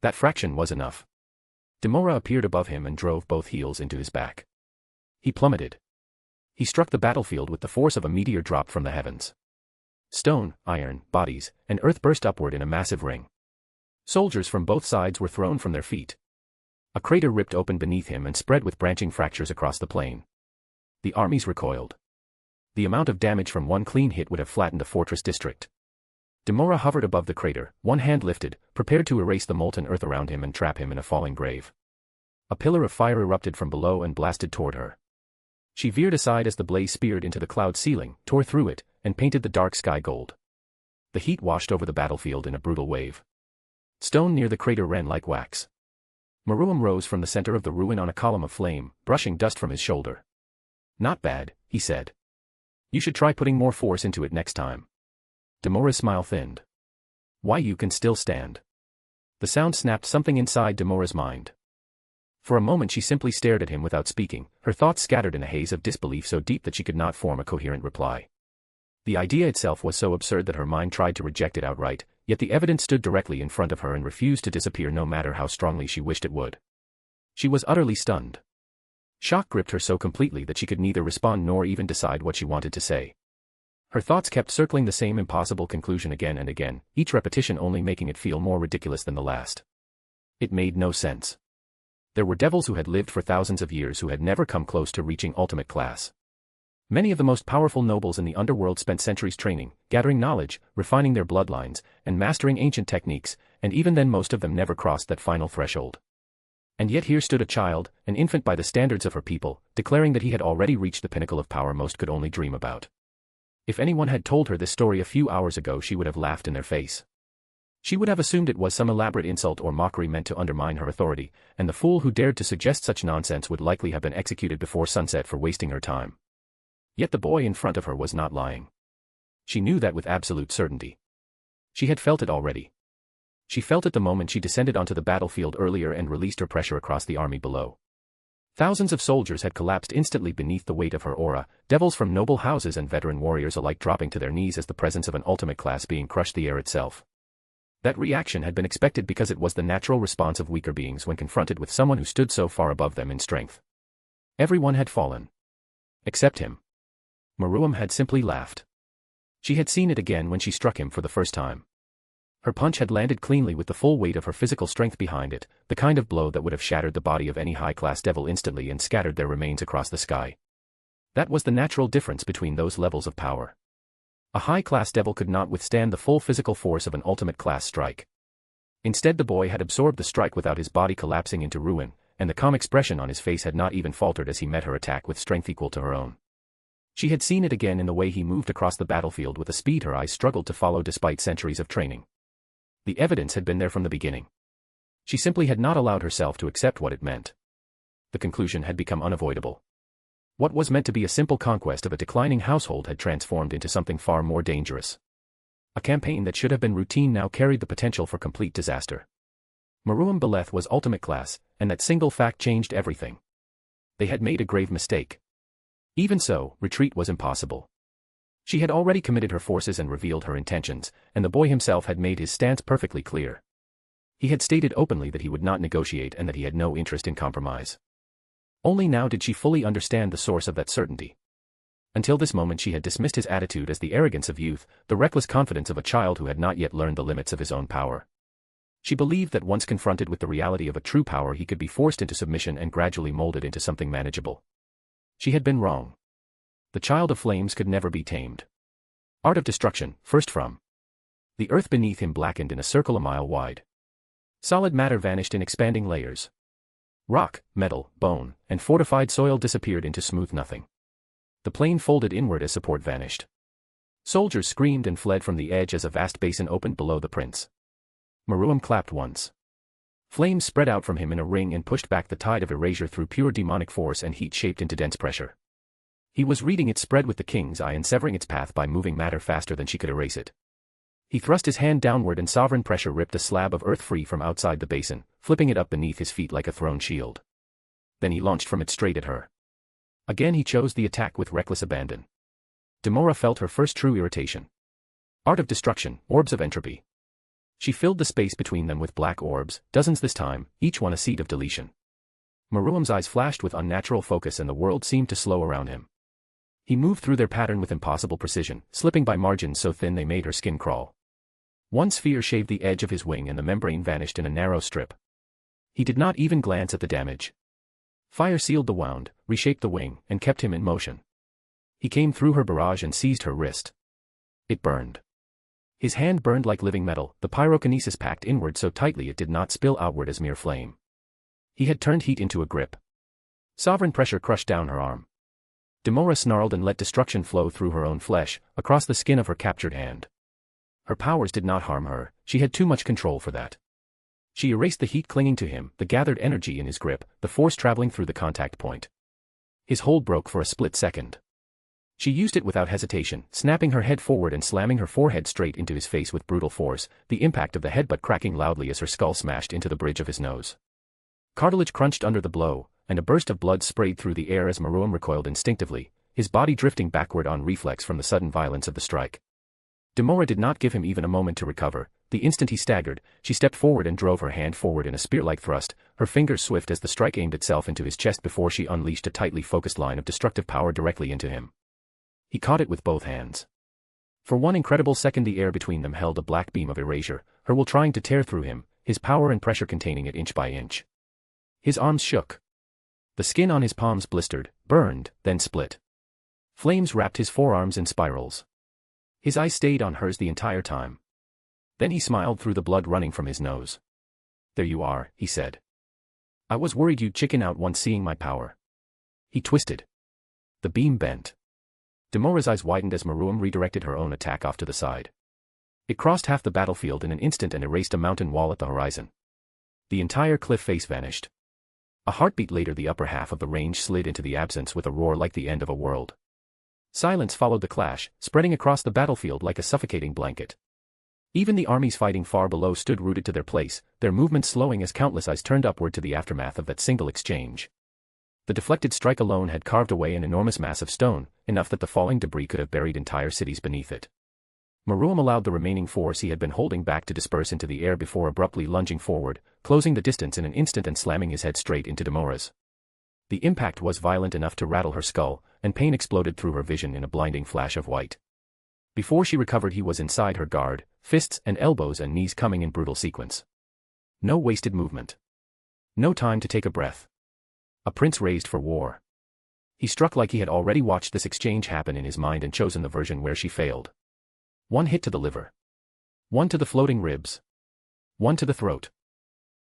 That fraction was enough. Demora appeared above him and drove both heels into his back. He plummeted. He struck the battlefield with the force of a meteor dropped from the heavens. Stone, iron, bodies, and earth burst upward in a massive ring. Soldiers from both sides were thrown from their feet. A crater ripped open beneath him and spread with branching fractures across the plain. The armies recoiled. The amount of damage from one clean hit would have flattened a fortress district. Demora hovered above the crater, one hand lifted, prepared to erase the molten earth around him and trap him in a falling grave. A pillar of fire erupted from below and blasted toward her. She veered aside as the blaze speared into the cloud ceiling, tore through it, and painted the dark sky gold. The heat washed over the battlefield in a brutal wave. Stone near the crater ran like wax. Meruem rose from the center of the ruin on a column of flame, brushing dust from his shoulder. Not bad, he said. You should try putting more force into it next time. Demora's smile thinned. Why, you can still stand. The sound snapped something inside Demora's mind. For a moment she simply stared at him without speaking, her thoughts scattered in a haze of disbelief so deep that she could not form a coherent reply. The idea itself was so absurd that her mind tried to reject it outright, yet the evidence stood directly in front of her and refused to disappear no matter how strongly she wished it would. She was utterly stunned. Shock gripped her so completely that she could neither respond nor even decide what she wanted to say. Her thoughts kept circling the same impossible conclusion again and again, each repetition only making it feel more ridiculous than the last. It made no sense. There were devils who had lived for thousands of years who had never come close to reaching ultimate class. Many of the most powerful nobles in the underworld spent centuries training, gathering knowledge, refining their bloodlines, and mastering ancient techniques, and even then most of them never crossed that final threshold. And yet here stood a child, an infant by the standards of her people, declaring that he had already reached the pinnacle of power most could only dream about. If anyone had told her this story a few hours ago, she would have laughed in their face. She would have assumed it was some elaborate insult or mockery meant to undermine her authority, and the fool who dared to suggest such nonsense would likely have been executed before sunset for wasting her time. Yet the boy in front of her was not lying. She knew that with absolute certainty. She had felt it already. She felt it the moment she descended onto the battlefield earlier and released her pressure across the army below. Thousands of soldiers had collapsed instantly beneath the weight of her aura, devils from noble houses and veteran warriors alike dropping to their knees as the presence of an ultimate class being crushed the air itself. That reaction had been expected because it was the natural response of weaker beings when confronted with someone who stood so far above them in strength. Everyone had fallen. Except him. Meruem had simply laughed. She had seen it again when she struck him for the first time. Her punch had landed cleanly with the full weight of her physical strength behind it, the kind of blow that would have shattered the body of any high-class devil instantly and scattered their remains across the sky. That was the natural difference between those levels of power. A high-class devil could not withstand the full physical force of an ultimate-class strike. Instead, the boy had absorbed the strike without his body collapsing into ruin, and the calm expression on his face had not even faltered as he met her attack with strength equal to her own. She had seen it again in the way he moved across the battlefield with a speed her eyes struggled to follow despite centuries of training. The evidence had been there from the beginning. She simply had not allowed herself to accept what it meant. The conclusion had become unavoidable. What was meant to be a simple conquest of a declining household had transformed into something far more dangerous. A campaign that should have been routine now carried the potential for complete disaster. House Beleth was ultimate class, and that single fact changed everything. They had made a grave mistake. Even so, retreat was impossible. She had already committed her forces and revealed her intentions, and the boy himself had made his stance perfectly clear. He had stated openly that he would not negotiate and that he had no interest in compromise. Only now did she fully understand the source of that certainty. Until this moment she had dismissed his attitude as the arrogance of youth, the reckless confidence of a child who had not yet learned the limits of his own power. She believed that once confronted with the reality of a true power he could be forced into submission and gradually molded into something manageable. She had been wrong. The child of flames could never be tamed. Art of destruction, first from. The earth beneath him blackened in a circle a mile wide. Solid matter vanished in expanding layers. Rock, metal, bone, and fortified soil disappeared into smooth nothing. The plane folded inward as support vanished. Soldiers screamed and fled from the edge as a vast basin opened below the prince. Meruem clapped once. Flames spread out from him in a ring and pushed back the tide of erasure through pure demonic force and heat shaped into dense pressure. He was reading it spread with the king's eye and severing its path by moving matter faster than she could erase it. He thrust his hand downward and sovereign pressure ripped a slab of earth free from outside the basin, flipping it up beneath his feet like a thrown shield. Then he launched from it straight at her. Again he chose the attack with reckless abandon. Demora felt her first true irritation. Art of destruction, orbs of entropy. She filled the space between them with black orbs, dozens this time, each one a seed of deletion. Meruem's eyes flashed with unnatural focus and the world seemed to slow around him. He moved through their pattern with impossible precision, slipping by margins so thin they made her skin crawl. One sphere shaved the edge of his wing and the membrane vanished in a narrow strip. He did not even glance at the damage. Fire sealed the wound, reshaped the wing, and kept him in motion. He came through her barrage and seized her wrist. It burned. His hand burned like living metal, the pyrokinesis packed inward so tightly it did not spill outward as mere flame. He had turned heat into a grip. Sovereign pressure crushed down her arm. Demora snarled and let destruction flow through her own flesh, across the skin of her captured hand. Her powers did not harm her, she had too much control for that. She erased the heat clinging to him, the gathered energy in his grip, the force traveling through the contact point. His hold broke for a split second. She used it without hesitation, snapping her head forward and slamming her forehead straight into his face with brutal force, the impact of the headbutt cracking loudly as her skull smashed into the bridge of his nose. Cartilage crunched under the blow, and a burst of blood sprayed through the air as Meruem recoiled instinctively, his body drifting backward on reflex from the sudden violence of the strike. Demora did not give him even a moment to recover. The instant he staggered, she stepped forward and drove her hand forward in a spear-like thrust, her fingers swift as the strike aimed itself into his chest before she unleashed a tightly focused line of destructive power directly into him. He caught it with both hands. For one incredible second the air between them held a black beam of erasure, her will trying to tear through him, his power and pressure containing it inch by inch. His arms shook. The skin on his palms blistered, burned, then split. Flames wrapped his forearms in spirals. His eyes stayed on hers the entire time. Then he smiled through the blood running from his nose. "There you are," he said. "I was worried you'd chicken out once seeing my power." He twisted. The beam bent. Demora's eyes widened as Meruem redirected her own attack off to the side. It crossed half the battlefield in an instant and erased a mountain wall at the horizon. The entire cliff face vanished. A heartbeat later the upper half of the range slid into the absence with a roar like the end of a world. Silence followed the clash, spreading across the battlefield like a suffocating blanket. Even the armies fighting far below stood rooted to their place, their movements slowing as countless eyes turned upward to the aftermath of that single exchange. The deflected strike alone had carved away an enormous mass of stone, enough that the falling debris could have buried entire cities beneath it. Meruem allowed the remaining force he had been holding back to disperse into the air before abruptly lunging forward, closing the distance in an instant and slamming his head straight into Demora's. The impact was violent enough to rattle her skull, and pain exploded through her vision in a blinding flash of white. Before she recovered he was inside her guard, fists and elbows and knees coming in brutal sequence. No wasted movement. No time to take a breath. A prince raised for war. He struck like he had already watched this exchange happen in his mind and chosen the version where she failed. One hit to the liver. One to the floating ribs. One to the throat.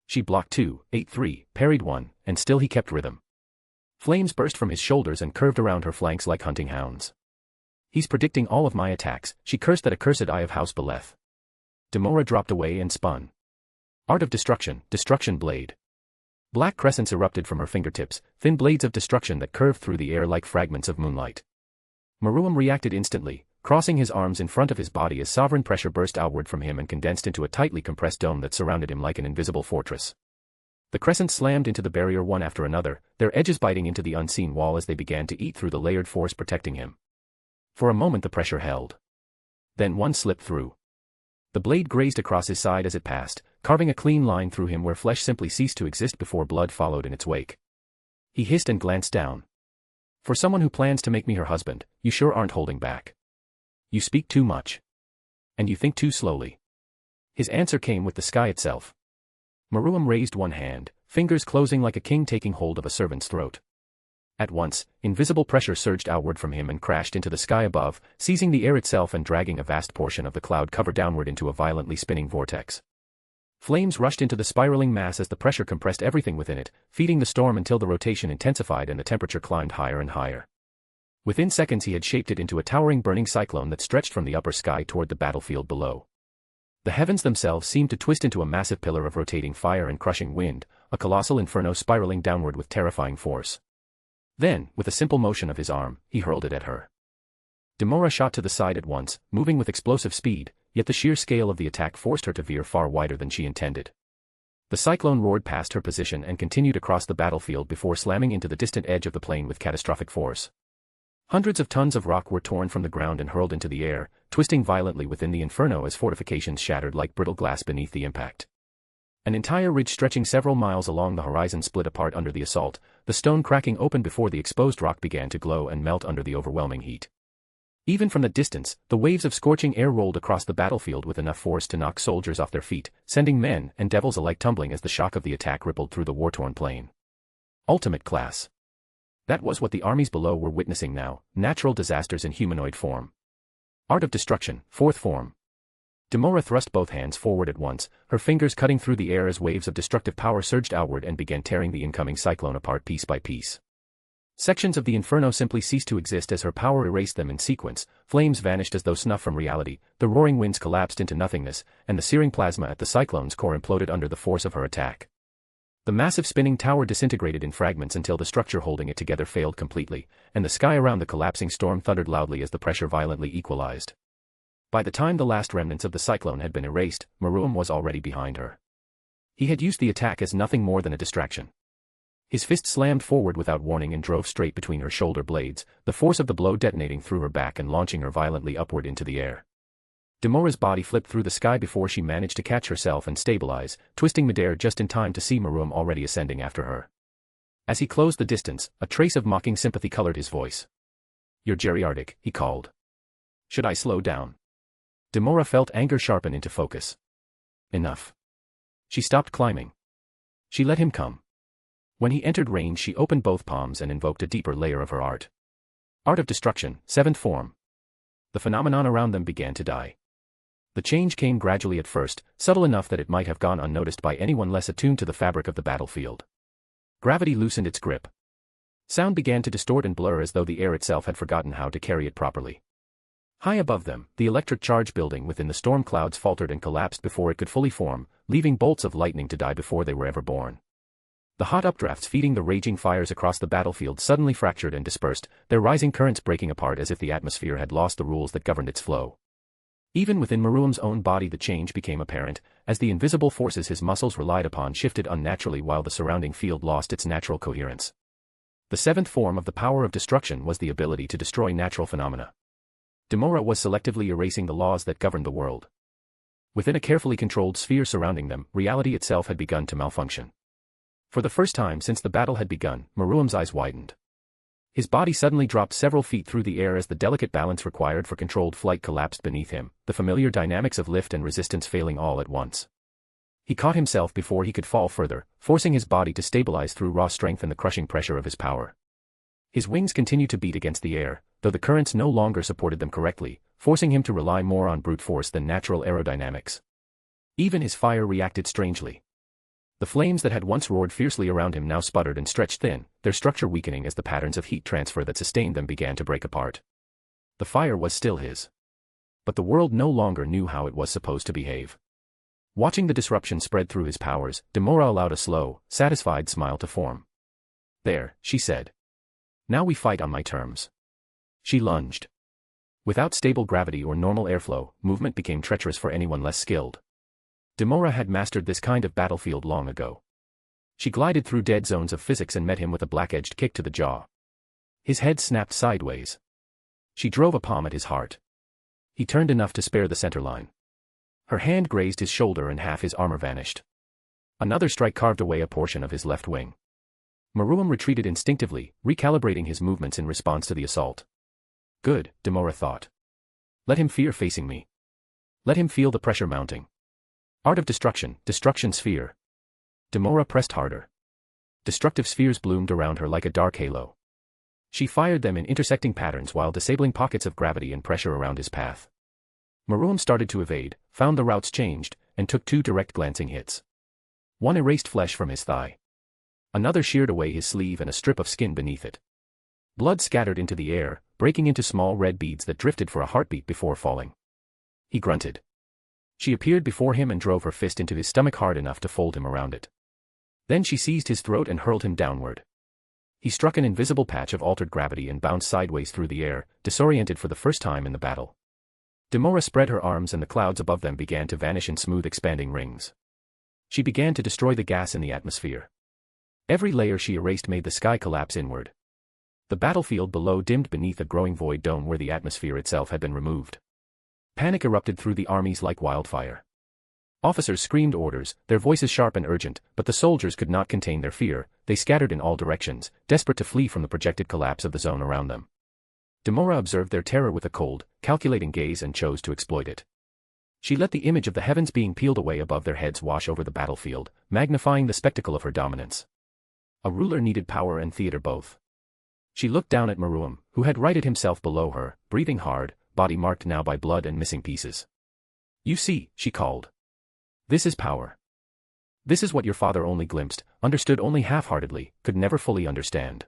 She blocked two, ate three, parried one, and still he kept rhythm. Flames burst from his shoulders and curved around her flanks like hunting hounds. "He's predicting all of my attacks," she cursed that accursed eye of House Beleth. Demora dropped away and spun. Art of destruction, destruction blade. Black crescents erupted from her fingertips, thin blades of destruction that curved through the air like fragments of moonlight. Meruem reacted instantly, crossing his arms in front of his body as sovereign pressure burst outward from him and condensed into a tightly compressed dome that surrounded him like an invisible fortress. The crescents slammed into the barrier one after another, their edges biting into the unseen wall as they began to eat through the layered force protecting him. For a moment the pressure held. Then one slipped through. The blade grazed across his side as it passed, carving a clean line through him where flesh simply ceased to exist before blood followed in its wake. He hissed and glanced down. "For someone who plans to make me her husband, you sure aren't holding back. You speak too much. And you think too slowly." His answer came with the sky itself. Meruem raised one hand, fingers closing like a king taking hold of a servant's throat. At once, invisible pressure surged outward from him and crashed into the sky above, seizing the air itself and dragging a vast portion of the cloud cover downward into a violently spinning vortex. Flames rushed into the spiraling mass as the pressure compressed everything within it, feeding the storm until the rotation intensified and the temperature climbed higher and higher. Within seconds he had shaped it into a towering burning cyclone that stretched from the upper sky toward the battlefield below. The heavens themselves seemed to twist into a massive pillar of rotating fire and crushing wind, a colossal inferno spiraling downward with terrifying force. Then, with a simple motion of his arm, he hurled it at her. Demora shot to the side at once, moving with explosive speed, yet the sheer scale of the attack forced her to veer far wider than she intended. The cyclone roared past her position and continued across the battlefield before slamming into the distant edge of the plain with catastrophic force. Hundreds of tons of rock were torn from the ground and hurled into the air, twisting violently within the inferno as fortifications shattered like brittle glass beneath the impact. An entire ridge stretching several miles along the horizon split apart under the assault, the stone cracking open before the exposed rock began to glow and melt under the overwhelming heat. Even from the distance, the waves of scorching air rolled across the battlefield with enough force to knock soldiers off their feet, sending men and devils alike tumbling as the shock of the attack rippled through the war-torn plain. Ultimate class. That was what the armies below were witnessing now, natural disasters in humanoid form. Art of destruction, fourth form. Demora thrust both hands forward at once, her fingers cutting through the air as waves of destructive power surged outward and began tearing the incoming cyclone apart piece by piece. Sections of the inferno simply ceased to exist as her power erased them in sequence, flames vanished as though snuff from reality, the roaring winds collapsed into nothingness, and the searing plasma at the cyclone's core imploded under the force of her attack. The massive spinning tower disintegrated in fragments until the structure holding it together failed completely, and the sky around the collapsing storm thundered loudly as the pressure violently equalized. By the time the last remnants of the cyclone had been erased, Maruam was already behind her. He had used the attack as nothing more than a distraction. His fist slammed forward without warning and drove straight between her shoulder blades, the force of the blow detonating through her back and launching her violently upward into the air. Demora's body flipped through the sky before she managed to catch herself and stabilize, twisting midair just in time to see Maruam already ascending after her. As he closed the distance, a trace of mocking sympathy colored his voice. "You're geriatric," he called. "Should I slow down?" Demora felt anger sharpen into focus. Enough. She stopped climbing. She let him come. When he entered range she opened both palms and invoked a deeper layer of her art. Art of destruction, seventh form. The phenomenon around them began to die. The change came gradually at first, subtle enough that it might have gone unnoticed by anyone less attuned to the fabric of the battlefield. Gravity loosened its grip. Sound began to distort and blur as though the air itself had forgotten how to carry it properly. High above them, the electric charge building within the storm clouds faltered and collapsed before it could fully form, leaving bolts of lightning to die before they were ever born. The hot updrafts feeding the raging fires across the battlefield suddenly fractured and dispersed, their rising currents breaking apart as if the atmosphere had lost the rules that governed its flow. Even within Maruam's own body the change became apparent, as the invisible forces his muscles relied upon shifted unnaturally while the surrounding field lost its natural coherence. The seventh form of the power of destruction was the ability to destroy natural phenomena. Demora was selectively erasing the laws that governed the world. Within a carefully controlled sphere surrounding them, reality itself had begun to malfunction. For the first time since the battle had begun, Maruam's eyes widened. His body suddenly dropped several feet through the air as the delicate balance required for controlled flight collapsed beneath him, the familiar dynamics of lift and resistance failing all at once. He caught himself before he could fall further, forcing his body to stabilize through raw strength and the crushing pressure of his power. His wings continued to beat against the air, though the currents no longer supported them correctly, forcing him to rely more on brute force than natural aerodynamics. Even his fire reacted strangely. The flames that had once roared fiercely around him now sputtered and stretched thin, their structure weakening as the patterns of heat transfer that sustained them began to break apart. The fire was still his. But the world no longer knew how it was supposed to behave. Watching the disruption spread through his powers, Demora allowed a slow, satisfied smile to form. "There," she said. "Now we fight on my terms." She lunged. Without stable gravity or normal airflow, movement became treacherous for anyone less skilled. Demora had mastered this kind of battlefield long ago. She glided through dead zones of physics and met him with a black-edged kick to the jaw. His head snapped sideways. She drove a palm at his heart. He turned enough to spare the center line. Her hand grazed his shoulder and half his armor vanished. Another strike carved away a portion of his left wing. Maruam retreated instinctively, recalibrating his movements in response to the assault. Good, Demora thought. Let him fear facing me. Let him feel the pressure mounting. Art of destruction, destruction sphere. Demora pressed harder. Destructive spheres bloomed around her like a dark halo. She fired them in intersecting patterns while disabling pockets of gravity and pressure around his path. Maruam started to evade, found the routes changed, and took 2 direct glancing hits. One erased flesh from his thigh. Another sheared away his sleeve and a strip of skin beneath it. Blood scattered into the air, breaking into small red beads that drifted for a heartbeat before falling. He grunted. She appeared before him and drove her fist into his stomach hard enough to fold him around it. Then she seized his throat and hurled him downward. He struck an invisible patch of altered gravity and bounced sideways through the air, disoriented for the first time in the battle. Demora spread her arms and the clouds above them began to vanish in smooth expanding rings. She began to destroy the gas in the atmosphere. Every layer she erased made the sky collapse inward. The battlefield below dimmed beneath a growing void dome where the atmosphere itself had been removed. Panic erupted through the armies like wildfire. Officers screamed orders, their voices sharp and urgent, but the soldiers could not contain their fear. They scattered in all directions, desperate to flee from the projected collapse of the zone around them. Demora observed their terror with a cold, calculating gaze and chose to exploit it. She let the image of the heavens being peeled away above their heads wash over the battlefield, magnifying the spectacle of her dominance. A ruler needed power and theater both. She looked down at Meruem, who had righted himself below her, breathing hard, body marked now by blood and missing pieces. "You see," she called. "This is power. This is what your father only glimpsed, understood only half-heartedly, could never fully understand.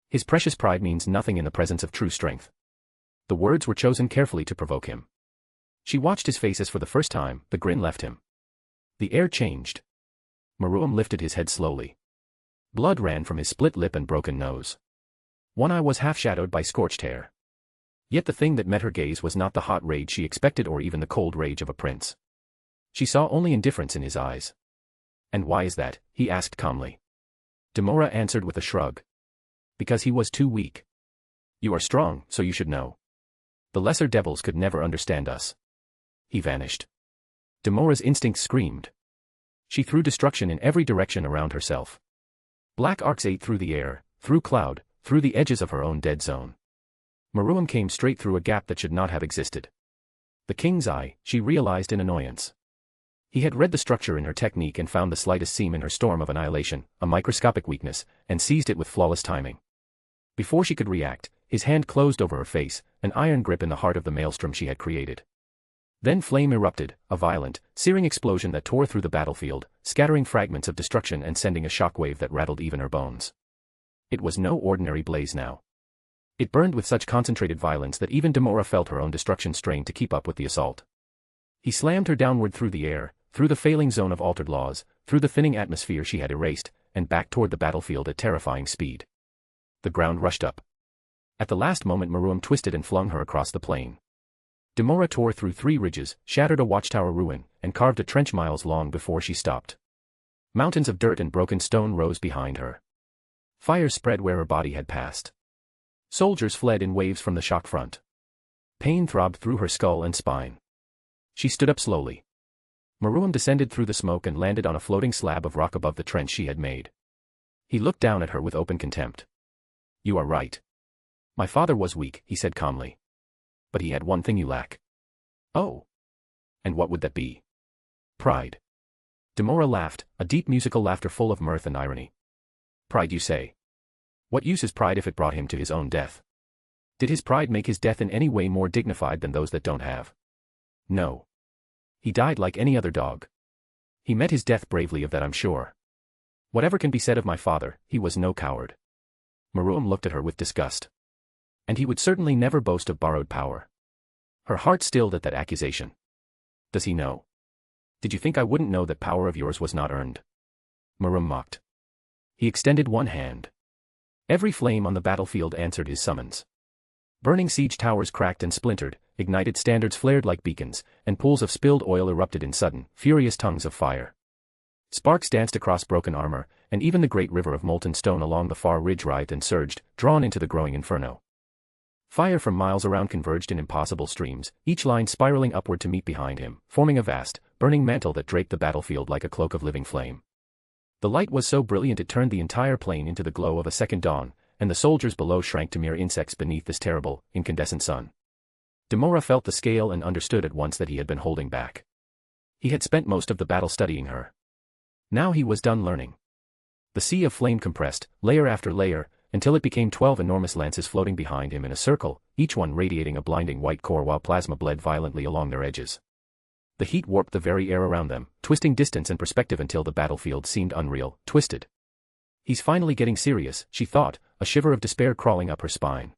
His precious pride means nothing in the presence of true strength." The words were chosen carefully to provoke him. She watched his face as for the first time, the grin left him. The air changed. Meruem lifted his head slowly. Blood ran from his split lip and broken nose. One eye was half-shadowed by scorched hair. Yet the thing that met her gaze was not the hot rage she expected or even the cold rage of a prince. She saw only indifference in his eyes. "And why is that?" he asked calmly. Demora answered with a shrug. "Because he was too weak. You are strong, so you should know. The lesser devils could never understand us." He vanished. Demora's instincts screamed. She threw destruction in every direction around herself. Black arcs ate through the air, through cloud, through the edges of her own dead zone. Meruem came straight through a gap that should not have existed. The king's eye, she realized in annoyance. He had read the structure in her technique and found the slightest seam in her storm of annihilation, a microscopic weakness, and seized it with flawless timing. Before she could react, his hand closed over her face, an iron grip in the heart of the maelstrom she had created. Then flame erupted, a violent, searing explosion that tore through the battlefield, scattering fragments of destruction and sending a shockwave that rattled even her bones. It was no ordinary blaze now. It burned with such concentrated violence that even Demora felt her own destruction strain to keep up with the assault. He slammed her downward through the air, through the failing zone of altered laws, through the thinning atmosphere she had erased, and back toward the battlefield at terrifying speed. The ground rushed up. At the last moment Meruem twisted and flung her across the plain. Demora tore through 3 ridges, shattered a watchtower ruin, and carved a trench miles long before she stopped. Mountains of dirt and broken stone rose behind her. Fire spread where her body had passed. Soldiers fled in waves from the shock front. Pain throbbed through her skull and spine. She stood up slowly. Meruem descended through the smoke and landed on a floating slab of rock above the trench she had made. He looked down at her with open contempt. "You are right. My father was weak," he said calmly. "But he had one thing you lack." "Oh. And what would that be?" "Pride." Demora laughed, a deep musical laughter full of mirth and irony. "Pride, you say? What use is pride if it brought him to his own death? Did his pride make his death in any way more dignified than those that don't have? No. He died like any other dog. He met his death bravely, of that I'm sure. Whatever can be said of my father, he was no coward." Meruem looked at her with disgust. And he would certainly never boast of borrowed power. Her heart stilled at that accusation. "Does he know? Did you think I wouldn't know that power of yours was not earned?" Meruem mocked. He extended one hand. Every flame on the battlefield answered his summons. Burning siege towers cracked and splintered, ignited standards flared like beacons, and pools of spilled oil erupted in sudden, furious tongues of fire. Sparks danced across broken armor, and even the great river of molten stone along the far ridge writhed and surged, drawn into the growing inferno. Fire from miles around converged in impossible streams, each line spiraling upward to meet behind him, forming a vast, burning mantle that draped the battlefield like a cloak of living flame. The light was so brilliant it turned the entire plain into the glow of a second dawn, and the soldiers below shrank to mere insects beneath this terrible, incandescent sun. Demora felt the scale and understood at once that he had been holding back. He had spent most of the battle studying her. Now he was done learning. The sea of flame compressed, layer after layer, until it became 12 enormous lances floating behind him in a circle, each one radiating a blinding white core while plasma bled violently along their edges. The heat warped the very air around them, twisting distance and perspective until the battlefield seemed unreal, twisted. He's finally getting serious, she thought, a shiver of despair crawling up her spine.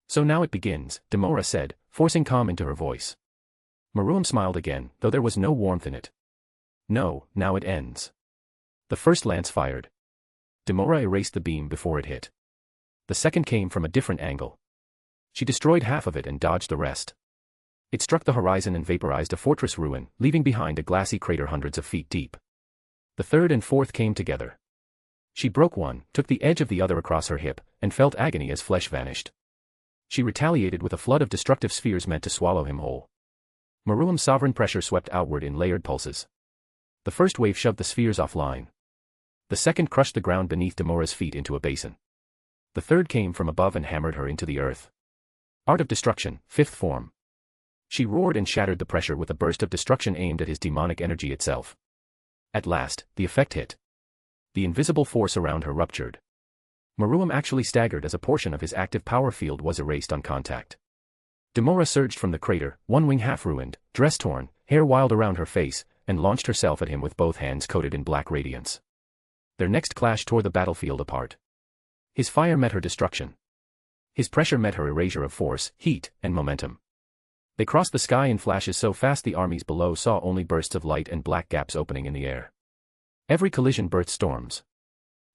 So now it begins, Demora said, forcing calm into her voice. Maruam smiled again, though there was no warmth in it. No, now it ends. The first lance fired. Demora erased the beam before it hit. The second came from a different angle. She destroyed half of it and dodged the rest. It struck the horizon and vaporized a fortress ruin, leaving behind a glassy crater hundreds of feet deep. The third and fourth came together. She broke one, took the edge of the other across her hip, and felt agony as flesh vanished. She retaliated with a flood of destructive spheres meant to swallow him whole. Maruam's sovereign pressure swept outward in layered pulses. The first wave shoved the spheres offline. The second crushed the ground beneath Demora's feet into a basin. The third came from above and hammered her into the earth. Art of Destruction, fifth form. She roared and shattered the pressure with a burst of destruction aimed at his demonic energy itself. At last, the effect hit. The invisible force around her ruptured. Maruam actually staggered as a portion of his active power field was erased on contact. Demora surged from the crater, one wing half ruined, dress torn, hair wild around her face, and launched herself at him with both hands coated in black radiance. Their next clash tore the battlefield apart. His fire met her destruction. His pressure met her erasure of force, heat, and momentum. They crossed the sky in flashes so fast the armies below saw only bursts of light and black gaps opening in the air. Every collision birthed storms.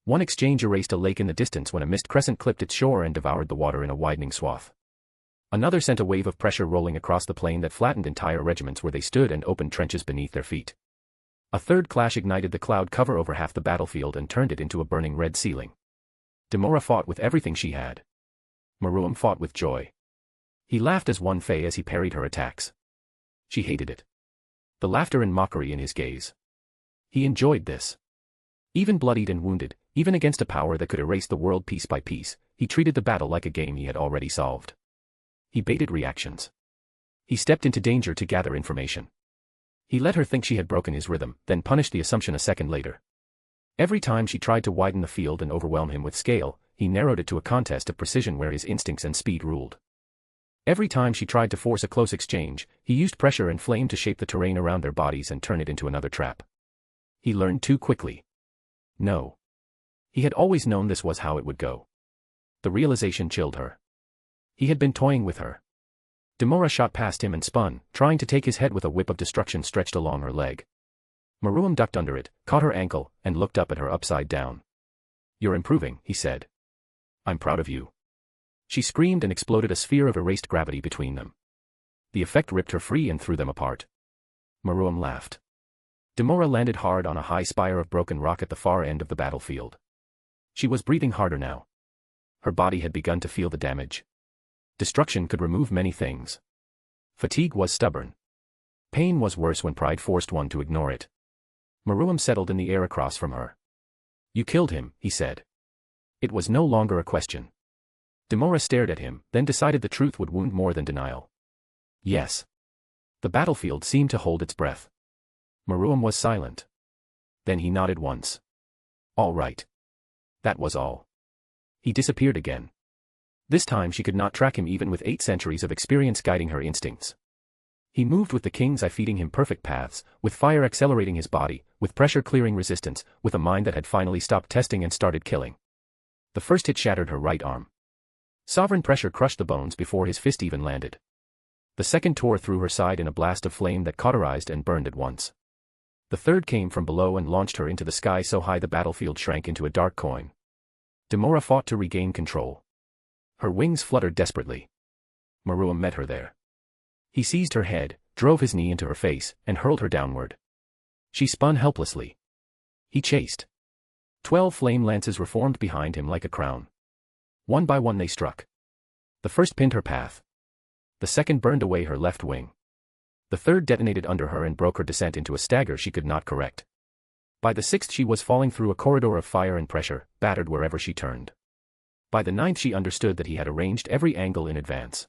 One exchange erased a lake in the distance when a mist crescent clipped its shore and devoured the water in a widening swath. Another sent a wave of pressure rolling across the plain that flattened entire regiments where they stood and opened trenches beneath their feet. A third clash ignited the cloud cover over half the battlefield and turned it into a burning red ceiling. Demora fought with everything she had. Maruam fought with joy. He laughed as one fey as he parried her attacks. She hated it. The laughter and mockery in his gaze. He enjoyed this. Even bloodied and wounded, even against a power that could erase the world piece by piece, he treated the battle like a game he had already solved. He baited reactions. He stepped into danger to gather information. He let her think she had broken his rhythm, then punished the assumption a second later. Every time she tried to widen the field and overwhelm him with scale, he narrowed it to a contest of precision where his instincts and speed ruled. Every time she tried to force a close exchange, he used pressure and flame to shape the terrain around their bodies and turn it into another trap. He learned too quickly. No. He had always known this was how it would go. The realization chilled her. He had been toying with her. Demora shot past him and spun, trying to take his head with a whip of destruction stretched along her leg. Maruam ducked under it, caught her ankle, and looked up at her upside down. "You're improving," he said. "I'm proud of you." She screamed and exploded a sphere of erased gravity between them. The effect ripped her free and threw them apart. Maruam laughed. Demora landed hard on a high spire of broken rock at the far end of the battlefield. She was breathing harder now. Her body had begun to feel the damage. Destruction could remove many things. Fatigue was stubborn. Pain was worse when pride forced one to ignore it. Maruam settled in the air across from her. "You killed him," he said. It was no longer a question. Demora stared at him, then decided the truth would wound more than denial. Yes. The battlefield seemed to hold its breath. Maruam was silent. Then he nodded once. All right. That was all. He disappeared again. This time she could not track him even with 8 centuries of experience guiding her instincts. He moved with the king's eye feeding him perfect paths, with fire accelerating his body, with pressure clearing resistance, with a mind that had finally stopped testing and started killing. The first hit shattered her right arm. Sovereign pressure crushed the bones before his fist even landed. The second tore through her side in a blast of flame that cauterized and burned at once. The third came from below and launched her into the sky so high the battlefield shrank into a dark coin. Demora fought to regain control. Her wings fluttered desperately. Maruam met her there. He seized her head, drove his knee into her face, and hurled her downward. She spun helplessly. He chased. 12 flame lances reformed behind him like a crown. One by one they struck. The first pinned her path. The second burned away her left wing. The third detonated under her and broke her descent into a stagger she could not correct. By the 6th she was falling through a corridor of fire and pressure, battered wherever she turned. By the 9th she understood that he had arranged every angle in advance.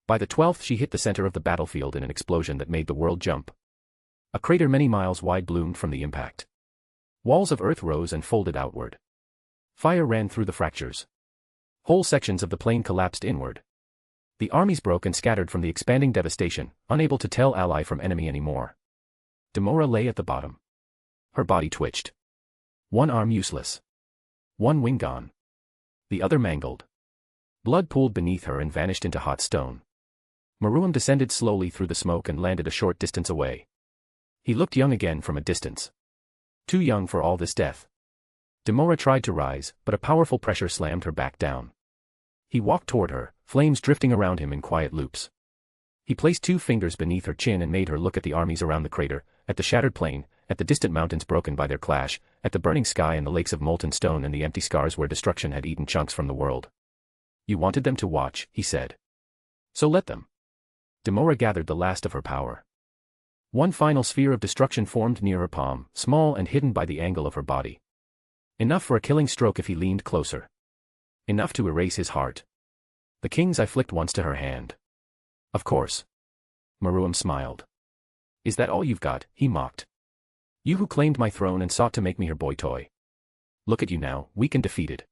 By the 12th she hit the center of the battlefield in an explosion that made the world jump. A crater many miles wide bloomed from the impact. Walls of earth rose and folded outward. Fire ran through the fractures. Whole sections of the plain collapsed inward. The armies broke and scattered from the expanding devastation, unable to tell ally from enemy anymore. Demora lay at the bottom. Her body twitched. One arm useless. One wing gone. The other mangled. Blood pooled beneath her and vanished into hot stone. Meruem descended slowly through the smoke and landed a short distance away. He looked young again from a distance. Too young for all this death. Demora tried to rise, but a powerful pressure slammed her back down. He walked toward her, flames drifting around him in quiet loops. He placed 2 fingers beneath her chin and made her look at the armies around the crater, at the shattered plain, at the distant mountains broken by their clash, at the burning sky and the lakes of molten stone and the empty scars where destruction had eaten chunks from the world. You wanted them to watch, he said. So let them. Demora gathered the last of her power. One final sphere of destruction formed near her palm, small and hidden by the angle of her body. Enough for a killing stroke if he leaned closer. Enough to erase his heart. The king's eye flicked once to her hand. Of course. Meruem smiled. Is that all you've got? He mocked. You who claimed my throne and sought to make me her boy toy. Look at you now, weak and defeated.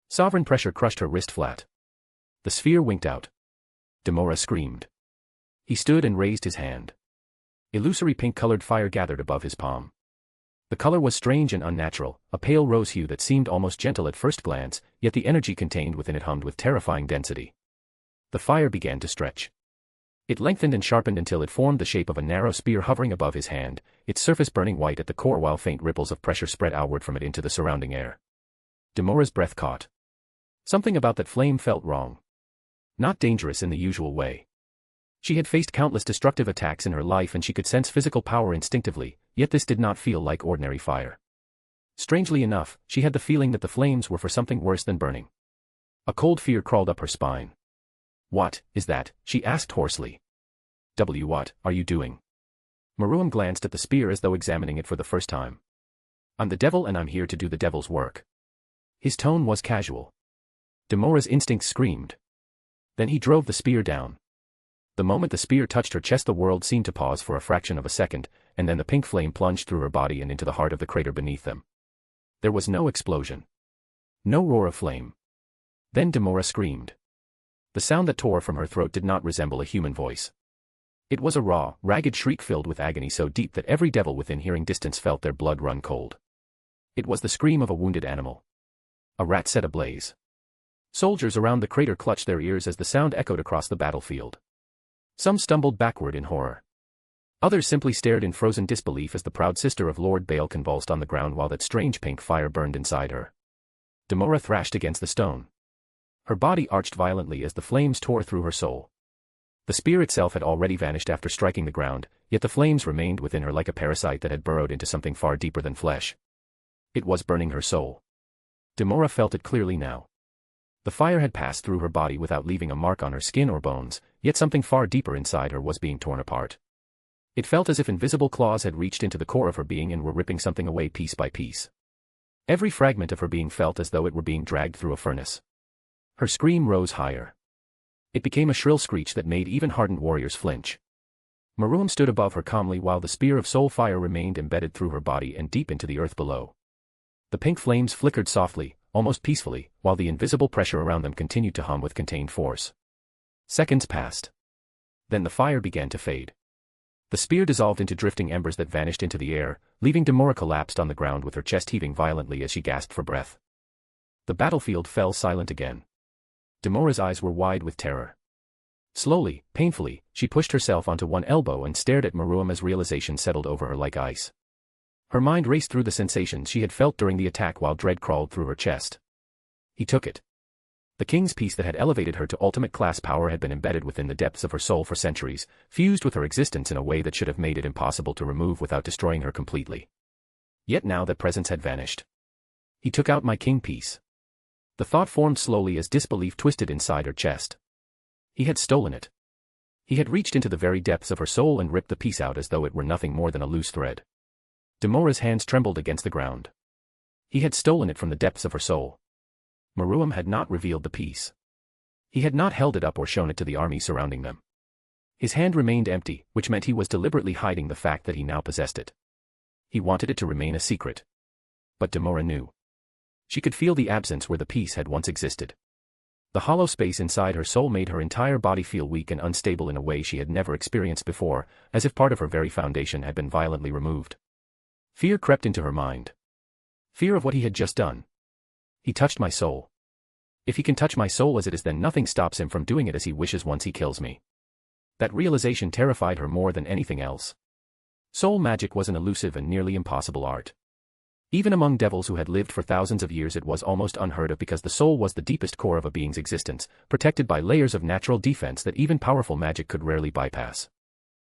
Sovereign pressure crushed her wrist flat. The sphere winked out. Demora screamed. He stood and raised his hand. Illusory pink-colored fire gathered above his palm. The color was strange and unnatural, a pale rose hue that seemed almost gentle at first glance, yet the energy contained within it hummed with terrifying density. The fire began to stretch. It lengthened and sharpened until it formed the shape of a narrow spear hovering above his hand, its surface burning white at the core while faint ripples of pressure spread outward from it into the surrounding air. Demora's breath caught. Something about that flame felt wrong. Not dangerous in the usual way. She had faced countless destructive attacks in her life and she could sense physical power instinctively, yet this did not feel like ordinary fire. Strangely enough, she had the feeling that the flames were for something worse than burning. A cold fear crawled up her spine. What is that? She asked hoarsely. What are you doing? Meruem glanced at the spear as though examining it for the first time. I'm the devil and I'm here to do the devil's work. His tone was casual. Demora's instinct screamed. Then he drove the spear down. The moment the spear touched her chest the world seemed to pause for a fraction of a second, and then the pink flame plunged through her body and into the heart of the crater beneath them. There was no explosion. No roar of flame. Then Demora screamed. The sound that tore from her throat did not resemble a human voice. It was a raw, ragged shriek filled with agony so deep that every devil within hearing distance felt their blood run cold. It was the scream of a wounded animal. A rat set ablaze. Soldiers around the crater clutched their ears as the sound echoed across the battlefield. Some stumbled backward in horror. Others simply stared in frozen disbelief as the proud sister of Lord Baal convulsed on the ground while that strange pink fire burned inside her. Demora thrashed against the stone. Her body arched violently as the flames tore through her soul. The spear itself had already vanished after striking the ground, yet the flames remained within her like a parasite that had burrowed into something far deeper than flesh. It was burning her soul. Demora felt it clearly now. The fire had passed through her body without leaving a mark on her skin or bones, yet something far deeper inside her was being torn apart. It felt as if invisible claws had reached into the core of her being and were ripping something away piece by piece. Every fragment of her being felt as though it were being dragged through a furnace. Her scream rose higher. It became a shrill screech that made even hardened warriors flinch. Meruem stood above her calmly while the spear of soul fire remained embedded through her body and deep into the earth below. The pink flames flickered softly, almost peacefully, while the invisible pressure around them continued to hum with contained force. Seconds passed. Then the fire began to fade. The spear dissolved into drifting embers that vanished into the air, leaving Demora collapsed on the ground with her chest heaving violently as she gasped for breath. The battlefield fell silent again. Demora's eyes were wide with terror. Slowly, painfully, she pushed herself onto one elbow and stared at Meruem as realization settled over her like ice. Her mind raced through the sensations she had felt during the attack while dread crawled through her chest. He took it. The king's peace that had elevated her to ultimate class power had been embedded within the depths of her soul for centuries, fused with her existence in a way that should have made it impossible to remove without destroying her completely. Yet now that presence had vanished. He took out my king peace. The thought formed slowly as disbelief twisted inside her chest. He had stolen it. He had reached into the very depths of her soul and ripped the piece out as though it were nothing more than a loose thread. Demora's hands trembled against the ground. He had stolen it from the depths of her soul. Meruem had not revealed the piece. He had not held it up or shown it to the army surrounding them. His hand remained empty, which meant he was deliberately hiding the fact that he now possessed it. He wanted it to remain a secret. But Demora knew. She could feel the absence where the piece had once existed. The hollow space inside her soul made her entire body feel weak and unstable in a way she had never experienced before, as if part of her very foundation had been violently removed. Fear crept into her mind. Fear of what he had just done. He touched my soul. If he can touch my soul as it is, then nothing stops him from doing it as he wishes once he kills me. That realization terrified her more than anything else. Soul magic was an elusive and nearly impossible art. Even among devils who had lived for thousands of years, it was almost unheard of because the soul was the deepest core of a being's existence, protected by layers of natural defense that even powerful magic could rarely bypass.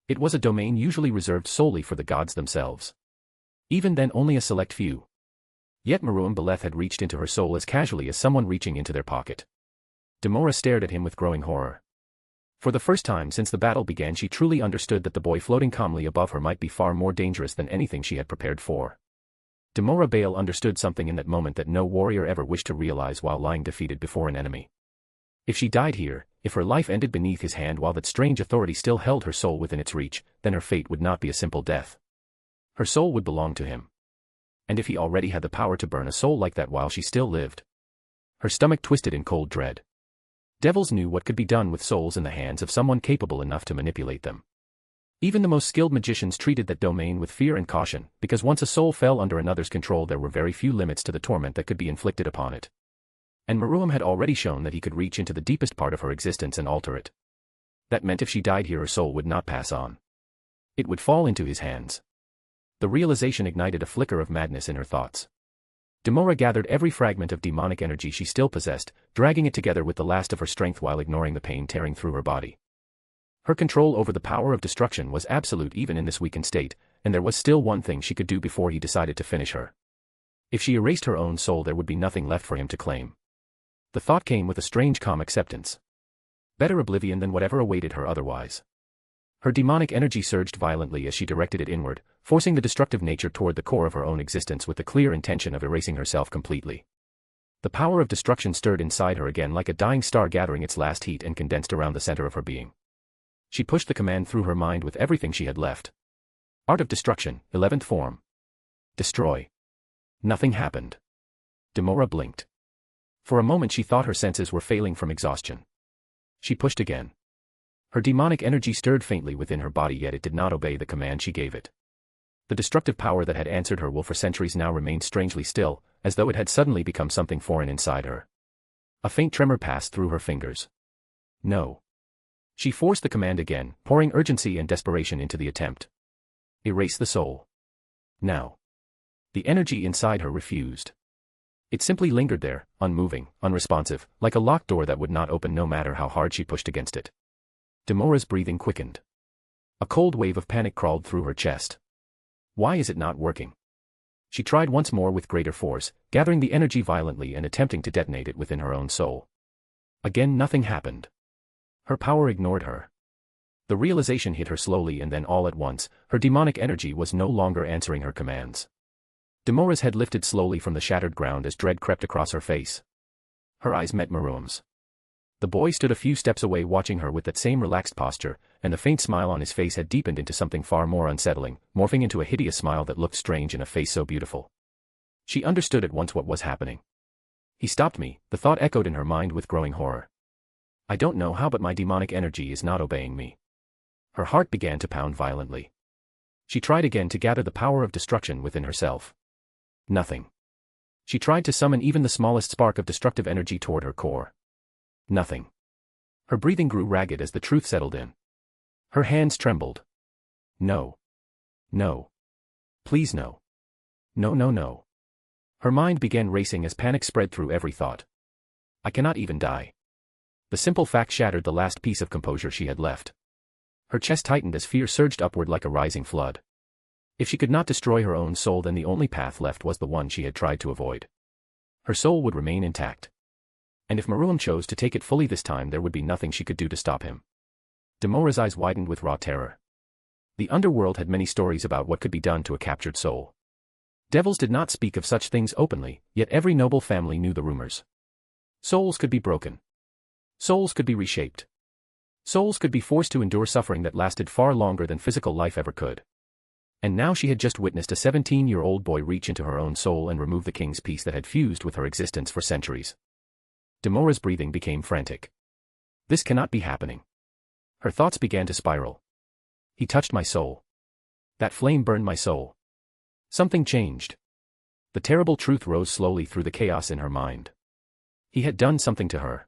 It was a domain usually reserved solely for the gods themselves. Even then, only a select few. Yet House Beleth had reached into her soul as casually as someone reaching into their pocket. Demora stared at him with growing horror. For the first time since the battle began, she truly understood that the boy floating calmly above her might be far more dangerous than anything she had prepared for. Demora Bale understood something in that moment that no warrior ever wished to realize while lying defeated before an enemy. If she died here, if her life ended beneath his hand while that strange authority still held her soul within its reach, then her fate would not be a simple death. Her soul would belong to him. And if he already had the power to burn a soul like that while she still lived. Her stomach twisted in cold dread. Devils knew what could be done with souls in the hands of someone capable enough to manipulate them. Even the most skilled magicians treated that domain with fear and caution, because once a soul fell under another's control there were very few limits to the torment that could be inflicted upon it. And Meruem had already shown that he could reach into the deepest part of her existence and alter it. That meant if she died here her soul would not pass on. It would fall into his hands. The realization ignited a flicker of madness in her thoughts. Demora gathered every fragment of demonic energy she still possessed, dragging it together with the last of her strength while ignoring the pain tearing through her body. Her control over the power of destruction was absolute even in this weakened state, and there was still one thing she could do before he decided to finish her. If she erased her own soul there would be nothing left for him to claim. The thought came with a strange calm acceptance. Better oblivion than whatever awaited her otherwise. Her demonic energy surged violently as she directed it inward, forcing the destructive nature toward the core of her own existence with the clear intention of erasing herself completely. The power of destruction stirred inside her again like a dying star gathering its last heat and condensed around the center of her being. She pushed the command through her mind with everything she had left. Art of Destruction, 11th form. Destroy. Nothing happened. Demora blinked. For a moment she thought her senses were failing from exhaustion. She pushed again. Her demonic energy stirred faintly within her body, yet it did not obey the command she gave it. The destructive power that had answered her will for centuries now remained strangely still, as though it had suddenly become something foreign inside her. A faint tremor passed through her fingers. No. She forced the command again, pouring urgency and desperation into the attempt. Erase the soul. Now. The energy inside her refused. It simply lingered there, unmoving, unresponsive, like a locked door that would not open no matter how hard she pushed against it. Demora's breathing quickened. A cold wave of panic crawled through her chest. Why is it not working? She tried once more with greater force, gathering the energy violently and attempting to detonate it within her own soul. Again nothing happened. Her power ignored her. The realization hit her slowly, and then all at once, her demonic energy was no longer answering her commands. Demora's head lifted slowly from the shattered ground as dread crept across her face. Her eyes met Meruem's. The boy stood a few steps away watching her with that same relaxed posture, and the faint smile on his face had deepened into something far more unsettling, morphing into a hideous smile that looked strange in a face so beautiful. She understood at once what was happening. He stopped me, the thought echoed in her mind with growing horror. I don't know how, but my demonic energy is not obeying me. Her heart began to pound violently. She tried again to gather the power of destruction within herself. Nothing. She tried to summon even the smallest spark of destructive energy toward her core. Nothing. Her breathing grew ragged as the truth settled in. Her hands trembled. No. No. Please no. No, no, no. Her mind began racing as panic spread through every thought. I cannot even die. The simple fact shattered the last piece of composure she had left. Her chest tightened as fear surged upward like a rising flood. If she could not destroy her own soul, then the only path left was the one she had tried to avoid. Her soul would remain intact. And if Meruem chose to take it fully this time, there would be nothing she could do to stop him. Demora's eyes widened with raw terror. The Underworld had many stories about what could be done to a captured soul. Devils did not speak of such things openly, yet every noble family knew the rumors. Souls could be broken. Souls could be reshaped. Souls could be forced to endure suffering that lasted far longer than physical life ever could. And now she had just witnessed a 17-year-old boy reach into her own soul and remove the king's peace that had fused with her existence for centuries. Demora's breathing became frantic. This cannot be happening. Her thoughts began to spiral. He touched my soul. That flame burned my soul. Something changed. The terrible truth rose slowly through the chaos in her mind. He had done something to her.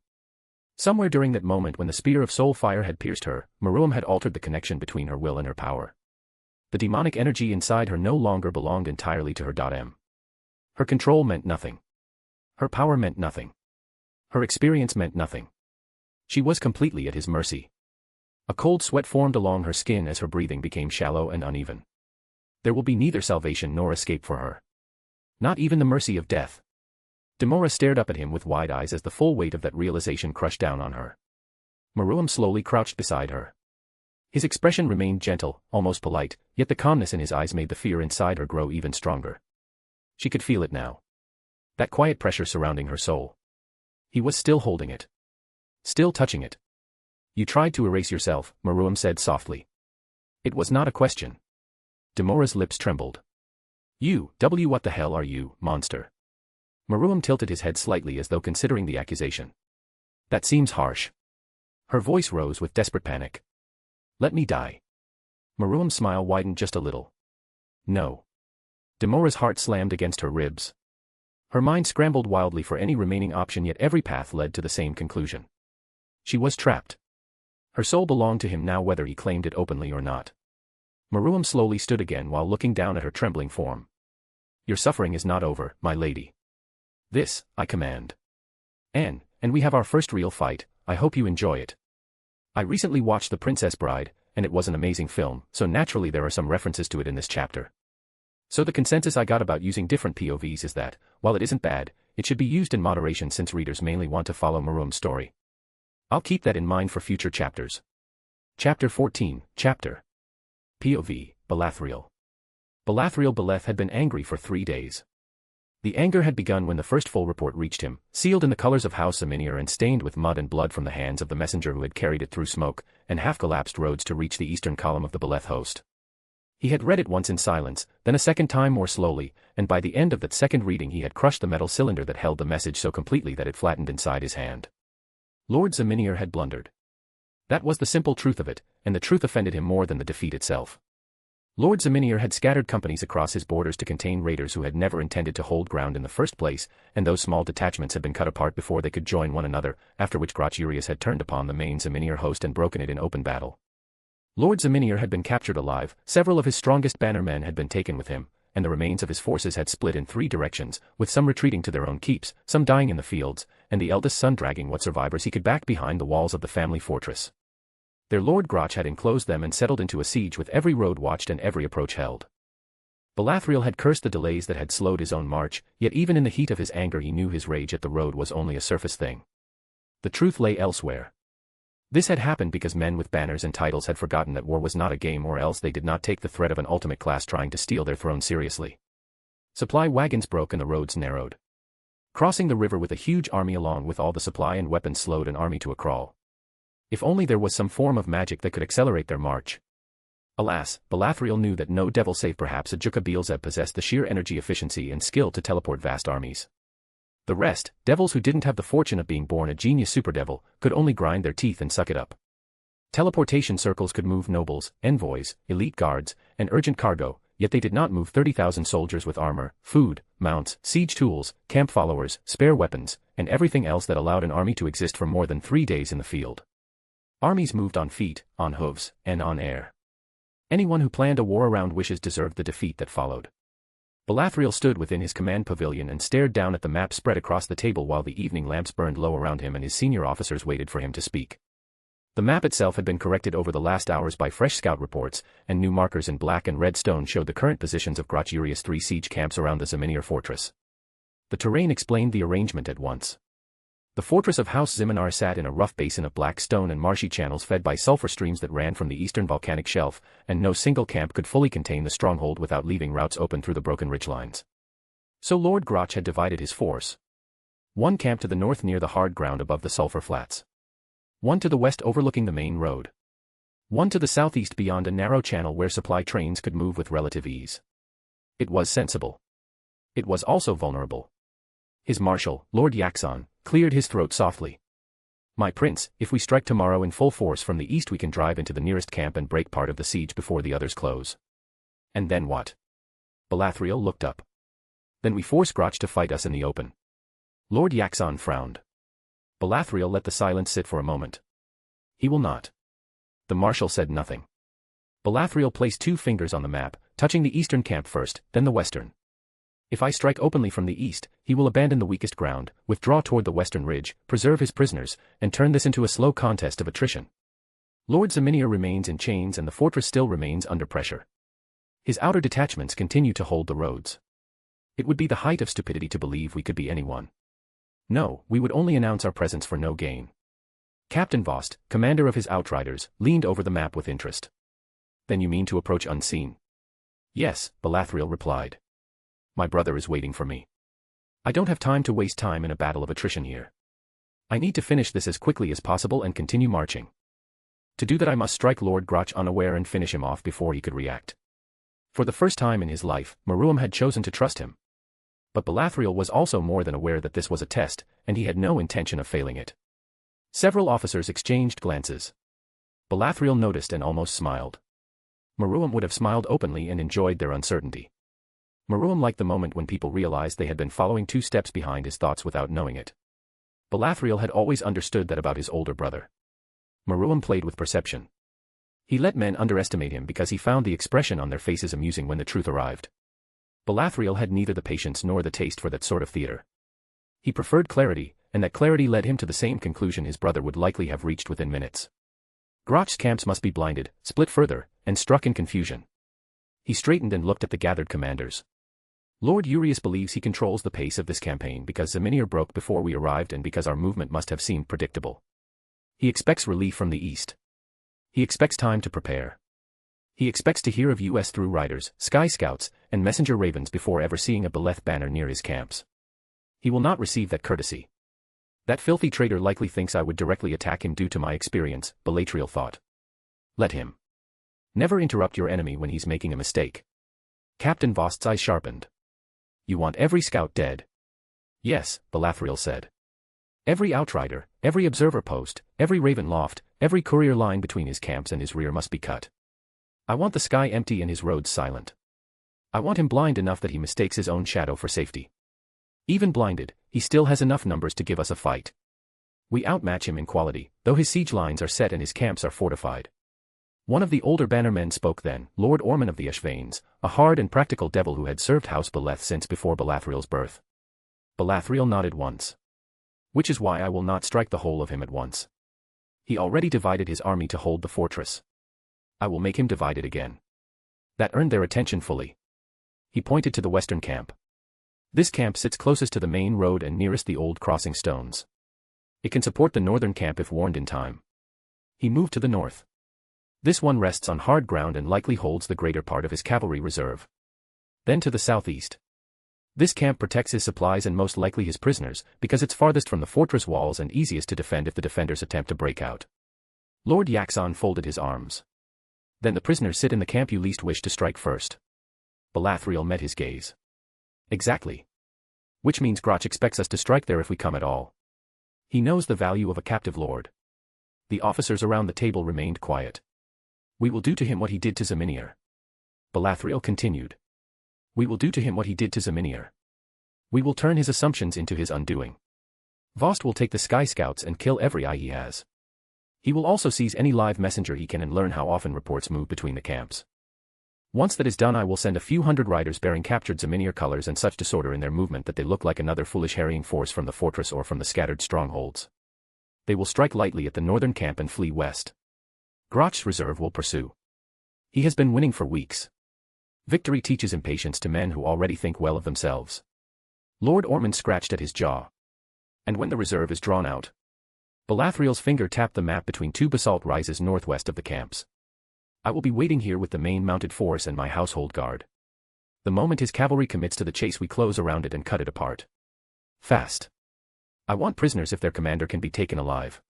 Somewhere during that moment when the spear of soul fire had pierced her, Meruem had altered the connection between her will and her power. The demonic energy inside her no longer belonged entirely to her. Her control meant nothing. Her power meant nothing. Her experience meant nothing. She was completely at his mercy. A cold sweat formed along her skin as her breathing became shallow and uneven. There will be neither salvation nor escape for her. Not even the mercy of death. Demora stared up at him with wide eyes as the full weight of that realization crushed down on her. Meruem slowly crouched beside her. His expression remained gentle, almost polite, yet the calmness in his eyes made the fear inside her grow even stronger. She could feel it now. That quiet pressure surrounding her soul. He was still holding it. Still touching it. You tried to erase yourself, Meruem said softly. It was not a question. Demora's lips trembled. What the hell are you, monster? Meruem tilted his head slightly as though considering the accusation. That seems harsh. Her voice rose with desperate panic. Let me die. Meruem's smile widened just a little. No. Demora's heart slammed against her ribs. Her mind scrambled wildly for any remaining option, yet every path led to the same conclusion. She was trapped. Her soul belonged to him now, whether he claimed it openly or not. Meruem slowly stood again while looking down at her trembling form. Your suffering is not over, my lady. This, I command. And we have our first real fight. I hope you enjoy it. I recently watched The Princess Bride, and it was an amazing film, so naturally there are some references to it in this chapter. So the consensus I got about using different POVs is that, while it isn't bad, it should be used in moderation since readers mainly want to follow Meruem's story. I'll keep that in mind for future chapters. Chapter 14, Chapter POV, Belathriel. Belathriel Beleth had been angry for 3 days. The anger had begun when the first full report reached him, sealed in the colors of House Beleth and stained with mud and blood from the hands of the messenger who had carried it through smoke and half-collapsed roads to reach the eastern column of the Beleth host. He had read it once in silence, then a second time more slowly, and by the end of that second reading he had crushed the metal cylinder that held the message so completely that it flattened inside his hand. Lord Zeminier had blundered. That was the simple truth of it, and the truth offended him more than the defeat itself. Lord Zeminier had scattered companies across his borders to contain raiders who had never intended to hold ground in the first place, and those small detachments had been cut apart before they could join one another, after which Grach had turned upon the main Zeminier host and broken it in open battle. Lord Zeminier had been captured alive, several of his strongest bannermen had been taken with him, and the remains of his forces had split in 3 directions, with some retreating to their own keeps, some dying in the fields, and the eldest son dragging what survivors he could back behind the walls of the family fortress. Their Lord Grach had enclosed them and settled into a siege with every road watched and every approach held. Belathriel had cursed the delays that had slowed his own march, yet even in the heat of his anger he knew his rage at the road was only a surface thing. The truth lay elsewhere. This had happened because men with banners and titles had forgotten that war was not a game, or else they did not take the threat of an ultimate class trying to steal their throne seriously. Supply wagons broke and the roads narrowed. Crossing the river with a huge army along with all the supply and weapons slowed an army to a crawl. If only there was some form of magic that could accelerate their march. Alas, Belathriel knew that no devil save perhaps Ajuka Beelzeb possessed the sheer energy efficiency and skill to teleport vast armies. The rest, devils who didn't have the fortune of being born a genius superdevil, could only grind their teeth and suck it up. Teleportation circles could move nobles, envoys, elite guards, and urgent cargo, yet they did not move 30,000 soldiers with armor, food, mounts, siege tools, camp followers, spare weapons, and everything else that allowed an army to exist for more than 3 days in the field. Armies moved on feet, on hooves, and on air. Anyone who planned a war around wishes deserved the defeat that followed. Belathriel stood within his command pavilion and stared down at the map spread across the table while the evening lamps burned low around him and his senior officers waited for him to speak. The map itself had been corrected over the last hours by fresh scout reports, and new markers in black and red stone showed the current positions of Grach 3 siege camps around the Zeminier fortress. The terrain explained the arrangement at once. The fortress of House Ziminar sat in a rough basin of black stone and marshy channels fed by sulfur streams that ran from the eastern volcanic shelf, and no single camp could fully contain the stronghold without leaving routes open through the broken ridgelines. So Lord Grach had divided his force. One camp to the north near the hard ground above the sulfur flats. One to the west overlooking the main road. One to the southeast beyond a narrow channel where supply trains could move with relative ease. It was sensible. It was also vulnerable. His marshal, Lord Yaxon, cleared his throat softly. My prince, if we strike tomorrow in full force from the east we can drive into the nearest camp and break part of the siege before the others close. And then what? Balathriel looked up. Then we force Grach to fight us in the open. Lord Yaxon frowned. Balathriel let the silence sit for a moment. He will not. The marshal said nothing. Balathriel placed 2 fingers on the map, touching the eastern camp first, then the western. If I strike openly from the east, he will abandon the weakest ground, withdraw toward the western ridge, preserve his prisoners, and turn this into a slow contest of attrition. Lord Zeminier remains in chains and the fortress still remains under pressure. His outer detachments continue to hold the roads. It would be the height of stupidity to believe we could be anyone. No, we would only announce our presence for no gain. Captain Vost, commander of his outriders, leaned over the map with interest. Then you mean to approach unseen? Yes, Balathriel replied. My brother is waiting for me. I don't have time to waste time in a battle of attrition here. I need to finish this as quickly as possible and continue marching. To do that I must strike Lord Grach unaware and finish him off before he could react. For the first time in his life, Maruam had chosen to trust him. But Balathriel was also more than aware that this was a test, and he had no intention of failing it. Several officers exchanged glances. Balathriel noticed and almost smiled. Maruam would have smiled openly and enjoyed their uncertainty. Maruam liked the moment when people realized they had been following 2 steps behind his thoughts without knowing it. Balathriel had always understood that about his older brother. Maruam played with perception. He let men underestimate him because he found the expression on their faces amusing when the truth arrived. Balathriel had neither the patience nor the taste for that sort of theater. He preferred clarity, and that clarity led him to the same conclusion his brother would likely have reached within minutes. Grach's camps must be blinded, split further, and struck in confusion. He straightened and looked at the gathered commanders. Lord Urius believes he controls the pace of this campaign because Zeminier broke before we arrived and because our movement must have seemed predictable. He expects relief from the east. He expects time to prepare. He expects to hear of US through riders, sky scouts, and messenger ravens before ever seeing a Beleth banner near his camps. He will not receive that courtesy. That filthy traitor likely thinks I would directly attack him due to my experience, Balathriel thought. Let him. Never interrupt your enemy when he's making a mistake. Captain Vost's eyes sharpened. You want every scout dead? Yes, Balathriel said. Every outrider, every observer post, every raven loft, every courier line between his camps and his rear must be cut. I want the sky empty and his roads silent. I want him blind enough that he mistakes his own shadow for safety. Even blinded, he still has enough numbers to give us a fight. We outmatch him in quality, though his siege lines are set and his camps are fortified. One of the older bannermen spoke then, Lord Orman of the Ashvanes, a hard and practical devil who had served House Beleth since before Balathriel's birth. Balathriel nodded once. Which is why I will not strike the whole of him at once. He already divided his army to hold the fortress. I will make him divide it again. That earned their attention fully. He pointed to the western camp. This camp sits closest to the main road and nearest the old crossing stones. It can support the northern camp if warned in time. He moved to the north. This one rests on hard ground and likely holds the greater part of his cavalry reserve. Then to the southeast. This camp protects his supplies and most likely his prisoners, because it's farthest from the fortress walls and easiest to defend if the defenders attempt to break out. Lord Yaxon folded his arms. Then the prisoners sit in the camp you least wish to strike first. Balathriel met his gaze. Exactly. Which means Grach expects us to strike there if we come at all. He knows the value of a captive lord. The officers around the table remained quiet. We will do to him what he did to Zeminier. Balathriel continued. We will do to him what he did to Zeminier. We will turn his assumptions into his undoing. Vost will take the Sky Scouts and kill every eye he has. He will also seize any live messenger he can and learn how often reports move between the camps. Once that is done I will send a few hundred riders bearing captured Zeminier colors and such disorder in their movement that they look like another foolish harrying force from the fortress or from the scattered strongholds. They will strike lightly at the northern camp and flee west. Grach's reserve will pursue. He has been winning for weeks. Victory teaches impatience to men who already think well of themselves. Lord Ormond scratched at his jaw. And when the reserve is drawn out. Balathriel's finger tapped the map between 2 basalt rises northwest of the camps. I will be waiting here with the main mounted force and my household guard. The moment his cavalry commits to the chase we close around it and cut it apart. Fast. I want prisoners if their commander can be taken alive.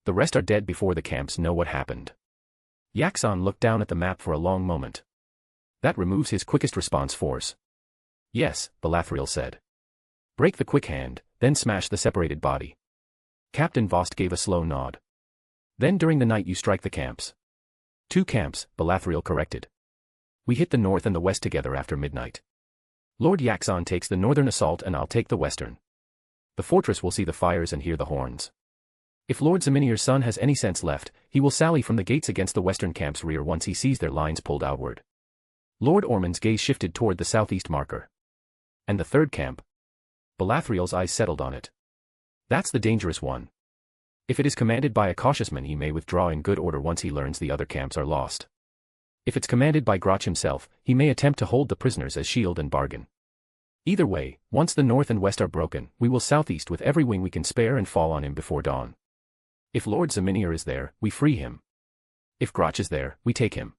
The rest are dead before the camps know what happened. Yaxon looked down at the map for a long moment. That removes his quickest response force. Yes, Balathriel said. Break the quick hand, then smash the separated body. Captain Vost gave a slow nod. Then during the night you strike the camps. 2 camps, Belathriel corrected. We hit the north and the west together after midnight. Lord Yaxon takes the northern assault and I'll take the western. The fortress will see the fires and hear the horns. If Lord Zaminir's son has any sense left, he will sally from the gates against the western camp's rear once he sees their lines pulled outward. Lord Ormond's gaze shifted toward the southeast marker. And the third camp? Belathriel's eyes settled on it. That's the dangerous one. If it is commanded by a cautious man, he may withdraw in good order once he learns the other camps are lost. If it's commanded by Grach himself, he may attempt to hold the prisoners as shield and bargain. Either way, once the north and west are broken, we will southeast with every wing we can spare and fall on him before dawn. If Lord Zaminir is there, we free him. If Grach is there, we take him.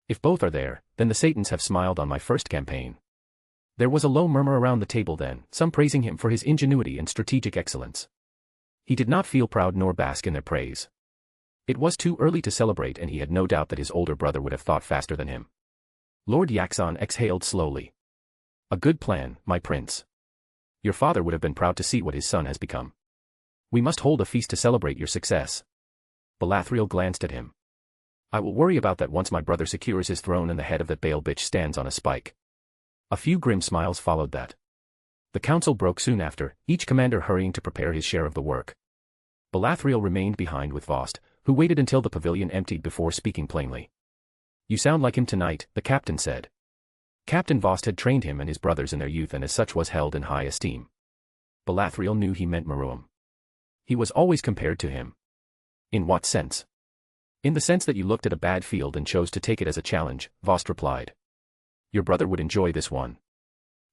If both are there, then the Satans have smiled on my first campaign. There was a low murmur around the table then, some praising him for his ingenuity and strategic excellence. He did not feel proud nor bask in their praise. It was too early to celebrate, and he had no doubt that his older brother would have thought faster than him. Lord Yaxon exhaled slowly. A good plan, my prince. Your father would have been proud to see what his son has become. We must hold a feast to celebrate your success. Belathriel glanced at him. I will worry about that once my brother secures his throne and the head of that Baal bitch stands on a spike. A few grim smiles followed that. The council broke soon after, each commander hurrying to prepare his share of the work. Belathriel remained behind with Vost, who waited until the pavilion emptied before speaking plainly. You sound like him tonight, the captain said. Captain Vost had trained him and his brothers in their youth and as such was held in high esteem. Belathriel knew he meant Maruam. He was always compared to him. In what sense? In the sense that you looked at a bad field and chose to take it as a challenge, Vost replied. Your brother would enjoy this one.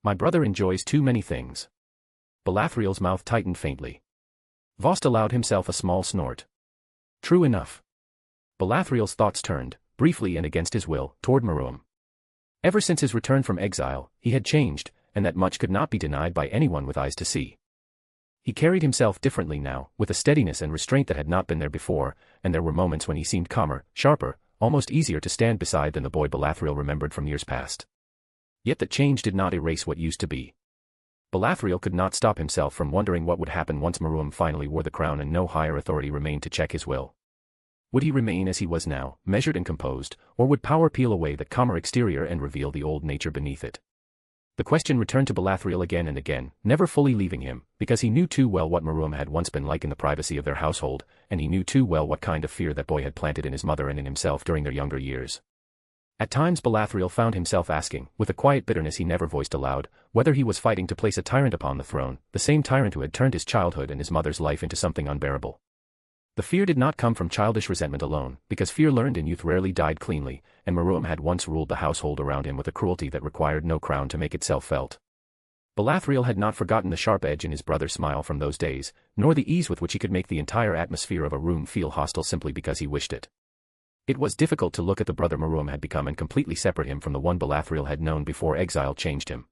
My brother enjoys too many things. Belathriel's mouth tightened faintly. Vost allowed himself a small snort. True enough. Belathriel's thoughts turned, briefly and against his will, toward Maruam. Ever since his return from exile, he had changed, and that much could not be denied by anyone with eyes to see. He carried himself differently now, with a steadiness and restraint that had not been there before, and there were moments when he seemed calmer, sharper, almost easier to stand beside than the boy Belathriel remembered from years past. Yet that change did not erase what used to be. Belathriel could not stop himself from wondering what would happen once Maruam finally wore the crown and no higher authority remained to check his will. Would he remain as he was now, measured and composed, or would power peel away that calmer exterior and reveal the old nature beneath it? The question returned to Belathriel again and again, never fully leaving him, because he knew too well what Maruam had once been like in the privacy of their household, and he knew too well what kind of fear that boy had planted in his mother and in himself during their younger years. At times Belathriel found himself asking, with a quiet bitterness he never voiced aloud, whether he was fighting to place a tyrant upon the throne, the same tyrant who had turned his childhood and his mother's life into something unbearable. The fear did not come from childish resentment alone, because fear learned in youth rarely died cleanly, and Maruam had once ruled the household around him with a cruelty that required no crown to make itself felt. Belathriel had not forgotten the sharp edge in his brother's smile from those days, nor the ease with which he could make the entire atmosphere of a room feel hostile simply because he wished it. It was difficult to look at the brother Maruam had become and completely separate him from the one Belathriel had known before exile changed him.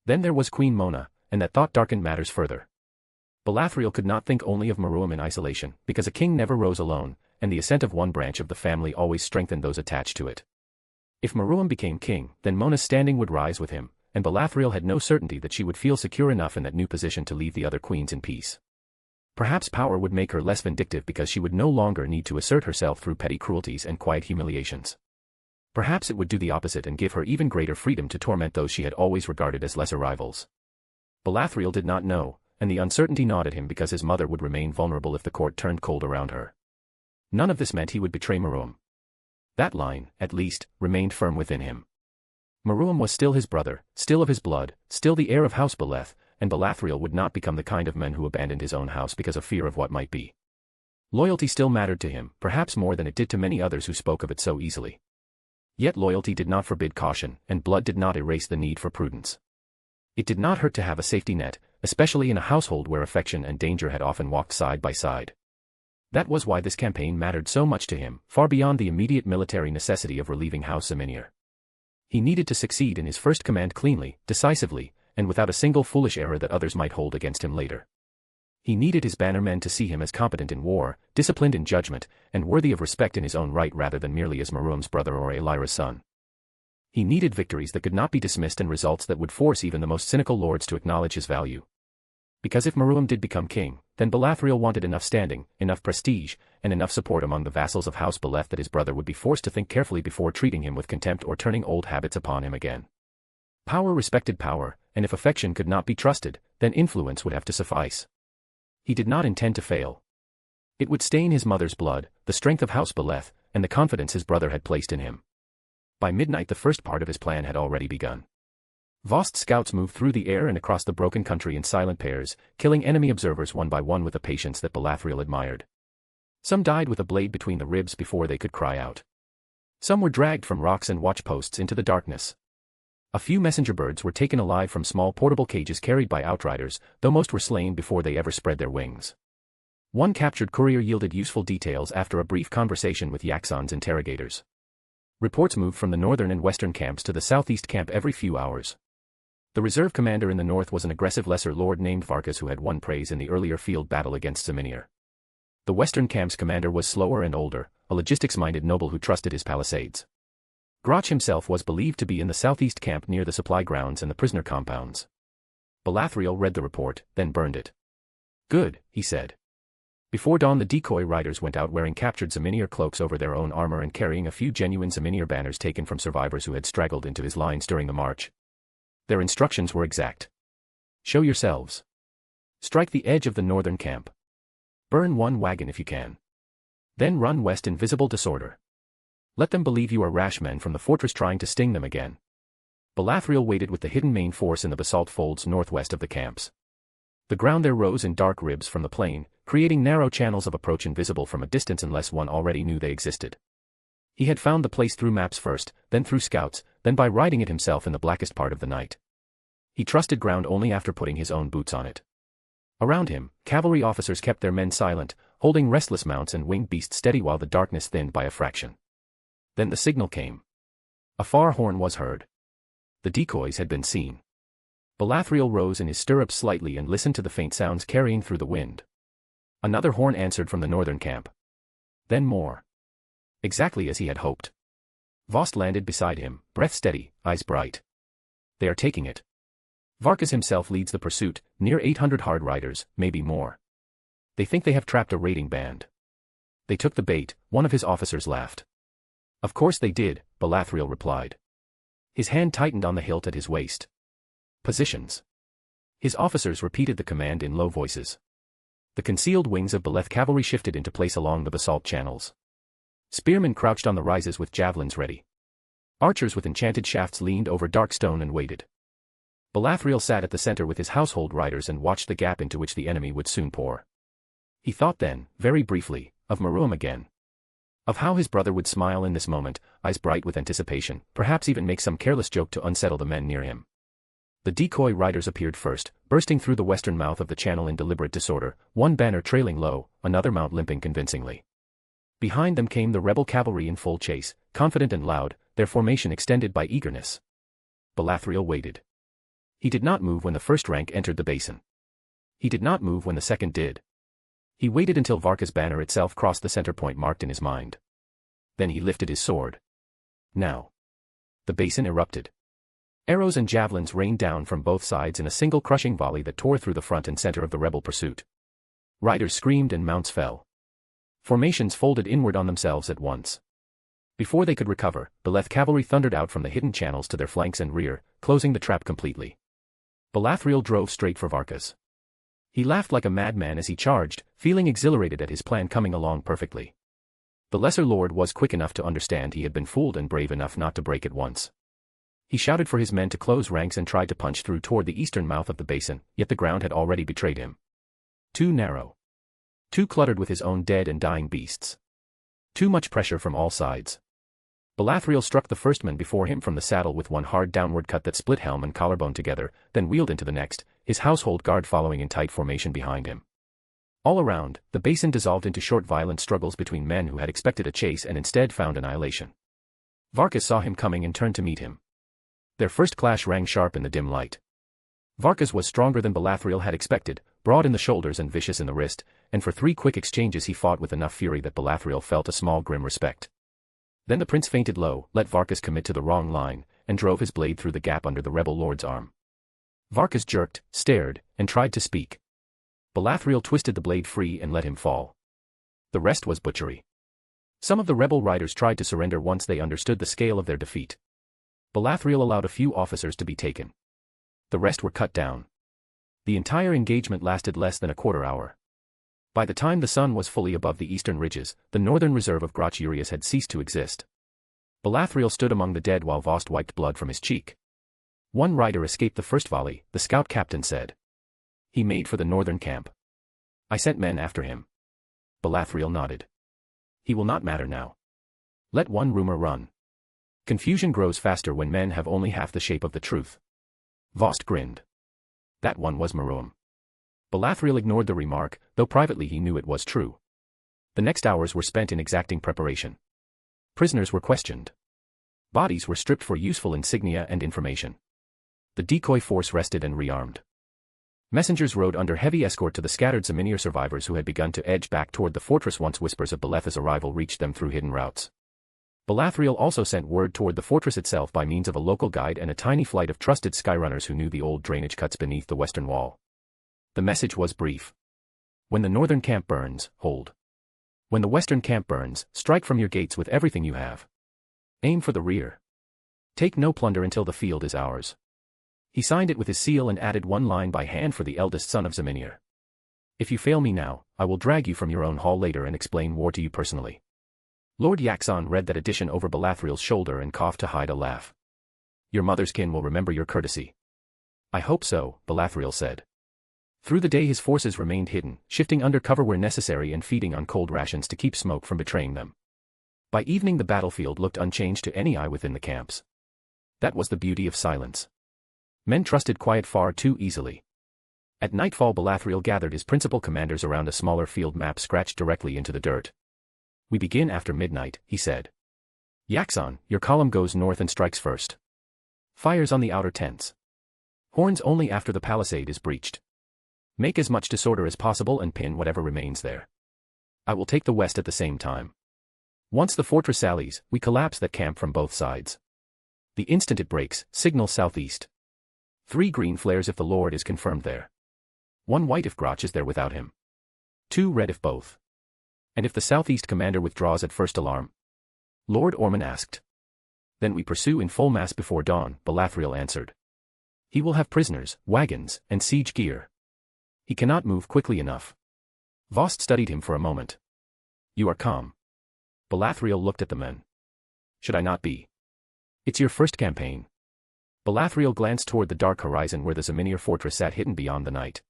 Then there was Queen Mona, and that thought darkened matters further. Belathriel could not think only of Maruam in isolation, because a king never rose alone, and the ascent of one branch of the family always strengthened those attached to it. If Maruam became king, then Mona's standing would rise with him, and Belathriel had no certainty that she would feel secure enough in that new position to leave the other queens in peace. Perhaps power would make her less vindictive because she would no longer need to assert herself through petty cruelties and quiet humiliations. Perhaps it would do the opposite and give her even greater freedom to torment those she had always regarded as lesser rivals. Belathriel did not know, and the uncertainty gnawed at him because his mother would remain vulnerable if the court turned cold around her. None of this meant he would betray Maruam. That line, at least, remained firm within him. Maruam was still his brother, still of his blood, still the heir of House Beleth, and Belathriel would not become the kind of man who abandoned his own house because of fear of what might be. Loyalty still mattered to him, perhaps more than it did to many others who spoke of it so easily. Yet loyalty did not forbid caution, and blood did not erase the need for prudence. It did not hurt to have a safety net, especially in a household where affection and danger had often walked side by side. That was why this campaign mattered so much to him, far beyond the immediate military necessity of relieving House Zaminir. He needed to succeed in his first command cleanly, decisively, and without a single foolish error that others might hold against him later. He needed his bannermen to see him as competent in war, disciplined in judgment, and worthy of respect in his own right rather than merely as Maruam's brother or Elira's son. He needed victories that could not be dismissed and results that would force even the most cynical lords to acknowledge his value. Because if Meruem did become king, then Balathriel wanted enough standing, enough prestige, and enough support among the vassals of House Beleth that his brother would be forced to think carefully before treating him with contempt or turning old habits upon him again. Power respected power, and if affection could not be trusted, then influence would have to suffice. He did not intend to fail. It would stain his mother's blood, the strength of House Beleth, and the confidence his brother had placed in him. By midnight the first part of his plan had already begun. Vost's scouts moved through the air and across the broken country in silent pairs, killing enemy observers one by one with a patience that Balathriel admired. Some died with a blade between the ribs before they could cry out. Some were dragged from rocks and watchposts into the darkness. A few messenger birds were taken alive from small portable cages carried by outriders, though most were slain before they ever spread their wings. One captured courier yielded useful details after a brief conversation with Yaxon's interrogators. Reports moved from the northern and western camps to the southeast camp every few hours. The reserve commander in the north was an aggressive lesser lord named Varkas who had won praise in the earlier field battle against Zaminir. The western camp's commander was slower and older, a logistics-minded noble who trusted his palisades. Grach himself was believed to be in the southeast camp near the supply grounds and the prisoner compounds. Balathriel read the report, then burned it. Good, he said. Before dawn the decoy riders went out wearing captured Zaminir cloaks over their own armor and carrying a few genuine Zaminir banners taken from survivors who had straggled into his lines during the march. Their instructions were exact. Show yourselves. Strike the edge of the northern camp. Burn one wagon if you can. Then run west in visible disorder. Let them believe you are rash men from the fortress trying to sting them again. Balathriel waited with the hidden main force in the basalt folds northwest of the camps. The ground there rose in dark ribs from the plain, creating narrow channels of approach invisible from a distance unless one already knew they existed. He had found the place through maps first, then through scouts, then by riding it himself in the blackest part of the night. He trusted ground only after putting his own boots on it. Around him, cavalry officers kept their men silent, holding restless mounts and winged beasts steady while the darkness thinned by a fraction. Then the signal came. A far horn was heard. The decoys had been seen. Balathriel rose in his stirrups slightly and listened to the faint sounds carrying through the wind. Another horn answered from the northern camp. Then more. Exactly as he had hoped. Vost landed beside him, breath steady, eyes bright. They are taking it. Varkas himself leads the pursuit, near 800 hard riders, maybe more. They think they have trapped a raiding band. They took the bait, one of his officers laughed. Of course they did, Balathriel replied. His hand tightened on the hilt at his waist. Positions. His officers repeated the command in low voices. The concealed wings of Beleth cavalry shifted into place along the basalt channels. Spearmen crouched on the rises with javelins ready. Archers with enchanted shafts leaned over dark stone and waited. Balathriel sat at the center with his household riders and watched the gap into which the enemy would soon pour. He thought then, very briefly, of Meruem again. Of how his brother would smile in this moment, eyes bright with anticipation, perhaps even make some careless joke to unsettle the men near him. The decoy riders appeared first, bursting through the western mouth of the channel in deliberate disorder, one banner trailing low, another mount limping convincingly. Behind them came the rebel cavalry in full chase, confident and loud, their formation extended by eagerness. Balathriel waited. He did not move when the first rank entered the basin. He did not move when the second did. He waited until Varkas' banner itself crossed the center point marked in his mind. Then he lifted his sword. Now. The basin erupted. Arrows and javelins rained down from both sides in a single crushing volley that tore through the front and center of the rebel pursuit. Riders screamed and mounts fell. Formations folded inward on themselves at once. Before they could recover, Beleth cavalry thundered out from the hidden channels to their flanks and rear, closing the trap completely. Balathriel drove straight for Varkas. He laughed like a madman as he charged, feeling exhilarated at his plan coming along perfectly. The lesser lord was quick enough to understand he had been fooled and brave enough not to break at once. He shouted for his men to close ranks and tried to punch through toward the eastern mouth of the basin, yet the ground had already betrayed him. Too narrow. Too cluttered with his own dead and dying beasts. Too much pressure from all sides. Balathriel struck the first man before him from the saddle with one hard downward cut that split helm and collarbone together, then wheeled into the next, his household guard following in tight formation behind him. All around, the basin dissolved into short violent struggles between men who had expected a chase and instead found annihilation. Varkas saw him coming and turned to meet him. Their first clash rang sharp in the dim light. Varkas was stronger than Balathriel had expected, broad in the shoulders and vicious in the wrist, and for 3 quick exchanges he fought with enough fury that Balathriel felt a small grim respect. Then the prince feinted low, let Varkas commit to the wrong line, and drove his blade through the gap under the rebel lord's arm. Varkas jerked, stared, and tried to speak. Balathriel twisted the blade free and let him fall. The rest was butchery. Some of the rebel riders tried to surrender once they understood the scale of their defeat. Balathriel allowed a few officers to be taken. The rest were cut down. The entire engagement lasted less than a quarter hour. By the time the sun was fully above the eastern ridges, the northern reserve of Groch Urias had ceased to exist. Balathriel stood among the dead while Vost wiped blood from his cheek. One rider escaped the first volley, the scout captain said. He made for the northern camp. I sent men after him. Balathriel nodded. He will not matter now. Let one rumor run. Confusion grows faster when men have only half the shape of the truth. Vost grinned. That one was Meruem. Balathriel ignored the remark, though privately he knew it was true. The next hours were spent in exacting preparation. Prisoners were questioned. Bodies were stripped for useful insignia and information. The decoy force rested and rearmed. Messengers rode under heavy escort to the scattered Zeminier survivors who had begun to edge back toward the fortress once whispers of Beleth's arrival reached them through hidden routes. Balathriel also sent word toward the fortress itself by means of a local guide and a tiny flight of trusted skyrunners who knew the old drainage cuts beneath the western wall. The message was brief. When the northern camp burns, hold. When the western camp burns, strike from your gates with everything you have. Aim for the rear. Take no plunder until the field is ours. He signed it with his seal and added one line by hand for the eldest son of Zeminier. If you fail me now, I will drag you from your own hall later and explain war to you personally. Lord Yaxon read that addition over Balathriel's shoulder and coughed to hide a laugh. Your mother's kin will remember your courtesy. I hope so, Balathriel said. Through the day his forces remained hidden, shifting under cover where necessary and feeding on cold rations to keep smoke from betraying them. By evening the battlefield looked unchanged to any eye within the camps. That was the beauty of silence. Men trusted quiet far too easily. At nightfall Balathriel gathered his principal commanders around a smaller field map scratched directly into the dirt. We begin after midnight, he said. Yaxon, your column goes north and strikes first. Fires on the outer tents. Horns only after the palisade is breached. Make as much disorder as possible and pin whatever remains there. I will take the west at the same time. Once the fortress sallies, we collapse that camp from both sides. The instant it breaks, signal southeast. 3 green flares if the Lord is confirmed there. 1 white if Groch is there without him. 2 red if both. And if the southeast commander withdraws at first alarm? Lord Ormond asked. Then we pursue in full mass before dawn, Balathriel answered. He will have prisoners, wagons, and siege gear. He cannot move quickly enough. Vost studied him for a moment. You are calm. Balathriel looked at the men. Should I not be? It's your first campaign. Balathriel glanced toward the dark horizon where the Zeminier fortress sat hidden beyond the night.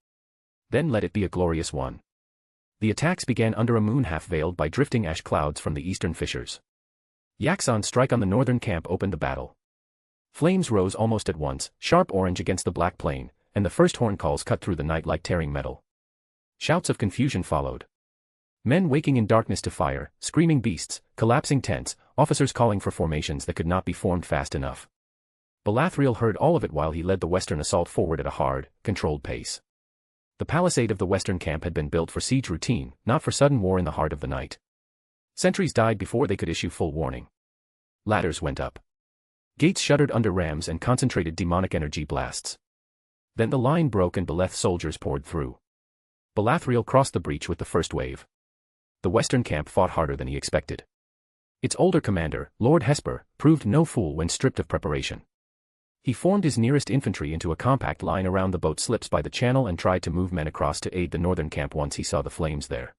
Then let it be a glorious one. The attacks began under a moon half veiled by drifting ash clouds from the eastern fissures. Yaxon's strike on the northern camp opened the battle. Flames rose almost at once, sharp orange against the black plain, and the first horn calls cut through the night like tearing metal. Shouts of confusion followed. Men waking in darkness to fire, screaming beasts, collapsing tents, officers calling for formations that could not be formed fast enough. Balathriel heard all of it while he led the western assault forward at a hard, controlled pace. The palisade of the western camp had been built for siege routine, not for sudden war in the heart of the night. Sentries died before they could issue full warning. Ladders went up. Gates shuddered under rams and concentrated demonic energy blasts. Then the line broke and Beleth soldiers poured through. Balathriel crossed the breach with the first wave. The western camp fought harder than he expected. Its older commander, Lord Hesper, proved no fool when stripped of preparation. He formed his nearest infantry into a compact line around the boat slips by the channel and tried to move men across to aid the northern camp once he saw the flames there.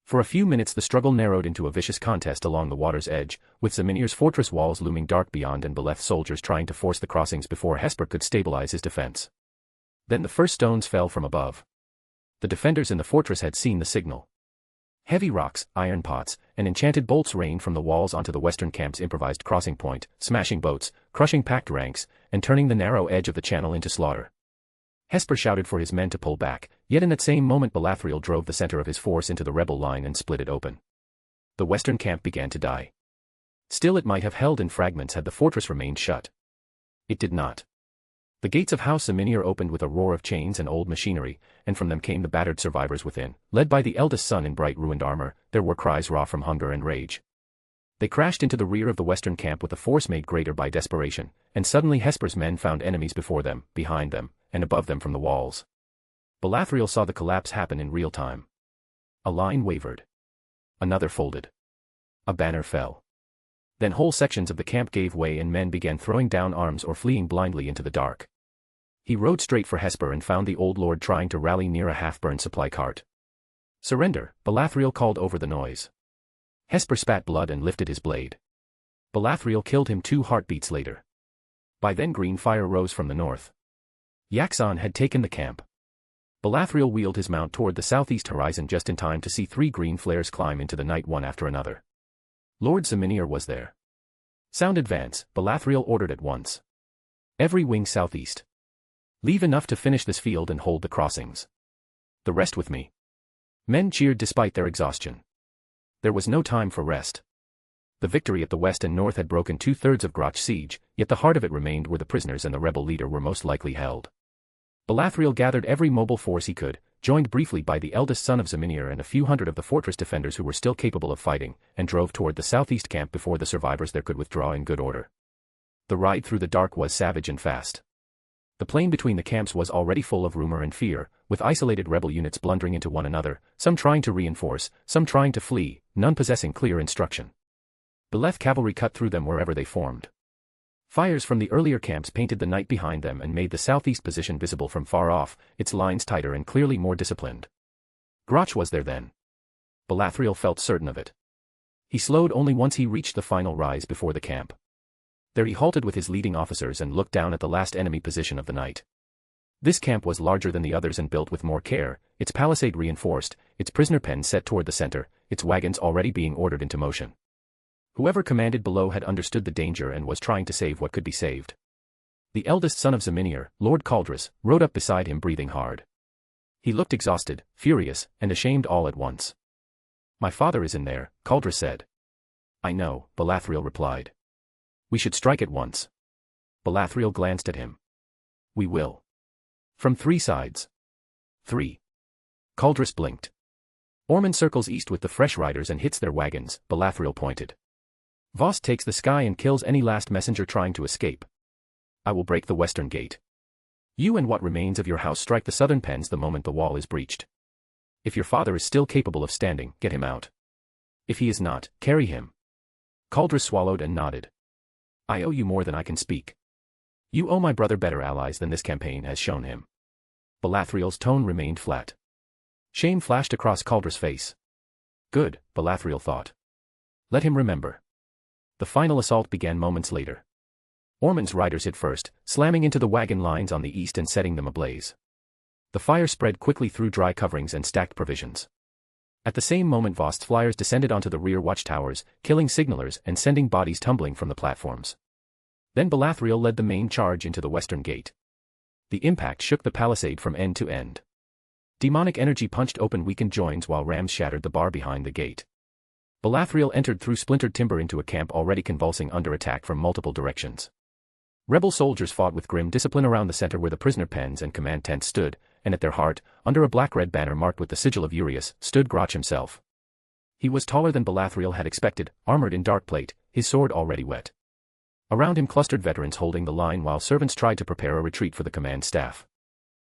For a few minutes the struggle narrowed into a vicious contest along the water's edge, with Zeminir's fortress walls looming dark beyond and Beleth soldiers trying to force the crossings before Hesper could stabilize his defense. Then the first stones fell from above. The defenders in the fortress had seen the signal. Heavy rocks, iron pots, and enchanted bolts rained from the walls onto the western camp's improvised crossing point, smashing boats, crushing packed ranks, and turning the narrow edge of the channel into slaughter. Hesper shouted for his men to pull back, yet in that same moment Balathriel drove the center of his force into the rebel line and split it open. The western camp began to die. Still it might have held in fragments had the fortress remained shut. It did not. The gates of House Zeminier opened with a roar of chains and old machinery, and from them came the battered survivors within, led by the eldest son in bright ruined armor. There were cries raw from hunger and rage. They crashed into the rear of the western camp with a force made greater by desperation, and suddenly Hesper's men found enemies before them, behind them, and above them from the walls. Balathriel saw the collapse happen in real time. A line wavered. Another folded. A banner fell. Then whole sections of the camp gave way and men began throwing down arms or fleeing blindly into the dark. He rode straight for Hesper and found the old lord trying to rally near a half-burned supply cart. "Surrender," Balathriel called over the noise. Hesper spat blood and lifted his blade. Balathriel killed him 2 heartbeats later. By then green fire rose from the north. Yaxon had taken the camp. Balathriel wheeled his mount toward the southeast horizon just in time to see 3 green flares climb into the night one after another. Lord Zeminier was there. "Sound advance," Balathriel ordered at once. "Every wing southeast. Leave enough to finish this field and hold the crossings. The rest with me." Men cheered despite their exhaustion. There was no time for rest. The victory at the west and north had broken 2/3 of Grot's siege, yet the heart of it remained where the prisoners and the rebel leader were most likely held. Balathriel gathered every mobile force he could, joined briefly by the eldest son of Zeminier and a few hundred of the fortress defenders who were still capable of fighting, and drove toward the southeast camp before the survivors there could withdraw in good order. The ride through the dark was savage and fast. The plain between the camps was already full of rumor and fear, with isolated rebel units blundering into one another, some trying to reinforce, some trying to flee, none possessing clear instruction. Beleth cavalry cut through them wherever they formed. Fires from the earlier camps painted the night behind them and made the southeast position visible from far off, its lines tighter and clearly more disciplined. Grotch was there then. Balathriel felt certain of it. He slowed only once he reached the final rise before the camp. There he halted with his leading officers and looked down at the last enemy position of the night. This camp was larger than the others and built with more care, its palisade reinforced, its prisoner pens set toward the center, its wagons already being ordered into motion. Whoever commanded below had understood the danger and was trying to save what could be saved. The eldest son of Zeminier, Lord Caldrus, rode up beside him breathing hard. He looked exhausted, furious, and ashamed all at once. "My father is in there," Caldrus said. "I know," Balathriel replied. "We should strike at once." Balathriel glanced at him. "We will." From 3 sides. 3. Caldrus blinked. "Ormond circles east with the fresh riders and hits their wagons," Balathriel pointed. "Voss takes the sky and kills any last messenger trying to escape. I will break the western gate. You and what remains of your house strike the southern pens the moment the wall is breached. If your father is still capable of standing, get him out. If he is not, carry him." Caldrus swallowed and nodded. "I owe you more than I can speak. You owe my brother better allies than this campaign has shown him." Balathriel's tone remained flat. Shame flashed across Caldrus' face. Good, Balathriel thought. Let him remember. The final assault began moments later. Ormond's riders hit first, slamming into the wagon lines on the east and setting them ablaze. The fire spread quickly through dry coverings and stacked provisions. At the same moment Vost's flyers descended onto the rear watchtowers, killing signalers and sending bodies tumbling from the platforms. Then Balathriel led the main charge into the western gate. The impact shook the palisade from end to end. Demonic energy punched open weakened joins while rams shattered the bar behind the gate. Balathriel entered through splintered timber into a camp already convulsing under attack from multiple directions. Rebel soldiers fought with grim discipline around the center where the prisoner pens and command tents stood, and at their heart, under a black-red banner marked with the sigil of Urius, stood Grotch himself. He was taller than Balathriel had expected, armored in dark plate, his sword already wet. Around him clustered veterans holding the line while servants tried to prepare a retreat for the command staff.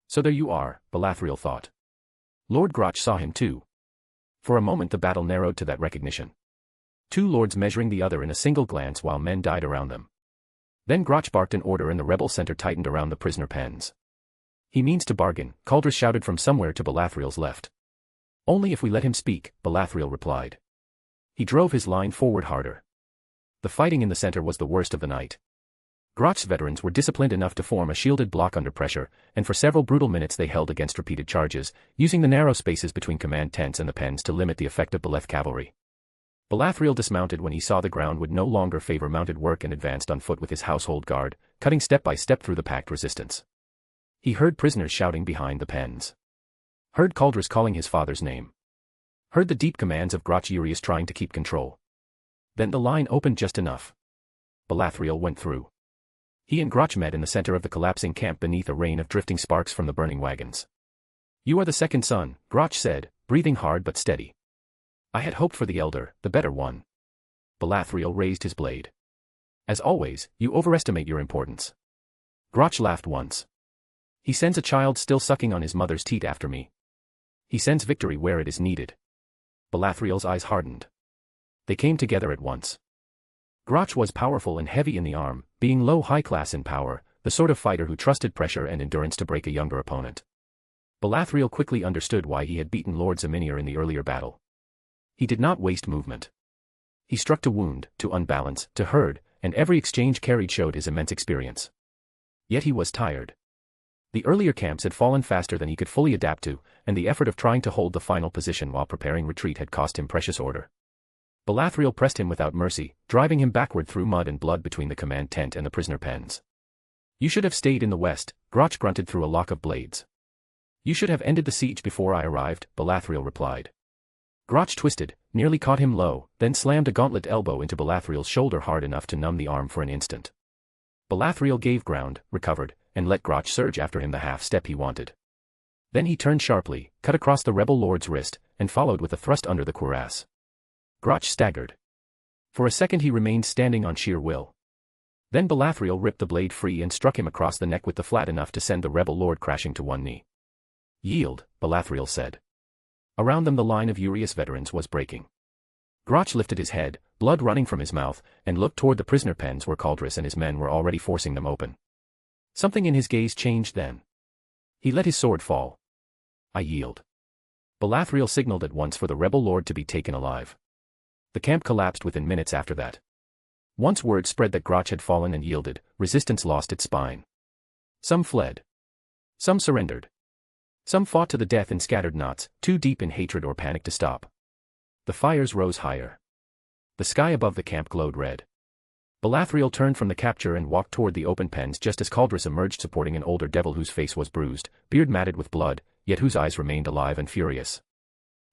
So there you are, Balathriel thought. Lord Grotch saw him too. For a moment the battle narrowed to that recognition. 2 lords measuring the other in a single glance while men died around them. Then Grotch barked an order and the rebel center tightened around the prisoner pens. He means to bargain, Caldrus shouted from somewhere to Balathriel's left. Only if we let him speak, Balathriel replied. He drove his line forward harder. The fighting in the center was the worst of the night. Grotch's veterans were disciplined enough to form a shielded block under pressure, and for several brutal minutes they held against repeated charges, using the narrow spaces between command tents and the pens to limit the effect of Beleth cavalry. Balathriel dismounted when he saw the ground would no longer favor mounted work and advanced on foot with his household guard, cutting step by step through the packed resistance. He heard prisoners shouting behind the pens. Heard Caldrus calling his father's name. Heard the deep commands of Grotch Urius trying to keep control. Then the line opened just enough. Balathriel went through. He and Grotch met in the center of the collapsing camp beneath a rain of drifting sparks from the burning wagons. You are the second son, Grotch said, breathing hard but steady. I had hoped for the elder, the better one. Balathriel raised his blade. As always, you overestimate your importance. Grotch laughed once. He sends a child still sucking on his mother's teat after me. He sends victory where it is needed. Balathriel's eyes hardened. They came together at once. Grach was powerful and heavy in the arm, being low high class in power, the sort of fighter who trusted pressure and endurance to break a younger opponent. Balathriel quickly understood why he had beaten Lord Zaminier in the earlier battle. He did not waste movement. He struck to wound, to unbalance, to herd, and every exchange carried showed his immense experience. Yet he was tired. The earlier camps had fallen faster than he could fully adapt to, and the effort of trying to hold the final position while preparing retreat had cost him precious order. Balathriel pressed him without mercy, driving him backward through mud and blood between the command tent and the prisoner pens. You should have stayed in the west, Grach grunted through a lock of blades. You should have ended the siege before I arrived, Balathriel replied. Grach twisted, nearly caught him low, then slammed a gauntlet elbow into Balathriel's shoulder hard enough to numb the arm for an instant. Balathriel gave ground, recovered, and let Grach surge after him the half-step he wanted. Then he turned sharply, cut across the rebel lord's wrist, and followed with a thrust under the cuirass. Grach staggered. For a second he remained standing on sheer will. Then Balathriel ripped the blade free and struck him across the neck with the flat enough to send the rebel lord crashing to one knee. Yield, Balathriel said. Around them the line of Urias veterans was breaking. Grach lifted his head, blood running from his mouth, and looked toward the prisoner pens where Caldris and his men were already forcing them open. Something in his gaze changed then. He let his sword fall. I yield. Balathriel signaled at once for the rebel lord to be taken alive. The camp collapsed within minutes after that. Once word spread that Grach had fallen and yielded, resistance lost its spine. Some fled. Some surrendered. Some fought to the death in scattered knots, too deep in hatred or panic to stop. The fires rose higher. The sky above the camp glowed red. Balathriel turned from the capture and walked toward the open pens just as Caldris emerged supporting an older devil whose face was bruised, beard matted with blood, yet whose eyes remained alive and furious.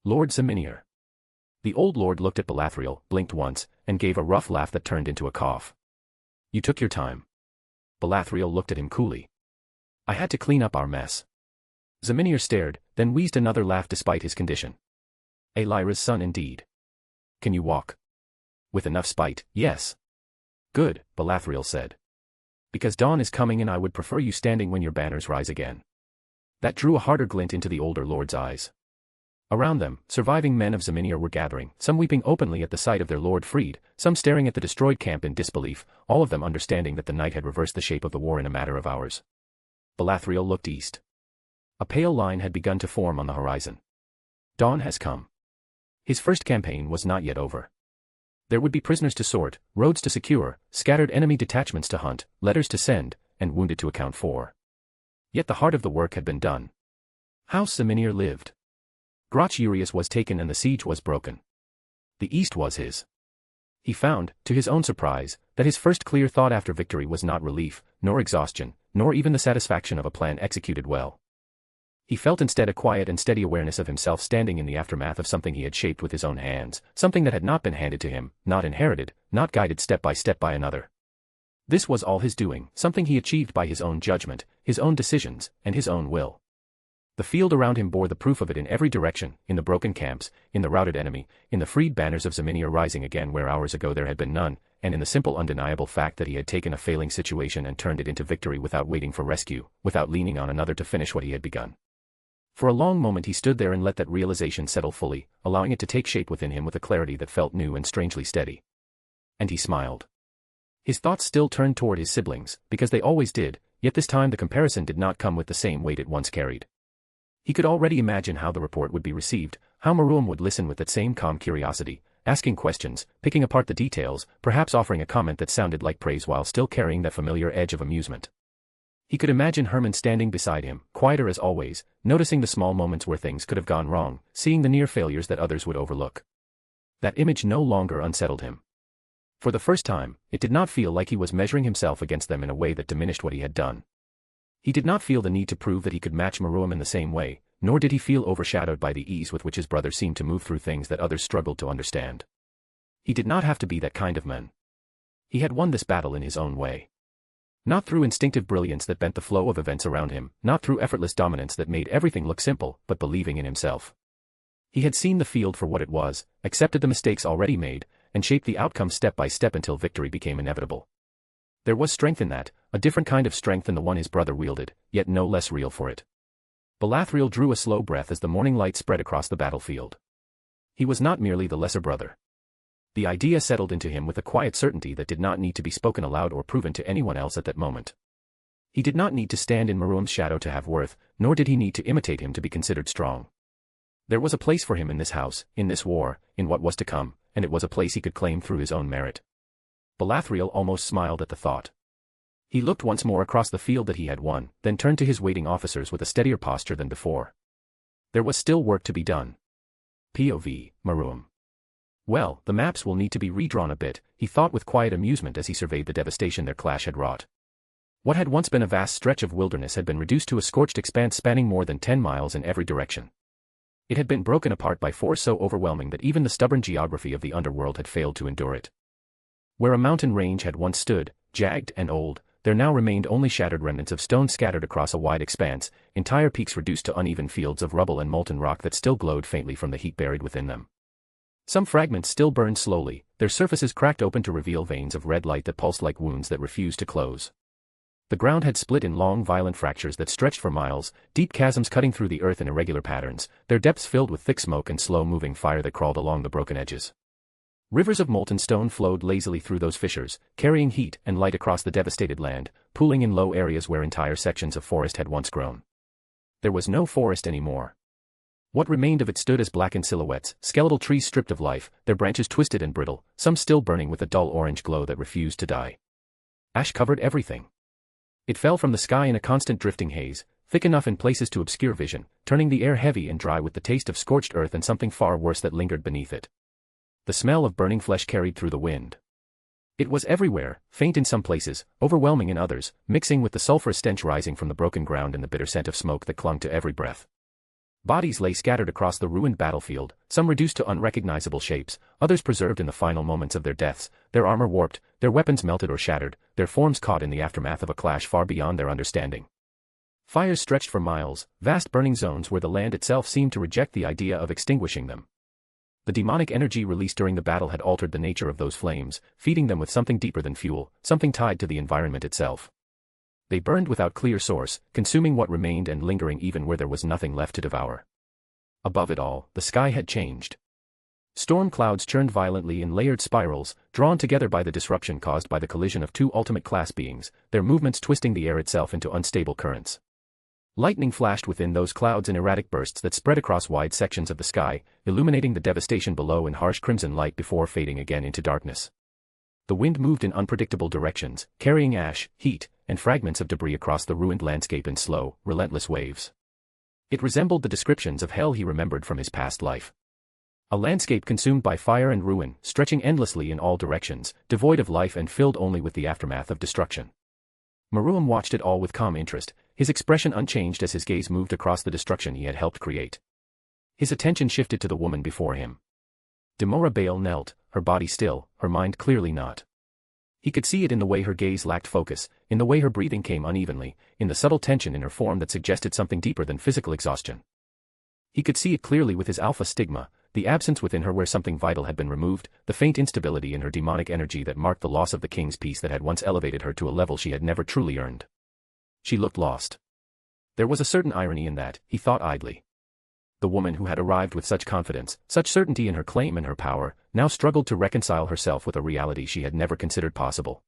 Lord Zaminier. The old lord looked at Balathriel, blinked once, and gave a rough laugh that turned into a cough. You took your time. Balathriel looked at him coolly. I had to clean up our mess. Zaminier stared, then wheezed another laugh despite his condition. A Lyra's son indeed. Can you walk? With enough spite, yes. Good, Balathriel said. Because dawn is coming and I would prefer you standing when your banners rise again. That drew a harder glint into the older lord's eyes. Around them, surviving men of Zaminier were gathering, some weeping openly at the sight of their lord freed, some staring at the destroyed camp in disbelief, all of them understanding that the night had reversed the shape of the war in a matter of hours. Balathriel looked east. A pale line had begun to form on the horizon. Dawn has come. His first campaign was not yet over. There would be prisoners to sort, roads to secure, scattered enemy detachments to hunt, letters to send, and wounded to account for. Yet the heart of the work had been done. House Zaminier lived. Grach Urias was taken and the siege was broken. The east was his. He found, to his own surprise, that his first clear thought after victory was not relief, nor exhaustion, nor even the satisfaction of a plan executed well. He felt instead a quiet and steady awareness of himself standing in the aftermath of something he had shaped with his own hands, something that had not been handed to him, not inherited, not guided step by another. This was all his doing, something he achieved by his own judgment, his own decisions, and his own will. The field around him bore the proof of it in every direction, in the broken camps, in the routed enemy, in the freed banners of Zaminier rising again where hours ago there had been none, and in the simple undeniable fact that he had taken a failing situation and turned it into victory without waiting for rescue, without leaning on another to finish what he had begun. For a long moment he stood there and let that realization settle fully, allowing it to take shape within him with a clarity that felt new and strangely steady. And he smiled. His thoughts still turned toward his siblings, because they always did, yet this time the comparison did not come with the same weight it once carried. He could already imagine how the report would be received, how Maruam would listen with that same calm curiosity, asking questions, picking apart the details, perhaps offering a comment that sounded like praise while still carrying that familiar edge of amusement. He could imagine Hermann standing beside him, quieter as always, noticing the small moments where things could have gone wrong, seeing the near failures that others would overlook. That image no longer unsettled him. For the first time, it did not feel like he was measuring himself against them in a way that diminished what he had done. He did not feel the need to prove that he could match Maruam in the same way, nor did he feel overshadowed by the ease with which his brother seemed to move through things that others struggled to understand. He did not have to be that kind of man. He had won this battle in his own way. Not through instinctive brilliance that bent the flow of events around him, not through effortless dominance that made everything look simple, but believing in himself. He had seen the field for what it was, accepted the mistakes already made, and shaped the outcome step by step until victory became inevitable. There was strength in that, a different kind of strength than the one his brother wielded, yet no less real for it. Belethriel drew a slow breath as the morning light spread across the battlefield. He was not merely the lesser brother. The idea settled into him with a quiet certainty that did not need to be spoken aloud or proven to anyone else at that moment. He did not need to stand in Maruam's shadow to have worth, nor did he need to imitate him to be considered strong. There was a place for him in this house, in this war, in what was to come, and it was a place he could claim through his own merit. Belethriel almost smiled at the thought. He looked once more across the field that he had won, then turned to his waiting officers with a steadier posture than before. There was still work to be done. POV, Maruam. Well, the maps will need to be redrawn a bit, he thought with quiet amusement as he surveyed the devastation their clash had wrought. What had once been a vast stretch of wilderness had been reduced to a scorched expanse spanning more than 10 miles in every direction. It had been broken apart by force so overwhelming that even the stubborn geography of the underworld had failed to endure it. Where a mountain range had once stood, jagged and old, there now remained only shattered remnants of stone scattered across a wide expanse, entire peaks reduced to uneven fields of rubble and molten rock that still glowed faintly from the heat buried within them. Some fragments still burned slowly, their surfaces cracked open to reveal veins of red light that pulsed like wounds that refused to close. The ground had split in long, violent fractures that stretched for miles, deep chasms cutting through the earth in irregular patterns, their depths filled with thick smoke and slow-moving fire that crawled along the broken edges. Rivers of molten stone flowed lazily through those fissures, carrying heat and light across the devastated land, pooling in low areas where entire sections of forest had once grown. There was no forest anymore. What remained of it stood as blackened silhouettes, skeletal trees stripped of life, their branches twisted and brittle, some still burning with a dull orange glow that refused to die. Ash covered everything. It fell from the sky in a constant drifting haze, thick enough in places to obscure vision, turning the air heavy and dry with the taste of scorched earth and something far worse that lingered beneath it. The smell of burning flesh carried through the wind. It was everywhere, faint in some places, overwhelming in others, mixing with the sulphurous stench rising from the broken ground and the bitter scent of smoke that clung to every breath. Bodies lay scattered across the ruined battlefield, some reduced to unrecognizable shapes, others preserved in the final moments of their deaths, their armor warped, their weapons melted or shattered, their forms caught in the aftermath of a clash far beyond their understanding. Fires stretched for miles, vast burning zones where the land itself seemed to reject the idea of extinguishing them. The demonic energy released during the battle had altered the nature of those flames, feeding them with something deeper than fuel, something tied to the environment itself. They burned without clear source, consuming what remained and lingering even where there was nothing left to devour. Above it all, the sky had changed. Storm clouds churned violently in layered spirals, drawn together by the disruption caused by the collision of two ultimate class beings, their movements twisting the air itself into unstable currents. Lightning flashed within those clouds in erratic bursts that spread across wide sections of the sky, illuminating the devastation below in harsh crimson light before fading again into darkness. The wind moved in unpredictable directions, carrying ash, heat, and fragments of debris across the ruined landscape in slow, relentless waves. It resembled the descriptions of hell he remembered from his past life. A landscape consumed by fire and ruin, stretching endlessly in all directions, devoid of life and filled only with the aftermath of destruction. Maruam watched it all with calm interest, his expression unchanged as his gaze moved across the destruction he had helped create. His attention shifted to the woman before him. Demora Bale knelt, her body still, her mind clearly not. He could see it in the way her gaze lacked focus, in the way her breathing came unevenly, in the subtle tension in her form that suggested something deeper than physical exhaustion. He could see it clearly with his alpha stigma, the absence within her where something vital had been removed, the faint instability in her demonic energy that marked the loss of the king's peace that had once elevated her to a level she had never truly earned. She looked lost. There was a certain irony in that, he thought idly. The woman who had arrived with such confidence, such certainty in her claim and her power, now struggled to reconcile herself with a reality she had never considered possible.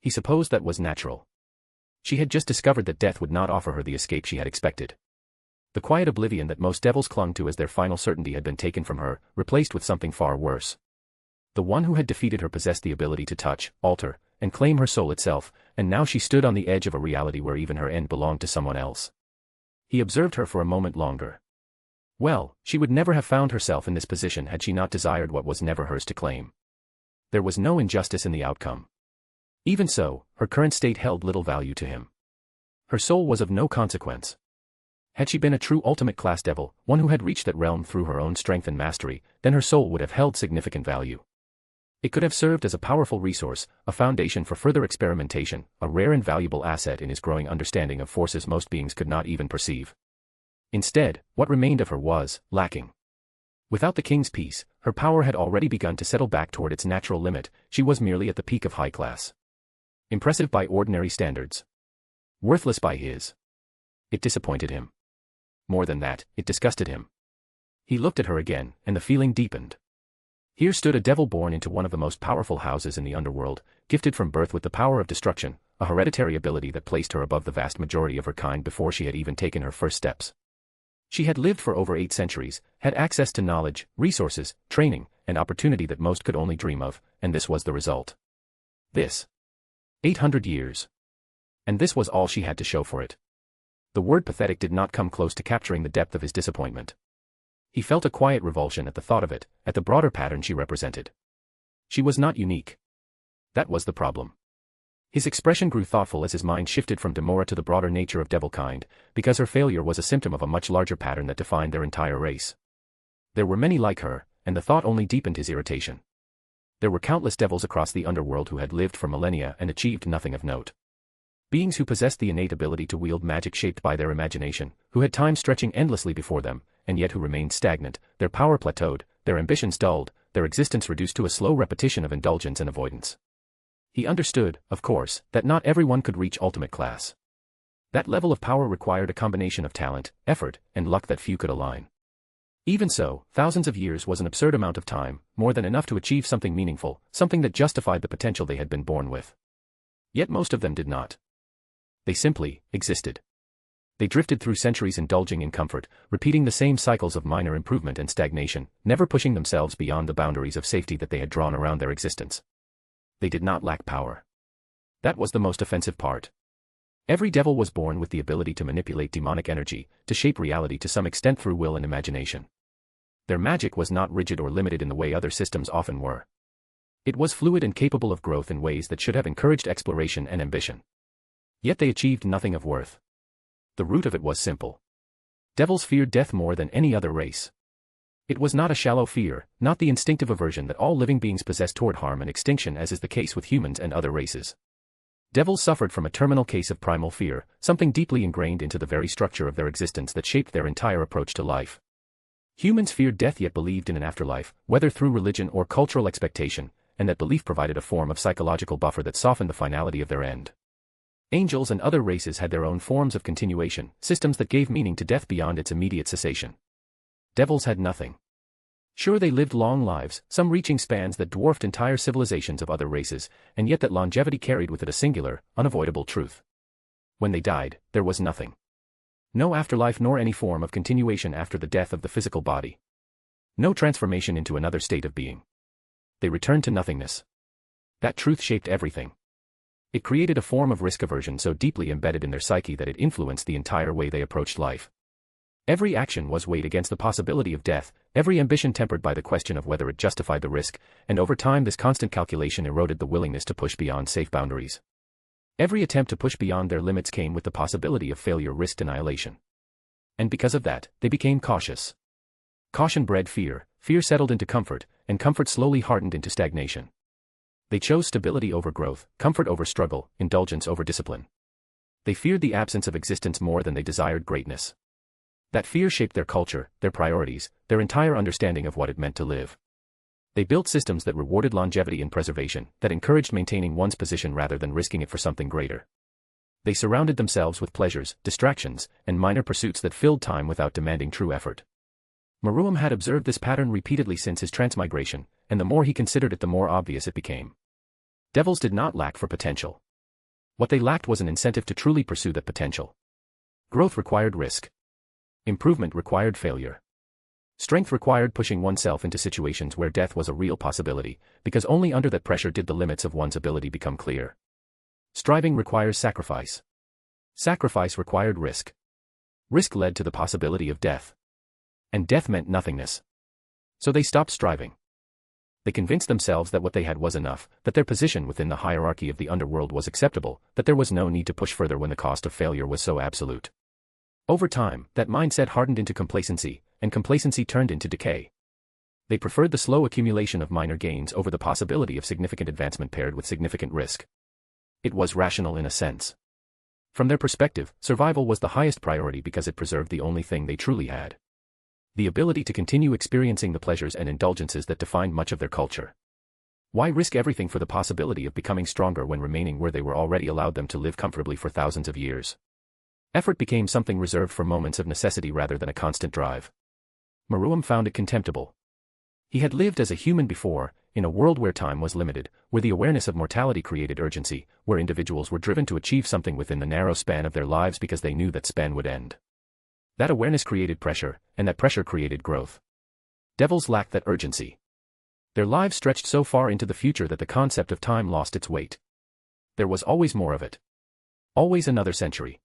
He supposed that was natural. She had just discovered that death would not offer her the escape she had expected. The quiet oblivion that most devils clung to as their final certainty had been taken from her, replaced with something far worse. The one who had defeated her possessed the ability to touch, alter, and claim her soul itself, and now she stood on the edge of a reality where even her end belonged to someone else. He observed her for a moment longer. Well, she would never have found herself in this position had she not desired what was never hers to claim. There was no injustice in the outcome. Even so, her current state held little value to him. Her soul was of no consequence. Had she been a true ultimate class devil, one who had reached that realm through her own strength and mastery, then her soul would have held significant value. It could have served as a powerful resource, a foundation for further experimentation, a rare and valuable asset in his growing understanding of forces most beings could not even perceive. Instead, what remained of her was lacking. Without the king's peace, her power had already begun to settle back toward its natural limit, she was merely at the peak of high class. Impressive by ordinary standards. Worthless by his. It disappointed him. More than that, it disgusted him. He looked at her again, and the feeling deepened. Here stood a devil born into one of the most powerful houses in the underworld, gifted from birth with the power of destruction, a hereditary ability that placed her above the vast majority of her kind before she had even taken her first steps. She had lived for over 8 centuries, had access to knowledge, resources, training, and opportunity that most could only dream of, and this was the result. This. 800 years. And this was all she had to show for it. The word pathetic did not come close to capturing the depth of his disappointment. He felt a quiet revulsion at the thought of it, at the broader pattern she represented. She was not unique. That was the problem. His expression grew thoughtful as his mind shifted from Demora to the broader nature of devilkind, because her failure was a symptom of a much larger pattern that defined their entire race. There were many like her, and the thought only deepened his irritation. There were countless devils across the underworld who had lived for millennia and achieved nothing of note. Beings who possessed the innate ability to wield magic shaped by their imagination, who had time stretching endlessly before them, and yet who remained stagnant, their power plateaued, their ambitions dulled, their existence reduced to a slow repetition of indulgence and avoidance. He understood, of course, that not everyone could reach ultimate class. That level of power required a combination of talent, effort, and luck that few could align. Even so, thousands of years was an absurd amount of time, more than enough to achieve something meaningful, something that justified the potential they had been born with. Yet most of them did not. They simply existed. They drifted through centuries indulging in comfort, repeating the same cycles of minor improvement and stagnation, never pushing themselves beyond the boundaries of safety that they had drawn around their existence. They did not lack power. That was the most offensive part. Every devil was born with the ability to manipulate demonic energy, to shape reality to some extent through will and imagination. Their magic was not rigid or limited in the way other systems often were. It was fluid and capable of growth in ways that should have encouraged exploration and ambition. Yet they achieved nothing of worth. The root of it was simple. Devils feared death more than any other race. It was not a shallow fear, not the instinctive aversion that all living beings possess toward harm and extinction as is the case with humans and other races. Devils suffered from a terminal case of primal fear, something deeply ingrained into the very structure of their existence that shaped their entire approach to life. Humans feared death yet believed in an afterlife, whether through religion or cultural expectation, and that belief provided a form of psychological buffer that softened the finality of their end. Angels and other races had their own forms of continuation, systems that gave meaning to death beyond its immediate cessation. Devils had nothing. Sure, they lived long lives, some reaching spans that dwarfed entire civilizations of other races, and yet that longevity carried with it a singular, unavoidable truth. When they died, there was nothing. No afterlife nor any form of continuation after the death of the physical body. No transformation into another state of being. They returned to nothingness. That truth shaped everything. It created a form of risk aversion so deeply embedded in their psyche that it influenced the entire way they approached life. Every action was weighed against the possibility of death, every ambition tempered by the question of whether it justified the risk, and over time this constant calculation eroded the willingness to push beyond safe boundaries. Every attempt to push beyond their limits came with the possibility of failure risked annihilation. And because of that, they became cautious. Caution bred fear, fear settled into comfort, and comfort slowly hardened into stagnation. They chose stability over growth, comfort over struggle, indulgence over discipline. They feared the absence of existence more than they desired greatness. That fear shaped their culture, their priorities, their entire understanding of what it meant to live. They built systems that rewarded longevity and preservation, that encouraged maintaining one's position rather than risking it for something greater. They surrounded themselves with pleasures, distractions, and minor pursuits that filled time without demanding true effort. Maruam had observed this pattern repeatedly since his transmigration, and the more he considered it the more obvious it became. Devils did not lack for potential. What they lacked was an incentive to truly pursue that potential. Growth required risk. Improvement required failure. Strength required pushing oneself into situations where death was a real possibility, because only under that pressure did the limits of one's ability become clear. Striving requires sacrifice. Sacrifice required risk. Risk led to the possibility of death. And death meant nothingness. So they stopped striving. They convinced themselves that what they had was enough, that their position within the hierarchy of the underworld was acceptable, that there was no need to push further when the cost of failure was so absolute. Over time, that mindset hardened into complacency, and complacency turned into decay. They preferred the slow accumulation of minor gains over the possibility of significant advancement paired with significant risk. It was rational in a sense. From their perspective, survival was the highest priority because it preserved the only thing they truly had. The ability to continue experiencing the pleasures and indulgences that defined much of their culture. Why risk everything for the possibility of becoming stronger when remaining where they were already allowed them to live comfortably for thousands of years? Effort became something reserved for moments of necessity rather than a constant drive. Maruam found it contemptible. He had lived as a human before, in a world where time was limited, where the awareness of mortality created urgency, where individuals were driven to achieve something within the narrow span of their lives because they knew that span would end. That awareness created pressure, and that pressure created growth. Devils lacked that urgency. Their lives stretched so far into the future that the concept of time lost its weight. There was always more of it. Always another century.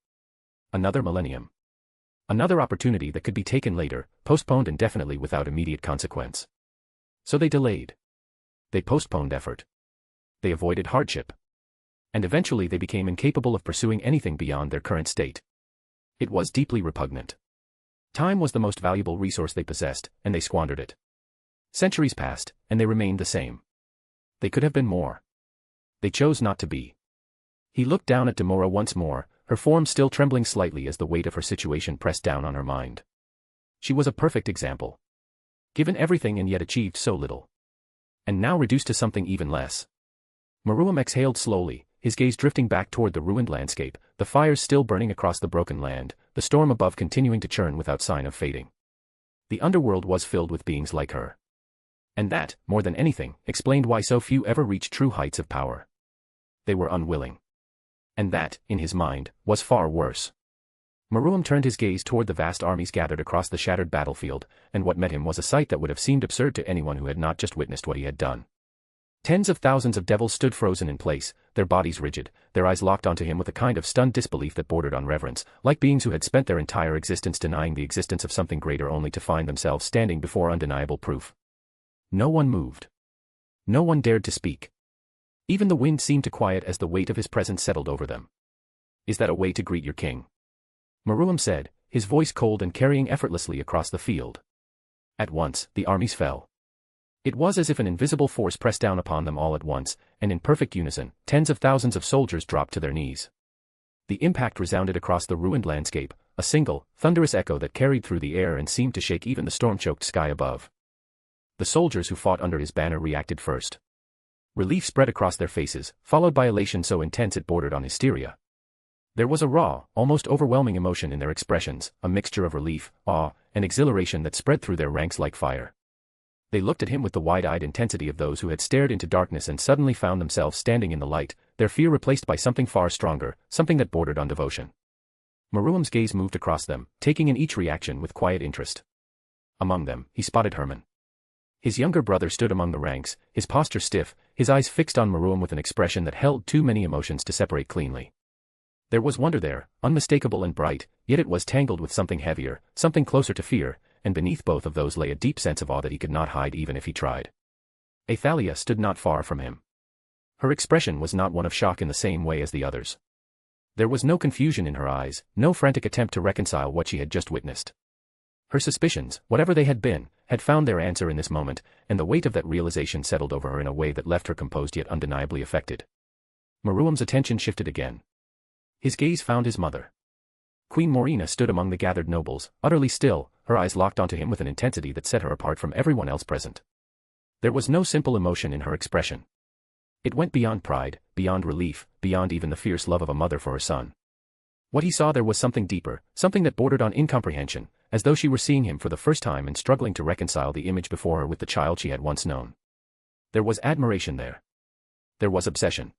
Another millennium. Another opportunity that could be taken later, postponed indefinitely without immediate consequence. So they delayed. They postponed effort. They avoided hardship. And eventually they became incapable of pursuing anything beyond their current state. It was deeply repugnant. Time was the most valuable resource they possessed, and they squandered it. Centuries passed, and they remained the same. They could have been more. They chose not to be. He looked down at Demora once more, her form still trembling slightly as the weight of her situation pressed down on her mind. She was a perfect example. Given everything and yet achieved so little. And now reduced to something even less. Maruam exhaled slowly, his gaze drifting back toward the ruined landscape, the fires still burning across the broken land, the storm above continuing to churn without sign of fading. The underworld was filled with beings like her. And that, more than anything, explained why so few ever reached true heights of power. They were unwilling. And that, in his mind, was far worse. Maruam turned his gaze toward the vast armies gathered across the shattered battlefield, and what met him was a sight that would have seemed absurd to anyone who had not just witnessed what he had done. Tens of thousands of devils stood frozen in place, their bodies rigid, their eyes locked onto him with a kind of stunned disbelief that bordered on reverence, like beings who had spent their entire existence denying the existence of something greater only to find themselves standing before undeniable proof. No one moved. No one dared to speak. Even the wind seemed to quiet as the weight of his presence settled over them. "Is that a way to greet your king?" Maruam said, his voice cold and carrying effortlessly across the field. At once, the armies fell. It was as if an invisible force pressed down upon them all at once, and in perfect unison, tens of thousands of soldiers dropped to their knees. The impact resounded across the ruined landscape, a single, thunderous echo that carried through the air and seemed to shake even the storm-choked sky above. The soldiers who fought under his banner reacted first. Relief spread across their faces, followed by elation so intense it bordered on hysteria. There was a raw, almost overwhelming emotion in their expressions, a mixture of relief, awe, and exhilaration that spread through their ranks like fire. They looked at him with the wide-eyed intensity of those who had stared into darkness and suddenly found themselves standing in the light, their fear replaced by something far stronger, something that bordered on devotion. Maruam's gaze moved across them, taking in each reaction with quiet interest. Among them, he spotted Herman. His younger brother stood among the ranks, his posture stiff, his eyes fixed on Maruam with an expression that held too many emotions to separate cleanly. There was wonder there, unmistakable and bright, yet it was tangled with something heavier, something closer to fear, and beneath both of those lay a deep sense of awe that he could not hide even if he tried. Athalia stood not far from him. Her expression was not one of shock in the same way as the others. There was no confusion in her eyes, no frantic attempt to reconcile what she had just witnessed. Her suspicions, whatever they had been, had found their answer in this moment, and the weight of that realization settled over her in a way that left her composed yet undeniably affected. Maruam's attention shifted again. His gaze found his mother. Queen Morina stood among the gathered nobles, utterly still, her eyes locked onto him with an intensity that set her apart from everyone else present. There was no simple emotion in her expression. It went beyond pride, beyond relief, beyond even the fierce love of a mother for her son. What he saw there was something deeper, something that bordered on incomprehension, as though she were seeing him for the first time and struggling to reconcile the image before her with the child she had once known. There was admiration there. There was obsession.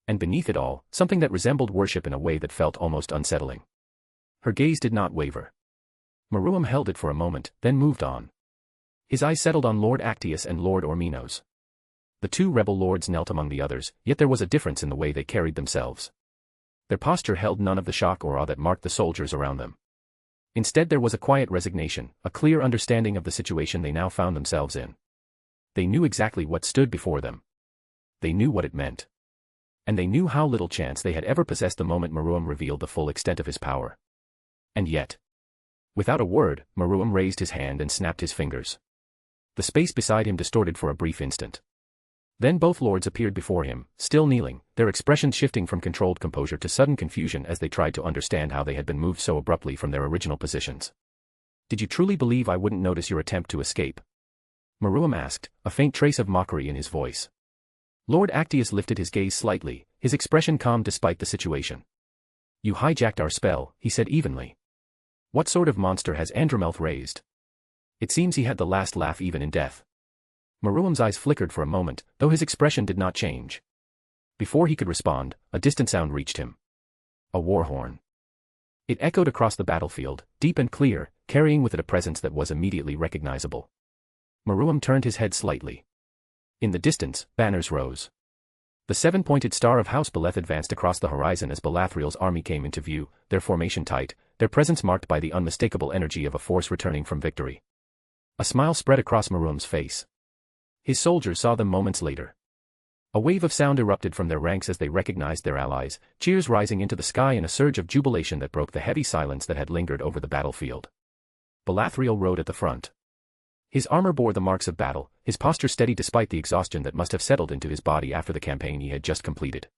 And beneath it all, something that resembled worship in a way that felt almost unsettling. Her gaze did not waver. Maruam held it for a moment, then moved on. His eyes settled on Lord Actius and Lord Orminos. The two rebel lords knelt among the others, yet there was a difference in the way they carried themselves. Their posture held none of the shock or awe that marked the soldiers around them. Instead there was a quiet resignation, a clear understanding of the situation they now found themselves in. They knew exactly what stood before them. They knew what it meant. And they knew how little chance they had ever possessed the moment Maruam revealed the full extent of his power. And yet. Without a word, Maruam raised his hand and snapped his fingers. The space beside him distorted for a brief instant. Then both lords appeared before him, still kneeling, their expressions shifting from controlled composure to sudden confusion as they tried to understand how they had been moved so abruptly from their original positions. "Did you truly believe I wouldn't notice your attempt to escape?" Maruam asked, a faint trace of mockery in his voice. Lord Actius lifted his gaze slightly, his expression calm despite the situation. You hijacked our spell, he said evenly. What sort of monster has Andromelf raised? It seems he had the last laugh even in death. Maruam's eyes flickered for a moment, though his expression did not change. Before he could respond, a distant sound reached him. A war horn. It echoed across the battlefield, deep and clear, carrying with it a presence that was immediately recognizable. Maruam turned his head slightly. In the distance, banners rose. The seven-pointed star of House Beleth advanced across the horizon as Belathriel's army came into view, their formation tight, their presence marked by the unmistakable energy of a force returning from victory. A smile spread across Maruam's face. His soldiers saw them moments later. A wave of sound erupted from their ranks as they recognized their allies, cheers rising into the sky in a surge of jubilation that broke the heavy silence that had lingered over the battlefield. Belathriel rode at the front. His armor bore the marks of battle, his posture steady despite the exhaustion that must have settled into his body after the campaign he had just completed.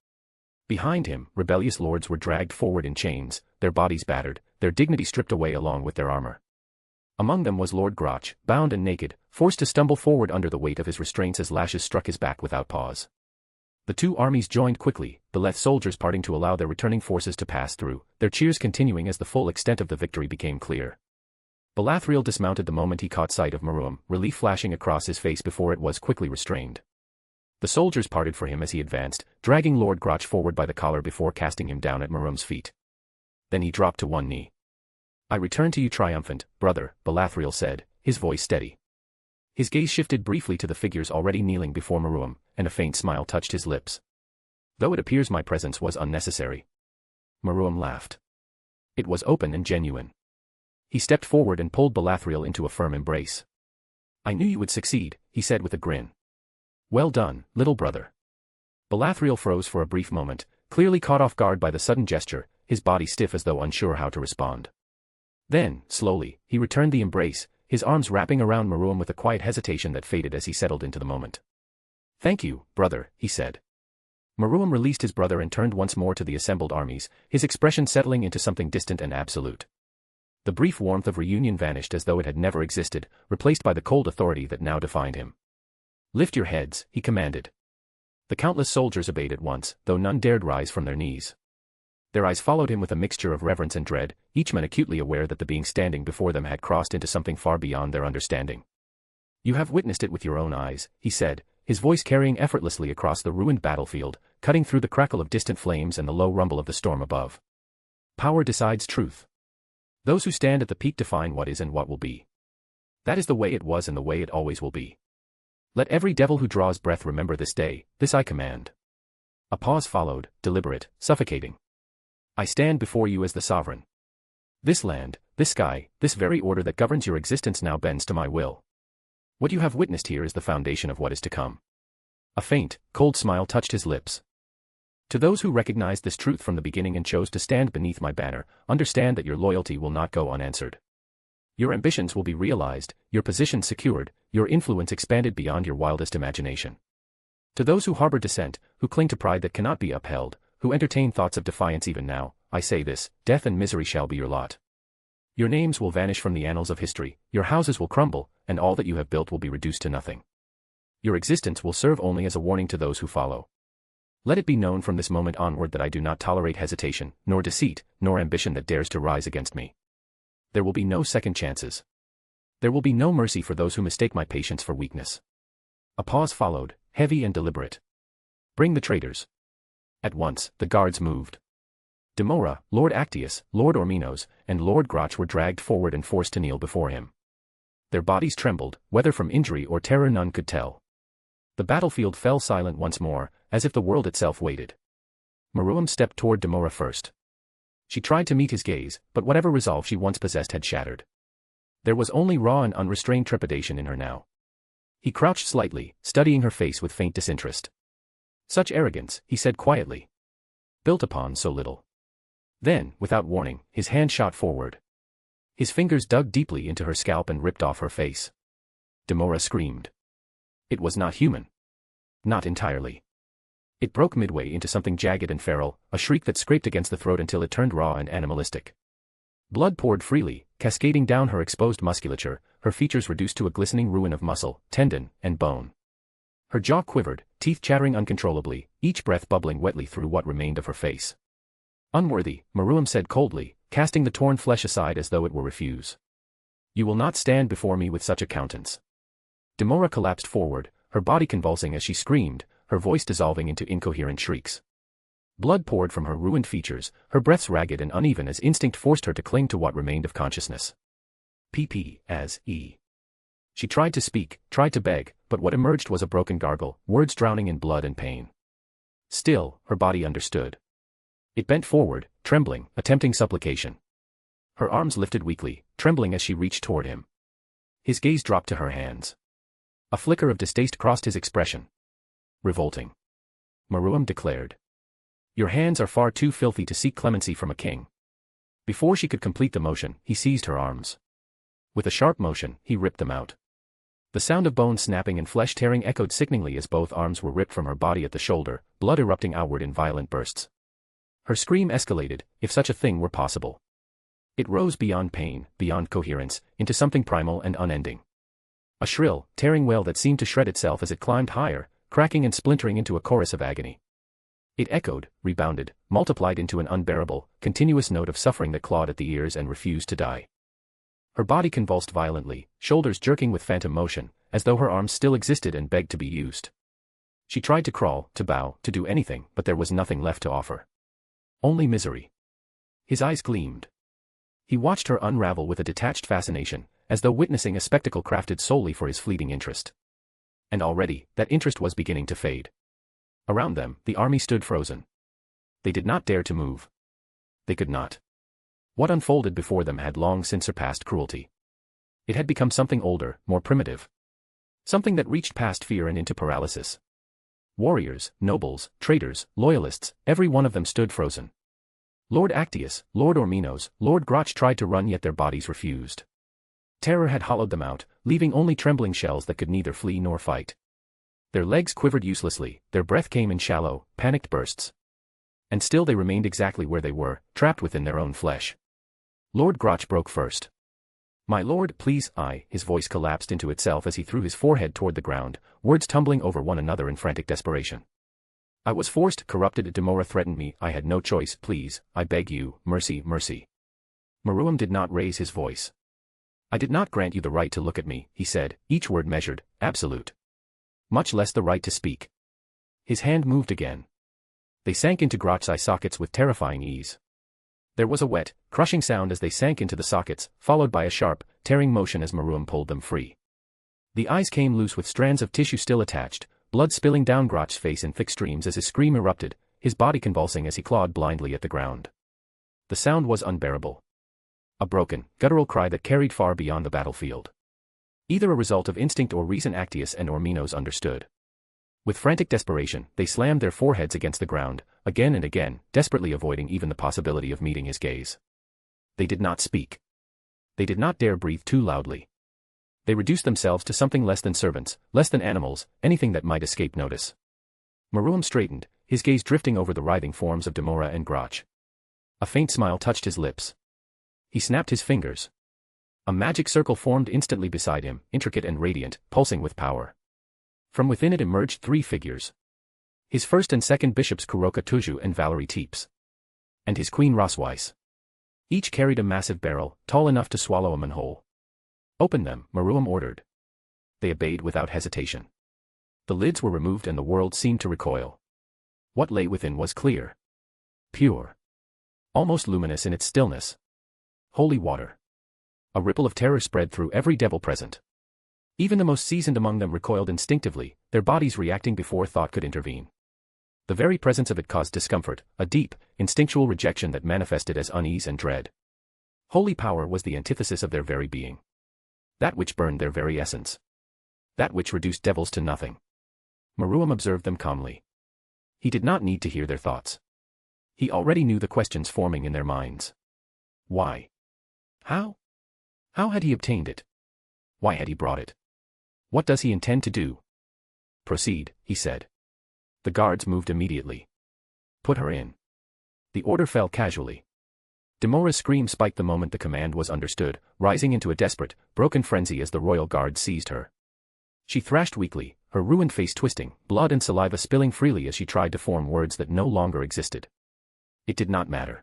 Behind him, rebellious lords were dragged forward in chains, their bodies battered, their dignity stripped away along with their armor. Among them was Lord Grotch, bound and naked, forced to stumble forward under the weight of his restraints as lashes struck his back without pause. The two armies joined quickly, Beleth soldiers parting to allow their returning forces to pass through, their cheers continuing as the full extent of the victory became clear. Belathriel dismounted the moment he caught sight of Maruam, relief flashing across his face before it was quickly restrained. The soldiers parted for him as he advanced, dragging Lord Grotch forward by the collar before casting him down at Maruam's feet. Then he dropped to one knee. I return to you triumphant, brother, Belathriel said, his voice steady. His gaze shifted briefly to the figures already kneeling before Maruam, and a faint smile touched his lips. Though it appears my presence was unnecessary. Maruam laughed. It was open and genuine. He stepped forward and pulled Belathriel into a firm embrace. I knew you would succeed, he said with a grin. Well done, little brother. Belathriel froze for a brief moment, clearly caught off guard by the sudden gesture, his body stiff as though unsure how to respond. Then, slowly, he returned the embrace, his arms wrapping around Maruam with a quiet hesitation that faded as he settled into the moment. Thank you, brother, he said. Maruam released his brother and turned once more to the assembled armies, his expression settling into something distant and absolute. The brief warmth of reunion vanished as though it had never existed, replaced by the cold authority that now defined him. Lift your heads, he commanded. The countless soldiers obeyed at once, though none dared rise from their knees. Their eyes followed him with a mixture of reverence and dread, each man acutely aware that the being standing before them had crossed into something far beyond their understanding. You have witnessed it with your own eyes, he said, his voice carrying effortlessly across the ruined battlefield, cutting through the crackle of distant flames and the low rumble of the storm above. Power decides truth. Those who stand at the peak define what is and what will be. That is the way it was and the way it always will be. Let every devil who draws breath remember this day, this I command. A pause followed, deliberate, suffocating. I stand before you as the sovereign. This land, this sky, this very order that governs your existence now bends to my will. What you have witnessed here is the foundation of what is to come. A faint, cold smile touched his lips. To those who recognized this truth from the beginning and chose to stand beneath my banner, understand that your loyalty will not go unanswered. Your ambitions will be realized, your position secured, your influence expanded beyond your wildest imagination. To those who harbor dissent, who cling to pride that cannot be upheld, who entertain thoughts of defiance even now, I say this, death and misery shall be your lot. Your names will vanish from the annals of history, your houses will crumble, and all that you have built will be reduced to nothing. Your existence will serve only as a warning to those who follow. Let it be known from this moment onward that I do not tolerate hesitation, nor deceit, nor ambition that dares to rise against me. There will be no second chances. There will be no mercy for those who mistake my patience for weakness. A pause followed, heavy and deliberate. Bring the traitors. At once, the guards moved. Demora, Lord Actius, Lord Orminos, and Lord Grotch were dragged forward and forced to kneel before him. Their bodies trembled, whether from injury or terror none could tell. The battlefield fell silent once more, as if the world itself waited. Maruam stepped toward Demora first. She tried to meet his gaze, but whatever resolve she once possessed had shattered. There was only raw and unrestrained trepidation in her now. He crouched slightly, studying her face with faint disinterest. Such arrogance, he said quietly. Built upon so little. Then, without warning, his hand shot forward. His fingers dug deeply into her scalp and ripped off her face. Demora screamed. It was not human. Not entirely. It broke midway into something jagged and feral, a shriek that scraped against the throat until it turned raw and animalistic. Blood poured freely, cascading down her exposed musculature, her features reduced to a glistening ruin of muscle, tendon, and bone. Her jaw quivered, teeth chattering uncontrollably, each breath bubbling wetly through what remained of her face. "Unworthy," Maruam said coldly, casting the torn flesh aside as though it were refuse. "You will not stand before me with such a countenance." Demora collapsed forward, her body convulsing as she screamed, her voice dissolving into incoherent shrieks. Blood poured from her ruined features, her breaths ragged and uneven as instinct forced her to cling to what remained of consciousness. P.P.S.E. She tried to speak, tried to beg, but what emerged was a broken gargle, words drowning in blood and pain. Still, her body understood. It bent forward, trembling, attempting supplication. Her arms lifted weakly, trembling as she reached toward him. His gaze dropped to her hands. A flicker of distaste crossed his expression. "Revolting," Maruam declared. "Your hands are far too filthy to seek clemency from a king." Before she could complete the motion, he seized her arms. With a sharp motion, he ripped them out. The sound of bone snapping and flesh tearing echoed sickeningly as both arms were ripped from her body at the shoulder, blood erupting outward in violent bursts. Her scream escalated, if such a thing were possible. It rose beyond pain, beyond coherence, into something primal and unending. A shrill, tearing wail that seemed to shred itself as it climbed higher, cracking and splintering into a chorus of agony. It echoed, rebounded, multiplied into an unbearable, continuous note of suffering that clawed at the ears and refused to die. Her body convulsed violently, shoulders jerking with phantom motion, as though her arms still existed and begged to be used. She tried to crawl, to bow, to do anything, but there was nothing left to offer. Only misery. His eyes gleamed. He watched her unravel with a detached fascination, as though witnessing a spectacle crafted solely for his fleeting interest. And already, that interest was beginning to fade. Around them, the army stood frozen. They did not dare to move. They could not. What unfolded before them had long since surpassed cruelty. It had become something older, more primitive. Something that reached past fear and into paralysis. Warriors, nobles, traitors, loyalists, every one of them stood frozen. Lord Actius, Lord Orminos, Lord Grotch tried to run yet their bodies refused. Terror had hollowed them out, leaving only trembling shells that could neither flee nor fight. Their legs quivered uselessly, their breath came in shallow, panicked bursts. And still they remained exactly where they were, trapped within their own flesh. Lord Grotch broke first. "My lord, please," his voice collapsed into itself as he threw his forehead toward the ground, words tumbling over one another in frantic desperation. "I was forced, corrupted, Demora threatened me, I had no choice, please, I beg you, mercy, mercy." Maruam did not raise his voice. "I did not grant you the right to look at me," he said, each word measured, absolute. "Much less the right to speak." His hand moved again. They sank into Grotch's eye sockets with terrifying ease. There was a wet, crushing sound as they sank into the sockets, followed by a sharp, tearing motion as Maruam pulled them free. The eyes came loose with strands of tissue still attached, blood spilling down Grotch's face in thick streams as his scream erupted, his body convulsing as he clawed blindly at the ground. The sound was unbearable. A broken, guttural cry that carried far beyond the battlefield. Either a result of instinct or reason, Actius and Orminos understood. With frantic desperation, they slammed their foreheads against the ground, again and again, desperately avoiding even the possibility of meeting his gaze. They did not speak. They did not dare breathe too loudly. They reduced themselves to something less than servants, less than animals, anything that might escape notice. Maruam straightened, his gaze drifting over the writhing forms of Demora and Grotch. A faint smile touched his lips. He snapped his fingers. A magic circle formed instantly beside him, intricate and radiant, pulsing with power. From within it emerged three figures. His first and second bishops Kuroka Tuju and Valerie Teeps. And his queen Rosweiss. Each carried a massive barrel, tall enough to swallow a man whole. "Open them," Maruam ordered. They obeyed without hesitation. The lids were removed and the world seemed to recoil. What lay within was clear. Pure. Almost luminous in its stillness. Holy water. A ripple of terror spread through every devil present. Even the most seasoned among them recoiled instinctively, their bodies reacting before thought could intervene. The very presence of it caused discomfort, a deep, instinctual rejection that manifested as unease and dread. Holy power was the antithesis of their very being. That which burned their very essence. That which reduced devils to nothing. Maruam observed them calmly. He did not need to hear their thoughts. He already knew the questions forming in their minds. Why? How? How had he obtained it? Why had he brought it? What does he intend to do? "Proceed," he said. The guards moved immediately. "Put her in." The order fell casually. Demora's scream spiked the moment the command was understood, rising into a desperate, broken frenzy as the royal guard seized her. She thrashed weakly, her ruined face twisting, blood and saliva spilling freely as she tried to form words that no longer existed. It did not matter.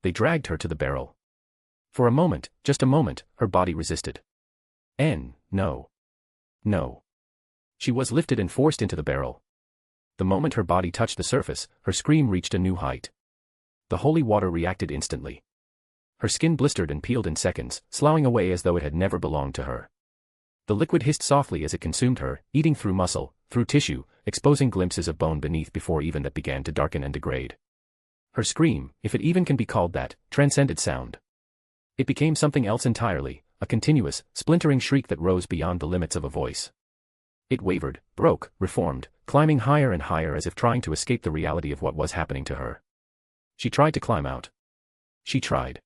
They dragged her to the barrel. For a moment, just a moment, her body resisted. No. No. She was lifted and forced into the barrel. The moment her body touched the surface, her scream reached a new height. The holy water reacted instantly. Her skin blistered and peeled in seconds, sloughing away as though it had never belonged to her. The liquid hissed softly as it consumed her, eating through muscle, through tissue, exposing glimpses of bone beneath before even that began to darken and degrade. Her scream, if it even can be called that, transcended sound. It became something else entirely, a continuous, splintering shriek that rose beyond the limits of a voice. It wavered, broke, reformed, climbing higher and higher as if trying to escape the reality of what was happening to her. She tried to climb out. She tried.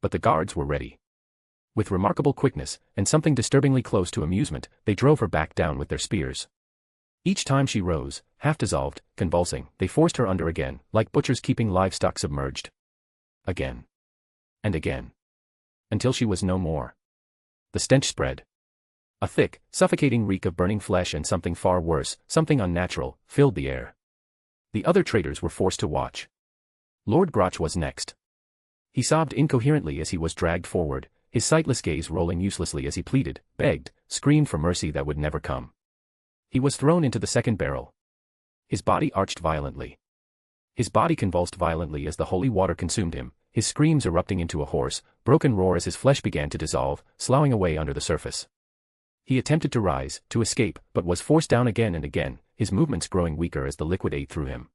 But the guards were ready. With remarkable quickness, and something disturbingly close to amusement, they drove her back down with their spears. Each time she rose, half dissolved, convulsing, they forced her under again, like butchers keeping livestock submerged. Again. And again. Until she was no more. The stench spread. A thick, suffocating reek of burning flesh and something far worse, something unnatural, filled the air. The other traitors were forced to watch. Lord Grotch was next. He sobbed incoherently as he was dragged forward, his sightless gaze rolling uselessly as he pleaded, begged, screamed for mercy that would never come. He was thrown into the second barrel. His body arched violently. His body convulsed violently as the holy water consumed him, his screams erupting into a hoarse, broken roar as his flesh began to dissolve, sloughing away under the surface. He attempted to rise, to escape, but was forced down again and again, his movements growing weaker as the liquid ate through him.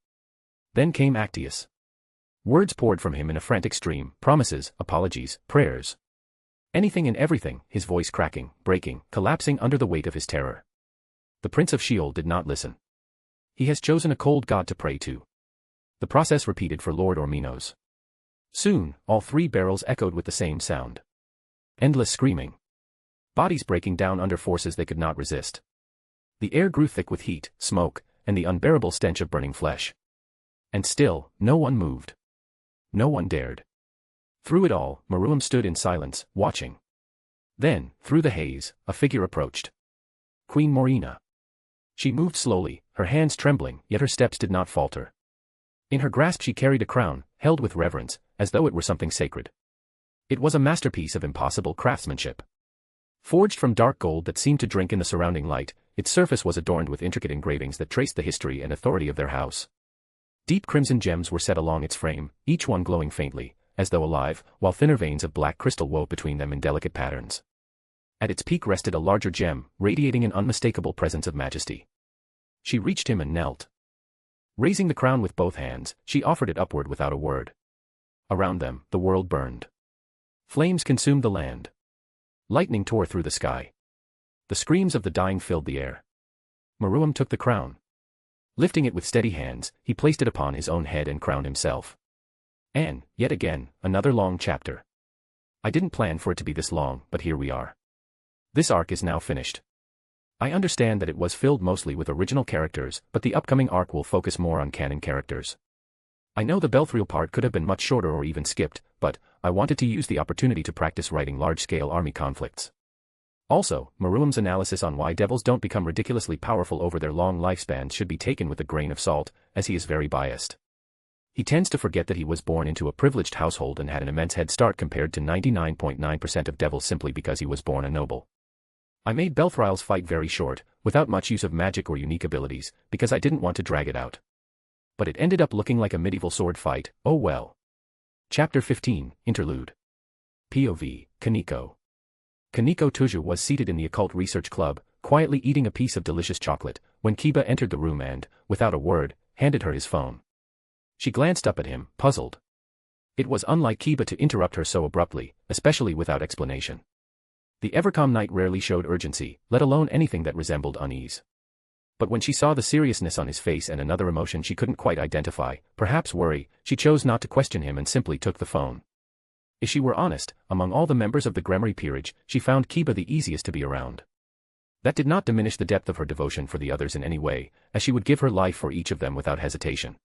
Then came Actius. Words poured from him in a frantic stream, promises, apologies, prayers. Anything and everything, his voice cracking, breaking, collapsing under the weight of his terror. The Prince of Sheol did not listen. He has chosen a cold god to pray to. The process repeated for Lord Orminos. Soon, all three barrels echoed with the same sound. Endless screaming. Bodies breaking down under forces they could not resist. The air grew thick with heat, smoke, and the unbearable stench of burning flesh. And still, no one moved. No one dared. Through it all, Meruem stood in silence, watching. Then, through the haze, a figure approached. Queen Morina. She moved slowly, her hands trembling, yet her steps did not falter. In her grasp she carried a crown, held with reverence, as though it were something sacred. It was a masterpiece of impossible craftsmanship. Forged from dark gold that seemed to drink in the surrounding light, its surface was adorned with intricate engravings that traced the history and authority of their house. Deep crimson gems were set along its frame, each one glowing faintly, as though alive, while thinner veins of black crystal wove between them in delicate patterns. At its peak rested a larger gem, radiating an unmistakable presence of majesty. She reached him and knelt. Raising the crown with both hands, she offered it upward without a word. Around them, the world burned. Flames consumed the land. Lightning tore through the sky. The screams of the dying filled the air. Meruem took the crown. Lifting it with steady hands, he placed it upon his own head and crowned himself. And, yet again, another long chapter. I didn't plan for it to be this long, but here we are. This arc is now finished. I understand that it was filled mostly with original characters, but the upcoming arc will focus more on canon characters. I know the Belthriel part could have been much shorter or even skipped, but I wanted to use the opportunity to practice writing large-scale army conflicts. Also, Meruem's analysis on why devils don't become ridiculously powerful over their long lifespans should be taken with a grain of salt, as he is very biased. He tends to forget that he was born into a privileged household and had an immense head start compared to 99.9% of devils simply because he was born a noble. I made Belthriel's fight very short, without much use of magic or unique abilities, because I didn't want to drag it out. But it ended up looking like a medieval sword fight, oh well. Chapter 15, Interlude. POV, Kaneko. Kaneko Tuju was seated in the occult research club, quietly eating a piece of delicious chocolate, when Kiba entered the room and, without a word, handed her his phone. She glanced up at him, puzzled. It was unlike Kiba to interrupt her so abruptly, especially without explanation. The Evercom knight rarely showed urgency, let alone anything that resembled unease. But when she saw the seriousness on his face and another emotion she couldn't quite identify, perhaps worry, she chose not to question him and simply took the phone. If she were honest, among all the members of the Gremory peerage, she found Kiba the easiest to be around. That did not diminish the depth of her devotion for the others in any way, as she would give her life for each of them without hesitation.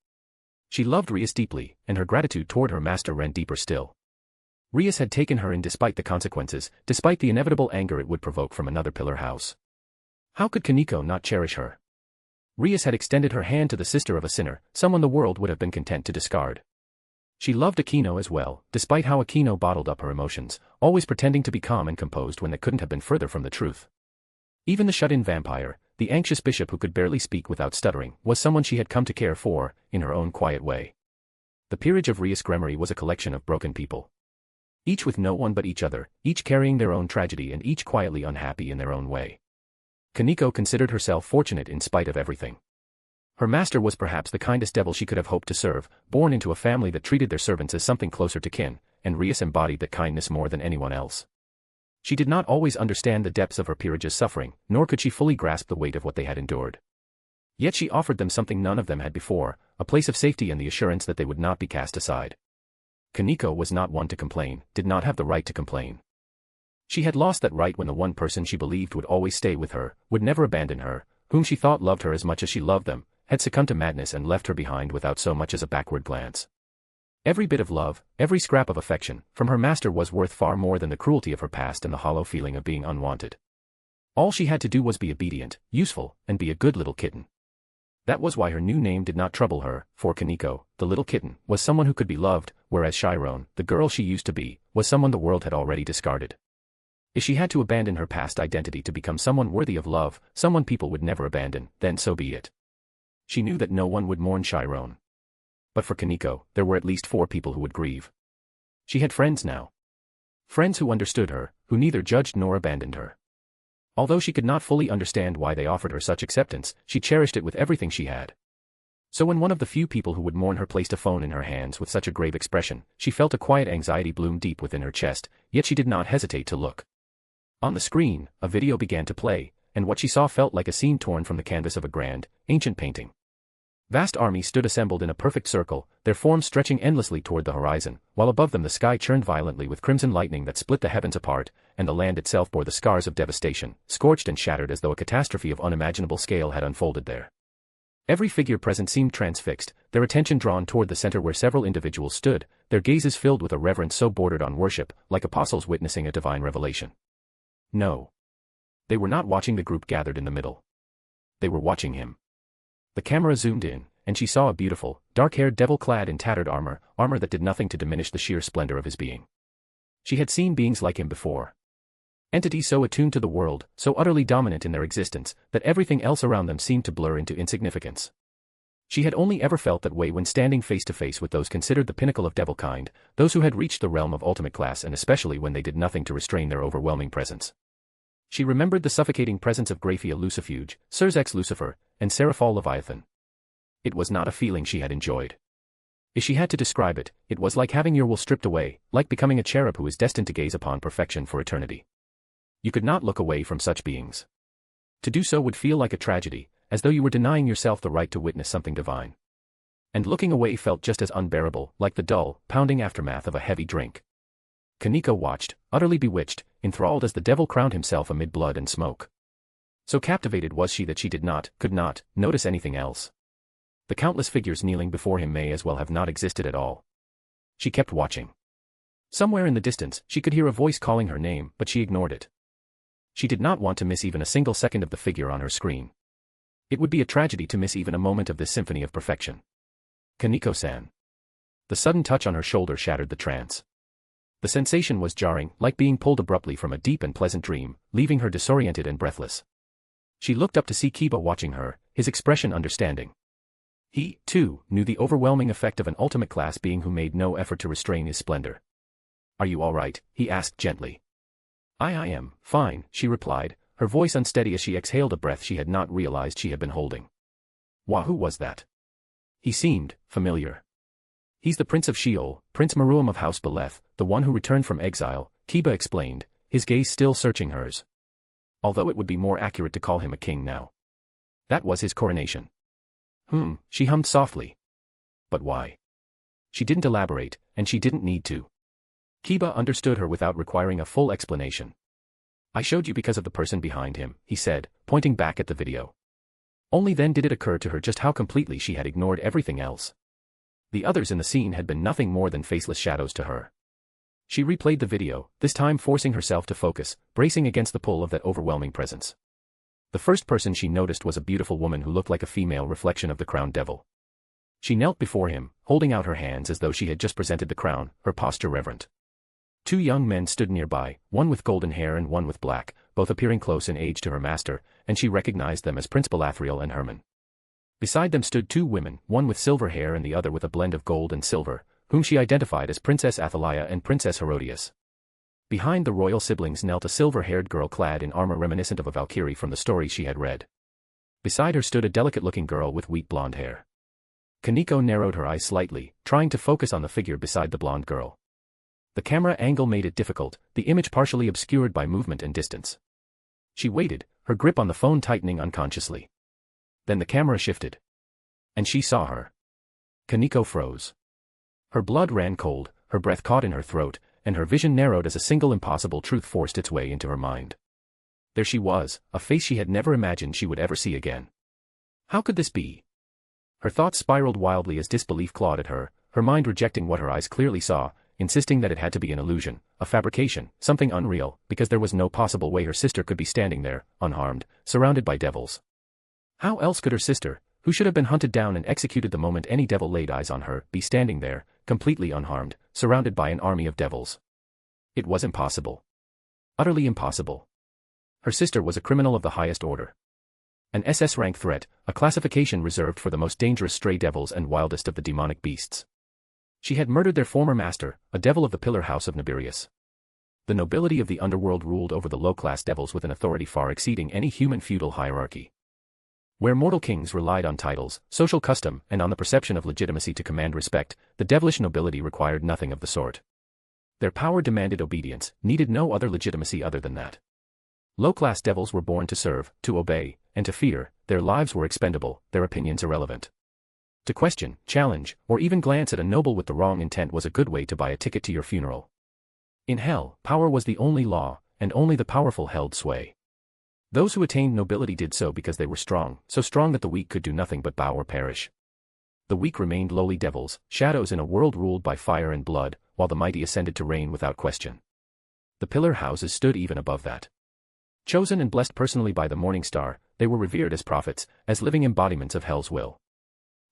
She loved Rias deeply, and her gratitude toward her master ran deeper still. Rias had taken her in despite the consequences, despite the inevitable anger it would provoke from another pillar house. How could Kaneko not cherish her? Rias had extended her hand to the sister of a sinner, someone the world would have been content to discard. She loved Aquino as well, despite how Aquino bottled up her emotions, always pretending to be calm and composed when they couldn't have been further from the truth. Even the shut-in vampire, the anxious bishop who could barely speak without stuttering, was someone she had come to care for, in her own quiet way. The peerage of Rias Gremory was a collection of broken people. Each with no one but each other, each carrying their own tragedy and each quietly unhappy in their own way. Kaneko considered herself fortunate in spite of everything. Her master was perhaps the kindest devil she could have hoped to serve, born into a family that treated their servants as something closer to kin, and Rias embodied that kindness more than anyone else. She did not always understand the depths of her peerage's suffering, nor could she fully grasp the weight of what they had endured. Yet she offered them something none of them had before, a place of safety and the assurance that they would not be cast aside. Kaneko was not one to complain, did not have the right to complain. She had lost that right when the one person she believed would always stay with her, would never abandon her, whom she thought loved her as much as she loved them, had succumbed to madness and left her behind without so much as a backward glance. Every bit of love, every scrap of affection, from her master was worth far more than the cruelty of her past and the hollow feeling of being unwanted. All she had to do was be obedient, useful, and be a good little kitten. That was why her new name did not trouble her, for Kaneko, the little kitten, was someone who could be loved, whereas Chiron, the girl she used to be, was someone the world had already discarded. If she had to abandon her past identity to become someone worthy of love, someone people would never abandon, then so be it. She knew that no one would mourn Chiron. But for Kaneko, there were at least 4 people who would grieve. She had friends now. Friends who understood her, who neither judged nor abandoned her. Although she could not fully understand why they offered her such acceptance, she cherished it with everything she had. So when one of the few people who would mourn her placed a phone in her hands with such a grave expression, she felt a quiet anxiety bloom deep within her chest, yet she did not hesitate to look. On the screen, a video began to play, and what she saw felt like a scene torn from the canvas of a grand, ancient painting. Vast armies stood assembled in a perfect circle, their forms stretching endlessly toward the horizon, while above them the sky churned violently with crimson lightning that split the heavens apart, and the land itself bore the scars of devastation, scorched and shattered as though a catastrophe of unimaginable scale had unfolded there. Every figure present seemed transfixed, their attention drawn toward the center where several individuals stood, their gazes filled with a reverence so bordered on worship, like apostles witnessing a divine revelation. No. They were not watching the group gathered in the middle. They were watching him. The camera zoomed in, and she saw a beautiful, dark-haired devil clad in tattered armor that did nothing to diminish the sheer splendor of his being. She had seen beings like him before. Entities so attuned to the world, so utterly dominant in their existence, that everything else around them seemed to blur into insignificance. She had only ever felt that way when standing face to face with those considered the pinnacle of devilkind, those who had reached the realm of ultimate class, and especially when they did nothing to restrain their overwhelming presence. She remembered the suffocating presence of Graphia Lucifuge, Cerzex Lucifer, and Seraphol Leviathan. It was not a feeling she had enjoyed. If she had to describe it, it was like having your will stripped away, like becoming a cherub who is destined to gaze upon perfection for eternity. You could not look away from such beings. To do so would feel like a tragedy, as though you were denying yourself the right to witness something divine. And looking away felt just as unbearable, like the dull, pounding aftermath of a heavy drink. Kaneko watched, utterly bewitched, enthralled as the devil crowned himself amid blood and smoke. So captivated was she that she could not, notice anything else. The countless figures kneeling before him may as well have not existed at all. She kept watching. Somewhere in the distance, she could hear a voice calling her name, but she ignored it. She did not want to miss even a single second of the figure on her screen. It would be a tragedy to miss even a moment of this symphony of perfection. Kaneko-san. The sudden touch on her shoulder shattered the trance. The sensation was jarring, like being pulled abruptly from a deep and pleasant dream, leaving her disoriented and breathless. She looked up to see Kiba watching her, his expression understanding. He, too, knew the overwhelming effect of an ultimate class being who made no effort to restrain his splendor. "Are you all right?" he asked gently. I am fine," she replied, her voice unsteady as she exhaled a breath she had not realized she had been holding. Who was that? He seemed familiar. "He's the Prince of Sheol, Prince Meruem of House Beleth, the one who returned from exile," Kiba explained, his gaze still searching hers. Although it would be more accurate to call him a king now. That was his coronation. She hummed softly. But why? She didn't elaborate, and she didn't need to. Kiba understood her without requiring a full explanation. "I showed you because of the person behind him," he said, pointing back at the video. Only then did it occur to her just how completely she had ignored everything else. The others in the scene had been nothing more than faceless shadows to her. She replayed the video, this time forcing herself to focus, bracing against the pull of that overwhelming presence. The first person she noticed was a beautiful woman who looked like a female reflection of the crowned devil. She knelt before him, holding out her hands as though she had just presented the crown, her posture reverent. Two young men stood nearby, one with golden hair and one with black, both appearing close in age to her master, and she recognized them as Prince Belethriel and Herman. Beside them stood two women, one with silver hair and the other with a blend of gold and silver, whom she identified as Princess Athaliah and Princess Herodias. Behind the royal siblings knelt a silver-haired girl clad in armor reminiscent of a Valkyrie from the stories she had read. Beside her stood a delicate-looking girl with wheat blonde hair. Kaneko narrowed her eyes slightly, trying to focus on the figure beside the blonde girl. The camera angle made it difficult, the image partially obscured by movement and distance. She waited, her grip on the phone tightening unconsciously. Then the camera shifted. And she saw her. Kaneko froze. Her blood ran cold, her breath caught in her throat, and her vision narrowed as a single impossible truth forced its way into her mind. There she was, a face she had never imagined she would ever see again. How could this be? Her thoughts spiraled wildly as disbelief clawed at her, her mind rejecting what her eyes clearly saw, insisting that it had to be an illusion, a fabrication, something unreal, because there was no possible way her sister could be standing there, unharmed, surrounded by devils. How else could her sister, who should have been hunted down and executed the moment any devil laid eyes on her, be standing there, completely unharmed, surrounded by an army of devils? It was impossible. Utterly impossible. Her sister was a criminal of the highest order. An SS-rank threat, a classification reserved for the most dangerous stray devils and wildest of the demonic beasts. She had murdered their former master, a devil of the Pillar House of Nibirius. The nobility of the Underworld ruled over the low-class devils with an authority far exceeding any human feudal hierarchy. Where mortal kings relied on titles, social custom, and on the perception of legitimacy to command respect, the devilish nobility required nothing of the sort. Their power demanded obedience, needed no other legitimacy other than that. Low-class devils were born to serve, to obey, and to fear, their lives were expendable, their opinions irrelevant. To question, challenge, or even glance at a noble with the wrong intent was a good way to buy a ticket to your funeral. In hell, power was the only law, and only the powerful held sway. Those who attained nobility did so because they were strong, so strong that the weak could do nothing but bow or perish. The weak remained lowly devils, shadows in a world ruled by fire and blood, while the mighty ascended to reign without question. The pillar houses stood even above that. Chosen and blessed personally by the morning star, they were revered as prophets, as living embodiments of hell's will.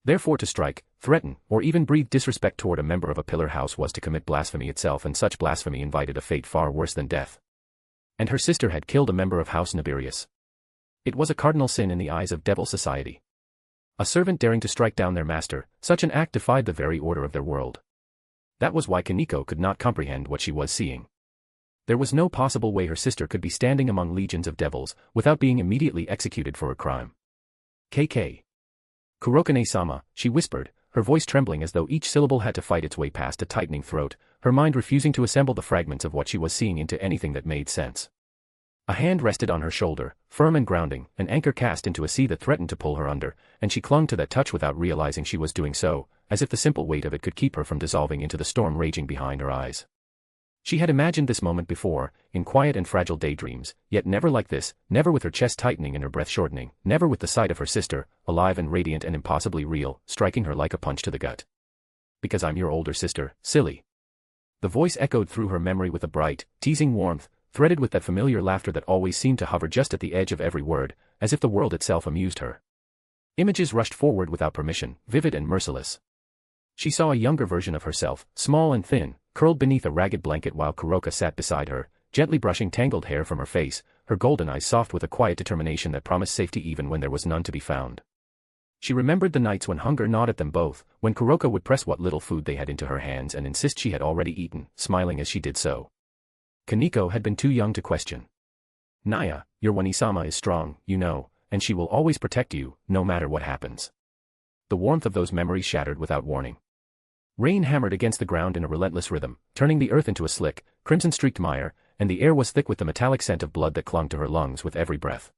Therefore to strike, threaten, or even breathe disrespect toward a member of a pillar house was to commit blasphemy itself, and such blasphemy invited a fate far worse than death. And her sister had killed a member of House Nibirius. It was a cardinal sin in the eyes of devil society. A servant daring to strike down their master, such an act defied the very order of their world. That was why Kaneko could not comprehend what she was seeing. There was no possible way her sister could be standing among legions of devils, without being immediately executed for a crime. KK. Kurokane-sama, she whispered, her voice trembling as though each syllable had to fight its way past a tightening throat, her mind refusing to assemble the fragments of what she was seeing into anything that made sense. A hand rested on her shoulder, firm and grounding, an anchor cast into a sea that threatened to pull her under, and she clung to that touch without realizing she was doing so, as if the simple weight of it could keep her from dissolving into the storm raging behind her eyes. She had imagined this moment before, in quiet and fragile daydreams, yet never like this, never with her chest tightening and her breath shortening, never with the sight of her sister, alive and radiant and impossibly real, striking her like a punch to the gut. Because I'm your older sister, silly. The voice echoed through her memory with a bright, teasing warmth, threaded with that familiar laughter that always seemed to hover just at the edge of every word, as if the world itself amused her. Images rushed forward without permission, vivid and merciless. She saw a younger version of herself, small and thin, curled beneath a ragged blanket while Kuroka sat beside her, gently brushing tangled hair from her face, her golden eyes soft with a quiet determination that promised safety even when there was none to be found. She remembered the nights when hunger gnawed at them both, when Kuroka would press what little food they had into her hands and insist she had already eaten, smiling as she did so. Kaneko had been too young to question. Naya, your Wani-sama is strong, you know, and she will always protect you, no matter what happens. The warmth of those memories shattered without warning. Rain hammered against the ground in a relentless rhythm, turning the earth into a slick, crimson-streaked mire, and the air was thick with the metallic scent of blood that clung to her lungs with every breath.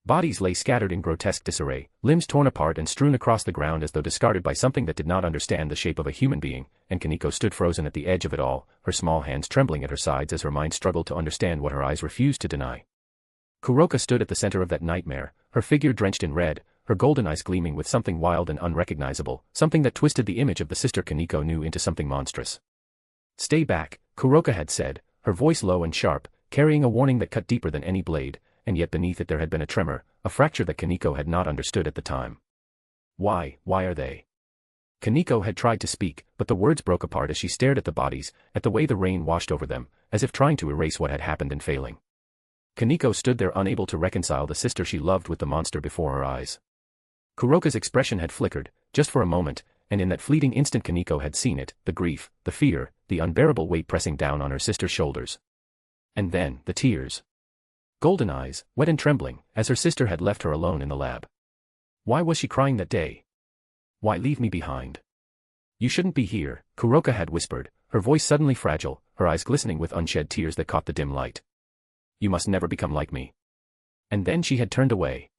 Bodies lay scattered in grotesque disarray, limbs torn apart and strewn across the ground as though discarded by something that did not understand the shape of a human being, and Kaneko stood frozen at the edge of it all, her small hands trembling at her sides as her mind struggled to understand what her eyes refused to deny. Kuroka stood at the center of that nightmare, her figure drenched in red, her golden eyes gleaming with something wild and unrecognizable, something that twisted the image of the sister Kaneko knew into something monstrous. Stay back, Kuroka had said, her voice low and sharp, carrying a warning that cut deeper than any blade, and yet beneath it there had been a tremor, a fracture that Kaneko had not understood at the time. Why are they? Kaneko had tried to speak, but the words broke apart as she stared at the bodies, at the way the rain washed over them, as if trying to erase what had happened and failing. Kaneko stood there unable to reconcile the sister she loved with the monster before her eyes. Kuroka's expression had flickered, just for a moment, and in that fleeting instant Kaneko had seen it, the grief, the fear, the unbearable weight pressing down on her sister's shoulders. And then, the tears. Golden eyes, wet and trembling, as her sister had left her alone in the lab. Why was she crying that day? Why leave me behind? You shouldn't be here, Kuroka had whispered, her voice suddenly fragile, her eyes glistening with unshed tears that caught the dim light. You must never become like me. And then she had turned away.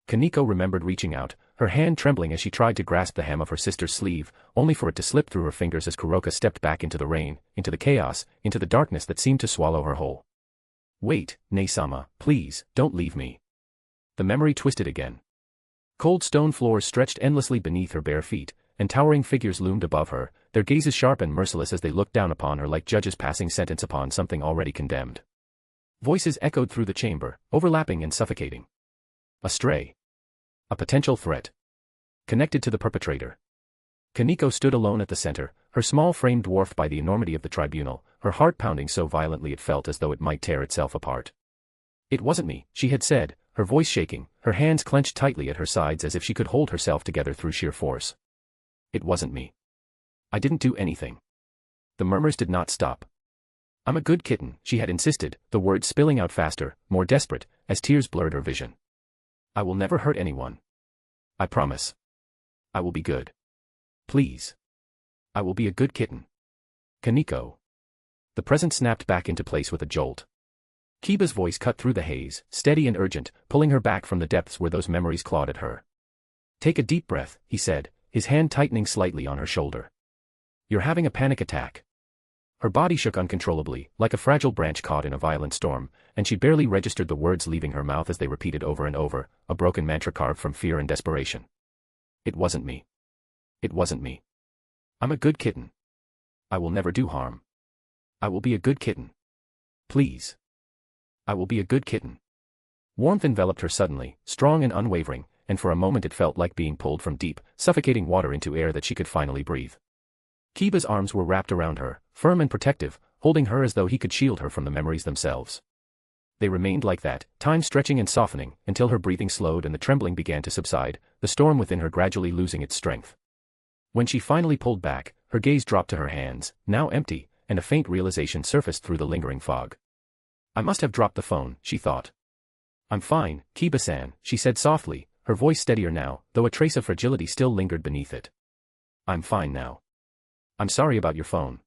Kaneko remembered reaching out, her hand trembling as she tried to grasp the hem of her sister's sleeve, only for it to slip through her fingers as Kuroka stepped back into the rain, into the chaos, into the darkness that seemed to swallow her whole. Wait, Nei-sama, please, don't leave me. The memory twisted again. Cold stone floors stretched endlessly beneath her bare feet, and towering figures loomed above her, their gazes sharp and merciless as they looked down upon her like judges passing sentence upon something already condemned. Voices echoed through the chamber, overlapping and suffocating. A stray. A potential threat. Connected to the perpetrator. Kaneko stood alone at the center, her small frame dwarfed by the enormity of the tribunal, her heart pounding so violently it felt as though it might tear itself apart. It wasn't me, she had said, her voice shaking, her hands clenched tightly at her sides as if she could hold herself together through sheer force. It wasn't me. I didn't do anything. The murmurs did not stop. I'm a good kitten, she had insisted, the words spilling out faster, more desperate, as tears blurred her vision. I will never hurt anyone. I promise. I will be good. Please. I will be a good kitten. Kaneko. The present snapped back into place with a jolt. Kiba's voice cut through the haze, steady and urgent, pulling her back from the depths where those memories clawed at her. Take a deep breath, he said, his hand tightening slightly on her shoulder. You're having a panic attack. Her body shook uncontrollably, like a fragile branch caught in a violent storm, and she barely registered the words leaving her mouth as they repeated over and over, a broken mantra carved from fear and desperation. It wasn't me. It wasn't me. I'm a good kitten. I will never do harm. I will be a good kitten. Please. I will be a good kitten. Warmth enveloped her suddenly, strong and unwavering, and for a moment it felt like being pulled from deep, suffocating water into air that she could finally breathe. Kiba's arms were wrapped around her, firm and protective, holding her as though he could shield her from the memories themselves. They remained like that, time stretching and softening, until her breathing slowed and the trembling began to subside, the storm within her gradually losing its strength. When she finally pulled back, her gaze dropped to her hands, now empty, and a faint realization surfaced through the lingering fog. I must have dropped the phone, she thought. I'm fine, Kiba-san, she said softly, her voice steadier now, though a trace of fragility still lingered beneath it. I'm fine now. I'm sorry about your phone.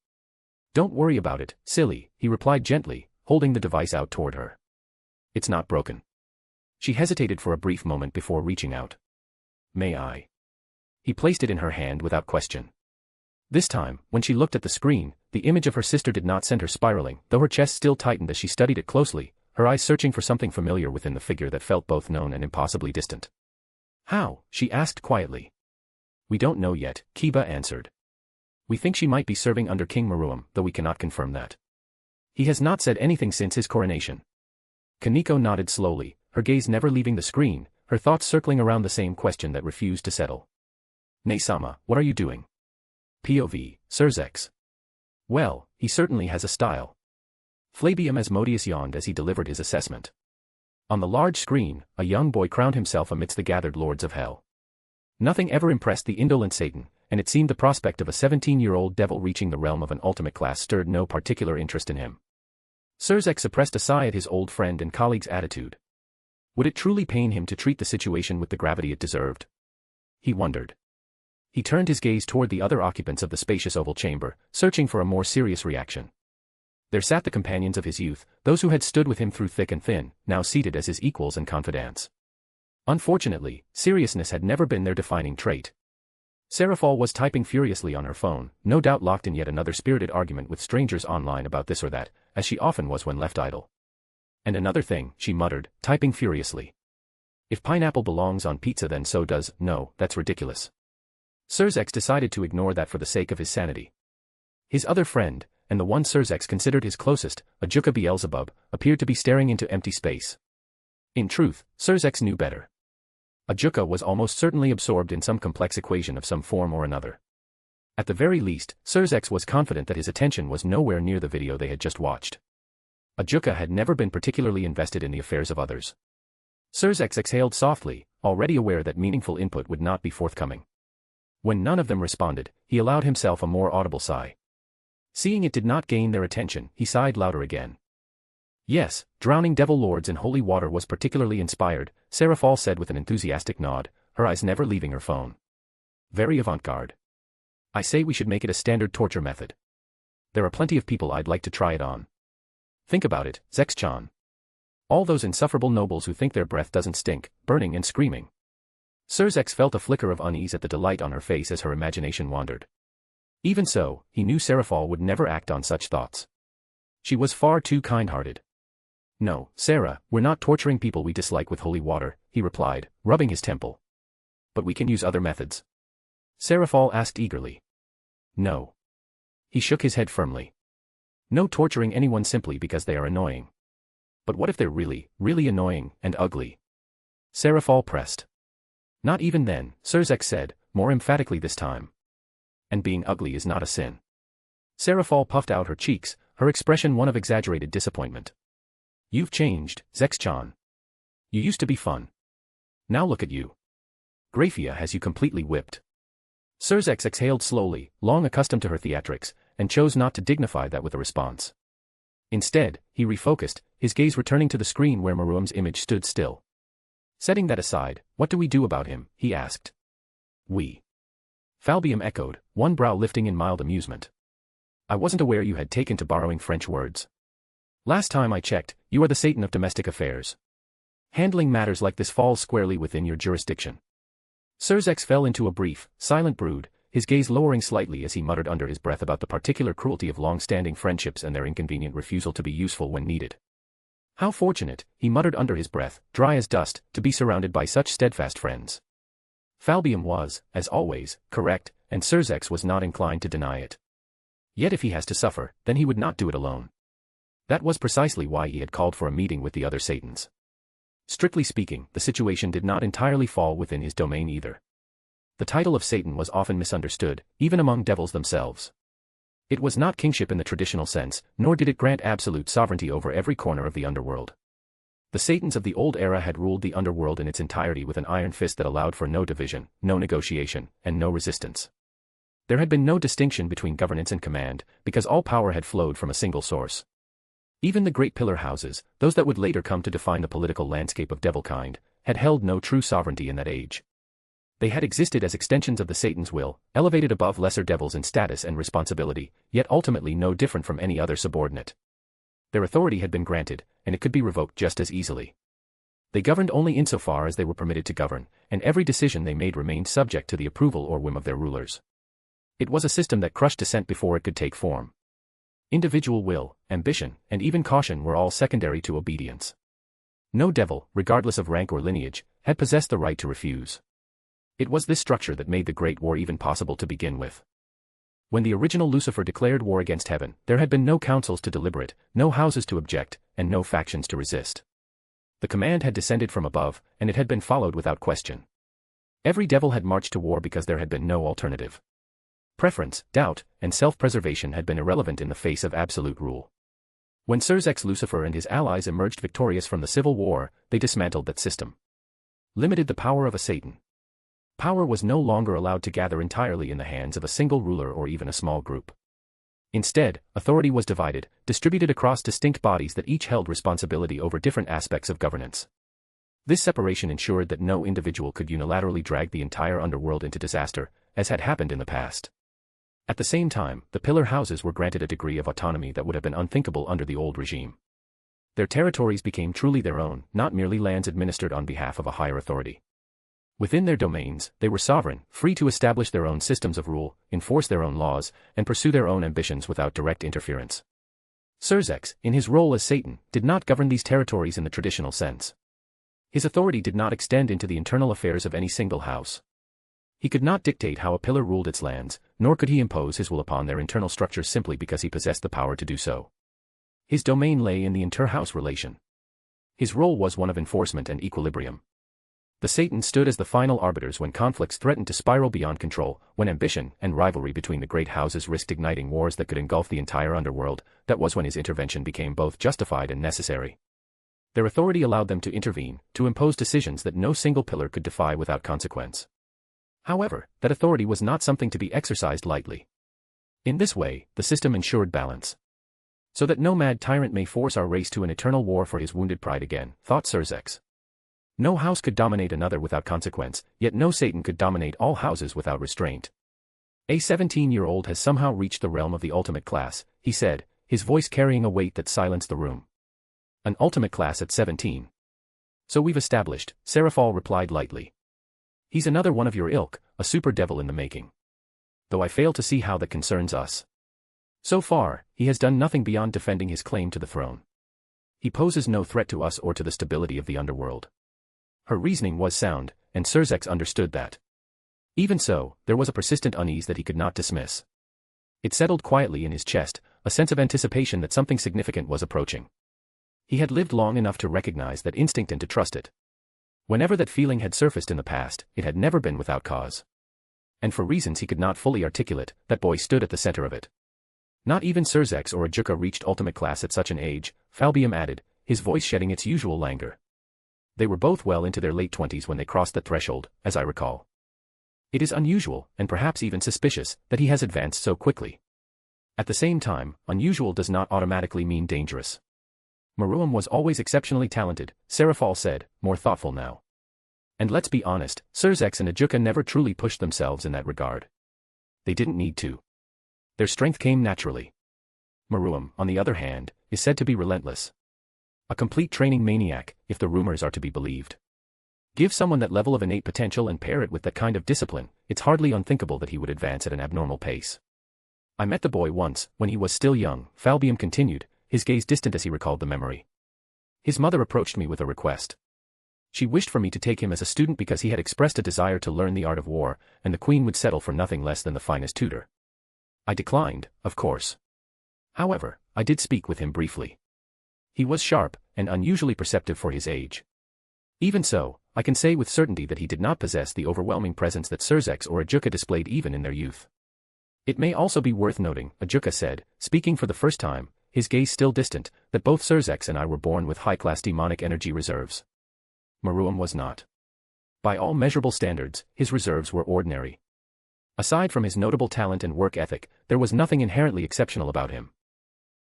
Don't worry about it, silly, he replied gently, holding the device out toward her. It's not broken. She hesitated for a brief moment before reaching out. May I? He placed it in her hand without question. This time, when she looked at the screen, the image of her sister did not send her spiraling, though her chest still tightened as she studied it closely, her eyes searching for something familiar within the figure that felt both known and impossibly distant. How? She asked quietly. We don't know yet, Kiba answered. We think she might be serving under King Maruam, though we cannot confirm that. He has not said anything since his coronation. Kaneko nodded slowly, her gaze never leaving the screen, her thoughts circling around the same question that refused to settle. Nei-sama, what are you doing? POV, Surzex. Well, he certainly has a style. Flabium Asmodeus yawned as he delivered his assessment. On the large screen, a young boy crowned himself amidst the gathered lords of hell. Nothing ever impressed the indolent Satan, and it seemed the prospect of a 17-year-old devil reaching the realm of an ultimate class stirred no particular interest in him. Surzex suppressed a sigh at his old friend and colleague's attitude. Would it truly pain him to treat the situation with the gravity it deserved? He wondered. He turned his gaze toward the other occupants of the spacious oval chamber, searching for a more serious reaction. There sat the companions of his youth, those who had stood with him through thick and thin, now seated as his equals and confidants. Unfortunately, seriousness had never been their defining trait. Seraphol was typing furiously on her phone, no doubt locked in yet another spirited argument with strangers online about this or that, as she often was when left idle. And another thing, she muttered, typing furiously. If pineapple belongs on pizza then so does, no, that's ridiculous. Surzex decided to ignore that for the sake of his sanity. His other friend, and the one Surzex considered his closest, Ajuka Beelzebub, appeared to be staring into empty space. In truth, Xerxes knew better. Ajuka was almost certainly absorbed in some complex equation of some form or another. At the very least, Xerxes was confident that his attention was nowhere near the video they had just watched. Ajuka had never been particularly invested in the affairs of others. Xerxes exhaled softly, already aware that meaningful input would not be forthcoming. When none of them responded, he allowed himself a more audible sigh. Seeing it did not gain their attention, he sighed louder again. Yes, drowning devil lords in holy water was particularly inspired, Seraphal said with an enthusiastic nod, her eyes never leaving her phone. Very avant-garde. I say we should make it a standard torture method. There are plenty of people I'd like to try it on. Think about it, Zex-chan. All those insufferable nobles who think their breath doesn't stink, burning and screaming. Xerxes felt a flicker of unease at the delight on her face as her imagination wandered. Even so, he knew Seraphal would never act on such thoughts. She was far too kind-hearted. No, Sarah, we're not torturing people we dislike with holy water, he replied, rubbing his temple. But we can use other methods. Seraphal asked eagerly. No. He shook his head firmly. No torturing anyone simply because they are annoying. But what if they're really, really annoying and ugly? Seraphal pressed. Not even then, Xerxes said, more emphatically this time. And being ugly is not a sin. Seraphal puffed out her cheeks, her expression one of exaggerated disappointment. You've changed, Zex-chan. You used to be fun. Now look at you. Graphia has you completely whipped. Xerxes exhaled slowly, long accustomed to her theatrics, and chose not to dignify that with a response. Instead, he refocused, his gaze returning to the screen where Maruam's image stood still. Setting that aside, what do we do about him, he asked. We. Falbium echoed, one brow lifting in mild amusement. I wasn't aware you had taken to borrowing French words. Last time I checked, you are the Satan of domestic affairs. Handling matters like this falls squarely within your jurisdiction. Xerxes fell into a brief, silent brood, his gaze lowering slightly as he muttered under his breath about the particular cruelty of long-standing friendships and their inconvenient refusal to be useful when needed. How fortunate, he muttered under his breath, dry as dust, to be surrounded by such steadfast friends. Falbium was, as always, correct, and Xerxes was not inclined to deny it. Yet if he has to suffer, then he would not do it alone. That was precisely why he had called for a meeting with the other Satans. Strictly speaking, the situation did not entirely fall within his domain either. The title of Satan was often misunderstood, even among devils themselves. It was not kingship in the traditional sense, nor did it grant absolute sovereignty over every corner of the underworld. The Satans of the old era had ruled the underworld in its entirety with an iron fist that allowed for no division, no negotiation, and no resistance. There had been no distinction between governance and command, because all power had flowed from a single source. Even the great pillar houses, those that would later come to define the political landscape of devilkind, had held no true sovereignty in that age. They had existed as extensions of the Satan's will, elevated above lesser devils in status and responsibility, yet ultimately no different from any other subordinate. Their authority had been granted, and it could be revoked just as easily. They governed only insofar as they were permitted to govern, and every decision they made remained subject to the approval or whim of their rulers. It was a system that crushed dissent before it could take form. Individual will, ambition, and even caution were all secondary to obedience. No devil, regardless of rank or lineage, had possessed the right to refuse. It was this structure that made the Great War even possible to begin with. When the original Lucifer declared war against heaven, there had been no councils to deliberate, no houses to object, and no factions to resist. The command had descended from above, and it had been followed without question. Every devil had marched to war because there had been no alternative. Preference, doubt, and self-preservation had been irrelevant in the face of absolute rule. When Xerxes Lucifer and his allies emerged victorious from the civil war, they dismantled that system. Limited the power of a Satan. Power was no longer allowed to gather entirely in the hands of a single ruler or even a small group. Instead, authority was divided, distributed across distinct bodies that each held responsibility over different aspects of governance. This separation ensured that no individual could unilaterally drag the entire underworld into disaster, as had happened in the past. At the same time, the pillar houses were granted a degree of autonomy that would have been unthinkable under the old regime. Their territories became truly their own, not merely lands administered on behalf of a higher authority. Within their domains, they were sovereign, free to establish their own systems of rule, enforce their own laws, and pursue their own ambitions without direct interference. Xerxes, in his role as Satan, did not govern these territories in the traditional sense. His authority did not extend into the internal affairs of any single house. He could not dictate how a pillar ruled its lands, nor could he impose his will upon their internal structures simply because he possessed the power to do so. His domain lay in the inter-house relation. His role was one of enforcement and equilibrium. The Satan stood as the final arbiters when conflicts threatened to spiral beyond control, when ambition and rivalry between the great houses risked igniting wars that could engulf the entire underworld. That was when his intervention became both justified and necessary. Their authority allowed them to intervene, to impose decisions that no single pillar could defy without consequence. However, that authority was not something to be exercised lightly. In this way, the system ensured balance. So that no mad tyrant may force our race to an eternal war for his wounded pride again, thought Surzex. No house could dominate another without consequence, yet no Satan could dominate all houses without restraint. A 17-year-old has somehow reached the realm of the ultimate class, he said, his voice carrying a weight that silenced the room. An ultimate class at 17. So we've established, Serafal replied lightly. He's another one of your ilk, a super devil in the making. Though I fail to see how that concerns us. So far, he has done nothing beyond defending his claim to the throne. He poses no threat to us or to the stability of the underworld. Her reasoning was sound, and Surzex understood that. Even so, there was a persistent unease that he could not dismiss. It settled quietly in his chest, a sense of anticipation that something significant was approaching. He had lived long enough to recognize that instinct and to trust it. Whenever that feeling had surfaced in the past, it had never been without cause. And for reasons he could not fully articulate, that boy stood at the center of it. Not even Surzex or Ajuka reached ultimate class at such an age, Falbium added, his voice shedding its usual languor. They were both well into their late 20s when they crossed the threshold, as I recall. It is unusual, and perhaps even suspicious, that he has advanced so quickly. At the same time, unusual does not automatically mean dangerous. Maruam was always exceptionally talented, Serafal said, more thoughtful now. And let's be honest, Surzex and Ajuka never truly pushed themselves in that regard. They didn't need to. Their strength came naturally. Maruam, on the other hand, is said to be relentless. A complete training maniac, if the rumors are to be believed. Give someone that level of innate potential and pair it with that kind of discipline, it's hardly unthinkable that he would advance at an abnormal pace. I met the boy once, when he was still young, Falbium continued, his gaze distant as he recalled the memory. His mother approached me with a request. She wished for me to take him as a student because he had expressed a desire to learn the art of war, and the queen would settle for nothing less than the finest tutor. I declined, of course. However, I did speak with him briefly. He was sharp, and unusually perceptive for his age. Even so, I can say with certainty that he did not possess the overwhelming presence that Surzex or Ajuka displayed even in their youth. It may also be worth noting, Ajuka said, speaking for the first time, his gaze still distant, that both Surzex and I were born with high-class demonic energy reserves. Maruam was not. By all measurable standards, his reserves were ordinary. Aside from his notable talent and work ethic, there was nothing inherently exceptional about him.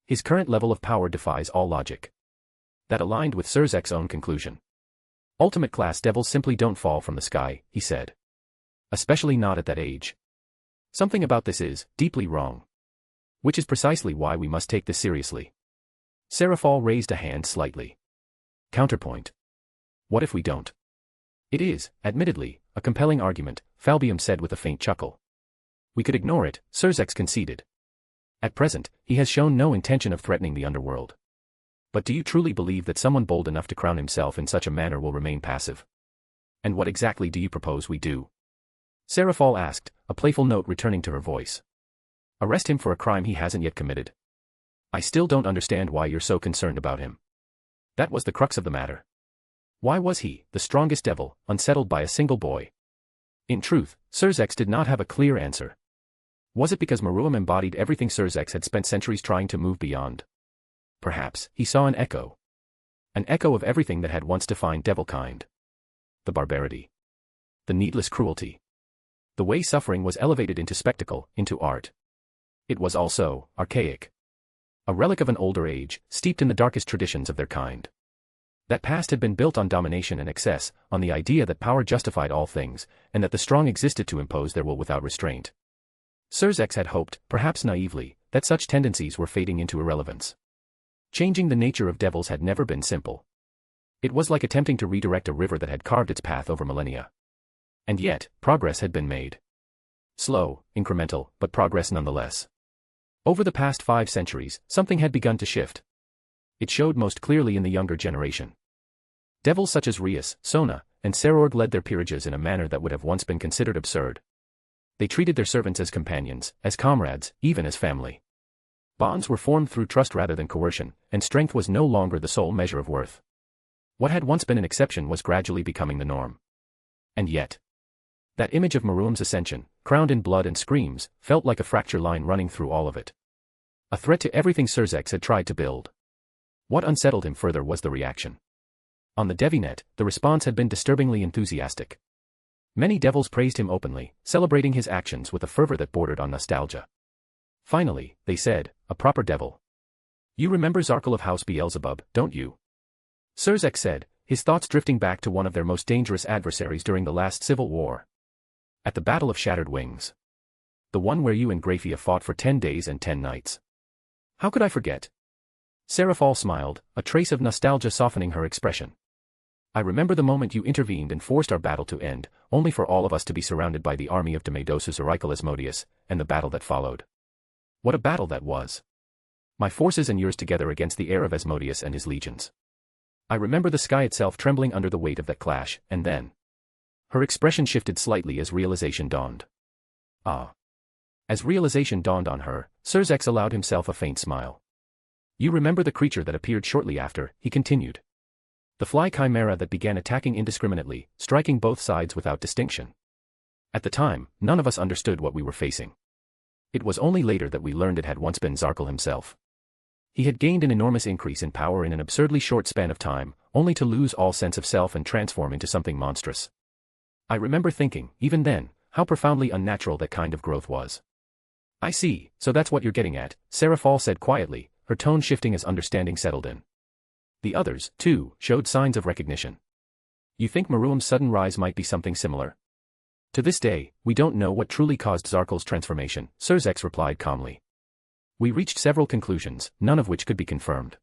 His current level of power defies all logic. That aligned with Surzek's own conclusion. Ultimate class devils simply don't fall from the sky, he said. Especially not at that age. Something about this is deeply wrong. Which is precisely why we must take this seriously. Serafal raised a hand slightly. Counterpoint. What if we don't? It is, admittedly, a compelling argument, Falbium said with a faint chuckle. We could ignore it, Surzex conceded. At present, he has shown no intention of threatening the underworld. But do you truly believe that someone bold enough to crown himself in such a manner will remain passive? And what exactly do you propose we do? Serafal asked, a playful note returning to her voice. Arrest him for a crime he hasn't yet committed. I still don't understand why you're so concerned about him. That was the crux of the matter. Why was he, the strongest devil, unsettled by a single boy? In truth, Surzex did not have a clear answer. Was it because Maruam embodied everything Surzex had spent centuries trying to move beyond? Perhaps, he saw an echo. An echo of everything that had once defined devilkind. The barbarity. The needless cruelty. The way suffering was elevated into spectacle, into art. It was also archaic. A relic of an older age, steeped in the darkest traditions of their kind. That past had been built on domination and excess, on the idea that power justified all things, and that the strong existed to impose their will without restraint. Surzex had hoped, perhaps naively, that such tendencies were fading into irrelevance. Changing the nature of devils had never been simple. It was like attempting to redirect a river that had carved its path over millennia. And yet, progress had been made. Slow, incremental, but progress nonetheless. Over the past 5 centuries, something had begun to shift. It showed most clearly in the younger generation. Devils such as Rias, Sona, and Serorg led their peerages in a manner that would have once been considered absurd. They treated their servants as companions, as comrades, even as family. Bonds were formed through trust rather than coercion, and strength was no longer the sole measure of worth. What had once been an exception was gradually becoming the norm. And yet, that image of Maruam's ascension, crowned in blood and screams, felt like a fracture line running through all of it. A threat to everything Surzex had tried to build. What unsettled him further was the reaction. On the Devinet, the response had been disturbingly enthusiastic. Many devils praised him openly, celebrating his actions with a fervor that bordered on nostalgia. Finally, they said, a proper devil. You remember Zarkal of House Beelzebub, don't you? Surzex said, his thoughts drifting back to one of their most dangerous adversaries during the last civil war. At the Battle of Shattered Wings. The one where you and Graphia fought for 10 days and 10 nights. How could I forget? Seraphal smiled, a trace of nostalgia softening her expression. I remember the moment you intervened and forced our battle to end, only for all of us to be surrounded by the army of Demedosus Oracle Asmodeus, and the battle that followed. What a battle that was! My forces and yours together against the heir of Asmodeus and his legions. I remember the sky itself trembling under the weight of that clash, and then. Her expression shifted slightly as realization dawned. Ah. As realization dawned on her, Surzex allowed himself a faint smile. You remember the creature that appeared shortly after, he continued. The fly chimera that began attacking indiscriminately, striking both sides without distinction. At the time, none of us understood what we were facing. It was only later that we learned it had once been Zarkal himself. He had gained an enormous increase in power in an absurdly short span of time, only to lose all sense of self and transform into something monstrous. I remember thinking, even then, how profoundly unnatural that kind of growth was. I see, so that's what you're getting at, Seraphal said quietly, her tone shifting as understanding settled in. The others, too, showed signs of recognition. You think Maruam's sudden rise might be something similar? To this day, we don't know what truly caused Zarkal's transformation, Surzex replied calmly. We reached several conclusions, none of which could be confirmed.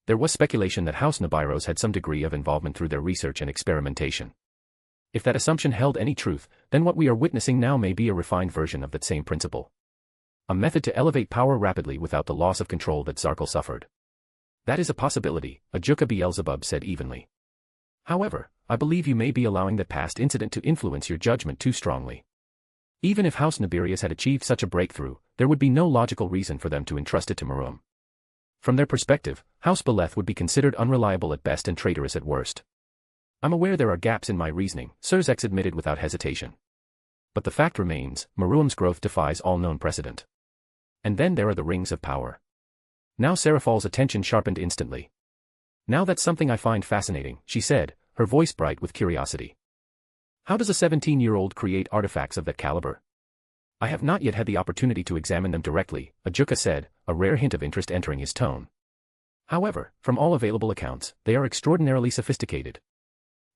There was speculation that House Nibiros had some degree of involvement through their research and experimentation. If that assumption held any truth, then what we are witnessing now may be a refined version of that same principle. A method to elevate power rapidly without the loss of control that Zarkal suffered. That is a possibility, Ajuka Beelzebub said evenly. However, I believe you may be allowing that past incident to influence your judgment too strongly. Even if House Nibirius had achieved such a breakthrough, there would be no logical reason for them to entrust it to Maruam. From their perspective, House Beleth would be considered unreliable at best and traitorous at worst. I'm aware there are gaps in my reasoning, Surzex admitted without hesitation. But the fact remains, Maruam's growth defies all known precedent. And then there are the rings of power. Now Seraphal's attention sharpened instantly. Now that's something I find fascinating, she said, her voice bright with curiosity. How does a 17-year-old create artifacts of that caliber? I have not yet had the opportunity to examine them directly, Ajuka said, a rare hint of interest entering his tone. However, from all available accounts, they are extraordinarily sophisticated.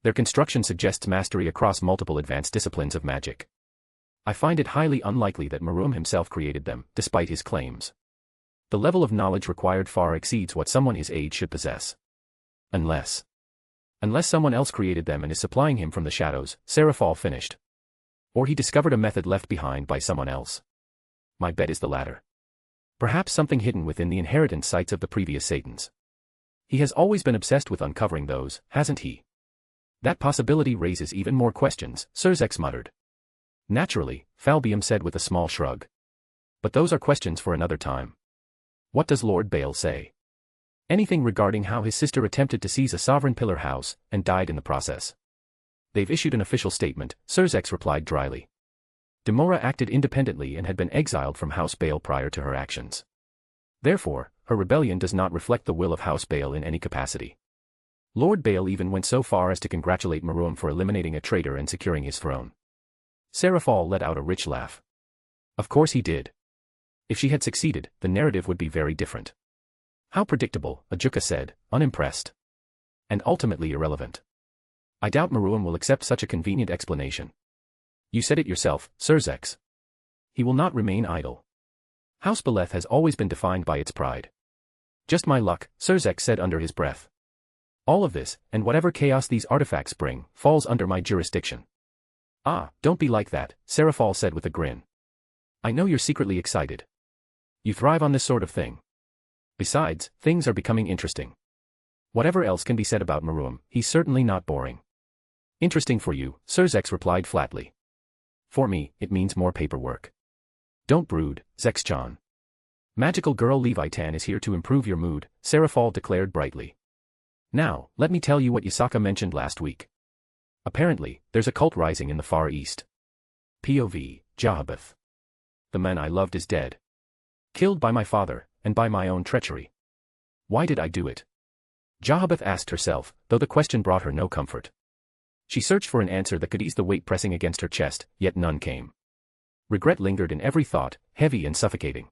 Their construction suggests mastery across multiple advanced disciplines of magic. I find it highly unlikely that Maruam himself created them, despite his claims. The level of knowledge required far exceeds what someone his age should possess. Unless someone else created them and is supplying him from the shadows, Seraphal finished. Or he discovered a method left behind by someone else. My bet is the latter. Perhaps something hidden within the inheritance sites of the previous Satans. He has always been obsessed with uncovering those, hasn't he? That possibility raises even more questions, Surzex muttered. Naturally, Falbium said with a small shrug. But those are questions for another time. What does Lord Bale say? Anything regarding how his sister attempted to seize a sovereign pillar house, and died in the process. They've issued an official statement, Surzex replied dryly. Demora acted independently and had been exiled from House Bale prior to her actions. Therefore, her rebellion does not reflect the will of House Bale in any capacity. Lord Bale even went so far as to congratulate Maruam for eliminating a traitor and securing his throne. Seraphal let out a rich laugh. Of course he did. If she had succeeded, the narrative would be very different. How predictable, Ajuka said, unimpressed. And ultimately irrelevant. I doubt Maruam will accept such a convenient explanation. You said it yourself, Surzex. He will not remain idle. House Beleth has always been defined by its pride. Just my luck, Surzex said under his breath. All of this, and whatever chaos these artifacts bring, falls under my jurisdiction. Ah, don't be like that, Seraphal said with a grin. I know you're secretly excited. You thrive on this sort of thing. Besides, things are becoming interesting. Whatever else can be said about Maruam, he's certainly not boring. Interesting for you, Surzex replied flatly. For me, it means more paperwork. Don't brood, Zexchan. Magical girl Levitan is here to improve your mood, Seraphal declared brightly. Now, let me tell you what Yasaka mentioned last week. Apparently, there's a cult rising in the Far East. POV, Jahabeth. The man I loved is dead. Killed by my father, and by my own treachery. Why did I do it? Jahabeth asked herself, though the question brought her no comfort. She searched for an answer that could ease the weight pressing against her chest, yet none came. Regret lingered in every thought, heavy and suffocating.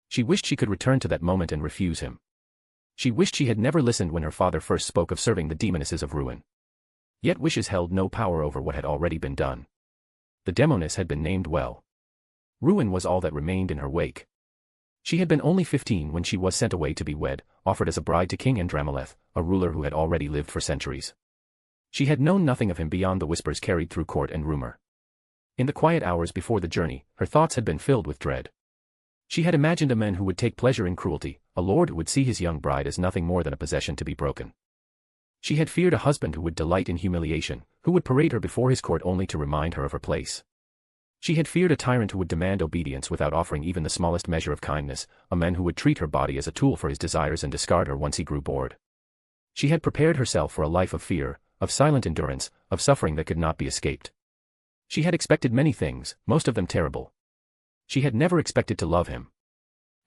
She wished she could return to that moment and refuse him. She wished she had never listened when her father first spoke of serving the demonesses of ruin. Yet wishes held no power over what had already been done. The demoness had been named well. Ruin was all that remained in her wake. She had been only 15 when she was sent away to be wed, offered as a bride to King Andrameleth, a ruler who had already lived for centuries. She had known nothing of him beyond the whispers carried through court and rumor. In the quiet hours before the journey, her thoughts had been filled with dread. She had imagined a man who would take pleasure in cruelty, a lord who would see his young bride as nothing more than a possession to be broken. She had feared a husband who would delight in humiliation, who would parade her before his court only to remind her of her place. She had feared a tyrant who would demand obedience without offering even the smallest measure of kindness, a man who would treat her body as a tool for his desires and discard her once he grew bored. She had prepared herself for a life of fear, of silent endurance, of suffering that could not be escaped. She had expected many things, most of them terrible. She had never expected to love him.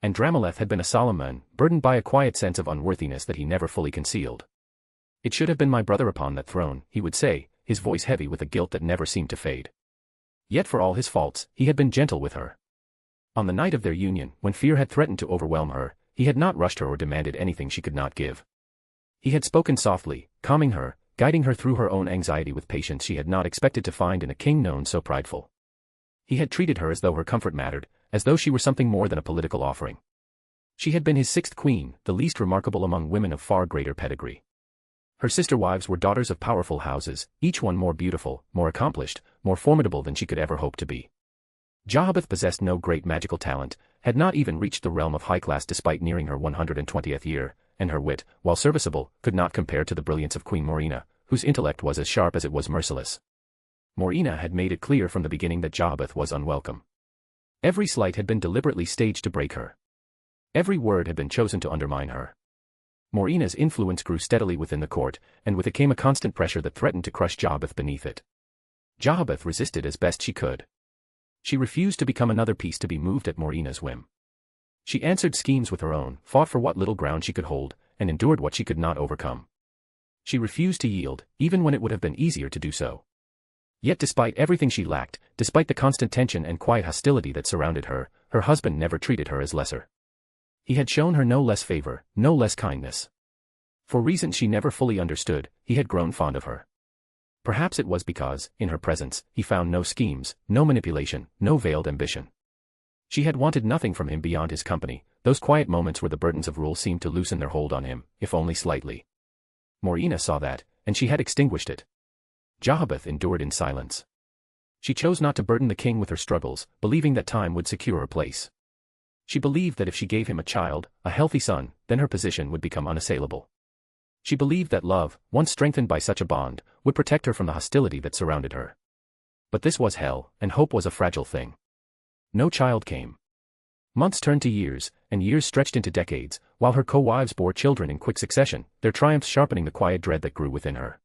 Andrameleth had been a solemn man, burdened by a quiet sense of unworthiness that he never fully concealed. It should have been my brother upon that throne, he would say, his voice heavy with a guilt that never seemed to fade. Yet for all his faults, he had been gentle with her. On the night of their union, when fear had threatened to overwhelm her, he had not rushed her or demanded anything she could not give. He had spoken softly, calming her, guiding her through her own anxiety with patience she had not expected to find in a king known so prideful. He had treated her as though her comfort mattered, as though she were something more than a political offering. She had been his sixth queen, the least remarkable among women of far greater pedigree. Her sister wives were daughters of powerful houses, each one more beautiful, more accomplished, more formidable than she could ever hope to be. Jahabeth possessed no great magical talent, had not even reached the realm of high class despite nearing her 120th year, and her wit, while serviceable, could not compare to the brilliance of Queen Morina, whose intellect was as sharp as it was merciless. Morina had made it clear from the beginning that Jahabeth was unwelcome. Every slight had been deliberately staged to break her. Every word had been chosen to undermine her. Morina's influence grew steadily within the court, and with it came a constant pressure that threatened to crush Jahabeth beneath it. Jahabeth resisted as best she could. She refused to become another piece to be moved at Morina's whim. She answered schemes with her own, fought for what little ground she could hold, and endured what she could not overcome. She refused to yield, even when it would have been easier to do so. Yet despite everything she lacked, despite the constant tension and quiet hostility that surrounded her, her husband never treated her as lesser. He had shown her no less favor, no less kindness. For reasons she never fully understood, he had grown fond of her. Perhaps it was because, in her presence, he found no schemes, no manipulation, no veiled ambition. She had wanted nothing from him beyond his company, those quiet moments where the burdens of rule seemed to loosen their hold on him, if only slightly. Morina saw that, and she had extinguished it. Jahabeth endured in silence. She chose not to burden the king with her struggles, believing that time would secure her place. She believed that if she gave him a child, a healthy son, then her position would become unassailable. She believed that love, once strengthened by such a bond, would protect her from the hostility that surrounded her. But this was hell, and hope was a fragile thing. No child came. Months turned to years, and years stretched into decades, while her co-wives bore children in quick succession, their triumphs sharpening the quiet dread that grew within her.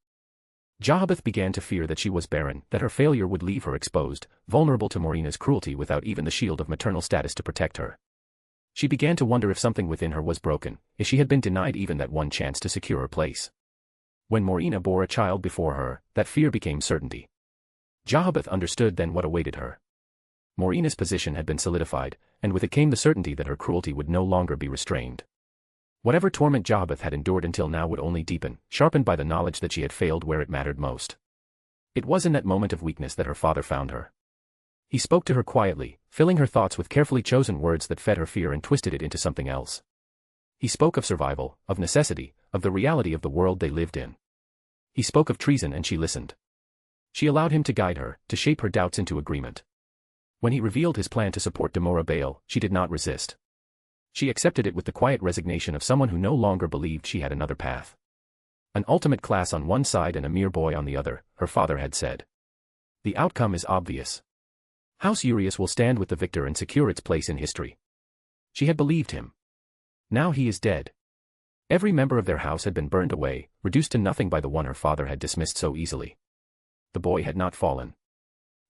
Jahabeth began to fear that she was barren, that her failure would leave her exposed, vulnerable to Morina's cruelty without even the shield of maternal status to protect her. She began to wonder if something within her was broken, if she had been denied even that one chance to secure her place. When Morina bore a child before her, that fear became certainty. Jahabeth understood then what awaited her. Morina's position had been solidified, and with it came the certainty that her cruelty would no longer be restrained. Whatever torment Jahabeth had endured until now would only deepen, sharpened by the knowledge that she had failed where it mattered most. It was in that moment of weakness that her father found her. He spoke to her quietly, filling her thoughts with carefully chosen words that fed her fear and twisted it into something else. He spoke of survival, of necessity, of the reality of the world they lived in. He spoke of treason and she listened. She allowed him to guide her, to shape her doubts into agreement. When he revealed his plan to support Demora Baal, she did not resist. She accepted it with the quiet resignation of someone who no longer believed she had another path. An ultimate class on one side and a mere boy on the other, her father had said. The outcome is obvious. House Urias will stand with the victor and secure its place in history. She had believed him. Now he is dead. Every member of their house had been burned away, reduced to nothing by the one her father had dismissed so easily. The boy had not fallen.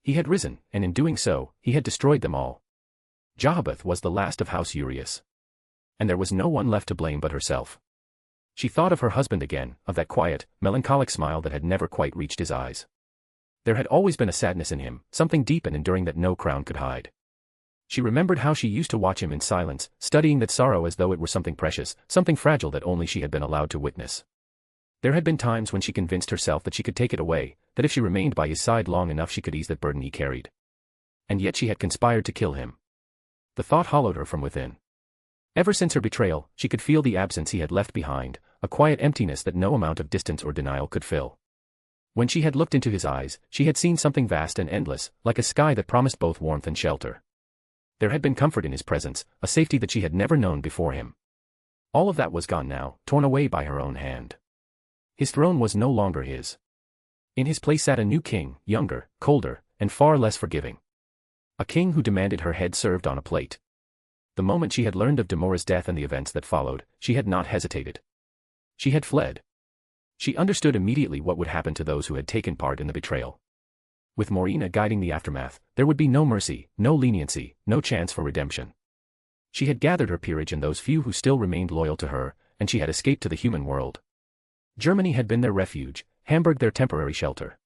He had risen, and in doing so, he had destroyed them all. Johabeth was the last of House Urias. And there was no one left to blame but herself. She thought of her husband again, of that quiet, melancholic smile that had never quite reached his eyes. There had always been a sadness in him, something deep and enduring that no crown could hide. She remembered how she used to watch him in silence, studying that sorrow as though it were something precious, something fragile that only she had been allowed to witness. There had been times when she convinced herself that she could take it away, that if she remained by his side long enough she could ease that burden he carried. And yet she had conspired to kill him. The thought hollowed her from within. Ever since her betrayal, she could feel the absence he had left behind, a quiet emptiness that no amount of distance or denial could fill. When she had looked into his eyes, she had seen something vast and endless, like a sky that promised both warmth and shelter. There had been comfort in his presence, a safety that she had never known before him. All of that was gone now, torn away by her own hand. His throne was no longer his. In his place sat a new king, younger, colder, and far less forgiving. A king who demanded her head served on a plate. The moment she had learned of Demora's death and the events that followed, she had not hesitated. She had fled. She understood immediately what would happen to those who had taken part in the betrayal. With Morina guiding the aftermath, there would be no mercy, no leniency, no chance for redemption. She had gathered her peerage and those few who still remained loyal to her, and she had escaped to the human world. Germany had been their refuge, Hamburg their temporary shelter.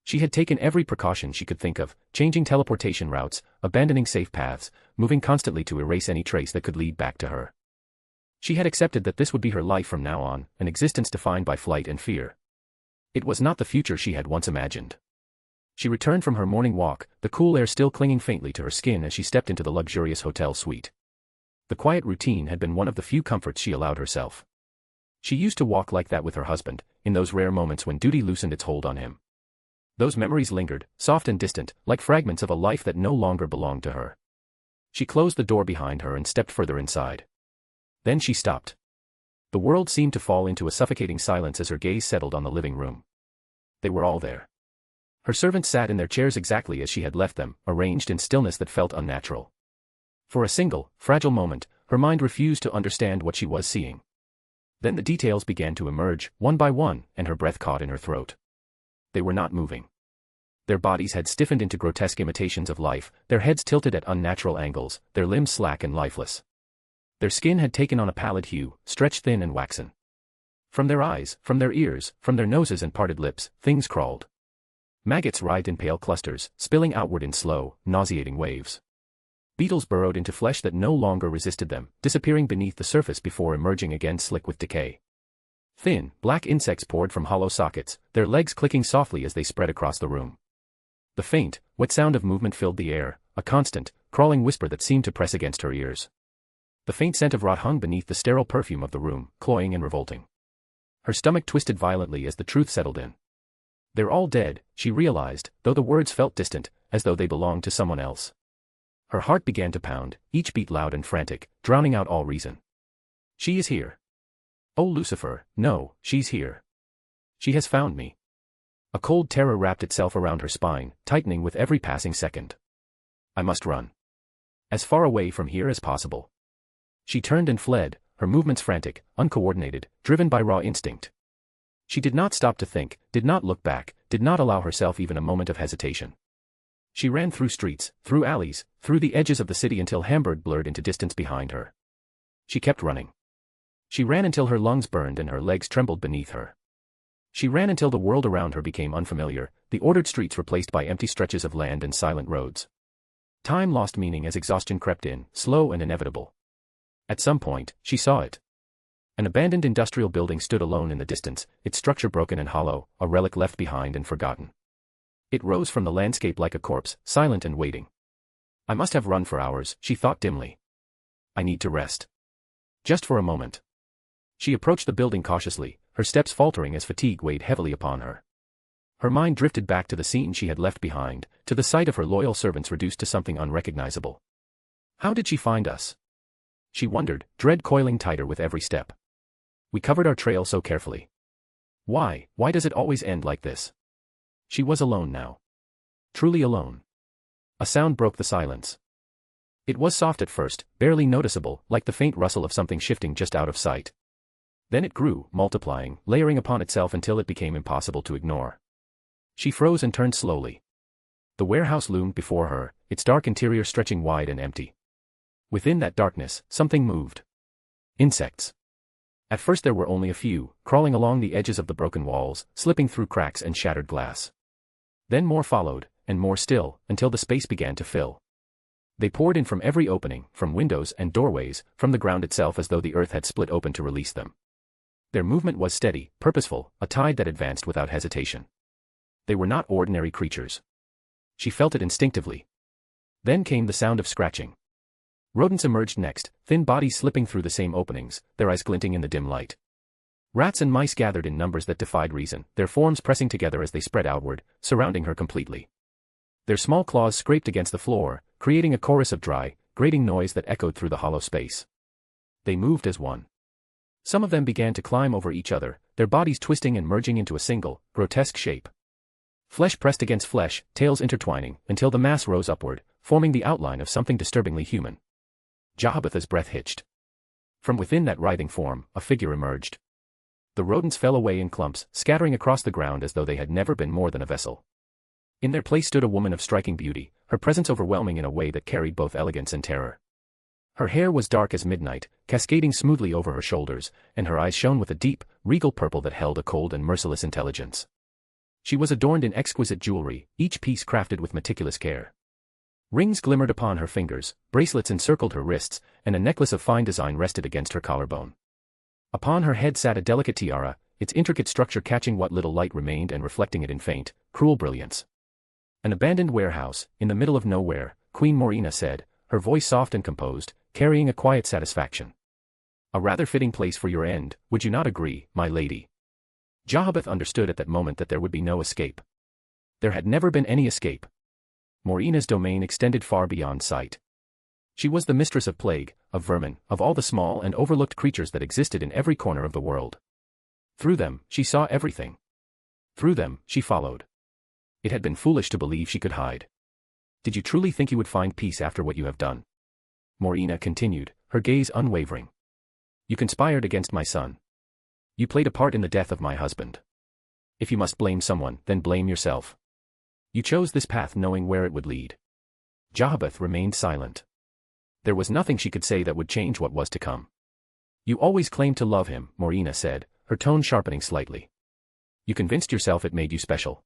She had taken every precaution she could think of, changing teleportation routes, abandoning safe paths, moving constantly to erase any trace that could lead back to her. She had accepted that this would be her life from now on, an existence defined by flight and fear. It was not the future she had once imagined. She returned from her morning walk, the cool air still clinging faintly to her skin as she stepped into the luxurious hotel suite. The quiet routine had been one of the few comforts she allowed herself. She used to walk like that with her husband, in those rare moments when duty loosened its hold on him. Those memories lingered, soft and distant, like fragments of a life that no longer belonged to her. She closed the door behind her and stepped further inside. Then she stopped. The world seemed to fall into a suffocating silence as her gaze settled on the living room. They were all there. Her servants sat in their chairs exactly as she had left them, arranged in stillness that felt unnatural. For a single, fragile moment, her mind refused to understand what she was seeing. Then the details began to emerge, one by one, and her breath caught in her throat. They were not moving. Their bodies had stiffened into grotesque imitations of life, their heads tilted at unnatural angles, their limbs slack and lifeless. Their skin had taken on a pallid hue, stretched thin and waxen. From their eyes, from their ears, from their noses and parted lips, things crawled. Maggots writhed in pale clusters, spilling outward in slow, nauseating waves. Beetles burrowed into flesh that no longer resisted them, disappearing beneath the surface before emerging again slick with decay. Thin, black insects poured from hollow sockets, their legs clicking softly as they spread across the room. The faint, wet sound of movement filled the air, a constant, crawling whisper that seemed to press against her ears. The faint scent of rot hung beneath the sterile perfume of the room, cloying and revolting. Her stomach twisted violently as the truth settled in. They're all dead, she realized, though the words felt distant, as though they belonged to someone else. Her heart began to pound, each beat loud and frantic, drowning out all reason. She is here. Oh Lucifer, no, she's here. She has found me. A cold terror wrapped itself around her spine, tightening with every passing second. I must run. As far away from here as possible. She turned and fled, her movements frantic, uncoordinated, driven by raw instinct. She did not stop to think, did not look back, did not allow herself even a moment of hesitation. She ran through streets, through alleys, through the edges of the city until Hamburg blurred into distance behind her. She kept running. She ran until her lungs burned and her legs trembled beneath her. She ran until the world around her became unfamiliar, the ordered streets replaced by empty stretches of land and silent roads. Time lost meaning as exhaustion crept in, slow and inevitable. At some point, she saw it. An abandoned industrial building stood alone in the distance, its structure broken and hollow, a relic left behind and forgotten. It rose from the landscape like a corpse, silent and waiting. I must have run for hours, she thought dimly. I need to rest. Just for a moment. She approached the building cautiously, her steps faltering as fatigue weighed heavily upon her. Her mind drifted back to the scene she had left behind, to the sight of her loyal servants reduced to something unrecognizable. How did she find us? She wondered, dread coiling tighter with every step. We covered our trail so carefully. Why does it always end like this? She was alone now. Truly alone. A sound broke the silence. It was soft at first, barely noticeable, like the faint rustle of something shifting just out of sight. Then it grew, multiplying, layering upon itself until it became impossible to ignore. She froze and turned slowly. The warehouse loomed before her, its dark interior stretching wide and empty. Within that darkness, something moved. Insects. At first there were only a few, crawling along the edges of the broken walls, slipping through cracks and shattered glass. Then more followed, and more still, until the space began to fill. They poured in from every opening, from windows and doorways, from the ground itself, as though the earth had split open to release them. Their movement was steady, purposeful, a tide that advanced without hesitation. They were not ordinary creatures. She felt it instinctively. Then came the sound of scratching. Rodents emerged next, thin bodies slipping through the same openings, their eyes glinting in the dim light. Rats and mice gathered in numbers that defied reason, their forms pressing together as they spread outward, surrounding her completely. Their small claws scraped against the floor, creating a chorus of dry, grating noise that echoed through the hollow space. They moved as one. Some of them began to climb over each other, their bodies twisting and merging into a single, grotesque shape. Flesh pressed against flesh, tails intertwining, until the mass rose upward, forming the outline of something disturbingly human. Jahabetha's breath hitched. From within that writhing form, a figure emerged. The rodents fell away in clumps, scattering across the ground as though they had never been more than a vessel. In their place stood a woman of striking beauty, her presence overwhelming in a way that carried both elegance and terror. Her hair was dark as midnight, cascading smoothly over her shoulders, and her eyes shone with a deep, regal purple that held a cold and merciless intelligence. She was adorned in exquisite jewelry, each piece crafted with meticulous care. Rings glimmered upon her fingers, bracelets encircled her wrists, and a necklace of fine design rested against her collarbone. Upon her head sat a delicate tiara, its intricate structure catching what little light remained and reflecting it in faint, cruel brilliance. An abandoned warehouse, in the middle of nowhere, Queen Morina said, her voice soft and composed, carrying a quiet satisfaction. A rather fitting place for your end, would you not agree, my lady? Jahabeth understood at that moment that there would be no escape. There had never been any escape. Morina's domain extended far beyond sight. She was the mistress of plague, of vermin, of all the small and overlooked creatures that existed in every corner of the world. Through them, she saw everything. Through them, she followed. It had been foolish to believe she could hide. Did you truly think you would find peace after what you have done? Morina continued, her gaze unwavering. You conspired against my son. You played a part in the death of my husband. If you must blame someone, then blame yourself. You chose this path knowing where it would lead. Jahabeth remained silent. There was nothing she could say that would change what was to come. You always claimed to love him, Morina said, her tone sharpening slightly. You convinced yourself it made you special.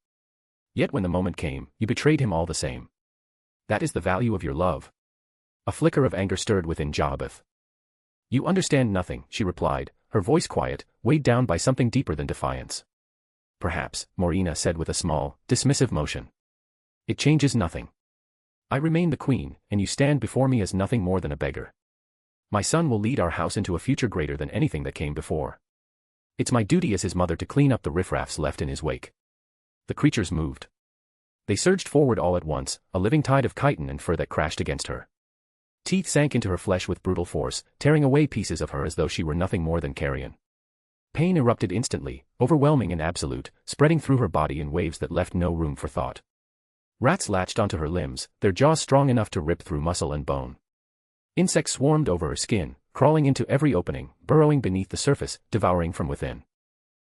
Yet when the moment came, you betrayed him all the same. That is the value of your love. A flicker of anger stirred within Jahabeth. You understand nothing, she replied, her voice quiet, weighed down by something deeper than defiance. Perhaps, Morina said with a small, dismissive motion. It changes nothing. I remain the queen, and you stand before me as nothing more than a beggar. My son will lead our house into a future greater than anything that came before. It's my duty as his mother to clean up the riffraffs left in his wake. The creatures moved. They surged forward all at once, a living tide of chitin and fur that crashed against her. Teeth sank into her flesh with brutal force, tearing away pieces of her as though she were nothing more than carrion. Pain erupted instantly, overwhelming and absolute, spreading through her body in waves that left no room for thought. Rats latched onto her limbs, their jaws strong enough to rip through muscle and bone. Insects swarmed over her skin, crawling into every opening, burrowing beneath the surface, devouring from within.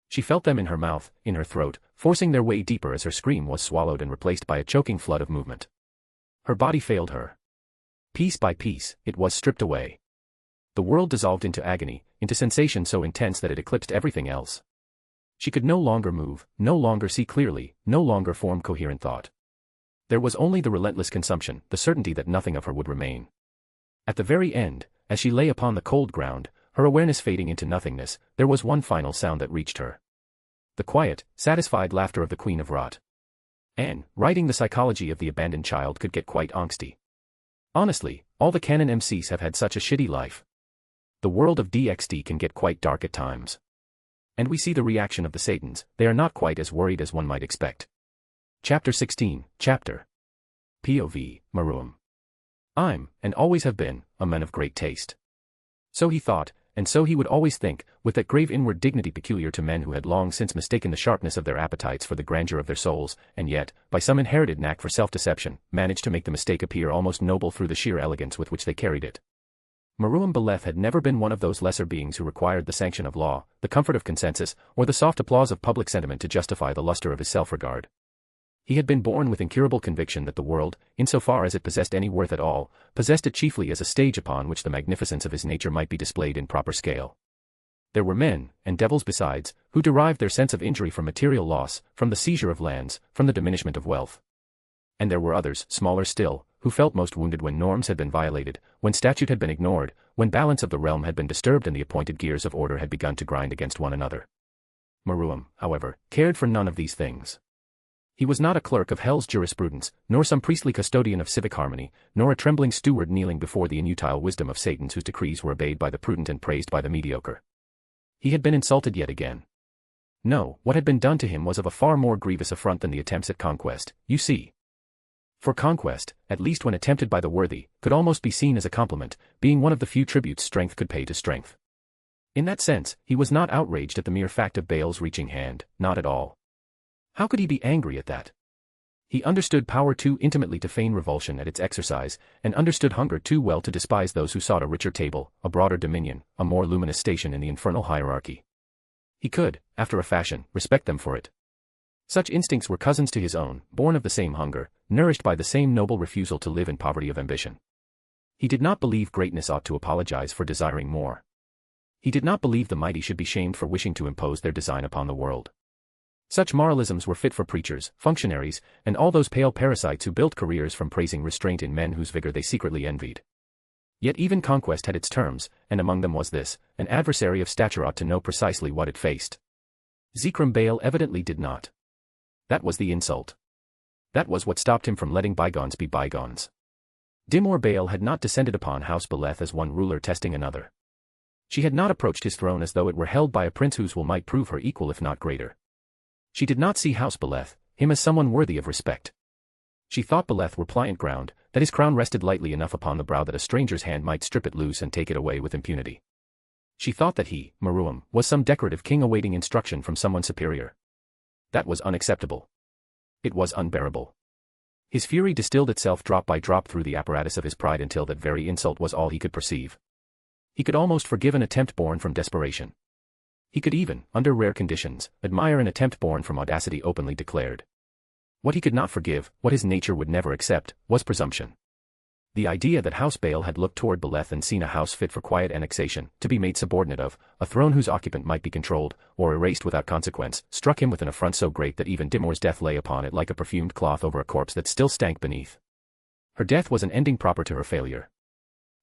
She felt them in her mouth, in her throat, forcing their way deeper as her scream was swallowed and replaced by a choking flood of movement. Her body failed her. Piece by piece, it was stripped away. The world dissolved into agony, into sensation so intense that it eclipsed everything else. She could no longer move, no longer see clearly, no longer form coherent thought. There was only the relentless consumption, the certainty that nothing of her would remain. At the very end, as she lay upon the cold ground, her awareness fading into nothingness, there was one final sound that reached her. The quiet, satisfied laughter of the Queen of Rot. Anne, writing the psychology of the abandoned child, could get quite angsty. Honestly, all the canon MCs have had such a shitty life. The world of DxD can get quite dark at times. And we see the reaction of the Satans, they are not quite as worried as one might expect. Chapter 16, Chapter POV, Maruam. I'm, and always have been, a man of great taste. So he thought, and so he would always think, with that grave inward dignity peculiar to men who had long since mistaken the sharpness of their appetites for the grandeur of their souls, and yet, by some inherited knack for self-deception, managed to make the mistake appear almost noble through the sheer elegance with which they carried it. House Beleth had never been one of those lesser beings who required the sanction of law, the comfort of consensus, or the soft applause of public sentiment to justify the luster of his self-regard. He had been born with incurable conviction that the world, insofar as it possessed any worth at all, possessed it chiefly as a stage upon which the magnificence of his nature might be displayed in proper scale. There were men, and devils besides, who derived their sense of injury from material loss, from the seizure of lands, from the diminishment of wealth. And there were others, smaller still, who felt most wounded when norms had been violated, when statute had been ignored, when balance of the realm had been disturbed and the appointed gears of order had begun to grind against one another. Maruam, however, cared for none of these things. He was not a clerk of hell's jurisprudence, nor some priestly custodian of civic harmony, nor a trembling steward kneeling before the inutile wisdom of Satans whose decrees were obeyed by the prudent and praised by the mediocre. He had been insulted yet again. No, what had been done to him was of a far more grievous affront than the attempts at conquest, you see. For conquest, at least when attempted by the worthy, could almost be seen as a compliment, being one of the few tributes strength could pay to strength. In that sense, he was not outraged at the mere fact of Baal's reaching hand, not at all. How could he be angry at that? He understood power too intimately to feign revulsion at its exercise, and understood hunger too well to despise those who sought a richer table, a broader dominion, a more luminous station in the infernal hierarchy. He could, after a fashion, respect them for it. Such instincts were cousins to his own, born of the same hunger, nourished by the same noble refusal to live in poverty of ambition. He did not believe greatness ought to apologize for desiring more. He did not believe the mighty should be shamed for wishing to impose their design upon the world. Such moralisms were fit for preachers, functionaries, and all those pale parasites who built careers from praising restraint in men whose vigor they secretly envied. Yet even conquest had its terms, and among them was this: an adversary of stature ought to know precisely what it faced. Baal evidently did not. That was the insult. That was what stopped him from letting bygones be bygones. Baal had not descended upon House Beleth as one ruler testing another. She had not approached his throne as though it were held by a prince whose will might prove her equal if not greater. She did not see House Beleth, him as someone worthy of respect. She thought Beleth were pliant ground, that his crown rested lightly enough upon the brow that a stranger's hand might strip it loose and take it away with impunity. She thought that he, Maruam, was some decorative king awaiting instruction from someone superior. That was unacceptable. It was unbearable. His fury distilled itself drop by drop through the apparatus of his pride until that very insult was all he could perceive. He could almost forgive an attempt born from desperation. He could even, under rare conditions, admire an attempt born from audacity openly declared. What he could not forgive, what his nature would never accept, was presumption. The idea that House Baal had looked toward Beleth and seen a house fit for quiet annexation, to be made subordinate of, a throne whose occupant might be controlled, or erased without consequence, struck him with an affront so great that even Dimor's death lay upon it like a perfumed cloth over a corpse that still stank beneath. Her death was an ending proper to her failure.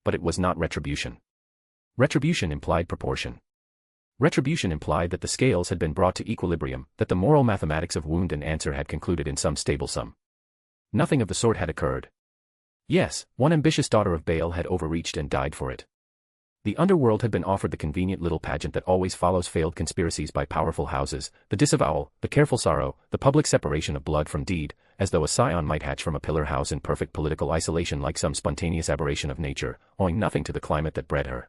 But it was not retribution. Retribution implied proportion. Retribution implied that the scales had been brought to equilibrium, that the moral mathematics of wound and answer had concluded in some stable sum. Nothing of the sort had occurred. Yes, one ambitious daughter of Baal had overreached and died for it. The underworld had been offered the convenient little pageant that always follows failed conspiracies by powerful houses, the disavowal, the careful sorrow, the public separation of blood from deed, as though a scion might hatch from a pillar house in perfect political isolation like some spontaneous aberration of nature, owing nothing to the climate that bred her.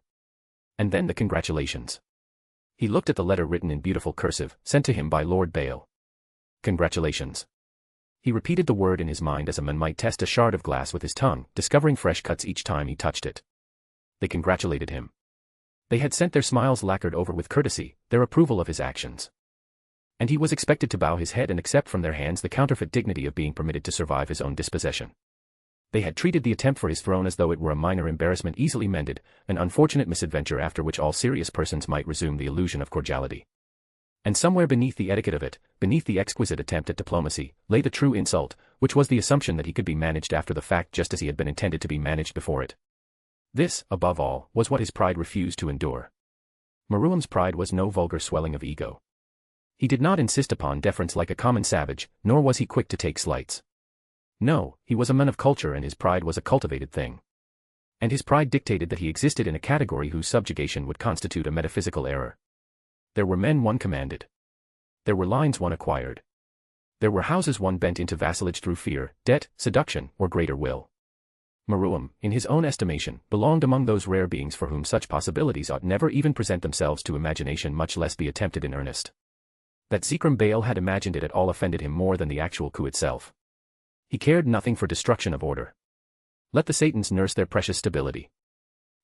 And then the congratulations. He looked at the letter written in beautiful cursive, sent to him by Lord Baal. Congratulations. He repeated the word in his mind as a man might test a shard of glass with his tongue, discovering fresh cuts each time he touched it. They congratulated him. They had sent their smiles lacquered over with courtesy, their approval of his actions. And he was expected to bow his head and accept from their hands the counterfeit dignity of being permitted to survive his own dispossession. They had treated the attempt for his throne as though it were a minor embarrassment easily mended, an unfortunate misadventure after which all serious persons might resume the illusion of cordiality. And somewhere beneath the etiquette of it, beneath the exquisite attempt at diplomacy, lay the true insult, which was the assumption that he could be managed after the fact just as he had been intended to be managed before it. This, above all, was what his pride refused to endure. Maruam's pride was no vulgar swelling of ego. He did not insist upon deference like a common savage, nor was he quick to take slights. No, he was a man of culture and his pride was a cultivated thing. And his pride dictated that he existed in a category whose subjugation would constitute a metaphysical error. There were men one commanded. There were lines one acquired. There were houses one bent into vassalage through fear, debt, seduction, or greater will. Maruam, in his own estimation, belonged among those rare beings for whom such possibilities ought never even present themselves to imagination, much less be attempted in earnest. That Baal had imagined it at all offended him more than the actual coup itself. He cared nothing for destruction of order. Let the Satans nurse their precious stability.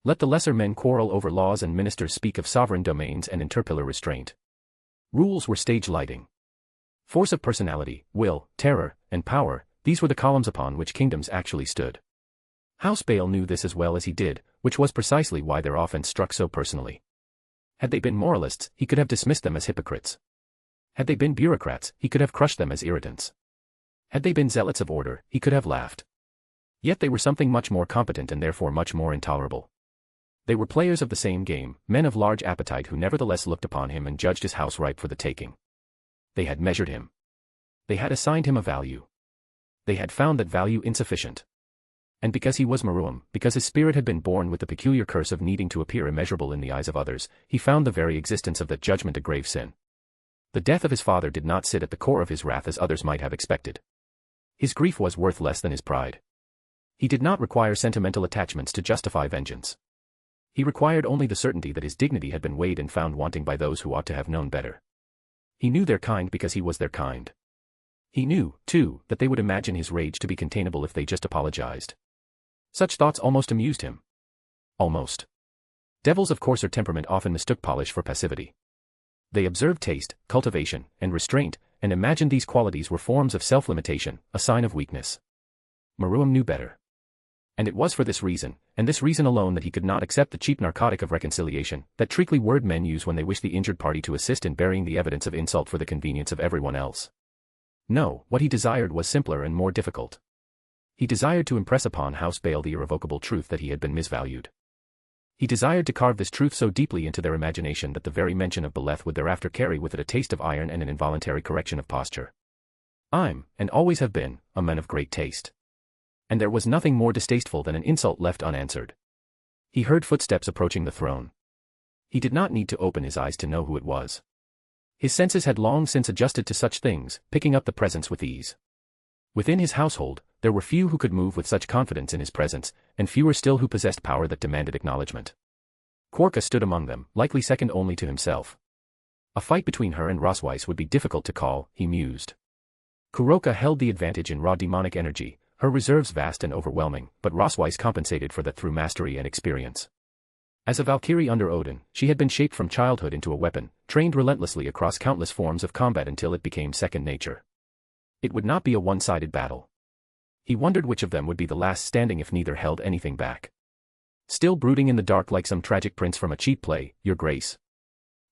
Let the lesser men quarrel over laws and ministers speak of sovereign domains and interpelar restraint. Rules were stage lighting. Force of personality, will, terror, and power, these were the columns upon which kingdoms actually stood. House Beleth knew this as well as he did, which was precisely why their offense struck so personally. Had they been moralists, he could have dismissed them as hypocrites. Had they been bureaucrats, he could have crushed them as irritants. Had they been zealots of order, he could have laughed. Yet they were something much more competent and therefore much more intolerable. They were players of the same game, men of large appetite who nevertheless looked upon him and judged his house ripe for the taking. They had measured him. They had assigned him a value. They had found that value insufficient. And because he was Maruam, because his spirit had been born with the peculiar curse of needing to appear immeasurable in the eyes of others, he found the very existence of that judgment a grave sin. The death of his father did not sit at the core of his wrath as others might have expected. His grief was worth less than his pride. He did not require sentimental attachments to justify vengeance. He required only the certainty that his dignity had been weighed and found wanting by those who ought to have known better. He knew their kind because he was their kind. He knew, too, that they would imagine his rage to be containable if they just apologized. Such thoughts almost amused him. Almost. Devils of coarser temperament often mistook polish for passivity. They observed taste, cultivation, and restraint, and imagined these qualities were forms of self-limitation, a sign of weakness. Maruam knew better. And it was for this reason, and this reason alone, that he could not accept the cheap narcotic of reconciliation, that treacly word men use when they wish the injured party to assist in burying the evidence of insult for the convenience of everyone else. No, what he desired was simpler and more difficult. He desired to impress upon House Beleth the irrevocable truth that he had been misvalued. He desired to carve this truth so deeply into their imagination that the very mention of Beleth would thereafter carry with it a taste of iron and an involuntary correction of posture. I'm, and always have been, a man of great taste. And there was nothing more distasteful than an insult left unanswered. He heard footsteps approaching the throne. He did not need to open his eyes to know who it was. His senses had long since adjusted to such things, picking up the presence with ease. Within his household, there were few who could move with such confidence in his presence, and fewer still who possessed power that demanded acknowledgement. Quarka stood among them, likely second only to himself. A fight between her and Rosweiss would be difficult to call, he mused. Kuroka held the advantage in raw demonic energy, her reserves vast and overwhelming, but Rosweiss compensated for that through mastery and experience. As a Valkyrie under Odin, she had been shaped from childhood into a weapon, trained relentlessly across countless forms of combat until it became second nature. It would not be a one-sided battle. He wondered which of them would be the last standing if neither held anything back. Still brooding in the dark like some tragic prince from a cheap play, Your Grace.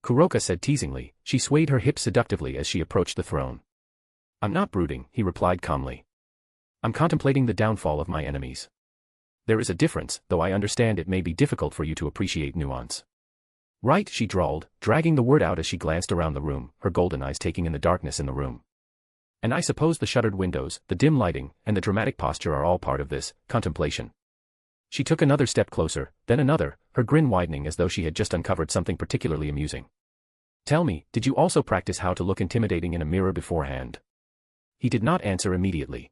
Kuroka said teasingly, she swayed her hips seductively as she approached the throne. I'm not brooding, he replied calmly. I'm contemplating the downfall of my enemies. There is a difference, though I understand it may be difficult for you to appreciate nuance. Right, she drawled, dragging the word out as she glanced around the room, her golden eyes taking in the darkness in the room. And I suppose the shuttered windows, the dim lighting, and the dramatic posture are all part of this contemplation. She took another step closer, then another, her grin widening as though she had just uncovered something particularly amusing. Tell me, did you also practice how to look intimidating in a mirror beforehand? He did not answer immediately.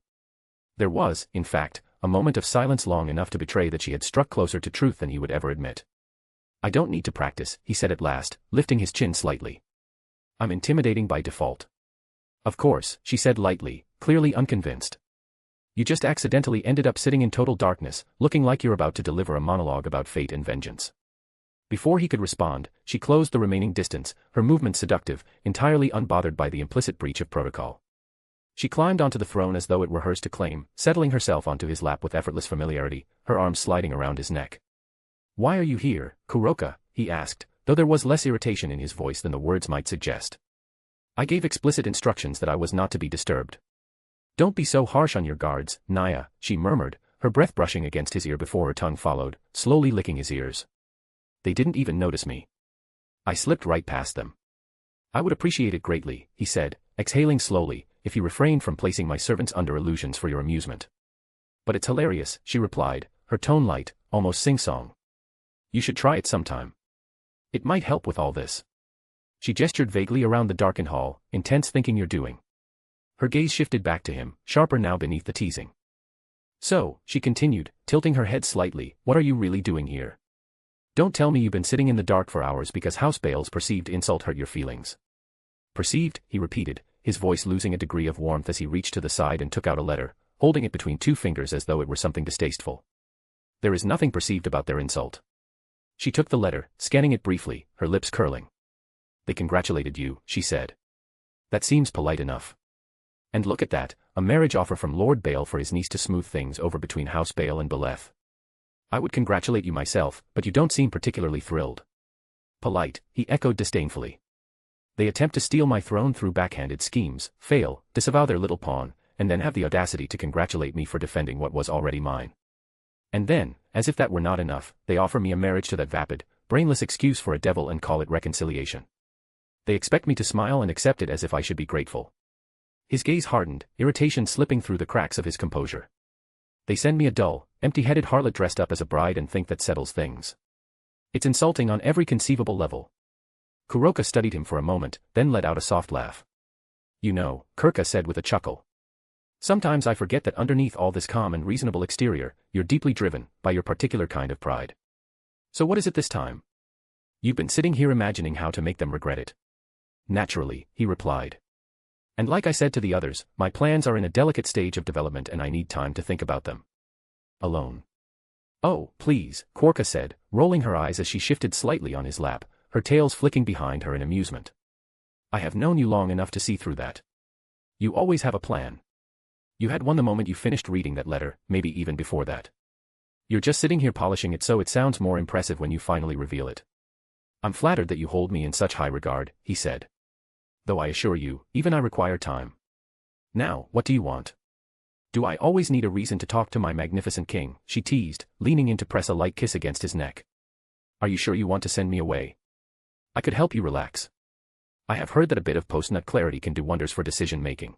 There was, in fact, a moment of silence long enough to betray that she had struck closer to truth than he would ever admit. I don't need to practice, he said at last, lifting his chin slightly. I'm intimidating by default. Of course, she said lightly, clearly unconvinced. You just accidentally ended up sitting in total darkness, looking like you're about to deliver a monologue about fate and vengeance. Before he could respond, she closed the remaining distance, her movement seductive, entirely unbothered by the implicit breach of protocol. She climbed onto the throne as though it were hers to claim, settling herself onto his lap with effortless familiarity, her arms sliding around his neck. Why are you here, Kuroka? He asked, though there was less irritation in his voice than the words might suggest. I gave explicit instructions that I was not to be disturbed. Don't be so harsh on your guards, Naya, she murmured, her breath brushing against his ear before her tongue followed, slowly licking his ears. They didn't even notice me. I slipped right past them. I would appreciate it greatly, he said, exhaling slowly, if you refrained from placing my servants under illusions for your amusement. But it's hilarious, she replied, her tone light, almost sing-song. You should try it sometime. It might help with all this. She gestured vaguely around the darkened hall, intense thinking you're doing. Her gaze shifted back to him, sharper now beneath the teasing. So, she continued, tilting her head slightly, what are you really doing here? Don't tell me you've been sitting in the dark for hours because House Beleth's perceived insult hurt your feelings. Perceived, he repeated, his voice losing a degree of warmth as he reached to the side and took out a letter, holding it between two fingers as though it were something distasteful. There is nothing perceived about their insult. She took the letter, scanning it briefly, her lips curling. They congratulated you, she said. That seems polite enough. And look at that, a marriage offer from Lord Bale for his niece to smooth things over between House Bale and Beleth. I would congratulate you myself, but you don't seem particularly thrilled. Polite, he echoed disdainfully. They attempt to steal my throne through backhanded schemes, fail, disavow their little pawn, and then have the audacity to congratulate me for defending what was already mine. And then, as if that were not enough, they offer me a marriage to that vapid, brainless excuse for a devil and call it reconciliation. They expect me to smile and accept it as if I should be grateful. His gaze hardened, irritation slipping through the cracks of his composure. They send me a dull, empty-headed harlot dressed up as a bride and think that settles things. It's insulting on every conceivable level. Kuroka studied him for a moment, then let out a soft laugh. You know, Kurka said with a chuckle. Sometimes I forget that underneath all this calm and reasonable exterior, you're deeply driven by your particular kind of pride. So what is it this time? You've been sitting here imagining how to make them regret it. Naturally, he replied. And like I said to the others, my plans are in a delicate stage of development and I need time to think about them. Alone. Oh, please, Korka said, rolling her eyes as she shifted slightly on his lap, her tails flicking behind her in amusement. I have known you long enough to see through that. You always have a plan. You had one the moment you finished reading that letter, maybe even before that. You're just sitting here polishing it so it sounds more impressive when you finally reveal it. I'm flattered that you hold me in such high regard, he said. Though I assure you, even I require time. Now, what do you want? Do I always need a reason to talk to my magnificent king, she teased, leaning in to press a light kiss against his neck. Are you sure you want to send me away? I could help you relax. I have heard that a bit of post-nut clarity can do wonders for decision-making.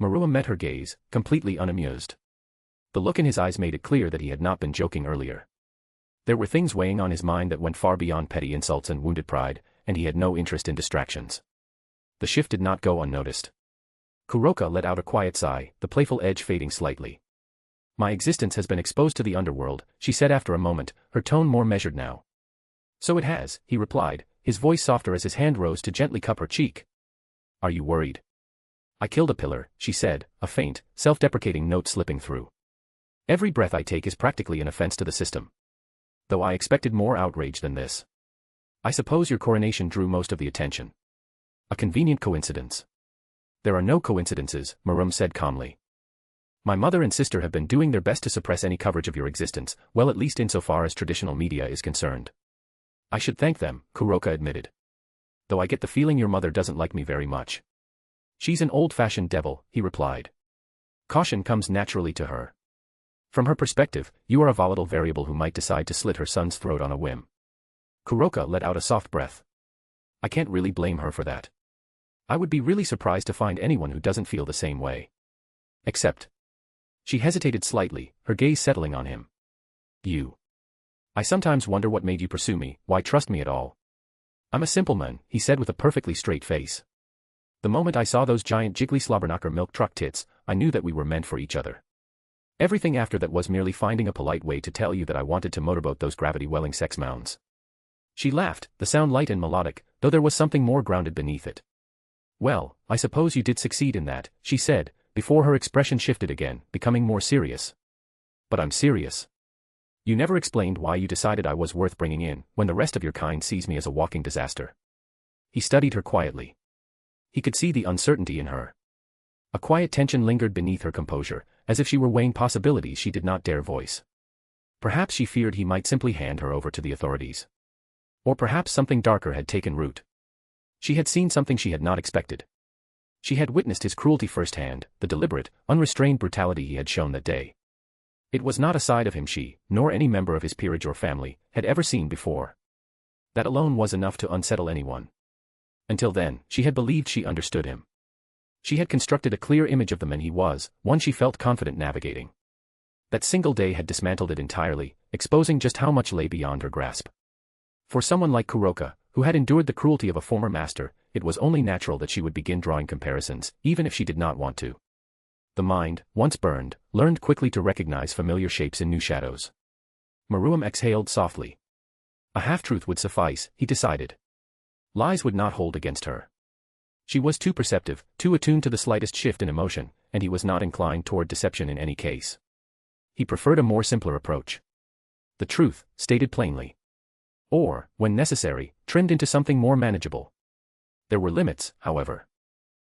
Marua met her gaze, completely unamused. The look in his eyes made it clear that he had not been joking earlier. There were things weighing on his mind that went far beyond petty insults and wounded pride, and he had no interest in distractions. The shift did not go unnoticed. Kuroka let out a quiet sigh, the playful edge fading slightly. My existence has been exposed to the underworld, she said after a moment, her tone more measured now. So it has, he replied, his voice softer as his hand rose to gently cup her cheek. Are you worried? I killed a pillar, she said, a faint, self-deprecating note slipping through. Every breath I take is practically an offense to the system. Though I expected more outrage than this. I suppose your coronation drew most of the attention. A convenient coincidence. There are no coincidences, Marum said calmly. My mother and sister have been doing their best to suppress any coverage of your existence, well at least insofar as traditional media is concerned. I should thank them, Kuroka admitted. Though I get the feeling your mother doesn't like me very much. She's an old-fashioned devil, he replied. Caution comes naturally to her. From her perspective, you are a volatile variable who might decide to slit her son's throat on a whim. Kuroka let out a soft breath. I can't really blame her for that. I would be really surprised to find anyone who doesn't feel the same way. Except. She hesitated slightly, her gaze settling on him. You. I sometimes wonder what made you pursue me, why trust me at all. I'm a simple man, he said with a perfectly straight face. The moment I saw those giant jiggly slobberknocker milk truck tits, I knew that we were meant for each other. Everything after that was merely finding a polite way to tell you that I wanted to motorboat those gravity-welling sex mounds. She laughed, the sound light and melodic, though there was something more grounded beneath it. Well, I suppose you did succeed in that, she said, before her expression shifted again, becoming more serious. But I'm serious. You never explained why you decided I was worth bringing in, when the rest of your kind sees me as a walking disaster. He studied her quietly. He could see the uncertainty in her. A quiet tension lingered beneath her composure, as if she were weighing possibilities she did not dare voice. Perhaps she feared he might simply hand her over to the authorities. Or perhaps something darker had taken root. She had seen something she had not expected. She had witnessed his cruelty firsthand, the deliberate, unrestrained brutality he had shown that day. It was not a side of him she, nor any member of his peerage or family, had ever seen before. That alone was enough to unsettle anyone. Until then, she had believed she understood him. She had constructed a clear image of the man he was, one she felt confident navigating. That single day had dismantled it entirely, exposing just how much lay beyond her grasp. For someone like Kuroka, who had endured the cruelty of a former master, it was only natural that she would begin drawing comparisons, even if she did not want to. The mind, once burned, learned quickly to recognize familiar shapes in new shadows. Maruam exhaled softly. A half-truth would suffice, he decided. Lies would not hold against her. She was too perceptive, too attuned to the slightest shift in emotion, and he was not inclined toward deception in any case. He preferred a more simpler approach. The truth, stated plainly. Or, when necessary, trimmed into something more manageable. There were limits, however.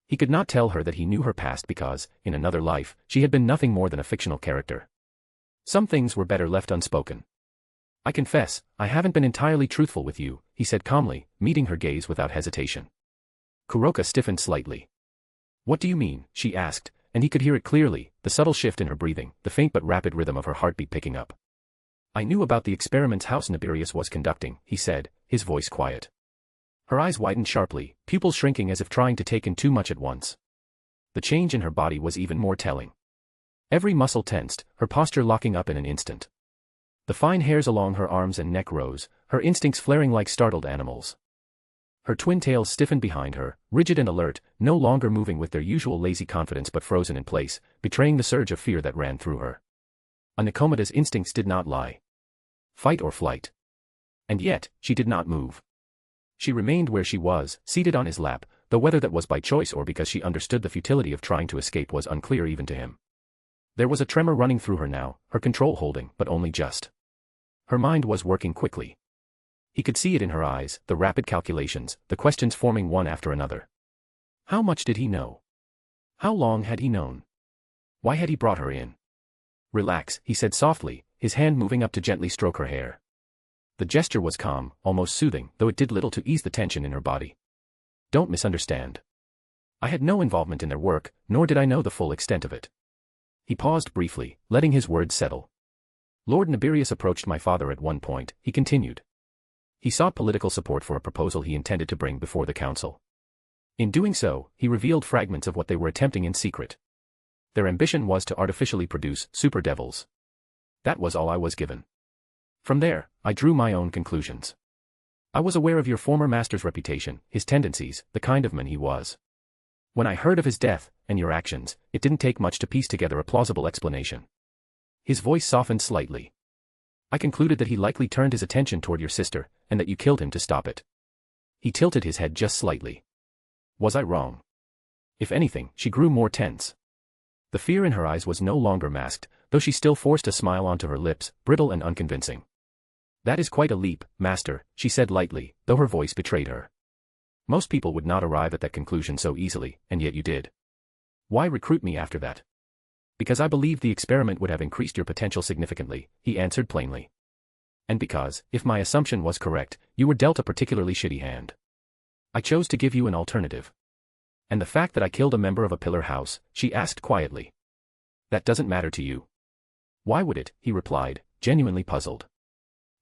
He could not tell her that he knew her past because, in another life, she had been nothing more than a fictional character. Some things were better left unspoken. I confess, I haven't been entirely truthful with you, he said calmly, meeting her gaze without hesitation. Kuroka stiffened slightly. What do you mean, she asked, and he could hear it clearly, the subtle shift in her breathing, the faint but rapid rhythm of her heartbeat picking up. I knew about the experiments House Nibirius was conducting, he said, his voice quiet. Her eyes widened sharply, pupils shrinking as if trying to take in too much at once. The change in her body was even more telling. Every muscle tensed, her posture locking up in an instant. The fine hairs along her arms and neck rose, her instincts flaring like startled animals. Her twin tails stiffened behind her, rigid and alert, no longer moving with their usual lazy confidence but frozen in place, betraying the surge of fear that ran through her. A Nicomeda's instincts did not lie. Fight or flight. And yet, she did not move. She remained where she was, seated on his lap, though whether that was by choice or because she understood the futility of trying to escape was unclear even to him. There was a tremor running through her now, her control holding, but only just. Her mind was working quickly. He could see it in her eyes, the rapid calculations, the questions forming one after another. How much did he know? How long had he known? Why had he brought her in? Relax, he said softly, his hand moving up to gently stroke her hair. The gesture was calm, almost soothing, though it did little to ease the tension in her body. Don't misunderstand. I had no involvement in their work, nor did I know the full extent of it. He paused briefly, letting his words settle. Lord Nibirius approached my father at one point, he continued. He sought political support for a proposal he intended to bring before the council. In doing so, he revealed fragments of what they were attempting in secret. Their ambition was to artificially produce super devils. That was all I was given. From there, I drew my own conclusions. I was aware of your former master's reputation, his tendencies, the kind of man he was. When I heard of his death, and your actions, it didn't take much to piece together a plausible explanation. His voice softened slightly. I concluded that he likely turned his attention toward your sister, and that you killed him to stop it. He tilted his head just slightly. Was I wrong? If anything, she grew more tense. The fear in her eyes was no longer masked, though she still forced a smile onto her lips, brittle and unconvincing. That is quite a leap, master, she said lightly, though her voice betrayed her. Most people would not arrive at that conclusion so easily, and yet you did. Why recruit me after that? Because I believed the experiment would have increased your potential significantly, he answered plainly. And because, if my assumption was correct, you were dealt a particularly shitty hand. I chose to give you an alternative. And the fact that I killed a member of a pillar house, she asked quietly. That doesn't matter to you. Why would it, he replied, genuinely puzzled.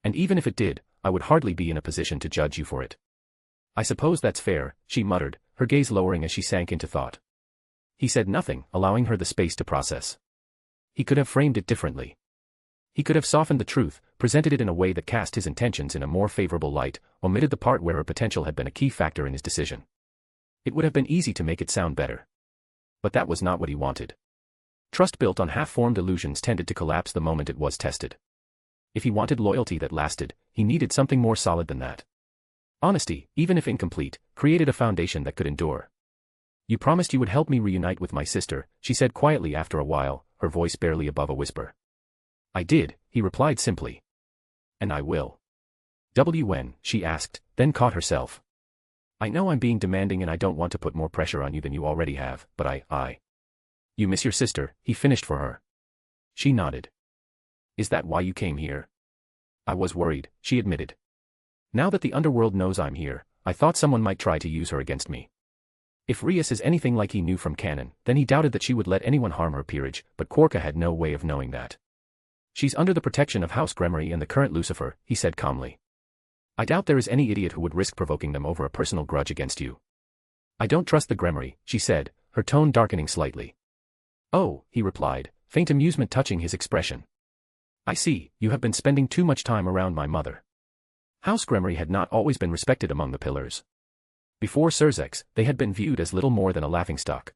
And even if it did, I would hardly be in a position to judge you for it. I suppose that's fair, she muttered, her gaze lowering as she sank into thought. He said nothing, allowing her the space to process. He could have framed it differently. He could have softened the truth, presented it in a way that cast his intentions in a more favorable light, omitted the part where her potential had been a key factor in his decision. It would have been easy to make it sound better. But that was not what he wanted. Trust built on half-formed illusions tended to collapse the moment it was tested. If he wanted loyalty that lasted, he needed something more solid than that. Honesty, even if incomplete, created a foundation that could endure. You promised you would help me reunite with my sister, she said quietly after a while, her voice barely above a whisper. I did, he replied simply. And I will. When? She asked, then caught herself. I know I'm being demanding and I don't want to put more pressure on you than you already have, but I. You miss your sister, he finished for her. She nodded. Is that why you came here? I was worried, she admitted. Now that the Underworld knows I'm here, I thought someone might try to use her against me. If Rias is anything like he knew from canon, then he doubted that she would let anyone harm her peerage, but Quarka had no way of knowing that. She's under the protection of House Gremory and the current Lucifer, he said calmly. I doubt there is any idiot who would risk provoking them over a personal grudge against you. I don't trust the Gremory, she said, her tone darkening slightly. Oh, he replied, faint amusement touching his expression. I see, you have been spending too much time around my mother. House Gremory had not always been respected among the pillars. Before Surzex, they had been viewed as little more than a laughingstock.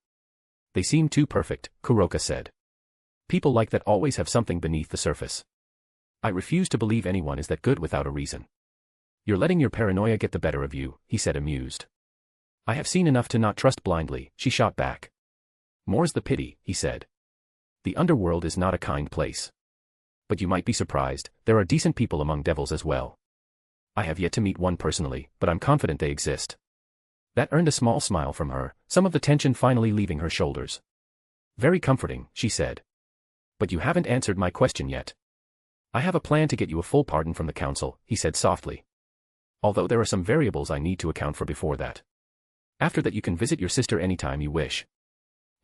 They seemed too perfect, Kuroka said. People like that always have something beneath the surface. I refuse to believe anyone is that good without a reason. You're letting your paranoia get the better of you, he said amused. I have seen enough to not trust blindly, she shot back. More's the pity, he said. The Underworld is not a kind place. But you might be surprised, there are decent people among devils as well. I have yet to meet one personally, but I'm confident they exist. That earned a small smile from her, some of the tension finally leaving her shoulders. Very comforting, she said. But you haven't answered my question yet. I have a plan to get you a full pardon from the council, he said softly. Although there are some variables I need to account for before that. After that you can visit your sister anytime you wish.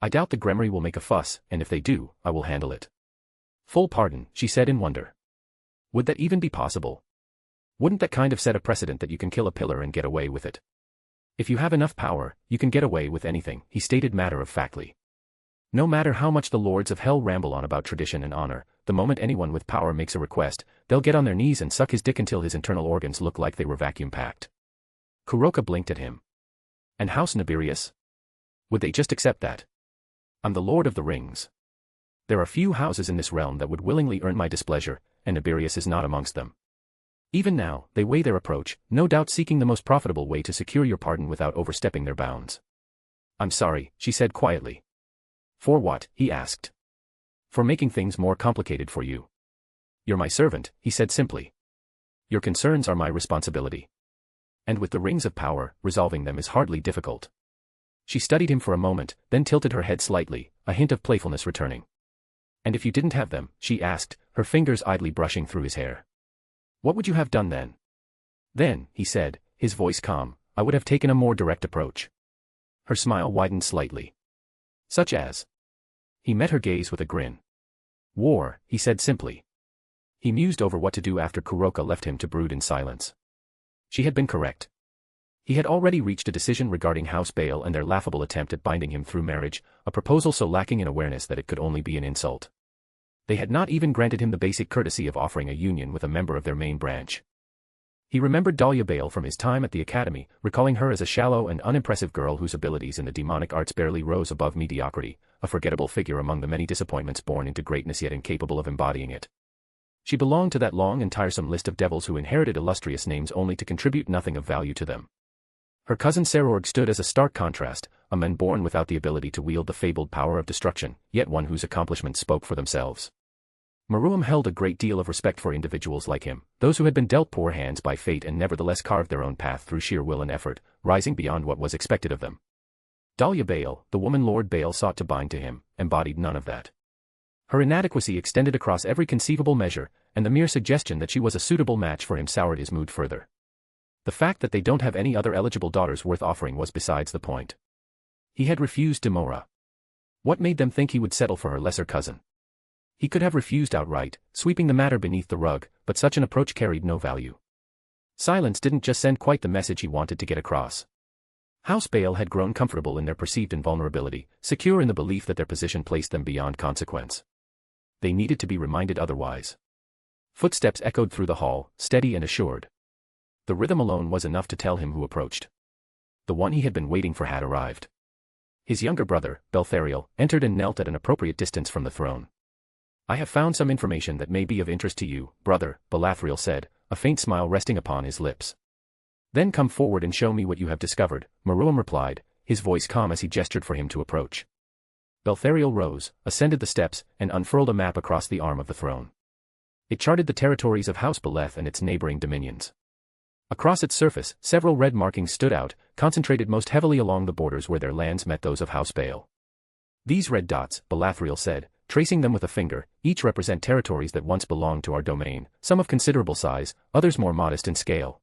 I doubt the Gremory will make a fuss, and if they do, I will handle it. Full pardon, she said in wonder. Would that even be possible? Wouldn't that kind of set a precedent that you can kill a pillar and get away with it? If you have enough power, you can get away with anything, he stated matter-of-factly. No matter how much the lords of hell ramble on about tradition and honor, the moment anyone with power makes a request, they'll get on their knees and suck his dick until his internal organs look like they were vacuum-packed. Kuroka blinked at him. And House Nibirius? Would they just accept that? I'm the Lord of the Rings. There are few houses in this realm that would willingly earn my displeasure, and Nibirius is not amongst them. Even now, they weigh their approach, no doubt seeking the most profitable way to secure your pardon without overstepping their bounds. I'm sorry, she said quietly. For what? He asked. For making things more complicated for you. You're my servant, he said simply. Your concerns are my responsibility. And with the rings of power, resolving them is hardly difficult. She studied him for a moment, then tilted her head slightly, a hint of playfulness returning. And if you didn't have them, she asked, her fingers idly brushing through his hair. What would you have done then? Then, he said, his voice calm, I would have taken a more direct approach. Her smile widened slightly. Such as? He met her gaze with a grin. War, he said simply. He mused over what to do after Kuroka left him to brood in silence. She had been correct. He had already reached a decision regarding House Beleth and their laughable attempt at binding him through marriage, a proposal so lacking in awareness that it could only be an insult. They had not even granted him the basic courtesy of offering a union with a member of their main branch. He remembered Dahlia Beleth from his time at the academy, recalling her as a shallow and unimpressive girl whose abilities in the demonic arts barely rose above mediocrity, a forgettable figure among the many disappointments born into greatness yet incapable of embodying it. She belonged to that long and tiresome list of devils who inherited illustrious names only to contribute nothing of value to them. Her cousin Serorg stood as a stark contrast, a man born without the ability to wield the fabled power of destruction, yet one whose accomplishments spoke for themselves. Maruam held a great deal of respect for individuals like him, those who had been dealt poor hands by fate and nevertheless carved their own path through sheer will and effort, rising beyond what was expected of them. Dahlia Beleth, the woman Lord Beleth sought to bind to him, embodied none of that. Her inadequacy extended across every conceivable measure, and the mere suggestion that she was a suitable match for him soured his mood further. The fact that they don't have any other eligible daughters worth offering was besides the point. He had refused Demora. What made them think he would settle for her lesser cousin? He could have refused outright, sweeping the matter beneath the rug, but such an approach carried no value. Silence didn't just send quite the message he wanted to get across. House Beleth had grown comfortable in their perceived invulnerability, secure in the belief that their position placed them beyond consequence. They needed to be reminded otherwise. Footsteps echoed through the hall, steady and assured. The rhythm alone was enough to tell him who approached. The one he had been waiting for had arrived. His younger brother, Belthariel, entered and knelt at an appropriate distance from the throne. I have found some information that may be of interest to you, brother, Belthariel said, a faint smile resting upon his lips. Then come forward and show me what you have discovered, Maruam replied, his voice calm as he gestured for him to approach. Belthariel rose, ascended the steps, and unfurled a map across the arm of the throne. It charted the territories of House Beleth and its neighboring dominions. Across its surface, several red markings stood out, concentrated most heavily along the borders where their lands met those of House Beleth. These red dots, Belthariel said, tracing them with a finger, each represent territories that once belonged to our domain, some of considerable size, others more modest in scale.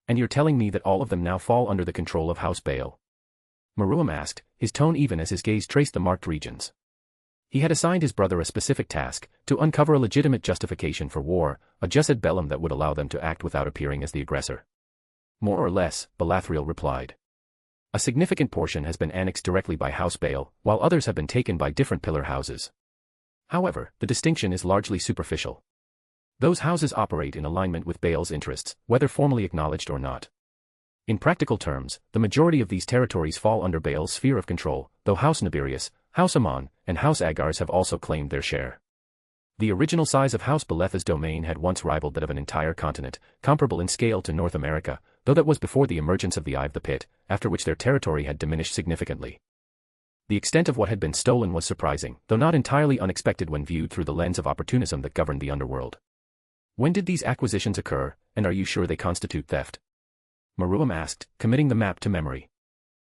And you're telling me that all of them now fall under the control of House Beleth? Maruam asked, his tone even as his gaze traced the marked regions. He had assigned his brother a specific task, to uncover a legitimate justification for war, a jus ad bellum that would allow them to act without appearing as the aggressor. More or less, Belthariel replied. A significant portion has been annexed directly by House Beleth, while others have been taken by different pillar houses. However, the distinction is largely superficial. Those houses operate in alignment with Beleth's interests, whether formally acknowledged or not. In practical terms, the majority of these territories fall under Beleth's sphere of control, though House Nibirius, House Amon, and House Agars have also claimed their share. The original size of House Beleth's domain had once rivaled that of an entire continent, comparable in scale to North America, though that was before the emergence of the Eye of the Pit, after which their territory had diminished significantly. The extent of what had been stolen was surprising, though not entirely unexpected when viewed through the lens of opportunism that governed the Underworld. When did these acquisitions occur, and are you sure they constitute theft? Maruam asked, committing the map to memory.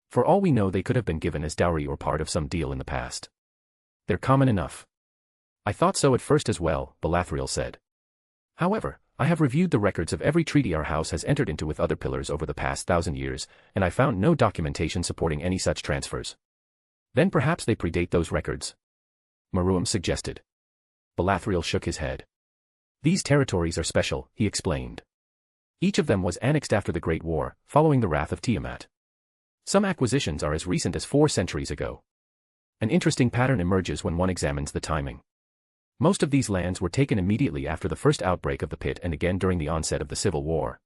For all we know, they could have been given as dowry or part of some deal in the past. They're common enough. I thought so at first as well, Belethriel said. However, I have reviewed the records of every treaty our house has entered into with other pillars over the past 1,000 years, and I found no documentation supporting any such transfers. Then perhaps they predate those records, Maruam suggested. Belethriel shook his head. These territories are special, he explained. Each of them was annexed after the Great War, following the wrath of Tiamat. Some acquisitions are as recent as 4 centuries ago. An interesting pattern emerges when one examines the timing. Most of these lands were taken immediately after the first outbreak of the pit and again during the onset of the Civil War.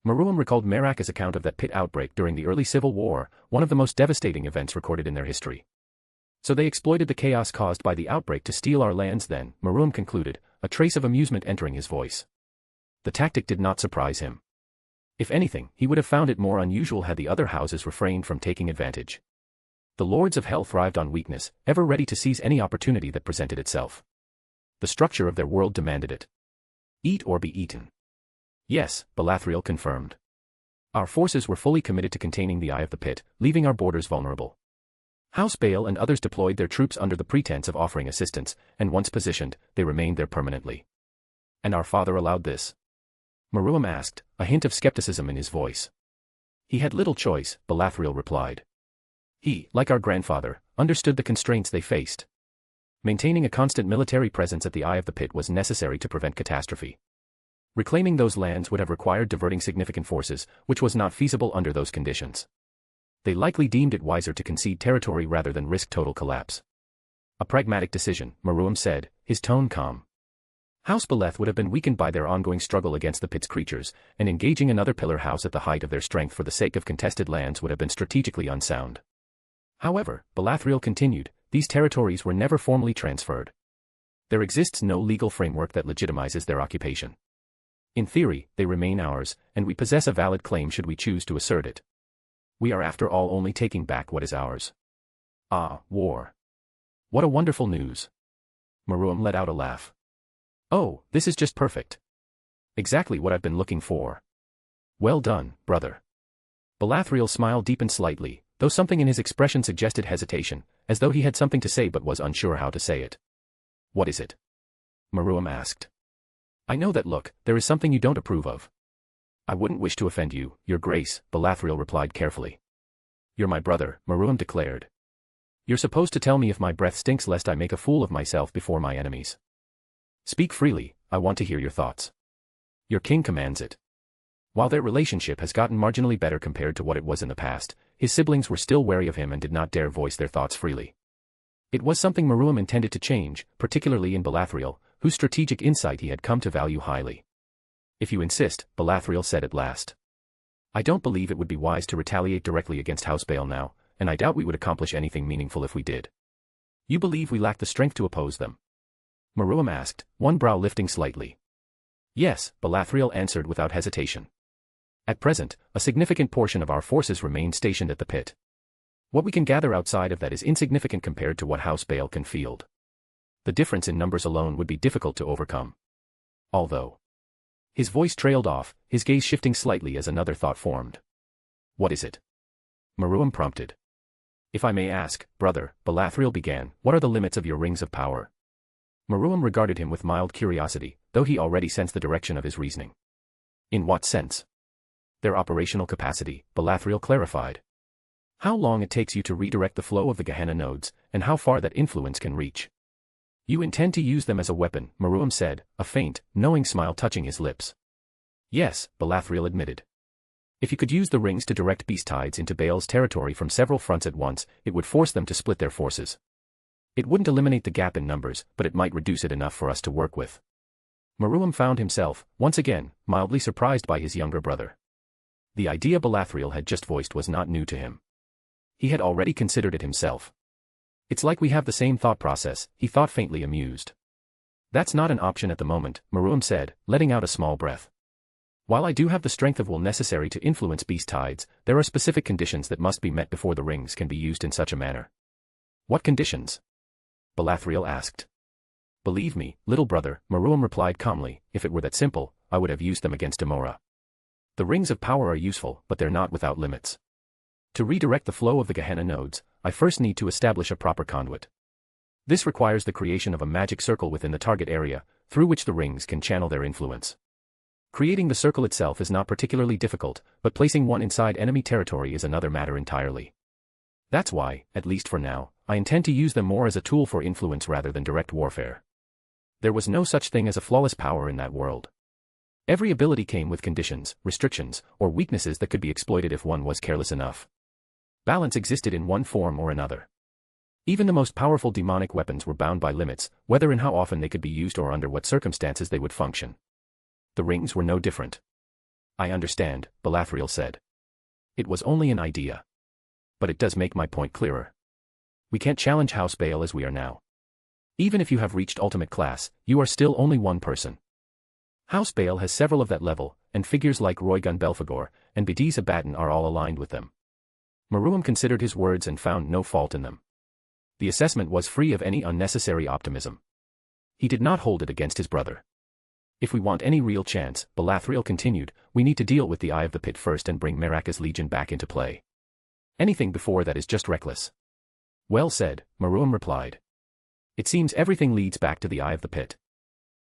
Maruam recalled Merak's account of that pit outbreak during the early Civil War, one of the most devastating events recorded in their history. So they exploited the chaos caused by the outbreak to steal our lands then, Maruam concluded, a trace of amusement entering his voice. The tactic did not surprise him. If anything, he would have found it more unusual had the other houses refrained from taking advantage. The Lords of Hell thrived on weakness, ever ready to seize any opportunity that presented itself. The structure of their world demanded it. Eat or be eaten. Yes, Belethriel confirmed. Our forces were fully committed to containing the eye of the pit, leaving our borders vulnerable. House Beleth and others deployed their troops under the pretense of offering assistance, and once positioned, they remained there permanently. And our father allowed this? Maruam asked, a hint of skepticism in his voice. He had little choice, Belethriel replied. He, like our grandfather, understood the constraints they faced. Maintaining a constant military presence at the eye of the pit was necessary to prevent catastrophe. Reclaiming those lands would have required diverting significant forces, which was not feasible under those conditions. They likely deemed it wiser to concede territory rather than risk total collapse. A pragmatic decision, Maruam said, his tone calm. House Beleth would have been weakened by their ongoing struggle against the pit's creatures, and engaging another pillar house at the height of their strength for the sake of contested lands would have been strategically unsound. However, Belethriel continued, these territories were never formally transferred. There exists no legal framework that legitimizes their occupation. In theory, they remain ours, and we possess a valid claim should we choose to assert it. We are after all only taking back what is ours. Ah, war. What a wonderful news. Maruam let out a laugh. Oh, this is just perfect. Exactly what I've been looking for. Well done, brother. Belethriel smiled deepened slightly, though something in his expression suggested hesitation, as though he had something to say but was unsure how to say it. What is it? Maruam asked. I know that look, there is something you don't approve of. I wouldn't wish to offend you, Your Grace, Belethriel replied carefully. You're my brother, Maruam declared. You're supposed to tell me if my breath stinks lest I make a fool of myself before my enemies. Speak freely, I want to hear your thoughts. Your king commands it. While their relationship has gotten marginally better compared to what it was in the past, his siblings were still wary of him and did not dare voice their thoughts freely. It was something Maruam intended to change, particularly in Belethriel, whose strategic insight he had come to value highly. If you insist, Belethriel said at last. I don't believe it would be wise to retaliate directly against House Beleth now, and I doubt we would accomplish anything meaningful if we did. You believe we lack the strength to oppose them? Maruam asked, one brow lifting slightly. Yes, Belethriel answered without hesitation. At present, a significant portion of our forces remain stationed at the pit. What we can gather outside of that is insignificant compared to what House Beleth can field. The difference in numbers alone would be difficult to overcome. Although. His voice trailed off, his gaze shifting slightly as another thought formed. What is it? Maruam prompted. If I may ask, brother, Belethriel began, what are the limits of your rings of power? Maruam regarded him with mild curiosity, though he already sensed the direction of his reasoning. In what sense? Their operational capacity, Belethriel clarified. How long it takes you to redirect the flow of the Gehenna nodes, and how far that influence can reach. You intend to use them as a weapon, Maruam said, a faint, knowing smile touching his lips. Yes, Belethriel admitted. If you could use the rings to direct beast tides into Baal's territory from several fronts at once, it would force them to split their forces. It wouldn't eliminate the gap in numbers, but it might reduce it enough for us to work with. Maruam found himself, once again, mildly surprised by his younger brother. The idea Belethriel had just voiced was not new to him. He had already considered it himself. It's like we have the same thought process, he thought faintly amused. That's not an option at the moment, Maruam said, letting out a small breath. While I do have the strength of will necessary to influence beast tides, there are specific conditions that must be met before the rings can be used in such a manner. What conditions? Belethriel asked. Believe me, little brother, Meruem replied calmly, if it were that simple, I would have used them against Demora. The rings of power are useful, but they're not without limits. To redirect the flow of the Gehenna nodes, I first need to establish a proper conduit. This requires the creation of a magic circle within the target area, through which the rings can channel their influence. Creating the circle itself is not particularly difficult, but placing one inside enemy territory is another matter entirely. That's why, at least for now, I intend to use them more as a tool for influence rather than direct warfare. There was no such thing as a flawless power in that world. Every ability came with conditions, restrictions, or weaknesses that could be exploited if one was careless enough. Balance existed in one form or another. Even the most powerful demonic weapons were bound by limits, whether and how often they could be used or under what circumstances they would function. The rings were no different. I understand, Belathriel said. It was only an idea. But it does make my point clearer. We can't challenge House Beleth as we are now. Even if you have reached ultimate class, you are still only one person. House Beleth has several of that level, and figures like Roygun Belphegor and Bediz Abaddon are all aligned with them. Meruem considered his words and found no fault in them. The assessment was free of any unnecessary optimism. He did not hold it against his brother. If we want any real chance, Belathriel continued, we need to deal with the Eye of the Pit first and bring Maraka's Legion back into play. Anything before that is just reckless. Well said, Meruem replied. It seems everything leads back to the Eye of the Pit.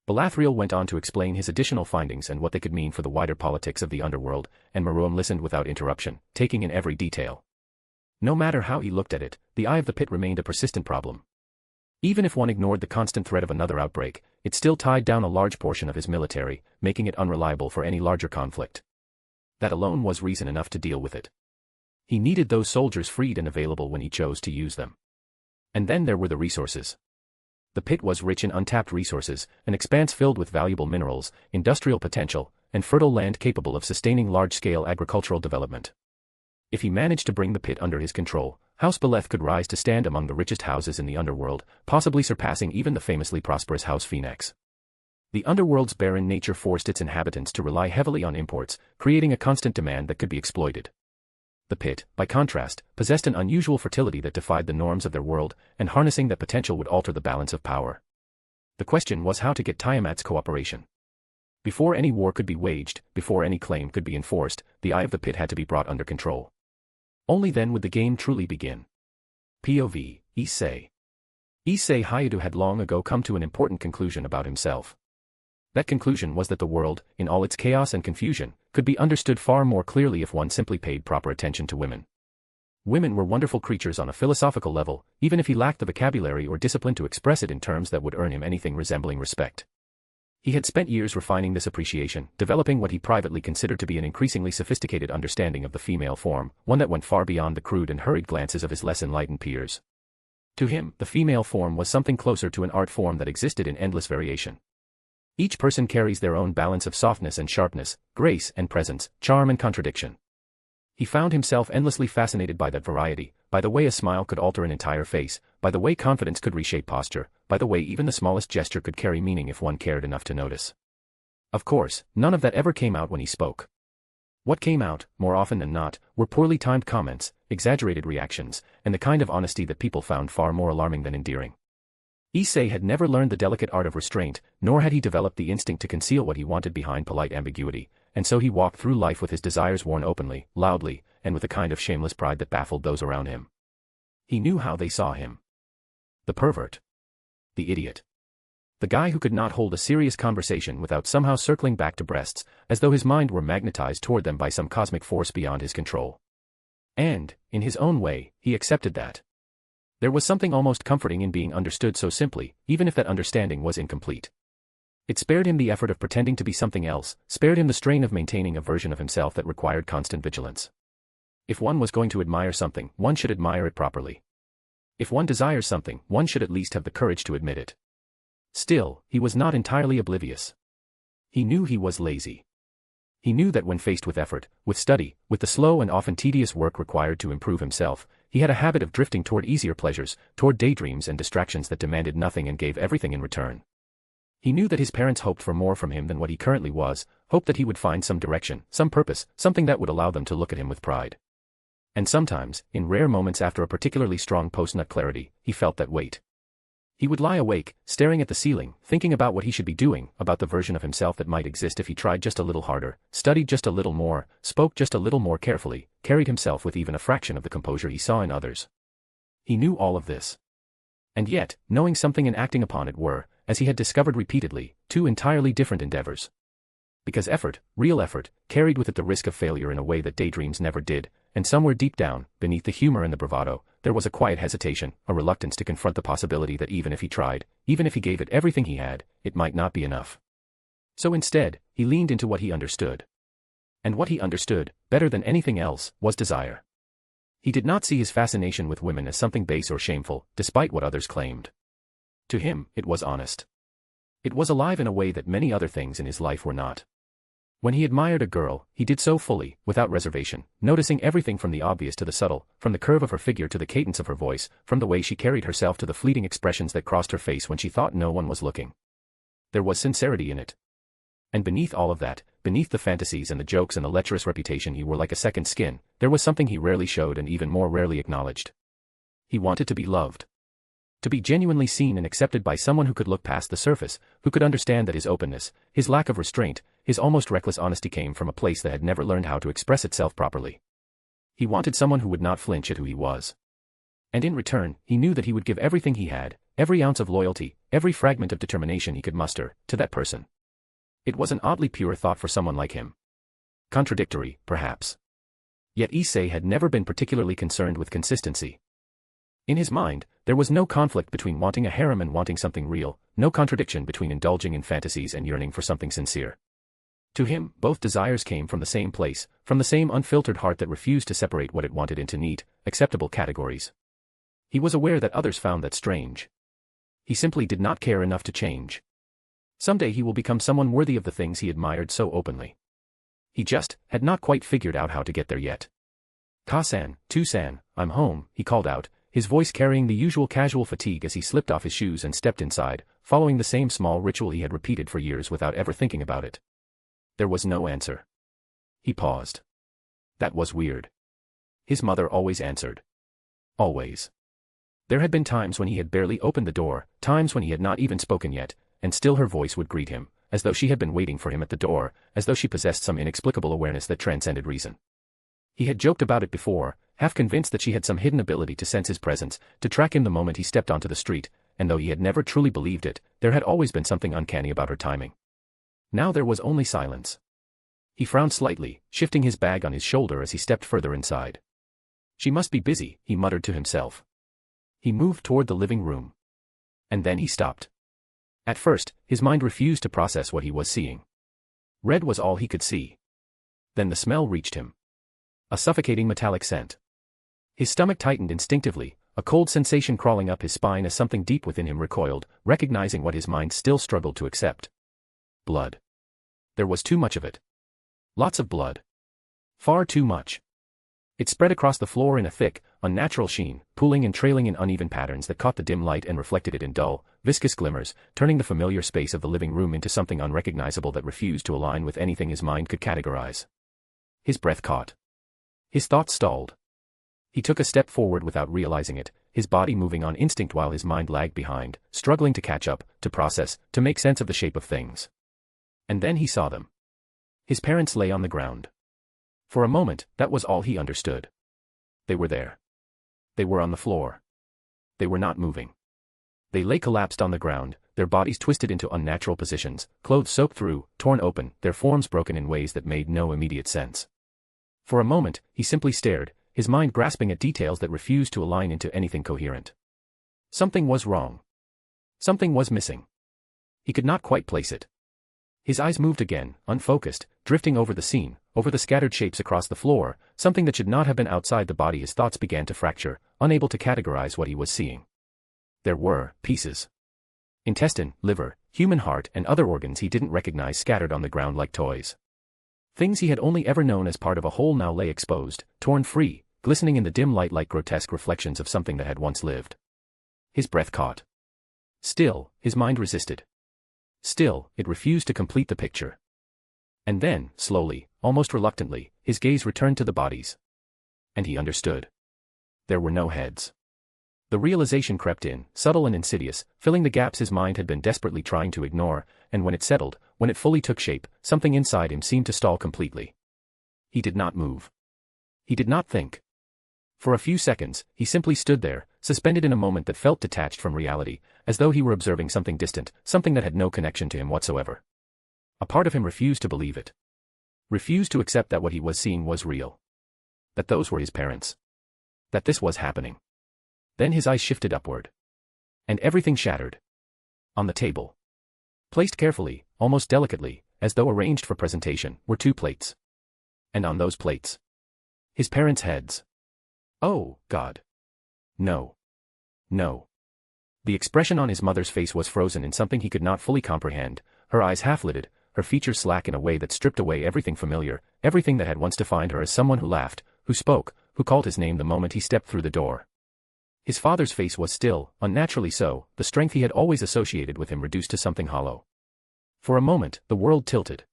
Belathriel went on to explain his additional findings and what they could mean for the wider politics of the Underworld, and Meruem listened without interruption, taking in every detail. No matter how he looked at it, the Eye of the Pit remained a persistent problem. Even if one ignored the constant threat of another outbreak, it still tied down a large portion of his military, making it unreliable for any larger conflict. That alone was reason enough to deal with it. He needed those soldiers freed and available when he chose to use them. And then there were the resources. The pit was rich in untapped resources, an expanse filled with valuable minerals, industrial potential, and fertile land capable of sustaining large-scale agricultural development. If he managed to bring the pit under his control, House Beleth could rise to stand among the richest houses in the Underworld, possibly surpassing even the famously prosperous House Phoenix. The Underworld's barren nature forced its inhabitants to rely heavily on imports, creating a constant demand that could be exploited. The pit, by contrast, possessed an unusual fertility that defied the norms of their world, and harnessing that potential would alter the balance of power. The question was how to get Tiamat's cooperation. Before any war could be waged, before any claim could be enforced, the Eye of the Pit had to be brought under control. Only then would the game truly begin. POV, Issei. Issei Hayadu had long ago come to an important conclusion about himself. That conclusion was that the world, in all its chaos and confusion, could be understood far more clearly if one simply paid proper attention to women. Women were wonderful creatures on a philosophical level, even if he lacked the vocabulary or discipline to express it in terms that would earn him anything resembling respect. He had spent years refining this appreciation, developing what he privately considered to be an increasingly sophisticated understanding of the female form, one that went far beyond the crude and hurried glances of his less enlightened peers. To him, the female form was something closer to an art form that existed in endless variation. Each person carries their own balance of softness and sharpness, grace and presence, charm and contradiction. He found himself endlessly fascinated by that variety, by the way a smile could alter an entire face, by the way confidence could reshape posture, by the way even the smallest gesture could carry meaning if one cared enough to notice. Of course, none of that ever came out when he spoke. What came out, more often than not, were poorly timed comments, exaggerated reactions, and the kind of honesty that people found far more alarming than endearing. Issei had never learned the delicate art of restraint, nor had he developed the instinct to conceal what he wanted behind polite ambiguity, and so he walked through life with his desires worn openly, loudly, and with a kind of shameless pride that baffled those around him. He knew how they saw him. The pervert. The idiot. The guy who could not hold a serious conversation without somehow circling back to breasts, as though his mind were magnetized toward them by some cosmic force beyond his control. And, in his own way, he accepted that. There was something almost comforting in being understood so simply, even if that understanding was incomplete. It spared him the effort of pretending to be something else, spared him the strain of maintaining a version of himself that required constant vigilance. If one was going to admire something, one should admire it properly. If one desires something, one should at least have the courage to admit it. Still, he was not entirely oblivious. He knew he was lazy. He knew that when faced with effort, with study, with the slow and often tedious work required to improve himself, he had a habit of drifting toward easier pleasures, toward daydreams and distractions that demanded nothing and gave everything in return. He knew that his parents hoped for more from him than what he currently was, hoped that he would find some direction, some purpose, something that would allow them to look at him with pride. And sometimes, in rare moments after a particularly strong post-nut clarity, he felt that weight. He would lie awake, staring at the ceiling, thinking about what he should be doing, about the version of himself that might exist if he tried just a little harder, studied just a little more, spoke just a little more carefully, carried himself with even a fraction of the composure he saw in others. He knew all of this. And yet, knowing something and acting upon it were, as he had discovered repeatedly, two entirely different endeavors. Because effort, real effort, carried with it the risk of failure in a way that daydreams never did, and somewhere deep down, beneath the humor and the bravado, there was a quiet hesitation, a reluctance to confront the possibility that even if he tried, even if he gave it everything he had, it might not be enough. So instead, he leaned into what he understood. And what he understood, better than anything else, was desire. He did not see his fascination with women as something base or shameful, despite what others claimed. To him, it was honest. It was alive in a way that many other things in his life were not. When he admired a girl, he did so fully, without reservation, noticing everything from the obvious to the subtle, from the curve of her figure to the cadence of her voice, from the way she carried herself to the fleeting expressions that crossed her face when she thought no one was looking. There was sincerity in it. And beneath all of that, beneath the fantasies and the jokes and the lecherous reputation he wore like a second skin, there was something he rarely showed and even more rarely acknowledged. He wanted to be loved. To be genuinely seen and accepted by someone who could look past the surface, who could understand that his openness, his lack of restraint, his almost reckless honesty came from a place that had never learned how to express itself properly. He wanted someone who would not flinch at who he was. And in return, he knew that he would give everything he had, every ounce of loyalty, every fragment of determination he could muster, to that person. It was an oddly pure thought for someone like him. Contradictory, perhaps. Yet Issei had never been particularly concerned with consistency. In his mind, there was no conflict between wanting a harem and wanting something real, no contradiction between indulging in fantasies and yearning for something sincere. To him, both desires came from the same place, from the same unfiltered heart that refused to separate what it wanted into neat, acceptable categories. He was aware that others found that strange. He simply did not care enough to change. Someday he will become someone worthy of the things he admired so openly. He just had not quite figured out how to get there yet. "Ka-san, Tu-san, I'm home," he called out, his voice carrying the usual casual fatigue as he slipped off his shoes and stepped inside, following the same small ritual he had repeated for years without ever thinking about it. There was no answer. He paused. That was weird. His mother always answered. Always. There had been times when he had barely opened the door, times when he had not even spoken yet, and still her voice would greet him, as though she had been waiting for him at the door, as though she possessed some inexplicable awareness that transcended reason. He had joked about it before, half convinced that she had some hidden ability to sense his presence, to track him the moment he stepped onto the street, and though he had never truly believed it, there had always been something uncanny about her timing. Now there was only silence. He frowned slightly, shifting his bag on his shoulder as he stepped further inside. She must be busy, he muttered to himself. He moved toward the living room. And then he stopped. At first, his mind refused to process what he was seeing. Red was all he could see. Then the smell reached him. A suffocating metallic scent. His stomach tightened instinctively, a cold sensation crawling up his spine as something deep within him recoiled, recognizing what his mind still struggled to accept. Blood. There was too much of it. Lots of blood. Far too much. It spread across the floor in a thick, unnatural sheen, pooling and trailing in uneven patterns that caught the dim light and reflected it in dull, viscous glimmers, turning the familiar space of the living room into something unrecognizable that refused to align with anything his mind could categorize. His breath caught. His thoughts stalled. He took a step forward without realizing it, his body moving on instinct while his mind lagged behind, struggling to catch up, to process, to make sense of the shape of things. And then he saw them. His parents lay on the ground. For a moment, that was all he understood. They were there. They were on the floor. They were not moving. They lay collapsed on the ground, their bodies twisted into unnatural positions, clothes soaked through, torn open, their forms broken in ways that made no immediate sense. For a moment, he simply stared, his mind grasping at details that refused to align into anything coherent. Something was wrong. Something was missing. He could not quite place it. His eyes moved again, unfocused, drifting over the scene, over the scattered shapes across the floor, something that should not have been outside the body. His thoughts began to fracture, unable to categorize what he was seeing. There were pieces. Intestine, liver, human heart and other organs he didn't recognize scattered on the ground like toys. Things he had only ever known as part of a whole now lay exposed, torn free, glistening in the dim light like grotesque reflections of something that had once lived. His breath caught. Still, his mind resisted. Still, it refused to complete the picture. And then, slowly, almost reluctantly, his gaze returned to the bodies. And he understood. There were no heads. The realization crept in, subtle and insidious, filling the gaps his mind had been desperately trying to ignore, and when it settled, when it fully took shape, something inside him seemed to stall completely. He did not move. He did not think. For a few seconds, he simply stood there, suspended in a moment that felt detached from reality, as though he were observing something distant, something that had no connection to him whatsoever. A part of him refused to believe it. Refused to accept that what he was seeing was real. That those were his parents. That this was happening. Then his eyes shifted upward. And everything shattered. On the table, placed carefully, almost delicately, as though arranged for presentation, were 2 plates. And on those plates, his parents' heads. Oh, God. No. No. The expression on his mother's face was frozen in something he could not fully comprehend, her eyes half-lidded, her features slack in a way that stripped away everything familiar, everything that had once defined her as someone who laughed, who spoke, who called his name the moment he stepped through the door. His father's face was still, unnaturally so, the strength he had always associated with him reduced to something hollow. For a moment, the world tilted.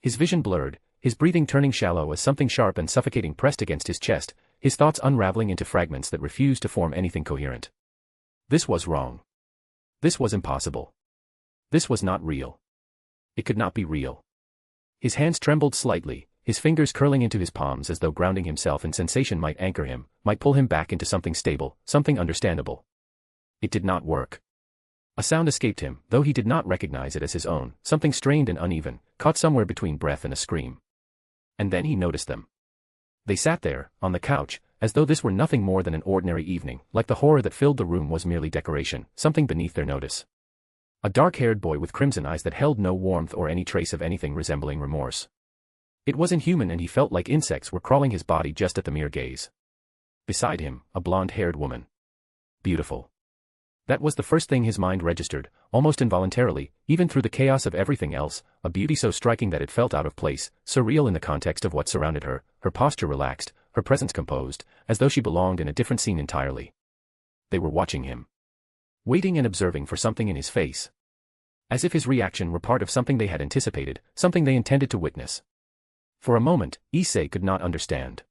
His vision blurred, his breathing turning shallow as something sharp and suffocating pressed against his chest, his thoughts unraveling into fragments that refused to form anything coherent. This was wrong. This was impossible. This was not real. It could not be real. His hands trembled slightly, his fingers curling into his palms as though grounding himself in sensation might anchor him, might pull him back into something stable, something understandable. It did not work. A sound escaped him, though he did not recognize it as his own, something strained and uneven, caught somewhere between breath and a scream. And then he noticed them. They sat there, on the couch, as though this were nothing more than an ordinary evening, like the horror that filled the room was merely decoration, something beneath their notice. A dark-haired boy with crimson eyes that held no warmth or any trace of anything resembling remorse. It was inhuman and he felt like insects were crawling his body just at the mere gaze. Beside him, a blonde-haired woman. Beautiful. That was the first thing his mind registered, almost involuntarily, even through the chaos of everything else, a beauty so striking that it felt out of place, surreal in the context of what surrounded her, her posture relaxed, her presence composed, as though she belonged in a different scene entirely. They were watching him. Waiting and observing for something in his face. As if his reaction were part of something they had anticipated, something they intended to witness. For a moment, Issei could not understand.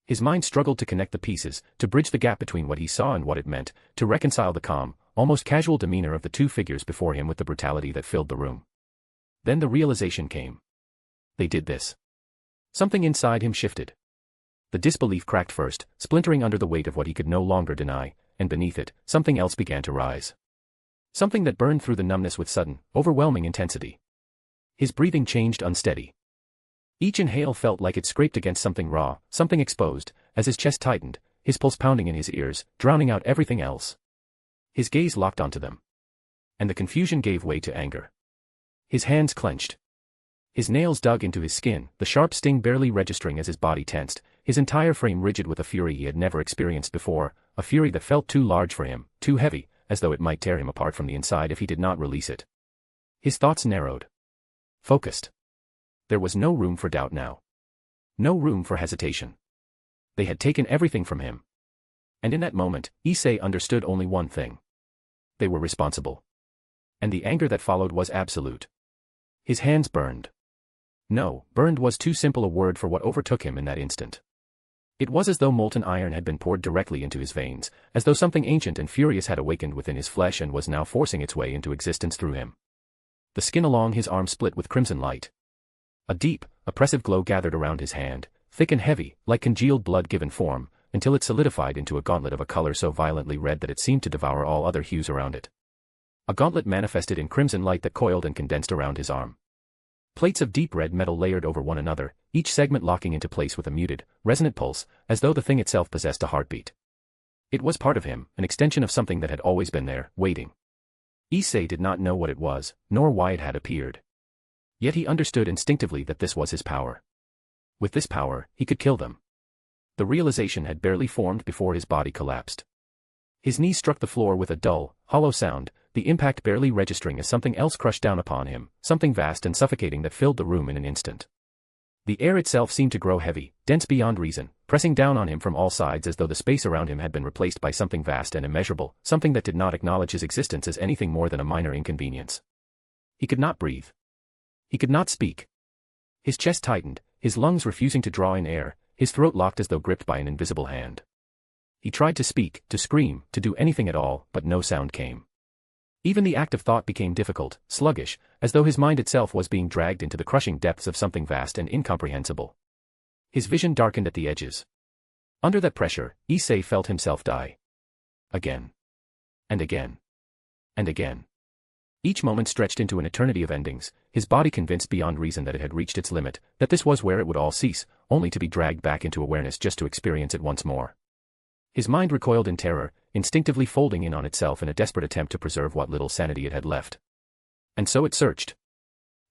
His mind struggled to connect the pieces, to bridge the gap between what he saw and what it meant, to reconcile the calm, almost casual demeanor of the 2 figures before him with the brutality that filled the room. Then the realization came. They did this. Something inside him shifted. The disbelief cracked first, splintering under the weight of what he could no longer deny, and beneath it, something else began to rise. Something that burned through the numbness with sudden, overwhelming intensity. His breathing changed unsteady. Each inhale felt like it scraped against something raw, something exposed, as his chest tightened, his pulse pounding in his ears, drowning out everything else. His gaze locked onto them. And the confusion gave way to anger. His hands clenched. His nails dug into his skin, the sharp sting barely registering as his body tensed, his entire frame rigid with a fury he had never experienced before, a fury that felt too large for him, too heavy, as though it might tear him apart from the inside if he did not release it. His thoughts narrowed. Focused. There was no room for doubt now. No room for hesitation. They had taken everything from him. And in that moment, Issei understood only one thing. They were responsible. And the anger that followed was absolute. His hands burned. No, burned was too simple a word for what overtook him in that instant. It was as though molten iron had been poured directly into his veins, as though something ancient and furious had awakened within his flesh and was now forcing its way into existence through him. The skin along his arm split with crimson light. A deep, oppressive glow gathered around his hand, thick and heavy, like congealed blood given form, until it solidified into a gauntlet of a color so violently red that it seemed to devour all other hues around it. A gauntlet manifested in crimson light that coiled and condensed around his arm. Plates of deep red metal layered over one another, each segment locking into place with a muted, resonant pulse, as though the thing itself possessed a heartbeat. It was part of him, an extension of something that had always been there, waiting. Issei did not know what it was, nor why it had appeared. Yet he understood instinctively that this was his power. With this power, he could kill them. The realization had barely formed before his body collapsed. His knees struck the floor with a dull, hollow sound, the impact barely registering as something else crushed down upon him, something vast and suffocating that filled the room in an instant. The air itself seemed to grow heavy, dense beyond reason, pressing down on him from all sides as though the space around him had been replaced by something vast and immeasurable, something that did not acknowledge his existence as anything more than a minor inconvenience. He could not breathe. He could not speak. His chest tightened, his lungs refusing to draw in air, his throat locked as though gripped by an invisible hand. He tried to speak, to scream, to do anything at all, but no sound came. Even the act of thought became difficult, sluggish, as though his mind itself was being dragged into the crushing depths of something vast and incomprehensible. His vision darkened at the edges. Under that pressure, Issei felt himself die. Again. And again. And again. Each moment stretched into an eternity of endings, his body convinced beyond reason that it had reached its limit, that this was where it would all cease, only to be dragged back into awareness just to experience it once more. His mind recoiled in terror, instinctively folding in on itself in a desperate attempt to preserve what little sanity it had left. And so it searched.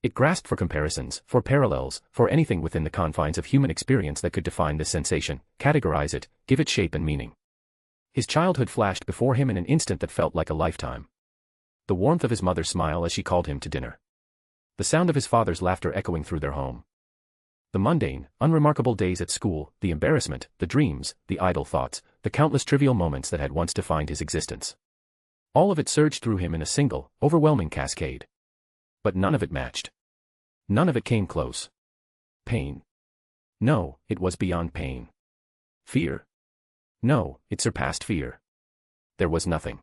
It grasped for comparisons, for parallels, for anything within the confines of human experience that could define this sensation, categorize it, give it shape and meaning. His childhood flashed before him in an instant that felt like a lifetime. The warmth of his mother's smile as she called him to dinner. The sound of his father's laughter echoing through their home. The mundane, unremarkable days at school, the embarrassment, the dreams, the idle thoughts, the countless trivial moments that had once defined his existence. All of it surged through him in a single, overwhelming cascade. But none of it matched. None of it came close. Pain. No, it was beyond pain. Fear. No, it surpassed fear. There was nothing.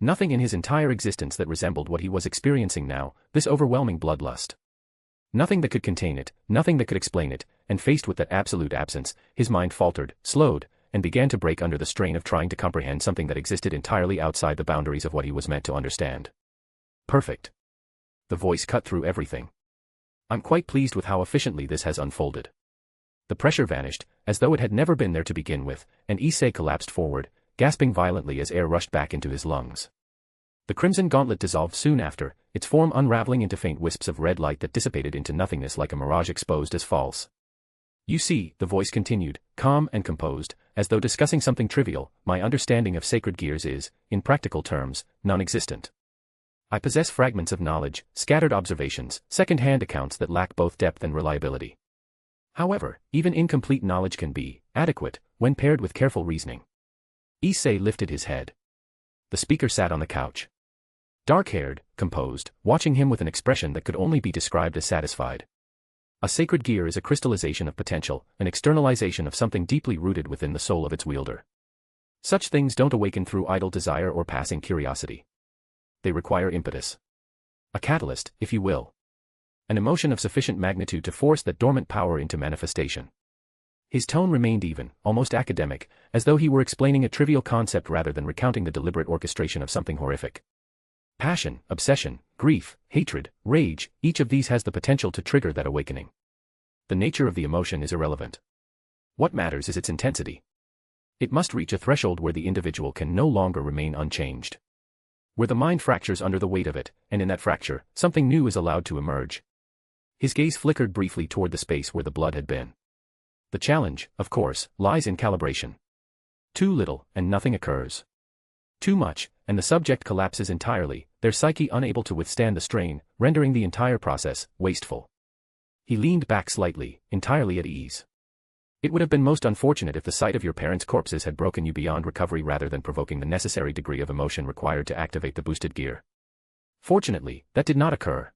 Nothing in his entire existence that resembled what he was experiencing now, this overwhelming bloodlust. Nothing that could contain it, nothing that could explain it, and faced with that absolute absence, his mind faltered, slowed, and began to break under the strain of trying to comprehend something that existed entirely outside the boundaries of what he was meant to understand. Perfect. The voice cut through everything. I'm quite pleased with how efficiently this has unfolded. The pressure vanished, as though it had never been there to begin with, and Issei collapsed forward, gasping violently as air rushed back into his lungs. The crimson gauntlet dissolved soon after, its form unraveling into faint wisps of red light that dissipated into nothingness like a mirage exposed as false. You see, the voice continued, calm and composed, as though discussing something trivial, my understanding of sacred gears is, in practical terms, non-existent. I possess fragments of knowledge, scattered observations, second-hand accounts that lack both depth and reliability. However, even incomplete knowledge can be adequate when paired with careful reasoning. Issei lifted his head. The speaker sat on the couch. Dark-haired, composed, watching him with an expression that could only be described as satisfied. A sacred gear is a crystallization of potential, an externalization of something deeply rooted within the soul of its wielder. Such things don't awaken through idle desire or passing curiosity. They require impetus. A catalyst, if you will. An emotion of sufficient magnitude to force that dormant power into manifestation. His tone remained even, almost academic, as though he were explaining a trivial concept rather than recounting the deliberate orchestration of something horrific. Passion, obsession, grief, hatred, rage, each of these has the potential to trigger that awakening. The nature of the emotion is irrelevant. What matters is its intensity. It must reach a threshold where the individual can no longer remain unchanged. Where the mind fractures under the weight of it, and in that fracture, something new is allowed to emerge. His gaze flickered briefly toward the space where the blood had been. The challenge, of course, lies in calibration. Too little, and nothing occurs. Too much, and the subject collapses entirely, their psyche unable to withstand the strain, rendering the entire process wasteful. He leaned back slightly, entirely at ease. It would have been most unfortunate if the sight of your parents' corpses had broken you beyond recovery rather than provoking the necessary degree of emotion required to activate the boosted gear. Fortunately, that did not occur.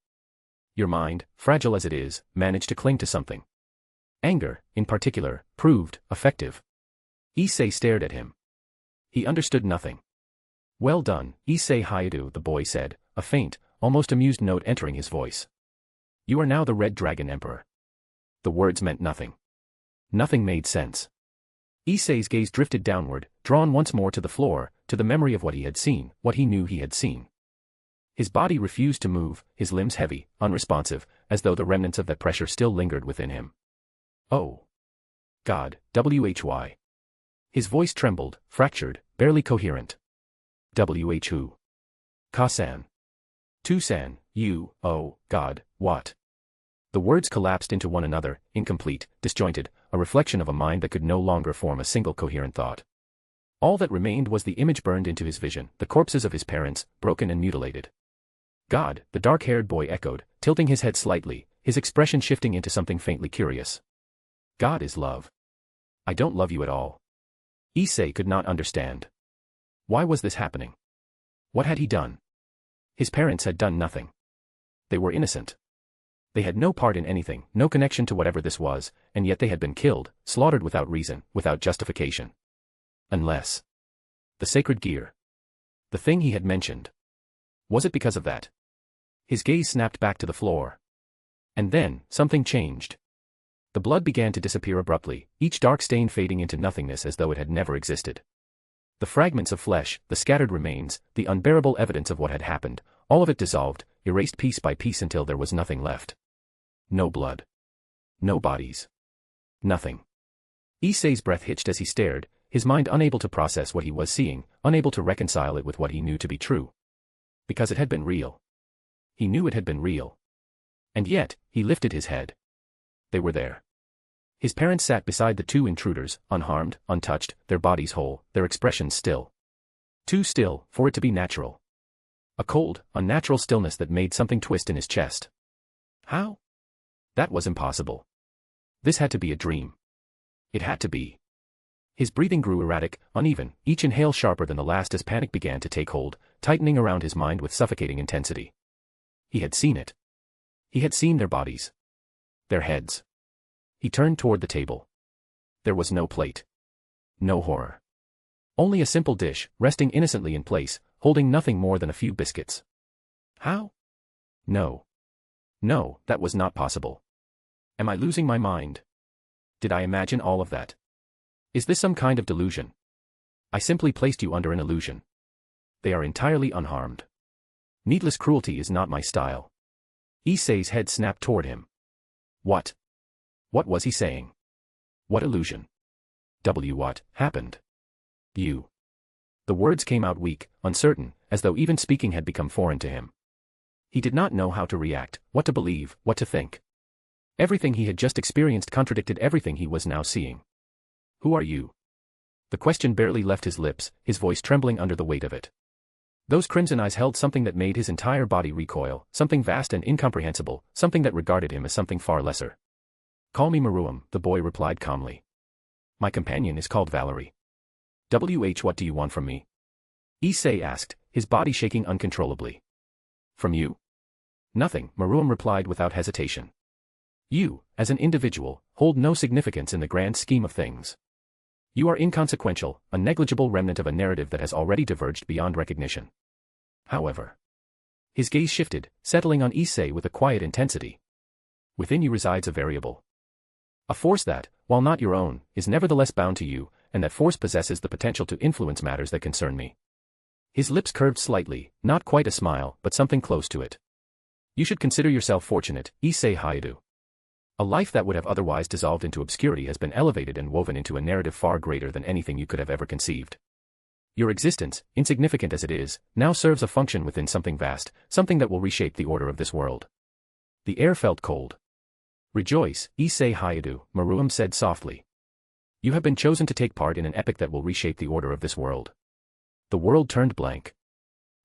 Your mind, fragile as it is, managed to cling to something. Anger, in particular, proved effective. Issei stared at him. He understood nothing. Well done, Issei Hayadu, the boy said, a faint, almost amused note entering his voice. You are now the Red Dragon Emperor. The words meant nothing. Nothing made sense. Issei's gaze drifted downward, drawn once more to the floor, to the memory of what he had seen, what he knew he had seen. His body refused to move, his limbs heavy, unresponsive, as though the remnants of that pressure still lingered within him. Oh. God, why? His voice trembled, fractured, barely coherent. Who? Ka-san. Tu-san, you, oh, God, what? The words collapsed into one another, incomplete, disjointed, a reflection of a mind that could no longer form a single coherent thought. All that remained was the image burned into his vision, the corpses of his parents, broken and mutilated. God, the dark-haired boy echoed, tilting his head slightly, his expression shifting into something faintly curious. God is love. I don't love you at all. Issei could not understand. Why was this happening? What had he done? His parents had done nothing. They were innocent. They had no part in anything, no connection to whatever this was, and yet they had been killed, slaughtered without reason, without justification. Unless. The sacred gear. The thing he had mentioned. Was it because of that? His gaze snapped back to the floor. And then, something changed. The blood began to disappear abruptly, each dark stain fading into nothingness as though it had never existed. The fragments of flesh, the scattered remains, the unbearable evidence of what had happened, all of it dissolved, erased piece by piece until there was nothing left. No blood. No bodies. Nothing. Issei's breath hitched as he stared, his mind unable to process what he was seeing, unable to reconcile it with what he knew to be true. Because it had been real. He knew it had been real. And yet, he lifted his head. They were there. His parents sat beside the two intruders, unharmed, untouched, their bodies whole, their expressions still. Too still, for it to be natural. A cold, unnatural stillness that made something twist in his chest. How? That was impossible. This had to be a dream. It had to be. His breathing grew erratic, uneven, each inhale sharper than the last as panic began to take hold, tightening around his mind with suffocating intensity. He had seen it. He had seen their bodies. Their heads. He turned toward the table. There was no plate. No horror. Only a simple dish, resting innocently in place, holding nothing more than a few biscuits. How? No. No, that was not possible. Am I losing my mind? Did I imagine all of that? Is this some kind of delusion? I simply placed you under an illusion. They are entirely unharmed. Needless cruelty is not my style. Issei's head snapped toward him. What? What was he saying? What illusion? What happened? You. The words came out weak, uncertain, as though even speaking had become foreign to him. He did not know how to react, what to believe, what to think. Everything he had just experienced contradicted everything he was now seeing. Who are you? The question barely left his lips, his voice trembling under the weight of it. Those crimson eyes held something that made his entire body recoil, something vast and incomprehensible, something that regarded him as something far lesser. Call me Maruam, the boy replied calmly. My companion is called Valerie. What do you want from me? Issei asked, his body shaking uncontrollably. From you? Nothing, Maruam replied without hesitation. You, as an individual, hold no significance in the grand scheme of things. You are inconsequential, a negligible remnant of a narrative that has already diverged beyond recognition. However. His gaze shifted, settling on Issei with a quiet intensity. Within you resides a variable. A force that, while not your own, is nevertheless bound to you, and that force possesses the potential to influence matters that concern me. His lips curved slightly, not quite a smile, but something close to it. You should consider yourself fortunate, Issei Hayadu. A life that would have otherwise dissolved into obscurity has been elevated and woven into a narrative far greater than anything you could have ever conceived. Your existence, insignificant as it is, now serves a function within something vast, something that will reshape the order of this world. The air felt cold. Rejoice, Issei Hayadu, Maruam said softly. You have been chosen to take part in an epic that will reshape the order of this world. The world turned blank.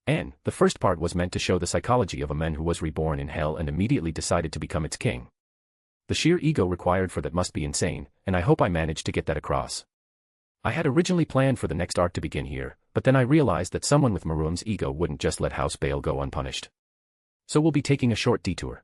And, the first part was meant to show the psychology of a man who was reborn in hell and immediately decided to become its king. The sheer ego required for that must be insane, and I hope I managed to get that across. I had originally planned for the next arc to begin here, but then I realized that someone with Maruam's ego wouldn't just let House Beleth go unpunished. So we'll be taking a short detour.